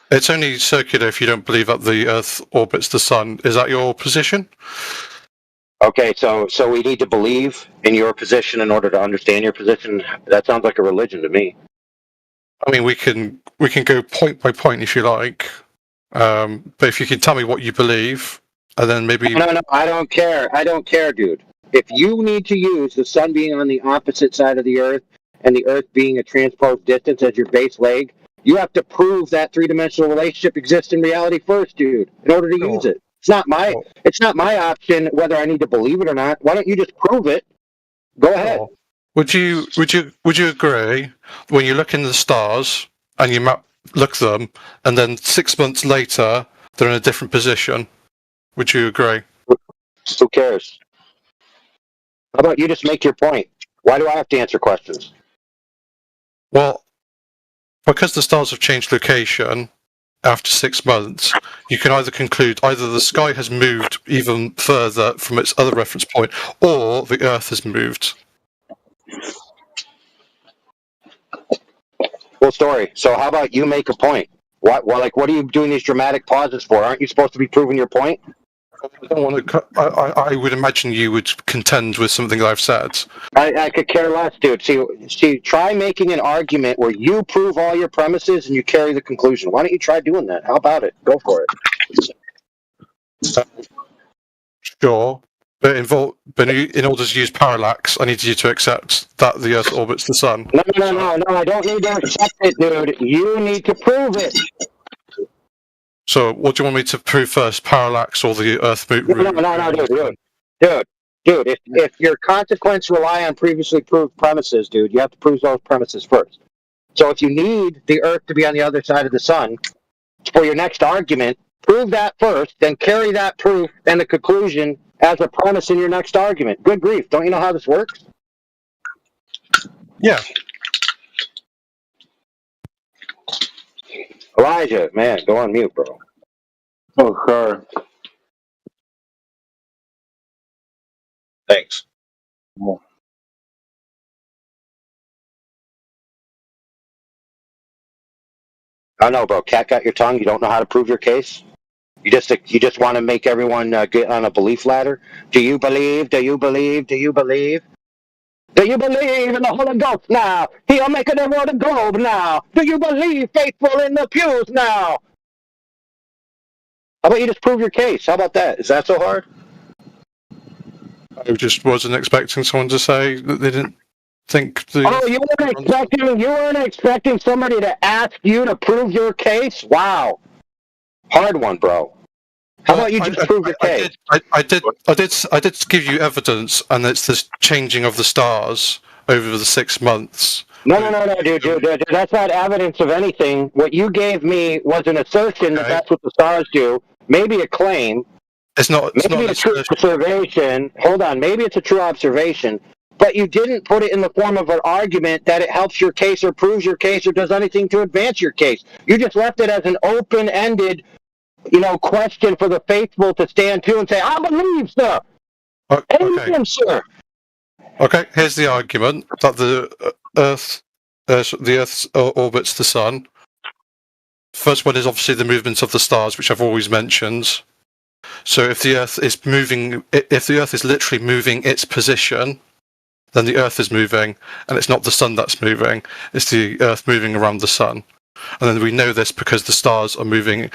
It's only circular if you don't believe that the Earth orbits the Sun. Is that your position? Okay, so we need to believe in your position in order to understand your position. That sounds like a religion to me. I mean, we can go point by point if you like, but if you can tell me what you believe, and then maybe. No, I don't care. I don't care, dude. If you need to use the Sun being on the opposite side of the Earth and the Earth being a transposed distance as your base leg, you have to prove that three-dimensional relationship exists in reality first, dude, in order to use it. It's not my option whether I need to believe it or not. Why don't you just prove it? Go ahead. Would you agree when you look in the stars and you look them, and then 6 months later they're in a different position? Would you agree? Who cares? How about you just make your point? Why do I have to answer questions? Well, because the stars have changed location after 6 months, you can either conclude either the sky has moved even further from its other reference point, or the Earth has moved. Cool story. So how about you make a point? What are you doing these dramatic pauses for? Aren't you supposed to be proving your point? I don't want to. I would imagine you would contend with something I've said. I could care less, dude. See, try making an argument where you prove all your premises and you carry the conclusion. Why don't you try doing that? How about it? Go for it. Sure, but in order to use parallax, I need you to accept that the Earth orbits the Sun. No, I don't need to accept it, dude. You need to prove it. So, what do you want me to prove first, parallax or the Earth move? No, dude. If your consequence rely on previously proved premises, dude, you have to prove those premises first. So, if you need the Earth to be on the other side of the Sun for your next argument, prove that first, then carry that proof and the conclusion as a premise in your next argument. Good grief! Don't you know how this works? Yeah. Elijah, man, go on mute, bro. Oh, sure. Thanks. Yeah. I know, bro. Cat got your tongue. You don't know how to prove your case. You just want to make everyone get on a belief ladder. Do you believe? Do you believe? Do you believe? Do you believe in the Holy Ghost now? He'll make the world a globe now. Do you believe faithful in the pews now? How about you just prove your case? How about that? Is that so hard? I just wasn't expecting someone to say that they didn't think the... Oh, you weren't expecting somebody to ask you to prove your case? Wow. Hard one, bro. How about you just prove your case? I did give you evidence, and it's this changing of the stars over the 6 months. No, dude. That's not evidence of anything. What you gave me was an assertion that that's what the stars do. Maybe a claim. It's not. Maybe a true observation. Hold on. Maybe it's a true observation. but you didn't put it in the form of an argument that it helps your case or proves your case or does anything to advance your case. You just left it as an open-ended, question for the faithful to stand to and say, I believe, sir. Amen, sir. Okay, here's the argument that the Earth orbits the sun. First one is obviously the movement of the stars, which I've always mentioned. So if the Earth is literally moving its position, then the Earth is moving, and it's not the sun that's moving, it's the Earth moving around the sun. And then we know this because the stars are moving,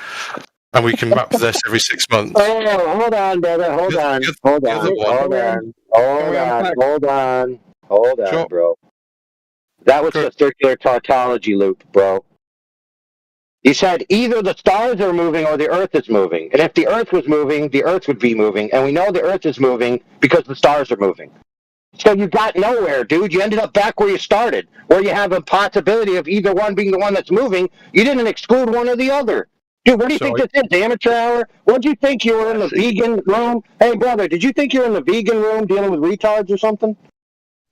and we can map this every 6 months. Oh, hold on, brother. Hold on, bro. That was the circular tautology loop, bro. You said either the stars are moving or the Earth is moving. And if the Earth was moving, the Earth would be moving. And we know the Earth is moving because the stars are moving. So you got nowhere, dude. You ended up back where you started, where you have a possibility of either one being the one that's moving. You didn't exclude one or the other. Dude, what do you think this is, amateur hour? What did you think you were in the vegan room? Hey, brother, did you think you were in the vegan room dealing with retards or something?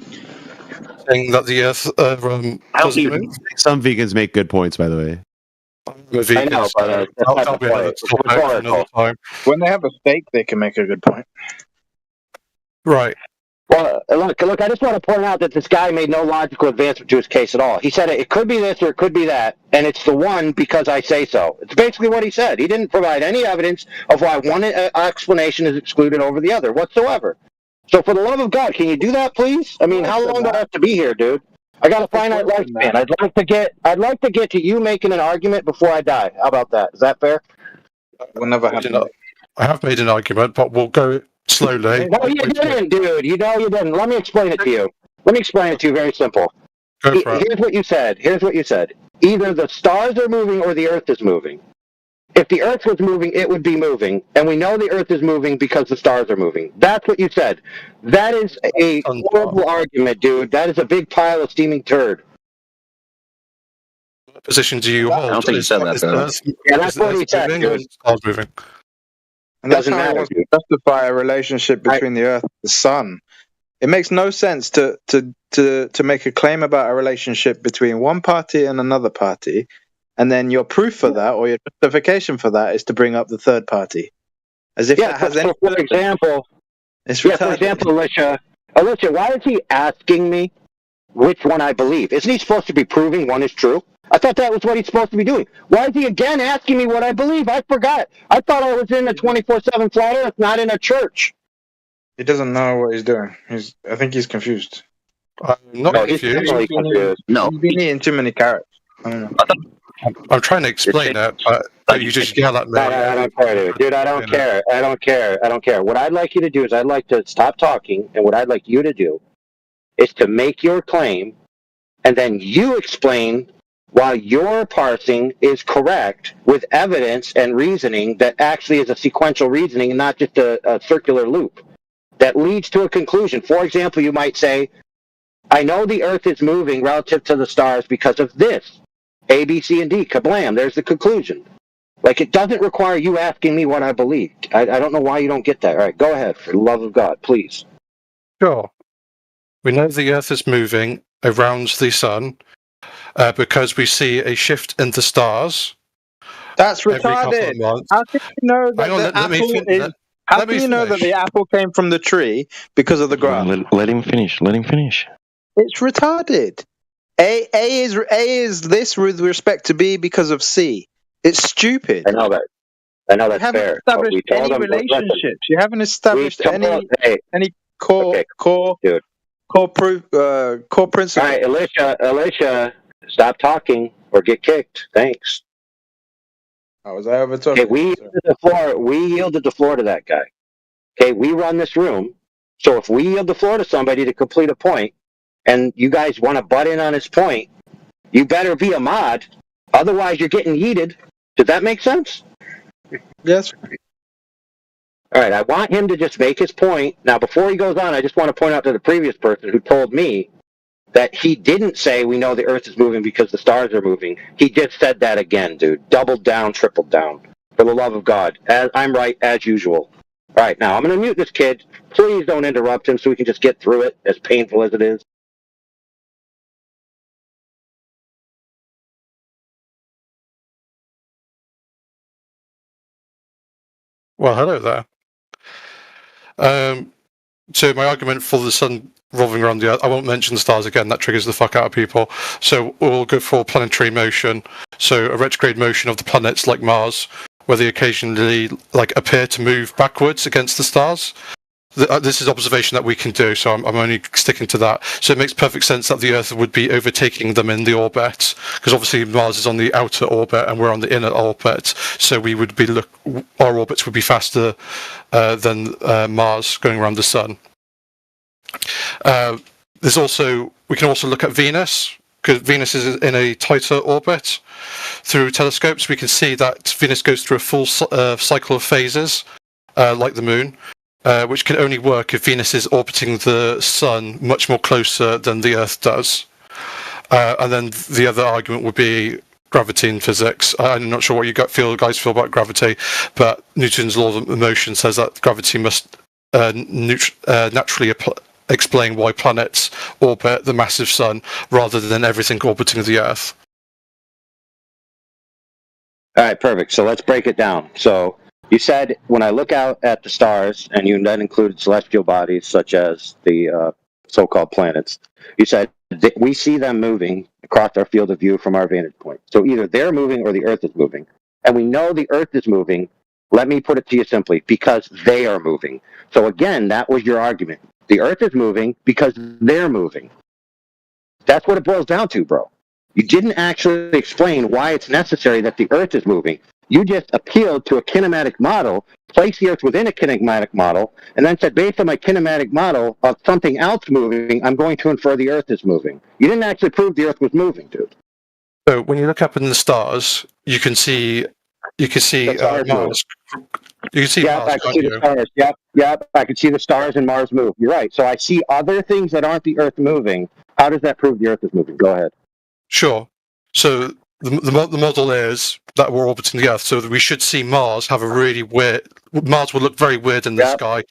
Saying that the Earth doesn't move? Some vegans make good points, by the way. I know, but that'll be another topic for another time. When they have a steak, they can make a good point. Right. Well, look, I just want to point out that this guy made no logical advancement to his case at all. He said it could be this or it could be that, and it's the one because I say so. It's basically what he said. He didn't provide any evidence of why one explanation is excluded over the other whatsoever. So for the love of God, can you do that, please? I mean, how long do I have to be here, dude? I got a finite lifespan. I'd like to get to you making an argument before I die. How about that? Is that fair? We'll never happen. I have made an argument, but we'll go slowly. No, you didn't, dude. You know you didn't. Let me explain it to you. Let me explain it to you very simple. Here's what you said. Either the stars are moving or the Earth is moving. If the Earth was moving, it would be moving. And we know the Earth is moving because the stars are moving. That's what you said. That is a horrible argument, dude. That is a big pile of steaming turd. What position do you hold? I don't think you said that, though. Yeah, that's what he said, dude. Stars moving. And that's Doesn't how he matter, wants to justify a relationship between the Earth and the Sun. It makes no sense to make a claim about a relationship between one party and another party, and then your proof for that or your justification for that is to bring up the third party, as if that has any. For example, Alicia, why is he asking me which one I believe? Isn't he supposed to be proving one is true? I thought that was what he's supposed to be doing. Why is he again asking me what I believe? I forgot. I thought I was in a 24/7 flat Earth, not in a church. He doesn't know what he's doing. I think he's confused. Not confused. No. He's been eating too many carrots. I don't know. I'm trying to explain it, but you just yell at me. I don't care, dude. I don't care. I don't care. What I'd like you to do is I'd like to stop talking, and what I'd like you to do is to make your claim, and then you explain why your parsing is correct with evidence and reasoning that actually is a sequential reasoning and not just a circular loop that leads to a conclusion. For example, you might say, I know the Earth is moving relative to the stars because of this. A, B, C, and D. Kablam. There's the conclusion. Like, it doesn't require you asking me what I believe. I don't know why you don't get that. All right, go ahead, for the love of God, please. Sure. We know the Earth is moving around the sun because we see a shift in the stars. That's retarded. How can you know that How can you know that the apple came from the tree because of the grass? Let him finish. It's retarded. A is this with respect to B because of C. It's stupid. I know that. That's you haven't fair. established any relationships. You haven't established any core principles. All right, Alicia, stop talking or get kicked. Thanks. Was I over talking? Okay, we yielded the floor to that guy. Okay, we run this room. So if we yield the floor to somebody to complete a point, and you guys want to butt in on his point, you better be a mod. Otherwise, you're getting yeeted. Does that make sense? Yes. All right, I want him to just make his point. Now, before he goes on, I just want to point out to the previous person who told me that he didn't say we know the Earth is moving because the stars are moving. He just said that again, dude. Doubled down, tripled down. For the love of God. I'm right, as usual. All right, now I'm going to mute this kid Please don't interrupt him so we can just get through it, as painful as it is. Well, hello there. So my argument for the sun revolving around the Earth, I won't mention the stars again, that triggers the fuck out of people. So we'll go for planetary motion. So a retrograde motion of the planets like Mars, where they occasionally appear to move backwards against the stars. This is observation that we can do, so I'm only sticking to that. So it makes perfect sense that the Earth would be overtaking them in the orbit, because obviously Mars is on the outer orbit and we're on the inner orbit. So we would be our orbits would be faster than Mars going around the Sun. We can also look at Venus, because Venus is in a tighter orbit. Through telescopes, we can see that Venus goes through a full cycle of phases, like the Moon. Which can only work if Venus is orbiting the Sun much more closer than the Earth does. And then the other argument would be gravity in physics. I'm not sure what you guys feel about gravity, but Newton's law of motion says that gravity must naturally explain why planets orbit the massive Sun rather than everything orbiting the Earth. All right, perfect. So let's break it down. So you said when I look out at the stars, and you then included celestial bodies such as the so-called planets, you said that we see them moving across our field of view from our vantage point. So either they're moving or the Earth is moving. And we know the Earth is moving, let me put it to you simply, because they are moving. So again, that was your argument. The Earth is moving because they're moving. That's what it boils down to, bro. You didn't actually explain why it's necessary that the Earth is moving. You just appealed to a kinematic model, placed the Earth within a kinematic model, and then said, based on my kinematic model of something else moving, I'm going to infer the Earth is moving. You didn't actually prove the Earth was moving, dude. So when you look up in the stars, you can see Mars. You can see Yep, Mars. I can see the stars. Yep, I can see the stars and Mars move. You're right. So I see other things that aren't the Earth moving. How does that prove the Earth is moving? Go ahead. Sure. So the model is that we're orbiting the Earth, so that we should see Mars have a really weird. Mars will look very weird in the sky.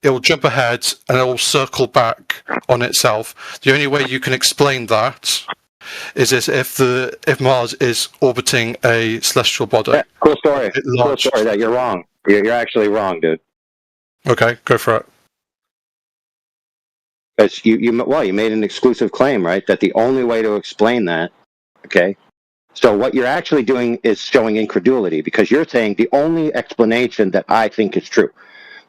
It'll jump ahead and it'll circle back on itself. The only way you can explain that is if Mars is orbiting a celestial body. Yeah, cool story. Cool story. That you're wrong. You're actually wrong, dude. Okay, go for it. Because you made an exclusive claim, right? That the only way to explain that, okay? So what you're actually doing is showing incredulity, because you're saying the only explanation that I think is true.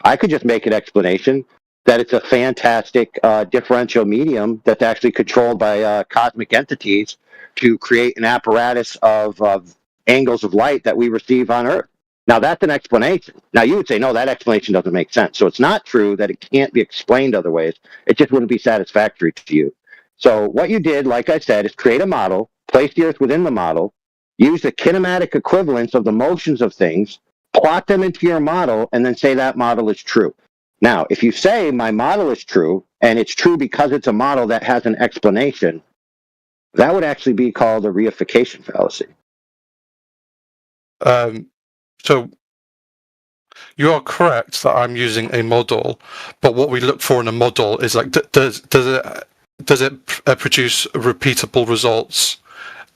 I could just make an explanation that it's a fantastic differential medium that's actually controlled by cosmic entities to create an apparatus of angles of light that we receive on Earth. Now, that's an explanation. Now, you would say, no, that explanation doesn't make sense. So it's not true that it can't be explained other ways. It just wouldn't be satisfactory to you. So what you did, like I said, is create a model, place the Earth within the model, use the kinematic equivalence of the motions of things, plot them into your model, and then say that model is true. Now, if you say my model is true, and it's true because it's a model that has an explanation, that would actually be called a reification fallacy. So you are correct that I'm using a model, but what we look for in a model is like, does it produce repeatable results,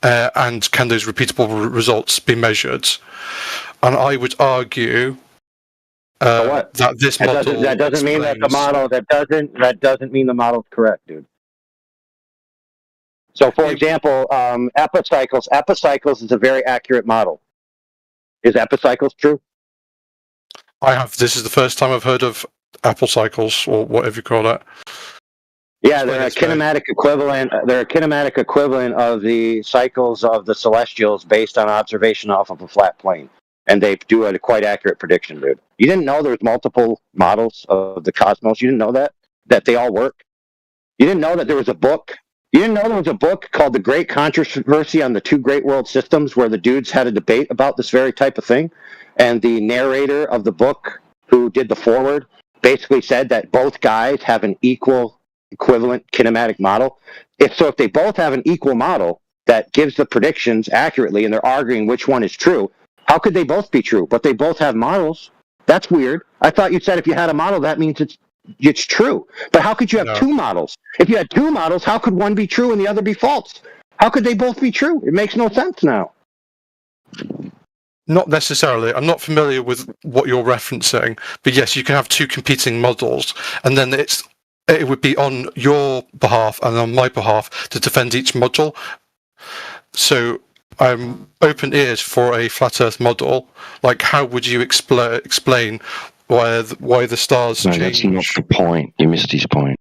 and can those repeatable results be measured? And I would argue that this model that doesn't mean that the model that doesn't mean the model's correct, dude. So, for example, epicycles is a very accurate model. Is epicycles true? This is the first time I've heard of Apple cycles, or whatever you call it. Yeah, they're a kinematic equivalent. They're a kinematic equivalent of the cycles of the celestials based on observation off of a flat plane, and they do a quite accurate prediction, dude. You didn't know there's multiple models of the cosmos. You didn't know that they all work. You didn't know that there was a book. You didn't know there was a book called The Great Controversy on the Two Great World Systems, where the dudes had a debate about this very type of thing. And the narrator of the book, who did the foreword, basically said that both guys have an equivalent kinematic model. If they both have an equal model that gives the predictions accurately, and they're arguing which one is true, how could they both be true? But they both have models. That's weird. I thought you said if you had a model, that means it's true. But how could you have two models? If you had two models, how could one be true and the other be false? How could they both be true? It makes no sense now. Not necessarily. I'm not familiar with what you're referencing, but yes, you can have two competing models, and then it would be on your behalf and on my behalf to defend each model. So I'm open ears for a flat Earth model. Like, how would you explain why the stars change? That's not the point. You missed his point.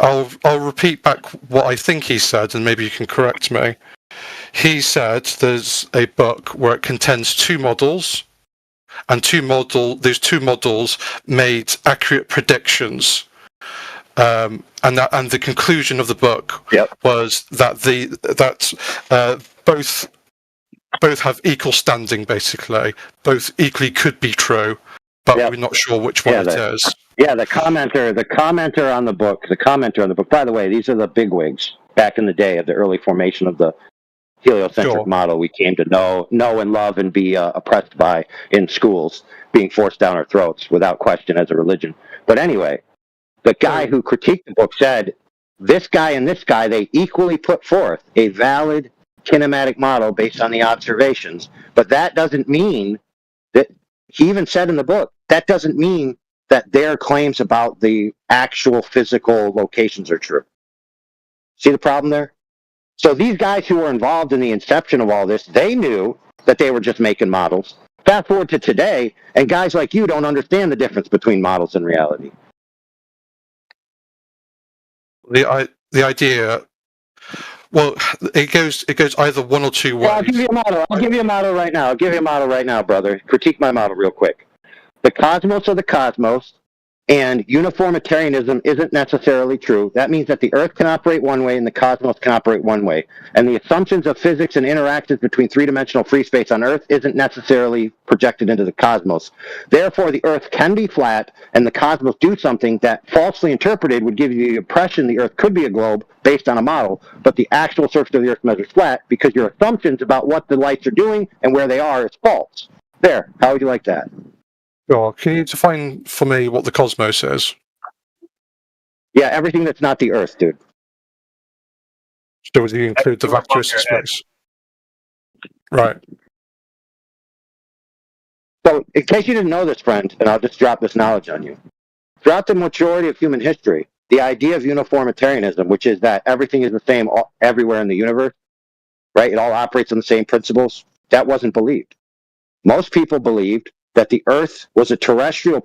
I'll repeat back what I think he said, and maybe you can correct me. He said there's a book where it contains two models, and those two models made accurate predictions. And the conclusion of the book was that both have equal standing, basically. Both equally could be true, but we're not sure which one it is. Yeah, the commenter on the book. By the way, these are the bigwigs back in the day of the early formation of the heliocentric model we came to know and love and be oppressed by in schools, being forced down our throats without question as a religion. But anyway, the guy who critiqued the book said, this guy and this guy, they equally put forth a valid kinematic model based on the observations. But that doesn't mean that, he even said in the book, that doesn't mean that their claims about the actual physical locations are true. See the problem there? So these guys who were involved in the inception of all this, they knew that they were just making models. Fast forward to today, and guys like you don't understand the difference between models and reality. The idea, well, it goes either one or two ways. Well, I'll give you a model right now, brother. Critique my model real quick. The cosmos are the cosmos, and uniformitarianism isn't necessarily true. That means that the Earth can operate one way and the cosmos can operate one way. And the assumptions of physics and interactions between three-dimensional free space on Earth isn't necessarily projected into the cosmos. Therefore, the Earth can be flat and the cosmos do something that, falsely interpreted, would give you the impression the Earth could be a globe based on a model, but the actual surface of the Earth measures flat because your assumptions about what the lights are doing and where they are is false. There. How would you like that? Sure. Can you define for me what the cosmos is? Yeah, everything that's not the Earth, dude. So would you include the vacuous space? Right. So, in case you didn't know this, friend, and I'll just drop this knowledge on you. Throughout the majority of human history, the idea of uniformitarianism, which is that everything is the same everywhere in the universe, right? It all operates on the same principles. That wasn't believed. Most people believed that the Earth was a terrestrial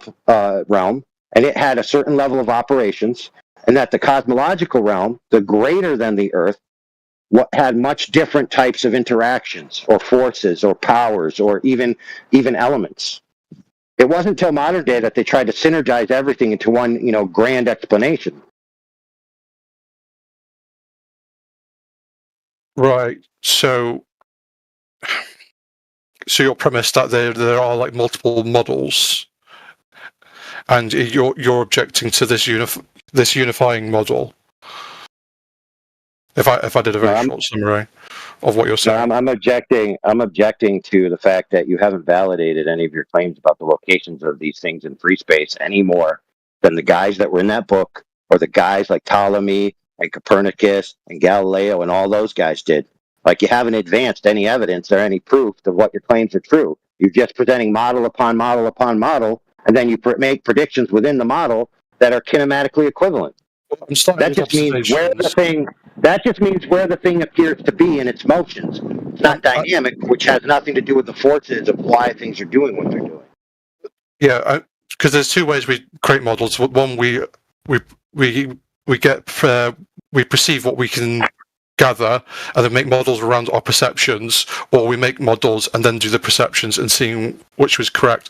realm, and it had a certain level of operations, and that the cosmological realm, the greater than the Earth, had much different types of interactions, or forces, or powers, or even elements. It wasn't until modern day that they tried to synergize everything into one, grand explanation. Right. So your premise that there are like multiple models, and you're objecting to this unifying model. If I did a very short summary of what you're saying, I'm objecting to the fact that you haven't validated any of your claims about the locations of these things in free space any more than the guys that were in that book, or the guys like Ptolemy and Copernicus and Galileo and all those guys did. Like, you haven't advanced any evidence or any proof of what your claims are true. You're just presenting model upon model upon model, and then you make predictions within the model that are kinematically equivalent. That just means where the thing appears to be in its motions. It's not dynamic, which has nothing to do with the forces of why things are doing what they're doing. Yeah, because there's two ways we create models. One, we perceive what we can gather and then make models around our perceptions, or we make models and then do the perceptions and seeing which was correct.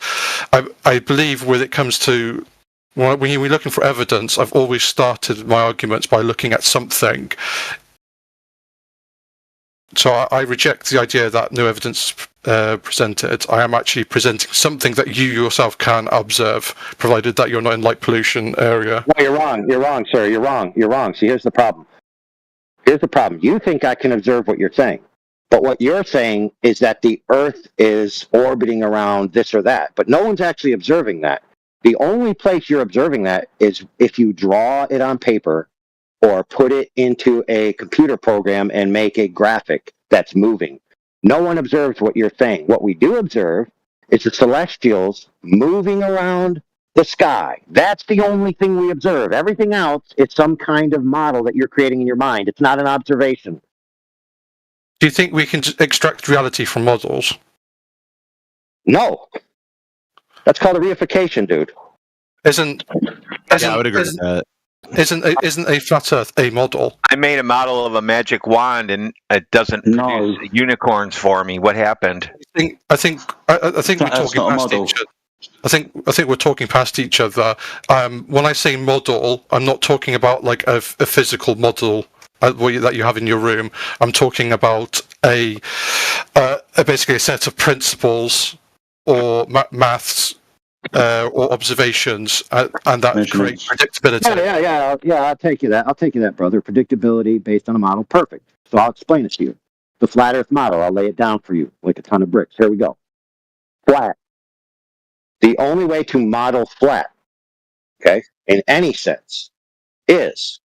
I believe when it comes to when we're looking for evidence, I've always started my arguments by looking at something. So I reject the idea that no evidence presented. I am actually presenting something that you yourself can observe, provided that you're not in light pollution area. No, you're wrong, sir. You're wrong. See, here's the problem. You think I can observe what you're saying. But what you're saying is that the Earth is orbiting around this or that, but no one's actually observing that. The only place you're observing that is if you draw it on paper or put it into a computer program and make a graphic that's moving. No one observes what you're saying. What we do observe is the celestials moving around the sky. That's the only thing we observe. Everything else is some kind of model that you're creating in your mind. It's not an observation. Do you think we can extract reality from models? No. That's called a reification, dude. Isn't I would agree with that. Isn't a flat Earth a model? I made a model of a magic wand, and it doesn't produce unicorns for me. What happened? I think we're talking past each other. I think we're talking past each other. When I say model, I'm not talking about like a physical model that you have in your room. I'm talking about basically a set of principles or maths or observations, and that creates predictability. Yeah. I'll take you that, brother. Predictability based on a model, perfect. So I'll explain it to you. The flat Earth model. I'll lay it down for you like a ton of bricks. Here we go. Flat. The only way to model flat, okay, in any sense, is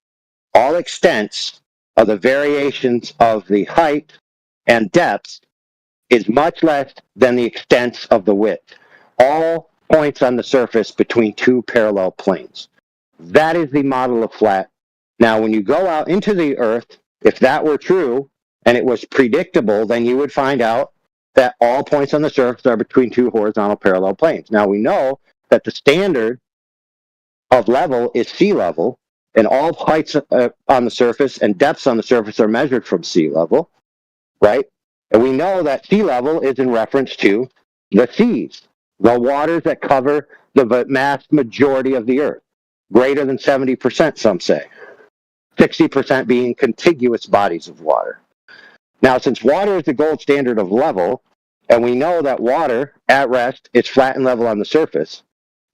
all extents of the variations of the height and depth is much less than the extents of the width. All points on the surface between two parallel planes. That is the model of flat. Now, when you go out into the Earth, if that were true and it was predictable, then you would find out that all points on the surface are between two horizontal parallel planes. Now, we know that the standard of level is sea level, and all heights on the surface and depths on the surface are measured from sea level, right? And we know that sea level is in reference to the seas, the waters that cover the vast majority of the Earth, greater than 70%, some say, 60% being contiguous bodies of water. Now, since water is the gold standard of level, and we know that water at rest is flat and level on the surface,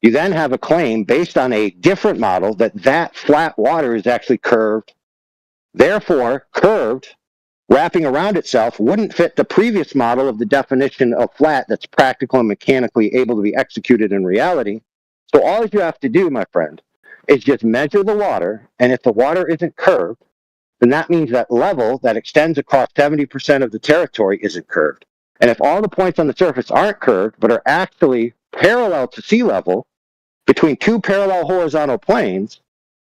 you then have a claim based on a different model that flat water is actually curved. Therefore, curved, wrapping around itself, wouldn't fit the previous model of the definition of flat that's practical and mechanically able to be executed in reality. So all you have to do, my friend, is just measure the water, and if the water isn't curved, then that means that level that extends across 70% of the territory isn't curved. And if all the points on the surface aren't curved, but are actually parallel to sea level, between two parallel horizontal planes,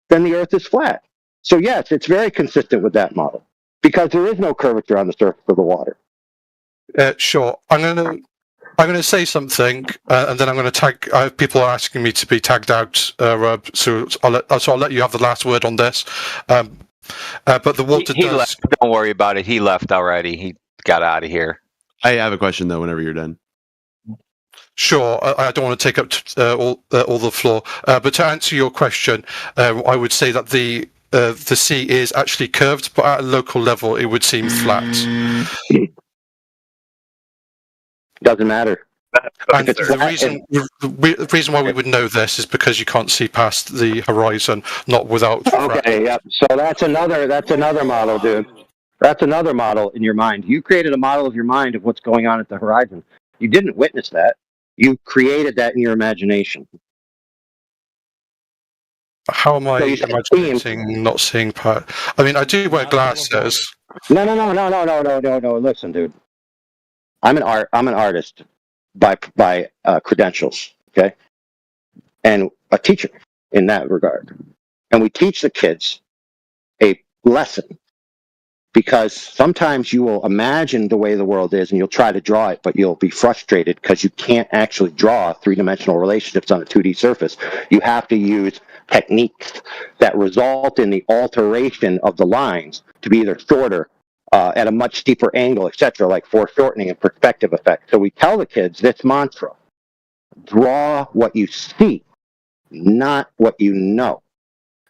then the Earth is flat. So yes, it's very consistent with that model, because there is no curvature on the surface of the water. Sure. I'm going to say something, and then I'm going to tag. People are asking me to be tagged out, so I'll let you have the last word on this. But the water he left. Don't worry about it. He left already. He got out of here. I have a question though. Whenever you're done. Sure, I don't want to take up all the floor, but to answer your question, I would say that the sea is actually curved, but at a local level, it would seem flat. Doesn't matter. And the reason why we would know this is because you can't see past the horizon, not without. Okay, yeah. So that's another model, dude. That's another model in your mind. You created a model of your mind of what's going on at the horizon. You didn't witness that. You created that in your imagination. How am I imagining not seeing part? I mean, I do wear glasses. No. Listen, dude. I'm an artist by credentials, okay, and a teacher in that regard. And we teach the kids a lesson, because sometimes you will imagine the way the world is and you'll try to draw it, but you'll be frustrated because you can't actually draw three-dimensional relationships on a 2D surface. You have to use techniques that result in the alteration of the lines to be either shorter, at a much steeper angle, etc., like foreshortening and perspective effect. So we tell the kids this mantra: draw what you see, not what you know.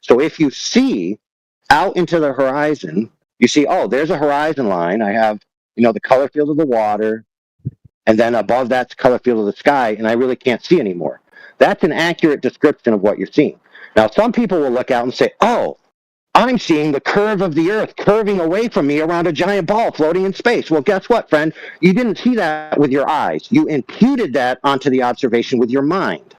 So if you see out into the horizon, you see, oh, there's a horizon line. I have, the color field of the water, and then above that's the color field of the sky, and I really can't see anymore. That's an accurate description of what you're seeing. Now, some people will look out and say, oh, I'm seeing the curve of the Earth curving away from me around a giant ball floating in space. Well, guess what, friend? You didn't see that with your eyes. You imputed that onto the observation with your mind.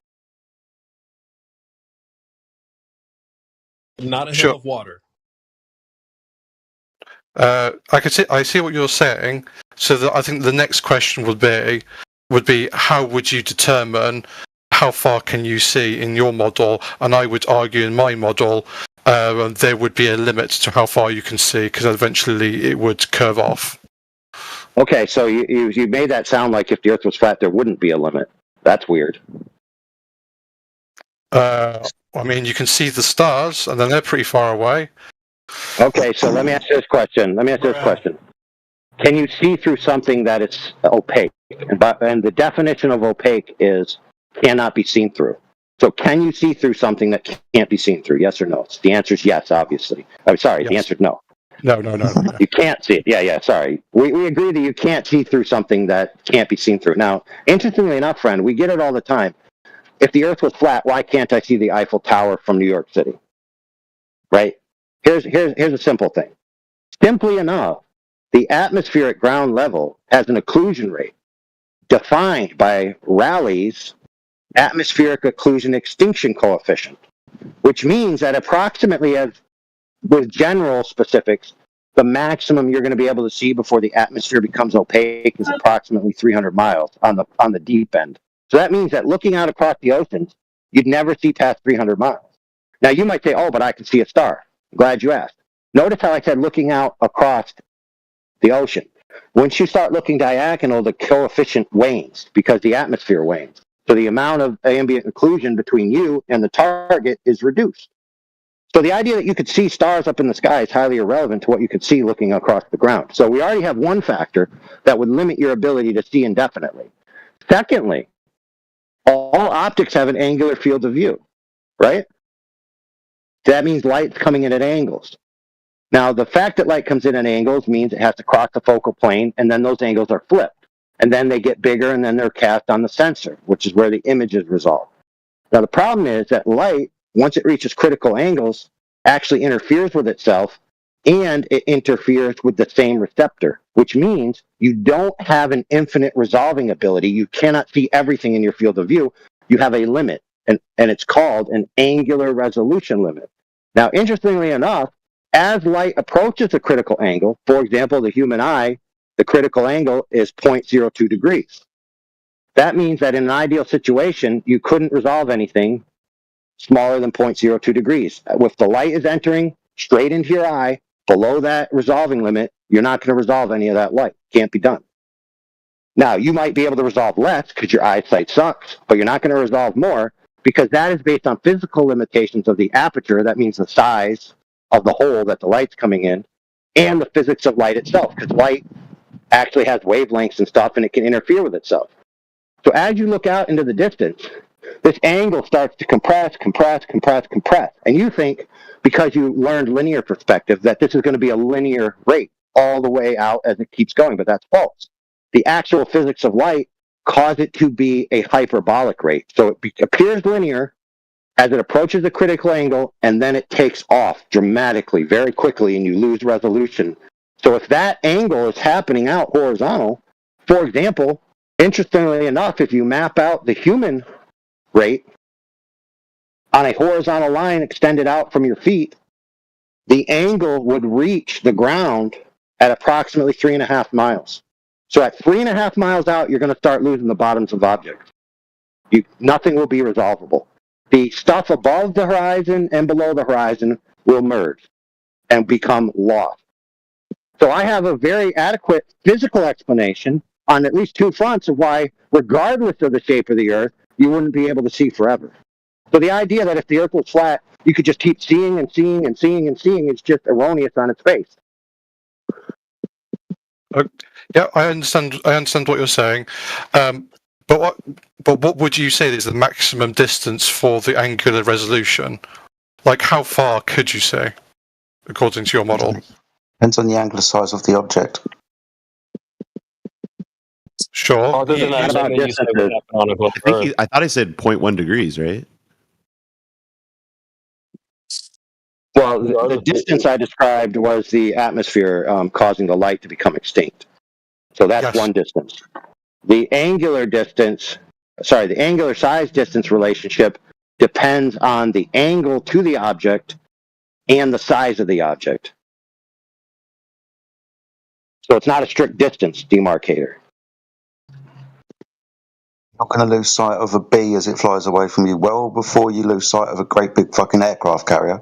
Not a Sure. hill of water. I see what you're saying. So I think the next question would be how would you determine how far can you see in your model? And I would argue in my model there would be a limit to how far you can see because eventually it would curve off. Okay, so you made that sound like if the Earth was flat, there wouldn't be a limit. That's weird. I mean, you can see the stars, and then they're pretty far away. Okay, so let me ask you this question. Can you see through something that is opaque? And the definition of opaque is cannot be seen through. So can you see through something that can't be seen through? Yes or no? The answer is yes, obviously. I'm sorry, yes. The answer is no. No. You can't see it. Yeah, sorry. We agree that you can't see through something that can't be seen through. Now, interestingly enough, friend, we get it all the time. If the Earth was flat, why can't I see the Eiffel Tower from New York City? Right? Here's a simple thing. Simply enough, the atmosphere at ground level has an occlusion rate defined by Rayleigh's atmospheric occlusion extinction coefficient, which means that approximately, as with general specifics, the maximum you're going to be able to see before the atmosphere becomes opaque is approximately 300 miles on the deep end. So that means that looking out across the oceans, you'd never see past 300 miles. Now you might say, oh, but I can see a star. I'm glad you asked. Notice how I said looking out across the ocean. Once you start looking diagonal, the coefficient wanes because the atmosphere wanes. So the amount of ambient occlusion between you and the target is reduced. So the idea that you could see stars up in the sky is highly irrelevant to what you could see looking across the ground. So we already have one factor that would limit your ability to see indefinitely. Secondly, all optics have an angular field of view, right? That means light's coming in at angles. Now, the fact that light comes in at angles means it has to cross the focal plane, and then those angles are flipped. And then they get bigger, and then they're cast on the sensor, which is where the image is resolved. Now, the problem is that light, once it reaches critical angles, actually interferes with itself, and it interferes with the same receptor, which means you don't have an infinite resolving ability. You cannot see everything in your field of view. You have a limit, and it's called an angular resolution limit. Now, interestingly enough, as light approaches a critical angle, for example, the human eye, the critical angle is 0.02 degrees. That means that in an ideal situation, you couldn't resolve anything smaller than 0.02 degrees. If the light is entering straight into your eye, below that resolving limit, you're not going to resolve any of that light. Can't be done. Now, you might be able to resolve less because your eyesight sucks, but you're not going to resolve more because that is based on physical limitations of the aperture. That means the size of the hole that the light's coming in and the physics of light itself, because light actually has wavelengths and stuff and it can interfere with itself. So as you look out into the distance, this angle starts to compress. And you think, because you learned linear perspective, that this is going to be a linear rate all the way out as it keeps going, but that's false. The actual physics of light cause it to be a hyperbolic rate. So it appears linear as it approaches a critical angle, and then it takes off dramatically, very quickly, and you lose resolution. So if that angle is happening out horizontal, for example, interestingly enough, if you map out the human rate on a horizontal line extended out from your feet, the angle would reach the ground at approximately 3.5 miles. So at 3.5 miles out, you're going to start losing the bottoms of objects. Nothing will be resolvable. The stuff above the horizon and below the horizon will merge and become lost. So I have a very adequate physical explanation on at least two fronts of why, regardless of the shape of the Earth, you wouldn't be able to see forever. So the idea that if the Earth was flat, you could just keep seeing is just erroneous on its face. Yeah, I understand what you're saying. But what would you say is the maximum distance for the angular resolution? Like, how far could you say, according to your model? Depends on the angular size of the object. Sure. Other than that, I thought I said 0.1 degrees, right? Well, the distance I described was the atmosphere causing the light to become extinct. So that's one distance. The angular size distance relationship depends on the angle to the object and the size of the object. So it's not a strict distance demarcator. You're not going to lose sight of a bee as it flies away from you well before you lose sight of a great big fucking aircraft carrier.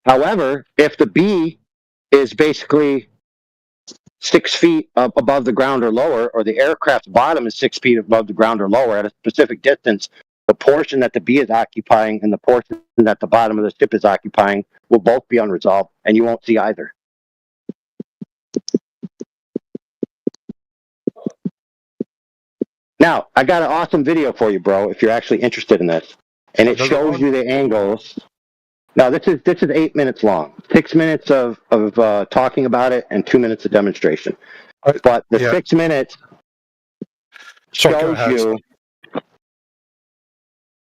However, if the bee is basically 6 feet above the ground or lower, or the aircraft's bottom is 6 feet above the ground or lower at a specific distance, the portion that the bee is occupying and the portion that the bottom of the ship is occupying will both be unresolved, and you won't see either. Now, I got an awesome video for you, bro, if you're actually interested in this. And it shows you the angles. Now, this is 8 minutes long. 6 minutes of talking about it and 2 minutes of demonstration. But the 6 minutes shows you.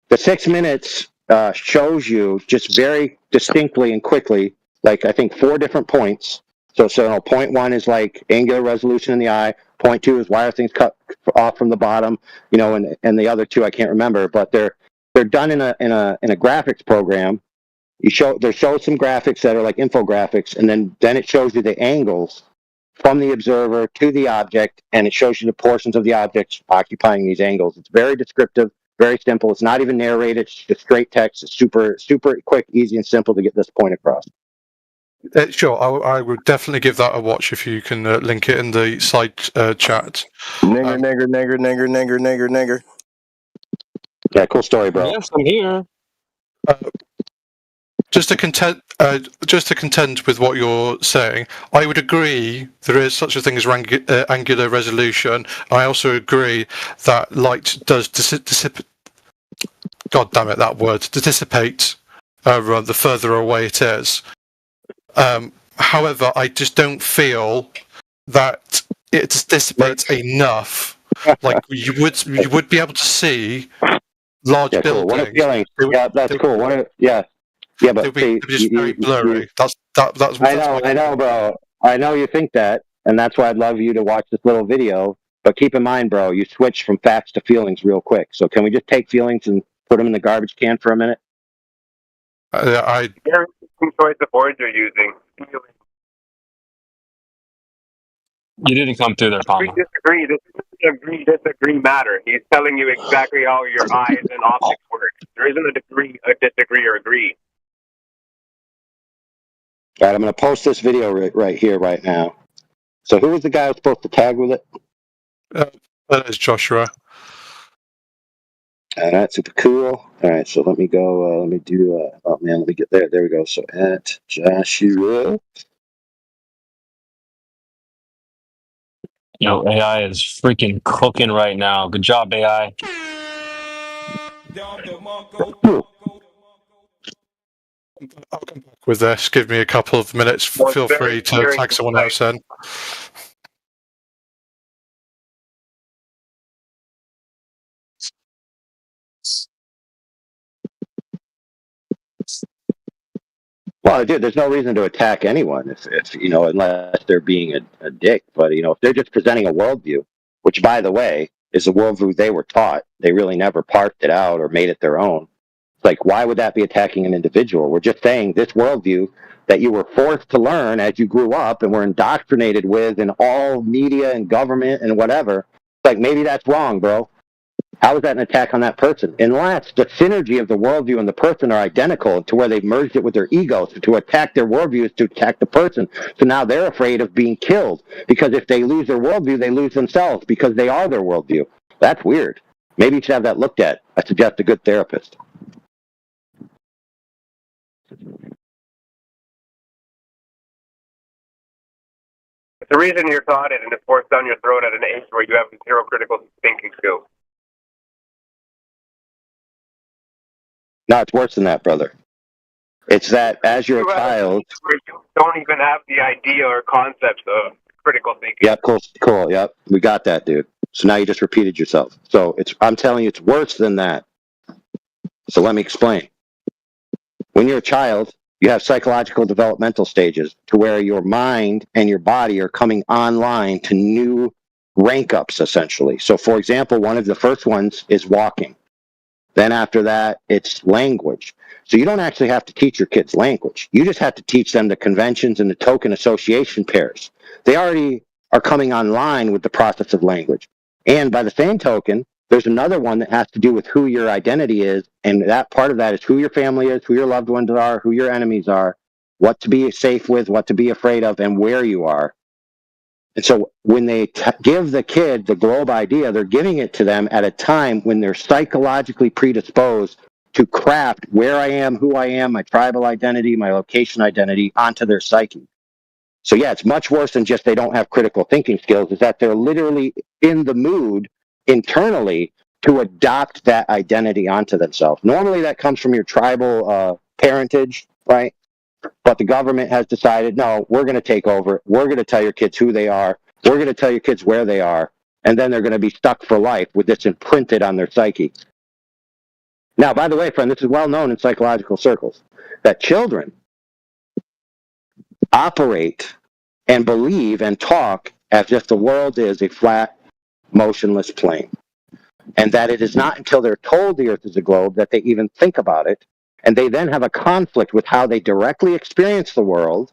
The 6 minutes shows you just very distinctly and quickly, like I think 4 different points. So point 1 is like angular resolution in the eye. Point 2 is why are things cut off from the bottom, and the other 2 I can't remember, but they're done in a graphics program. They show some graphics that are like infographics, and then it shows you the angles from the observer to the object, and it shows you the portions of the objects occupying these angles. It's very descriptive, very simple. It's not even narrated. It's just straight text. It's super, super quick, easy, and simple to get this point across. Sure, I would definitely give that a watch if you can link it in the side chat. Nigger. Yeah, cool story, bro. Yes, I'm here. Just to contend with what you're saying, I would agree there is such a thing as angular resolution. I also agree that light does dissipate. God damn it, that word, dissipate the further away it is. However, I just don't feel that it dissipates enough. Like you would be able to see large buildings. What a feeling! Yeah, that's cool. But they're just very blurry. That's I know, bro. I know you think that, and that's why I'd love you to watch this little video. But keep in mind, bro, you switch from facts to feelings real quick. So can we just take feelings and put them in the garbage can for a minute? Very interesting choice of words you're using. You didn't come through there, Palmer. We disagree. This is disagree matter. He's telling you exactly how your eyes and optics work. There isn't a disagree or agree. All right, I'm going to post this video right here, right now. So who was the guy who was supposed to tag with it? That is Joshua. All right, super cool. All right, so let me go. Let me do. Let me get there. There we go. So at Joshua. AI is freaking cooking right now. Good job, AI. I'll come back with this. Give me a couple of minutes. Feel free to tag someone else in. Well, dude, there's no reason to attack anyone if unless they're being a dick. But if they're just presenting a worldview, which, by the way, is a worldview they were taught, they really never parsed it out or made it their own. It's like, why would that be attacking an individual? We're just saying this worldview that you were forced to learn as you grew up and were indoctrinated with in all media and government and whatever. It's like, maybe that's wrong, bro. How is that an attack on that person? Unless the synergy of the worldview and the person are identical to where they've merged it with their ego. So to attack their worldview is to attack the person. So now they're afraid of being killed because if they lose their worldview, they lose themselves because they are their worldview. That's weird. Maybe you should have that looked at. I suggest a good therapist. The reason you're taught it and it's forced down your throat at an age where you have zero critical thinking skills. No, it's worse than that, brother. It's that as you're a child... Where you don't even have the idea or concepts of critical thinking. Yep, cool, yep. We got that, dude. So now you just repeated yourself. So I'm telling you, it's worse than that. So let me explain. When you're a child, You have psychological developmental stages to where your mind and your body are coming online to new rank ups, essentially. So, for example, one of the first ones is walking. Then after that, it's language. So you don't actually have to teach your kids language. You just have to teach them the conventions and the token association pairs. They already are coming online with the process of language. And by the same token, there's another one that has to do with who your identity is. And that part of that is who your family is, who your loved ones are, who your enemies are, what to be safe with, what to be afraid of, and where you are. And so when they give the kid the globe idea, they're giving it to them at a time when they're psychologically predisposed to craft where I am, who I am, my tribal identity, my location identity onto their psyche. So yeah, it's much worse than just they don't have critical thinking skills. Is that they're literally in the mood internally to adopt that identity onto themselves. Normally that comes from your tribal parentage, right? But the government has decided, no, we're going to take over. We're going to tell your kids who they are. We're going to tell your kids where they are. And then they're going to be stuck for life with this imprinted on their psyche. Now, by the way, friend, this is well known in psychological circles, that children operate and believe and talk as if the world is a flat, motionless plane. And that it is not until they're told the earth is a globe that they even think about it. And they then have a conflict with how they directly experience the world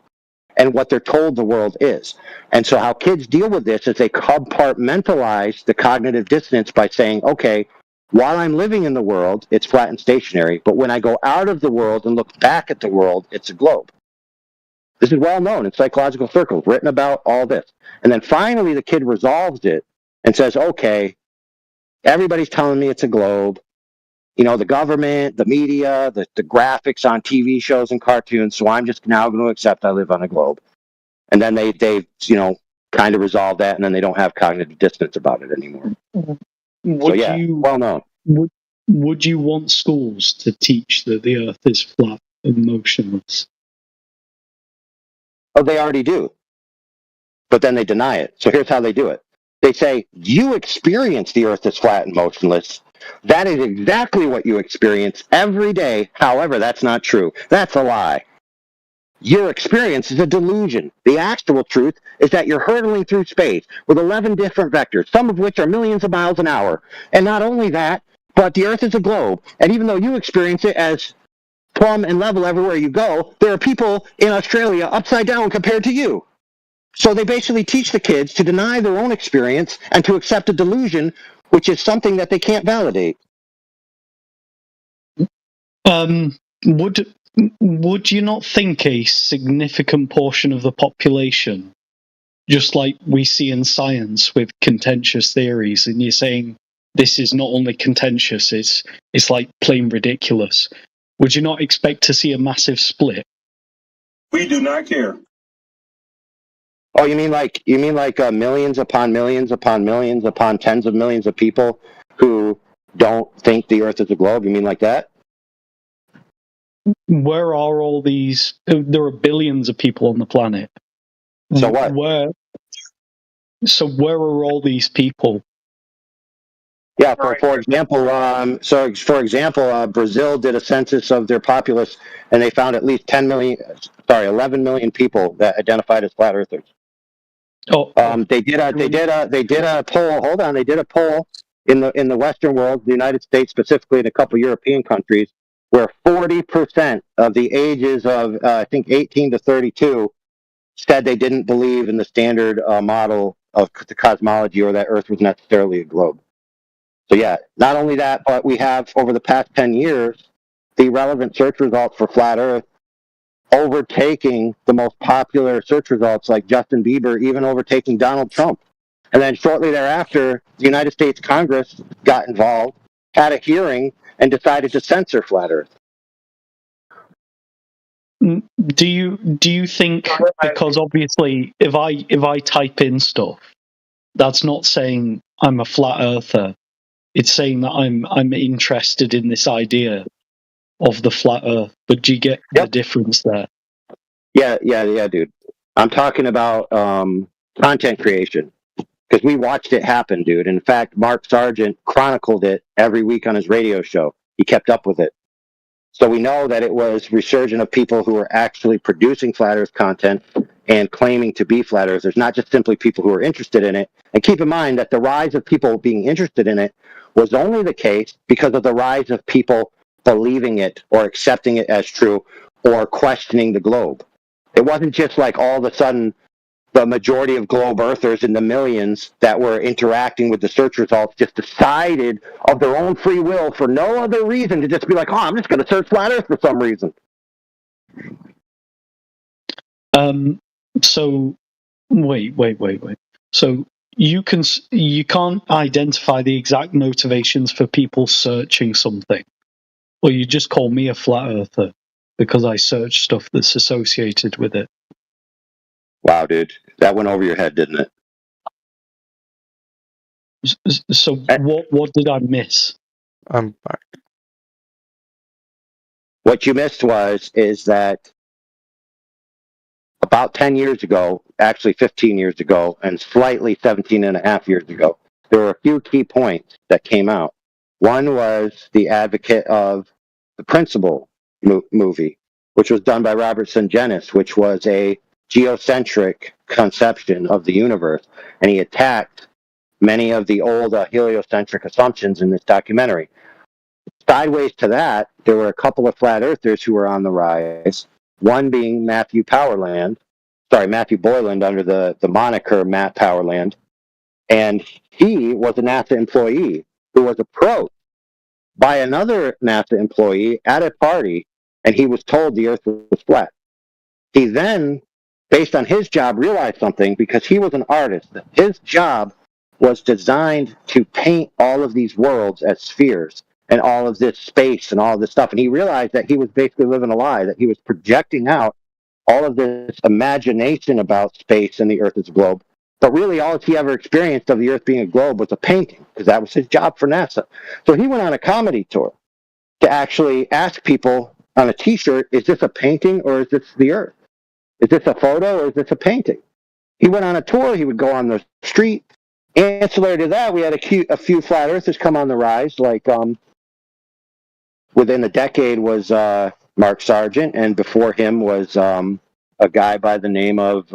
and what they're told the world is. And so how kids deal with this is they compartmentalize the cognitive dissonance by saying, okay, while I'm living in the world, it's flat and stationary. But when I go out of the world and look back at the world, it's a globe. This is well known in psychological circles, written about all this. And then finally the kid resolves it and says, okay, everybody's telling me it's a globe. You know, the government, the media, the graphics on TV shows and cartoons, so I'm just now going to accept I live on a globe. And then they you know, kind of resolve that, and then they don't have cognitive dissonance about it anymore. Would well known. Would you want schools to teach that the earth is flat and motionless? Oh, they already do. But then they deny it. So here's how they do it. They say, you experience the earth as flat and motionless. That is exactly what you experience every day. However, that's not true. That's a lie. Your experience is a delusion. The actual truth is that you're hurtling through space with 11 different vectors, some of which are millions of miles an hour. And not only that, but the earth is a globe. And even though you experience it as plumb and level everywhere you go, there are people in Australia upside down compared to you. So they basically teach the kids to deny their own experience and to accept a delusion, which is something that they can't validate. Would you not think a significant portion of the population, just like we see in science with contentious theories, and you're saying this is not only contentious, it's like plain ridiculous, would you not expect to see a massive split? We do not care. Oh, you mean like millions upon millions upon millions upon tens of millions of people who don't think the earth is a globe? You mean like that? Where are all these? There are billions of people on the planet. So what? Where are all these people? Yeah, for example, Brazil did a census of their populace, and they found at least 11 million people that identified as flat earthers. They did a poll. Hold on, they did a poll in the Western world, the United States specifically, and a couple European countries, where 40% of the ages of I think 18 to 32 said they didn't believe in the standard model of the cosmology or that Earth was necessarily a globe. So yeah, not only that, but we have over the past 10 years the relevant search results for flat Earth overtaking the most popular search results like Justin Bieber, even overtaking Donald Trump. And then shortly thereafter, the United States Congress got involved, had a hearing, and decided to censor flat Earth. Do you think, because obviously if I type in stuff, that's not saying I'm a flat earther. It's saying that I'm interested in this idea of the flat earth. But do you get the difference there? Yeah, dude. I'm talking about content creation, because we watched it happen, dude. In fact, Mark Sargent chronicled it every week on his radio show. He kept up with it. So we know that it was resurgent of people who were actually producing flat Earth content and claiming to be flat Earthers, not just simply people who are interested in it. And keep in mind that the rise of people being interested in it was only the case because of the rise of people believing it or accepting it as true or questioning the globe. It wasn't just like all of a sudden the majority of globe earthers in the millions that were interacting with the search results just decided of their own free will for no other reason to just be like, oh, I'm just going to search flat Earth for some reason. So wait. So you can't identify the exact motivations for people searching something, or you just call me a flat earther because I search stuff that's associated with it. Wow, dude, that went over your head, didn't it? So what did I miss? I'm back. What you missed is that about 10 years ago, actually 15 years ago, and slightly 17 and a half years ago, there were a few key points that came out. One was the advocate of the Principle movie, which was done by Robert Sungenis, which was a geocentric conception of the universe, and he attacked many of the old heliocentric assumptions in this documentary. Sideways to that, there were a couple of flat earthers who were on the rise, one being Matthew Boyland under the moniker Matt Powerland, and he was a NASA employee who was approached by another NASA employee at a party, and he was told the Earth was flat. He then, based on his job, realized something because he was an artist. His job was designed to paint all of these worlds as spheres and all of this space and all of this stuff. And he realized that he was basically living a lie, that he was projecting out all of this imagination about space and the Earth as a globe. But really, all he ever experienced of the Earth being a globe was a painting, because that was his job for NASA. So he went on a comedy tour to actually ask people on a T-shirt, is this a painting or is this the Earth? Is this a photo or is this a painting? He went on a tour. He would go on the street. Ancillary to that, we had a few flat earthers come on the rise. Like within a decade was Mark Sargent, and before him was a guy by the name of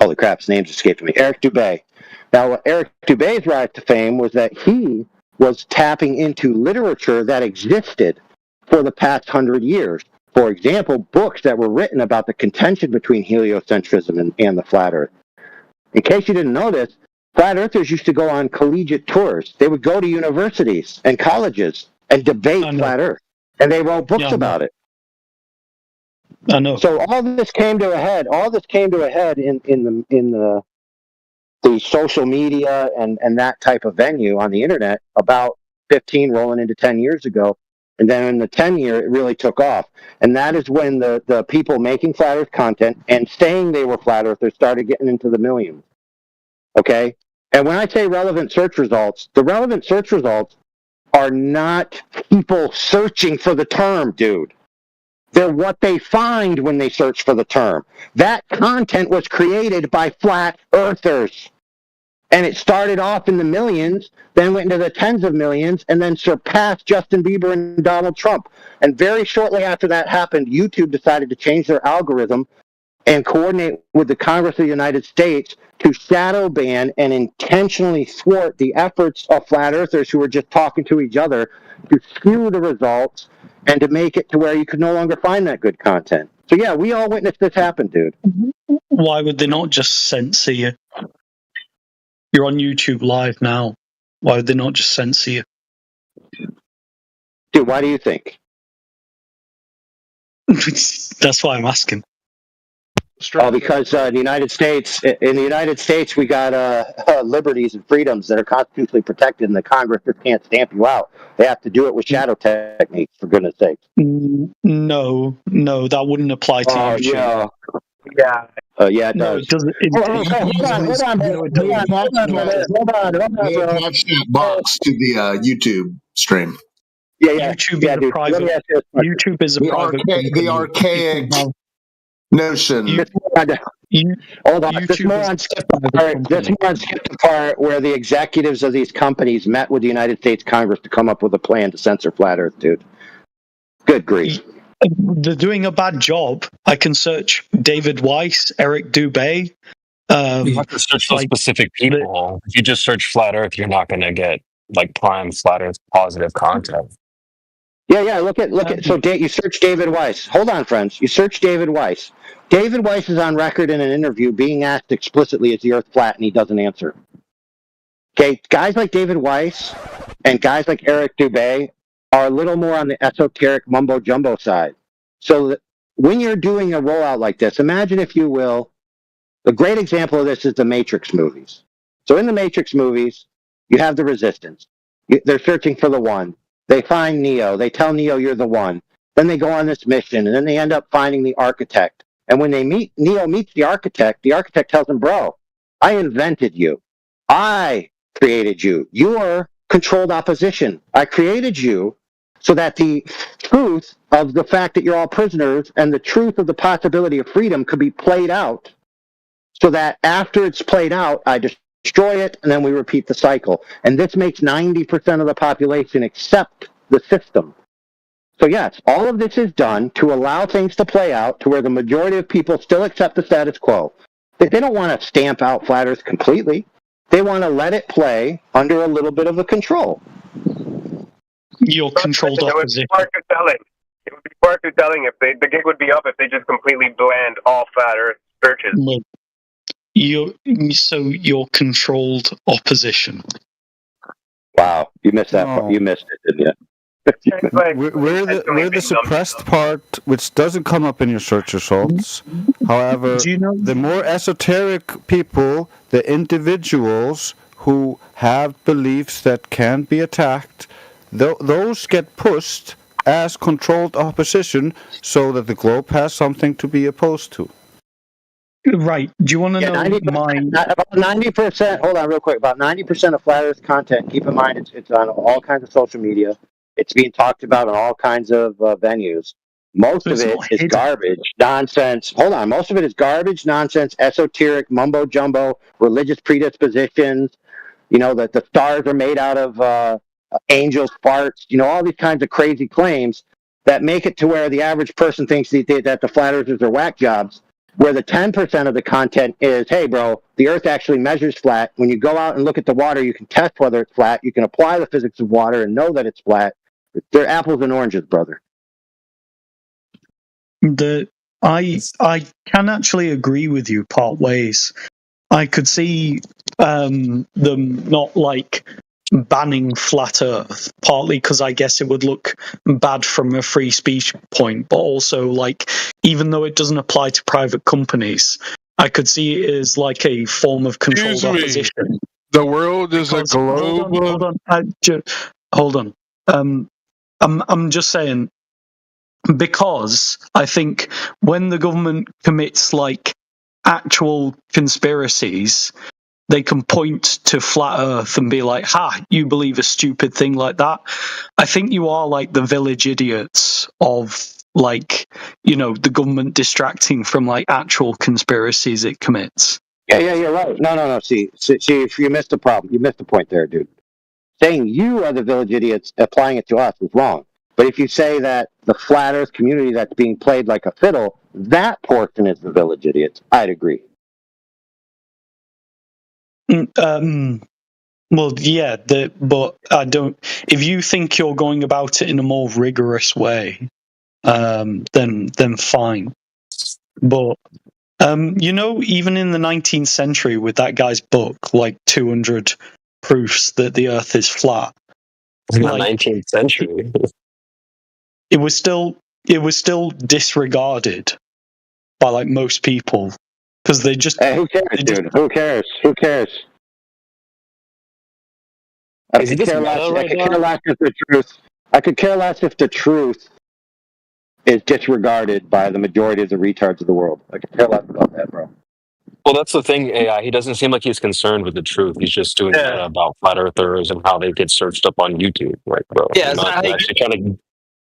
holy crap, his name's escaped me. Eric Dubay. Now, Eric Dubay's rise to fame was that he was tapping into literature that existed for the past 100 years. For example, books that were written about the contention between heliocentrism and the flat Earth. In case you didn't know this, flat earthers used to go on collegiate tours. They would go to universities and colleges and debate flat Earth, and they wrote books about it. I know. So all this came to a head. All this came to a head in the social media and that type of venue on the internet about 15 rolling into 10 years ago. And then in the 10 year, it really took off. And that is when the people making flat Earth content and saying they were flat earthers started getting into the millions. Okay? And when I say relevant search results, the relevant search results are not people searching for the term, dude. They're what they find when they search for the term. That content was created by flat earthers. And it started off in the millions, then went into the tens of millions, and then surpassed Justin Bieber and Donald Trump. And very shortly after that happened, YouTube decided to change their algorithm and coordinate with the Congress of the United States to shadow ban and intentionally thwart the efforts of flat earthers who were just talking to each other to skew the results and to make it to where you could no longer find that good content. So yeah, we all witnessed this happen, dude. Why would they not just censor you? You're on YouTube Live now. Why would they not just censor you? Dude, why do you think? That's why I'm asking. Oh, because in the United States, we got liberties and freedoms that are constitutionally protected, and the Congress just can't stamp you out. They have to do it with shadow techniques, for goodness sake. No, that wouldn't apply to YouTube. Yeah. Yeah, it does. It doesn't. Hold on. Attach that box to the YouTube stream. Yeah. YouTube is a private. YouTube is a private. The archaic notion. Hold on. This moron skipped the part where the executives of these companies met with the United States Congress to come up with a plan to censor flat Earth, dude. Good grief. They're doing a bad job. I can search David Weiss, Eric Dubé. You have to search for specific people. If you just search flat Earth, you're not going to get like prime flat Earth positive content. Yeah. Look at. So you search David Weiss. Hold on, friends. You search David Weiss. David Weiss is on record in an interview being asked explicitly, "Is the Earth flat?" and he doesn't answer. Okay, guys like David Weiss and guys like Eric Dubé are a little more on the esoteric mumbo jumbo side. So that when you're doing a rollout like this, imagine, if you will, a great example of this is the Matrix movies. So in the Matrix movies, you have the Resistance. They're searching for the one. They find Neo. They tell Neo, "You're the one." Then they go on this mission, and then they end up finding the Architect. And when Neo meets the Architect tells him, "Bro, I invented you. I created you. You're controlled opposition. I created you so that the truth of the fact that you're all prisoners and the truth of the possibility of freedom could be played out, so that after it's played out, I destroy it, and then we repeat the cycle." And this makes 90% of the population accept the system. So yes, all of this is done to allow things to play out to where the majority of people still accept the status quo. They don't want to stamp out flat Earth completely. They want to let it play under a little bit of a control. Your controlled opposition. It would be far too telling if the gig would be up if they just completely bland all flat Earth searches. Your controlled opposition. Wow, you missed that part. You missed it, didn't you? We're the suppressed part, which doesn't come up in your search results. However, the more esoteric people, the individuals who have beliefs that can be attacked, those get pushed as controlled opposition so that the globe has something to be opposed to. Right. Do you want to know 90%, about 90%, hold on real quick, about 90% of Flat Earth content, keep in mind it's on all kinds of social media. It's being talked about on all kinds of venues. Most of it is garbage, nonsense. Hold on. Most of it is garbage, nonsense, esoteric, mumbo jumbo, religious predispositions. You know, that the stars are made out of angels' farts. You know, all these kinds of crazy claims that make it to where the average person thinks that the Flat Earthers are whack jobs. Where the 10% of the content is, hey, bro, the Earth actually measures flat. When you go out and look at the water, you can test whether it's flat. You can apply the physics of water and know that it's flat. They're apples and oranges, brother. I can actually agree with you part ways. I could see them not like banning flat Earth, partly because I guess it would look bad from a free speech point, but also like even though it doesn't apply to private companies, I could see it as like a form of controlled opposition. The world is a globe. Hold on. I'm just saying, because I think when the government commits like actual conspiracies, they can point to flat Earth and be like, "Ha, you believe a stupid thing like that?" I think you are like the village idiots of like, you know, the government distracting from like actual conspiracies it commits. Yeah, you're right. No. See, if you missed the problem. You missed the point there, dude. Saying you are the village idiots applying it to us is wrong. But if you say that the flat Earth community that's being played like a fiddle, that portion is the village idiots, I'd agree. Well, yeah, but I don't. If you think you're going about it in a more rigorous way, then fine. But you know, even in the 19th century, with that guy's book, like 200 proofs that the Earth is flat. In the 19th century, it was still disregarded by like most people because they just. Hey, who cares, dude? Who cares? I could care less if the truth. I could care less if the truth is disregarded by the majority of the retards of the world. I could care less about that, bro. well, that's the thing. AI. He doesn't seem like he's concerned with the truth. He's just doing that about flat earthers and how they get searched up on YouTube, right, bro? Yeah, Not how you actually trying to.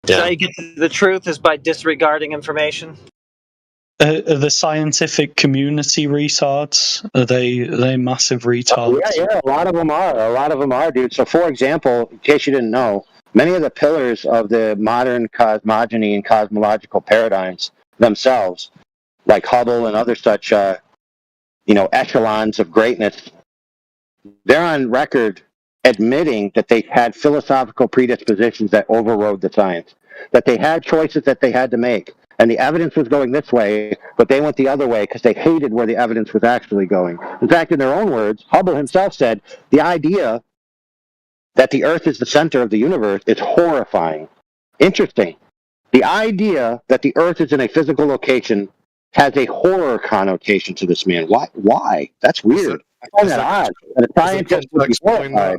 So how you get to the truth is by disregarding information. The scientific community retards, are they massive retards? Yeah, a lot of them are, dude. So, for example, in case you didn't know, Many of the pillars of the modern cosmogony and cosmological paradigms themselves, like Hubble and other such, echelons of greatness, they're on record admitting that they had philosophical predispositions that overrode the science, that they had choices that they had to make. And the evidence was going this way, but they went the other way because they hated where the evidence was actually going. In fact, in their own words, Hubble himself said, the idea that the Earth is the center of the universe is horrifying. Interesting. The idea that the Earth is in a physical location has a horror connotation to this man. Why? That's weird. I find that odd. And a scientist would be horrified.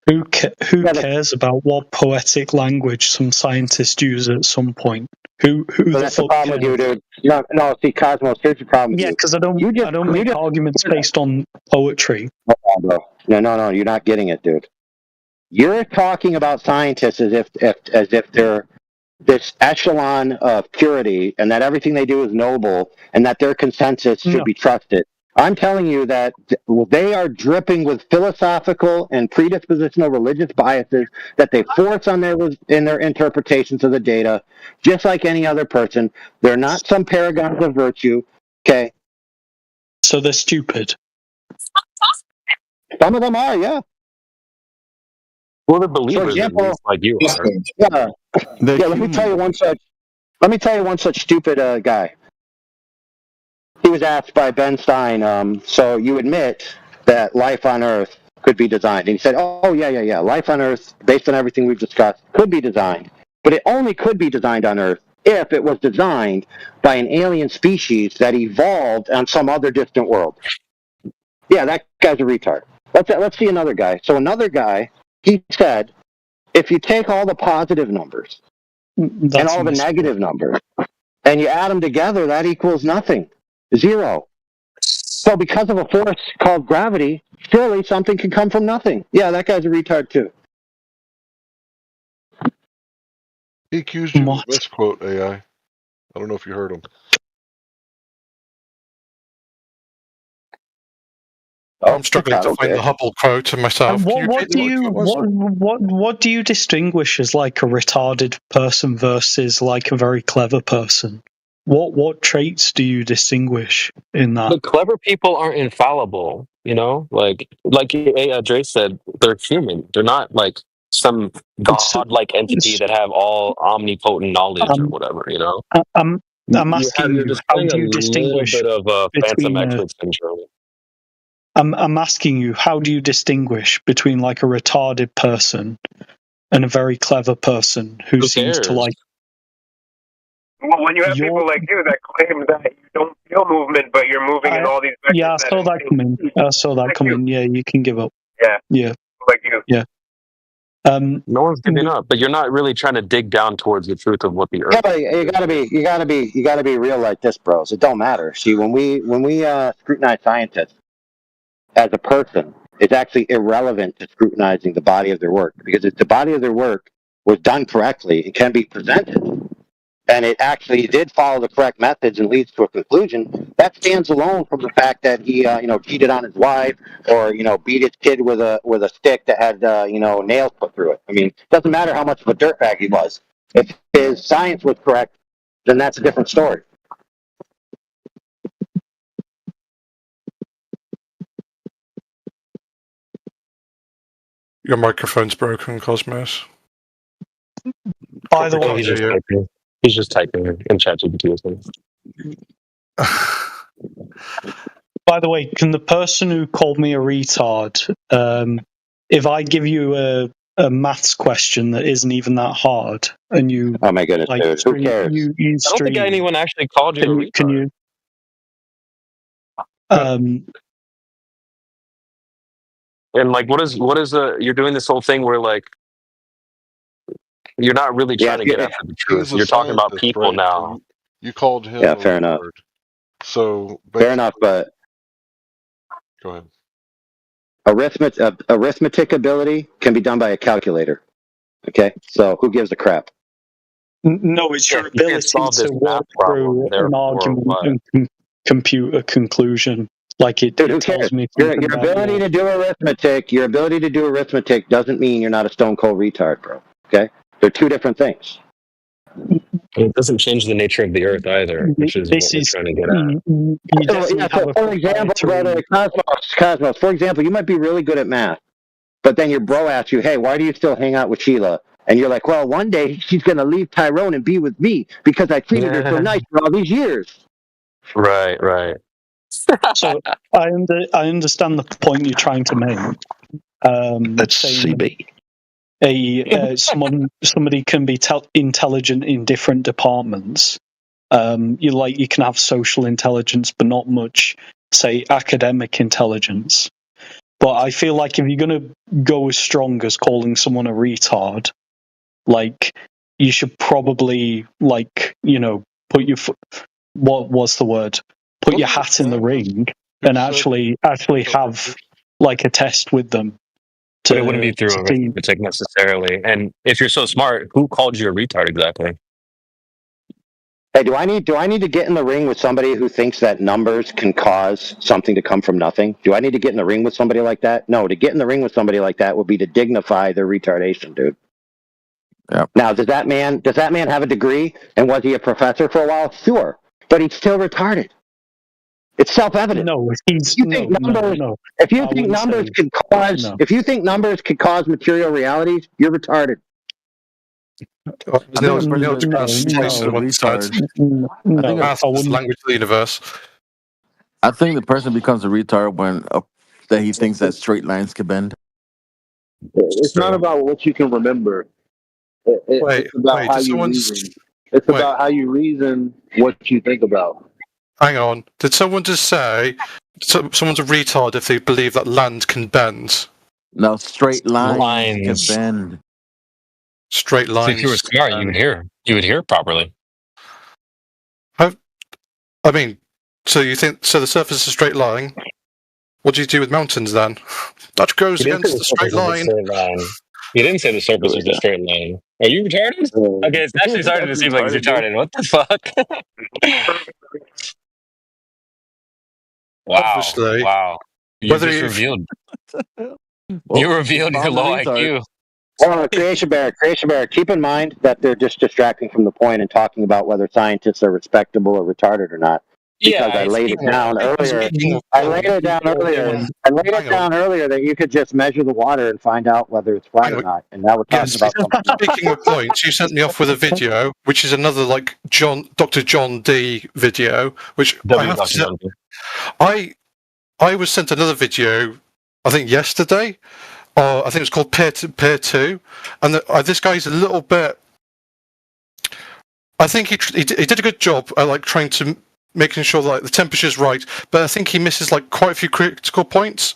Who cares about what poetic language some scientists use at some point? Who that's the problem with you, dude. No. See, Cosmos, here's the problem. Yeah, because I don't make arguments based on poetry. No, you're not getting it, dude. You're talking about scientists as if they're this echelon of purity, and that everything they do is noble, and that their consensus should be trusted. I'm telling you that they are dripping with philosophical and predispositional religious biases that they force on in their interpretations of the data, just like any other person. They're not some paragons of virtue. Okay. So they're stupid. Some of them are, yeah. Well, they're believers, for example, at least, like you are. Yeah. Let me tell you one such stupid guy. He was asked by Ben Stein, so you admit that life on Earth could be designed. And he said, oh, yeah. Life on Earth, based on everything we've discussed, could be designed. But it only could be designed on Earth if it was designed by an alien species that evolved on some other distant world. Yeah, that guy's a retard. Let's see another guy. So another guy, he said, if you take all the positive numbers and all the negative numbers, and you add them together, that equals nothing. Zero. So because of a force called gravity, surely something can come from nothing. Yeah, that guy's a retard too. He accused you of misquote AI. I don't know if you heard him. I'm struggling to find the Hubble quote myself. What do you distinguish as like a retarded person versus like a very clever person? What traits do you distinguish in that? The clever people aren't infallible, like Dre said, they're human. They're not like some god-like entity that have all omnipotent knowledge or whatever. I'm asking you, how do you distinguish a little bit of between phantom syndrome? I'm asking you, how do you distinguish between like a retarded person and a very clever person who seems to like? Well, when you have people like you that claim that you don't feel movement, but you're moving in all these vectors. Yeah, I saw that coming. Yeah, you can give up. Yeah. Like you. Yeah. No one's giving up, but you're not really trying to dig down towards the truth of what the Earth. Yeah, but you gotta be real like this, bros. It don't matter. See, when we scrutinize scientists as a person, it's actually irrelevant to scrutinizing the body of their work, because if the body of their work was done correctly, it can be presented, and it actually did follow the correct methods and leads to a conclusion, that stands alone from the fact that he, cheated on his wife, or, beat his kid with a stick that had, nails put through it. I mean, it doesn't matter how much of a dirtbag he was. If his science was correct, then that's a different story. Your microphone's broken, Cosmos. By the way, he's just typing in ChatGPT. By the way, can the person who called me a retard, if I give you a maths question that isn't even that hard, and you, oh my goodness, dude, who cares? You I don't think anyone actually called you a retard. Can you? And like, what is you're doing this whole thing where like you're not really trying to get after the truth. You're talking about people, right? Now. You called him. Yeah, fair enough. So fair enough, but go ahead. Arithmetic ability can be done by a calculator. Okay, so who gives a crap? No, it's your ability to walk through an argument and compute a conclusion. Like it, Dude, who it tells cares? me Your something about ability to do arithmetic doesn't mean you're not a stone cold retard, bro. Okay, they're two different things. It doesn't change the nature of the Earth either, which is what This we're is trying to get at. you definitely have a for example, brother, Cosmos. For example, you might be really good at math, but then your bro asks you, "Hey, why do you still hang out with Sheila?" And you're like, "Well, one day she's gonna leave Tyrone and be with me because I treated her so nice for all these years." Right, right. So I understand the point you're trying to make. That's CB. Somebody can be intelligent in different departments. You can have social intelligence, but not much, say, academic intelligence. But I feel like if you're going to go as strong as calling someone a retard, like, you should probably, like, put your foot. What was the word? Put your hat in the ring and actually have like a test with them. But it wouldn't be through arithmetic necessarily. And if you're so smart, who called you a retard exactly? Hey, do I need to get in the ring with somebody who thinks that numbers can cause something to come from nothing? Do I need to get in the ring with somebody like that? No, to get in the ring with somebody like that would be to dignify their retardation, dude. Yeah. Now, does that man have a degree and was he a professor for a while? Sure, but he's still retarded. It's self-evident. No, If you think numbers could cause material realities, you're retarded. Language of the universe. I think the person becomes a retard when that he thinks that straight lines can bend. It's not about what you can remember. It's about how you reason. It's about how you reason what you think about. Hang on. Did someone just say someone's a retard if they believe that land can bend? No, straight lines can bend. Straight lines. So if you were smart, you would hear properly. I mean, so you think the surface is a straight line? What do you do with mountains then? That goes against the straight line. You didn't say the surface is a straight line. Are you retarded? Okay, it's actually starting to seem like he's retarded. What the fuck? Wow. Obviously. Wow. You revealed your low IQ. Hold on, Creation Bear, keep in mind that they're just distracting from the point and talking about whether scientists are respectable or retarded or not. Because I laid it down earlier. I laid it down earlier that you could just measure the water and find out whether it's flat or not. And now we're talking about something else. Speaking of points, you sent me off with a video, which is another like Dr. John D video, which I have to say, I was sent another video, I think yesterday. I think it's called Peer 2, and this guy's a little bit. I think he did a good job at like trying to making sure that like, the temperature's right, but I think he misses like quite a few critical points.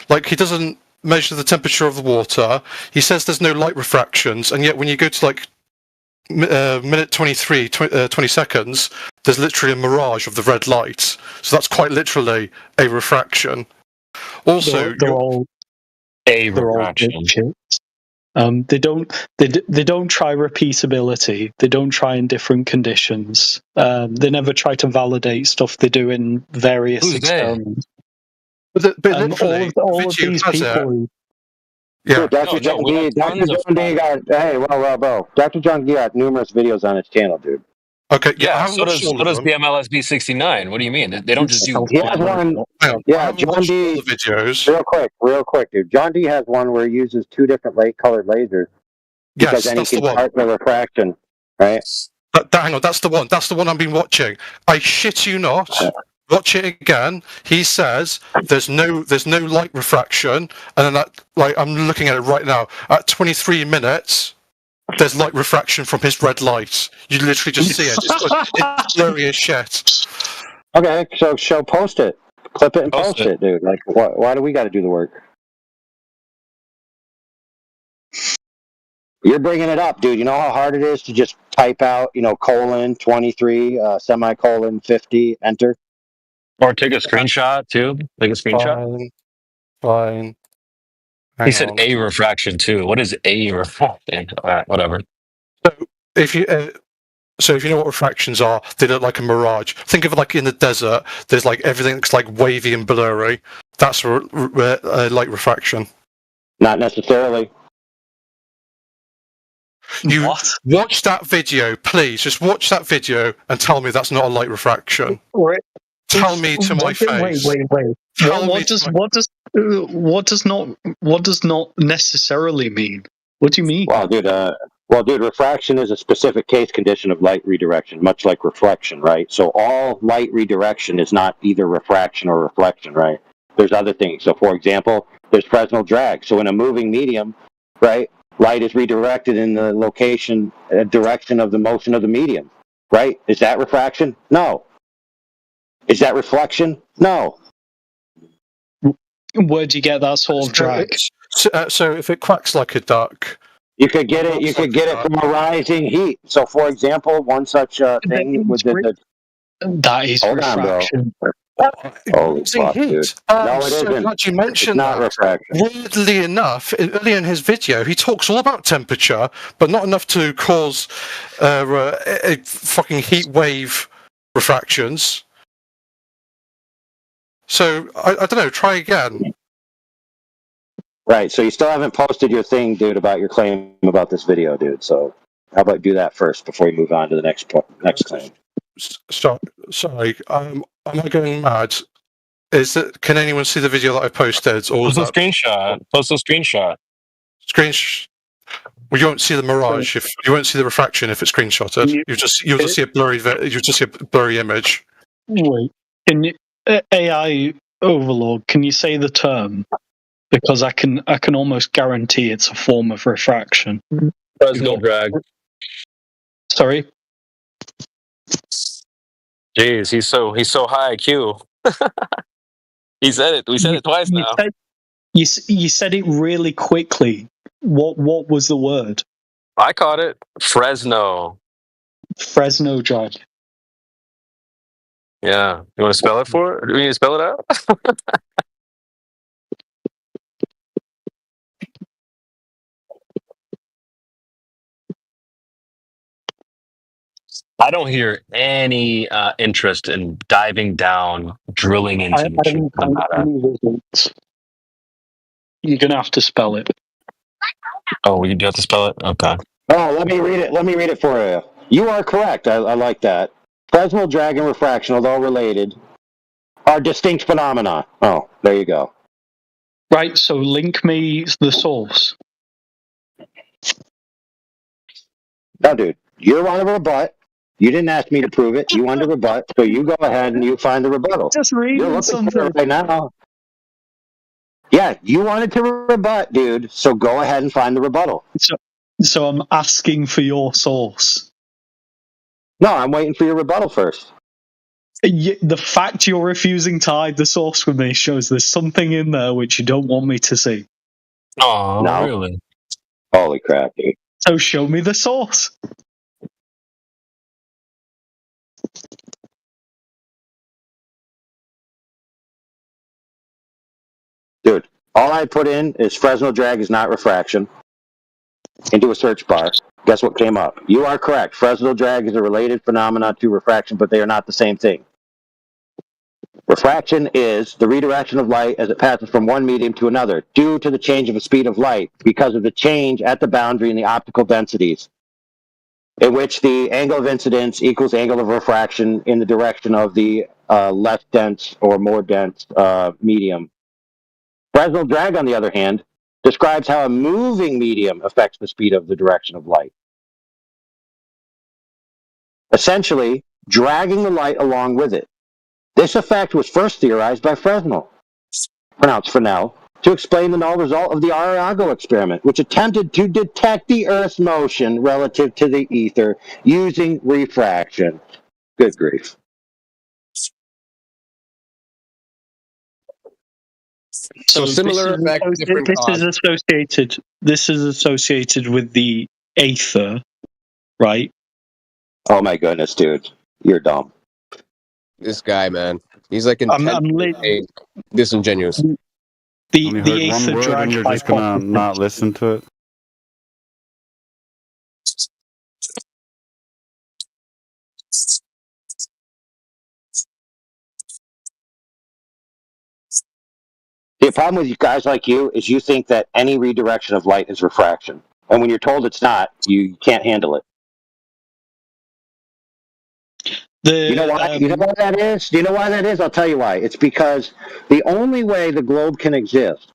Like he doesn't measure the temperature of the water. He says there's no light refractions, and yet when you go to like minute 23, 20 seconds, there's literally a mirage of the red light. So that's quite literally a refraction. Also, they're all refraction. They don't try repeatability. They don't try in different conditions. They never try to validate stuff they do in various experiments. But literally, all of these people. Yeah, Dr. John D. Dr. John D. got numerous videos on his channel, dude. Okay, yeah. So does BMLSB 69. What do you mean? They don't just do. He has one. Yeah, John D. Videos. Real quick, dude. John D. has one where he uses two different colored lasers because then he can chart the refraction. Right. Hang on, that's the one. That's the one I've been watching. I shit you not. Watch it again. He says there's no light refraction, and then I'm looking at it right now. At 23 minutes, there's light refraction from his red light. You literally just see it. It's blurry as shit. Okay, so post it, clip it, and post it, dude. Like, why do we got to do the work? You're bringing it up, dude. You know how hard it is to just type out, colon 23, semicolon 50, enter. Or take a screenshot too. Take a screenshot. Fine. He said a refraction too. What is a refraction? Whatever. So if you So if you know what refractions are, they look like a mirage. Think of it like in the desert. There's like everything looks like wavy and blurry. That's light refraction. Not necessarily. You watch that video, please. Just watch that video and tell me that's not a light refraction. Tell me to my face. Wait. What does not necessarily mean? What do you mean? Well, dude, refraction is a specific case condition of light redirection, much like reflection, right? So all light redirection is not either refraction or reflection, right? There's other things. So, for example, there's Fresnel drag. So in a moving medium, right, light is redirected in the direction of the motion of the medium, right? Is that refraction? No. Is that reflection? No. Where do you get that sort of drag? So if it quacks like a duck, you could get it. You could get it from a rising heat. So, for example, one such thing with that is refraction. Oh, fuck, dude. No, it isn't. Glad you mentioned not refraction. Weirdly enough, earlier in his video, he talks all about temperature, but not enough to cause a fucking heat wave refractions. So I don't know. Try again. Right. So you still haven't posted your thing, dude, about your claim about this video, dude. So how about do that first before you move on to the next claim? Sorry. Am I going mad? Can anyone see the video that I posted? Or Post a screenshot. Post a screenshot. Well, you won't see the mirage if you won't see the refraction if it's screenshotted. You'll just see a blurry. You just see a blurry image. Wait, can you AI overlord? Can you say the term? Because I can almost guarantee it's a form of refraction. Fresnel drag. Sorry. Jeez, he's so high IQ. He said it. We said it twice now. You said it really quickly. What was the word? I caught it. Fresno. Fresno drag. Yeah. You want to spell it for it? Do we need to spell it out? I don't hear any interest in diving down, drilling into machine. You're gonna have to spell it. Oh, you do have to spell it? Okay. Oh, let me read it. Let me read it for you. You are correct. I like that. Fresnel drag and refraction, although related, are distinct phenomena. Oh, there you go. Right, so link me the source. No, dude, you're on a rebut. You didn't ask me to prove it. You wanted to rebut, so you go ahead and you find the rebuttal. Just reading something right now. Yeah, you wanted to rebut, dude, so go ahead and find the rebuttal. So I'm asking for your source. No, I'm waiting for your rebuttal first. The fact you're refusing to hide the source with me shows there's something in there which you don't want me to see. Oh, no. Really? Holy crap, dude. So show me the source. Dude, all I put in is Fresnel drag is not refraction into a search bar. Guess what came up? You are correct. Fresnel drag is a related phenomenon to refraction, but they are not the same thing. Refraction is the redirection of light as it passes from one medium to another due to the change of the speed of light because of the change at the boundary in the optical densities, in which the angle of incidence equals angle of refraction in the direction of the less dense or more dense medium. Fresnel drag, on the other hand, describes how a moving medium affects the speed of the direction of light. Essentially, dragging the light along with it. This effect was first theorized by Fresnel, pronounced Fresnel, to explain the null result of the Arago experiment, which attempted to detect the Earth's motion relative to the ether using refraction. Good grief. So similar effect, different cause. This is associated with the aether, right? Oh my goodness, dude. You're dumb. This guy, man. He's like intentionally disingenuous. The aether drag, and you're just gonna not listen to it. The problem with you guys like you is you think that any redirection of light is refraction. And when you're told it's not, you can't handle it. You know why? You know why that is? Do you know why that is? I'll tell you why. It's because the only way the globe can exist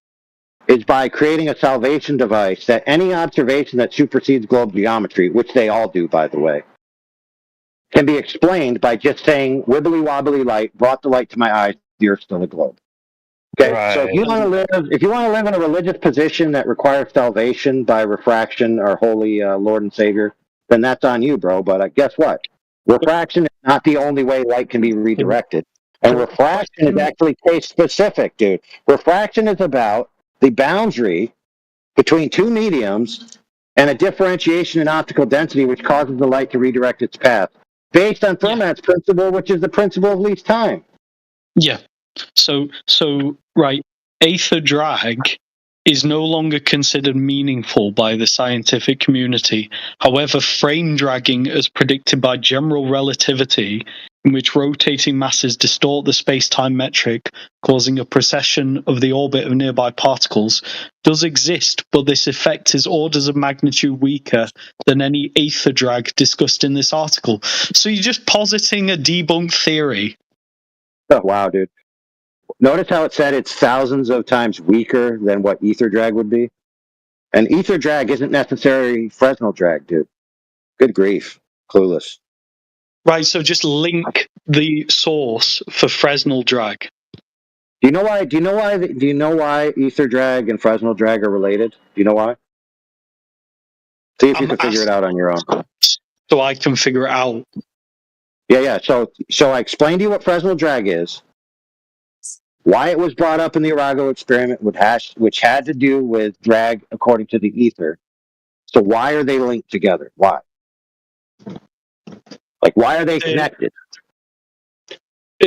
is by creating a salvation device that any observation that supersedes globe geometry, which they all do, by the way, can be explained by just saying wibbly wobbly light brought the light to my eyes. The Earth's still a globe. Okay, so if you want to live in a religious position that requires salvation by refraction, our holy Lord and Savior, then that's on you, bro. But guess what? Refraction is not the only way light can be redirected, and refraction is actually case specific, dude. Refraction is about the boundary between two mediums and a differentiation in optical density, which causes the light to redirect its path, based on Fermat's principle, which is the principle of least time. Yeah. So right, aether drag is no longer considered meaningful by the scientific community. However, frame dragging, as predicted by general relativity, in which rotating masses distort the space-time metric, causing a precession of the orbit of nearby particles, does exist, but this effect is orders of magnitude weaker than any aether drag discussed in this article. So you're just positing a debunked theory. Oh, wow, dude. Notice how it said it's thousands of times weaker than what ether drag would be? And ether drag isn't necessarily Fresnel drag, dude. Good grief. Clueless. Right, so just link the source for Fresnel drag. Do you know why ether drag and Fresnel drag are related? Do you know why? See if you can figure it out on your own. So I can figure it out. Yeah. So I explained to you what Fresnel drag is, why it was brought up in the Arago experiment, which had to do with drag according to the ether. So why are they linked together? Why? Like, why are they connected?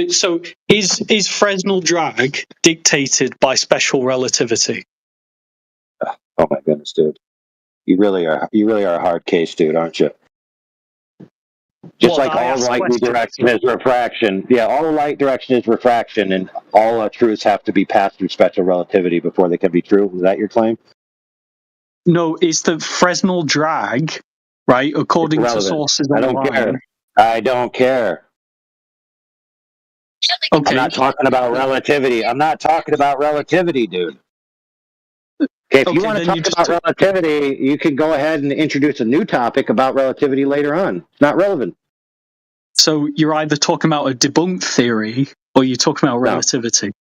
So is Fresnel drag dictated by special relativity? Oh my goodness, dude. You really are a hard case, dude, aren't you? Just like all light direction is refraction. Yeah, all light direction is refraction, and all truths have to be passed through special relativity before they can be true. Is that your claim? No, it's the Fresnel drag, right? According to sources online. I don't care. Okay. I'm not talking about relativity, dude. Okay, if you want to talk about relativity, you can go ahead and introduce a new topic about relativity later on. It's not relevant. So you're either talking about a debunked theory or you're talking about relativity.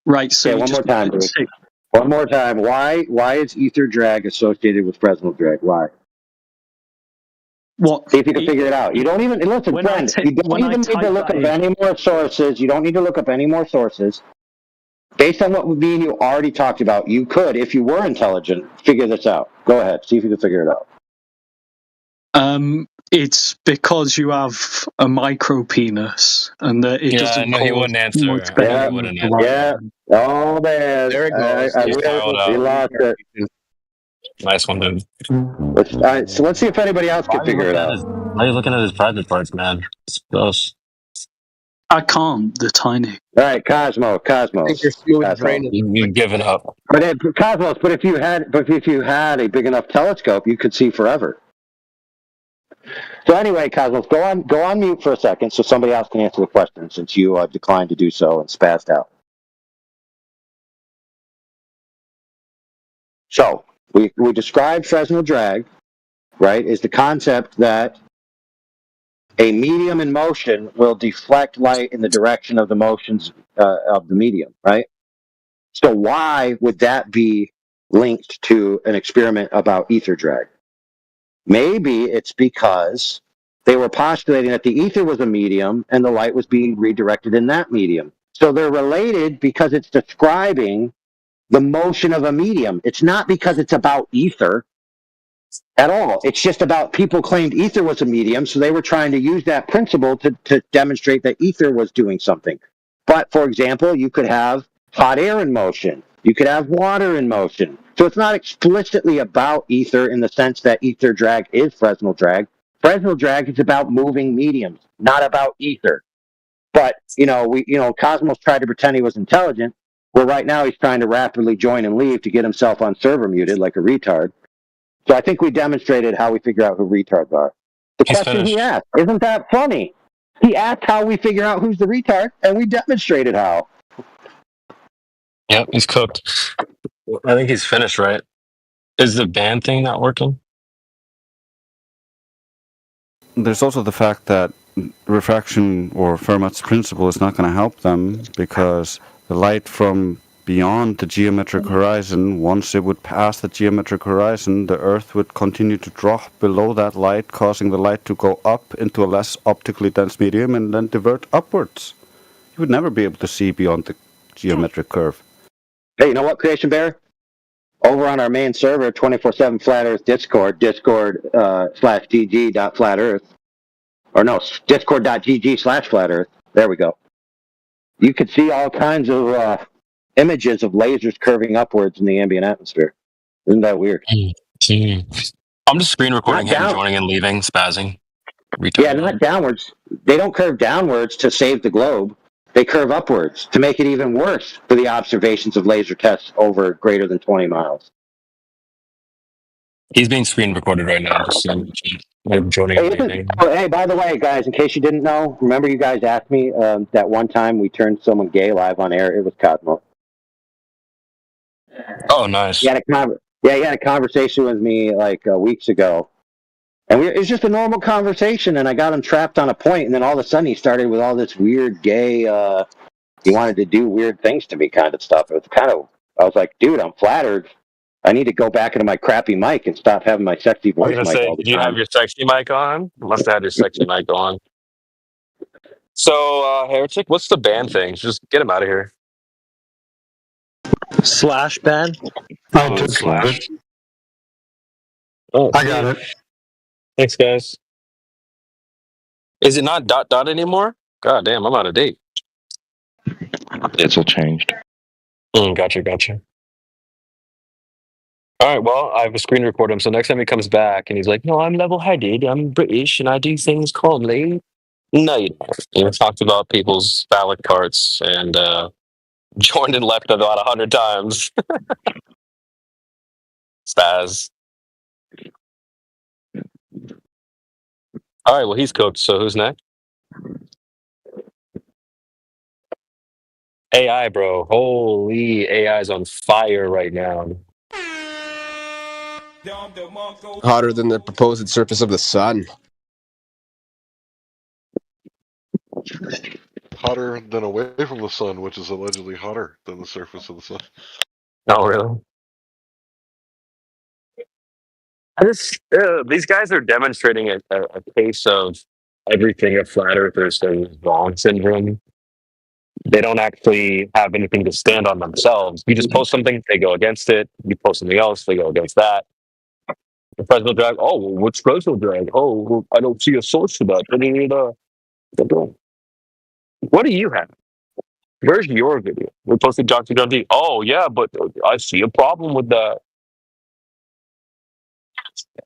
Right, so one more time, dude. One more time. Why is ether drag associated with Fresnel drag? Why? What? See if you can figure it out. You don't even listen, friend. You don't even need to look up any more sources. You don't need to look up any more sources. Based on what me and you already talked about, you could, if you were intelligent, figure this out. Go ahead. See if you can figure it out. It's because you have a micro penis, and that it doesn't. No, he wouldn't answer. Yeah. Oh man, there it goes. He lost it. Nice one, dude. All right, so let's see if anybody else can figure it out. Why are you looking at his private parts, man? It's gross. I can't. They're tiny. All right, Cosmos. I think you're smooth brain. You give it up. But if you had a big enough telescope, you could see forever. So anyway, Cosmos, go on mute for a second so somebody else can answer the question, since you declined to do so and spazzed out. So we described Fresnel drag, right? Is the concept that a medium in motion will deflect light in the direction of the motions of the medium, right? So why would that be linked to an experiment about ether drag? Maybe it's because they were postulating that the ether was a medium and the light was being redirected in that medium. So they're related because it's describing the motion of a medium. It's not because it's about ether at all. It's just about people claimed ether was a medium, so they were trying to use that principle to demonstrate that ether was doing something. But, for example, you could have hot air in motion. You could have water in motion. So it's not explicitly about ether in the sense that ether drag is Fresnel drag. Fresnel drag is about moving mediums, not about ether. But, Cosmos tried to pretend he was intelligent. Well, right now he's trying to rapidly join and leave to get himself on server muted like a retard. So I think we demonstrated how we figure out who retards are. The He's question he finished. asked, isn't that funny? He asked how we figure out who's the retard, and we demonstrated how. Yep, he's cooked. I think he's finished, right? Is the ban thing not working? There's also the fact that refraction or Fermat's principle is not going to help them because the light from beyond the geometric horizon, once it would pass the geometric horizon, the Earth would continue to drop below that light, causing the light to go up into a less optically dense medium and then divert upwards. You would never be able to see beyond the geometric curve. Hey, you know what, Creation Bear? Over on our main server, 24/7 Flat Earth Discord, discord/gg.flatearth, or no, discord.gg/Flat Earth. There we go. You could see all kinds of images of lasers curving upwards in the ambient atmosphere. Isn't that weird? I'm just screen recording him joining and leaving, spazzing. Yeah, not downwards. They don't curve downwards to save the globe. They curve upwards to make it even worse for the observations of laser tests over greater than 20 miles. He's being screen recorded right now. Just him joining and leaving. Hey, by the way, guys, in case you didn't know, remember you guys asked me that one time we turned someone gay live on air? It was Cosmo. Oh, nice. He had a conversation with me like weeks ago. And it was just a normal conversation, and I got him trapped on a point, and then all of a sudden he started with all this weird gay, he wanted to do weird things to me kind of stuff. It was I was like, dude, I'm flattered. I need to go back into my crappy mic and stop having my sexy I was voice gonna mic say, all the do you time. have your sexy mic on? Must have had your sexy mic on. So, Heretic, what's the ban thing? Just get him out of here. Slash ban. Oh, slash. Oh, I got it. Thanks, guys. Is it not ... anymore? God damn, I'm out of date. It's all changed. Gotcha. All right, well, I have a screen record him, so next time he comes back and he's like, no, I'm level-headed, I'm British, and I do things calmly. No, you don't. You talked about people's ballot carts and joined and left about 100 times. Spaz. All right, well, he's cooked, so who's next? AI, bro. Holy, AI's on fire right now. Hotter than the proposed surface of the sun. Hotter than away from the sun, which is allegedly hotter than the surface of the sun. Oh, really? These guys are demonstrating a case of everything a flat earther says is wrong syndrome. They don't actually have anything to stand on themselves. You just post something, they go against it. You post something else, they go against that. The Fresno drag, oh, well, what's Fresno drag? Oh, well, I don't see a source for that. What do you have? Where's your video? We posted John C. Dundee. Oh, yeah, but I see a problem with that.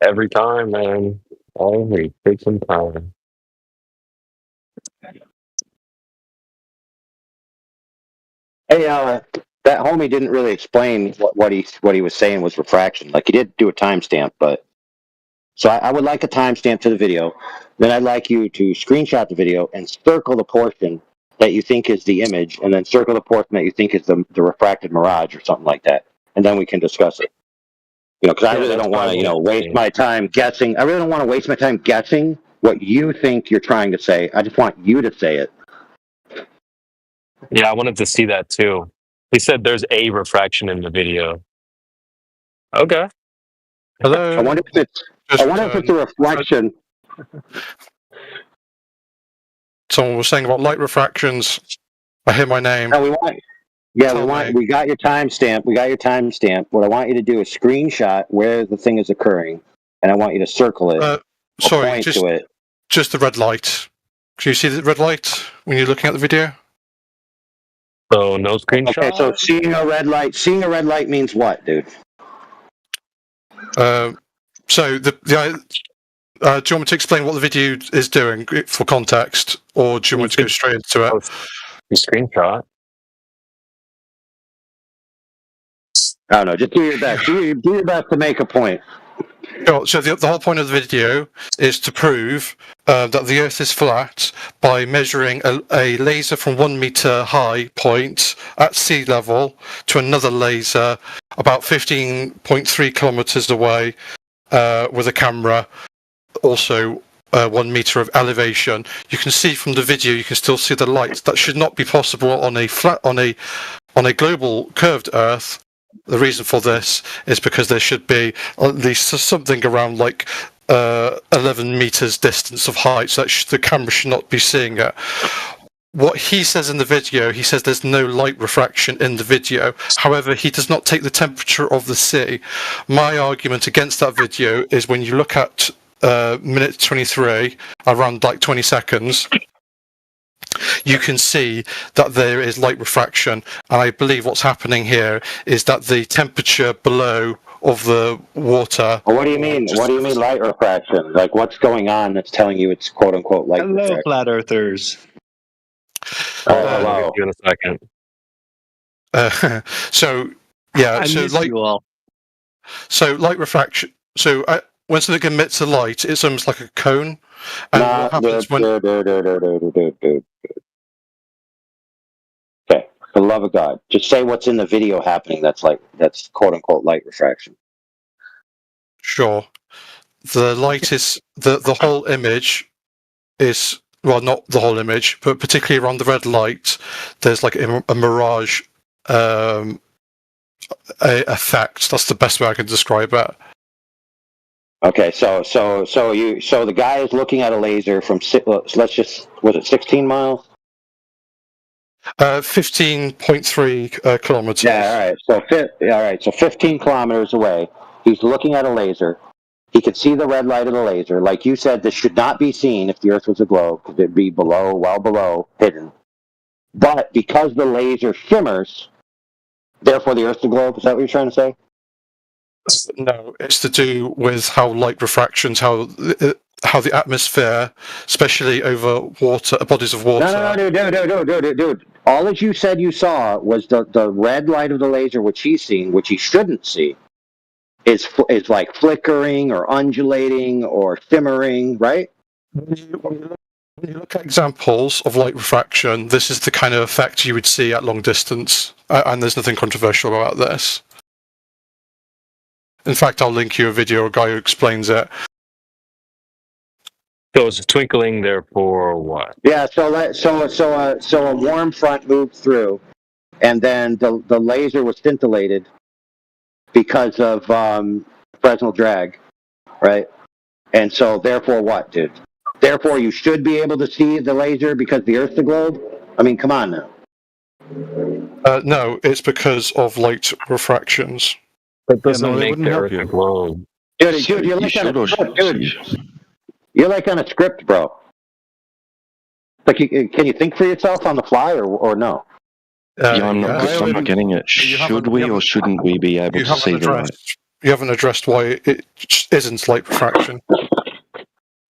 Every time, man. Only take some time. Hey, that homie didn't really explain what he was saying was refraction. Like, he did do a timestamp, but... So I would like a timestamp to the video. Then I'd like you to screenshot the video and circle the portion that you think is the image, and then circle the portion that you think is the refracted mirage or something like that. And then we can discuss it. You know, because I really don't want to, waste my time guessing. I really don't want to waste my time guessing what you think you're trying to say. I just want you to say it. Yeah, I wanted to see that too. He said there's a refraction in the video. Okay. Hello. I wonder if it's a reflection. Someone was saying about light refractions. I hear my name. No, we got your timestamp. We got your timestamp. What I want you to do is screenshot where the thing is occurring, and I want you to circle it. Sorry, just the red light. Can you see the red light when you're looking at the video? So no screenshot. Okay, so seeing a red light means what, dude? So do you want me to explain what the video is doing for context, or do you want me to go straight into it? The screenshot. I don't know. Just do your best. Do your best to make a point. Sure. So the whole point of the video is to prove that the Earth is flat by measuring a laser from 1 meter high point at sea level to another laser about 15.3 kilometers away with a camera, also 1 meter of elevation. You can see from the video, you can still see the light. That should not be possible on a global curved Earth. The reason for this is because there should be at least something around like 11 meters distance of height, so that the camera should not be seeing it. What he says in the video, he says there's no light refraction in the video. However, he does not take the temperature of the sea. My argument against that video is when you look at minute 23, around like 20 seconds, you can see that there is light refraction, and I believe what's happening here is that the temperature below of the water. What do you mean? What do you mean light refraction? Like, what's going on that's telling you it's quote unquote light refraction? Hello, flat earthers. Hello. In a second. So yeah, I so miss light. you all. So light refraction. So when something emits a light, it's almost like a cone. And what happens when? Okay, for the love of God, just say what's in the video happening. That's quote unquote light refraction. Sure. The light is the whole image is, well, not the whole image, but particularly around the red light, there's like a mirage effect. That's the best way I can describe it. Okay, so the guy is looking at a laser from let's just, was it 16 miles? 15.3 kilometers. Yeah, all right. So 15 kilometers away, he's looking at a laser. He can see the red light of the laser. Like you said, this should not be seen if the Earth was a globe, because it'd be below, well below, hidden. But because the laser shimmers, therefore the Earth's a globe. Is that what you're trying to say? No, it's to do with how light refractions, how the atmosphere, especially over water, bodies of water. No, dude. All that you said you saw was the red light of the laser, which he's seeing, which he shouldn't see, is like flickering or undulating or shimmering, right? When you look at examples of light refraction, this is the kind of effect you would see at long distance, and there's nothing controversial about this. In fact, I'll link you a video of a guy who explains it. So it's twinkling, therefore what? Yeah. So a warm front moved through, and then the laser was scintillated because of Fresnel drag, right? And so therefore what, dude? Therefore you should be able to see the laser because the Earth's a globe? I mean, come on now. No, it's because of light refractions. That doesn't make the Earth a globe. Dude, you're like on a script, dude. You're like on a script, bro. Like, can you think for yourself on the fly, or no? I'm not getting it. Should we or shouldn't we be able to see the light? You haven't addressed why it isn't light refraction.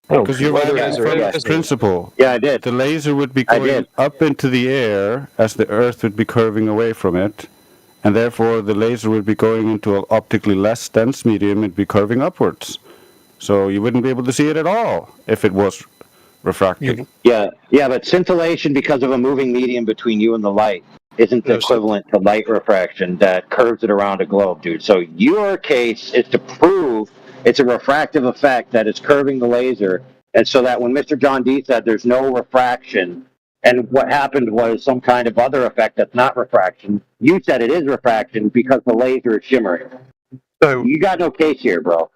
Because you're right from the principle. Yeah, I did. The laser would be going up into the air as the Earth would be curving away from it, and therefore the laser would be going into an optically less dense medium. It'd be curving upwards, so you wouldn't be able to see it at all if it was refracting. Yeah, but scintillation because of a moving medium between you and the light isn't the equivalent to light refraction that curves it around a globe, dude. So your case is to prove it's a refractive effect that is curving the laser, and so that when Mr. John D said there's no refraction, and what happened was some kind of other effect that's not refraction, you said it is refraction because the laser is shimmering. So you got no case here, bro.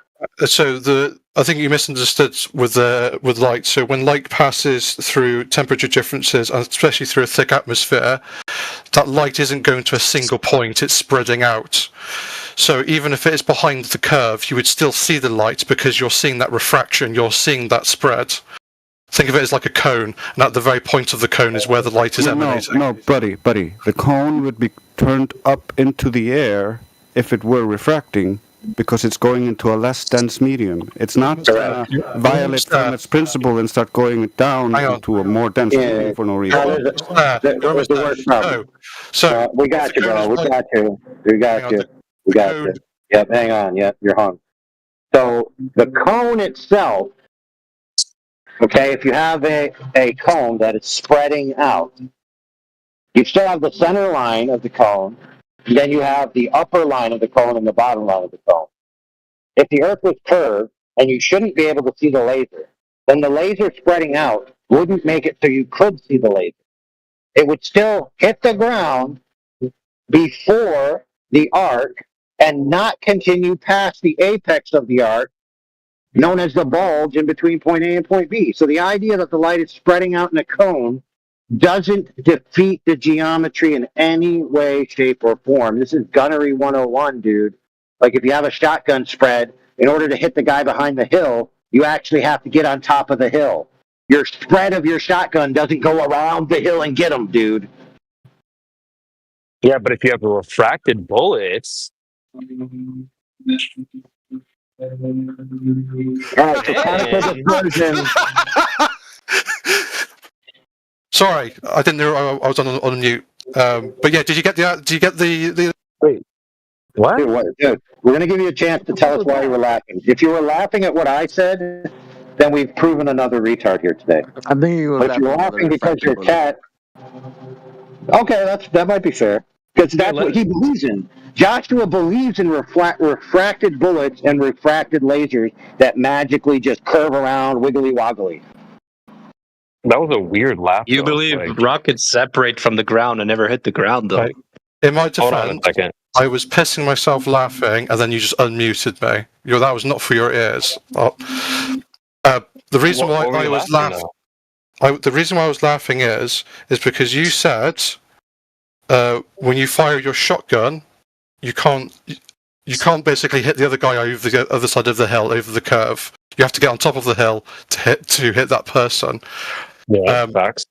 So I think you misunderstood with light. So when light passes through temperature differences, and especially through a thick atmosphere, that light isn't going to a single point, it's spreading out. So even if it is behind the curve, you would still see the light because you're seeing that refraction, you're seeing that spread. Think of it as like a cone, and at the very point of the cone is where the light is emanating. No, buddy. The cone would be turned up into the air if it were refracting, because it's going into a less dense medium. It's not violate from its principle and start going down into a more dense medium for no reason. So we got you, bro. We got you. We got you. Yep, hang on. Yep, you're hung. So the cone itself, okay, if you have a cone that is spreading out, you still have the center line of the cone, and then you have the upper line of the cone and the bottom line of the cone. If the Earth was curved and you shouldn't be able to see the laser, then the laser spreading out wouldn't make it so you could see the laser. It would still hit the ground before the arc and not continue past the apex of the arc, known as the bulge in between point A and point B. So the idea that the light is spreading out in a cone doesn't defeat the geometry in any way, shape, or form. This is gunnery 101, dude. Like if you have a shotgun spread, in order to hit the guy behind the hill, you actually have to get on top of the hill. Your spread of your shotgun doesn't go around the hill and get him, dude. Yeah, but if you have refracted bullets. All right, so conical dispersion. Sorry, I didn't know I was on mute. But yeah, did you get the? Wait. What? Dude, we're going to give you a chance to tell us why you were laughing. If you were laughing at what I said, then we've proven another retard here today. I think you were But if you're laughing because your cat. Okay, that might be fair. Because that's what he believes in. Joshua believes in refracted bullets and refracted lasers that magically just curve around wiggly woggly. That was a weird laugh. You believe rockets separate from the ground and never hit the ground, though. Right. In my Hold on a defense, second. I was pissing myself laughing, and then you just unmuted me. That was not for your ears. The reason why I was laughing, the reason why I was laughing is because you said when you fire your shotgun, you can't basically hit the other guy over the other side of the hill, over the curve. You have to get on top of the hill to hit that person. Yeah, facts.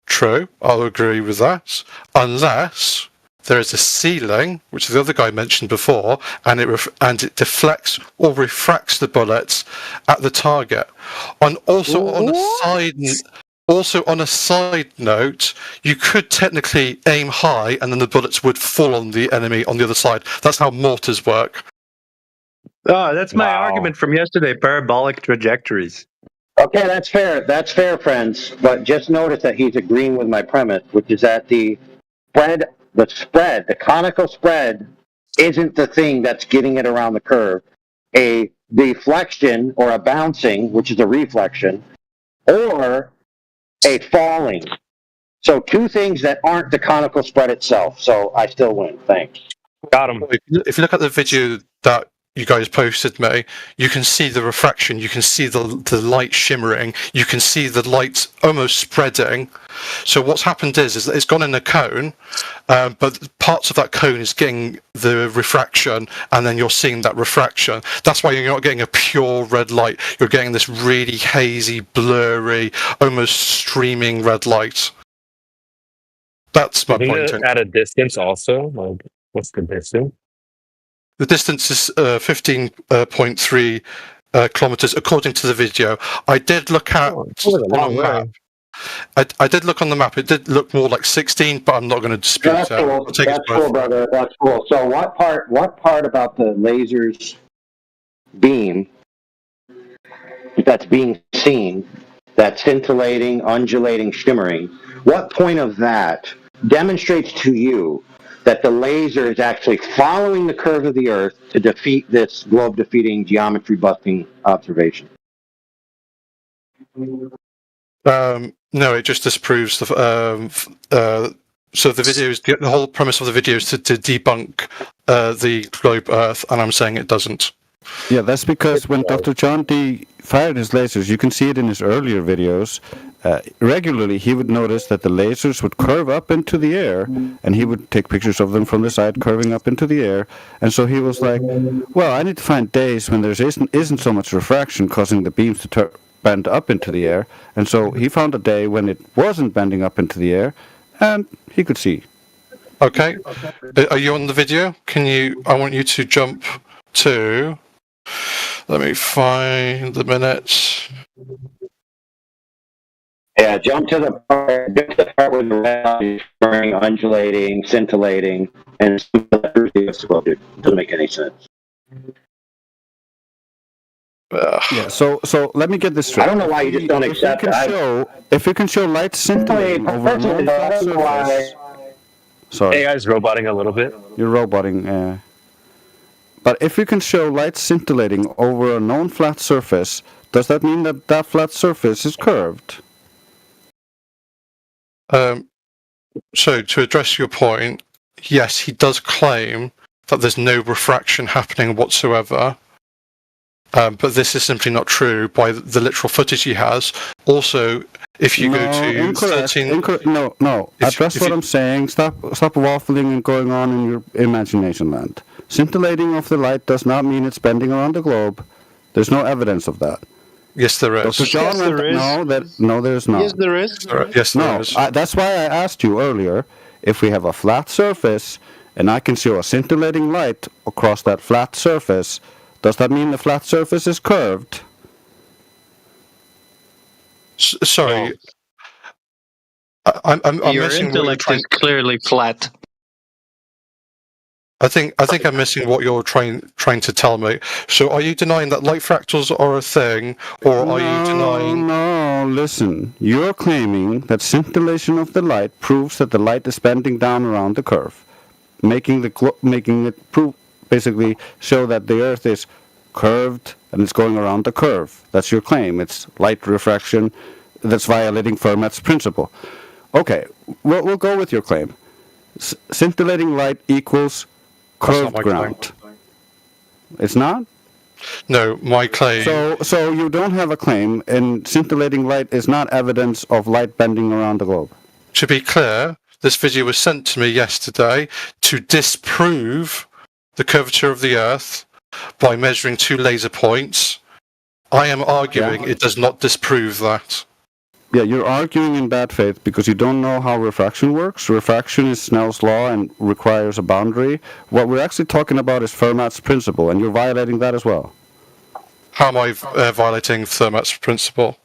True, I'll agree with that. Unless there is a ceiling, which the other guy mentioned before, and it deflects or refracts the bullets at the target. And also on a side note, you could technically aim high, and then the bullets would fall on the enemy on the other side. That's how mortars work. Oh, that's my argument from yesterday: parabolic trajectories. Okay, that's fair. That's fair, friends. But just notice that he's agreeing with my premise, which is that the conical spread isn't the thing that's getting it around the curve. A deflection or a bouncing, which is a reflection, or a falling. So two things that aren't the conical spread itself. So I still win. Thanks. Got him. If you look at the video that you guys posted me, you can see the refraction, you can see the light shimmering, you can see the light almost spreading. So what's happened is that it's gone in a cone, but parts of that cone is getting the refraction, and then you're seeing that refraction. That's why you're not getting a pure red light. You're getting this really hazy, blurry, almost streaming red light. That's my point. At a distance also? Like, what's the distance? The distance is 15.3 kilometers, according to the video. I did look at on a map. I did look on the map. It did look more like 16, but I'm not going to dispute that. Cool. That's cool, brother. That's cool. So what part about the laser's beam that's being seen, that scintillating, undulating, shimmering, what point of that demonstrates to you that the laser is actually following the curve of the Earth to defeat this globe-defeating, geometry-busting observation? No, it just disproves the. So the video is the whole premise of the video is to debunk the globe Earth, and I'm saying it doesn't. Yeah, that's because when Dr. John Dee fired his lasers, you can see it in his earlier videos, regularly he would notice that the lasers would curve up into the air, and he would take pictures of them from the side curving up into the air. And so he was like, well, I need to find days when there isn't so much refraction causing the beams to bend up into the air. And so he found a day when it wasn't bending up into the air, and he could see. Okay. Are you on the video? I want you to jump to... Let me find the minutes. Yeah, jump to the part where the red line is showing, undulating, scintillating, and it doesn't make any sense. Yeah. So let me get this straight. I don't know why you just don't accept it. If you can show light scintillating over a known flat surface. Sorry. AI's roboting a little bit. You're roboting. But if you can show light scintillating over a known flat surface, does that mean that that flat surface is curved? So to address your point, yes, he does claim that there's no refraction happening whatsoever. But this is simply not true by the literal footage he has. Also, if you go to incorrect. 13... No. Address what I'm saying. Stop waffling and going on in your imagination land. Scintillating of the light does not mean it's bending around the globe. There's no evidence of that. Yes, there is. Dr. John no, there's not. Yes, there is. Yes, there is. That's why I asked you earlier, if we have a flat surface and I can show a scintillating light across that flat surface, does that mean the flat surface is curved? Sorry. I'm Your missing intellect is clearly flat. I think I'm missing what you're trying to tell me. So are you denying that light fractals are a thing, or are you denying... No, listen. You're claiming that scintillation of the light proves that the light is bending down around the curve, making it prove, basically show that the Earth is curved and it's going around the curve. That's your claim. It's light refraction that's violating Fermat's principle. Okay, we'll go with your claim. Scintillating light equals curved ground. It's not? No, my claim... So you don't have a claim, and scintillating light is not evidence of light bending around the globe. To be clear, this video was sent to me yesterday to disprove the curvature of the Earth by measuring 2 laser points. I am arguing it does not disprove that. Yeah, you're arguing in bad faith because you don't know how refraction works. Refraction is Snell's law and requires a boundary. What we're actually talking about is Fermat's principle, and you're violating that as well. How am I violating Fermat's principle?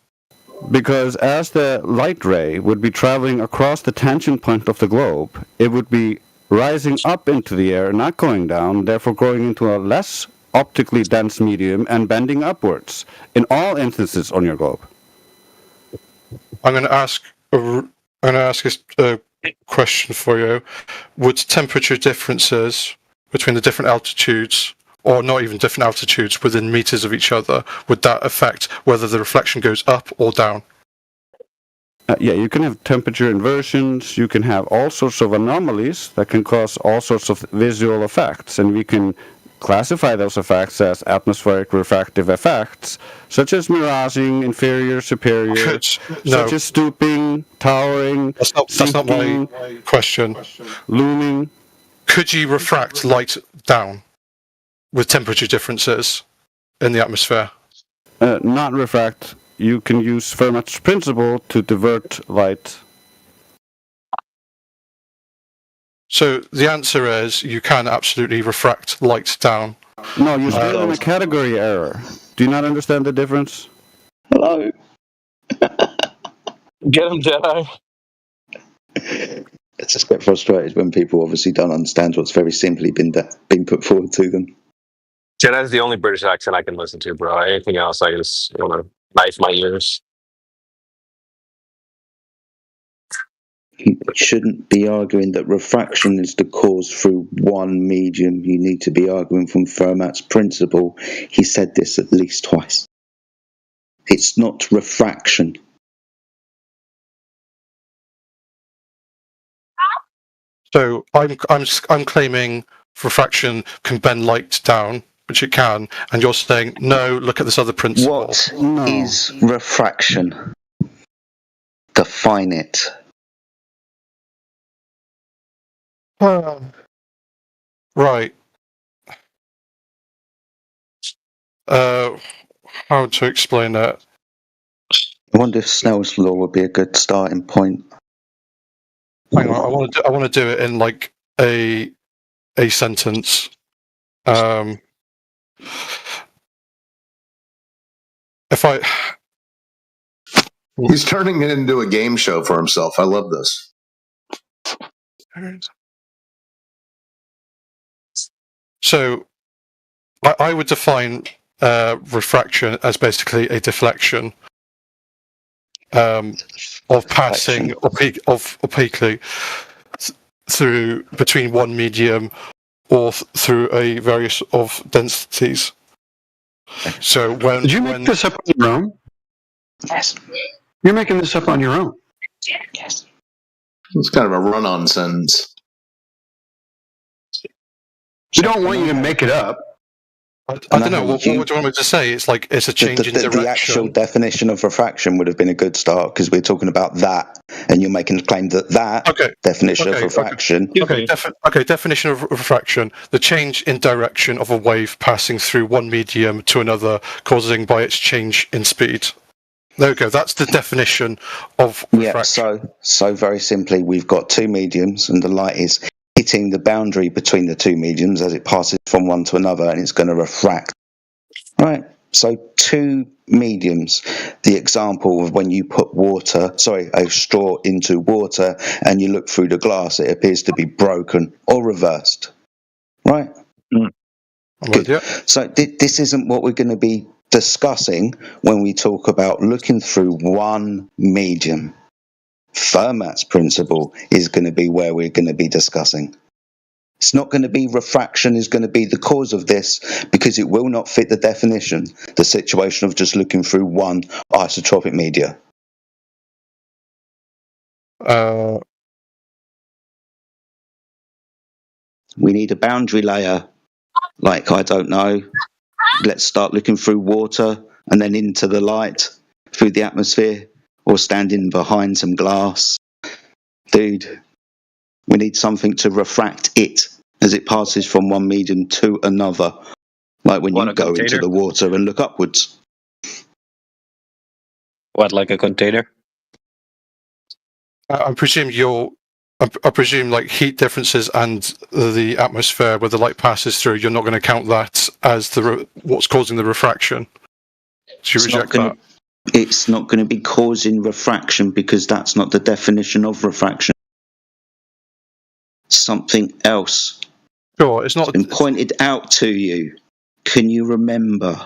Because as the light ray would be traveling across the tangent point of the globe, it would be rising up into the air, not going down, therefore going into a less optically dense medium and bending upwards in all instances on your globe. I'm going to ask a question for you. Would temperature differences between the different altitudes, or not even different altitudes, within meters of each other, would that affect whether the reflection goes up or down? Yeah, you can have temperature inversions, you can have all sorts of anomalies that can cause all sorts of visual effects, and we can classify those effects as atmospheric refractive effects, such as miraging, inferior, superior, such as stooping, towering, that's not my question. Looming. Could you refract light down with temperature differences in the atmosphere? Not refract. You can use Fermat's principle to divert light. So the answer is you can absolutely refract light down. No, you're still in a category error. Do you not understand the difference? Hello. Get him, Jedi. I just get frustrated when people obviously don't understand what's very simply been put forward to them. Jedi's the only British accent I can listen to, bro. Anything else, I just want to knife my ears. You shouldn't be arguing that refraction is the cause through one medium. You need to be arguing from Fermat's principle. He said this at least twice. It's not refraction. So I'm claiming refraction can bend light down, which it can, and you're saying no. Look at this other principle. What is refraction? Define it. Right. How to explain that? I wonder if Snell's law would be a good starting point. Hang on, I want to do it in like a sentence. If I He's turning it into a game show for himself. I love this. So, I would define refraction as basically a deflection of passing opaquely through between one medium or through a various of densities. So when did you make this up on your own? Yes. You're making this up on your own. Yes. It's kind of a run-on sentence. We don't want you to make it up. I don't know. What do you want me to say? It's like it's a change in direction. The actual definition of refraction would have been a good start because we're talking about that, and you're making a claim that definition of refraction. Definition of refraction: the change in direction of a wave passing through one medium to another, causing by its change in speed. There we go. That's the definition of refraction. Yeah. So very simply, we've got two mediums, and the light is hitting the boundary between the two mediums as it passes from one to another, and it's going to refract. Right. So two mediums. The example of when you put a straw into water, and you look through the glass, it appears to be broken or reversed. Right. Good. So this isn't what we're going to be discussing when we talk about looking through one medium. Fermat's principle is going to be where we're going to be discussing. It's not going to be refraction is going to be the cause of this because it will not fit the definition, the situation of just looking through one isotropic media. We need a boundary layer, like, I don't know, let's start looking through water and then into the light through the atmosphere, or standing behind some glass. Dude, we need something to refract it as it passes from one medium to another. Like when you go into the water and look upwards. What, like a container? I presume like heat differences and the atmosphere where the light passes through, you're not going to count that as what's causing the refraction. So you reject that? It's not going to be causing refraction because that's not the definition of refraction. Something else. Sure, it's not. It's been pointed out to you. Can you remember?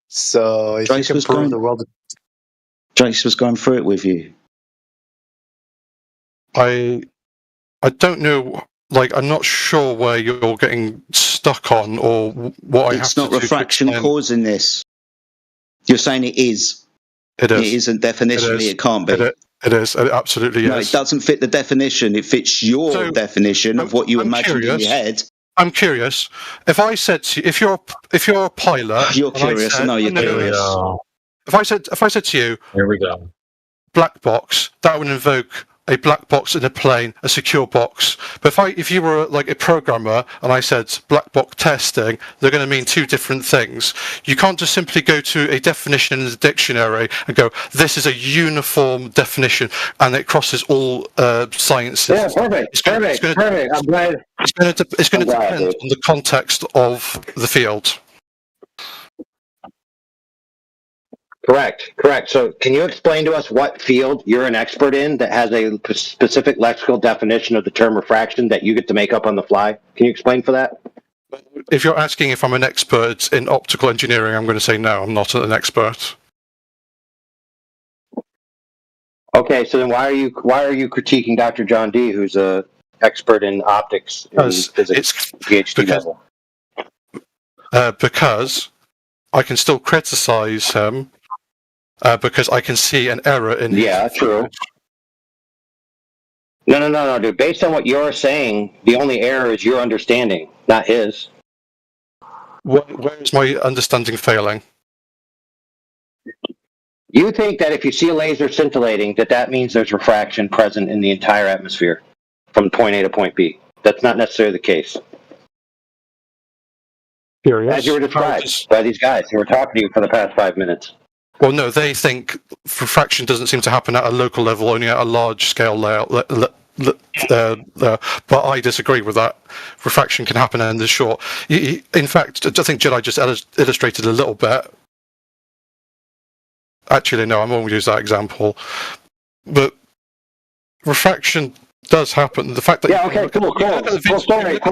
So if Jace you can prove the world. Jace was going through it with you. I don't know. Like, I'm not sure where you're getting stuck on or what I have to do. It's not refraction causing this. You're saying it is. It is. It isn't definitionally. It can't be. It is. It absolutely is. No, it doesn't fit the definition. It fits your definition of what you imagined in your head. I'm curious. If I said to you, if you're a pilot, you're curious. No, you're curious. If I said to you, here we go, black box, that would invoke a black box in a plane, a secure box. But if you were like a programmer and I said black box testing, they're going to mean two different things. You can't just simply go to a definition in the dictionary and go, this is a uniform definition, and it crosses all sciences. Yeah, perfect. I'm glad. It's going to depend on the context of the field. Correct. So can you explain to us what field you're an expert in that has a specific lexical definition of the term refraction that you get to make up on the fly? Can you explain for that? If you're asking if I'm an expert in optical engineering, I'm going to say no, I'm not an expert. Okay, so then why are you critiquing Dr. John D, who's an expert in optics and physics, PhD level? Because I can still criticize him. Because I can see an error in his true. No, dude. Based on what you're saying, the only error is your understanding, not his. Where is my understanding failing? You think that if you see a laser scintillating, that means there's refraction present in the entire atmosphere from point A to point B. That's not necessarily the case. Curious. As you were described by these guys who were talking to you for the past 5 minutes. Well, no, they think refraction doesn't seem to happen at a local level, only at a large scale but I disagree with that. Refraction can happen and is short. In fact, I think Jedi just illustrated a little bit. Actually, no, I won't use that example. But refraction does happen. The fact that cool story. Look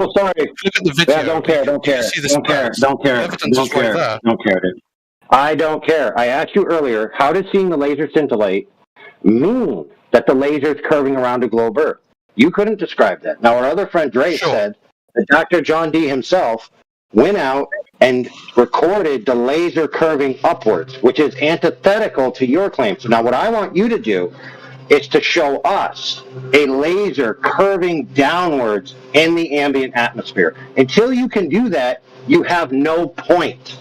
at the video. Yeah, don't care. Don't care. Don't care, dude. I don't care. I asked you earlier, how does seeing the laser scintillate mean that the laser is curving around a globe Earth? You couldn't describe that. Now, our other friend Dre said that Dr. John D. himself went out and recorded the laser curving upwards, which is antithetical to your claims. Now, what I want you to do is to show us a laser curving downwards in the ambient atmosphere. Until you can do that, you have no point.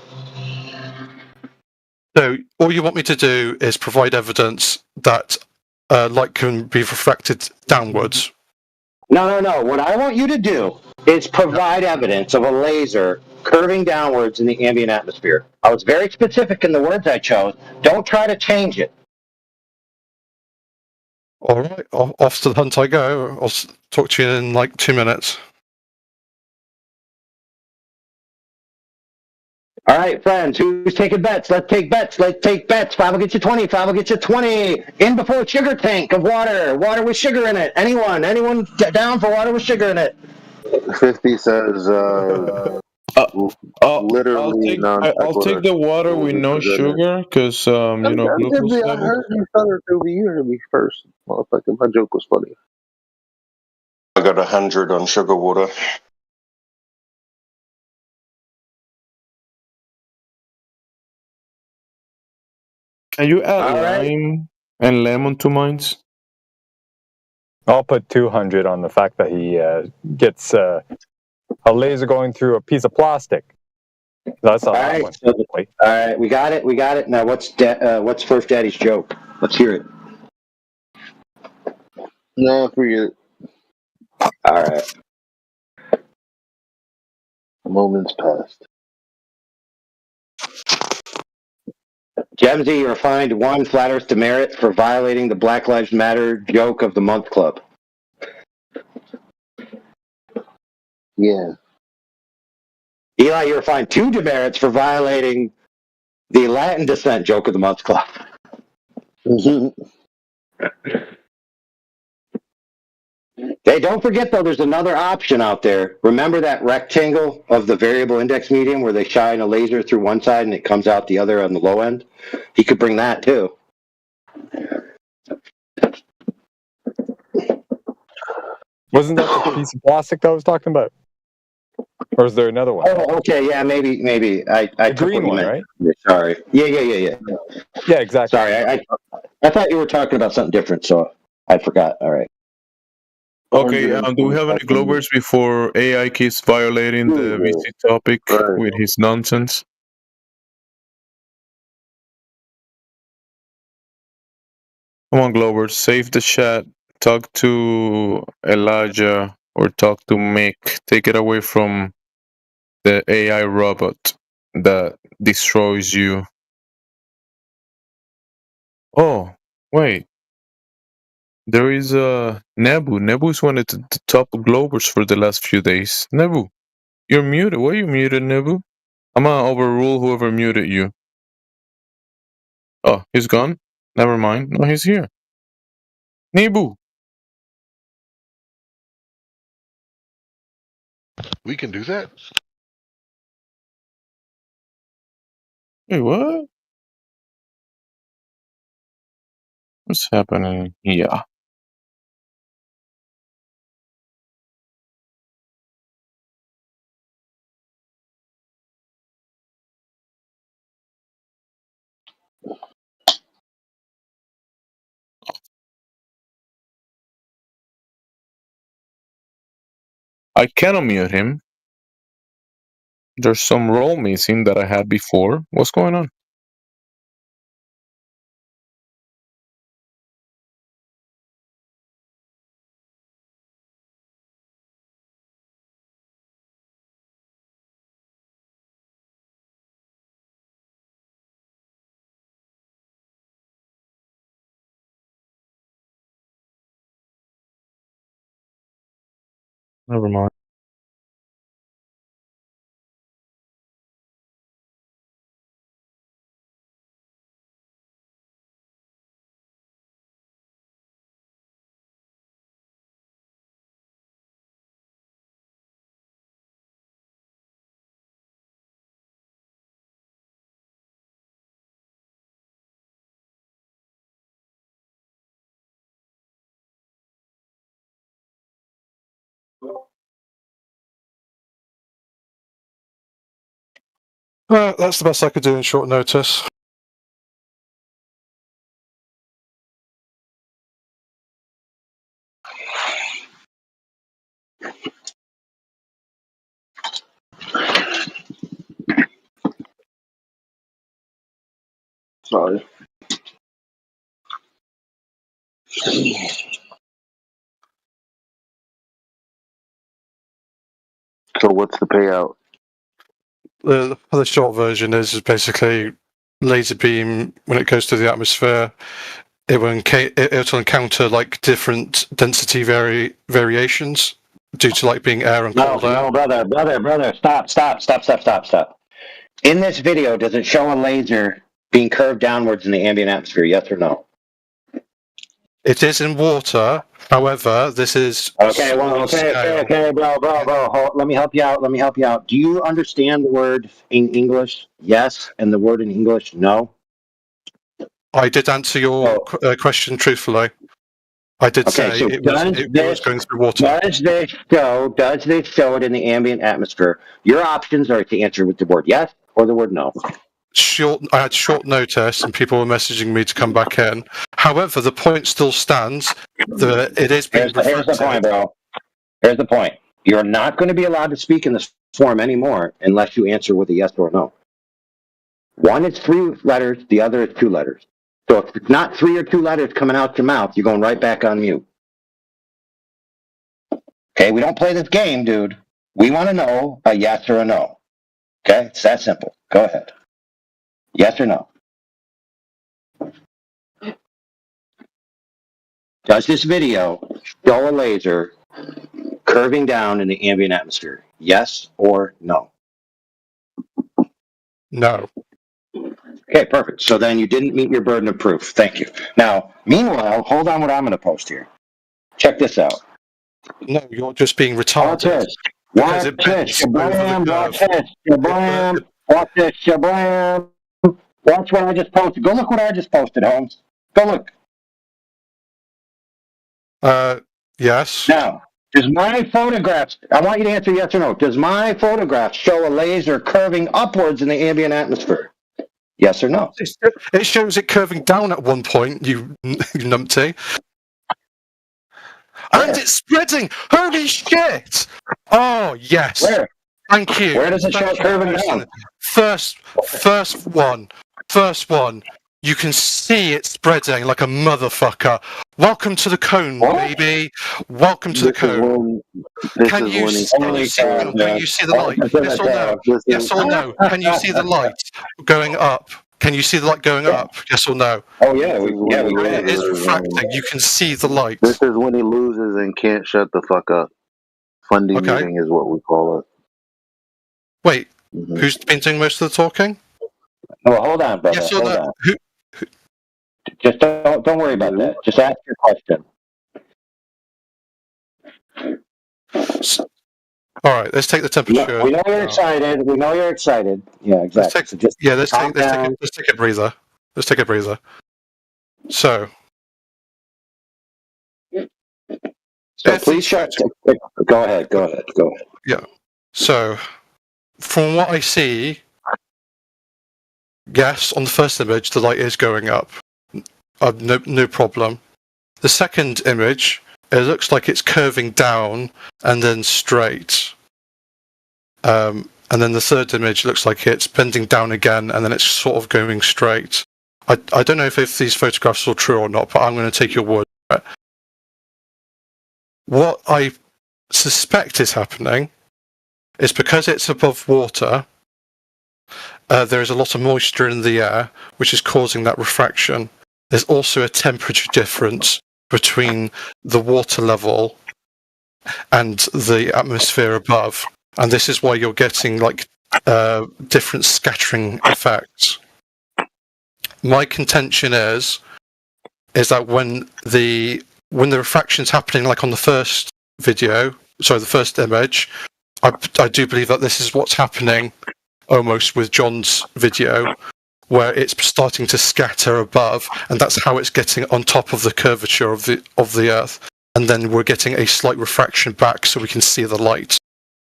So all you want me to do is provide evidence that light can be refracted downwards. No. What I want you to do is provide evidence of a laser curving downwards in the ambient atmosphere. I was very specific in the words I chose. Don't try to change it. All right, off to the hunt I go. I'll talk to you in like 2 minutes. All right, friends, who's taking bets? Let's take bets. 5 will get you 20. 5 will get you 20. In before sugar tank of water. Water with sugar in it. Anyone down for water with sugar in it? 50 says, literally I'll take the water with no sugar because glucose I level. heard you fellas over you me first. Motherfucker, my joke was funny. I got 100 on sugar water. Can you add lime and lemon to mine? I'll put 200 on the fact that he gets a laser going through a piece of plastic. That's all right. All right, we got it. Now, what's First Daddy's joke? Let's hear it. No, forget it. All right. Moments passed. Gemsy, you're fined 1 flat earth demerit for violating the Black Lives Matter Joke of the Month Club. Yeah. Eli, you're fined 2 demerits for violating the Latin Descent Joke of the Month Club. Hey, don't forget, though, there's another option out there. Remember that rectangle of the variable index medium where they shine a laser through one side and it comes out the other on the low end? He could bring that, too. Wasn't that the piece of plastic that I was talking about? Or is there another one? Oh, okay, yeah, maybe. I the green one, right? Sorry. Yeah. Yeah, exactly. Sorry, I thought you were talking about something different, so I forgot. All right. Okay, do we have any Globers before AI keeps violating the VC topic with his nonsense? Come on, Globers, save the chat. Talk to Elijah or talk to Mick. Take it away from the AI robot that destroys you. Oh, wait. There is Nebu. Nebu's one of the top Globers for the last few days. Nebu, you're muted. Why are you muted, Nebu? I'm gonna overrule whoever muted you. Oh, he's gone? Never mind. No, he's here. Nebu. We can do that? Wait, what? What's happening here? I cannot mute him. There's some role missing that I had before. What's going on? Never mind. That's the best I could do in short notice. Sorry. So what's the payout? The short version is basically laser beam, when it goes through the atmosphere, it will encounter like different density variations due to like being air and cold air. No, brother, stop. In this video, does it show a laser being curved downwards in the ambient atmosphere? Yes or no? It is in water. However, this is Okay, bro. Let me help you out. Do you understand the word in English? Yes, and the word in English, no. I did answer your question truthfully. I did say it was going through water. Does this show it in the ambient atmosphere? Your options are to answer with the word yes or the word no. I had short notice, and people were messaging me to come back in. However, the point still stands. It is being Here's the point, bro. Here's the point. You're not going to be allowed to speak in this form anymore unless you answer with a yes or a no. One is 3 letters, the other is 2 letters. So if it's not 3 or 2 letters coming out your mouth, you're going right back on mute. Okay, we don't play this game, dude. We want to know a yes or a no. Okay, it's that simple. Go ahead. Yes or no? Does this video show a laser curving down in the ambient atmosphere? Yes or no? No. Okay, perfect. So then you didn't meet your burden of proof. Thank you. Now, meanwhile, hold on what I'm going to post here. Check this out. No, you're just being retarded. Watch this. Shablam. Watch what I just posted. Go look what I just posted, Holmes. Go look. Yes. Now, does my photograph, I want you to answer yes or no. Does my photograph show a laser curving upwards in the ambient atmosphere? Yes or no? It shows it curving down at one point, you numpty. And it's spreading! Holy shit! Oh, yes. Where? Thank you. Where does it show curving down? First one. You can see it spreading like a motherfucker. Welcome to the cone, baby. Welcome to the cone. Can you see the light? Yes or no? Yes or no? Can you see the light going up? Can you see the light going up? Yes or no? Oh yeah, it is refracting. You can see the light. This is when he loses and can't shut the fuck up. Fundy meeting is what we call it. Wait, who's been doing most of the talking? Oh, hold on, brother. Yes or no? Just don't worry about that. Just ask your question. All right, let's take the temperature. We know you're excited. Yeah, exactly. Let's take a breather. Let's take a breather. So please shut. Go ahead. Yeah. So, from what I see, yes, on the first image, the light is going up. No problem. The second image, it looks like it's curving down and then straight. And then the third image looks like it's bending down again and then it's sort of going straight. I don't know if these photographs are true or not, but I'm going to take your word for it. What I suspect is happening is because it's above water, there is a lot of moisture in the air, which is causing that refraction. There's also a temperature difference between the water level and the atmosphere above, and this is why you're getting like different scattering effects. My contention is that when the refraction's happening, like on the first video, sorry, the first image, I do believe that this is what's happening almost with John's video, where it's starting to scatter above, and that's how it's getting on top of the curvature of the Earth, and then we're getting a slight refraction back so we can see the light,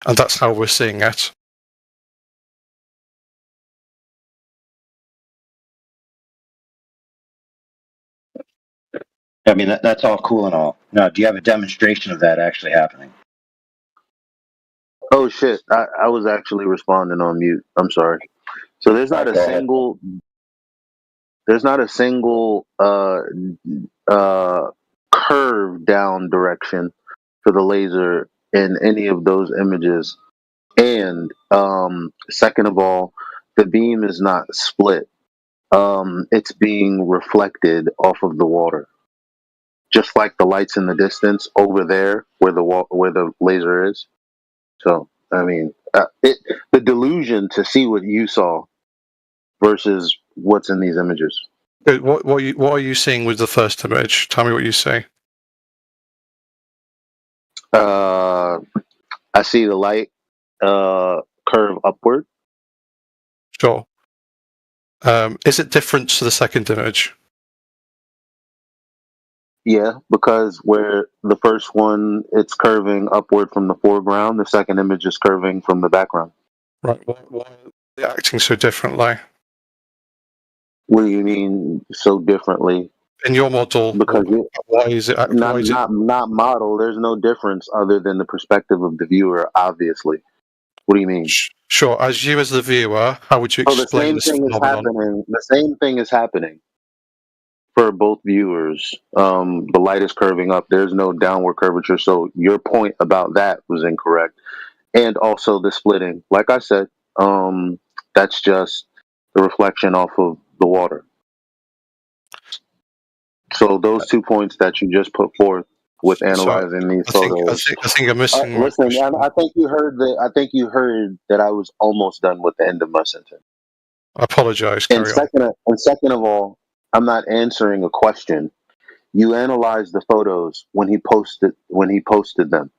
and that's how we're seeing it. I mean, that's all cool and all. Now, do you have a demonstration of that actually happening? Oh shit! I was actually responding on mute. I'm sorry. So there's not a single. There's not a single curve down direction for the laser in any of those images. And second of all, the beam is not split. It's being reflected off of the water, just like the lights in the distance over there where the laser is. So I mean, the delusion to see what you saw versus what's in these images. What are you seeing with the first image? Tell me what you see. I see the light curve upward. Sure. Is it different to the second image? Yeah, because where the first one, it's curving upward from the foreground, the second image is curving from the background. Right. Why are they acting so differently? What do you mean so differently? In your model, because why is it not model? There's no difference other than the perspective of the viewer. Obviously, what do you mean? Sure. As the viewer, how would you explain the same this thing phenomenon? is happening. The same thing is happening for both viewers. The light is curving up. There's no downward curvature. So your point about that was incorrect, and also the splitting. Like I said, that's just the reflection off of the water. So those 2 points that you just put forth with analyzing these photos. I think I'm missing. Listen, I think you heard that I was almost done with the end of my sentence. I apologize. And second of all, I'm not answering a question. You analyzed the photos when he posted them,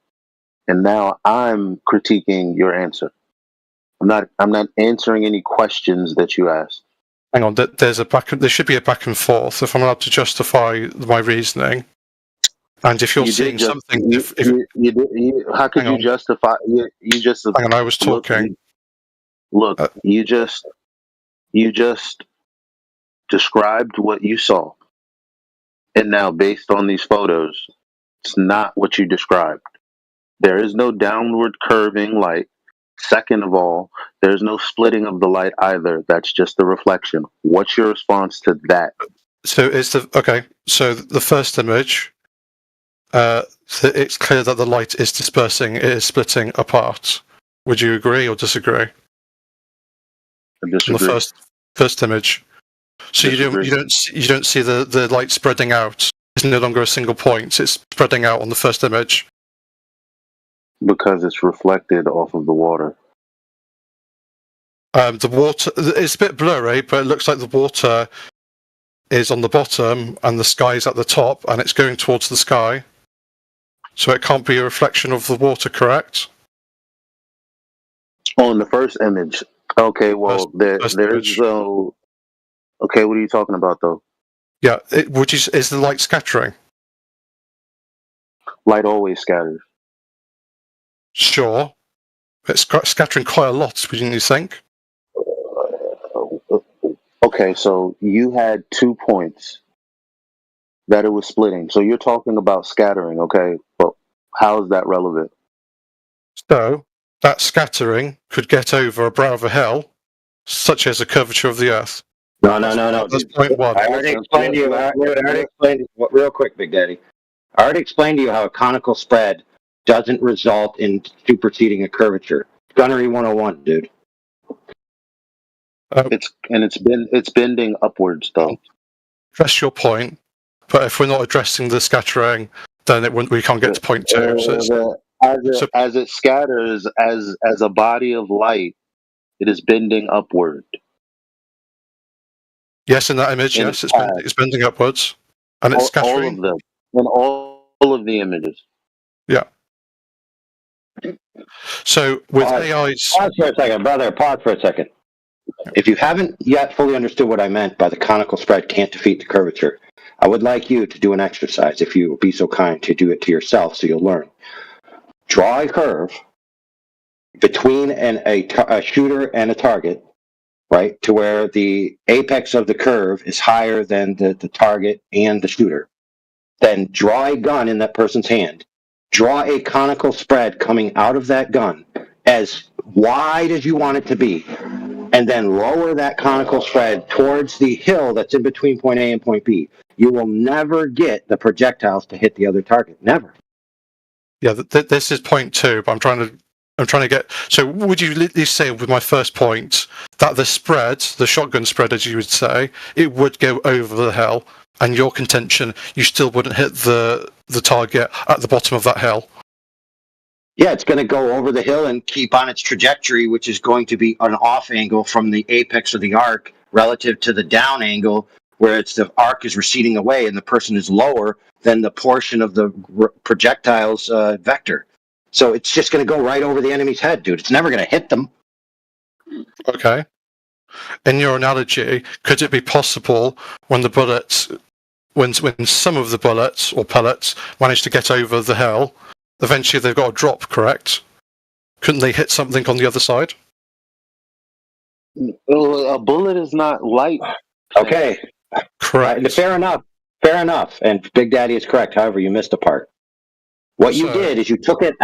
and now I'm critiquing your answer. I'm not answering any questions that you asked. Hang on, there should be a back and forth if I'm allowed to justify my reasoning. And if you're seeing something, how could you justify? You just. Hang on, I was talking. Look, you just described what you saw, and now based on these photos, it's not what you described. There is no downward curving light. Second of all, there's no splitting of the light either. That's just the reflection. What's your response to that? So So the first image, it's clear that the light is dispersing. It is splitting apart. Would you agree or disagree? I disagree. On the first image. So you don't see the light spreading out. It's no longer a single point. It's spreading out on the first image. Because it's reflected off of the water. The water, it's a bit blurry, but it looks like the water is on the bottom and the sky is at the top, and it's going towards the sky. So it can't be a reflection of the water, correct? On the first image. Okay, well, there's no... Okay, what are you talking about, though? Yeah, is the light scattering? Light always scatters. Sure. It's scattering quite a lot, wouldn't you think? Okay, so you had 2 points that it was splitting. So you're talking about scattering, okay? But how is that relevant? So that scattering could get over a brow of a hill, such as the curvature of the Earth. No. That's point one. I already explained to you. Real quick, Big Daddy. I already explained to you how a conical spread doesn't result in superseding a curvature. Gunnery 101, dude. It's bending upwards, though. Address your point, but if we're not addressing the scattering, then we can't get to point two. So as it scatters as a body of light, it is bending upward. Yes, in that image, yes, it's bending upwards, and it's scattering. All of them, in all of the images. Yeah. So with AIs, pause for a second, brother. Pause for a second. If you haven't yet fully understood what I meant by the conical spread can't defeat the curvature, I would like you to do an exercise, if you would be so kind to do it to yourself, so you'll learn. Draw a curve between a shooter and a target, right, to where the apex of the curve is higher than the target and the shooter. Then draw a gun in that person's hand. Draw a conical spread coming out of that gun as wide as you want it to be, and then lower that conical spread towards the hill that's in between point A and point B. You will never get the projectiles to hit the other target. Never. Yeah, this is point 2, but I'm trying to get. So, would you at least say with my first point that the spread, the shotgun spread, as you would say, it would go over the hill, and your contention, you still wouldn't hit the target at the bottom of that hill? Yeah, it's going to go over the hill and keep on its trajectory, which is going to be an off angle from the apex of the arc relative to the down angle, where the arc is receding away and the person is lower than the portion of the projectile's vector. So it's just going to go right over the enemy's head, dude. It's never going to hit them. Okay. In your analogy, could it be possible when the bullets, when some of the bullets or pellets manage to get over the hill, eventually they've got to drop, correct? Couldn't they hit something on the other side? A bullet is not light. Okay. Correct. Fair enough. Fair enough. And Big Daddy is correct. However, you missed a part. What you did is you took it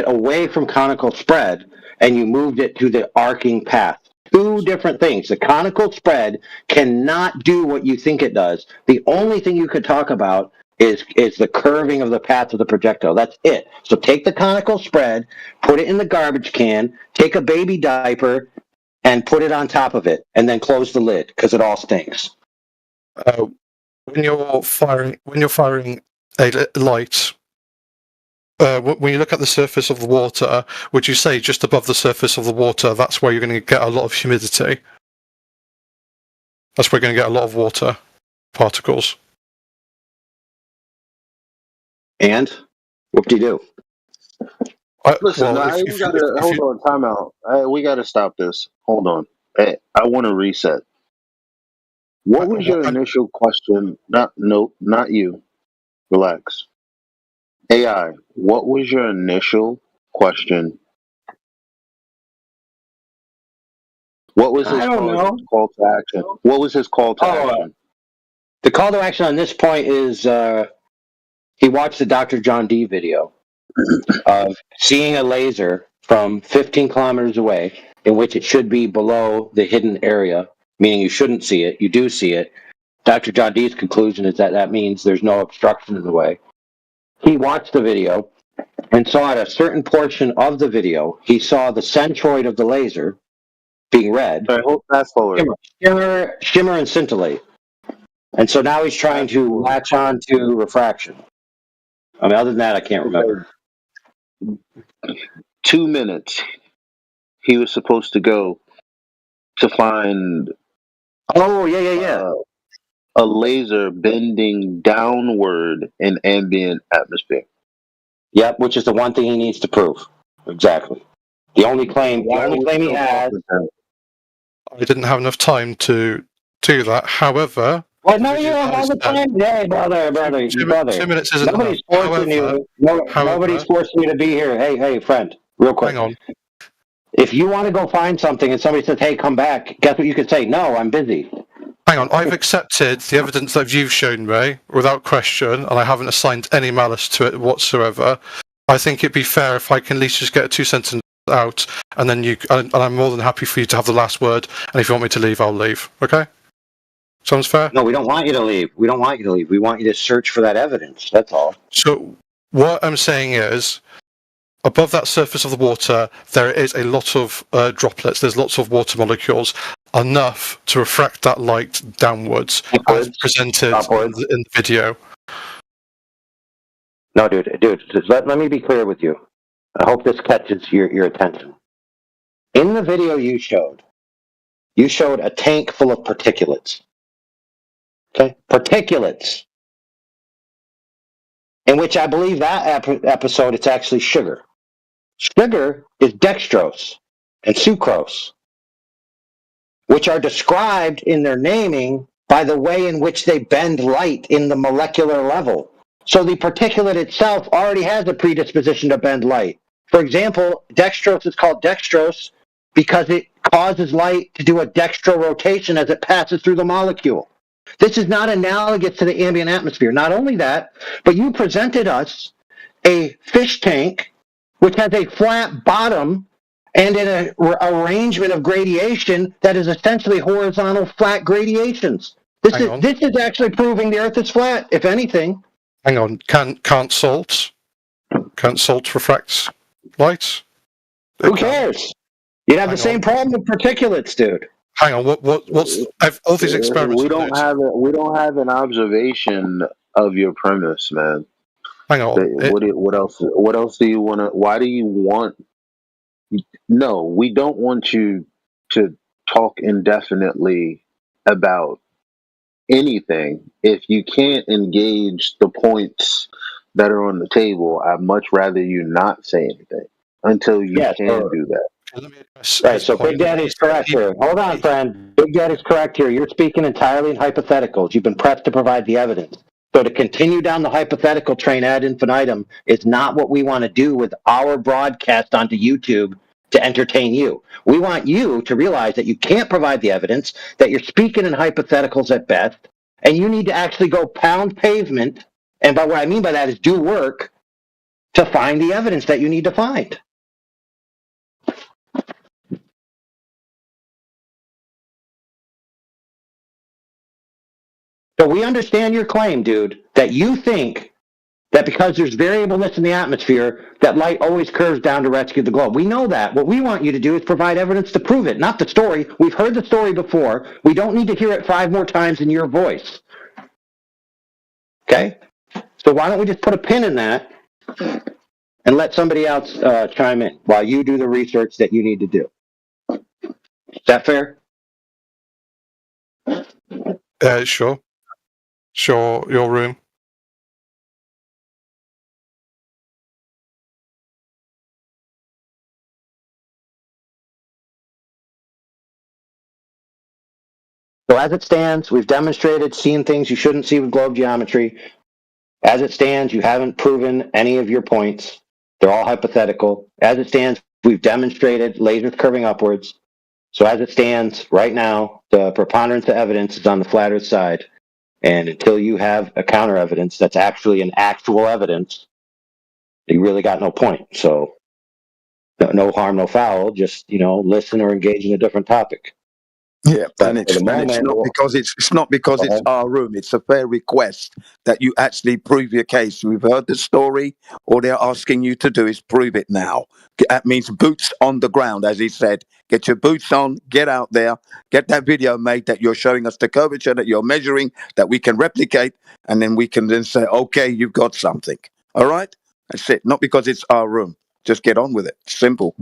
away from conical spread and you moved it to the arcing path. Two different things. The conical spread cannot do what you think it does. The only thing you could talk about is the curving of the path of the projectile. That's it. So take the conical spread, put it in the garbage can, take a baby diaper, and put it on top of it, and then close the lid because it all stinks. When you're firing a light, when you look at the surface of the water, would you say just above the surface of the water, that's where you're going to get a lot of humidity? That's where you're going to get a lot of water particles. And whoop-de-doo. Listen, hold on, time out. We got to stop this. Hold on. I want to reset. What was your initial question? Not you. Relax. AI, what was your initial question? What was his call to action? What was his call to action? The call to action on this point is he watched the Dr. John D video of seeing a laser from 15 kilometers away, in which it should be below the hidden area, meaning you shouldn't see it. You do see it. Dr. John D's conclusion is that means there's no obstruction in the way. He watched the video and saw at a certain portion of the video, he saw the centroid of the laser being red. Fast forward. Shimmer and scintillate. And so now he's trying to latch on to refraction. I mean, other than that, I can't remember. 2 minutes. He was supposed to go to find. Oh, yeah. A laser bending downward in ambient atmosphere. Yep, which is the one thing he needs to prove. Exactly. The only claim he has. I didn't have enough time to do that. However, well, no, you don't have the time. Hey, brother. 2 minutes isn't Nobody's enough. forcing you. Nobody's forcing you to be here. Hey, friend, real quick. Hang on. If you want to go find something and somebody says, "Hey, come back," guess what you could say? No, I'm busy. Hang on, I've accepted the evidence that you've shown me without question, and I haven't assigned any malice to it whatsoever. I think it'd be fair if I can at least just get a 2 sentence out, and then and I'm more than happy for you to have the last word. And if you want me to leave, I'll leave. Okay? Sounds fair? No, we don't want you to leave. We don't want you to leave. We want you to search for that evidence. That's all. So what I'm saying is, above that surface of the water, there is a lot of droplets. There's lots of water molecules, enough to refract that light downwards, as presented in the video. No, dude, let me be clear with you. I hope this catches your attention. In the video you showed a tank full of particulates. Okay? Particulates. In which I believe that episode, it's actually sugar. Sugar is dextrose and sucrose, which are described in their naming by the way in which they bend light in the molecular level. So the particulate itself already has a predisposition to bend light. For example, dextrose is called dextrose because it causes light to do a dextrorotation as it passes through the molecule. This is not analogous to the ambient atmosphere. Not only that, but you presented us a fish tank which has a flat bottom and an arrangement of gradation that is essentially horizontal flat gradations. This is actually proving the Earth is flat, if anything. Hang on, can't salt refract light? Who cares? You'd have the same problem with particulates, dude. Hang on, what's all these experiments? We don't have an observation of your premise, man. Hang on. What else do you want to? Why do you want? No, we don't want you to talk indefinitely about anything. If you can't engage the points that are on the table, I'd much rather you not say anything until you can do that. Right, so Big Daddy's correct here. Hold on, friend. Big Daddy's correct here. You're speaking entirely in hypotheticals. You've been prepped to provide the evidence. So to continue down the hypothetical train ad infinitum is not what we want to do with our broadcast onto YouTube to entertain you. We want you to realize that you can't provide the evidence, that you're speaking in hypotheticals at best, and you need to actually go pound pavement, and by what I mean by that is do work to find the evidence that you need to find. So we understand your claim, dude, that you think that because there's variableness in the atmosphere, that light always curves down to rescue the globe. We know that. What we want you to do is provide evidence to prove it, not the story. We've heard the story before. We don't need to hear it 5 more times in your voice. Okay? So why don't we just put a pin in that and let somebody else chime in while you do the research that you need to do. Is that fair? Sure. Sure, your room. So as it stands, we've demonstrated seeing things you shouldn't see with globe geometry. As it stands, you haven't proven any of your points. They're all hypothetical. As it stands, we've demonstrated lasers curving upwards. So as it stands right now, the preponderance of evidence is on the flat Earth side. And until you have a counter evidence that's actually an actual evidence, you really got no point. So no harm, no foul. Just, listen or engage in a different topic. Yeah, and it's not because it's our room. It's a fair request that you actually prove your case. We've heard the story. All they're asking you to do is prove it now. That means boots on the ground, as he said. Get your boots on, get out there, get that video made that you're showing us the curvature that you're measuring, that we can replicate, and then we can then say, okay, you've got something. All right? That's it. Not because it's our room. Just get on with it. Simple.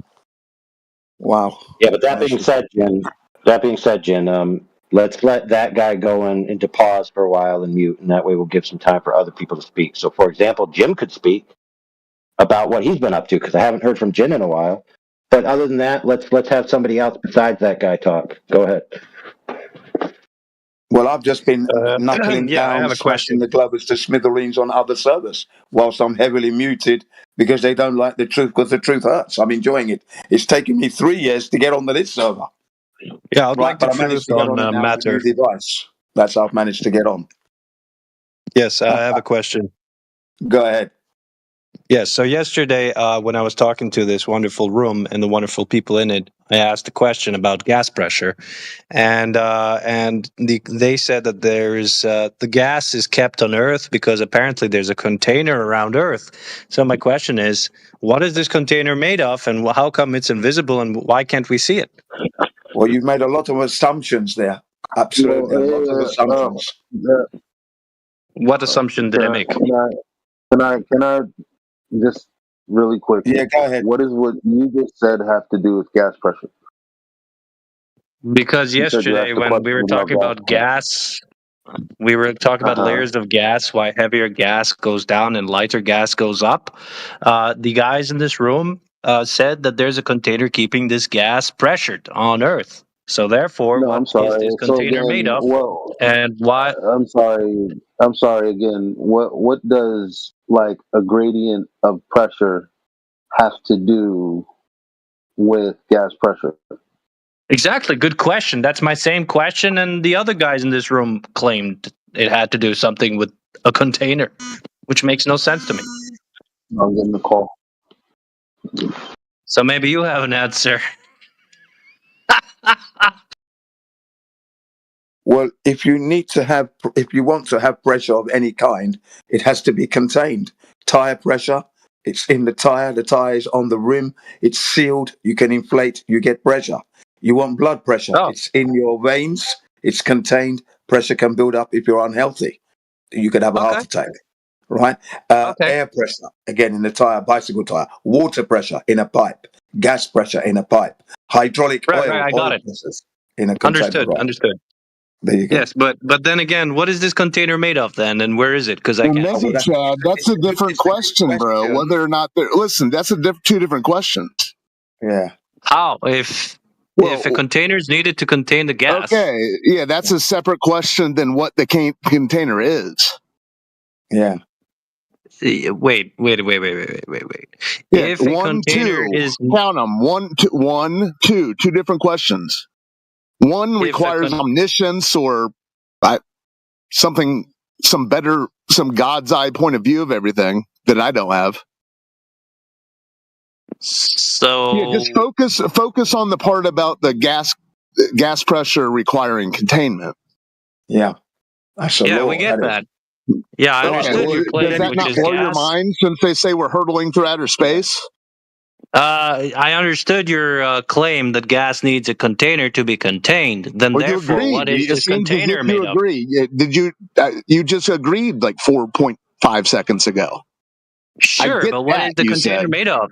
Wow. Yeah, but that being said, Jin, let's let that guy go into pause for a while and mute, and that way we'll give some time for other people to speak. So, for example, Jim could speak about what he's been up to, because I haven't heard from Jin in a while. But other than that, let's have somebody else besides that guy talk. Go ahead. Well, I've just been knuckling down, smashing the Glovers to smithereens on other servers, whilst I'm heavily muted because they don't like the truth, because the truth hurts. I'm enjoying it. It's taken me 3 years to get onto this server. Yeah, I'd like to manage truth on matter. Device. That's how I've managed to get on. Yes, I have a question. Go ahead. Yes, so yesterday when I was talking to this wonderful room and the wonderful people in it, I asked a question about gas pressure, and they said that the gas is kept on Earth because apparently there's a container around Earth. So my question is, what is this container made of, and how come it's invisible, and why can't we see it? Well, you've made a lot of assumptions there. Absolutely, a lot of assumptions. What assumption did I make? Can I just really quick. Yeah, go ahead. What does what you just said have to do with gas pressure? Because You said you yesterday, asked the when we were question talking about gas, we were talking about layers of gas, why heavier gas goes down and lighter gas goes up. The guys in this room said that there's a container keeping this gas pressured on Earth. So therefore, No, what I'm is sorry. this So container made again, of? well, And why? I'm sorry. I'm sorry again. What does like a gradient of pressure have to do with gas pressure? Exactly. Good question. That's my same question. And the other guys in this room claimed it had to do something with a container, which makes no sense to me. I'm getting the call. So maybe you have an answer. Well, if you want to have pressure of any kind, it has to be contained. Tire pressure, it's in the tire is on the rim, it's sealed, you can inflate, you get pressure. You want blood pressure, it's in your veins, it's contained, pressure can build up if you're unhealthy. You could have a heart attack, right? Air pressure, again, in the tire, bicycle tire. Water pressure in a pipe. Gas pressure in a pipe. Hydraulic Right, oil I got it. pressures in a container. Understood. There you go. Yes, but then again, what is this container made of then, and where is it? Because I can't. Listen, Chad, that's a different question, bro. Whether or not they're listen, that's two different questions. Yeah. How if a container is needed to contain the gas? Okay, yeah, that's a separate question than what the container is. Yeah. Wait. Yeah, If a container is count them 1, 2, two different questions. One requires omniscience or some God's eye point of view of everything that I don't have. So yeah, just focus on the part about the gas pressure requiring containment. Yeah, we get that. Yeah, I understood your claim. Does that not blow your mind since they say we're hurtling through outer space? I understood your claim that gas needs a container to be contained. Then, therefore, what is this container made of? Did you? You just agreed like 4.5 seconds ago. Sure, but what is the container made of?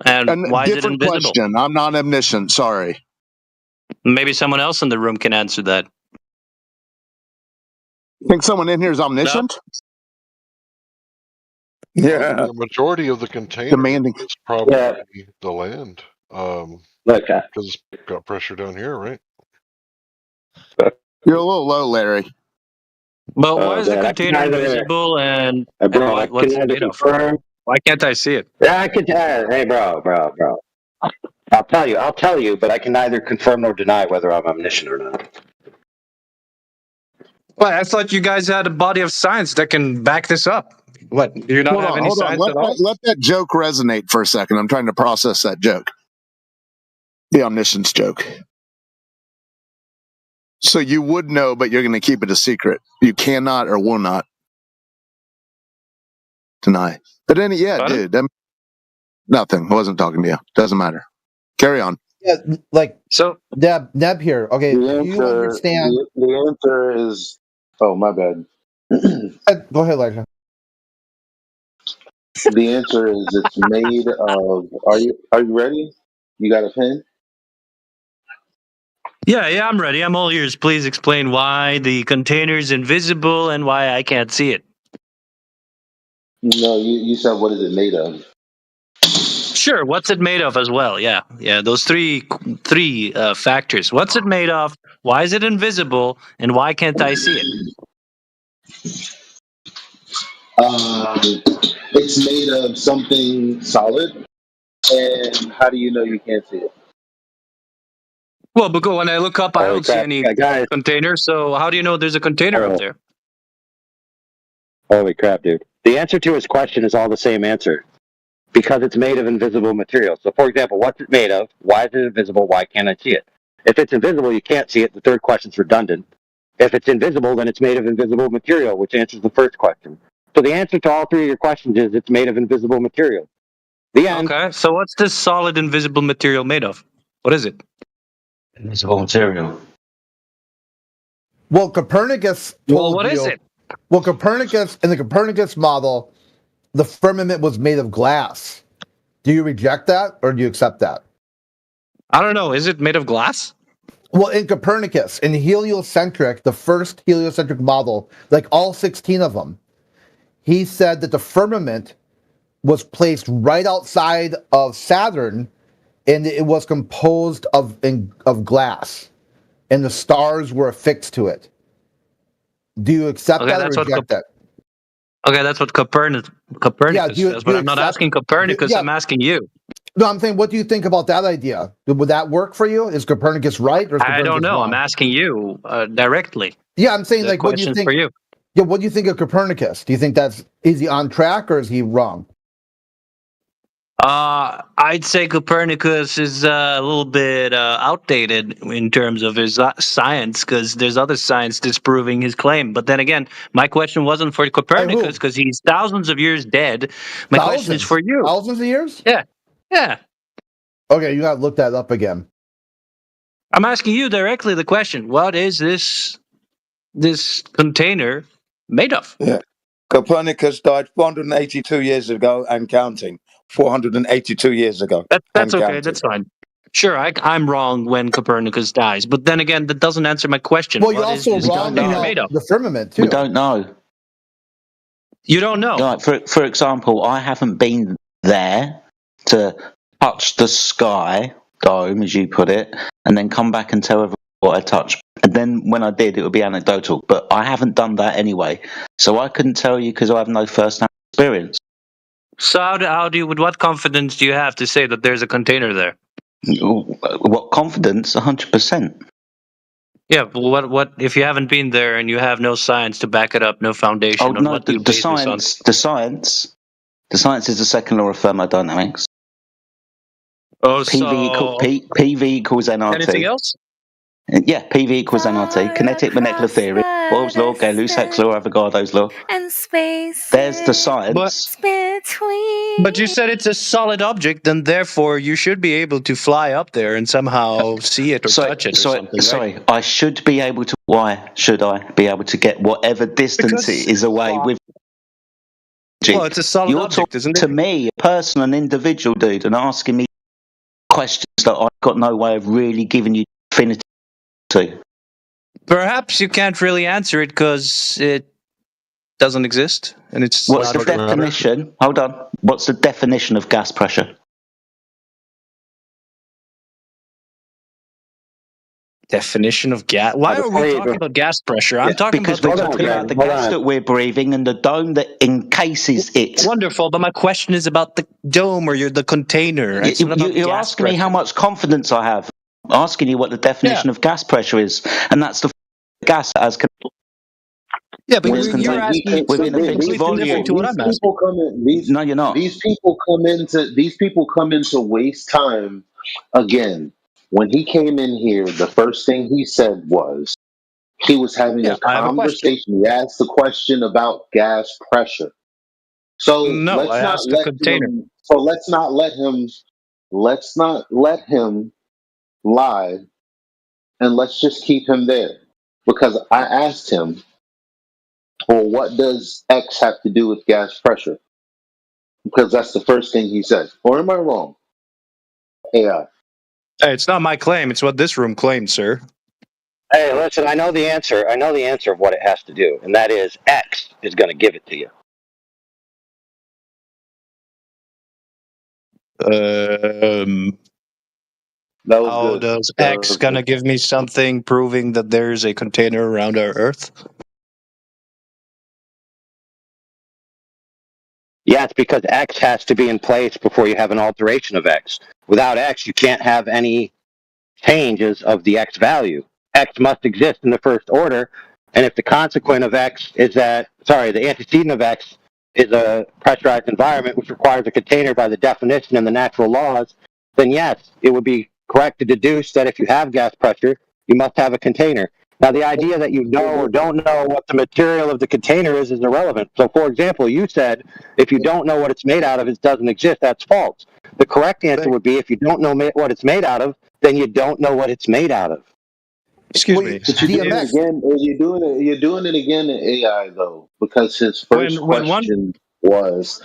And why is it invisible? Question. I'm not omniscient. Sorry. Maybe someone else in the room can answer that. Think someone in here is omniscient? No. Yeah. The majority of the container is probably the land. Because it's got pressure down here, right? You're a little low, Larry. But why is the container invisible and what's it made of? Why can't I see it? Yeah, I can. Hey, bro. I'll tell you, but I can neither confirm nor deny whether I'm omniscient or not. Well, I thought you guys had a body of science that can back this up. What? Do you not have any science at all? Let that joke resonate for a second. I'm trying to process that joke. The omniscience joke. So you would know, but you're going to keep it a secret. You cannot or will not deny. But dude. Nothing. I wasn't talking to you. Doesn't matter. Carry on. Yeah, like so. Neb here. Okay, The do you understand? The answer is. Oh, my bad. Go ahead, Elijah. The answer is it's made of. Are you ready? You got a pen? Yeah, I'm ready. I'm all ears. Please explain why the container is invisible and why I can't see it. No, you said what is it made of? Sure. What's it made of as well? Yeah. Those three factors. What's it made of? Why is it invisible? And why can't I see it? It's made of something solid. And how do you know you can't see it? Well, because when I look up, I don't see any container. So how do you know there's a container up there? Holy crap, dude. The answer to his question is all the same answer. Because it's made of invisible material. So, for example, what's it made of? Why is it invisible? Why can't I see it? If it's invisible, you can't see it. The third question's redundant. If it's invisible, then it's made of invisible material, which answers the first question. So the answer to all three of your questions is it's made of invisible material. The end. Okay, so what's this solid invisible material made of? What is it? Invisible material. Well, Copernicus told what is it? Well, Copernicus, in the Copernicus model, the firmament was made of glass. Do you reject that or do you accept that? I don't know. Is it made of glass? Well, in Copernicus, in heliocentric, the first heliocentric model, like all 16 of them, he said that the firmament was placed right outside of Saturn, and it was composed of glass, and the stars were affixed to it. Do you accept that or reject that? Okay, that's what Copernicus says, but I'm not asking Copernicus, I'm asking you. No, I'm saying, what do you think about that idea? Would that work for you? Is Copernicus right or is Copernicus I don't know. wrong? I'm asking you directly. Yeah, I'm saying, The like, what do you question's think? for you. Yeah, what do you think of Copernicus? Do you think is he on track or is he wrong? I'd say Copernicus is a little bit outdated in terms of his science, because there's other science disproving his claim. But then again, my question wasn't for Copernicus because he's thousands of years dead. My question is for you. Thousands of years? Yeah. Yeah. Okay, you got to look that up again. I'm asking you directly the question. What is this container made of? Yeah. Copernicus died 482 years ago and counting. 482 years ago. That's okay. That's fine. Sure, I'm wrong when Copernicus dies, but then again, that doesn't answer my question. Well, you're also wrong about the firmament too. We don't know. You don't know. Like, for example, I haven't been there to touch the sky dome, as you put it, and then come back and tell everyone what I touched. And then when I did, it would be anecdotal. But I haven't done that anyway, so I couldn't tell you because I have no first-hand experience. So how do you, with what confidence do you have to say that there's a container there? What confidence? 100%. Yeah, but what if you haven't been there and you have no science to back it up, no foundation? Oh no, what do you base the science is the second law of thermodynamics. Oh, PV equals nRT. Anything else? Yeah, PV equals nRT. Kinetic molecular theory. Boyle's law, Gay-Lussac's law, Avogadro's law. And space. There's the science. But you said it's a solid object, and therefore you should be able to fly up there and somehow see it or touch it or something, right? Sorry, I should be able to. Why should I be able to get whatever distance it is away with? Well, it's a solid object, isn't it? To me, a person, an individual dude, and asking me questions that I've got no way of really giving you definitive to. Perhaps you can't really answer it because it doesn't exist, and it's. What's the definition? Hold on. What's the definition of gas pressure? Definition of gas? Why are we talking about gas pressure? I'm talking because about we're talking about the gas that we're breathing and the dome that encases it. Wonderful, but my question is about the dome or the container. You're asking me how much confidence I have. I'm asking you what the definition of gas pressure is, and that's the gas that has. Yeah, but you're asking within a fixed volume. To what I'm asking. No, you're not. These people come into waste time again. When he came in here, the first thing he said was he was having a conversation. He asked the question about gas pressure. So let's not let him lie, and let's just keep him there. Because I asked him, well, what does X have to do with gas pressure? Because that's the first thing he said. Or am I wrong? AI. Hey, it's not my claim. It's what this room claims, sir. Hey, listen, I know the answer. I know the answer of what it has to do, and that is X is going to give it to you. How does X going to give me something proving that there's a container around our Earth? Yeah, it's because X has to be in place before you have an alteration of X. Without X, you can't have any changes of the X value. X must exist in the first order, and if the consequent of X is the antecedent of X is a pressurized environment, which requires a container by the definition and the natural laws, then yes, it would be correct to deduce that if you have gas pressure, you must have a container. Now, the idea that you know or don't know what the material of the container is irrelevant. So, for example, you said if you don't know what it's made out of, it doesn't exist. That's false. The correct answer would be if you don't know what it's made out of, then you don't know what it's made out of. Excuse me. But you're doing it again in AI, though, because his first question was,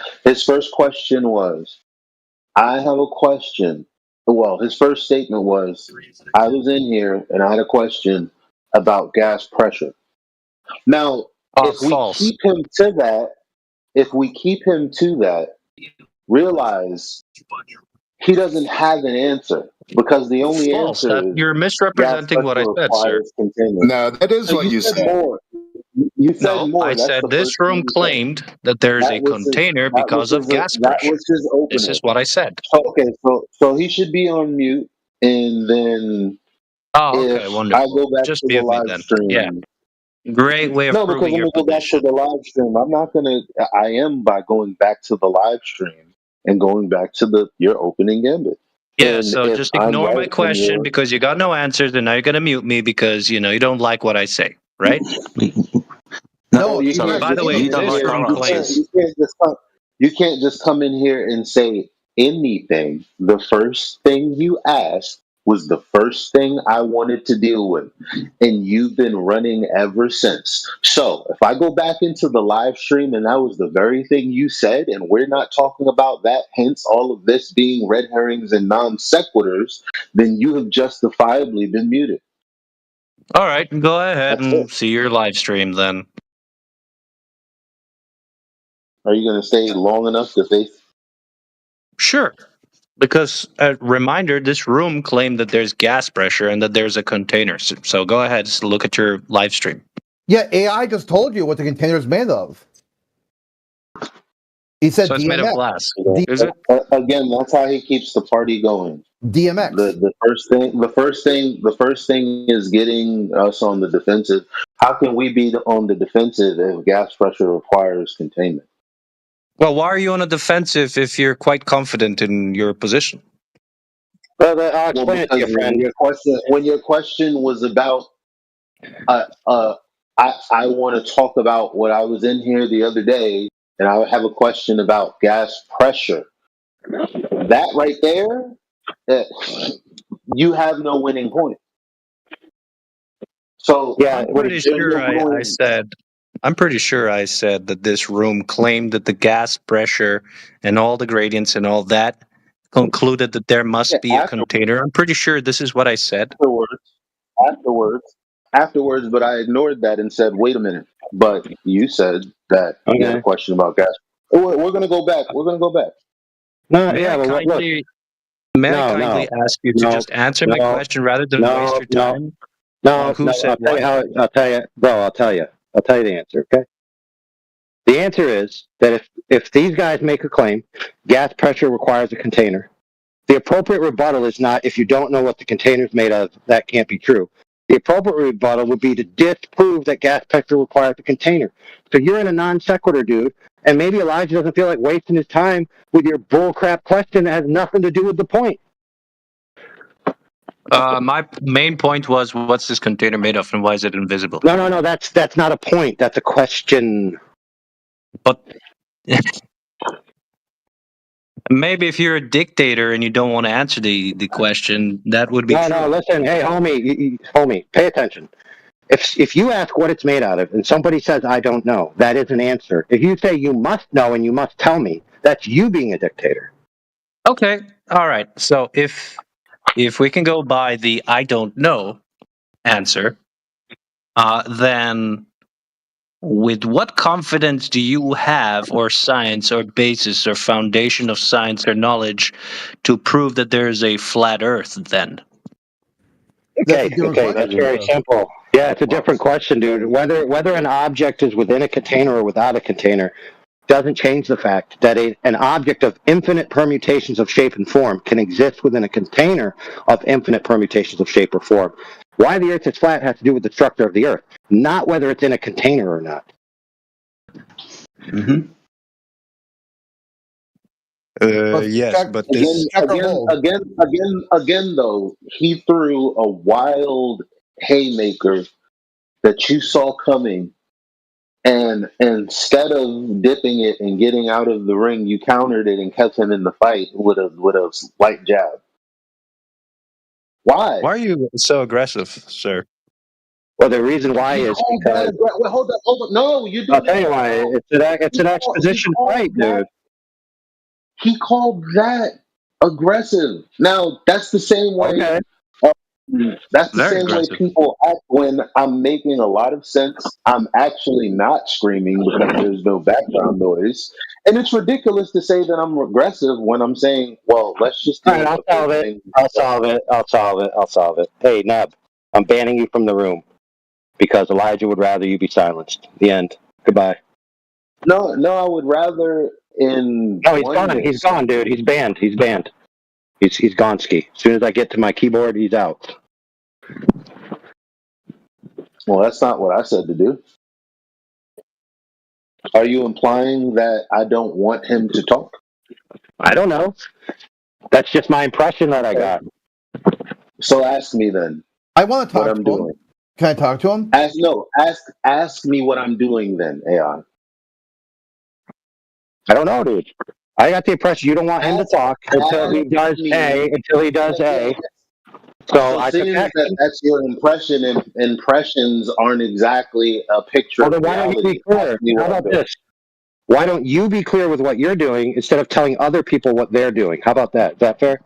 I have a question. Well, his first statement was, I was in here and I had a question about gas pressure. Now, if we False. keep him to that, realize he doesn't have an answer, because the only False. answer is You're gas misrepresenting what I pressure said, sir. requires containment. No, that is So what you said said. more. You said No, more. I That's said the this first thing room you said. claimed that there's a That was his. container because of gas That pressure. was his This opener. is what I said. Okay, so he should be on mute, and then Oh, if okay, I wonderful. go back Just to the mute me live then. stream, Yeah, great way of no, because proving I'm your gonna go back to position. the live stream. I'm not gonna. I am by going back to the live stream and going back to your opening gambit. Yeah, And so if just I'm ignore my right and question you're because you got no answers, and now you're gonna mute me because you don't like what I say, right? no, you So, can't. by the way, this room claims. You can't just come in here and say anything. The first thing you asked was the first thing I wanted to deal with, and you've been running ever since. So if I go back into the live stream and that was the very thing you said, and we're not talking about that, hence all of this being red herrings and non sequiturs, then you have justifiably been muted. All right, go ahead That's and it. see your live stream then. Are you going to stay long enough to face? Sure. Because a reminder, this room claimed that there's gas pressure and that there's a container. So go ahead, just look at your live stream. Yeah, AI just told you what the container is made of. He said so it's DMX. made of glass. Is it? Again, that's how he keeps the party going. DMX. The first thing is getting us on the defensive. How can we be on the defensive if gas pressure requires containment? Well, why are you on a defensive if you're quite confident in your position? I'll explain it to you, friend. When your question was about, I want to talk about what I was in here the other day, and I have a question about gas pressure. That right there, you have no winning point. So yeah, I'm pretty sure I said that this room claimed that the gas pressure and all the gradients and all that concluded that there must be a container. I'm pretty sure this is what I said. Afterwards, but I ignored that and said, "Wait a minute." But you said that you had a question about gas. We're going to go back. No, may I kindly ask you to just answer my question rather than waste your time? I'll tell you the answer, okay? The answer is that if these guys make a claim, gas pressure requires a container. The appropriate rebuttal is not, if you don't know what the container is made of, that can't be true. The appropriate rebuttal would be to disprove that gas pressure requires a container. So you're in a non sequitur, dude, and maybe Elijah doesn't feel like wasting his time with your bullcrap question that has nothing to do with the point. My main point was, what's this container made of, and why is it invisible? No, that's not a point. That's a question. But maybe if you're a dictator and you don't want to answer the question, that would be true. No, listen, hey, homie, pay attention. If you ask what it's made out of and somebody says, I don't know, that is an answer. If you say you must know and you must tell me, that's you being a dictator. Okay, all right. So if we can go by the I don't know answer, then with what confidence do you have, or science, or basis, or foundation of science or knowledge to prove that there is a flat Earth then? Okay, that's very simple. Yeah, it's a different question, dude. Whether an object is within a container or without a container doesn't change the fact that an object of infinite permutations of shape and form can exist within a container of infinite permutations of shape or form. Why the Earth is flat has to do with the structure of the Earth, not whether it's in a container or not. Mm-hmm. Yes, but this again, though, he threw a wild haymaker that you saw coming, and instead of dipping it and getting out of the ring, you countered it and kept him in the fight with a light jab. Why? Why are you so aggressive, sir? Well, the reason why is because... Wait, hold up. No, you didn't. I'll tell you why. It's an exposition fight, dude. He called that Aggressive. Now, that's the same way. Okay. That's the Very same aggressive. way people act when I'm making a lot of sense. I'm actually not screaming because there's no background noise. And it's ridiculous to say that I'm aggressive when I'm saying, well, let's just All deal right, with I'll solve it. I'll solve it. Hey, Neb, I'm banning you from the room because Elijah would rather you be silenced. The end. Goodbye. No, I would rather in No, he's gone. He's gone, dude. He's banned. He's banned. He's gone ski. As soon as I get to my keyboard, he's out. Well, that's not what I said to do. Are you implying that I don't want him to talk? I don't know. That's just my impression that I got. So ask me then. I want to talk what I'm to him. doing. Can I talk to him? Ask me what I'm doing then, AI. I don't know, dude. I got the impression you don't want him to talk until he does A. So I seeing that that's your impression, and impressions aren't exactly a picture Well, of then why don't you reality. be clear? How about this? Why don't you be clear with what you're doing instead of telling other people what they're doing? How about that? Is that fair?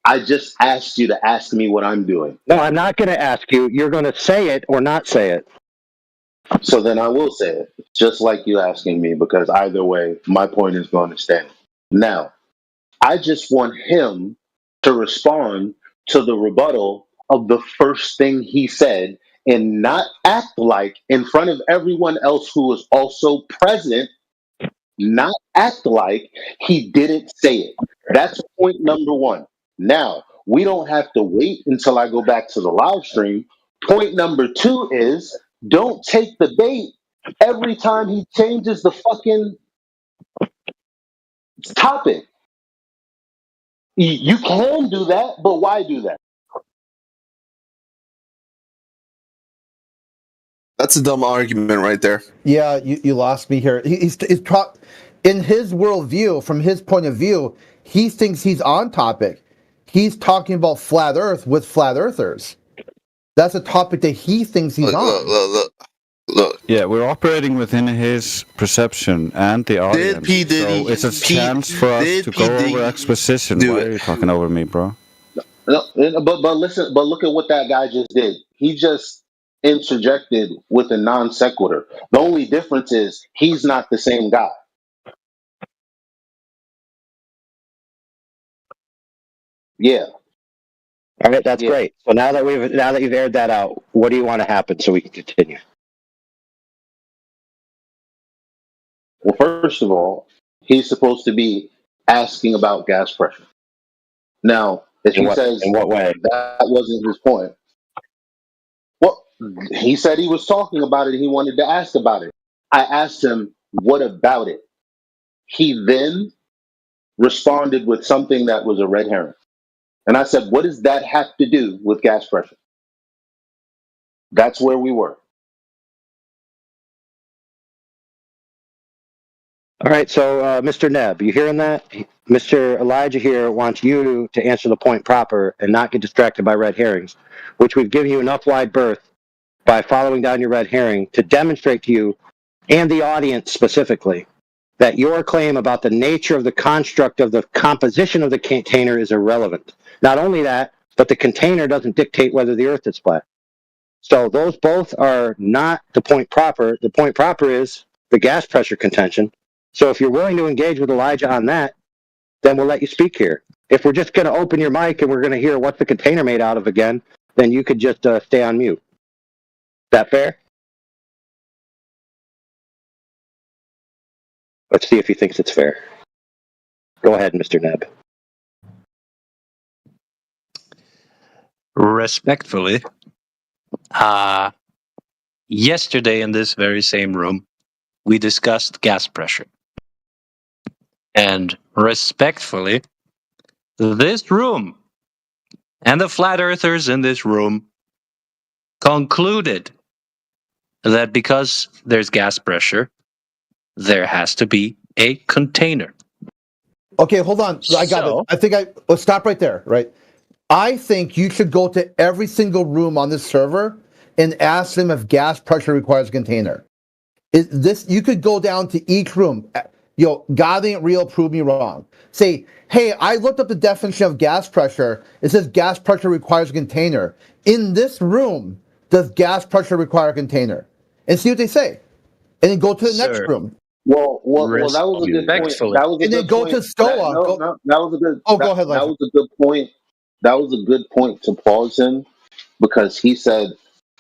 I just asked you to ask me what I'm doing. No, I'm not going to ask you. You're going to say it or not say it. So then I will say it, just like you asking me, because either way, my point is going to stand. Now, I just want him to respond to the rebuttal of the first thing he said and not act like in front of everyone else who was also present, not act like he didn't say it. That's point number one. Now, we don't have to wait until I go back to the live stream. Point number two is don't take the bait every time he changes the fucking topic. You can do that, but why do that? That's a dumb argument right there. Yeah, you lost me here. He's in his worldview, from his point of view, he thinks he's on topic. He's talking about flat Earth with flat earthers. That's a topic that he thinks he's on. Look. Yeah, we're operating within his perception and the audience. So it's a chance for us to go over exposition. Why are you talking over me, bro? No, but listen, but look at what that guy just did. He just interjected with a non sequitur. The only difference is he's not the same guy. Yeah. All right, that's great. So now that you've aired that out, what do you want to happen so we can continue? Well, first of all, he's supposed to be asking about gas pressure. Now, if he says in what way that wasn't his point, well, he said he was talking about it and he wanted to ask about it. I asked him, what about it? He then responded with something that was a red herring. And I said, what does that have to do with gas pressure? That's where we were. All right, so Mr. Neb, you hearing that? Mr. Elijah here wants you to answer the point proper and not get distracted by red herrings, which we've given you enough wide berth by following down your red herring to demonstrate to you and the audience specifically that your claim about the nature of the construct of the composition of the container is irrelevant. Not only that, but the container doesn't dictate whether the Earth is flat. So those both are not the point proper. The point proper is the gas pressure contention. So if you're willing to engage with Elijah on that, then we'll let you speak here. If we're just going to open your mic and we're going to hear what's the container made out of again, then you could just stay on mute. Is that fair? Let's see if he thinks it's fair. Go ahead, Mr. Neb. Respectfully, yesterday in this very same room, we discussed gas pressure. And respectfully, this room and the flat earthers in this room concluded that because there's gas pressure, there has to be a container. Okay, hold on. I got it. Let's stop right there, right? I think you should go to every single room on this server and ask them if gas pressure requires a container. You could go down to each room. God ain't real, prove me wrong. Say, hey, I looked up the definition of gas pressure. It says gas pressure requires a container. In this room, does gas pressure require a container? And see what they say. And then go to the next room. Well, that was a good point. That was a and good then go point. to Stoa. That was a good. Oh, go ahead, That Lisa. was a good point. That was a good point to pause him, because he said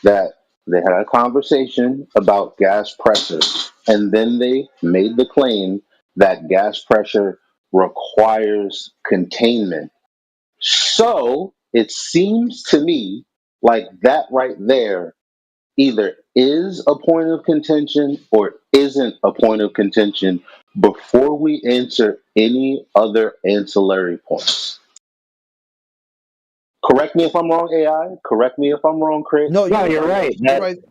that they had a conversation about gas pressure, and then they made the claim that gas pressure requires containment. So it seems to me like that right there either is a point of contention or isn't a point of contention before we answer any other ancillary points. Correct me if I'm wrong, AI. Correct me if I'm wrong, Chris. No, you're right.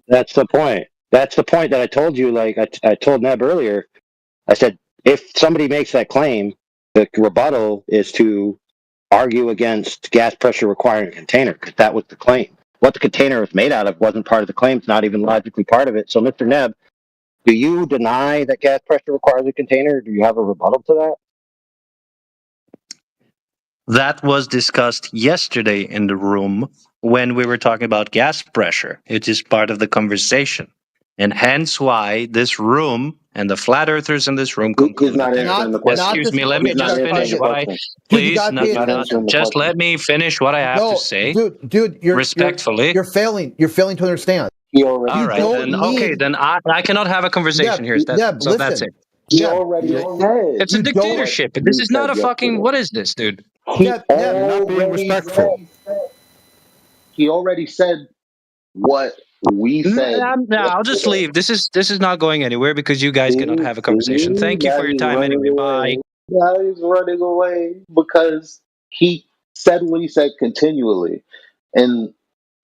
That's the point. That's the point that I told you. Like I told Neb earlier, I said, if somebody makes that claim, the rebuttal is to argue against gas pressure requiring a container, because that was the claim. What the container was made out of wasn't part of the claim. It's not even logically part of it. So, Mr. Neb, do you deny that gas pressure requires a container? Do you have a rebuttal to that? That was discussed yesterday in the room when we were talking about gas pressure. It is part of the conversation. And hence why this room and the flat earthers in this room concluded. Excuse me, let me just finish what I... Please, just let me finish what I have to say. Dude, respectfully. You're failing to understand. All right, then. Okay, then I cannot have a conversation here. So that's it. It's a dictatorship. This is not a fucking... What is this, dude? You're not being respectful. He already said what we said. I'll just leave. This is not going anywhere because you guys cannot have a conversation. Thank you for your time anyway. Bye. Now he's running away because he said what he said continually. And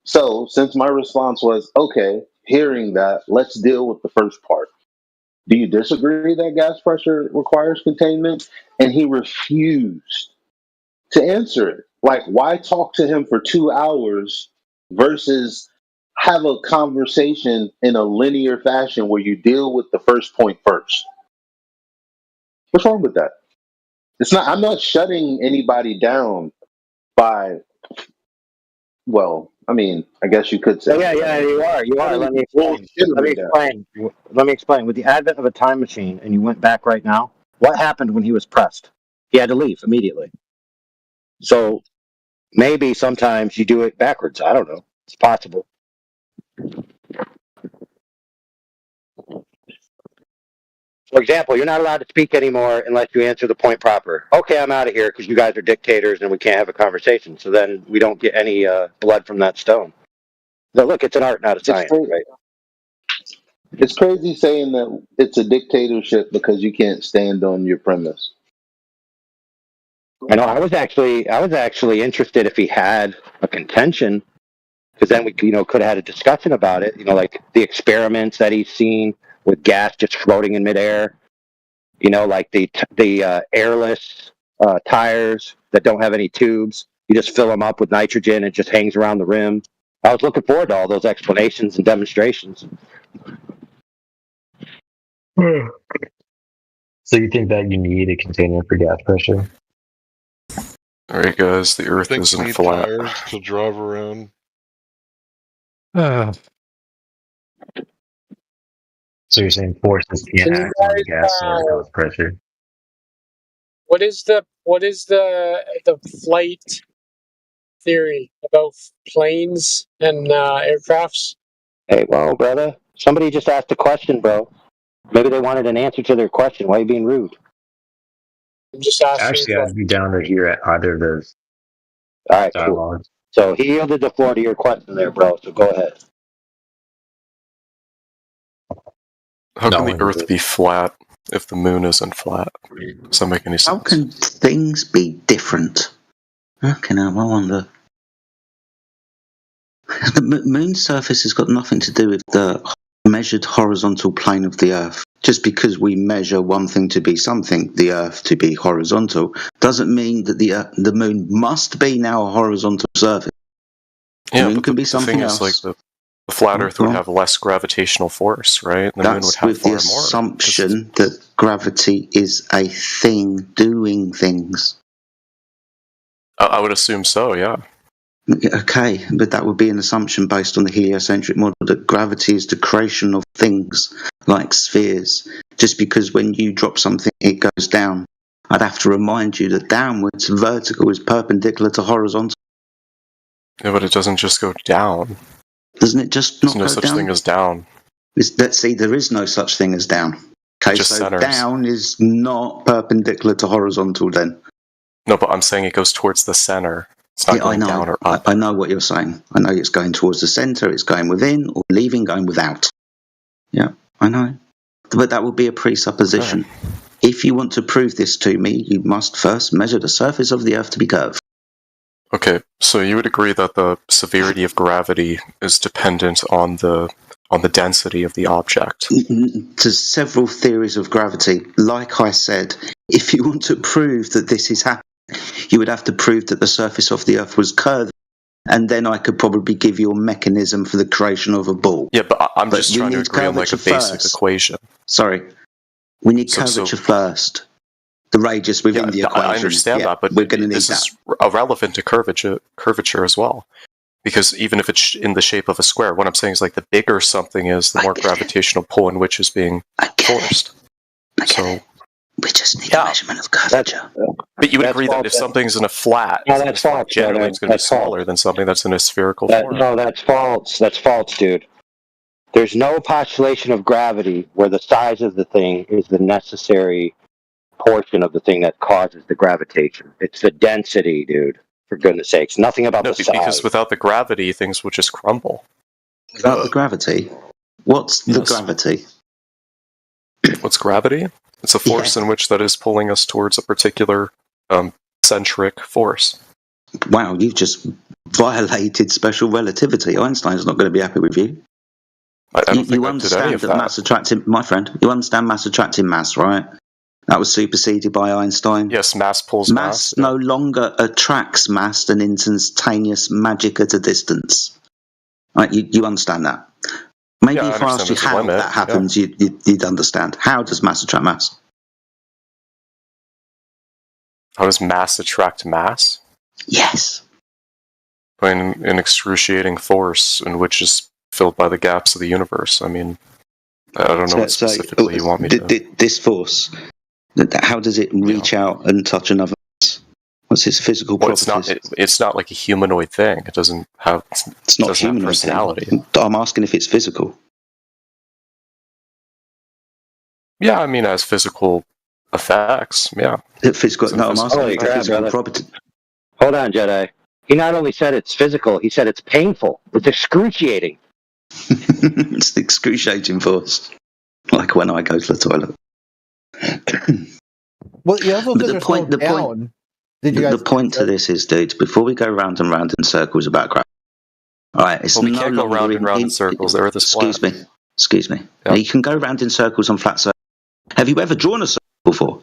so, since my response was, okay, hearing that, let's deal with the first part. Do you disagree that gas pressure requires containment? And he refused to answer it. Like, why talk to him for 2 hours versus have a conversation in a linear fashion where you deal with the first point first? What's wrong with that? It's not. I'm not shutting anybody down by. Well, I mean, I guess you could say. Yeah, you are. You are. Let me explain. With the advent of a time machine, and you went back right now, what happened when he was pressed? He had to leave immediately. So maybe sometimes you do it backwards. I don't know. It's possible. For example, you're not allowed to speak anymore unless you answer the point proper. Okay, I'm out of here because you guys are dictators and we can't have a conversation. So then we don't get any blood from that stone. So look, it's an art, not a science, right? It's crazy saying that it's a dictatorship because you can't stand on your premise. I know. I was actually interested if he had a contention, because then we, could have had a discussion about it. Like the experiments that he's seen with gas just floating in midair. Like the airless tires that don't have any tubes. You just fill them up with nitrogen and it just hangs around the rim. I was looking forward to all those explanations and demonstrations. So you think that you need a container for gas pressure? All right, guys. The Earth isn't flat. Tires to drive around. So you're saying forces can't act on gas or pressure? What is the flight theory about planes and aircrafts? Hey, well, brother, somebody just asked a question, bro. Maybe they wanted an answer to their question. Why are you being rude? I'm just asking. Actually, I'd be down to hear at either of those. All right, cool. So he yielded the floor to your question there, bro. So go ahead. How can the Earth be flat if the moon isn't flat? Does that make any sense? How can things be different? Okay, now I wonder. The moon's surface has got nothing to do with the measured horizontal plane of the Earth. Just because we measure one thing to be something, the Earth to be horizontal, doesn't mean that the moon must be now a horizontal surface. The moon can be something else. The flat Earth would have less gravitational force, right? And the moon would have with far the assumption that gravity is a thing doing things. I would assume so, yeah. Okay, but that would be an assumption based on the heliocentric model that gravity is the creation of things like spheres. Just because when you drop something, it goes down. I'd have to remind you that downwards, vertical is perpendicular to horizontal. Yeah, but it doesn't just go down. Doesn't it just not go down? There's no such thing as down. Let's see, there is no such thing as down. Okay, just so centers. Down is not perpendicular to horizontal then. No, but I'm saying it goes towards the center. It's not going down or up. I know what you're saying. I know it's going towards the center, it's going within, or leaving, going without. Yeah, I know. But that would be a presupposition. Right. If you want to prove this to me, you must first measure the surface of the Earth to be curved. Okay, so you would agree that the severity of gravity is dependent on the density of the object? There's several theories of gravity. Like I said, if you want to prove that this is happening, you would have to prove that the surface of the Earth was curved, and then I could probably give you a mechanism for the creation of a ball. Yeah, but I'm just trying to agree on like a basic equation. Sorry. We need curvature first. The radius within the equation. I understand that, but we're going to need this is irrelevant to curvature as well. Because even if it's in the shape of a square, what I'm saying is like the bigger something is, the more gravitational pull in which is being forced. So we just need a measurement of curvature. But you would agree that if something's in a flat, that's false. Generally, it's going to be smaller than something that's in a spherical form. No, that's false. That's false, dude. There's no postulation of gravity where the size of the thing is the necessary portion of the thing that causes the gravitation. It's the density, dude. For goodness sakes, nothing about the size. Because without the gravity, things would just crumble. Without the gravity? What's the gravity? What's gravity? It's a force in which that is pulling us towards a particular centric force. Wow, you've just violated special relativity. Einstein's not going to be happy with you. I don't think you I understand did any of that. Mass attracting, my friend. You understand mass attracting mass, right? That was superseded by Einstein. Yes, mass pulls mass. Mass no longer attracts mass than instantaneous magic at a distance. Right? You understand that? Maybe if I asked you how that happens, you'd understand. How does mass attract mass? How does mass attract mass? Yes. By an excruciating force in which is filled by the gaps of the universe. I mean, I don't know what specifically you want me to... This force, how does it reach out and touch another mass? What's its physical properties? It's not like a humanoid thing. It doesn't have... It's not humanoid personality. I'm asking if it's physical. Yeah, I mean, it has physical effects, yeah. Physical... No, I'm asking if physical property. Hold on, Jedi. He not only said it's physical, he said it's painful. It's excruciating. It's the excruciating force. Like when I go to the toilet. Well, you also the point to this is, dudes, before we go round and round in circles about crap. Alright, it's we can't go round and round in circles. The Earth is flat. Excuse me. Yeah. Now, you can go round in circles on flat circles. Have you ever drawn a circle before?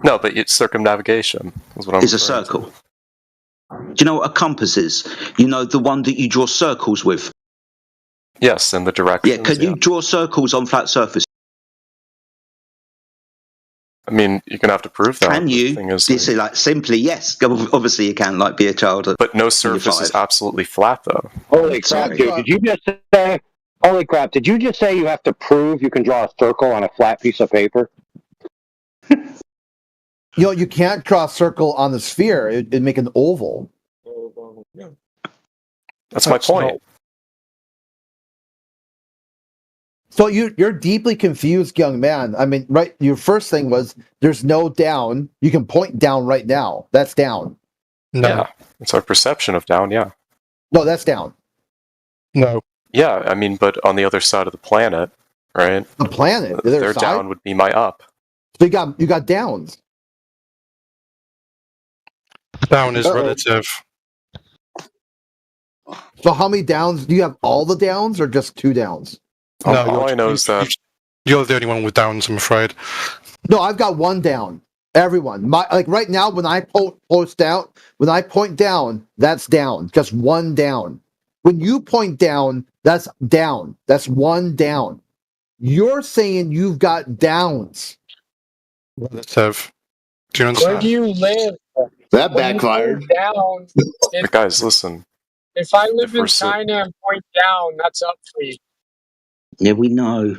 No, but it's circumnavigation. Is what I'm It's a circle. Do you know what a compass is? You know, the one that you draw circles with? Yes, in the directions. Yeah, can you draw circles on flat surface? I mean, you're going to have to prove that. Can you? Simply, yes. Obviously you can, like, be a child. But no surface is absolutely flat, though. Holy crap, dude. Did you just say... Holy crap, did you just say you have to prove you can draw a circle on a flat piece of paper? You can't draw a circle on the sphere. It'd make an oval. That's my point. So you're deeply confused, young man. I mean, right? Your first thing was there's no down. You can point down right now. That's down. No. Yeah, it's our perception of down, yeah. No, that's down. No. Yeah, I mean, but on the other side of the planet, right? The planet? Their down would be my up. So you got downs. Down is relative. So how many downs? Do you have all the downs or just 2 downs? No, all I know is that... You're the only one with downs, I'm afraid. No, I've got 1 down. Everyone. Like right now, when I point down, that's down. Just 1 down. When you point down, that's down. That's one down. You're saying you've got downs. Relative. Do you Where understand? do you live? That When you backfired. point down, But guys, listen. if I live If we're in China and point down, that's up for you. Yeah, we know.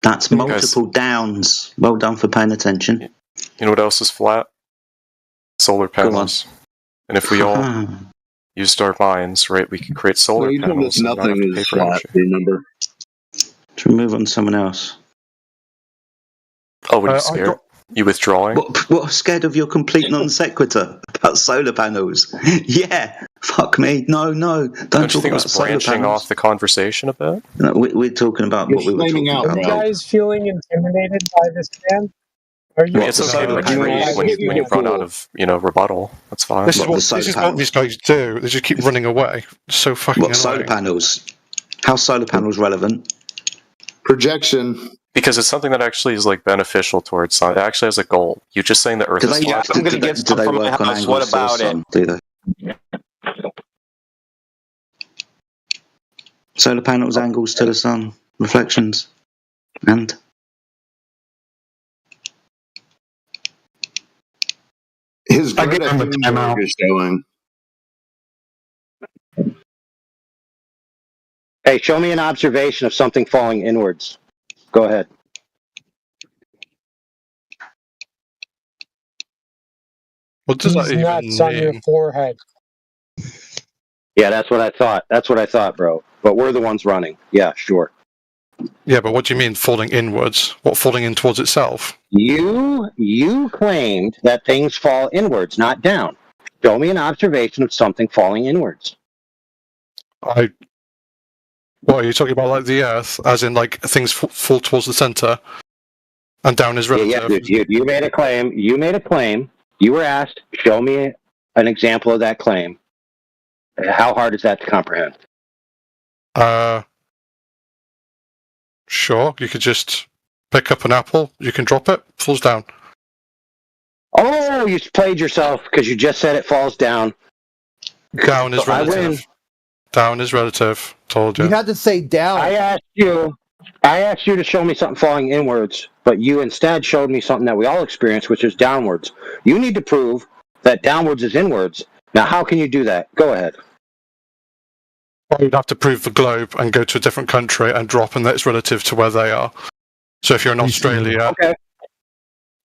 That's multiple downs. Well done for paying attention. You know what else is flat? Solar panels. And if we all used our minds, right, we could create solar Well, you told panels us and not have nothing to pay is for flat, energy. remember? Should we move on to someone else? Oh, what are you scared? You withdrawing? What, scared of your complete non sequitur about solar panels? Yeah, fuck me. No, Don't don't you talk think it about was solar branching panels. off the conversation a bit? No, we're talking about what we were talking Are about. you guys feeling intimidated by this man? Are you I mean, it's okay to retreat when you run out of, rebuttal. That's fine. This is what these guys do. They just keep running away. It's so fucking annoying. Solar panels? How's solar panels relevant? Projection. Because it's something that actually is beneficial towards sun. It actually has a goal. You're just saying the Earth is flat. Do they work on angles to the sun? Do they? Solar panels, angles to the sun, reflections, and His Greta Thunberg is showing. Hey, show me an observation of something falling inwards. Go ahead. What does that These even nuts on your mean? forehead. Yeah, that's what I thought. That's what I thought, bro. But we're the ones running. Yeah, sure. Yeah, but what do you mean falling inwards? What, falling in towards itself? You claimed that things fall inwards, not down. Show me an observation of something falling inwards. What are you talking about, the Earth, as in things fall towards the center, and down is relative? Yeah, dude, you made a claim. You made a claim. You were asked, show me an example of that claim. How hard is that to comprehend? Sure. You could just pick up an apple. You can drop it. Falls down. Oh, you played yourself because you just said it falls down. Down is So I win. relative. Down is relative. Told you. You had to say down. I asked you to show me something falling inwards, but you instead showed me something that we all experience, which is downwards. You need to prove that downwards is inwards. Now, how can you do that? Go ahead. Well, you'd have to prove the globe and go to a different country and drop, and that's relative to where they are. So if you're in Australia, okay. At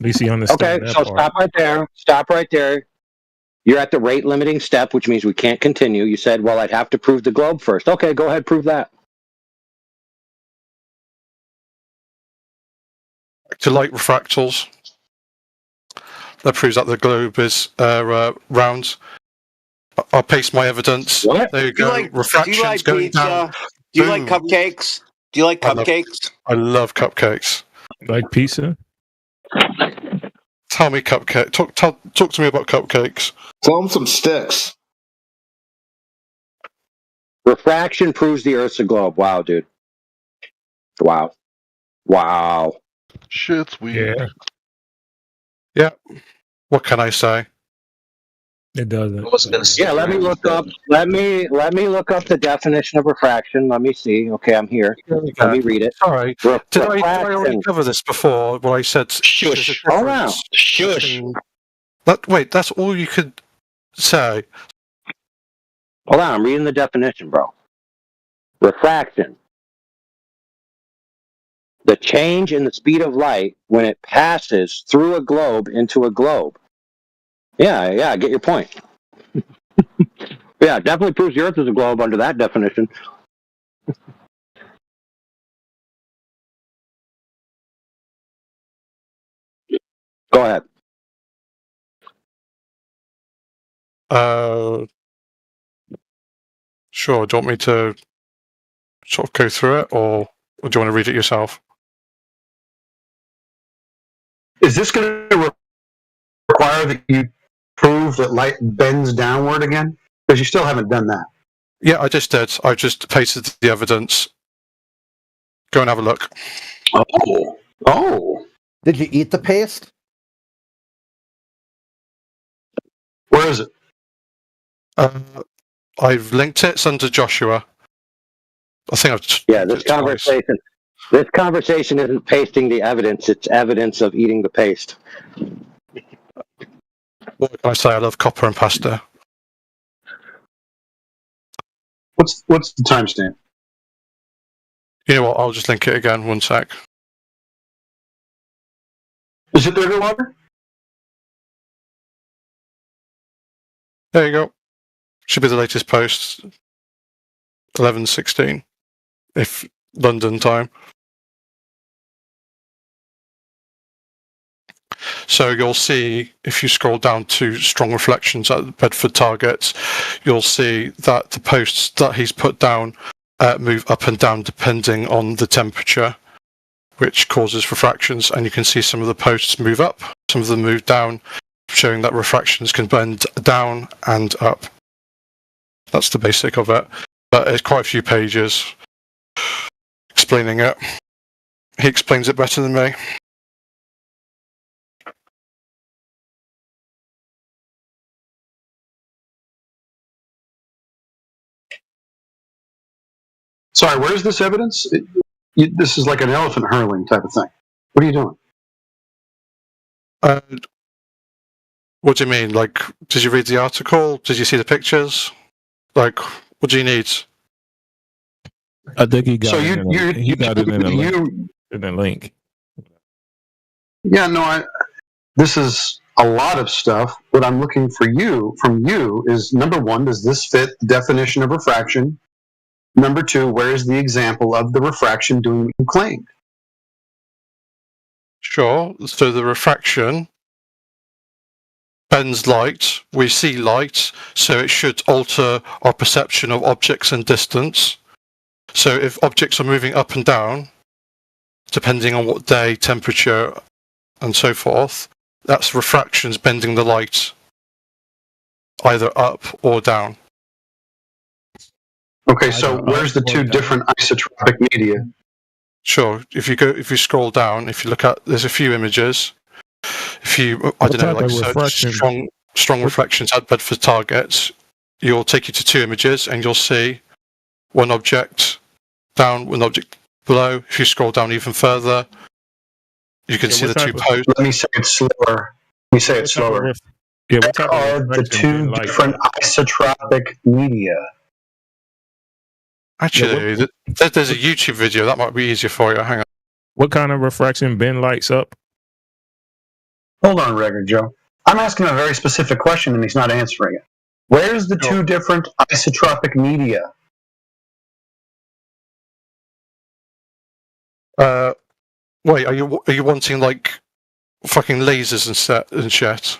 least you understand that So part. stop right there. Stop right there. You're at the rate limiting step, which means we can't continue. You said, well, I'd have to prove the globe first. Okay, go ahead, prove that. to light refractals, that proves that the globe is round. I'll paste my evidence. What? There you go. Refractions going pizza? down. Do you like cupcakes? Do you like cupcakes? I love cupcakes. Like pizza? Tell me cupcake. Talk to me about cupcakes. Tell them some sticks. Refraction proves the Earth's a globe. Wow, dude. Wow. Wow. Shit's weird. Yeah. What can I say? It doesn't. Yeah, let me look up. Let me look up the definition of refraction. Let me see. Okay, I'm here. Let me read it. Sorry. Did I already cover this before? Where I said shush. Hold on. Shush. Wait, that's all you could say. Hold on, I'm reading the definition, bro. Refraction. The change in the speed of light when it passes through a globe into a globe. Yeah, I get your point. Yeah, it definitely proves the Earth is a globe under that definition. Go ahead. Sure. Do you want me to sort of go through it, or do you want to read it yourself? Is this going to require that you prove that light bends downward again? Because you still haven't done that. Yeah, I just did. I just pasted the evidence. Go and have a look. Oh. Did you eat the paste? Where is it? I've linked it. It's under Joshua. I think I've Yeah, this conversation isn't pasting the evidence, it's evidence of eating the paste. What can I say? I love copper and pasta. What's the timestamp? You know what? I'll just link it again. 1 sec. Is it there, Water? There you go. Should be the latest post. 11:16, if London time. So you'll see, if you scroll down to strong reflections at Bedford targets, you'll see that the posts that he's put down move up and down depending on the temperature, which causes refractions. And you can see some of the posts move up, some of them move down, showing that refractions can bend down and up. That's the basic of it. But it's quite a few pages explaining it. He explains it better than me. Sorry, where's this evidence? This is like an elephant hurling type of thing. What are you doing? What do you mean? Like, did you read the article? Did you see the pictures? Like, what do you need? I think he got So he got it in a link. Yeah, no, this is a lot of stuff. What I'm looking from you is, number one, does this fit the definition of refraction? Number two, where is the example of the refraction doing what you claimed? Sure. So the refraction bends light. We see light, so it should alter our perception of objects and distance. So if objects are moving up and down, depending on what day, temperature, and so forth, that's refractions bending the light either up or down. Okay, so where's the two different isotropic media? Sure. If you scroll down, if you look at, there's a few images. If you, I don't know, like search strong reflections at Bedford targets, you'll take you to two images, and you'll see one object down, one object below. If you scroll down even further, you can see the two posts. Let me say it slower. What are the two different isotropic media? Actually, there's a YouTube video that might be easier for you. Hang on. What kind of refraction bend lights up? Hold on, Record Joe. I'm asking a very specific question and he's not answering it. Where's the two different isotropic media? Wait, are you wanting like fucking lasers and shit?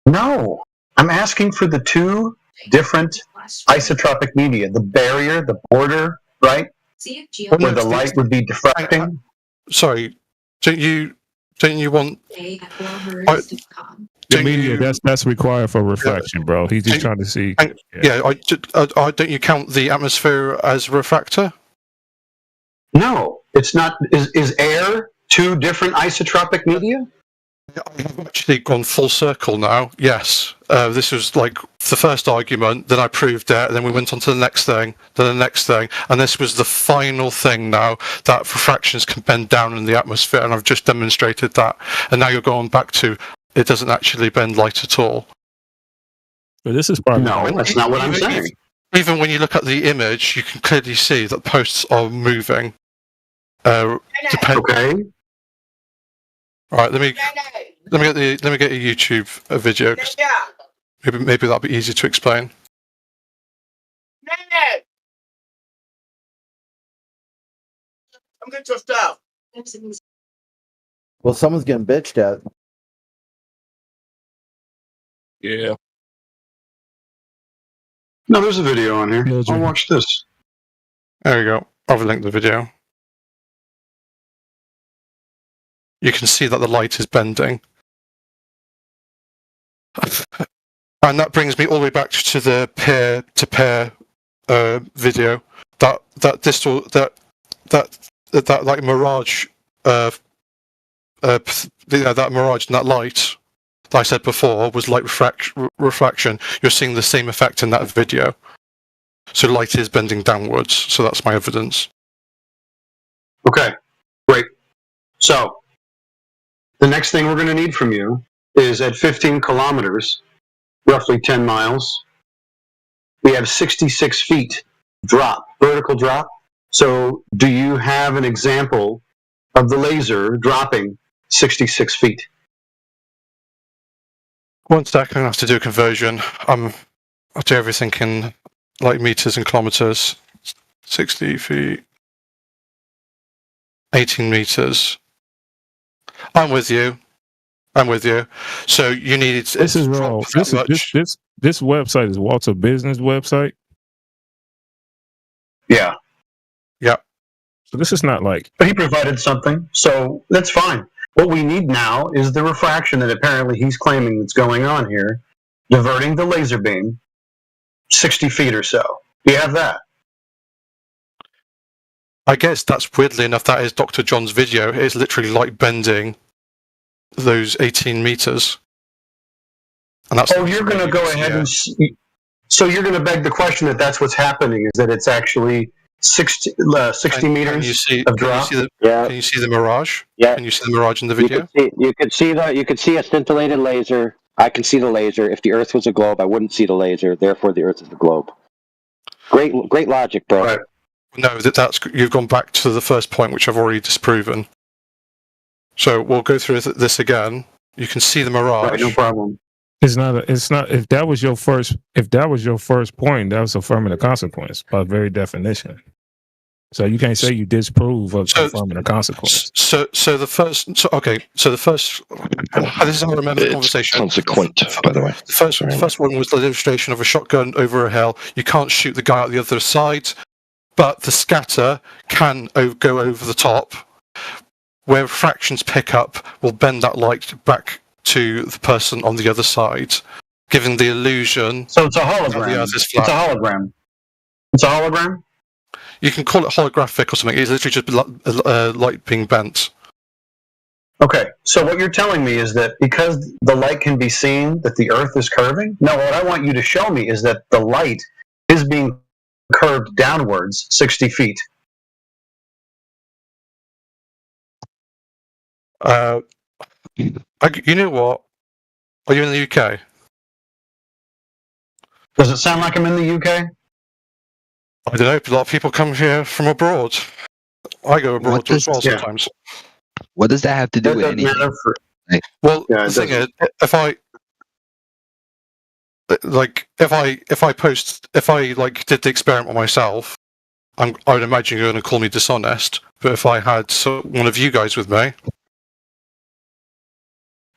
No, I'm asking for the two different isotropic media, the barrier, the border, right? Where the light would be diffracting. Sorry, don't you want the media that's required for refraction, bro? He's just trying to see. Don't you count the atmosphere as a refractor? No, it's not. Is air two different isotropic media? I've actually gone full circle now. Yes, this was like the first argument, then I proved it, and then we went on to the next thing, then the next thing, and this was the final thing now, that refractions can bend down in the atmosphere, and I've just demonstrated that. And now you're going back to, it doesn't actually bend light at all. But this is probably... No, that's not what I'm saying. Even when you look at the image, you can clearly see that posts are moving. Okay. All right, let me get a YouTube video. Maybe that'll be easier to explain. Come get your stuff. Well, someone's getting bitched at. Yeah. No, there's a video on here. I'll watch this. There we go. I've linked the video. You can see that the light is bending. And that brings me all the way back to the peer-to-peer video. That like mirage, that mirage and that light that I said before was light refraction. You're seeing the same effect in that video. So light is bending downwards. So that's my evidence. Okay, great. So the next thing we're going to need from you is at 15 kilometers, roughly 10 miles, we have 66 feet drop, vertical drop. So do you have an example of the laser dropping 66 feet? 1 second, I have to do a conversion. I'll do everything in like meters and kilometers. 60 feet. 18 meters. I'm with you. So you needed. This is wrong. This website is Walter Business website. Yeah. Yeah. So this is not like. But he provided something, so that's fine. What we need now is the refraction that apparently he's claiming that's going on here, diverting the laser beam 60 feet or so. Do you have that? I guess that's weirdly enough, that is Dr. John's video. It is literally light bending those 18 meters. And that's you're going to go ahead and... So you're going to beg the question that that's what's happening, is that it's actually 60 meters of drop? Can you see the mirage? Yeah. Can you see the mirage in the video? You could see a scintillated laser. I can see the laser. If the Earth was a globe, I wouldn't see the laser. Therefore, the Earth is the globe. Great logic, bro. Right. No, you've gone back to the first point, which I've already disproven. So we'll go through this again. You can see the mirage. Right, no problem. It's not. If that was your first point, that was affirmative consequence by very definition. So you can't say you disprove of affirmative consequence. So the first. This is how I remember the conversation. Consequent, by the way. The first one was the illustration of a shotgun over a hill. You can't shoot the guy out the other side, but the scatter can go over the top. Where fractions pick up will bend that light back to the person on the other side, giving the illusion. So it's a hologram. The Earth is flat. It's a hologram. It's a hologram? You can call it holographic or something. It's literally just light being bent. Okay, so what you're telling me is that because the light can be seen, that the Earth is curving? No, what I want you to show me is that the light is being curved downwards 60 feet. You know what? Are you in the UK? Does it sound like I'm in the UK? I don't know. A lot of people come here from abroad. I go abroad as well sometimes. What does that have to do with anything? Well, the thing is, if I did the experiment myself, I would imagine you're going to call me dishonest. But if I had one of you guys with me,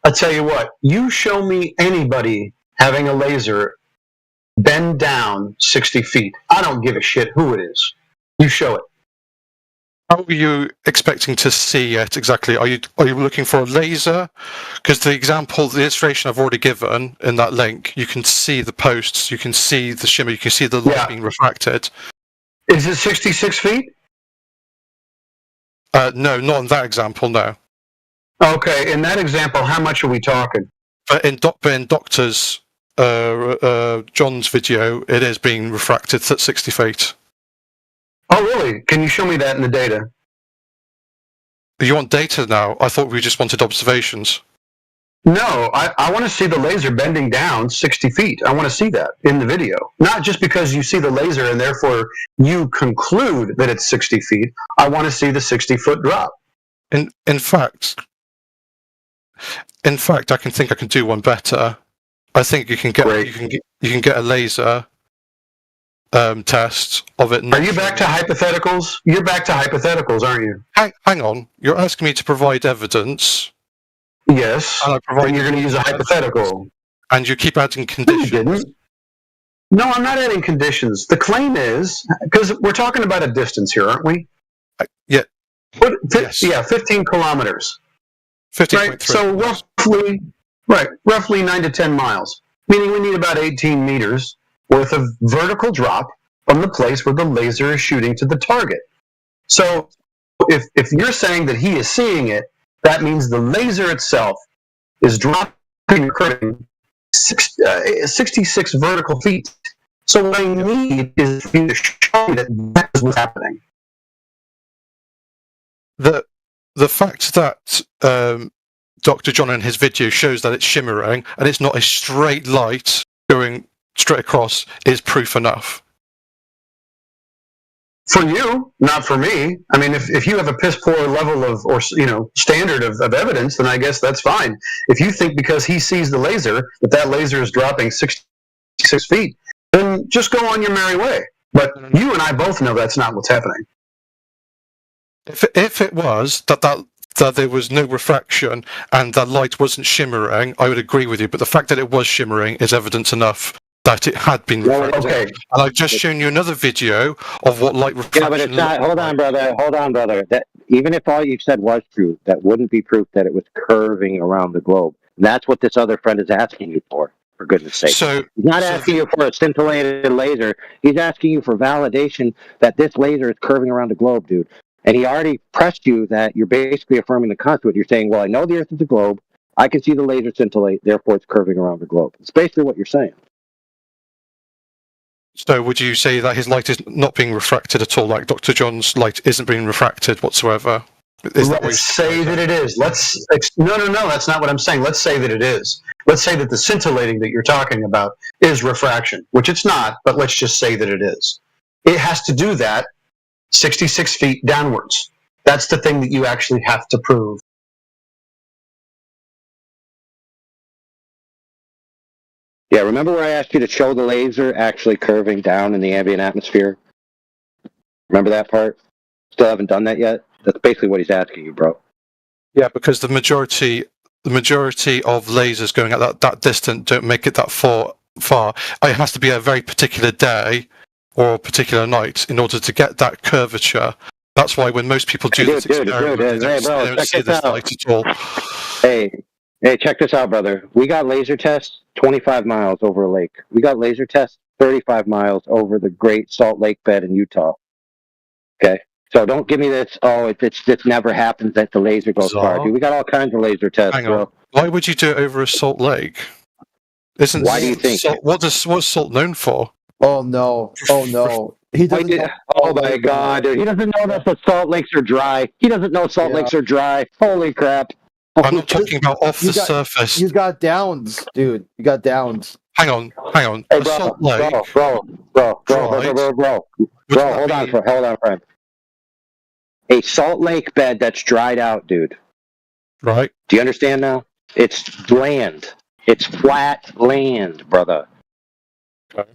I tell you what, you show me anybody having a laser bend down 60 feet. I don't give a shit who it is. You show it. How are you expecting to see it exactly? Are you looking for a laser? Because the illustration I've already given in that link, you can see the posts, you can see the shimmer, you can see the light being refracted. Is it 66 feet? No, not in that example, no. Okay, in that example, how much are we talking? But in Doctor's John's video, it is being refracted at 60 feet. Oh, really? Can you show me that in the data? You want data now? I thought we just wanted observations. No, I want to see the laser bending down 60 feet. I want to see that in the video. Not just because you see the laser and therefore you conclude that it's 60 feet. I want to see the 60-foot drop. In fact, I can do one better. I think you can get a laser test of it. Are you back to hypotheticals? You're back to hypotheticals, aren't you? Hang on. You're asking me to provide evidence. Yes. And you're going to use a hypothetical. And you keep adding conditions. No, you didn't. No, I'm not adding conditions. The claim is, because we're talking about a distance here, aren't we? Yeah. Yes. Yeah, 15 kilometers. 15.3. Right. So roughly 9 to 10 miles, meaning we need about 18 meters worth of vertical drop from the place where the laser is shooting to the target. So if you're saying that he is seeing it, that means the laser itself is dropping 66 vertical feet. So what I need is for you to show me that that's what's happening. The fact that Dr. John in his video shows that it's shimmering and it's not a straight light going straight across is proof enough. For you, not for me. I mean, if you have a piss poor level of, or standard of evidence, then I guess that's fine. If you think because he sees the laser that laser is dropping 66 feet, then just go on your merry way. But you and I both know that's not what's happening. If it was that there was no refraction and that light wasn't shimmering, I would agree with you. But the fact that it was shimmering is evidence enough that it had been refracted. Okay. And I've just shown you another video of what light refraction. Yeah, but it's not. Hold on, brother. That even if all you said was true, that wouldn't be proof that it was curving around the globe. That's what this other friend is asking you for goodness sake. So he's not asking you for a scintillated laser. He's asking you for validation that this laser is curving around the globe, dude. And he already pressed you that you're basically affirming the concept. You're saying, well, I know the Earth is a globe. I can see the laser scintillate. Therefore, it's curving around the globe. It's basically what you're saying. So would you say that his light is not being refracted at all, like Dr. John's light isn't being refracted whatsoever? Let's say that it is. No, that's not what I'm saying. Let's say that it is. Let's say that the scintillating that you're talking about is refraction, which it's not, but let's just say that it is. It has to do that 66 feet downwards. That's the thing that you actually have to prove. Yeah, remember where I asked you to show the laser actually curving down in the ambient atmosphere? Remember that part? Still haven't done that yet? That's basically what he's asking you, bro. Yeah, because the majority of lasers going at that distance don't make it that far. It has to be a very particular day or a particular night in order to get that curvature. That's why when most people do this experiment, they don't see this light at all. Hey, check this out, brother. We got laser tests 25 miles over a lake. We got laser tests 35 miles over the Great Salt Lake bed in Utah. Okay? So don't give me this, this never happens that the laser goes far. Dude, we got all kinds of laser tests, bro. Why would you do it over a salt lake? Why do you think? What's salt known for? Oh, no. He doesn't oh, my God, dude. He doesn't know that the salt lakes are dry. He doesn't know salt lakes are dry. Holy crap. I'm not talking about off the surface. You got downs, dude. You got downs. Hang on. Hey, bro, hold on, friend. A salt lake bed that's dried out, dude. Right. Do you understand now? It's land. It's flat land, brother. Okay.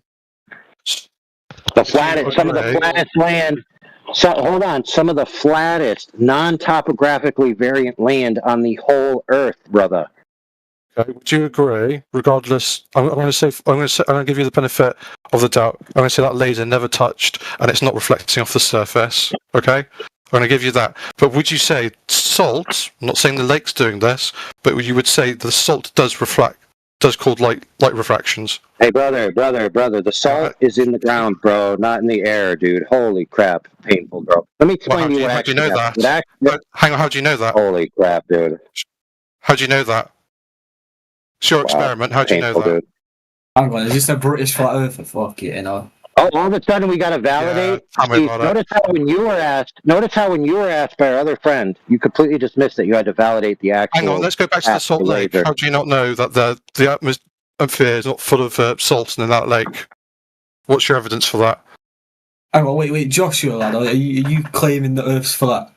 Some of the flattest land. So hold on, some of the flattest, non-topographically variant land on the whole Earth, brother. Okay, would you agree? Regardless, I'm going to give you the benefit of the doubt. I'm going to say that laser never touched, and it's not reflecting off the surface. Okay, I'm going to give you that. But would you say salt? I'm not saying the lake's doing this, but you would say the salt does reflect, does cause light refractions. Hey, brother, the salt is in the ground, bro, not in the air, dude. Holy crap, painful, bro. Let me explain to you what how do you know that? Hang on, how do you know that? Holy crap, dude. How do you know that? It's your experiment. How do you know that? Dude. Hang on, is this a British flat earther? Fuck it, you know. Oh, all of a sudden we got to validate. Notice how when you were asked by our other friend, you completely dismissed that you had to validate the actual. Hang on, let's go back to the salt lake. How do you not know that the atmosphere is not full of salt in that lake? What's your evidence for that? Hang on, wait, Joshua, lad, are you claiming the Earth's flat?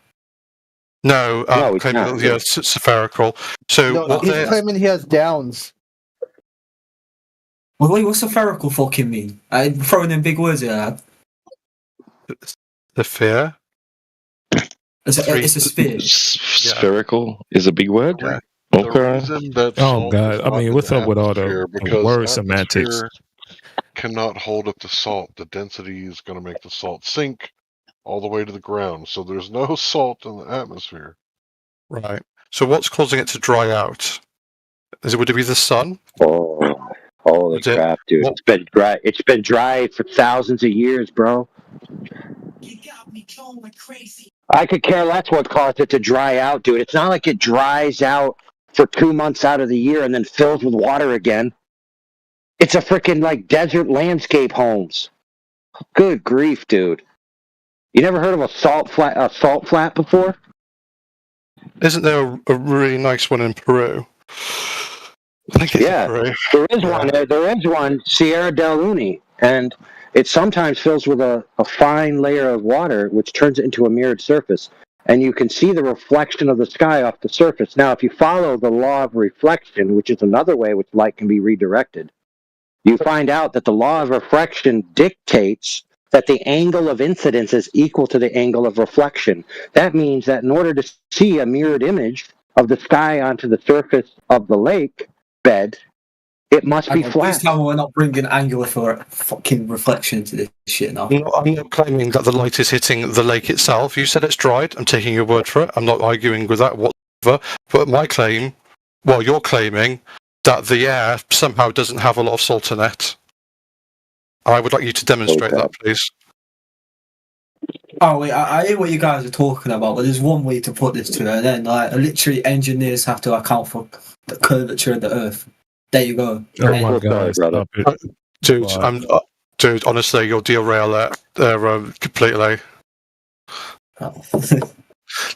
No, I'm claiming that the Earth's spherical. So he's claiming he has downs. Wait, what's spherical fucking mean? I'm throwing them big words at the sphere. It's a sphere. Spherical is a big word. Yeah. Okay. Oh God! I mean, what's up with all the word semantics? Cannot hold up the salt. The density is going to make the salt sink all the way to the ground. So there's no salt in the atmosphere. Right. So what's causing it to dry out? Would it be the sun? Oh, holy crap, dude! It's been dry. It's been dry for thousands of years, bro. You got me going crazy. I could care less what caused it to dry out, dude. It's not like it dries out for 2 months out of the year and then fills with water again. It's a freaking like desert landscape, Holmes. Good grief, dude! You never heard of a salt flat before? Isn't there a really nice one in Peru? I think it's in Peru. There is one. There is one, Sierra del Uni, and it sometimes fills with a fine layer of water, which turns it into a mirrored surface, and you can see the reflection of the sky off the surface. Now, if you follow the law of reflection, which is another way which light can be redirected, you find out that the law of refraction dictates that the angle of incidence is equal to the angle of reflection. That means that in order to see a mirrored image of the sky onto the surface of the lake bed, it must be flat. Please tell me we're not bringing angular for fucking reflection into this shit now. I'm not claiming that the light is hitting the lake itself. You said it's dried. I'm taking your word for it. I'm not arguing with that whatsoever. But my claim, well, you're claiming that the air somehow doesn't have a lot of salt in it. I would like you to demonstrate that, please. Oh wait, I hear what you guys are talking about, but there's one way to put this to it. And then, like, literally, engineers have to account for the curvature of the Earth. There you go. Oh my God, stop it. Dude, dude, honestly, you'll derail it completely.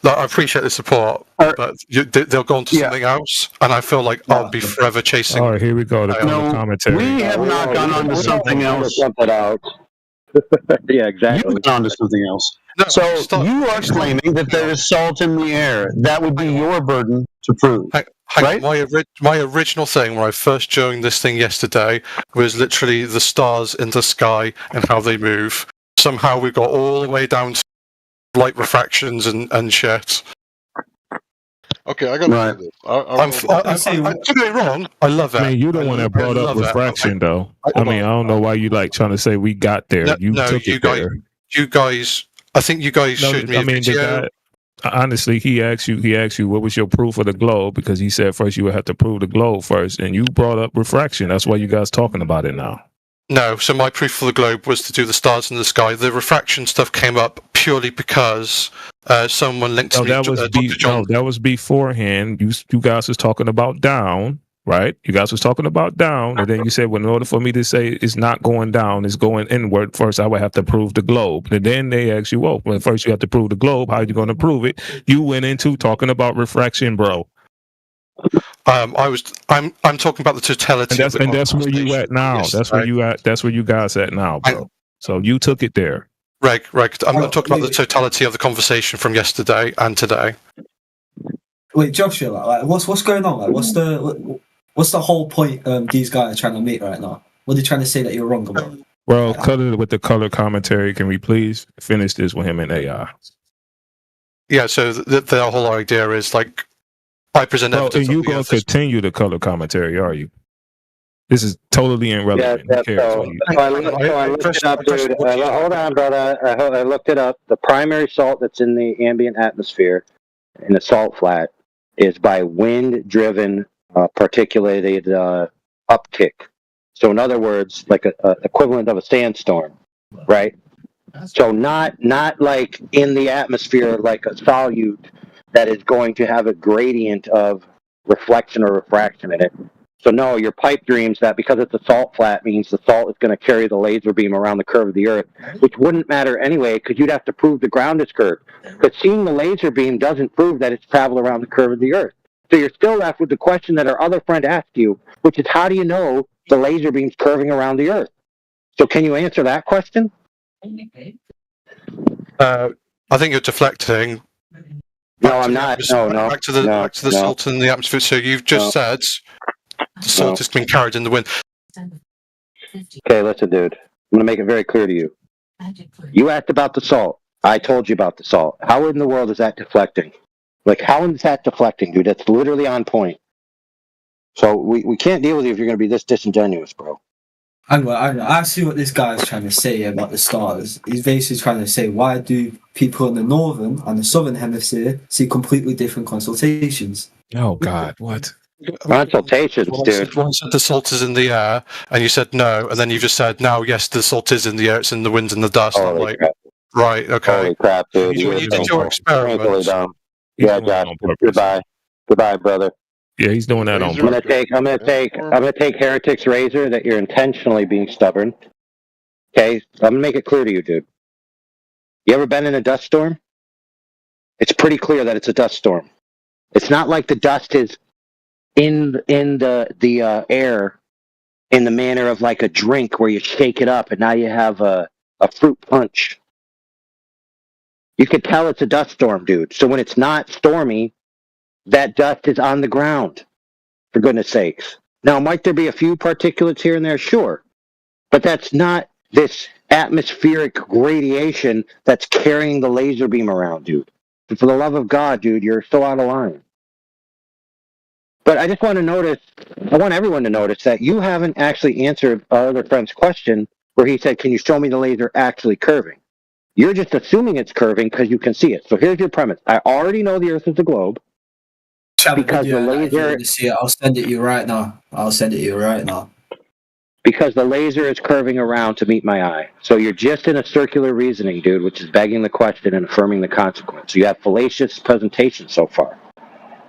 Like, I appreciate the support, but they'll go on to something else, and I feel like I'll be forever chasing. All right, here we go. The commentary. We have not gone on to something else. Yeah, exactly. You've gone to something else. So you are claiming that there is salt in the air. That would be your burden to prove. Hang on, my original thing when I first joined this thing yesterday was literally the stars in the sky and how they move. Somehow we got all the way down to light refractions and shit. Okay, I gotta say this. Don't get me wrong, I love it. I mean, you don't want to brought up refraction, though. I mean, I don't know why you like trying to say we got there. You took it there. You guys, I think you guys showed me a video. Honestly, he asked you what was your proof of the globe, because he said first you would have to prove the globe first, and you brought up refraction. That's why you guys talking about it now. No, so my proof for the globe was to do the stars in the sky. The refraction stuff came up purely because someone linked to me. That was beforehand. You guys was talking about down, right? You guys was talking about down, and then you said, well, in order for me to say it's not going down, it's going inward, first I would have to prove the globe. And then they asked you, well, first you have to prove the globe. How are you going to prove it? You went into talking about refraction, bro. I'm talking about the totality. And that's where you at now. That's where you at. That's where you guys at now, bro. So you took it there. Right. I'm not talking about the totality of the conversation from yesterday and today. Wait, Joshua, like, what's going on? Like, what's the whole point these guys are trying to make right now? What are they trying to say that you're wrong about? Well, cut it with the color commentary. Can we please finish this with him and AI? Yeah. So the whole idea is like, I present evidence. You going to continue the color commentary, are you? This is totally irrelevant. So I looked it up, dude. Hold on, brother. I looked it up. The primary salt that's in the ambient atmosphere in the salt flat is by wind-driven particulated uptick. So in other words, like a equivalent of a sandstorm, right? So not like in the atmosphere like a solute that is going to have a gradient of reflection or refraction in it. So no, your pipe dreams that because it's a salt flat means the salt is going to carry the laser beam around the curve of the Earth, which wouldn't matter anyway because you'd have to prove the ground is curved. But seeing the laser beam doesn't prove that it's traveled around the curve of the Earth. So you're still left with the question that our other friend asked you, which is how do you know the laser beam's curving around the Earth? So can you answer that question? I think you're deflecting. No, I'm not. No. Back to the salt in the atmosphere. So you've just said the salt has been carried in the wind. Okay, listen, dude. I'm going to make it very clear to you. You asked about the salt. I told you about the salt. How in the world is that deflecting? Like, how is that deflecting, dude? That's literally on point. So we can't deal with you if you're going to be this disingenuous, bro. I see what this guy's trying to say about the stars. He's basically trying to say, why do people in the northern and the southern hemisphere see completely different constellations? Oh, God, what? Consultations, dude. One said the salt is in the air, and you said no, and then you just said, now, yes, the salt is in the air, it's in the wind and the dust. I'm like, right, okay. Holy crap, dude. You did your experiment. Yeah, Josh. Goodbye. Goodbye, brother. Yeah, he's doing that on I'm gonna take Heretic's razor that you're intentionally being stubborn. Okay, I'm gonna make it clear to you, dude. You ever been in a dust storm? It's pretty clear that it's a dust storm. It's not like the dust is in the air in the manner of like a drink where you shake it up and now you have a fruit punch. You can tell it's a dust storm, dude. So when it's not stormy, that dust is on the ground, for goodness sakes. Now, might there be a few particulates here and there? Sure. But that's not this atmospheric radiation that's carrying the laser beam around, dude. And for the love of God, dude, you're so out of line. But I just want to notice, I want everyone to notice that you haven't actually answered our other friend's question where he said, can you show me the laser actually curving? You're just assuming it's curving because you can see it. So here's your premise. I already know the Earth is a globe. Because the laser... See it. I'll send it you right now. Because the laser is curving around to meet my eye. So you're just in a circular reasoning, dude, which is begging the question and affirming the consequence. You have fallacious presentation so far.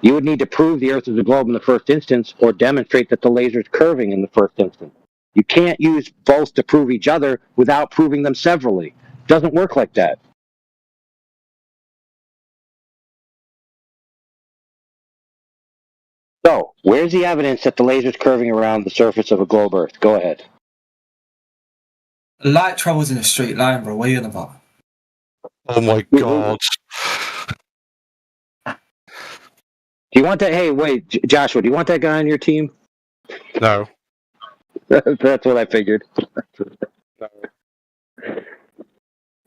You would need to prove the Earth is a globe in the first instance or demonstrate that the laser is curving in the first instance. You can't use both to prove each other without proving them severally. It doesn't work like that. So, where's the evidence that the laser is curving around the surface of a globe Earth? Go ahead. Light travels in a straight line, bro. What are you on about? Oh my god. Do you want that? Hey, wait, Joshua, do you want that guy on your team? No. That's what I figured. All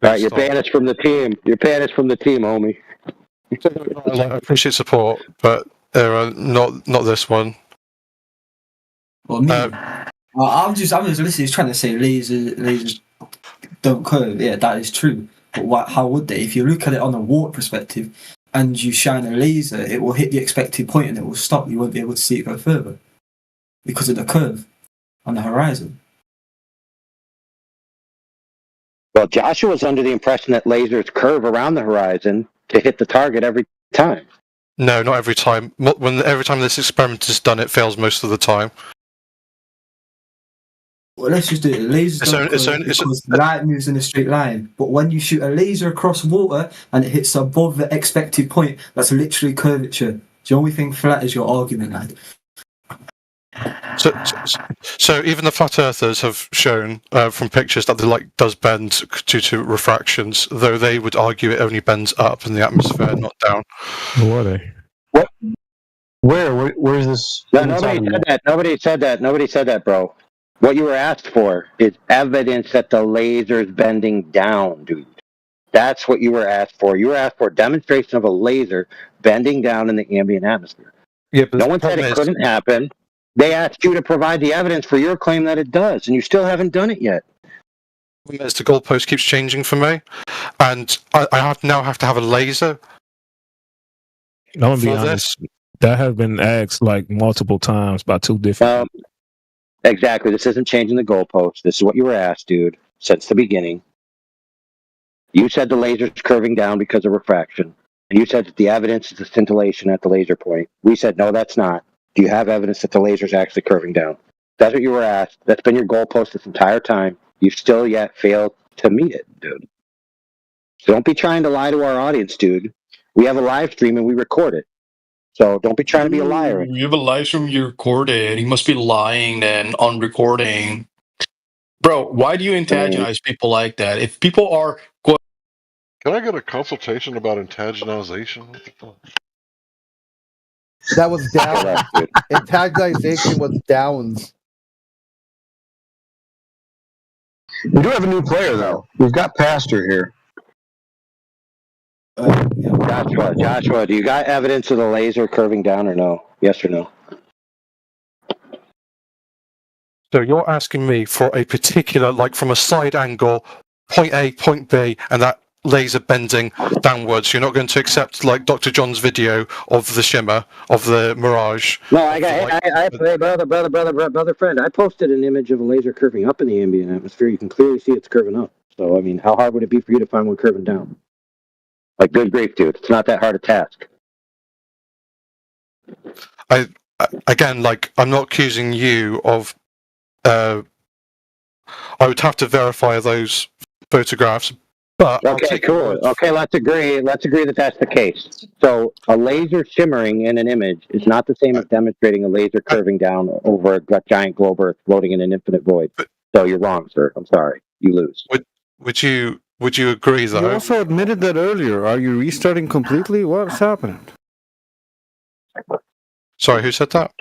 right, you're banished from the team. You're banished from the team, homie. I appreciate support, but not this one. Well, me, I'm just listening. He's trying to say lasers don't curve. Yeah, that is true. But how would they? If you look at it on a water perspective, and you shine a laser, it will hit the expected point and it will stop. You won't be able to see it go further because of the curve on the horizon. Well, Joshua's under the impression that lasers curve around the horizon to hit the target every time. No, not every time. Every time this experiment is done, it fails most of the time. Well, let's just do it. Lasers don't curve because light moves in a straight line. But when you shoot a laser across water and it hits above the expected point, that's literally curvature. The only thing flat is your argument, lad. So even the flat earthers have shown from pictures that the light does bend due to refractions, though they would argue it only bends up in the atmosphere, not down. Who are they? What? Where's this? No, nobody said that. Nobody said that, bro. What you were asked for is evidence that the laser is bending down, dude. That's what you were asked for. You were asked for a demonstration of a laser bending down in the ambient atmosphere. Yeah, but no one said it couldn't happen. They asked you to provide the evidence for your claim that it does, and you still haven't done it yet. As the goalpost keeps changing for me, and I now have to have a laser. I'm gonna be honest. That has been asked like multiple times by two different. Exactly. This isn't changing the goalpost. This is what you were asked, dude, since the beginning. You said the laser's curving down because of refraction. And you said that the evidence is the scintillation at the laser point. We said, no, that's not. Do you have evidence that the laser's actually curving down? That's what you were asked. That's been your goalpost this entire time. You've still yet failed to meet it, dude. So don't be trying to lie to our audience, dude. We have a live stream and we record it. So don't be trying to be a liar. You have a live stream you recorded. You must be lying then on recording. Bro, why do you antagonize people like that? If people are... Can I get a consultation about antagonization? That was down. Antagonization was downs. We do have a new player, though. We've got Pastor here. Joshua, do you got evidence of the laser curving down or no? Yes or no? So you're asking me for a particular, like from a side angle, point A, point B, and that laser bending downwards. You're not going to accept like Dr. John's video of the shimmer, of the mirage. No, brother friend, I posted an image of a laser curving up in the ambient atmosphere. You can clearly see it's curving up. So, I mean, how hard would it be for you to find one curving down? Like, good grief, dude. It's not that hard a task. again, like, I'm not accusing you of. I would have to verify those photographs, but I'll Okay, take your cool. word. Okay, let's agree. Let's agree that that's the case. So a laser shimmering in an image is not the same as demonstrating a laser curving down over a giant globe Earth floating in an infinite void. So you're wrong, sir. I'm sorry. You lose. Would you agree though? You also admitted that earlier. Are you restarting completely? What's happening? Sorry, who said that?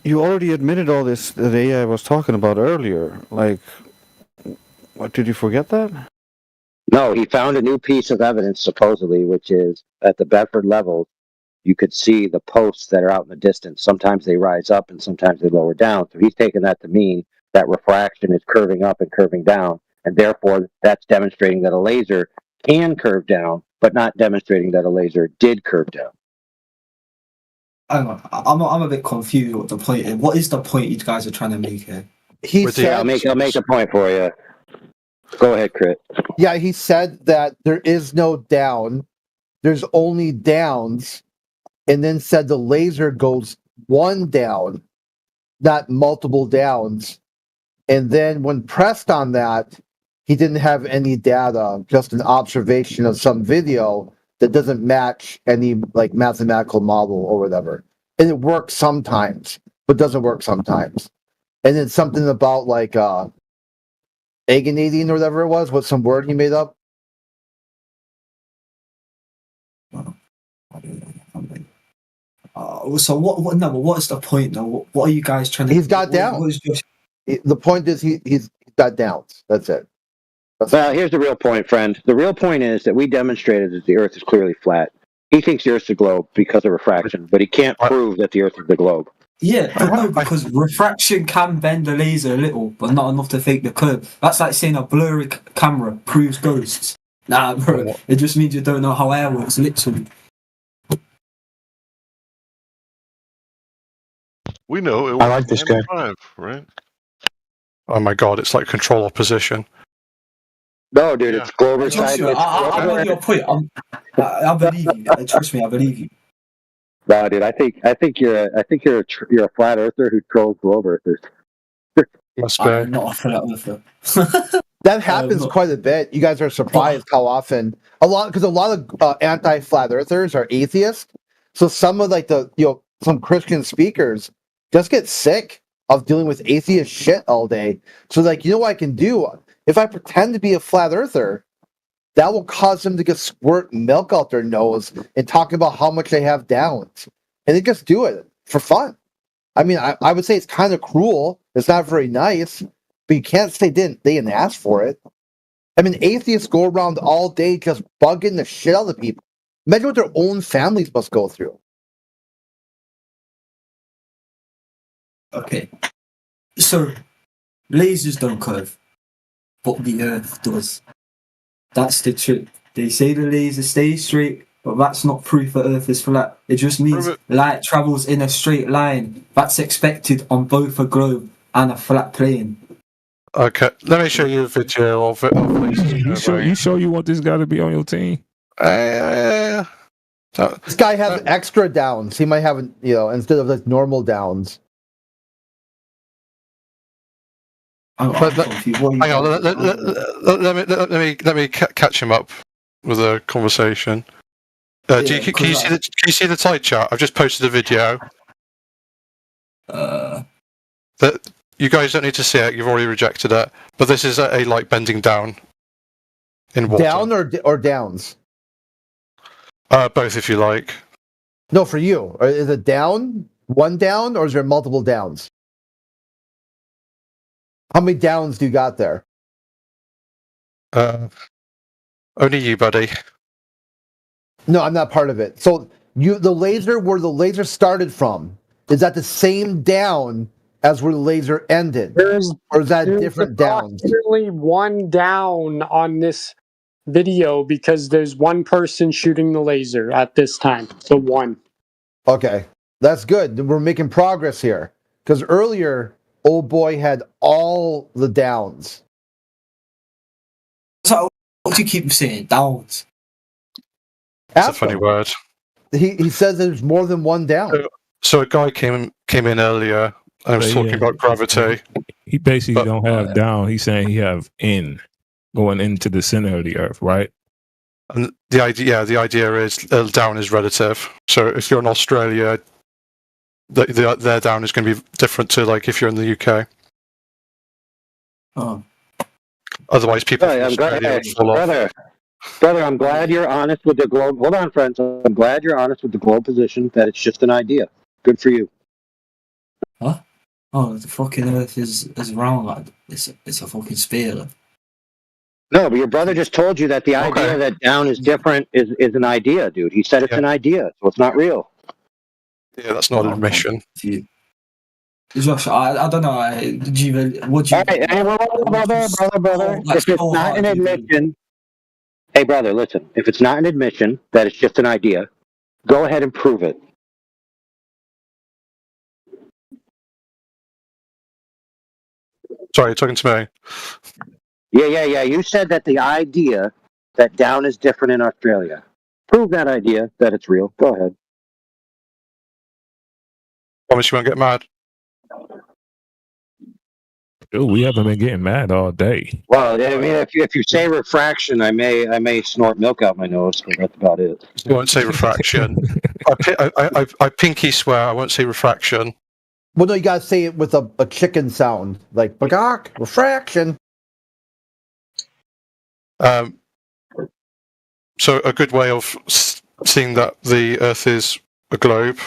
You already admitted all this that AI was talking about earlier. Like, what, did you forget that? No, he found a new piece of evidence, supposedly, which is at the Bedford level, you could see the posts that are out in the distance. Sometimes they rise up and sometimes they lower down. So he's taken that to mean that refraction is curving up and curving down. And therefore, that's demonstrating that a laser can curve down, but not demonstrating that a laser did curve down. I'm a bit confused what the point is. What is the point you guys are trying to make here? He said, I'll make a point for you. Go ahead, Crit. Yeah, he said that there is no down, there's only downs, and then said the laser goes one down, not multiple downs. And then when pressed on that, he didn't have any data, just an observation of some video that doesn't match any like mathematical model or whatever. And it works sometimes, but doesn't work sometimes. And then something about like aganating or whatever it was, what some word he made up. So what? No, but what's the point though? What are you guys trying to? He's got down. The point is he's got downs. That's it. Well, here's the real point, friend. The real point is that we demonstrated that the Earth is clearly flat. He thinks the Earth's a globe because of refraction, but he can't prove that the Earth is the globe. Yeah, but no, because refraction can bend the laser a little, but not enough to fake the curve. That's like saying a blurry camera proves ghosts. Nah, bro, it just means you don't know how air works, literally. We know it was I like this guy. 5, right? Oh my god, it's like control opposition. No, dude, it's Glover side. Joshua, I'm on your point. I believe you. Trust me, I believe you. No, dude, I think you're a flat earther who trolls globe earthers. I'm not a flat earther. That happens quite a bit. You guys are surprised how often a lot of anti-flat earthers are atheists. So some of like some Christian speakers just get sick of dealing with atheist shit all day. So like, you know what I can do? If I pretend to be a flat earther, that will cause them to just squirt milk out their nose and talk about how much they have downs. And they just do it for fun. I mean, I would say it's kind of cruel. It's not very nice, but you can't say they didn't ask for it. I mean, atheists go around all day just bugging the shit out of people. Imagine what their own families must go through. Okay. So, lasers don't curve, but the Earth does. That's the trick. They say the laser stays straight, but that's not proof the Earth is flat. It just means light travels in a straight line. That's expected on both a globe and a flat plane. Okay, let me show you a video of it. You sure you want this guy to be on your team? This guy has extra downs. He might have, instead of like normal downs. Hang on, let me catch him up with a conversation. Can you see the side chat? I've just posted a video. That you guys don't need to see it. You've already rejected it. But this is a light bending down in water. Down or downs? Both, if you like. No, for you. Is it down? One down, or is there multiple downs? How many downs do you got there? Only you, buddy. No, I'm not part of it. So the laser where the laser started from, is that the same down as where the laser ended? Or is that different downs? There's approximately one down on this video because there's one person shooting the laser at this time. So one. Okay, that's good. We're making progress here. Because earlier, old boy had all the downs. So what do you keep saying? Downs. That's a funny word. he says there's more than one down. So a guy came in earlier and was talking about gravity. He basically don't have down. He's saying he have in going into the center of the Earth, right? And the idea is down is relative. So if you're in Australia, their down is going to be different to like if you're in the UK. Oh. Otherwise, people. Brother, I'm glad you're honest with the globe. Hold on, friends. I'm glad you're honest with the globe position that it's just an idea. Good for you. Huh? Oh, the fucking Earth is round, lad. It's a fucking sphere. No, but your brother just told you that the idea that down is different is an idea, dude. He said it's an idea, so it's not real. Yeah, that's not an admission. Josh, I don't know. What do you? All right, hey, brother. If it's not an admission, hey, brother, listen. If it's not an admission that it's just an idea, go ahead and prove it. Sorry, you're talking to me. Yeah. You said that the idea that down is different in Australia. Prove that idea that it's real. Go ahead. Promise you won't get mad. Dude, we haven't been getting mad all day. Well, I mean, if you say refraction, I may snort milk out my nose, but that's about it. You won't say refraction. I pinky swear I won't say refraction. Well, no, you gotta say it with a chicken sound, like bagak, refraction. So a good way of seeing that the Earth is a globe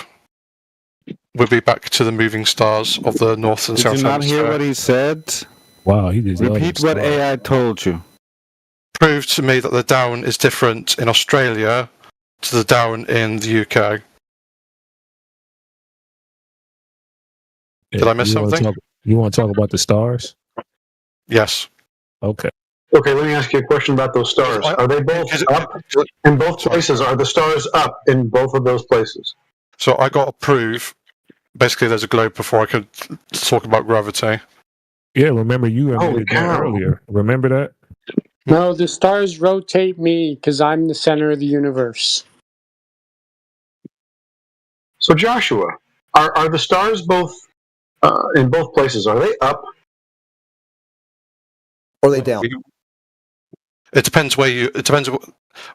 would be back to the moving stars of the North and South Did you not Hemisphere. hear what he said? Wow, he just repeat what AI told you. Prove to me that the down is different in Australia to the down in the UK. Did I miss something? You want to talk about the stars? Yes. Okay. Okay, let me ask you a question about those stars. Are they both up in both places? Are the stars up in both of those places? So I got to prove, basically there's a globe before I could talk about gravity. Yeah, remember you admitted that earlier. Remember that? No, the stars rotate me because I'm the center of the universe. So Joshua, are the stars both in both places? Are they up? Or are they down? It depends where you. It depends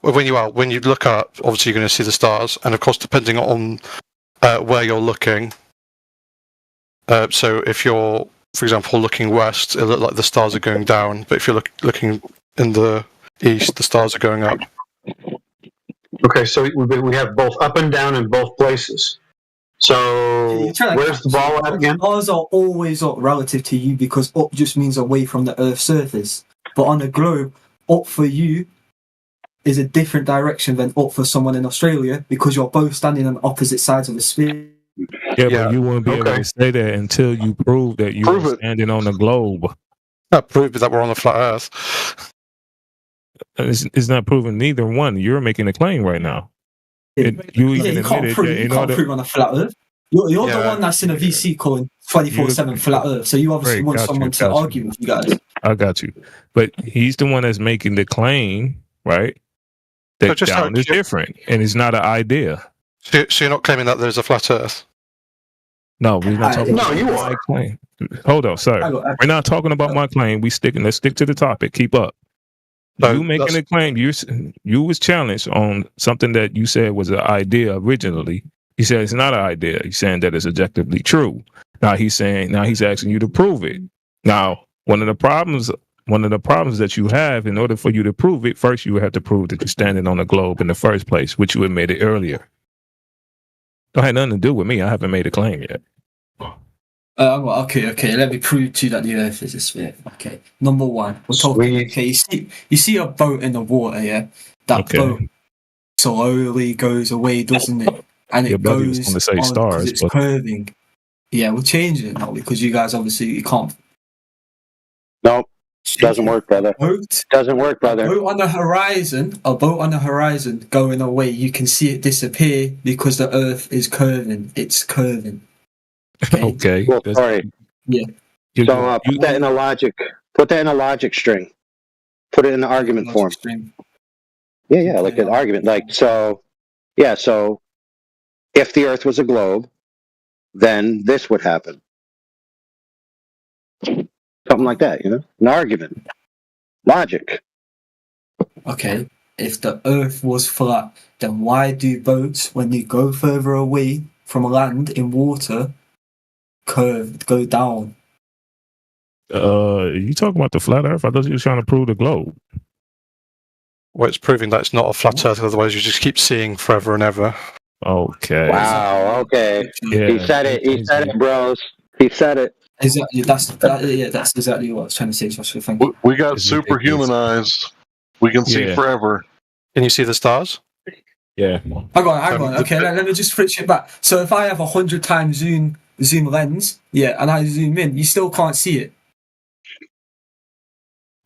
when you are. When you look up, obviously you're going to see the stars, and of course, depending on where you're looking. So if you're, for example, looking west, it looks like the stars are going down. But if you're looking in the east, the stars are going up. Okay, so we have both up and down in both places. So where's the ball at again? Stars are always up relative to you because up just means away from the Earth's surface. But on a globe, up for you is a different direction than up for someone in Australia because you're both standing on opposite sides of the sphere. Yeah, but you won't be able to say that until you prove that you're standing on the globe. Not prove that we're on the flat Earth. It's not proving neither one. You're making a claim right now. You can't prove on a flat Earth. You're the one that's in a VC calling 24/7 flat Earth, so you obviously want someone to argue with you guys. I got you. But he's the one that's making the claim, right? That down is different, and it's not an idea. So you're not claiming that there's a flat Earth? No, we're not talking about you my claim. Hold on, sorry. We're not talking about my claim. Let's stick to the topic. Keep up. You making a claim, you was challenged on something that you said was an idea originally. He said it's not an idea. He's saying that it's objectively true. Now he's asking you to prove it. Now, one of the problems that you have, in order for you to prove it, first you have to prove that you're standing on the globe in the first place, which you admitted earlier. Don't have nothing to do with me. I haven't made a claim yet. Okay. Let me prove to you that the Earth is a sphere. Okay. Number one, we're talking. Okay, you see a boat in the water, yeah? That boat slowly goes away, doesn't it? And it goes to say stars, it's curving. Yeah, we'll change it now because you guys you can't. No, doesn't work, brother. Doesn't work, brother. A boat on the horizon going away. You can see it disappear because the Earth is curving. It's curving. Okay. Well, sorry. Yeah. So put that in a logic. Put that in a logic string. Put it in the argument form. Yeah, like an argument. Like so. Yeah. So if the Earth was a globe, then this would happen. Something like that, an argument, logic. Okay, if the Earth was flat, then why do boats, when they go further away from land in water, go down? You talking about the flat Earth? I thought you were trying to prove the globe. Well, it's proving that it's not a flat Earth. Otherwise, you just keep seeing forever and ever. Okay. Wow. Okay. Yeah, he said it. He said it, bros. He said it. Exactly. That's exactly what I was trying to say, Joshua. Thank you. We got superhuman eyes. We can see Yeah. forever. Can you see the stars? Yeah. Hang on. Okay, let me just switch it back. So if I have 100 times zoom lens, and I zoom in, you still can't see it.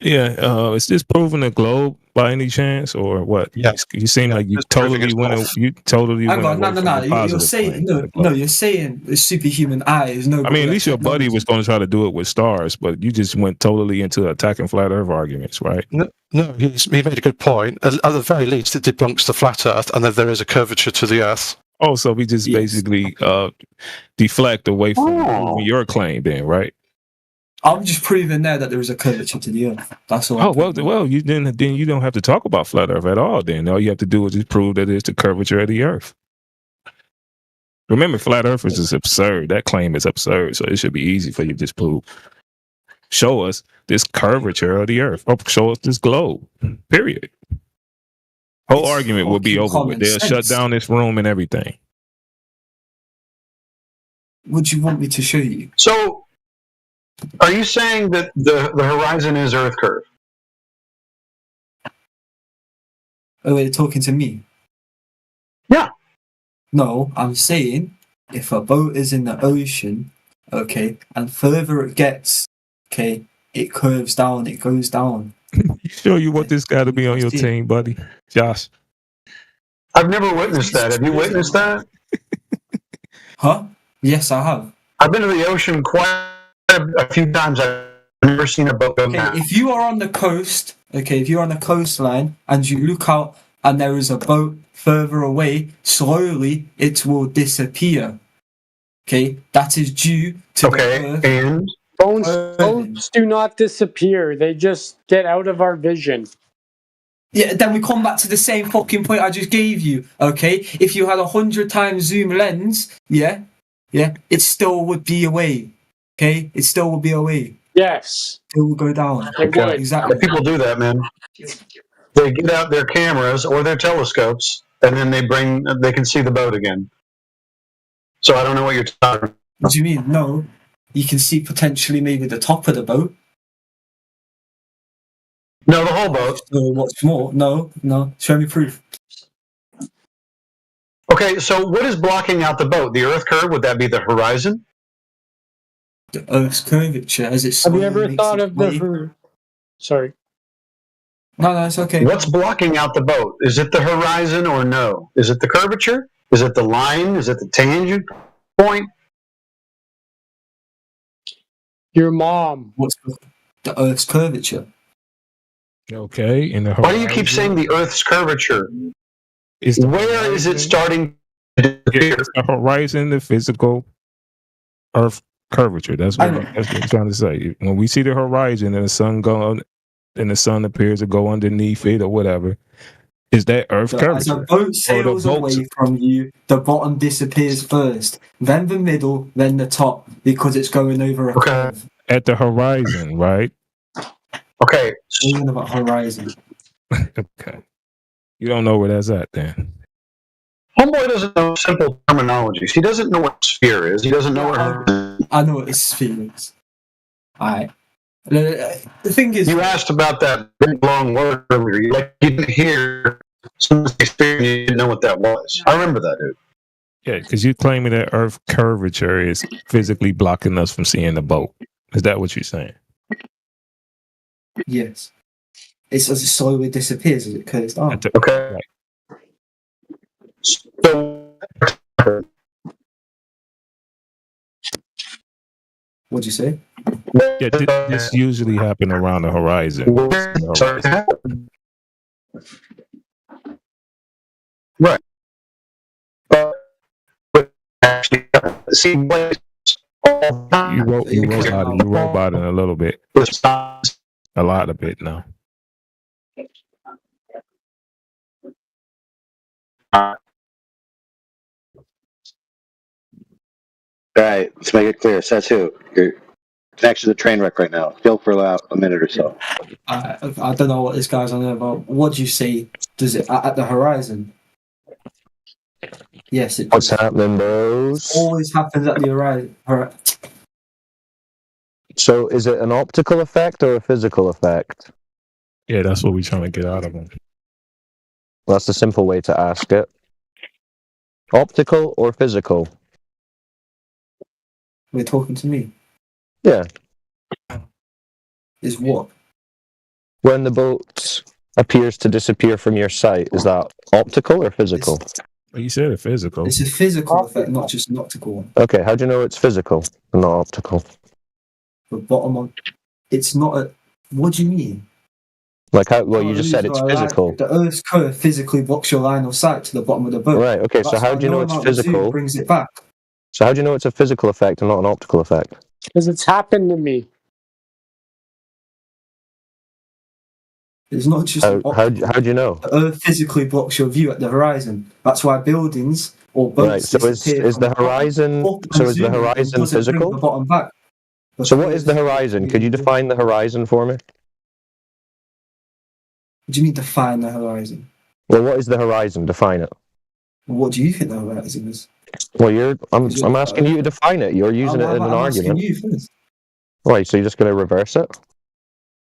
Yeah. Is this proving the globe by any chance, or what? Yeah. You seem like you totally went. You totally Hang went. on, no. You're saying You're saying the superhuman eye is no. I mean, at least your buddy was going to try to do it with stars, but you just went totally into attacking flat Earth arguments, right? No, he made a good point. At the very least, it debunks the flat Earth, and that there is a curvature to the Earth. Oh, so we just basically deflect away from your claim, then, right? I'm just proving there that there is a curvature to the Earth. That's all. Oh well, you then you don't have to talk about flat Earth at all. Then all you have to do is just prove that it's the curvature of the Earth. Remember, flat Earth is just absurd. That claim is absurd, so it should be easy for you to just prove. Show us this curvature of the Earth, or show us this globe. Period. Whole argument will be over with. They'll shut down this room and everything. Would you want me to show you? So, are you saying that the horizon is Earth curve? Oh, you're talking to me? Yeah. No, I'm saying if a boat is in the ocean, okay, and further it gets, okay, it curves down, it goes down. You sure you want this guy to be on your team, buddy? Josh? I've never witnessed that. Have you witnessed that? Huh? Yes, I have. I've been to the ocean quite a few times. I've never seen a boat go down. If you are on the coast, okay, if you're on the coastline and you look out and there is a boat further away, slowly it will disappear. Okay, that is due to the Earth. And boats do not disappear; they just get out of our vision. Yeah, then we come back to the same fucking point I just gave you. Okay, if you had 100 times zoom lens, it still would be away. Okay, it still would be away. Yes, it will go down. Okay. Exactly. People do that, man. They get out their cameras or their telescopes, and then they can see the boat again. So I don't know what you're talking about. What do you mean? No, you can see potentially maybe the top of the boat. No, the whole boat. So what's more? No. Show me proof. Okay, so what is blocking out the boat? The Earth curve? Would that be the horizon? The Earth's curvature as it's. Have you ever thought of the? Sorry. No, it's okay. What's blocking out the boat? Is it the horizon or no? Is it the curvature? Is it the line? Is it the tangent point? Your mom. What's the Earth's curvature? Okay, in the Why do you keep saying the Earth's curvature? Where is it starting to disappear? It's the horizon, the physical Earth curvature. That's what I'm trying to say. When we see the horizon and the sun and the sun appears to go underneath it or whatever, is that Earth curvature? As a boat sails away from you, the bottom disappears first, then the middle, then the top, because it's going over a curve. At the horizon, right? Okay. Even about horizon. Okay. You don't know where that's at then. Homeboy doesn't know simple terminologies. He doesn't know what sphere is. He doesn't know what. I know what a sphere is. Alright. The thing is, you asked about that big long word earlier. You didn't hear some sphere. You didn't know what that was. I remember that, dude. Yeah, because you're claiming that Earth curvature is physically blocking us from seeing the boat. Is that what you're saying? Yes. It's as it slowly disappears as it curves down. Okay. So, what'd you say? Yeah, this usually happen around the horizon. Right. actually see what You roboting a little bit. A lot of bit now. All right, let's make it clear. Says who? Your connection to the train wreck right now. Still for about a minute or so. I don't know what this guy's on about. What do you say? Does it at the horizon? Yes, it What's does. happening, bros? Always happens at the horizon. So, is it an optical effect or a physical effect? Yeah, that's what we're trying to get out of them. Well, that's the simple way to ask it. Optical or physical? We're talking to me. Yeah. Is what? When the boat appears to disappear from your sight, is that optical or physical? Well, you said a physical. It's a physical effect, not just an optical one. Okay, how do you know it's physical and not optical? The bottom on. It's not a. What do you mean? Like how? Well, you just said it's physical. The Earth's curve physically blocks your line of sight to the bottom of the boat. Right. Okay. So That's how why do you know no it's amount of zoom physical? brings it back. So how do you know it's a physical effect and not an optical effect? Because it's happened to me. It's not just How do you know? the Earth physically blocks your view at the horizon. That's why buildings or boats Right. So is disappear the from top horizon? up and So is the zoom in, it horizon doesn't bring physical? the bottom back. So what is the horizon? Could you define the horizon for me? What do you mean define the horizon? Well, what is the horizon? Define it. What do you think the horizon is? Well, I'm asking you to define it. You're using it in an I'm asking argument. you first. Right. So you're just going to reverse it?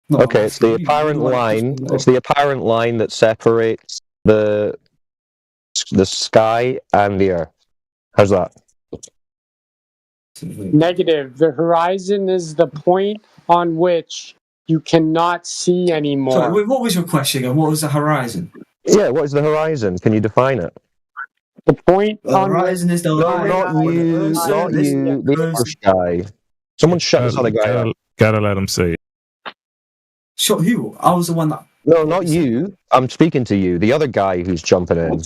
No, Okay. I'm It's the asking you. apparent You want to line. just- It's the apparent line that separates the sky and the earth. How's that? Negative. The horizon is the point on which you cannot see anymore. Sorry, wait, what was your question again? What was the horizon? Yeah. What is the horizon? Can you define it? The point The horizon is the line. Not where the you. Earth's Not surface you. The goes- first guy. Someone shut this other guy up. Gotta let him say it. Shut who? I was the one that. No, not you. I'm speaking to you. The other guy who's jumping in.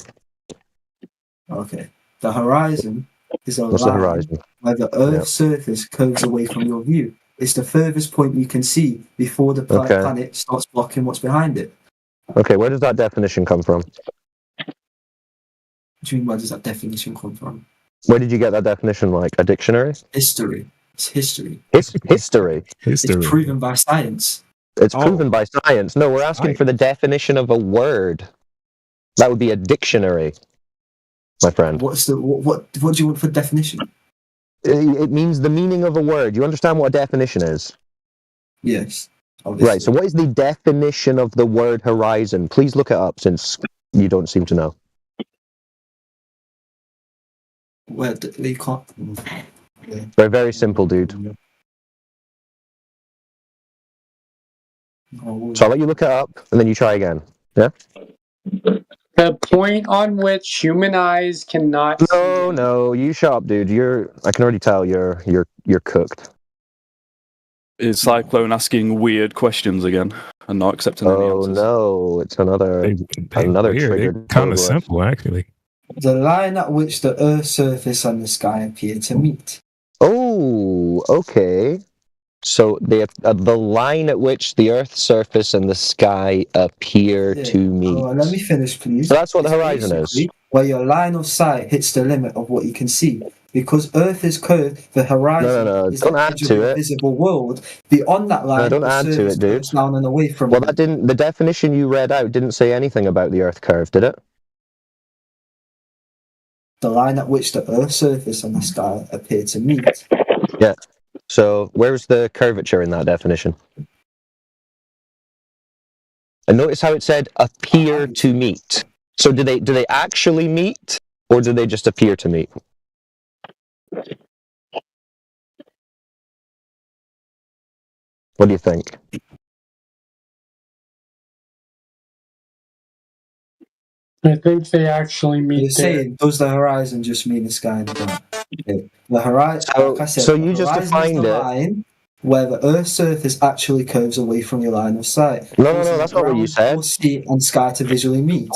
Okay. The horizon is a What's the line horizon? where the Earth's surface curves away from your view. It's the furthest point you can see before the Okay. planet starts blocking what's behind it. Okay, where does that definition come from? What do you mean, where does that definition come from? Where did you get that definition? Like a dictionary? History. It's history. History. It's proven by science. It's proven by science. No, we're asking for the definition of a word. That would be a dictionary, my friend. What's the what do you want for definition? It means the meaning of a word. You understand what a definition is? Yes. Right. So, what is the definition of the word horizon? Please look it up, since you don't seem to know. Well, they can't. Yeah. They're very simple, dude. So I'll let you look it up, and then you try again. Yeah. The point on which human eyes cannot. No, you shut up, dude. I can already tell you're cooked. Is Cyclone asking weird questions again and not accepting any Oh answers? no, it's another triggered. Kind of simple, actually. The line at which the Earth's surface and the sky appear to meet. Oh, okay. So the line at which the Earth's surface and the sky appear to meet. Oh, let me finish, please. So that's what the It's horizon is. basically where your line of sight hits the limit of what you can see. Because Earth is curved, the horizon No. is Don't the add edge of to the it. visible world. Beyond that line, No, don't the add to surface it, dude. curves down and away from Well, it. the definition you read out didn't say anything about the Earth curve, did it? The line at which the Earth's surface and the sky appear to meet. Yeah. So where's the curvature in that definition? And notice how it said appear to meet. So do they actually meet, or do they just appear to meet? What do you think? I think they actually meet. You're saying, does the horizon just mean the sky and the ground? Okay. The horizon, like I said, so the you just horizon is defined the it. line where the Earth's surface actually curves away from your line of sight. No, causing that's not what you ground said. or sea and sky to visually meet.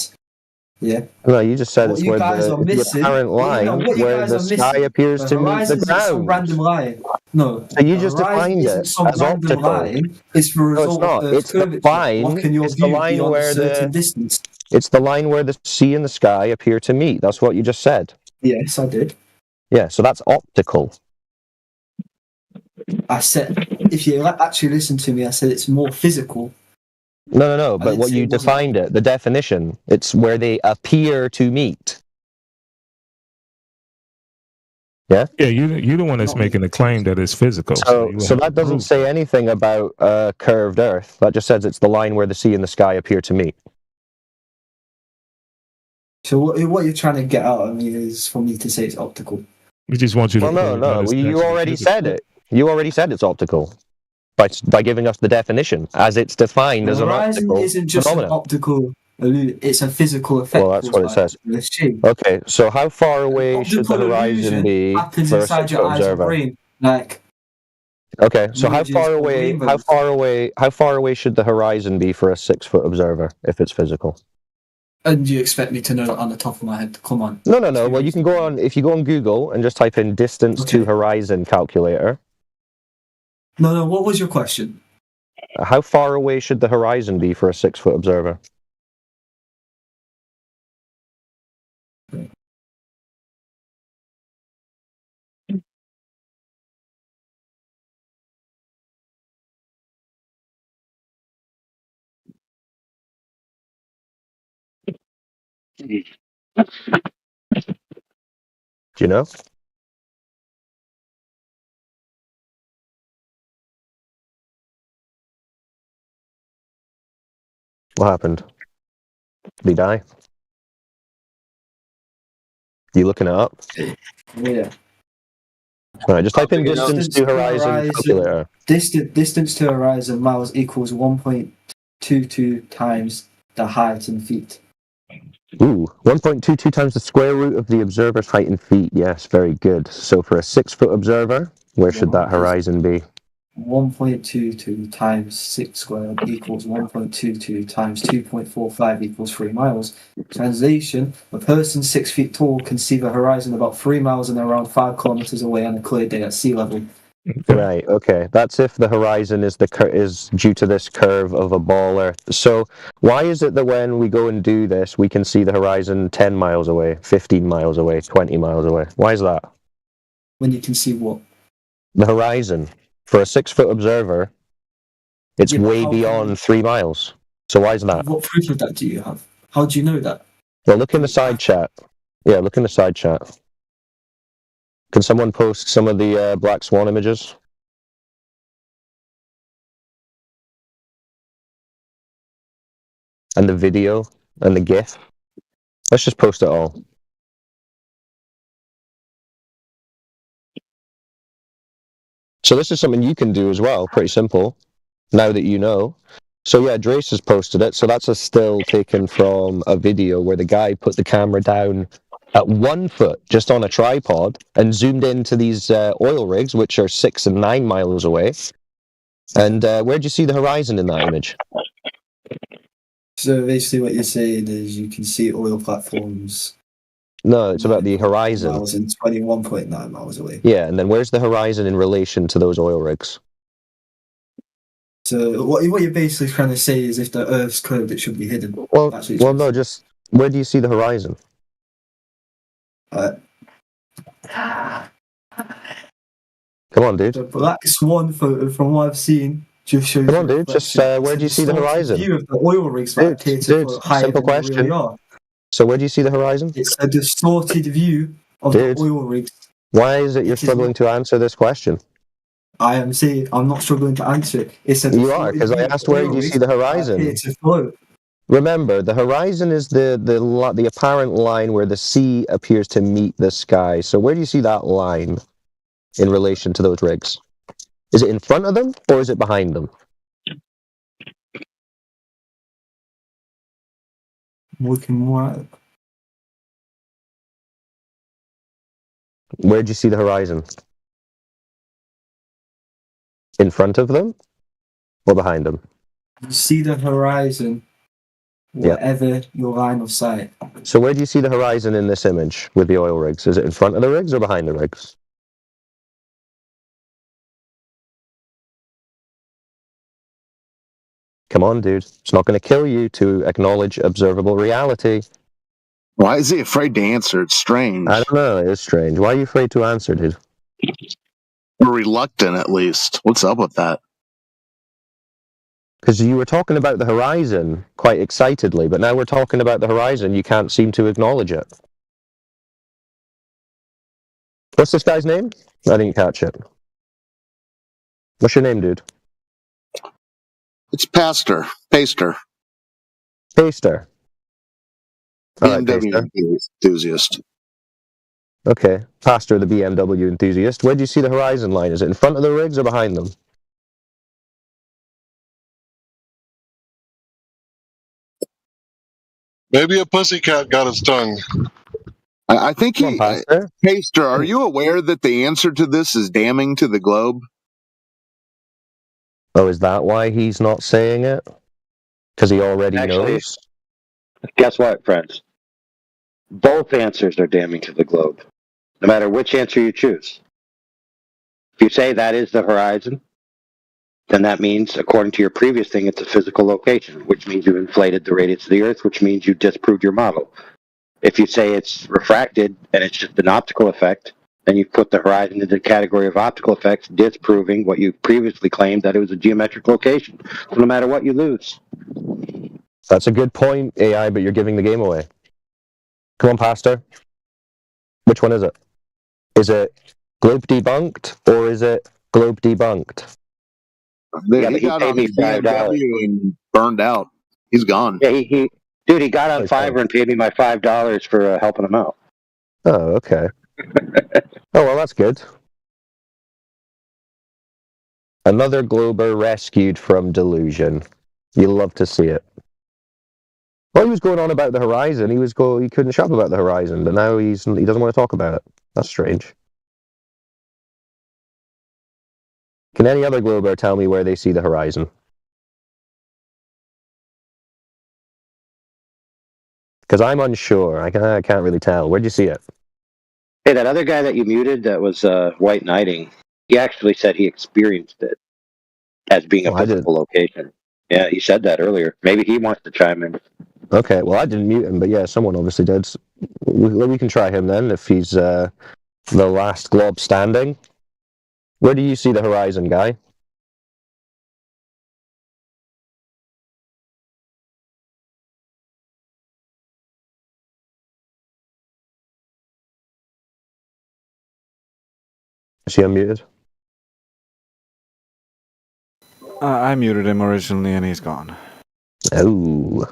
Yeah. No, you just said What it's you where guys are the missing, apparent line what you where guys the are sky missing, appears the to meet the horizon isn't some ground. random line. No, So you the just horizon defined isn't it some as random optical. line. It's the No, it's result of not. Earth's It's the curvature, line. blocking your It's the view line beyond a where certain the. distance. It's the line where the sea and the sky appear to meet. That's what you just said. Yes, I did. Yeah, so that's optical. I said, if you actually listen to me, I said it's more physical. No. I But didn't what say you it wasn't. defined it, the definition, it's where they appear to meet. Yeah. Yeah, you the one that's making the claim that it's physical. So you So have to that doesn't prove. say anything about curved Earth. That just says it's the line where the sea and the sky appear to meet. So what you're trying to get out of me is for me to say it's optical. We just want you to Well, prove that no. it's You actually already physical. said it. You already said it's optical by giving us the definition as it's defined The as an horizon optical isn't just an phenomenon. optical illusion; it's a physical effect Well, that's caused what it by says. the shape. Okay, so how far away should the Optical horizon illusion be happens for a inside your 6-foot eyes and observer? brain, like Okay, so images or rainbows. how far away should the horizon be for a 6-foot observer if it's physical? And you expect me to know that on the top of my head? Come on. No. Well, you can go on if you go on Google and just type in distance to horizon calculator. No. What was your question? How far away should the horizon be for a 6-foot observer? Do you know? What happened? Did he die? You looking it up? Yeah. All right, just type in distance to horizon calculator. Distance to horizon miles equals 1.22 times the height in feet. Ooh, 1.22 times the square root of the observer's height in feet. Yes, very good. So for a 6-foot observer, where should that horizon be? 1.22 times 6 squared equals 1.22 times 2.45 equals 3 miles. Translation: a person 6 feet tall can see the horizon about 3 miles and around 5 kilometers away on a clear day at sea level. Right. Okay. That's if the horizon is is due to this curve of a ball Earth. So why is it that when we go and do this, we can see the horizon 10 miles away, 15 miles away, 20 miles away? Why is that? When you can see what? The horizon. For a 6-foot observer, it's way beyond 3 miles. So why is that? What proof of that do you have? How do you know that? Well, look in the side chat. Yeah, look in the side chat. Can someone post some of the Black Swan images? And the video and the GIF? Let's just post it all. So this is something you can do as well, pretty simple, now that you know. So yeah, Drace has posted it. So that's a still taken from a video where the guy put the camera down at 1 foot, just on a tripod, and zoomed into these oil rigs, which are 6 and 9 miles away. And where'd you see the horizon in that image? So basically what you're saying is you can see oil platforms No, it's about the horizon. miles and 21.9 miles away. Yeah, and then where's the horizon in relation to those oil rigs? So what you're basically trying to say is if the Earth's curved, it should be hidden. Well, That's what you're no, just where do you see the horizon? trying to Come on, dude. The Black Swan photo, from what I've seen, just shows. Come on, dude. Just where do you see the horizon? View of the oil rigs that appear to float higher simple than they question. really are. So where do you see the horizon? It's a distorted view of Dude, the oil rigs. Why is it you're struggling to answer this question? I am saying I'm not struggling to answer it. It's a You are, because I asked where do you see the horizon? Appear to float. Remember, the horizon is the apparent line where the sea appears to meet the sky. So where do you see that line in relation to those rigs? Is it in front of them or is it behind them? I'm looking more at it. Where do you see the horizon? In front of them or behind them? You see the horizon whatever your line of sight. So where do you see the horizon in this image with the oil rigs? Is it in front of the rigs or behind the rigs? Come on, dude. It's not going to kill you to acknowledge observable reality. Why is he afraid to answer? It's strange. I don't know. It is strange. Why are you afraid to answer, dude? Or reluctant, at least. What's up with that? Because you were talking about the horizon quite excitedly, but now we're talking about the horizon. You can't seem to acknowledge it. What's this guy's name? I didn't catch it. What's your name, dude? It's Paster. Paster. BMW enthusiast. Okay. Paster, the BMW enthusiast. Where do you see the horizon line? Is it in front of the rigs or behind them? Maybe a pussycat got his tongue. I think he... Paster, are you aware that the answer to this is damning to the globe? Oh, is that why he's not saying it? Because he already knows? Guess what, friends? Both answers are damning to the globe, no matter which answer you choose. If you say that is the horizon, then that means, according to your previous thing, it's a physical location, which means you inflated the radius of the Earth, which means you disproved your model. If you say it's refracted and it's just an optical effect, then you put the horizon into the category of optical effects, disproving what you previously claimed that it was a geometric location. So no matter what, you lose. That's a good point, AI, but you're giving the game away. Come on, Pastor. Which one is it? Is it globe debunked or is it globe debunked? Yeah, he got on his BMW and burned out. He's gone. Yeah, he got on Fiverr and paid me my $5 for helping him out. Oh, okay. Oh, well, that's good. Another Glober rescued from delusion. You love to see it. Well, he was going on about the horizon. He couldn't shut up about the horizon, but now he doesn't want to talk about it. That's strange. Can any other Glober tell me where they see the horizon? Because I'm unsure. I can't really tell. Where'd you see it? Hey, that other guy that you muted that was White Knighting, he actually said he experienced it as being a physical location. Yeah, he said that earlier. Maybe he wants to chime in. Okay, well, I didn't mute him, but yeah, someone obviously did. We can try him then, if he's the last glob standing. Where do you see the horizon, guy? Is he unmuted? I muted him originally and he's gone. Oh,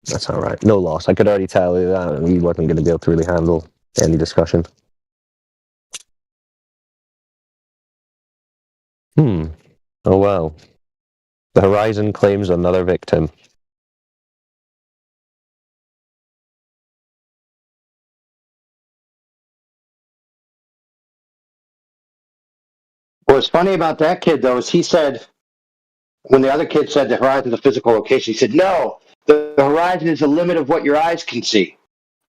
that's all right. No loss. I could already tell that he wasn't going to be able to really handle any discussion. Oh well. The horizon claims another victim. What's funny about that kid, though, is he said, when the other kid said the horizon is a physical location, he said, no, the horizon is the limit of what your eyes can see.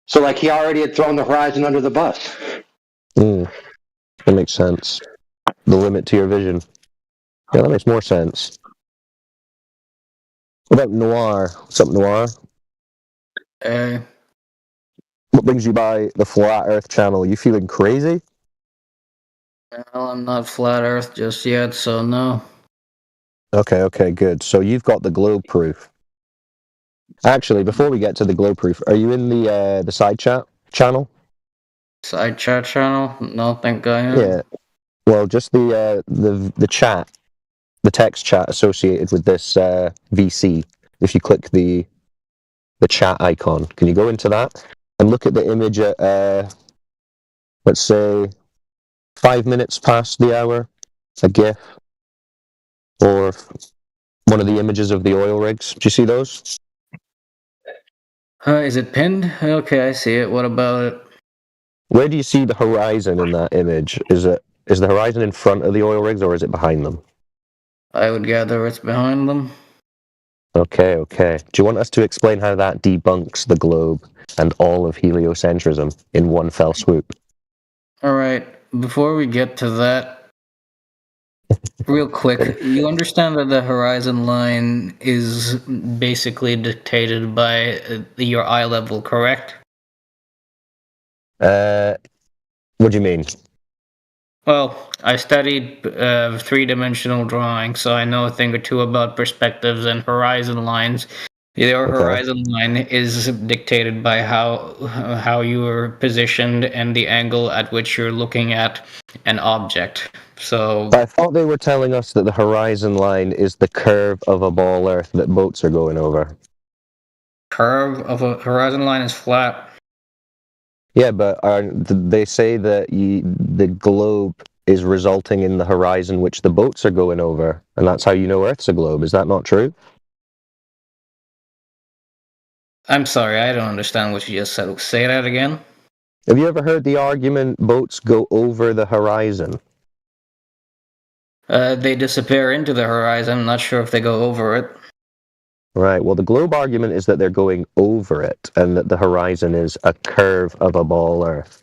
So, like, he already had thrown the horizon under the bus. That makes sense. The limit to your vision. Yeah, that makes more sense. What about Noir? What's up, Noir? Hey. What brings you by the Flat Earth channel? You feeling crazy? Well, I'm not flat Earth just yet, so no. Okay, good. So you've got the globe proof. Actually, before we get to the globe proof, are you in the side chat channel? Side chat channel? No, think I am. Yeah. Well, just the chat, the text chat associated with this VC. If you click the chat icon, can you go into that and look at the image at let's say 5 minutes past the hour, a GIF, or one of the images of the oil rigs. Do you see those? Is it pinned? Okay, I see it. What about it? Where do you see the horizon in that image? Is the horizon in front of the oil rigs or is it behind them? I would gather it's behind them. Okay. Do you want us to explain how that debunks the globe and all of heliocentrism in one fell swoop? All right. Before we get to that, real quick, you understand that the horizon line is basically dictated by your eye level, correct? What do you mean? Well, I studied three-dimensional drawing, so I know a thing or two about perspectives and horizon lines. Your horizon line is dictated by how you are positioned and the angle at which you're looking at an object. So I thought they were telling us that the horizon line is the curve of a ball Earth that boats are going over. Curve of a horizon line is flat. Yeah, but they say that the globe is resulting in the horizon which the boats are going over, and that's how you know Earth's a globe. Is that not true? I'm sorry, I don't understand what you just said. Say that again. Have you ever heard the argument boats go over the horizon? They disappear into the horizon. I'm not sure if they go over it. Right, well, the globe argument is that they're going over it, and that the horizon is a curve of a ball Earth.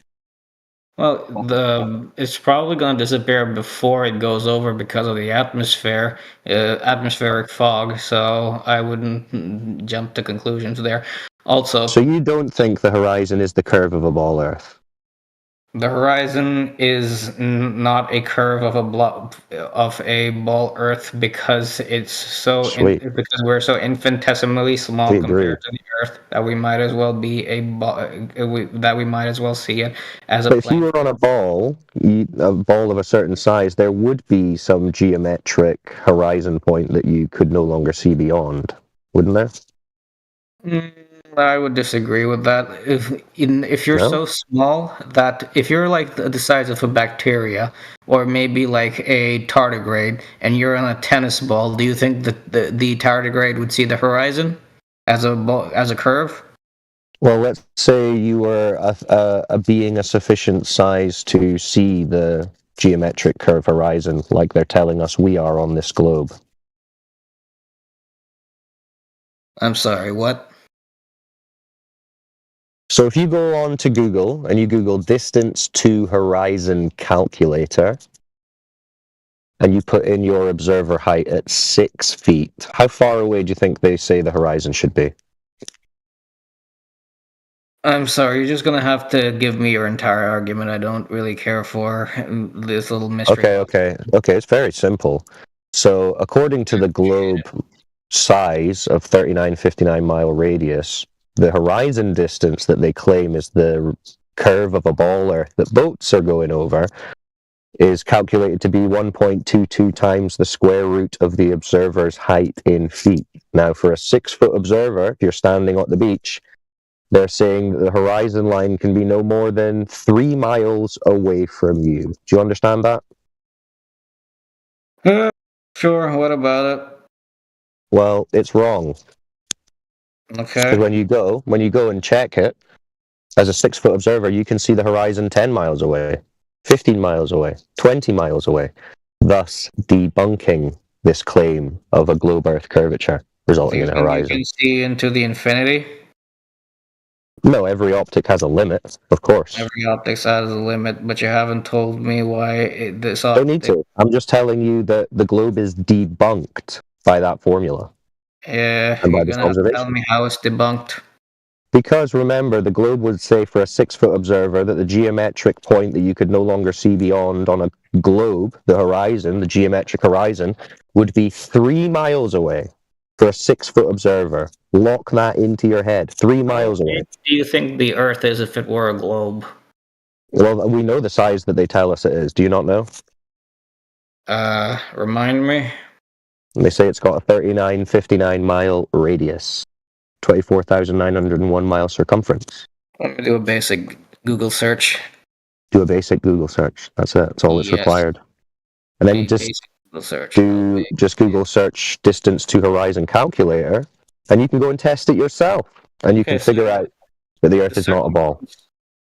Well, it's probably going to disappear before it goes over because of the atmosphere, atmospheric fog. So I wouldn't jump to conclusions there. Also, so you don't think the horizon is the curve of a ball Earth? The horizon is not a curve of a ball Earth because it's so because we're so infinitesimally small compared to the Earth that we might as well be that we might as well see it as a But if plane. you were on a ball of a certain size, there would be some geometric horizon point that you could no longer see beyond, wouldn't there? I would disagree with that. If you're so small that if you're like the size of a bacteria or maybe like a tardigrade and you're on a tennis ball, do you think that the tardigrade would see the horizon as a curve? Well, let's say you were a being a sufficient size to see the geometric curve horizon like they're telling us we are on this globe. I'm sorry, what? So if you go on to Google and you Google distance to horizon calculator and you put in your observer height at 6 feet, how far away do you think they say the horizon should be? I'm sorry, you're just going to have to give me your entire argument. I don't really care for this little mystery. Okay, it's very simple. So according to the globe size of 3959 mile radius, the horizon distance that they claim is the curve of a ball Earth that boats are going over is calculated to be 1.22 times the square root of the observer's height in feet. Now, for a 6-foot observer, if you're standing at the beach, they're saying that the horizon line can be no more than 3 miles away from you. Do you understand that? Sure, what about it? Well, it's wrong. Okay. Because when you go and check it, as a 6-foot observer, you can see the horizon 10 miles away, 15 miles away, 20 miles away, thus debunking this claim of a globe Earth curvature resulting in a horizon. You can see into the infinity? No, every optic has a limit, of course. Every optic has a limit, but you haven't told me why this optic... Don't need to. I'm just telling you that the globe is debunked by that formula. Yeah, and by you're this going to have to observation. tell me how it's debunked. Because remember, the globe would say for a 6-foot observer that the geometric point that you could no longer see beyond on a globe, the horizon, the geometric horizon, would be 3 miles away for a 6-foot observer. Lock that into your head. 3 miles away. Do you think the Earth is if it were a globe? Well, we know the size that they tell us it is. Do you not know? Remind me? They say it's got a 3959 mile radius. 24,901 mile circumference. Let me do a basic Google search. Do a basic Google search. That's it. That's all that's required. And then just Google search distance to horizon calculator, and you can go and test it yourself, and you can figure out that the Earth is not a ball.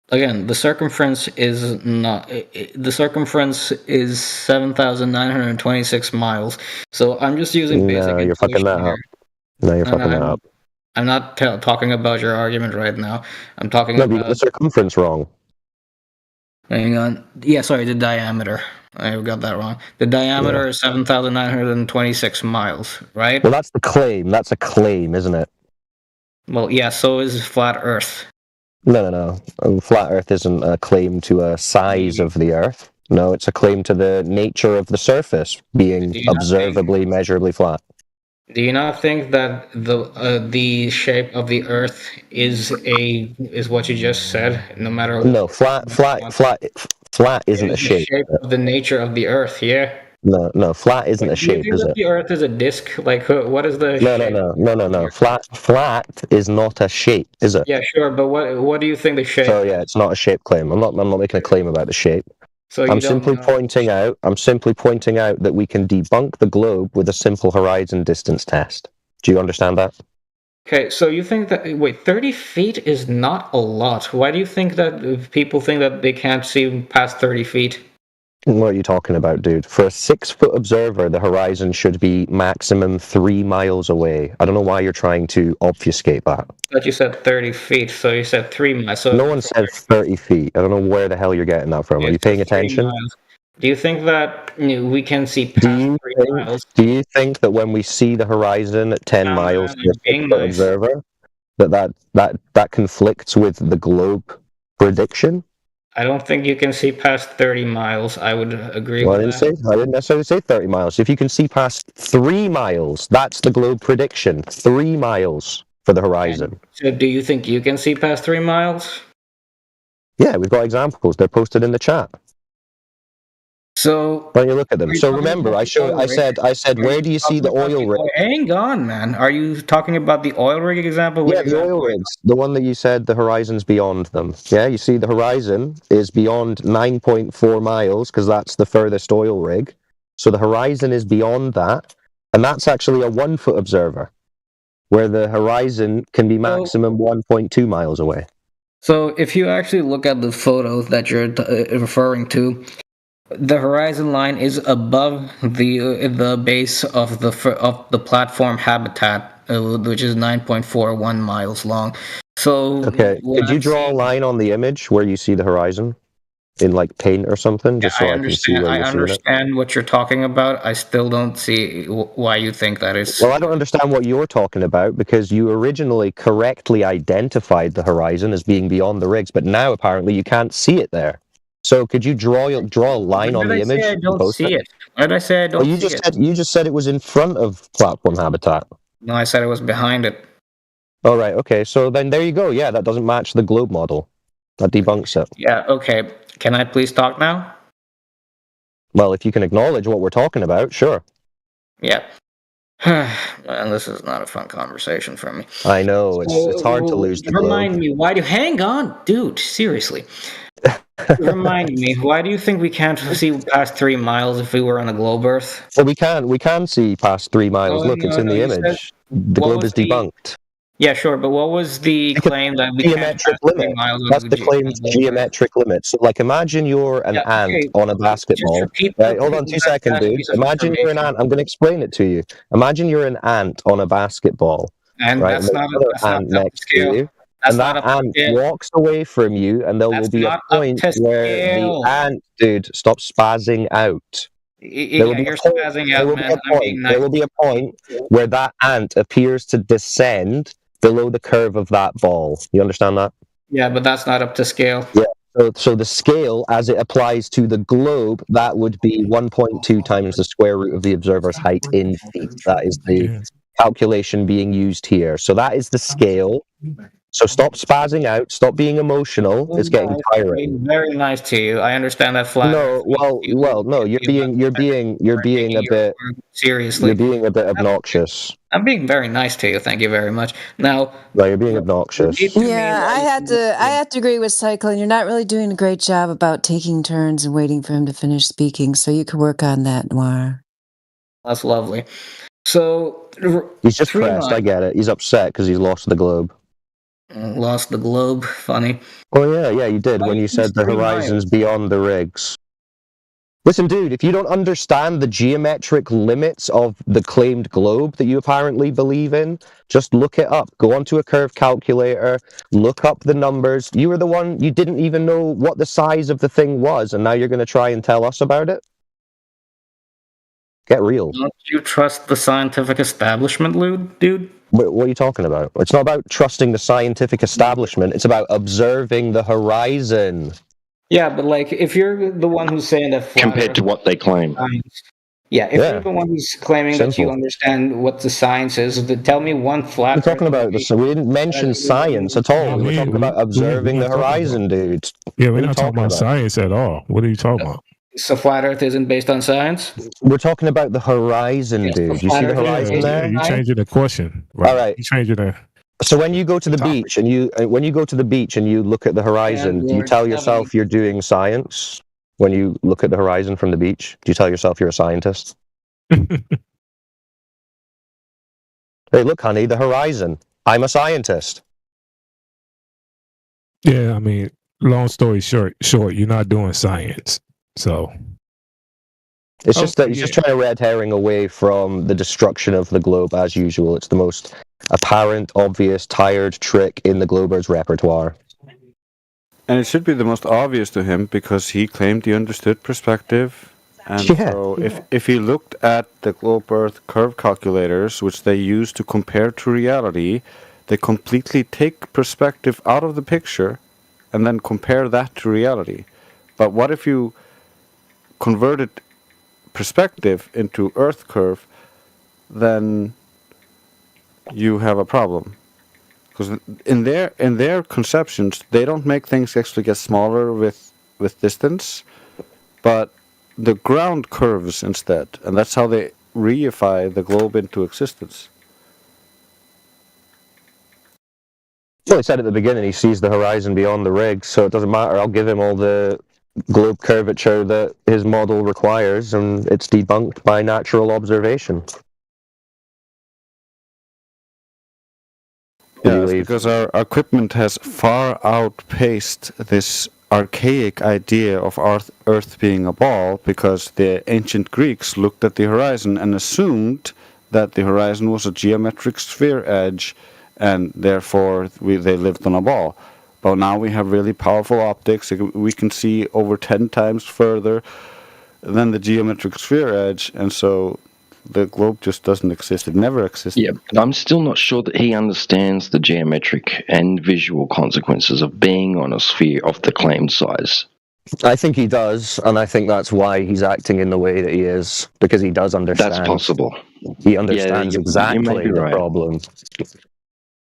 Again, the circumference is not. The circumference is 7,926 miles. So I'm just using basic. No, you're fucking that up. Now you're No, fucking that up. I'm not talking about your argument right now. I'm talking No, but you got the about. circumference wrong. Hang on. Yeah, sorry, the diameter. I got that wrong. The diameter is 7,926 miles, right? Well, that's the claim. That's a claim, isn't it? Well, yeah, so is flat Earth. No. Flat Earth isn't a claim to a size of the Earth. No, it's a claim to the nature of the surface being observably, measurably flat. Do you not think that the shape of the Earth is what you just said? No matter. No, flat isn't a shape. The shape of the nature of the Earth, yeah. No, flat isn't a Do you shape, think is that it? the Earth is a disc? Like, what is the? No. Flat is not a shape, is it? Yeah, sure, but what do you think the shape? So yeah, it's not a shape claim. I'm not making a claim about the shape. So you I'm don't simply pointing out that we can debunk the globe with a simple horizon distance test. Do you understand that? Okay, so you think that 30 feet is not a lot. Why do you think that people think that they can't see past 30 feet? What are you talking about, dude? For a 6-foot observer, the horizon should be maximum 3 miles away. I don't know why you're trying to obfuscate that. But you said 30 feet, so you said 3 miles. So No one said 30 feet. I don't know where the hell you're getting that from. Are you paying attention? Do you think that we can see past 3 miles? Do you think that when we see the horizon at 10 miles to a 6-foot observer, that conflicts with the globe prediction? I don't think you can see past 30 miles. I would agree with that. I didn't necessarily say 30 miles. If you can see past 3 miles, that's the globe prediction. 3 miles for the horizon. So do you think you can see past 3 miles? Yeah, we've got examples. They're posted in the chat. So why don't you look at them? So remember, I said, where do you see the oil rig? Hang on, man. Are you talking about the oil rig example? Yeah, the oil rigs. The one that you said the horizon's beyond them. Yeah, you see the horizon is beyond 9.4 miles because that's the furthest oil rig. So the horizon is beyond that. And that's actually a 1-foot observer where the horizon can be maximum 1.2 miles away. So if you actually look at the photo that you're referring to, the horizon line is above the base of the platform habitat, which is 9.41 miles long. So okay, could you draw a line on the image where you see the horizon in like paint or something, just so I can see where you're seeing it? I understand what you're talking about. I still don't see why you think that is. Well, I don't understand what you're talking about because you originally correctly identified the horizon as being beyond the rigs, but now apparently you can't see it there. So could you draw a line on the image? I don't see it. Why did I say I don't see it? You just said it was in front of platform habitat. No, I said it was behind it. All right. Okay. So then there you go. Yeah, that doesn't match the globe model. That debunks it. Yeah. Okay. Can I please talk now? Well, if you can acknowledge what we're talking about, sure. Yeah. Well, this is not a fun conversation for me. I know it's hard to lose the globe. Remind me, why do you hang on, dude? Seriously. Remind me, why do you think we can't see past 3 miles if we were on a globe Earth? Well, we can see past 3 miles. Look, it's in the image. The globe is debunked. Yeah, sure, but what was the claim that we can't pass 3 miles? That's the claim's geometric limit. So, like, imagine you're an ant on a basketball. Right, hold on 2 seconds, dude. Imagine you're an ant. I'm going to explain it to you. Imagine you're an ant on a basketball. And right? that's not ant next to you. And that ant walks away from you, and there will be a point where the ant, dude, stop spazzing out. You're spazzing out, man. There will be a point where that ant appears to descend below the curve of that ball. You understand that? Yeah, but that's not up to scale. Yeah. So the scale, as it applies to the globe, that would be 1.2 times the square root of the observer's height in feet. That is the calculation being used here. So that is the scale. So stop spazzing out. Stop being emotional. It's getting tiring. Very nice to you. I understand that flat. No, no. You're being a bit seriously. You're being a bit obnoxious. I'm being very nice to you. Thank you very much. Now, no, you're being obnoxious. Yeah, I have to agree with Cyclone. You're not really doing a great job about taking turns and waiting for him to finish speaking. So you could work on that, Noir. That's lovely. So he's just pressed. I get it. He's upset because he's lost the globe. Lost the globe. Funny. Oh yeah, you did when you said the horizon's beyond the rigs. Listen, dude, if you don't understand the geometric limits of the claimed globe that you apparently believe in, just look it up. Go onto a curve calculator, look up the numbers. You were the one, you didn't even know what the size of the thing was, and now you're going to try and tell us about it? Get real. Don't you trust the scientific establishment, dude? What are you talking about? It's not about trusting the scientific establishment. It's about observing the horizon. Yeah, but like, if you're the one who's saying that compared to what they claim. If you're the one who's claiming that you Simple. understand what the science is, then tell me one flat. We're talking about this. We didn't mention science at all. We were talking about observing the horizon, dude. Yeah, we're not talking about science at all. What are you talking about? So flat Earth isn't based on science? We're talking about the horizon, dude. You see the horizon there? You're changing the question. Right? All right. You're changing the. So when you go to the beach and you look at the horizon, do you tell yourself you're doing science? When you look at the horizon from the beach, do you tell yourself you're a scientist? Hey, look, honey, the horizon. I'm a scientist. Yeah, I mean, long story short, you're not doing science. So it's just that he's just trying to red herring away from the destruction of the globe as usual. It's the most apparent, obvious, tired trick in the Glober's repertoire. And it should be the most obvious to him because he claimed he understood perspective. And so if he looked at the globe Earth curve calculators, which they use to compare to reality, they completely take perspective out of the picture and then compare that to reality. But what if you converted perspective into Earth curve, then you have a problem. Because in their conceptions, they don't make things actually get smaller with distance, but the ground curves instead, and that's how they reify the globe into existence. Well, he said at the beginning he sees the horizon beyond the rig, so it doesn't matter. I'll give him all the globe curvature that his model requires, and it's debunked by natural observation. Yes, because our equipment has far outpaced this archaic idea of Earth being a ball, because the ancient Greeks looked at the horizon and assumed that the horizon was a geometric sphere edge, and therefore they lived on a ball. But now we have really powerful optics. We can see over 10 times further than the geometric sphere edge, and so the globe just doesn't exist. It never existed. Yeah, but I'm still not sure that he understands the geometric and visual consequences of being on a sphere of the claimed size. I think he does, and I think that's why he's acting in the way that he is, because he does understand. That's possible. He understands you exactly may be the right. problem.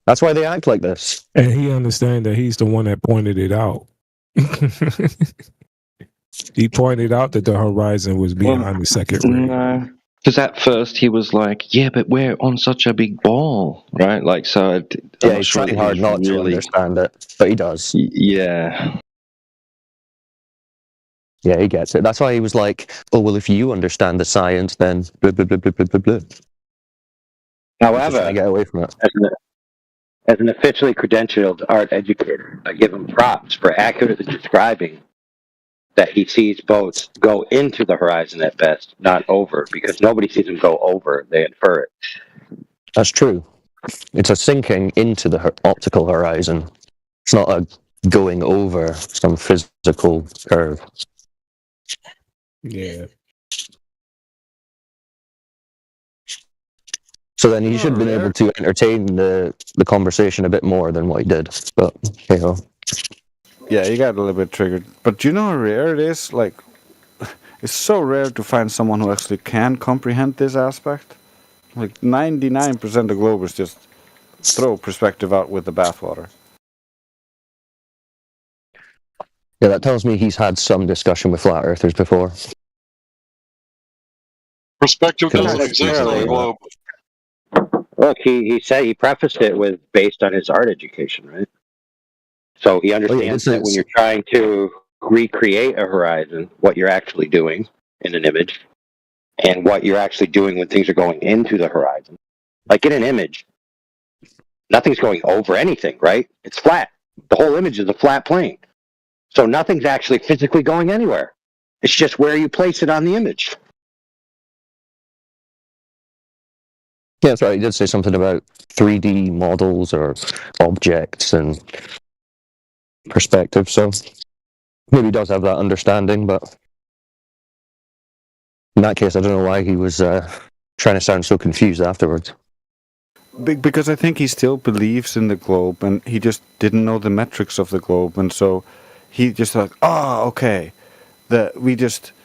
That's why they act like this. And he understands that he's the one that pointed it out. He pointed out that the horizon was beyond the second ring. No. Because at first he was like, yeah, but we're on such a big ball, right? Like, so Yeah, he's trying hard not to understand it, but he does. Yeah. Yeah, he gets it. That's why he was like, oh, well, if you understand the science, then blah, blah, blah, blah, blah, blah, blah. However, get away from it. As an officially credentialed art educator, I give him props for accurately describing that he sees boats go into the horizon at best, not over, because nobody sees them go over. They infer it. That's true. It's a sinking into the optical horizon. It's not a going over some physical curve. Yeah. So then he should have been able to entertain the conversation a bit more than what he did. But, you know. Yeah, you got a little bit triggered. But do you know how rare it is? Like, it's so rare to find someone who actually can comprehend this aspect. Like, 99% of Globers just throw perspective out with the bathwater. Yeah, that tells me he's had some discussion with flat earthers before. Perspective doesn't exist on the globe. Look, he said he prefaced it with based on his art education, right? So he understands that when you're trying to recreate a horizon, what you're actually doing in an image, and what you're actually doing when things are going into the horizon. Like in an image, nothing's going over anything, right? It's flat. The whole image is a flat plane. So nothing's actually physically going anywhere. It's just where you place it on the image. Yeah, that's right. He did say something about 3D models or objects and perspective, so maybe he does have that understanding, but in that case, I don't know why he was trying to sound so confused afterwards. Because I think he still believes in the globe, and he just didn't know the metrics of the globe, and so he just thought, okay, the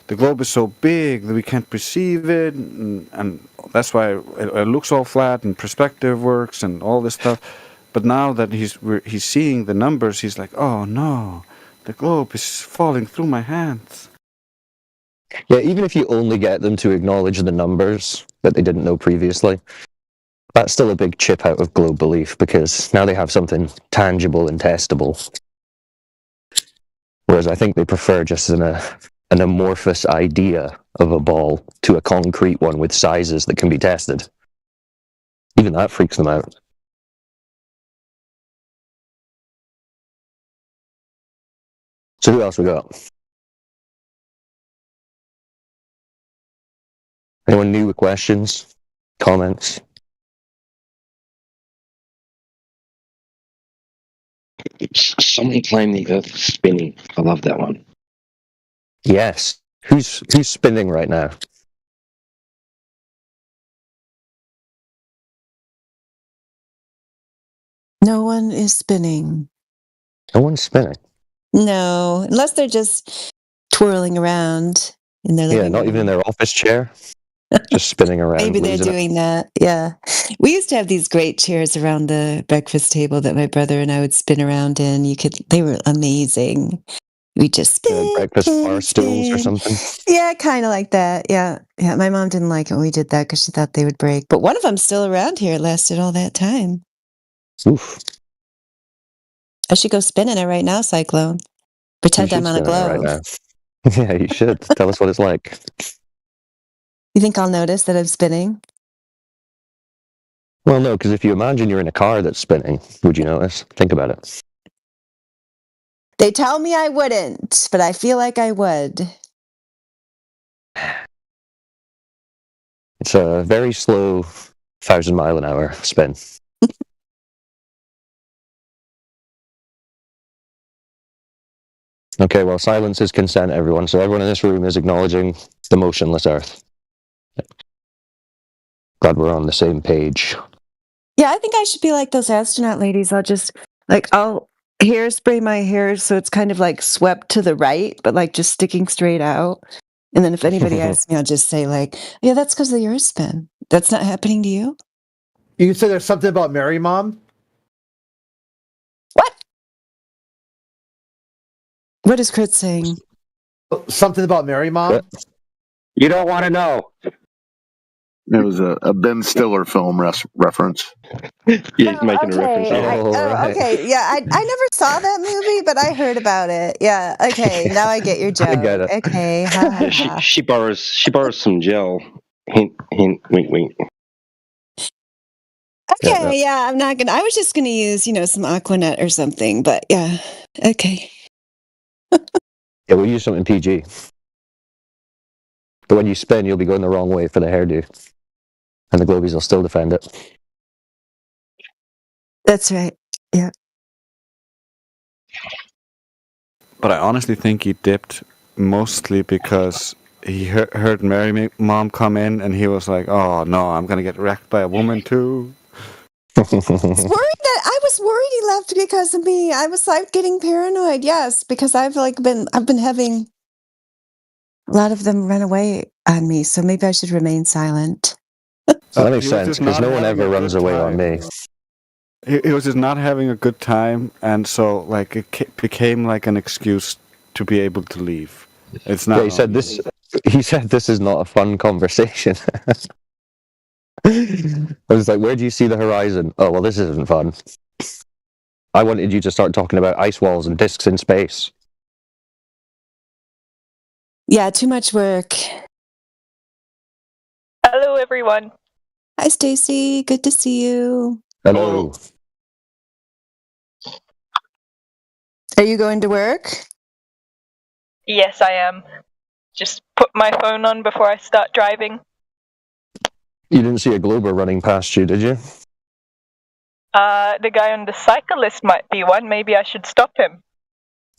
globe is so big that we can't perceive it, and that's why it looks all flat, and perspective works, and all this stuff. But now that he's seeing the numbers, he's like, oh no, the globe is falling through my hands. Yeah, even if you only get them to acknowledge the numbers that they didn't know previously, that's still a big chip out of globe belief, because now they have something tangible and testable. Whereas I think they prefer just an amorphous idea of a ball to a concrete one with sizes that can be tested. Even that freaks them out. So who else we got? Anyone new with questions? Comments? Someone claimed the Earth is spinning. I love that one. Yes. Who's spinning right now? No one is spinning. No one's spinning. No, unless they're just twirling around in their living Yeah, not room. even in their office chair. Just spinning around. Maybe they're losing it. doing that. Yeah. We used to have these great chairs around the breakfast table that my brother and I would spin around in. They were amazing. We just spin. Breakfast bar stools or something. Yeah, kind of like that. Yeah. Yeah. My mom didn't like it when we did that because she thought they would break. But one of them's still around here. It lasted all that time. Oof. I should go spinning it right now, Cyclone. Pretend You I'm should on a spin it globe. right now. Yeah, you should. Tell us what it's like. You think I'll notice that I'm spinning? Well, no, because if you imagine you're in a car that's spinning, would you notice? Think about it. They tell me I wouldn't, but I feel like I would. It's a very slow 1,000-mile-an-hour spin. Okay, well, silence is consent, everyone. So everyone in this room is acknowledging the motionless Earth. Glad we're on the same page. Yeah, I think I should be like those astronaut ladies. I'll hairspray my hair so it's kind of like swept to the right, but like just sticking straight out. And then if anybody asks me, I'll just say like, yeah, that's because of the Earth spin. That's not happening to you? You said there's something about Mary Mom? What is Crit saying? Something about Mary Mom? You don't want to know. It was a Ben Stiller film reference. Yeah, he's making a reference. Okay, yeah, I never saw that movie, but I heard about it. Yeah, okay, now I get your joke. I get it. Okay, Yeah, she borrows some gel. Hint, hint, wink, wink. Okay, yeah, I'm not gonna. I was just gonna use, some Aquanet or something, but yeah, okay. Yeah, we'll use something PG. But when you spin, you'll be going the wrong way for the hairdo. And the Globies will still defend it. That's right. Yeah. But I honestly think he dipped mostly because he heard Mary Mom come in, and he was like, "Oh no, I'm gonna get wrecked by a woman too." I was worried he left because of me. I was like getting paranoid. Yes, because I've been having a lot of them run away on me. So maybe I should remain silent. That makes sense, because no one ever runs away on me. He was just not having a good time, and so like it became like an excuse to be able to leave. It's not. Yeah, he said this is not a fun conversation. I was like, where do you see the horizon? Oh, well, this isn't fun. I wanted you to start talking about ice walls and discs in space. Yeah, too much work. Hello, everyone. Hi, Stacy. Good to see you. Hello. Are you going to work? Yes, I am. just put my phone on before I start driving. You didn't see a Glober running past you, did you? The guy on the cyclist might be one. Maybe I should stop him.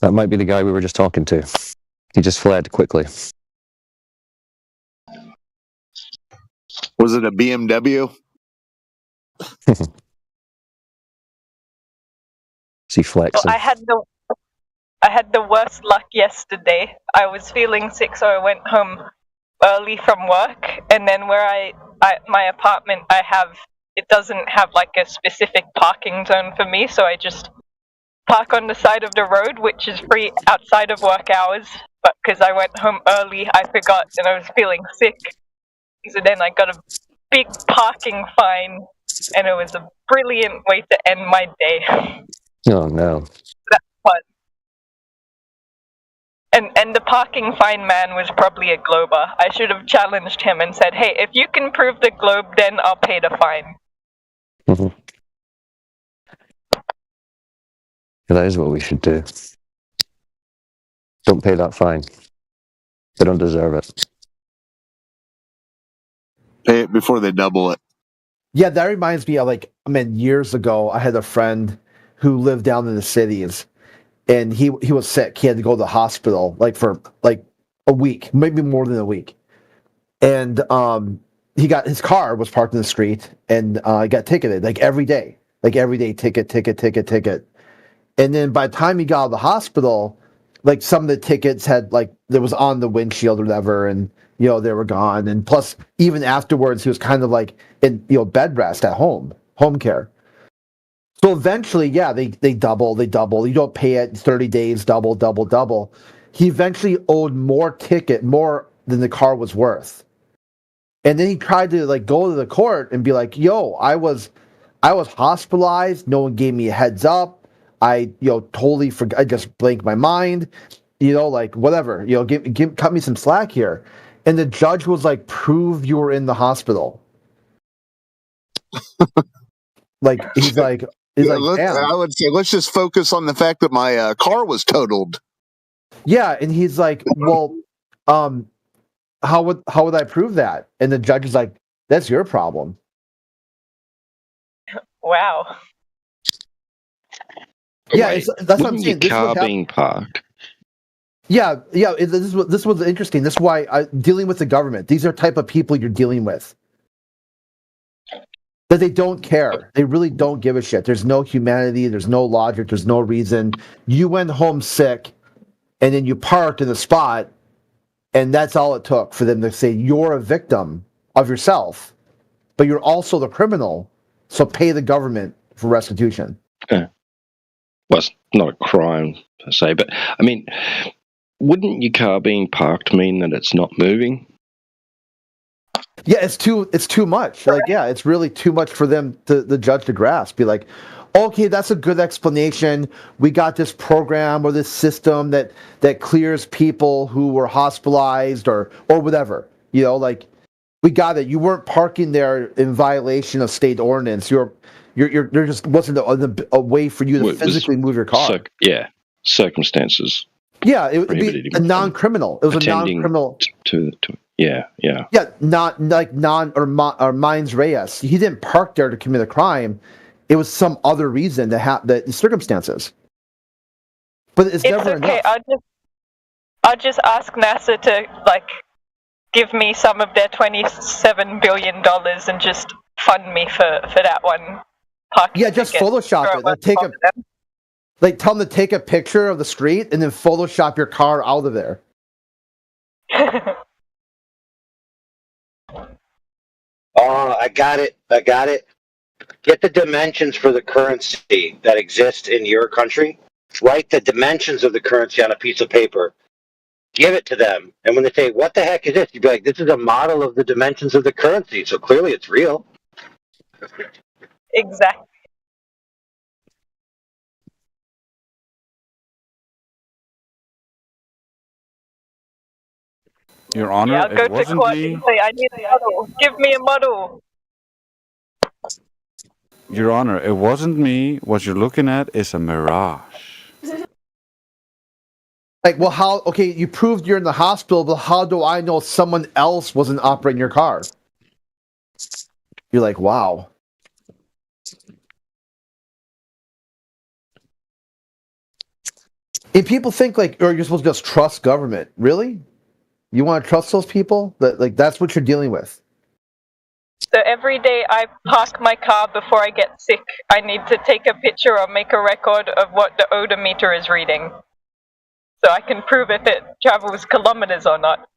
That might be the guy we were just talking to. He just fled quickly. Was it a BMW? Is he flexing? Well, I had the worst luck yesterday. I was feeling sick, so I went home early from work, and then where my apartment it doesn't have like a specific parking zone for me, so I just park on the side of the road, which is free outside of work hours. But because I went home early, I forgot, and I was feeling sick. So then I got a big parking fine, and it was a brilliant way to end my day. Oh no. That's fun. And the parking fine man was probably a Glober. I should have challenged him and said, hey, if you can prove the globe, then I'll pay the fine. Mm-hmm. Yeah, that is what we should do. Don't pay that fine. They don't deserve it. Pay it before they double it. Yeah, that reminds me of years ago, I had a friend who lived down in the cities, and he was sick. He had to go to the hospital for a week, maybe more than a week. And his car was parked in the street, and he got ticketed every day, ticket. And then by the time he got out of the hospital, some of the tickets had there was on the windshield or whatever, and they were gone. And plus, even afterwards, he was kind of in bed rest at home care. So eventually, yeah, they double. You don't pay it 30 days, double. He eventually owed more than the car was worth. And then he tried to go to the court and be like, "Yo, I was hospitalized. No one gave me a heads up. I totally forgot. I just blanked my mind. Whatever. Cut me some slack here." And the judge was like, "Prove you were in the hospital." He's like, I would say, let's just focus on the fact that my car was totaled. Yeah, and he's like, "Well, how would I prove that?" And the judge is like, "That's your problem." Wow. Yeah, that's what I'm saying. Your car being parked. Yeah. This was interesting. This is why dealing with the government. These are type of people you're dealing with. That they don't care. They really don't give a shit. There's no humanity. There's no logic. There's no reason. You went home sick, and then you parked in the spot, and that's all it took for them to say you're a victim of yourself, but you're also the criminal. So pay the government for restitution. Yeah. Well, it's not a crime per se, but I mean, wouldn't your car being parked mean that it's not moving? Yeah, it's too much. It's really too much for them the judge to grasp. Be like, okay, that's a good explanation. We got this program or this system that clears people who were hospitalized or whatever. We got it. You weren't parking there in violation of state ordinance. There just wasn't a way for you to physically move your car. Circumstances. Yeah, it would be a non-criminal. It was a non-criminal. Yeah. Yeah, not or mines reis. He didn't park there to commit a crime. It was some other reason to have the circumstances. But it's never okay. enough. I'll just ask NASA to give me some of their $27 billion and just fund me for that one. Yeah, just Photoshop it. Tell them to take a picture of the street and then Photoshop your car out of there. Oh, I got it. Get the dimensions for the currency that exists in your country. Write the dimensions of the currency on a piece of paper. Give it to them. And when they say, what the heck is this? You'd be like, this is a model of the dimensions of the currency. So clearly it's real. Exactly. Your Honor, Yeah, I'll go to court and say, I need a model. Give me a model. Your Honor, it wasn't me. What you're looking at is a mirage. Like, well, how? Okay, you proved you're in the hospital, but how do I know someone else wasn't operating your car? You're like, wow. And people think like, or you're supposed to just trust government. Really? You want to trust those people? That's what you're dealing with. So every day I park my car before I get sick, I need to take a picture or make a record of what the odometer is reading, so I can prove if it travels kilometers or not.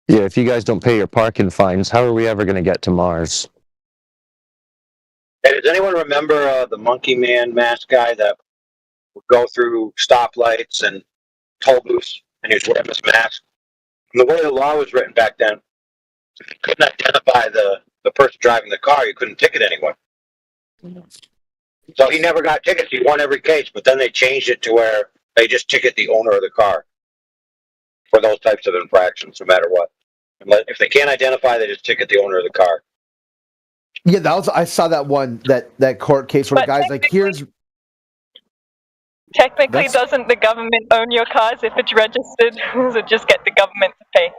Yeah, if you guys don't pay your parking fines, how are we ever going to get to Mars? Hey, does anyone remember the Monkey Man mask guy that would go through stoplights and toll booths, and he was wearing this mask? And the way the law was written back then, if you couldn't identify the person driving the car, you couldn't ticket anyone. So he never got tickets. He won every case, but then they changed it to where they just ticket the owner of the car for those types of infractions, no matter what. If they can't identify, they just ticket the owner of the car. Yeah, I saw that one that court case where the guy's like, here's. Technically, doesn't the government own your cars if it's registered? So just get the government to pay.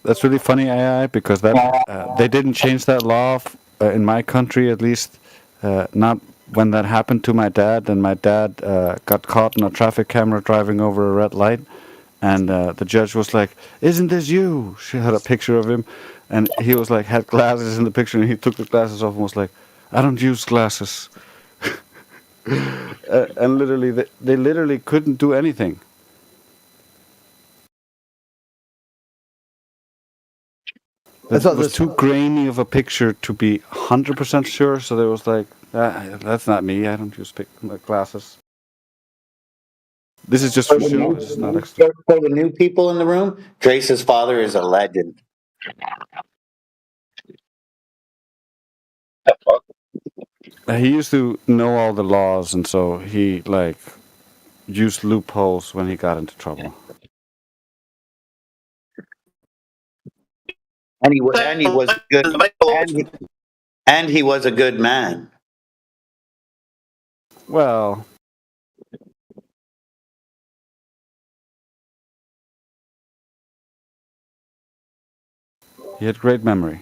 That's really funny, AI, because they didn't change that law in my country, at least not when that happened to my dad. And my dad got caught in a traffic camera driving over a red light, and the judge was like, "Isn't this you?" She had a picture of him, and he was like, had glasses in the picture, and he took the glasses off and was like, "I don't use glasses." And literally, they literally couldn't do anything. It was too grainy of a picture to be 100% sure, so they was like, that's not me, I don't use glasses. This is just for show, this is not extra. For the new people in the room, Drace's father is a legend. He used to know all the laws, and so he, used loopholes when he got into trouble. And he was good, and he was a good man. Well, he had great memory.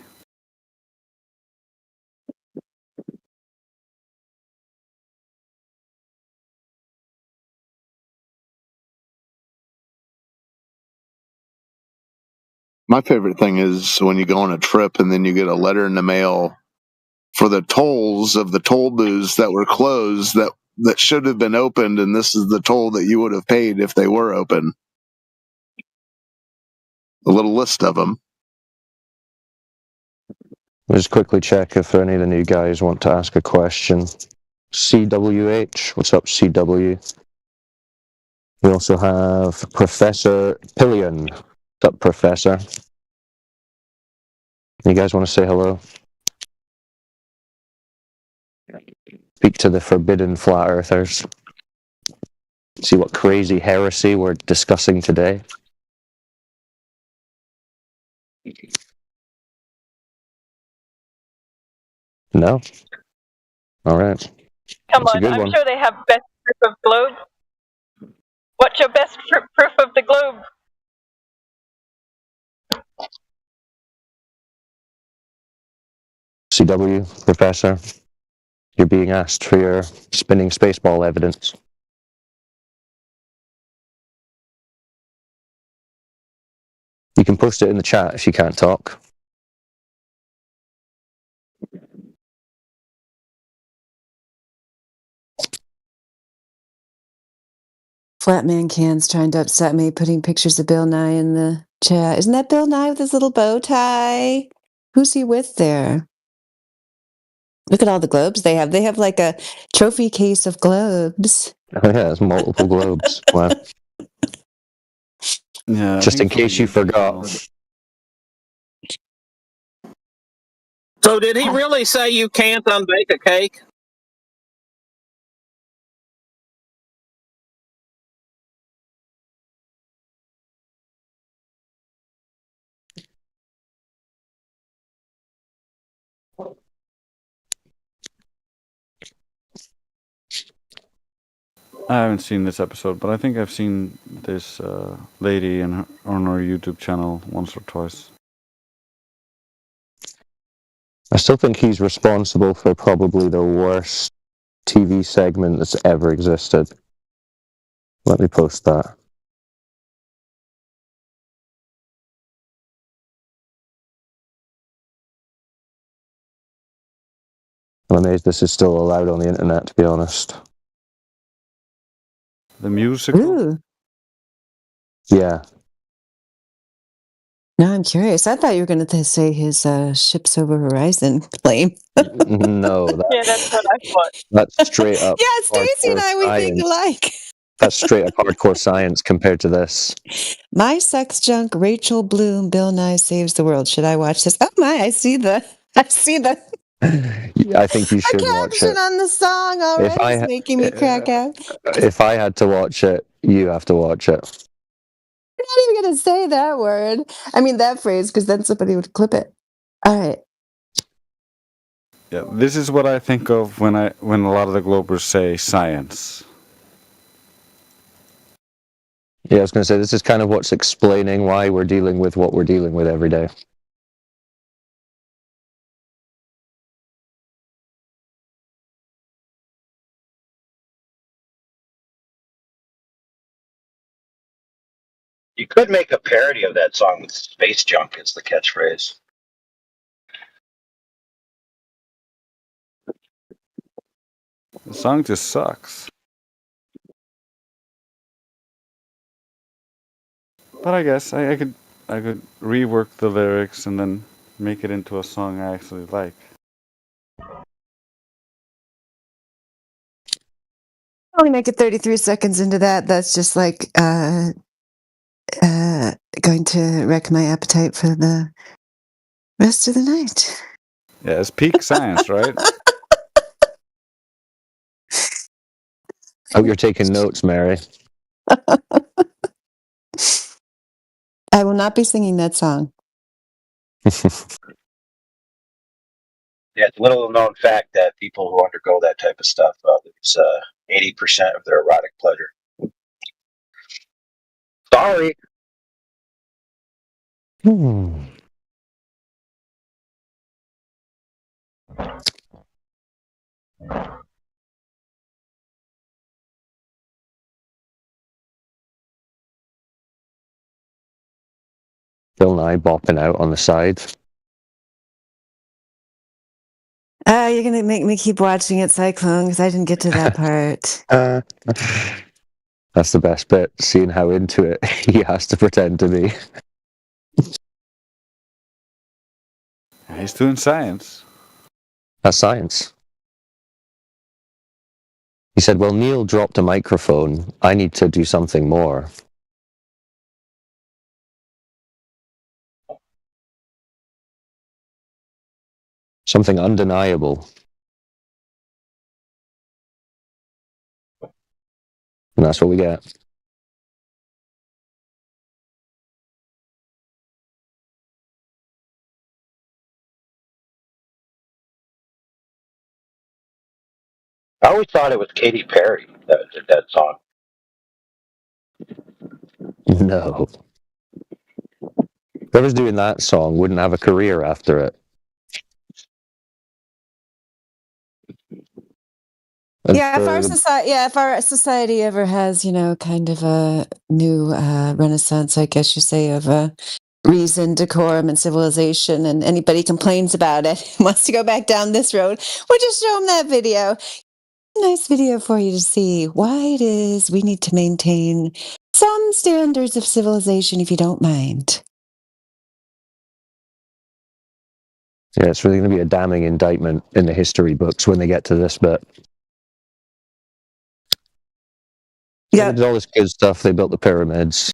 My favorite thing is when you go on a trip and then you get a letter in the mail for the tolls of the toll booths that were closed that should have been opened, and this is the toll that you would have paid if they were open. A little list of them. Let's quickly check if any of the new guys want to ask a question. CWH, what's up, CW? We also have Professor Pillion. What's up, Professor? You guys want to say hello? Speak to the forbidden flat earthers. See what crazy heresy we're discussing today. No? All right. Come That's a on, good I'm one. sure they have best proof of globe. What's your best proof of the globe? CW, Professor, you're being asked for your spinning spaceball evidence. You can post it in the chat if you can't talk. Flatman Can's trying to upset me, putting pictures of Bill Nye in the chat. Isn't that Bill Nye with his little bow tie? Who's he with there? Look at all the globes they have. They have like a trophy case of globes. Oh yeah, there's multiple globes. Wow. Yeah. Just in case you forgot. So did he really say you can't unbake a cake? I haven't seen this episode, but I think I've seen this lady on her YouTube channel once or twice. I still think he's responsible for probably the worst TV segment that's ever existed. Let me post that. I'm amazed this is still allowed on the internet, to be honest. The musical? Ooh. Yeah. Now I'm curious. I thought you were going to say his Ships Over Horizon claim. No, Yeah, that's what I thought. that's straight up. Yeah, Stacey and I, we think science. alike. That's straight up hardcore science compared to this. My Sex Junk, Rachel Bloom, Bill Nye Saves the World. Should I watch this? Oh my, I see the I think you should watch caption it. on the song already. It's making me crack out. If I had to watch it, you have to watch it. I'm not even going to say that word. I mean, that phrase, because then somebody would clip it. All right. Yeah, this is what I think of when a lot of the Globers say science. Yeah, I was going to say, this is kind of what's explaining why we're dealing with what we're dealing with every day. You could make a parody of that song with space junk as the catchphrase. The song just sucks. But I guess I could rework the lyrics and then make it into a song I actually like. Only make it 33 seconds into that. That's just like going to wreck my appetite for the rest of the night. Yeah, it's peak science, right? Hope you're taking notes, Mary. I will not be singing that song. Yeah, it's a little known fact that people who undergo that type of stuff lose 80% of their erotic pleasure. Sorry. Bill Nye bopping out on the side. You're going to make me keep watching it, Cyclone, because I didn't get to that part. That's the best bit, seeing how into it he has to pretend to be. He's doing science. That's science. He said, well, Neil dropped a microphone. I need to do something more. Something undeniable. And that's what we get. I always thought it was Katy Perry that did that song. No. Whoever's doing that song wouldn't have a career after it. Yeah, if our society ever has, kind of a new renaissance, I guess you say, of reason, decorum, and civilization, and anybody complains about it, wants to go back down this road, we'll just show them that video. Nice video for you to see why it is we need to maintain some standards of civilization, if you don't mind. Yeah, it's really going to be a damning indictment in the history books when they get to this bit. Yeah. They did all this good stuff. They built the pyramids.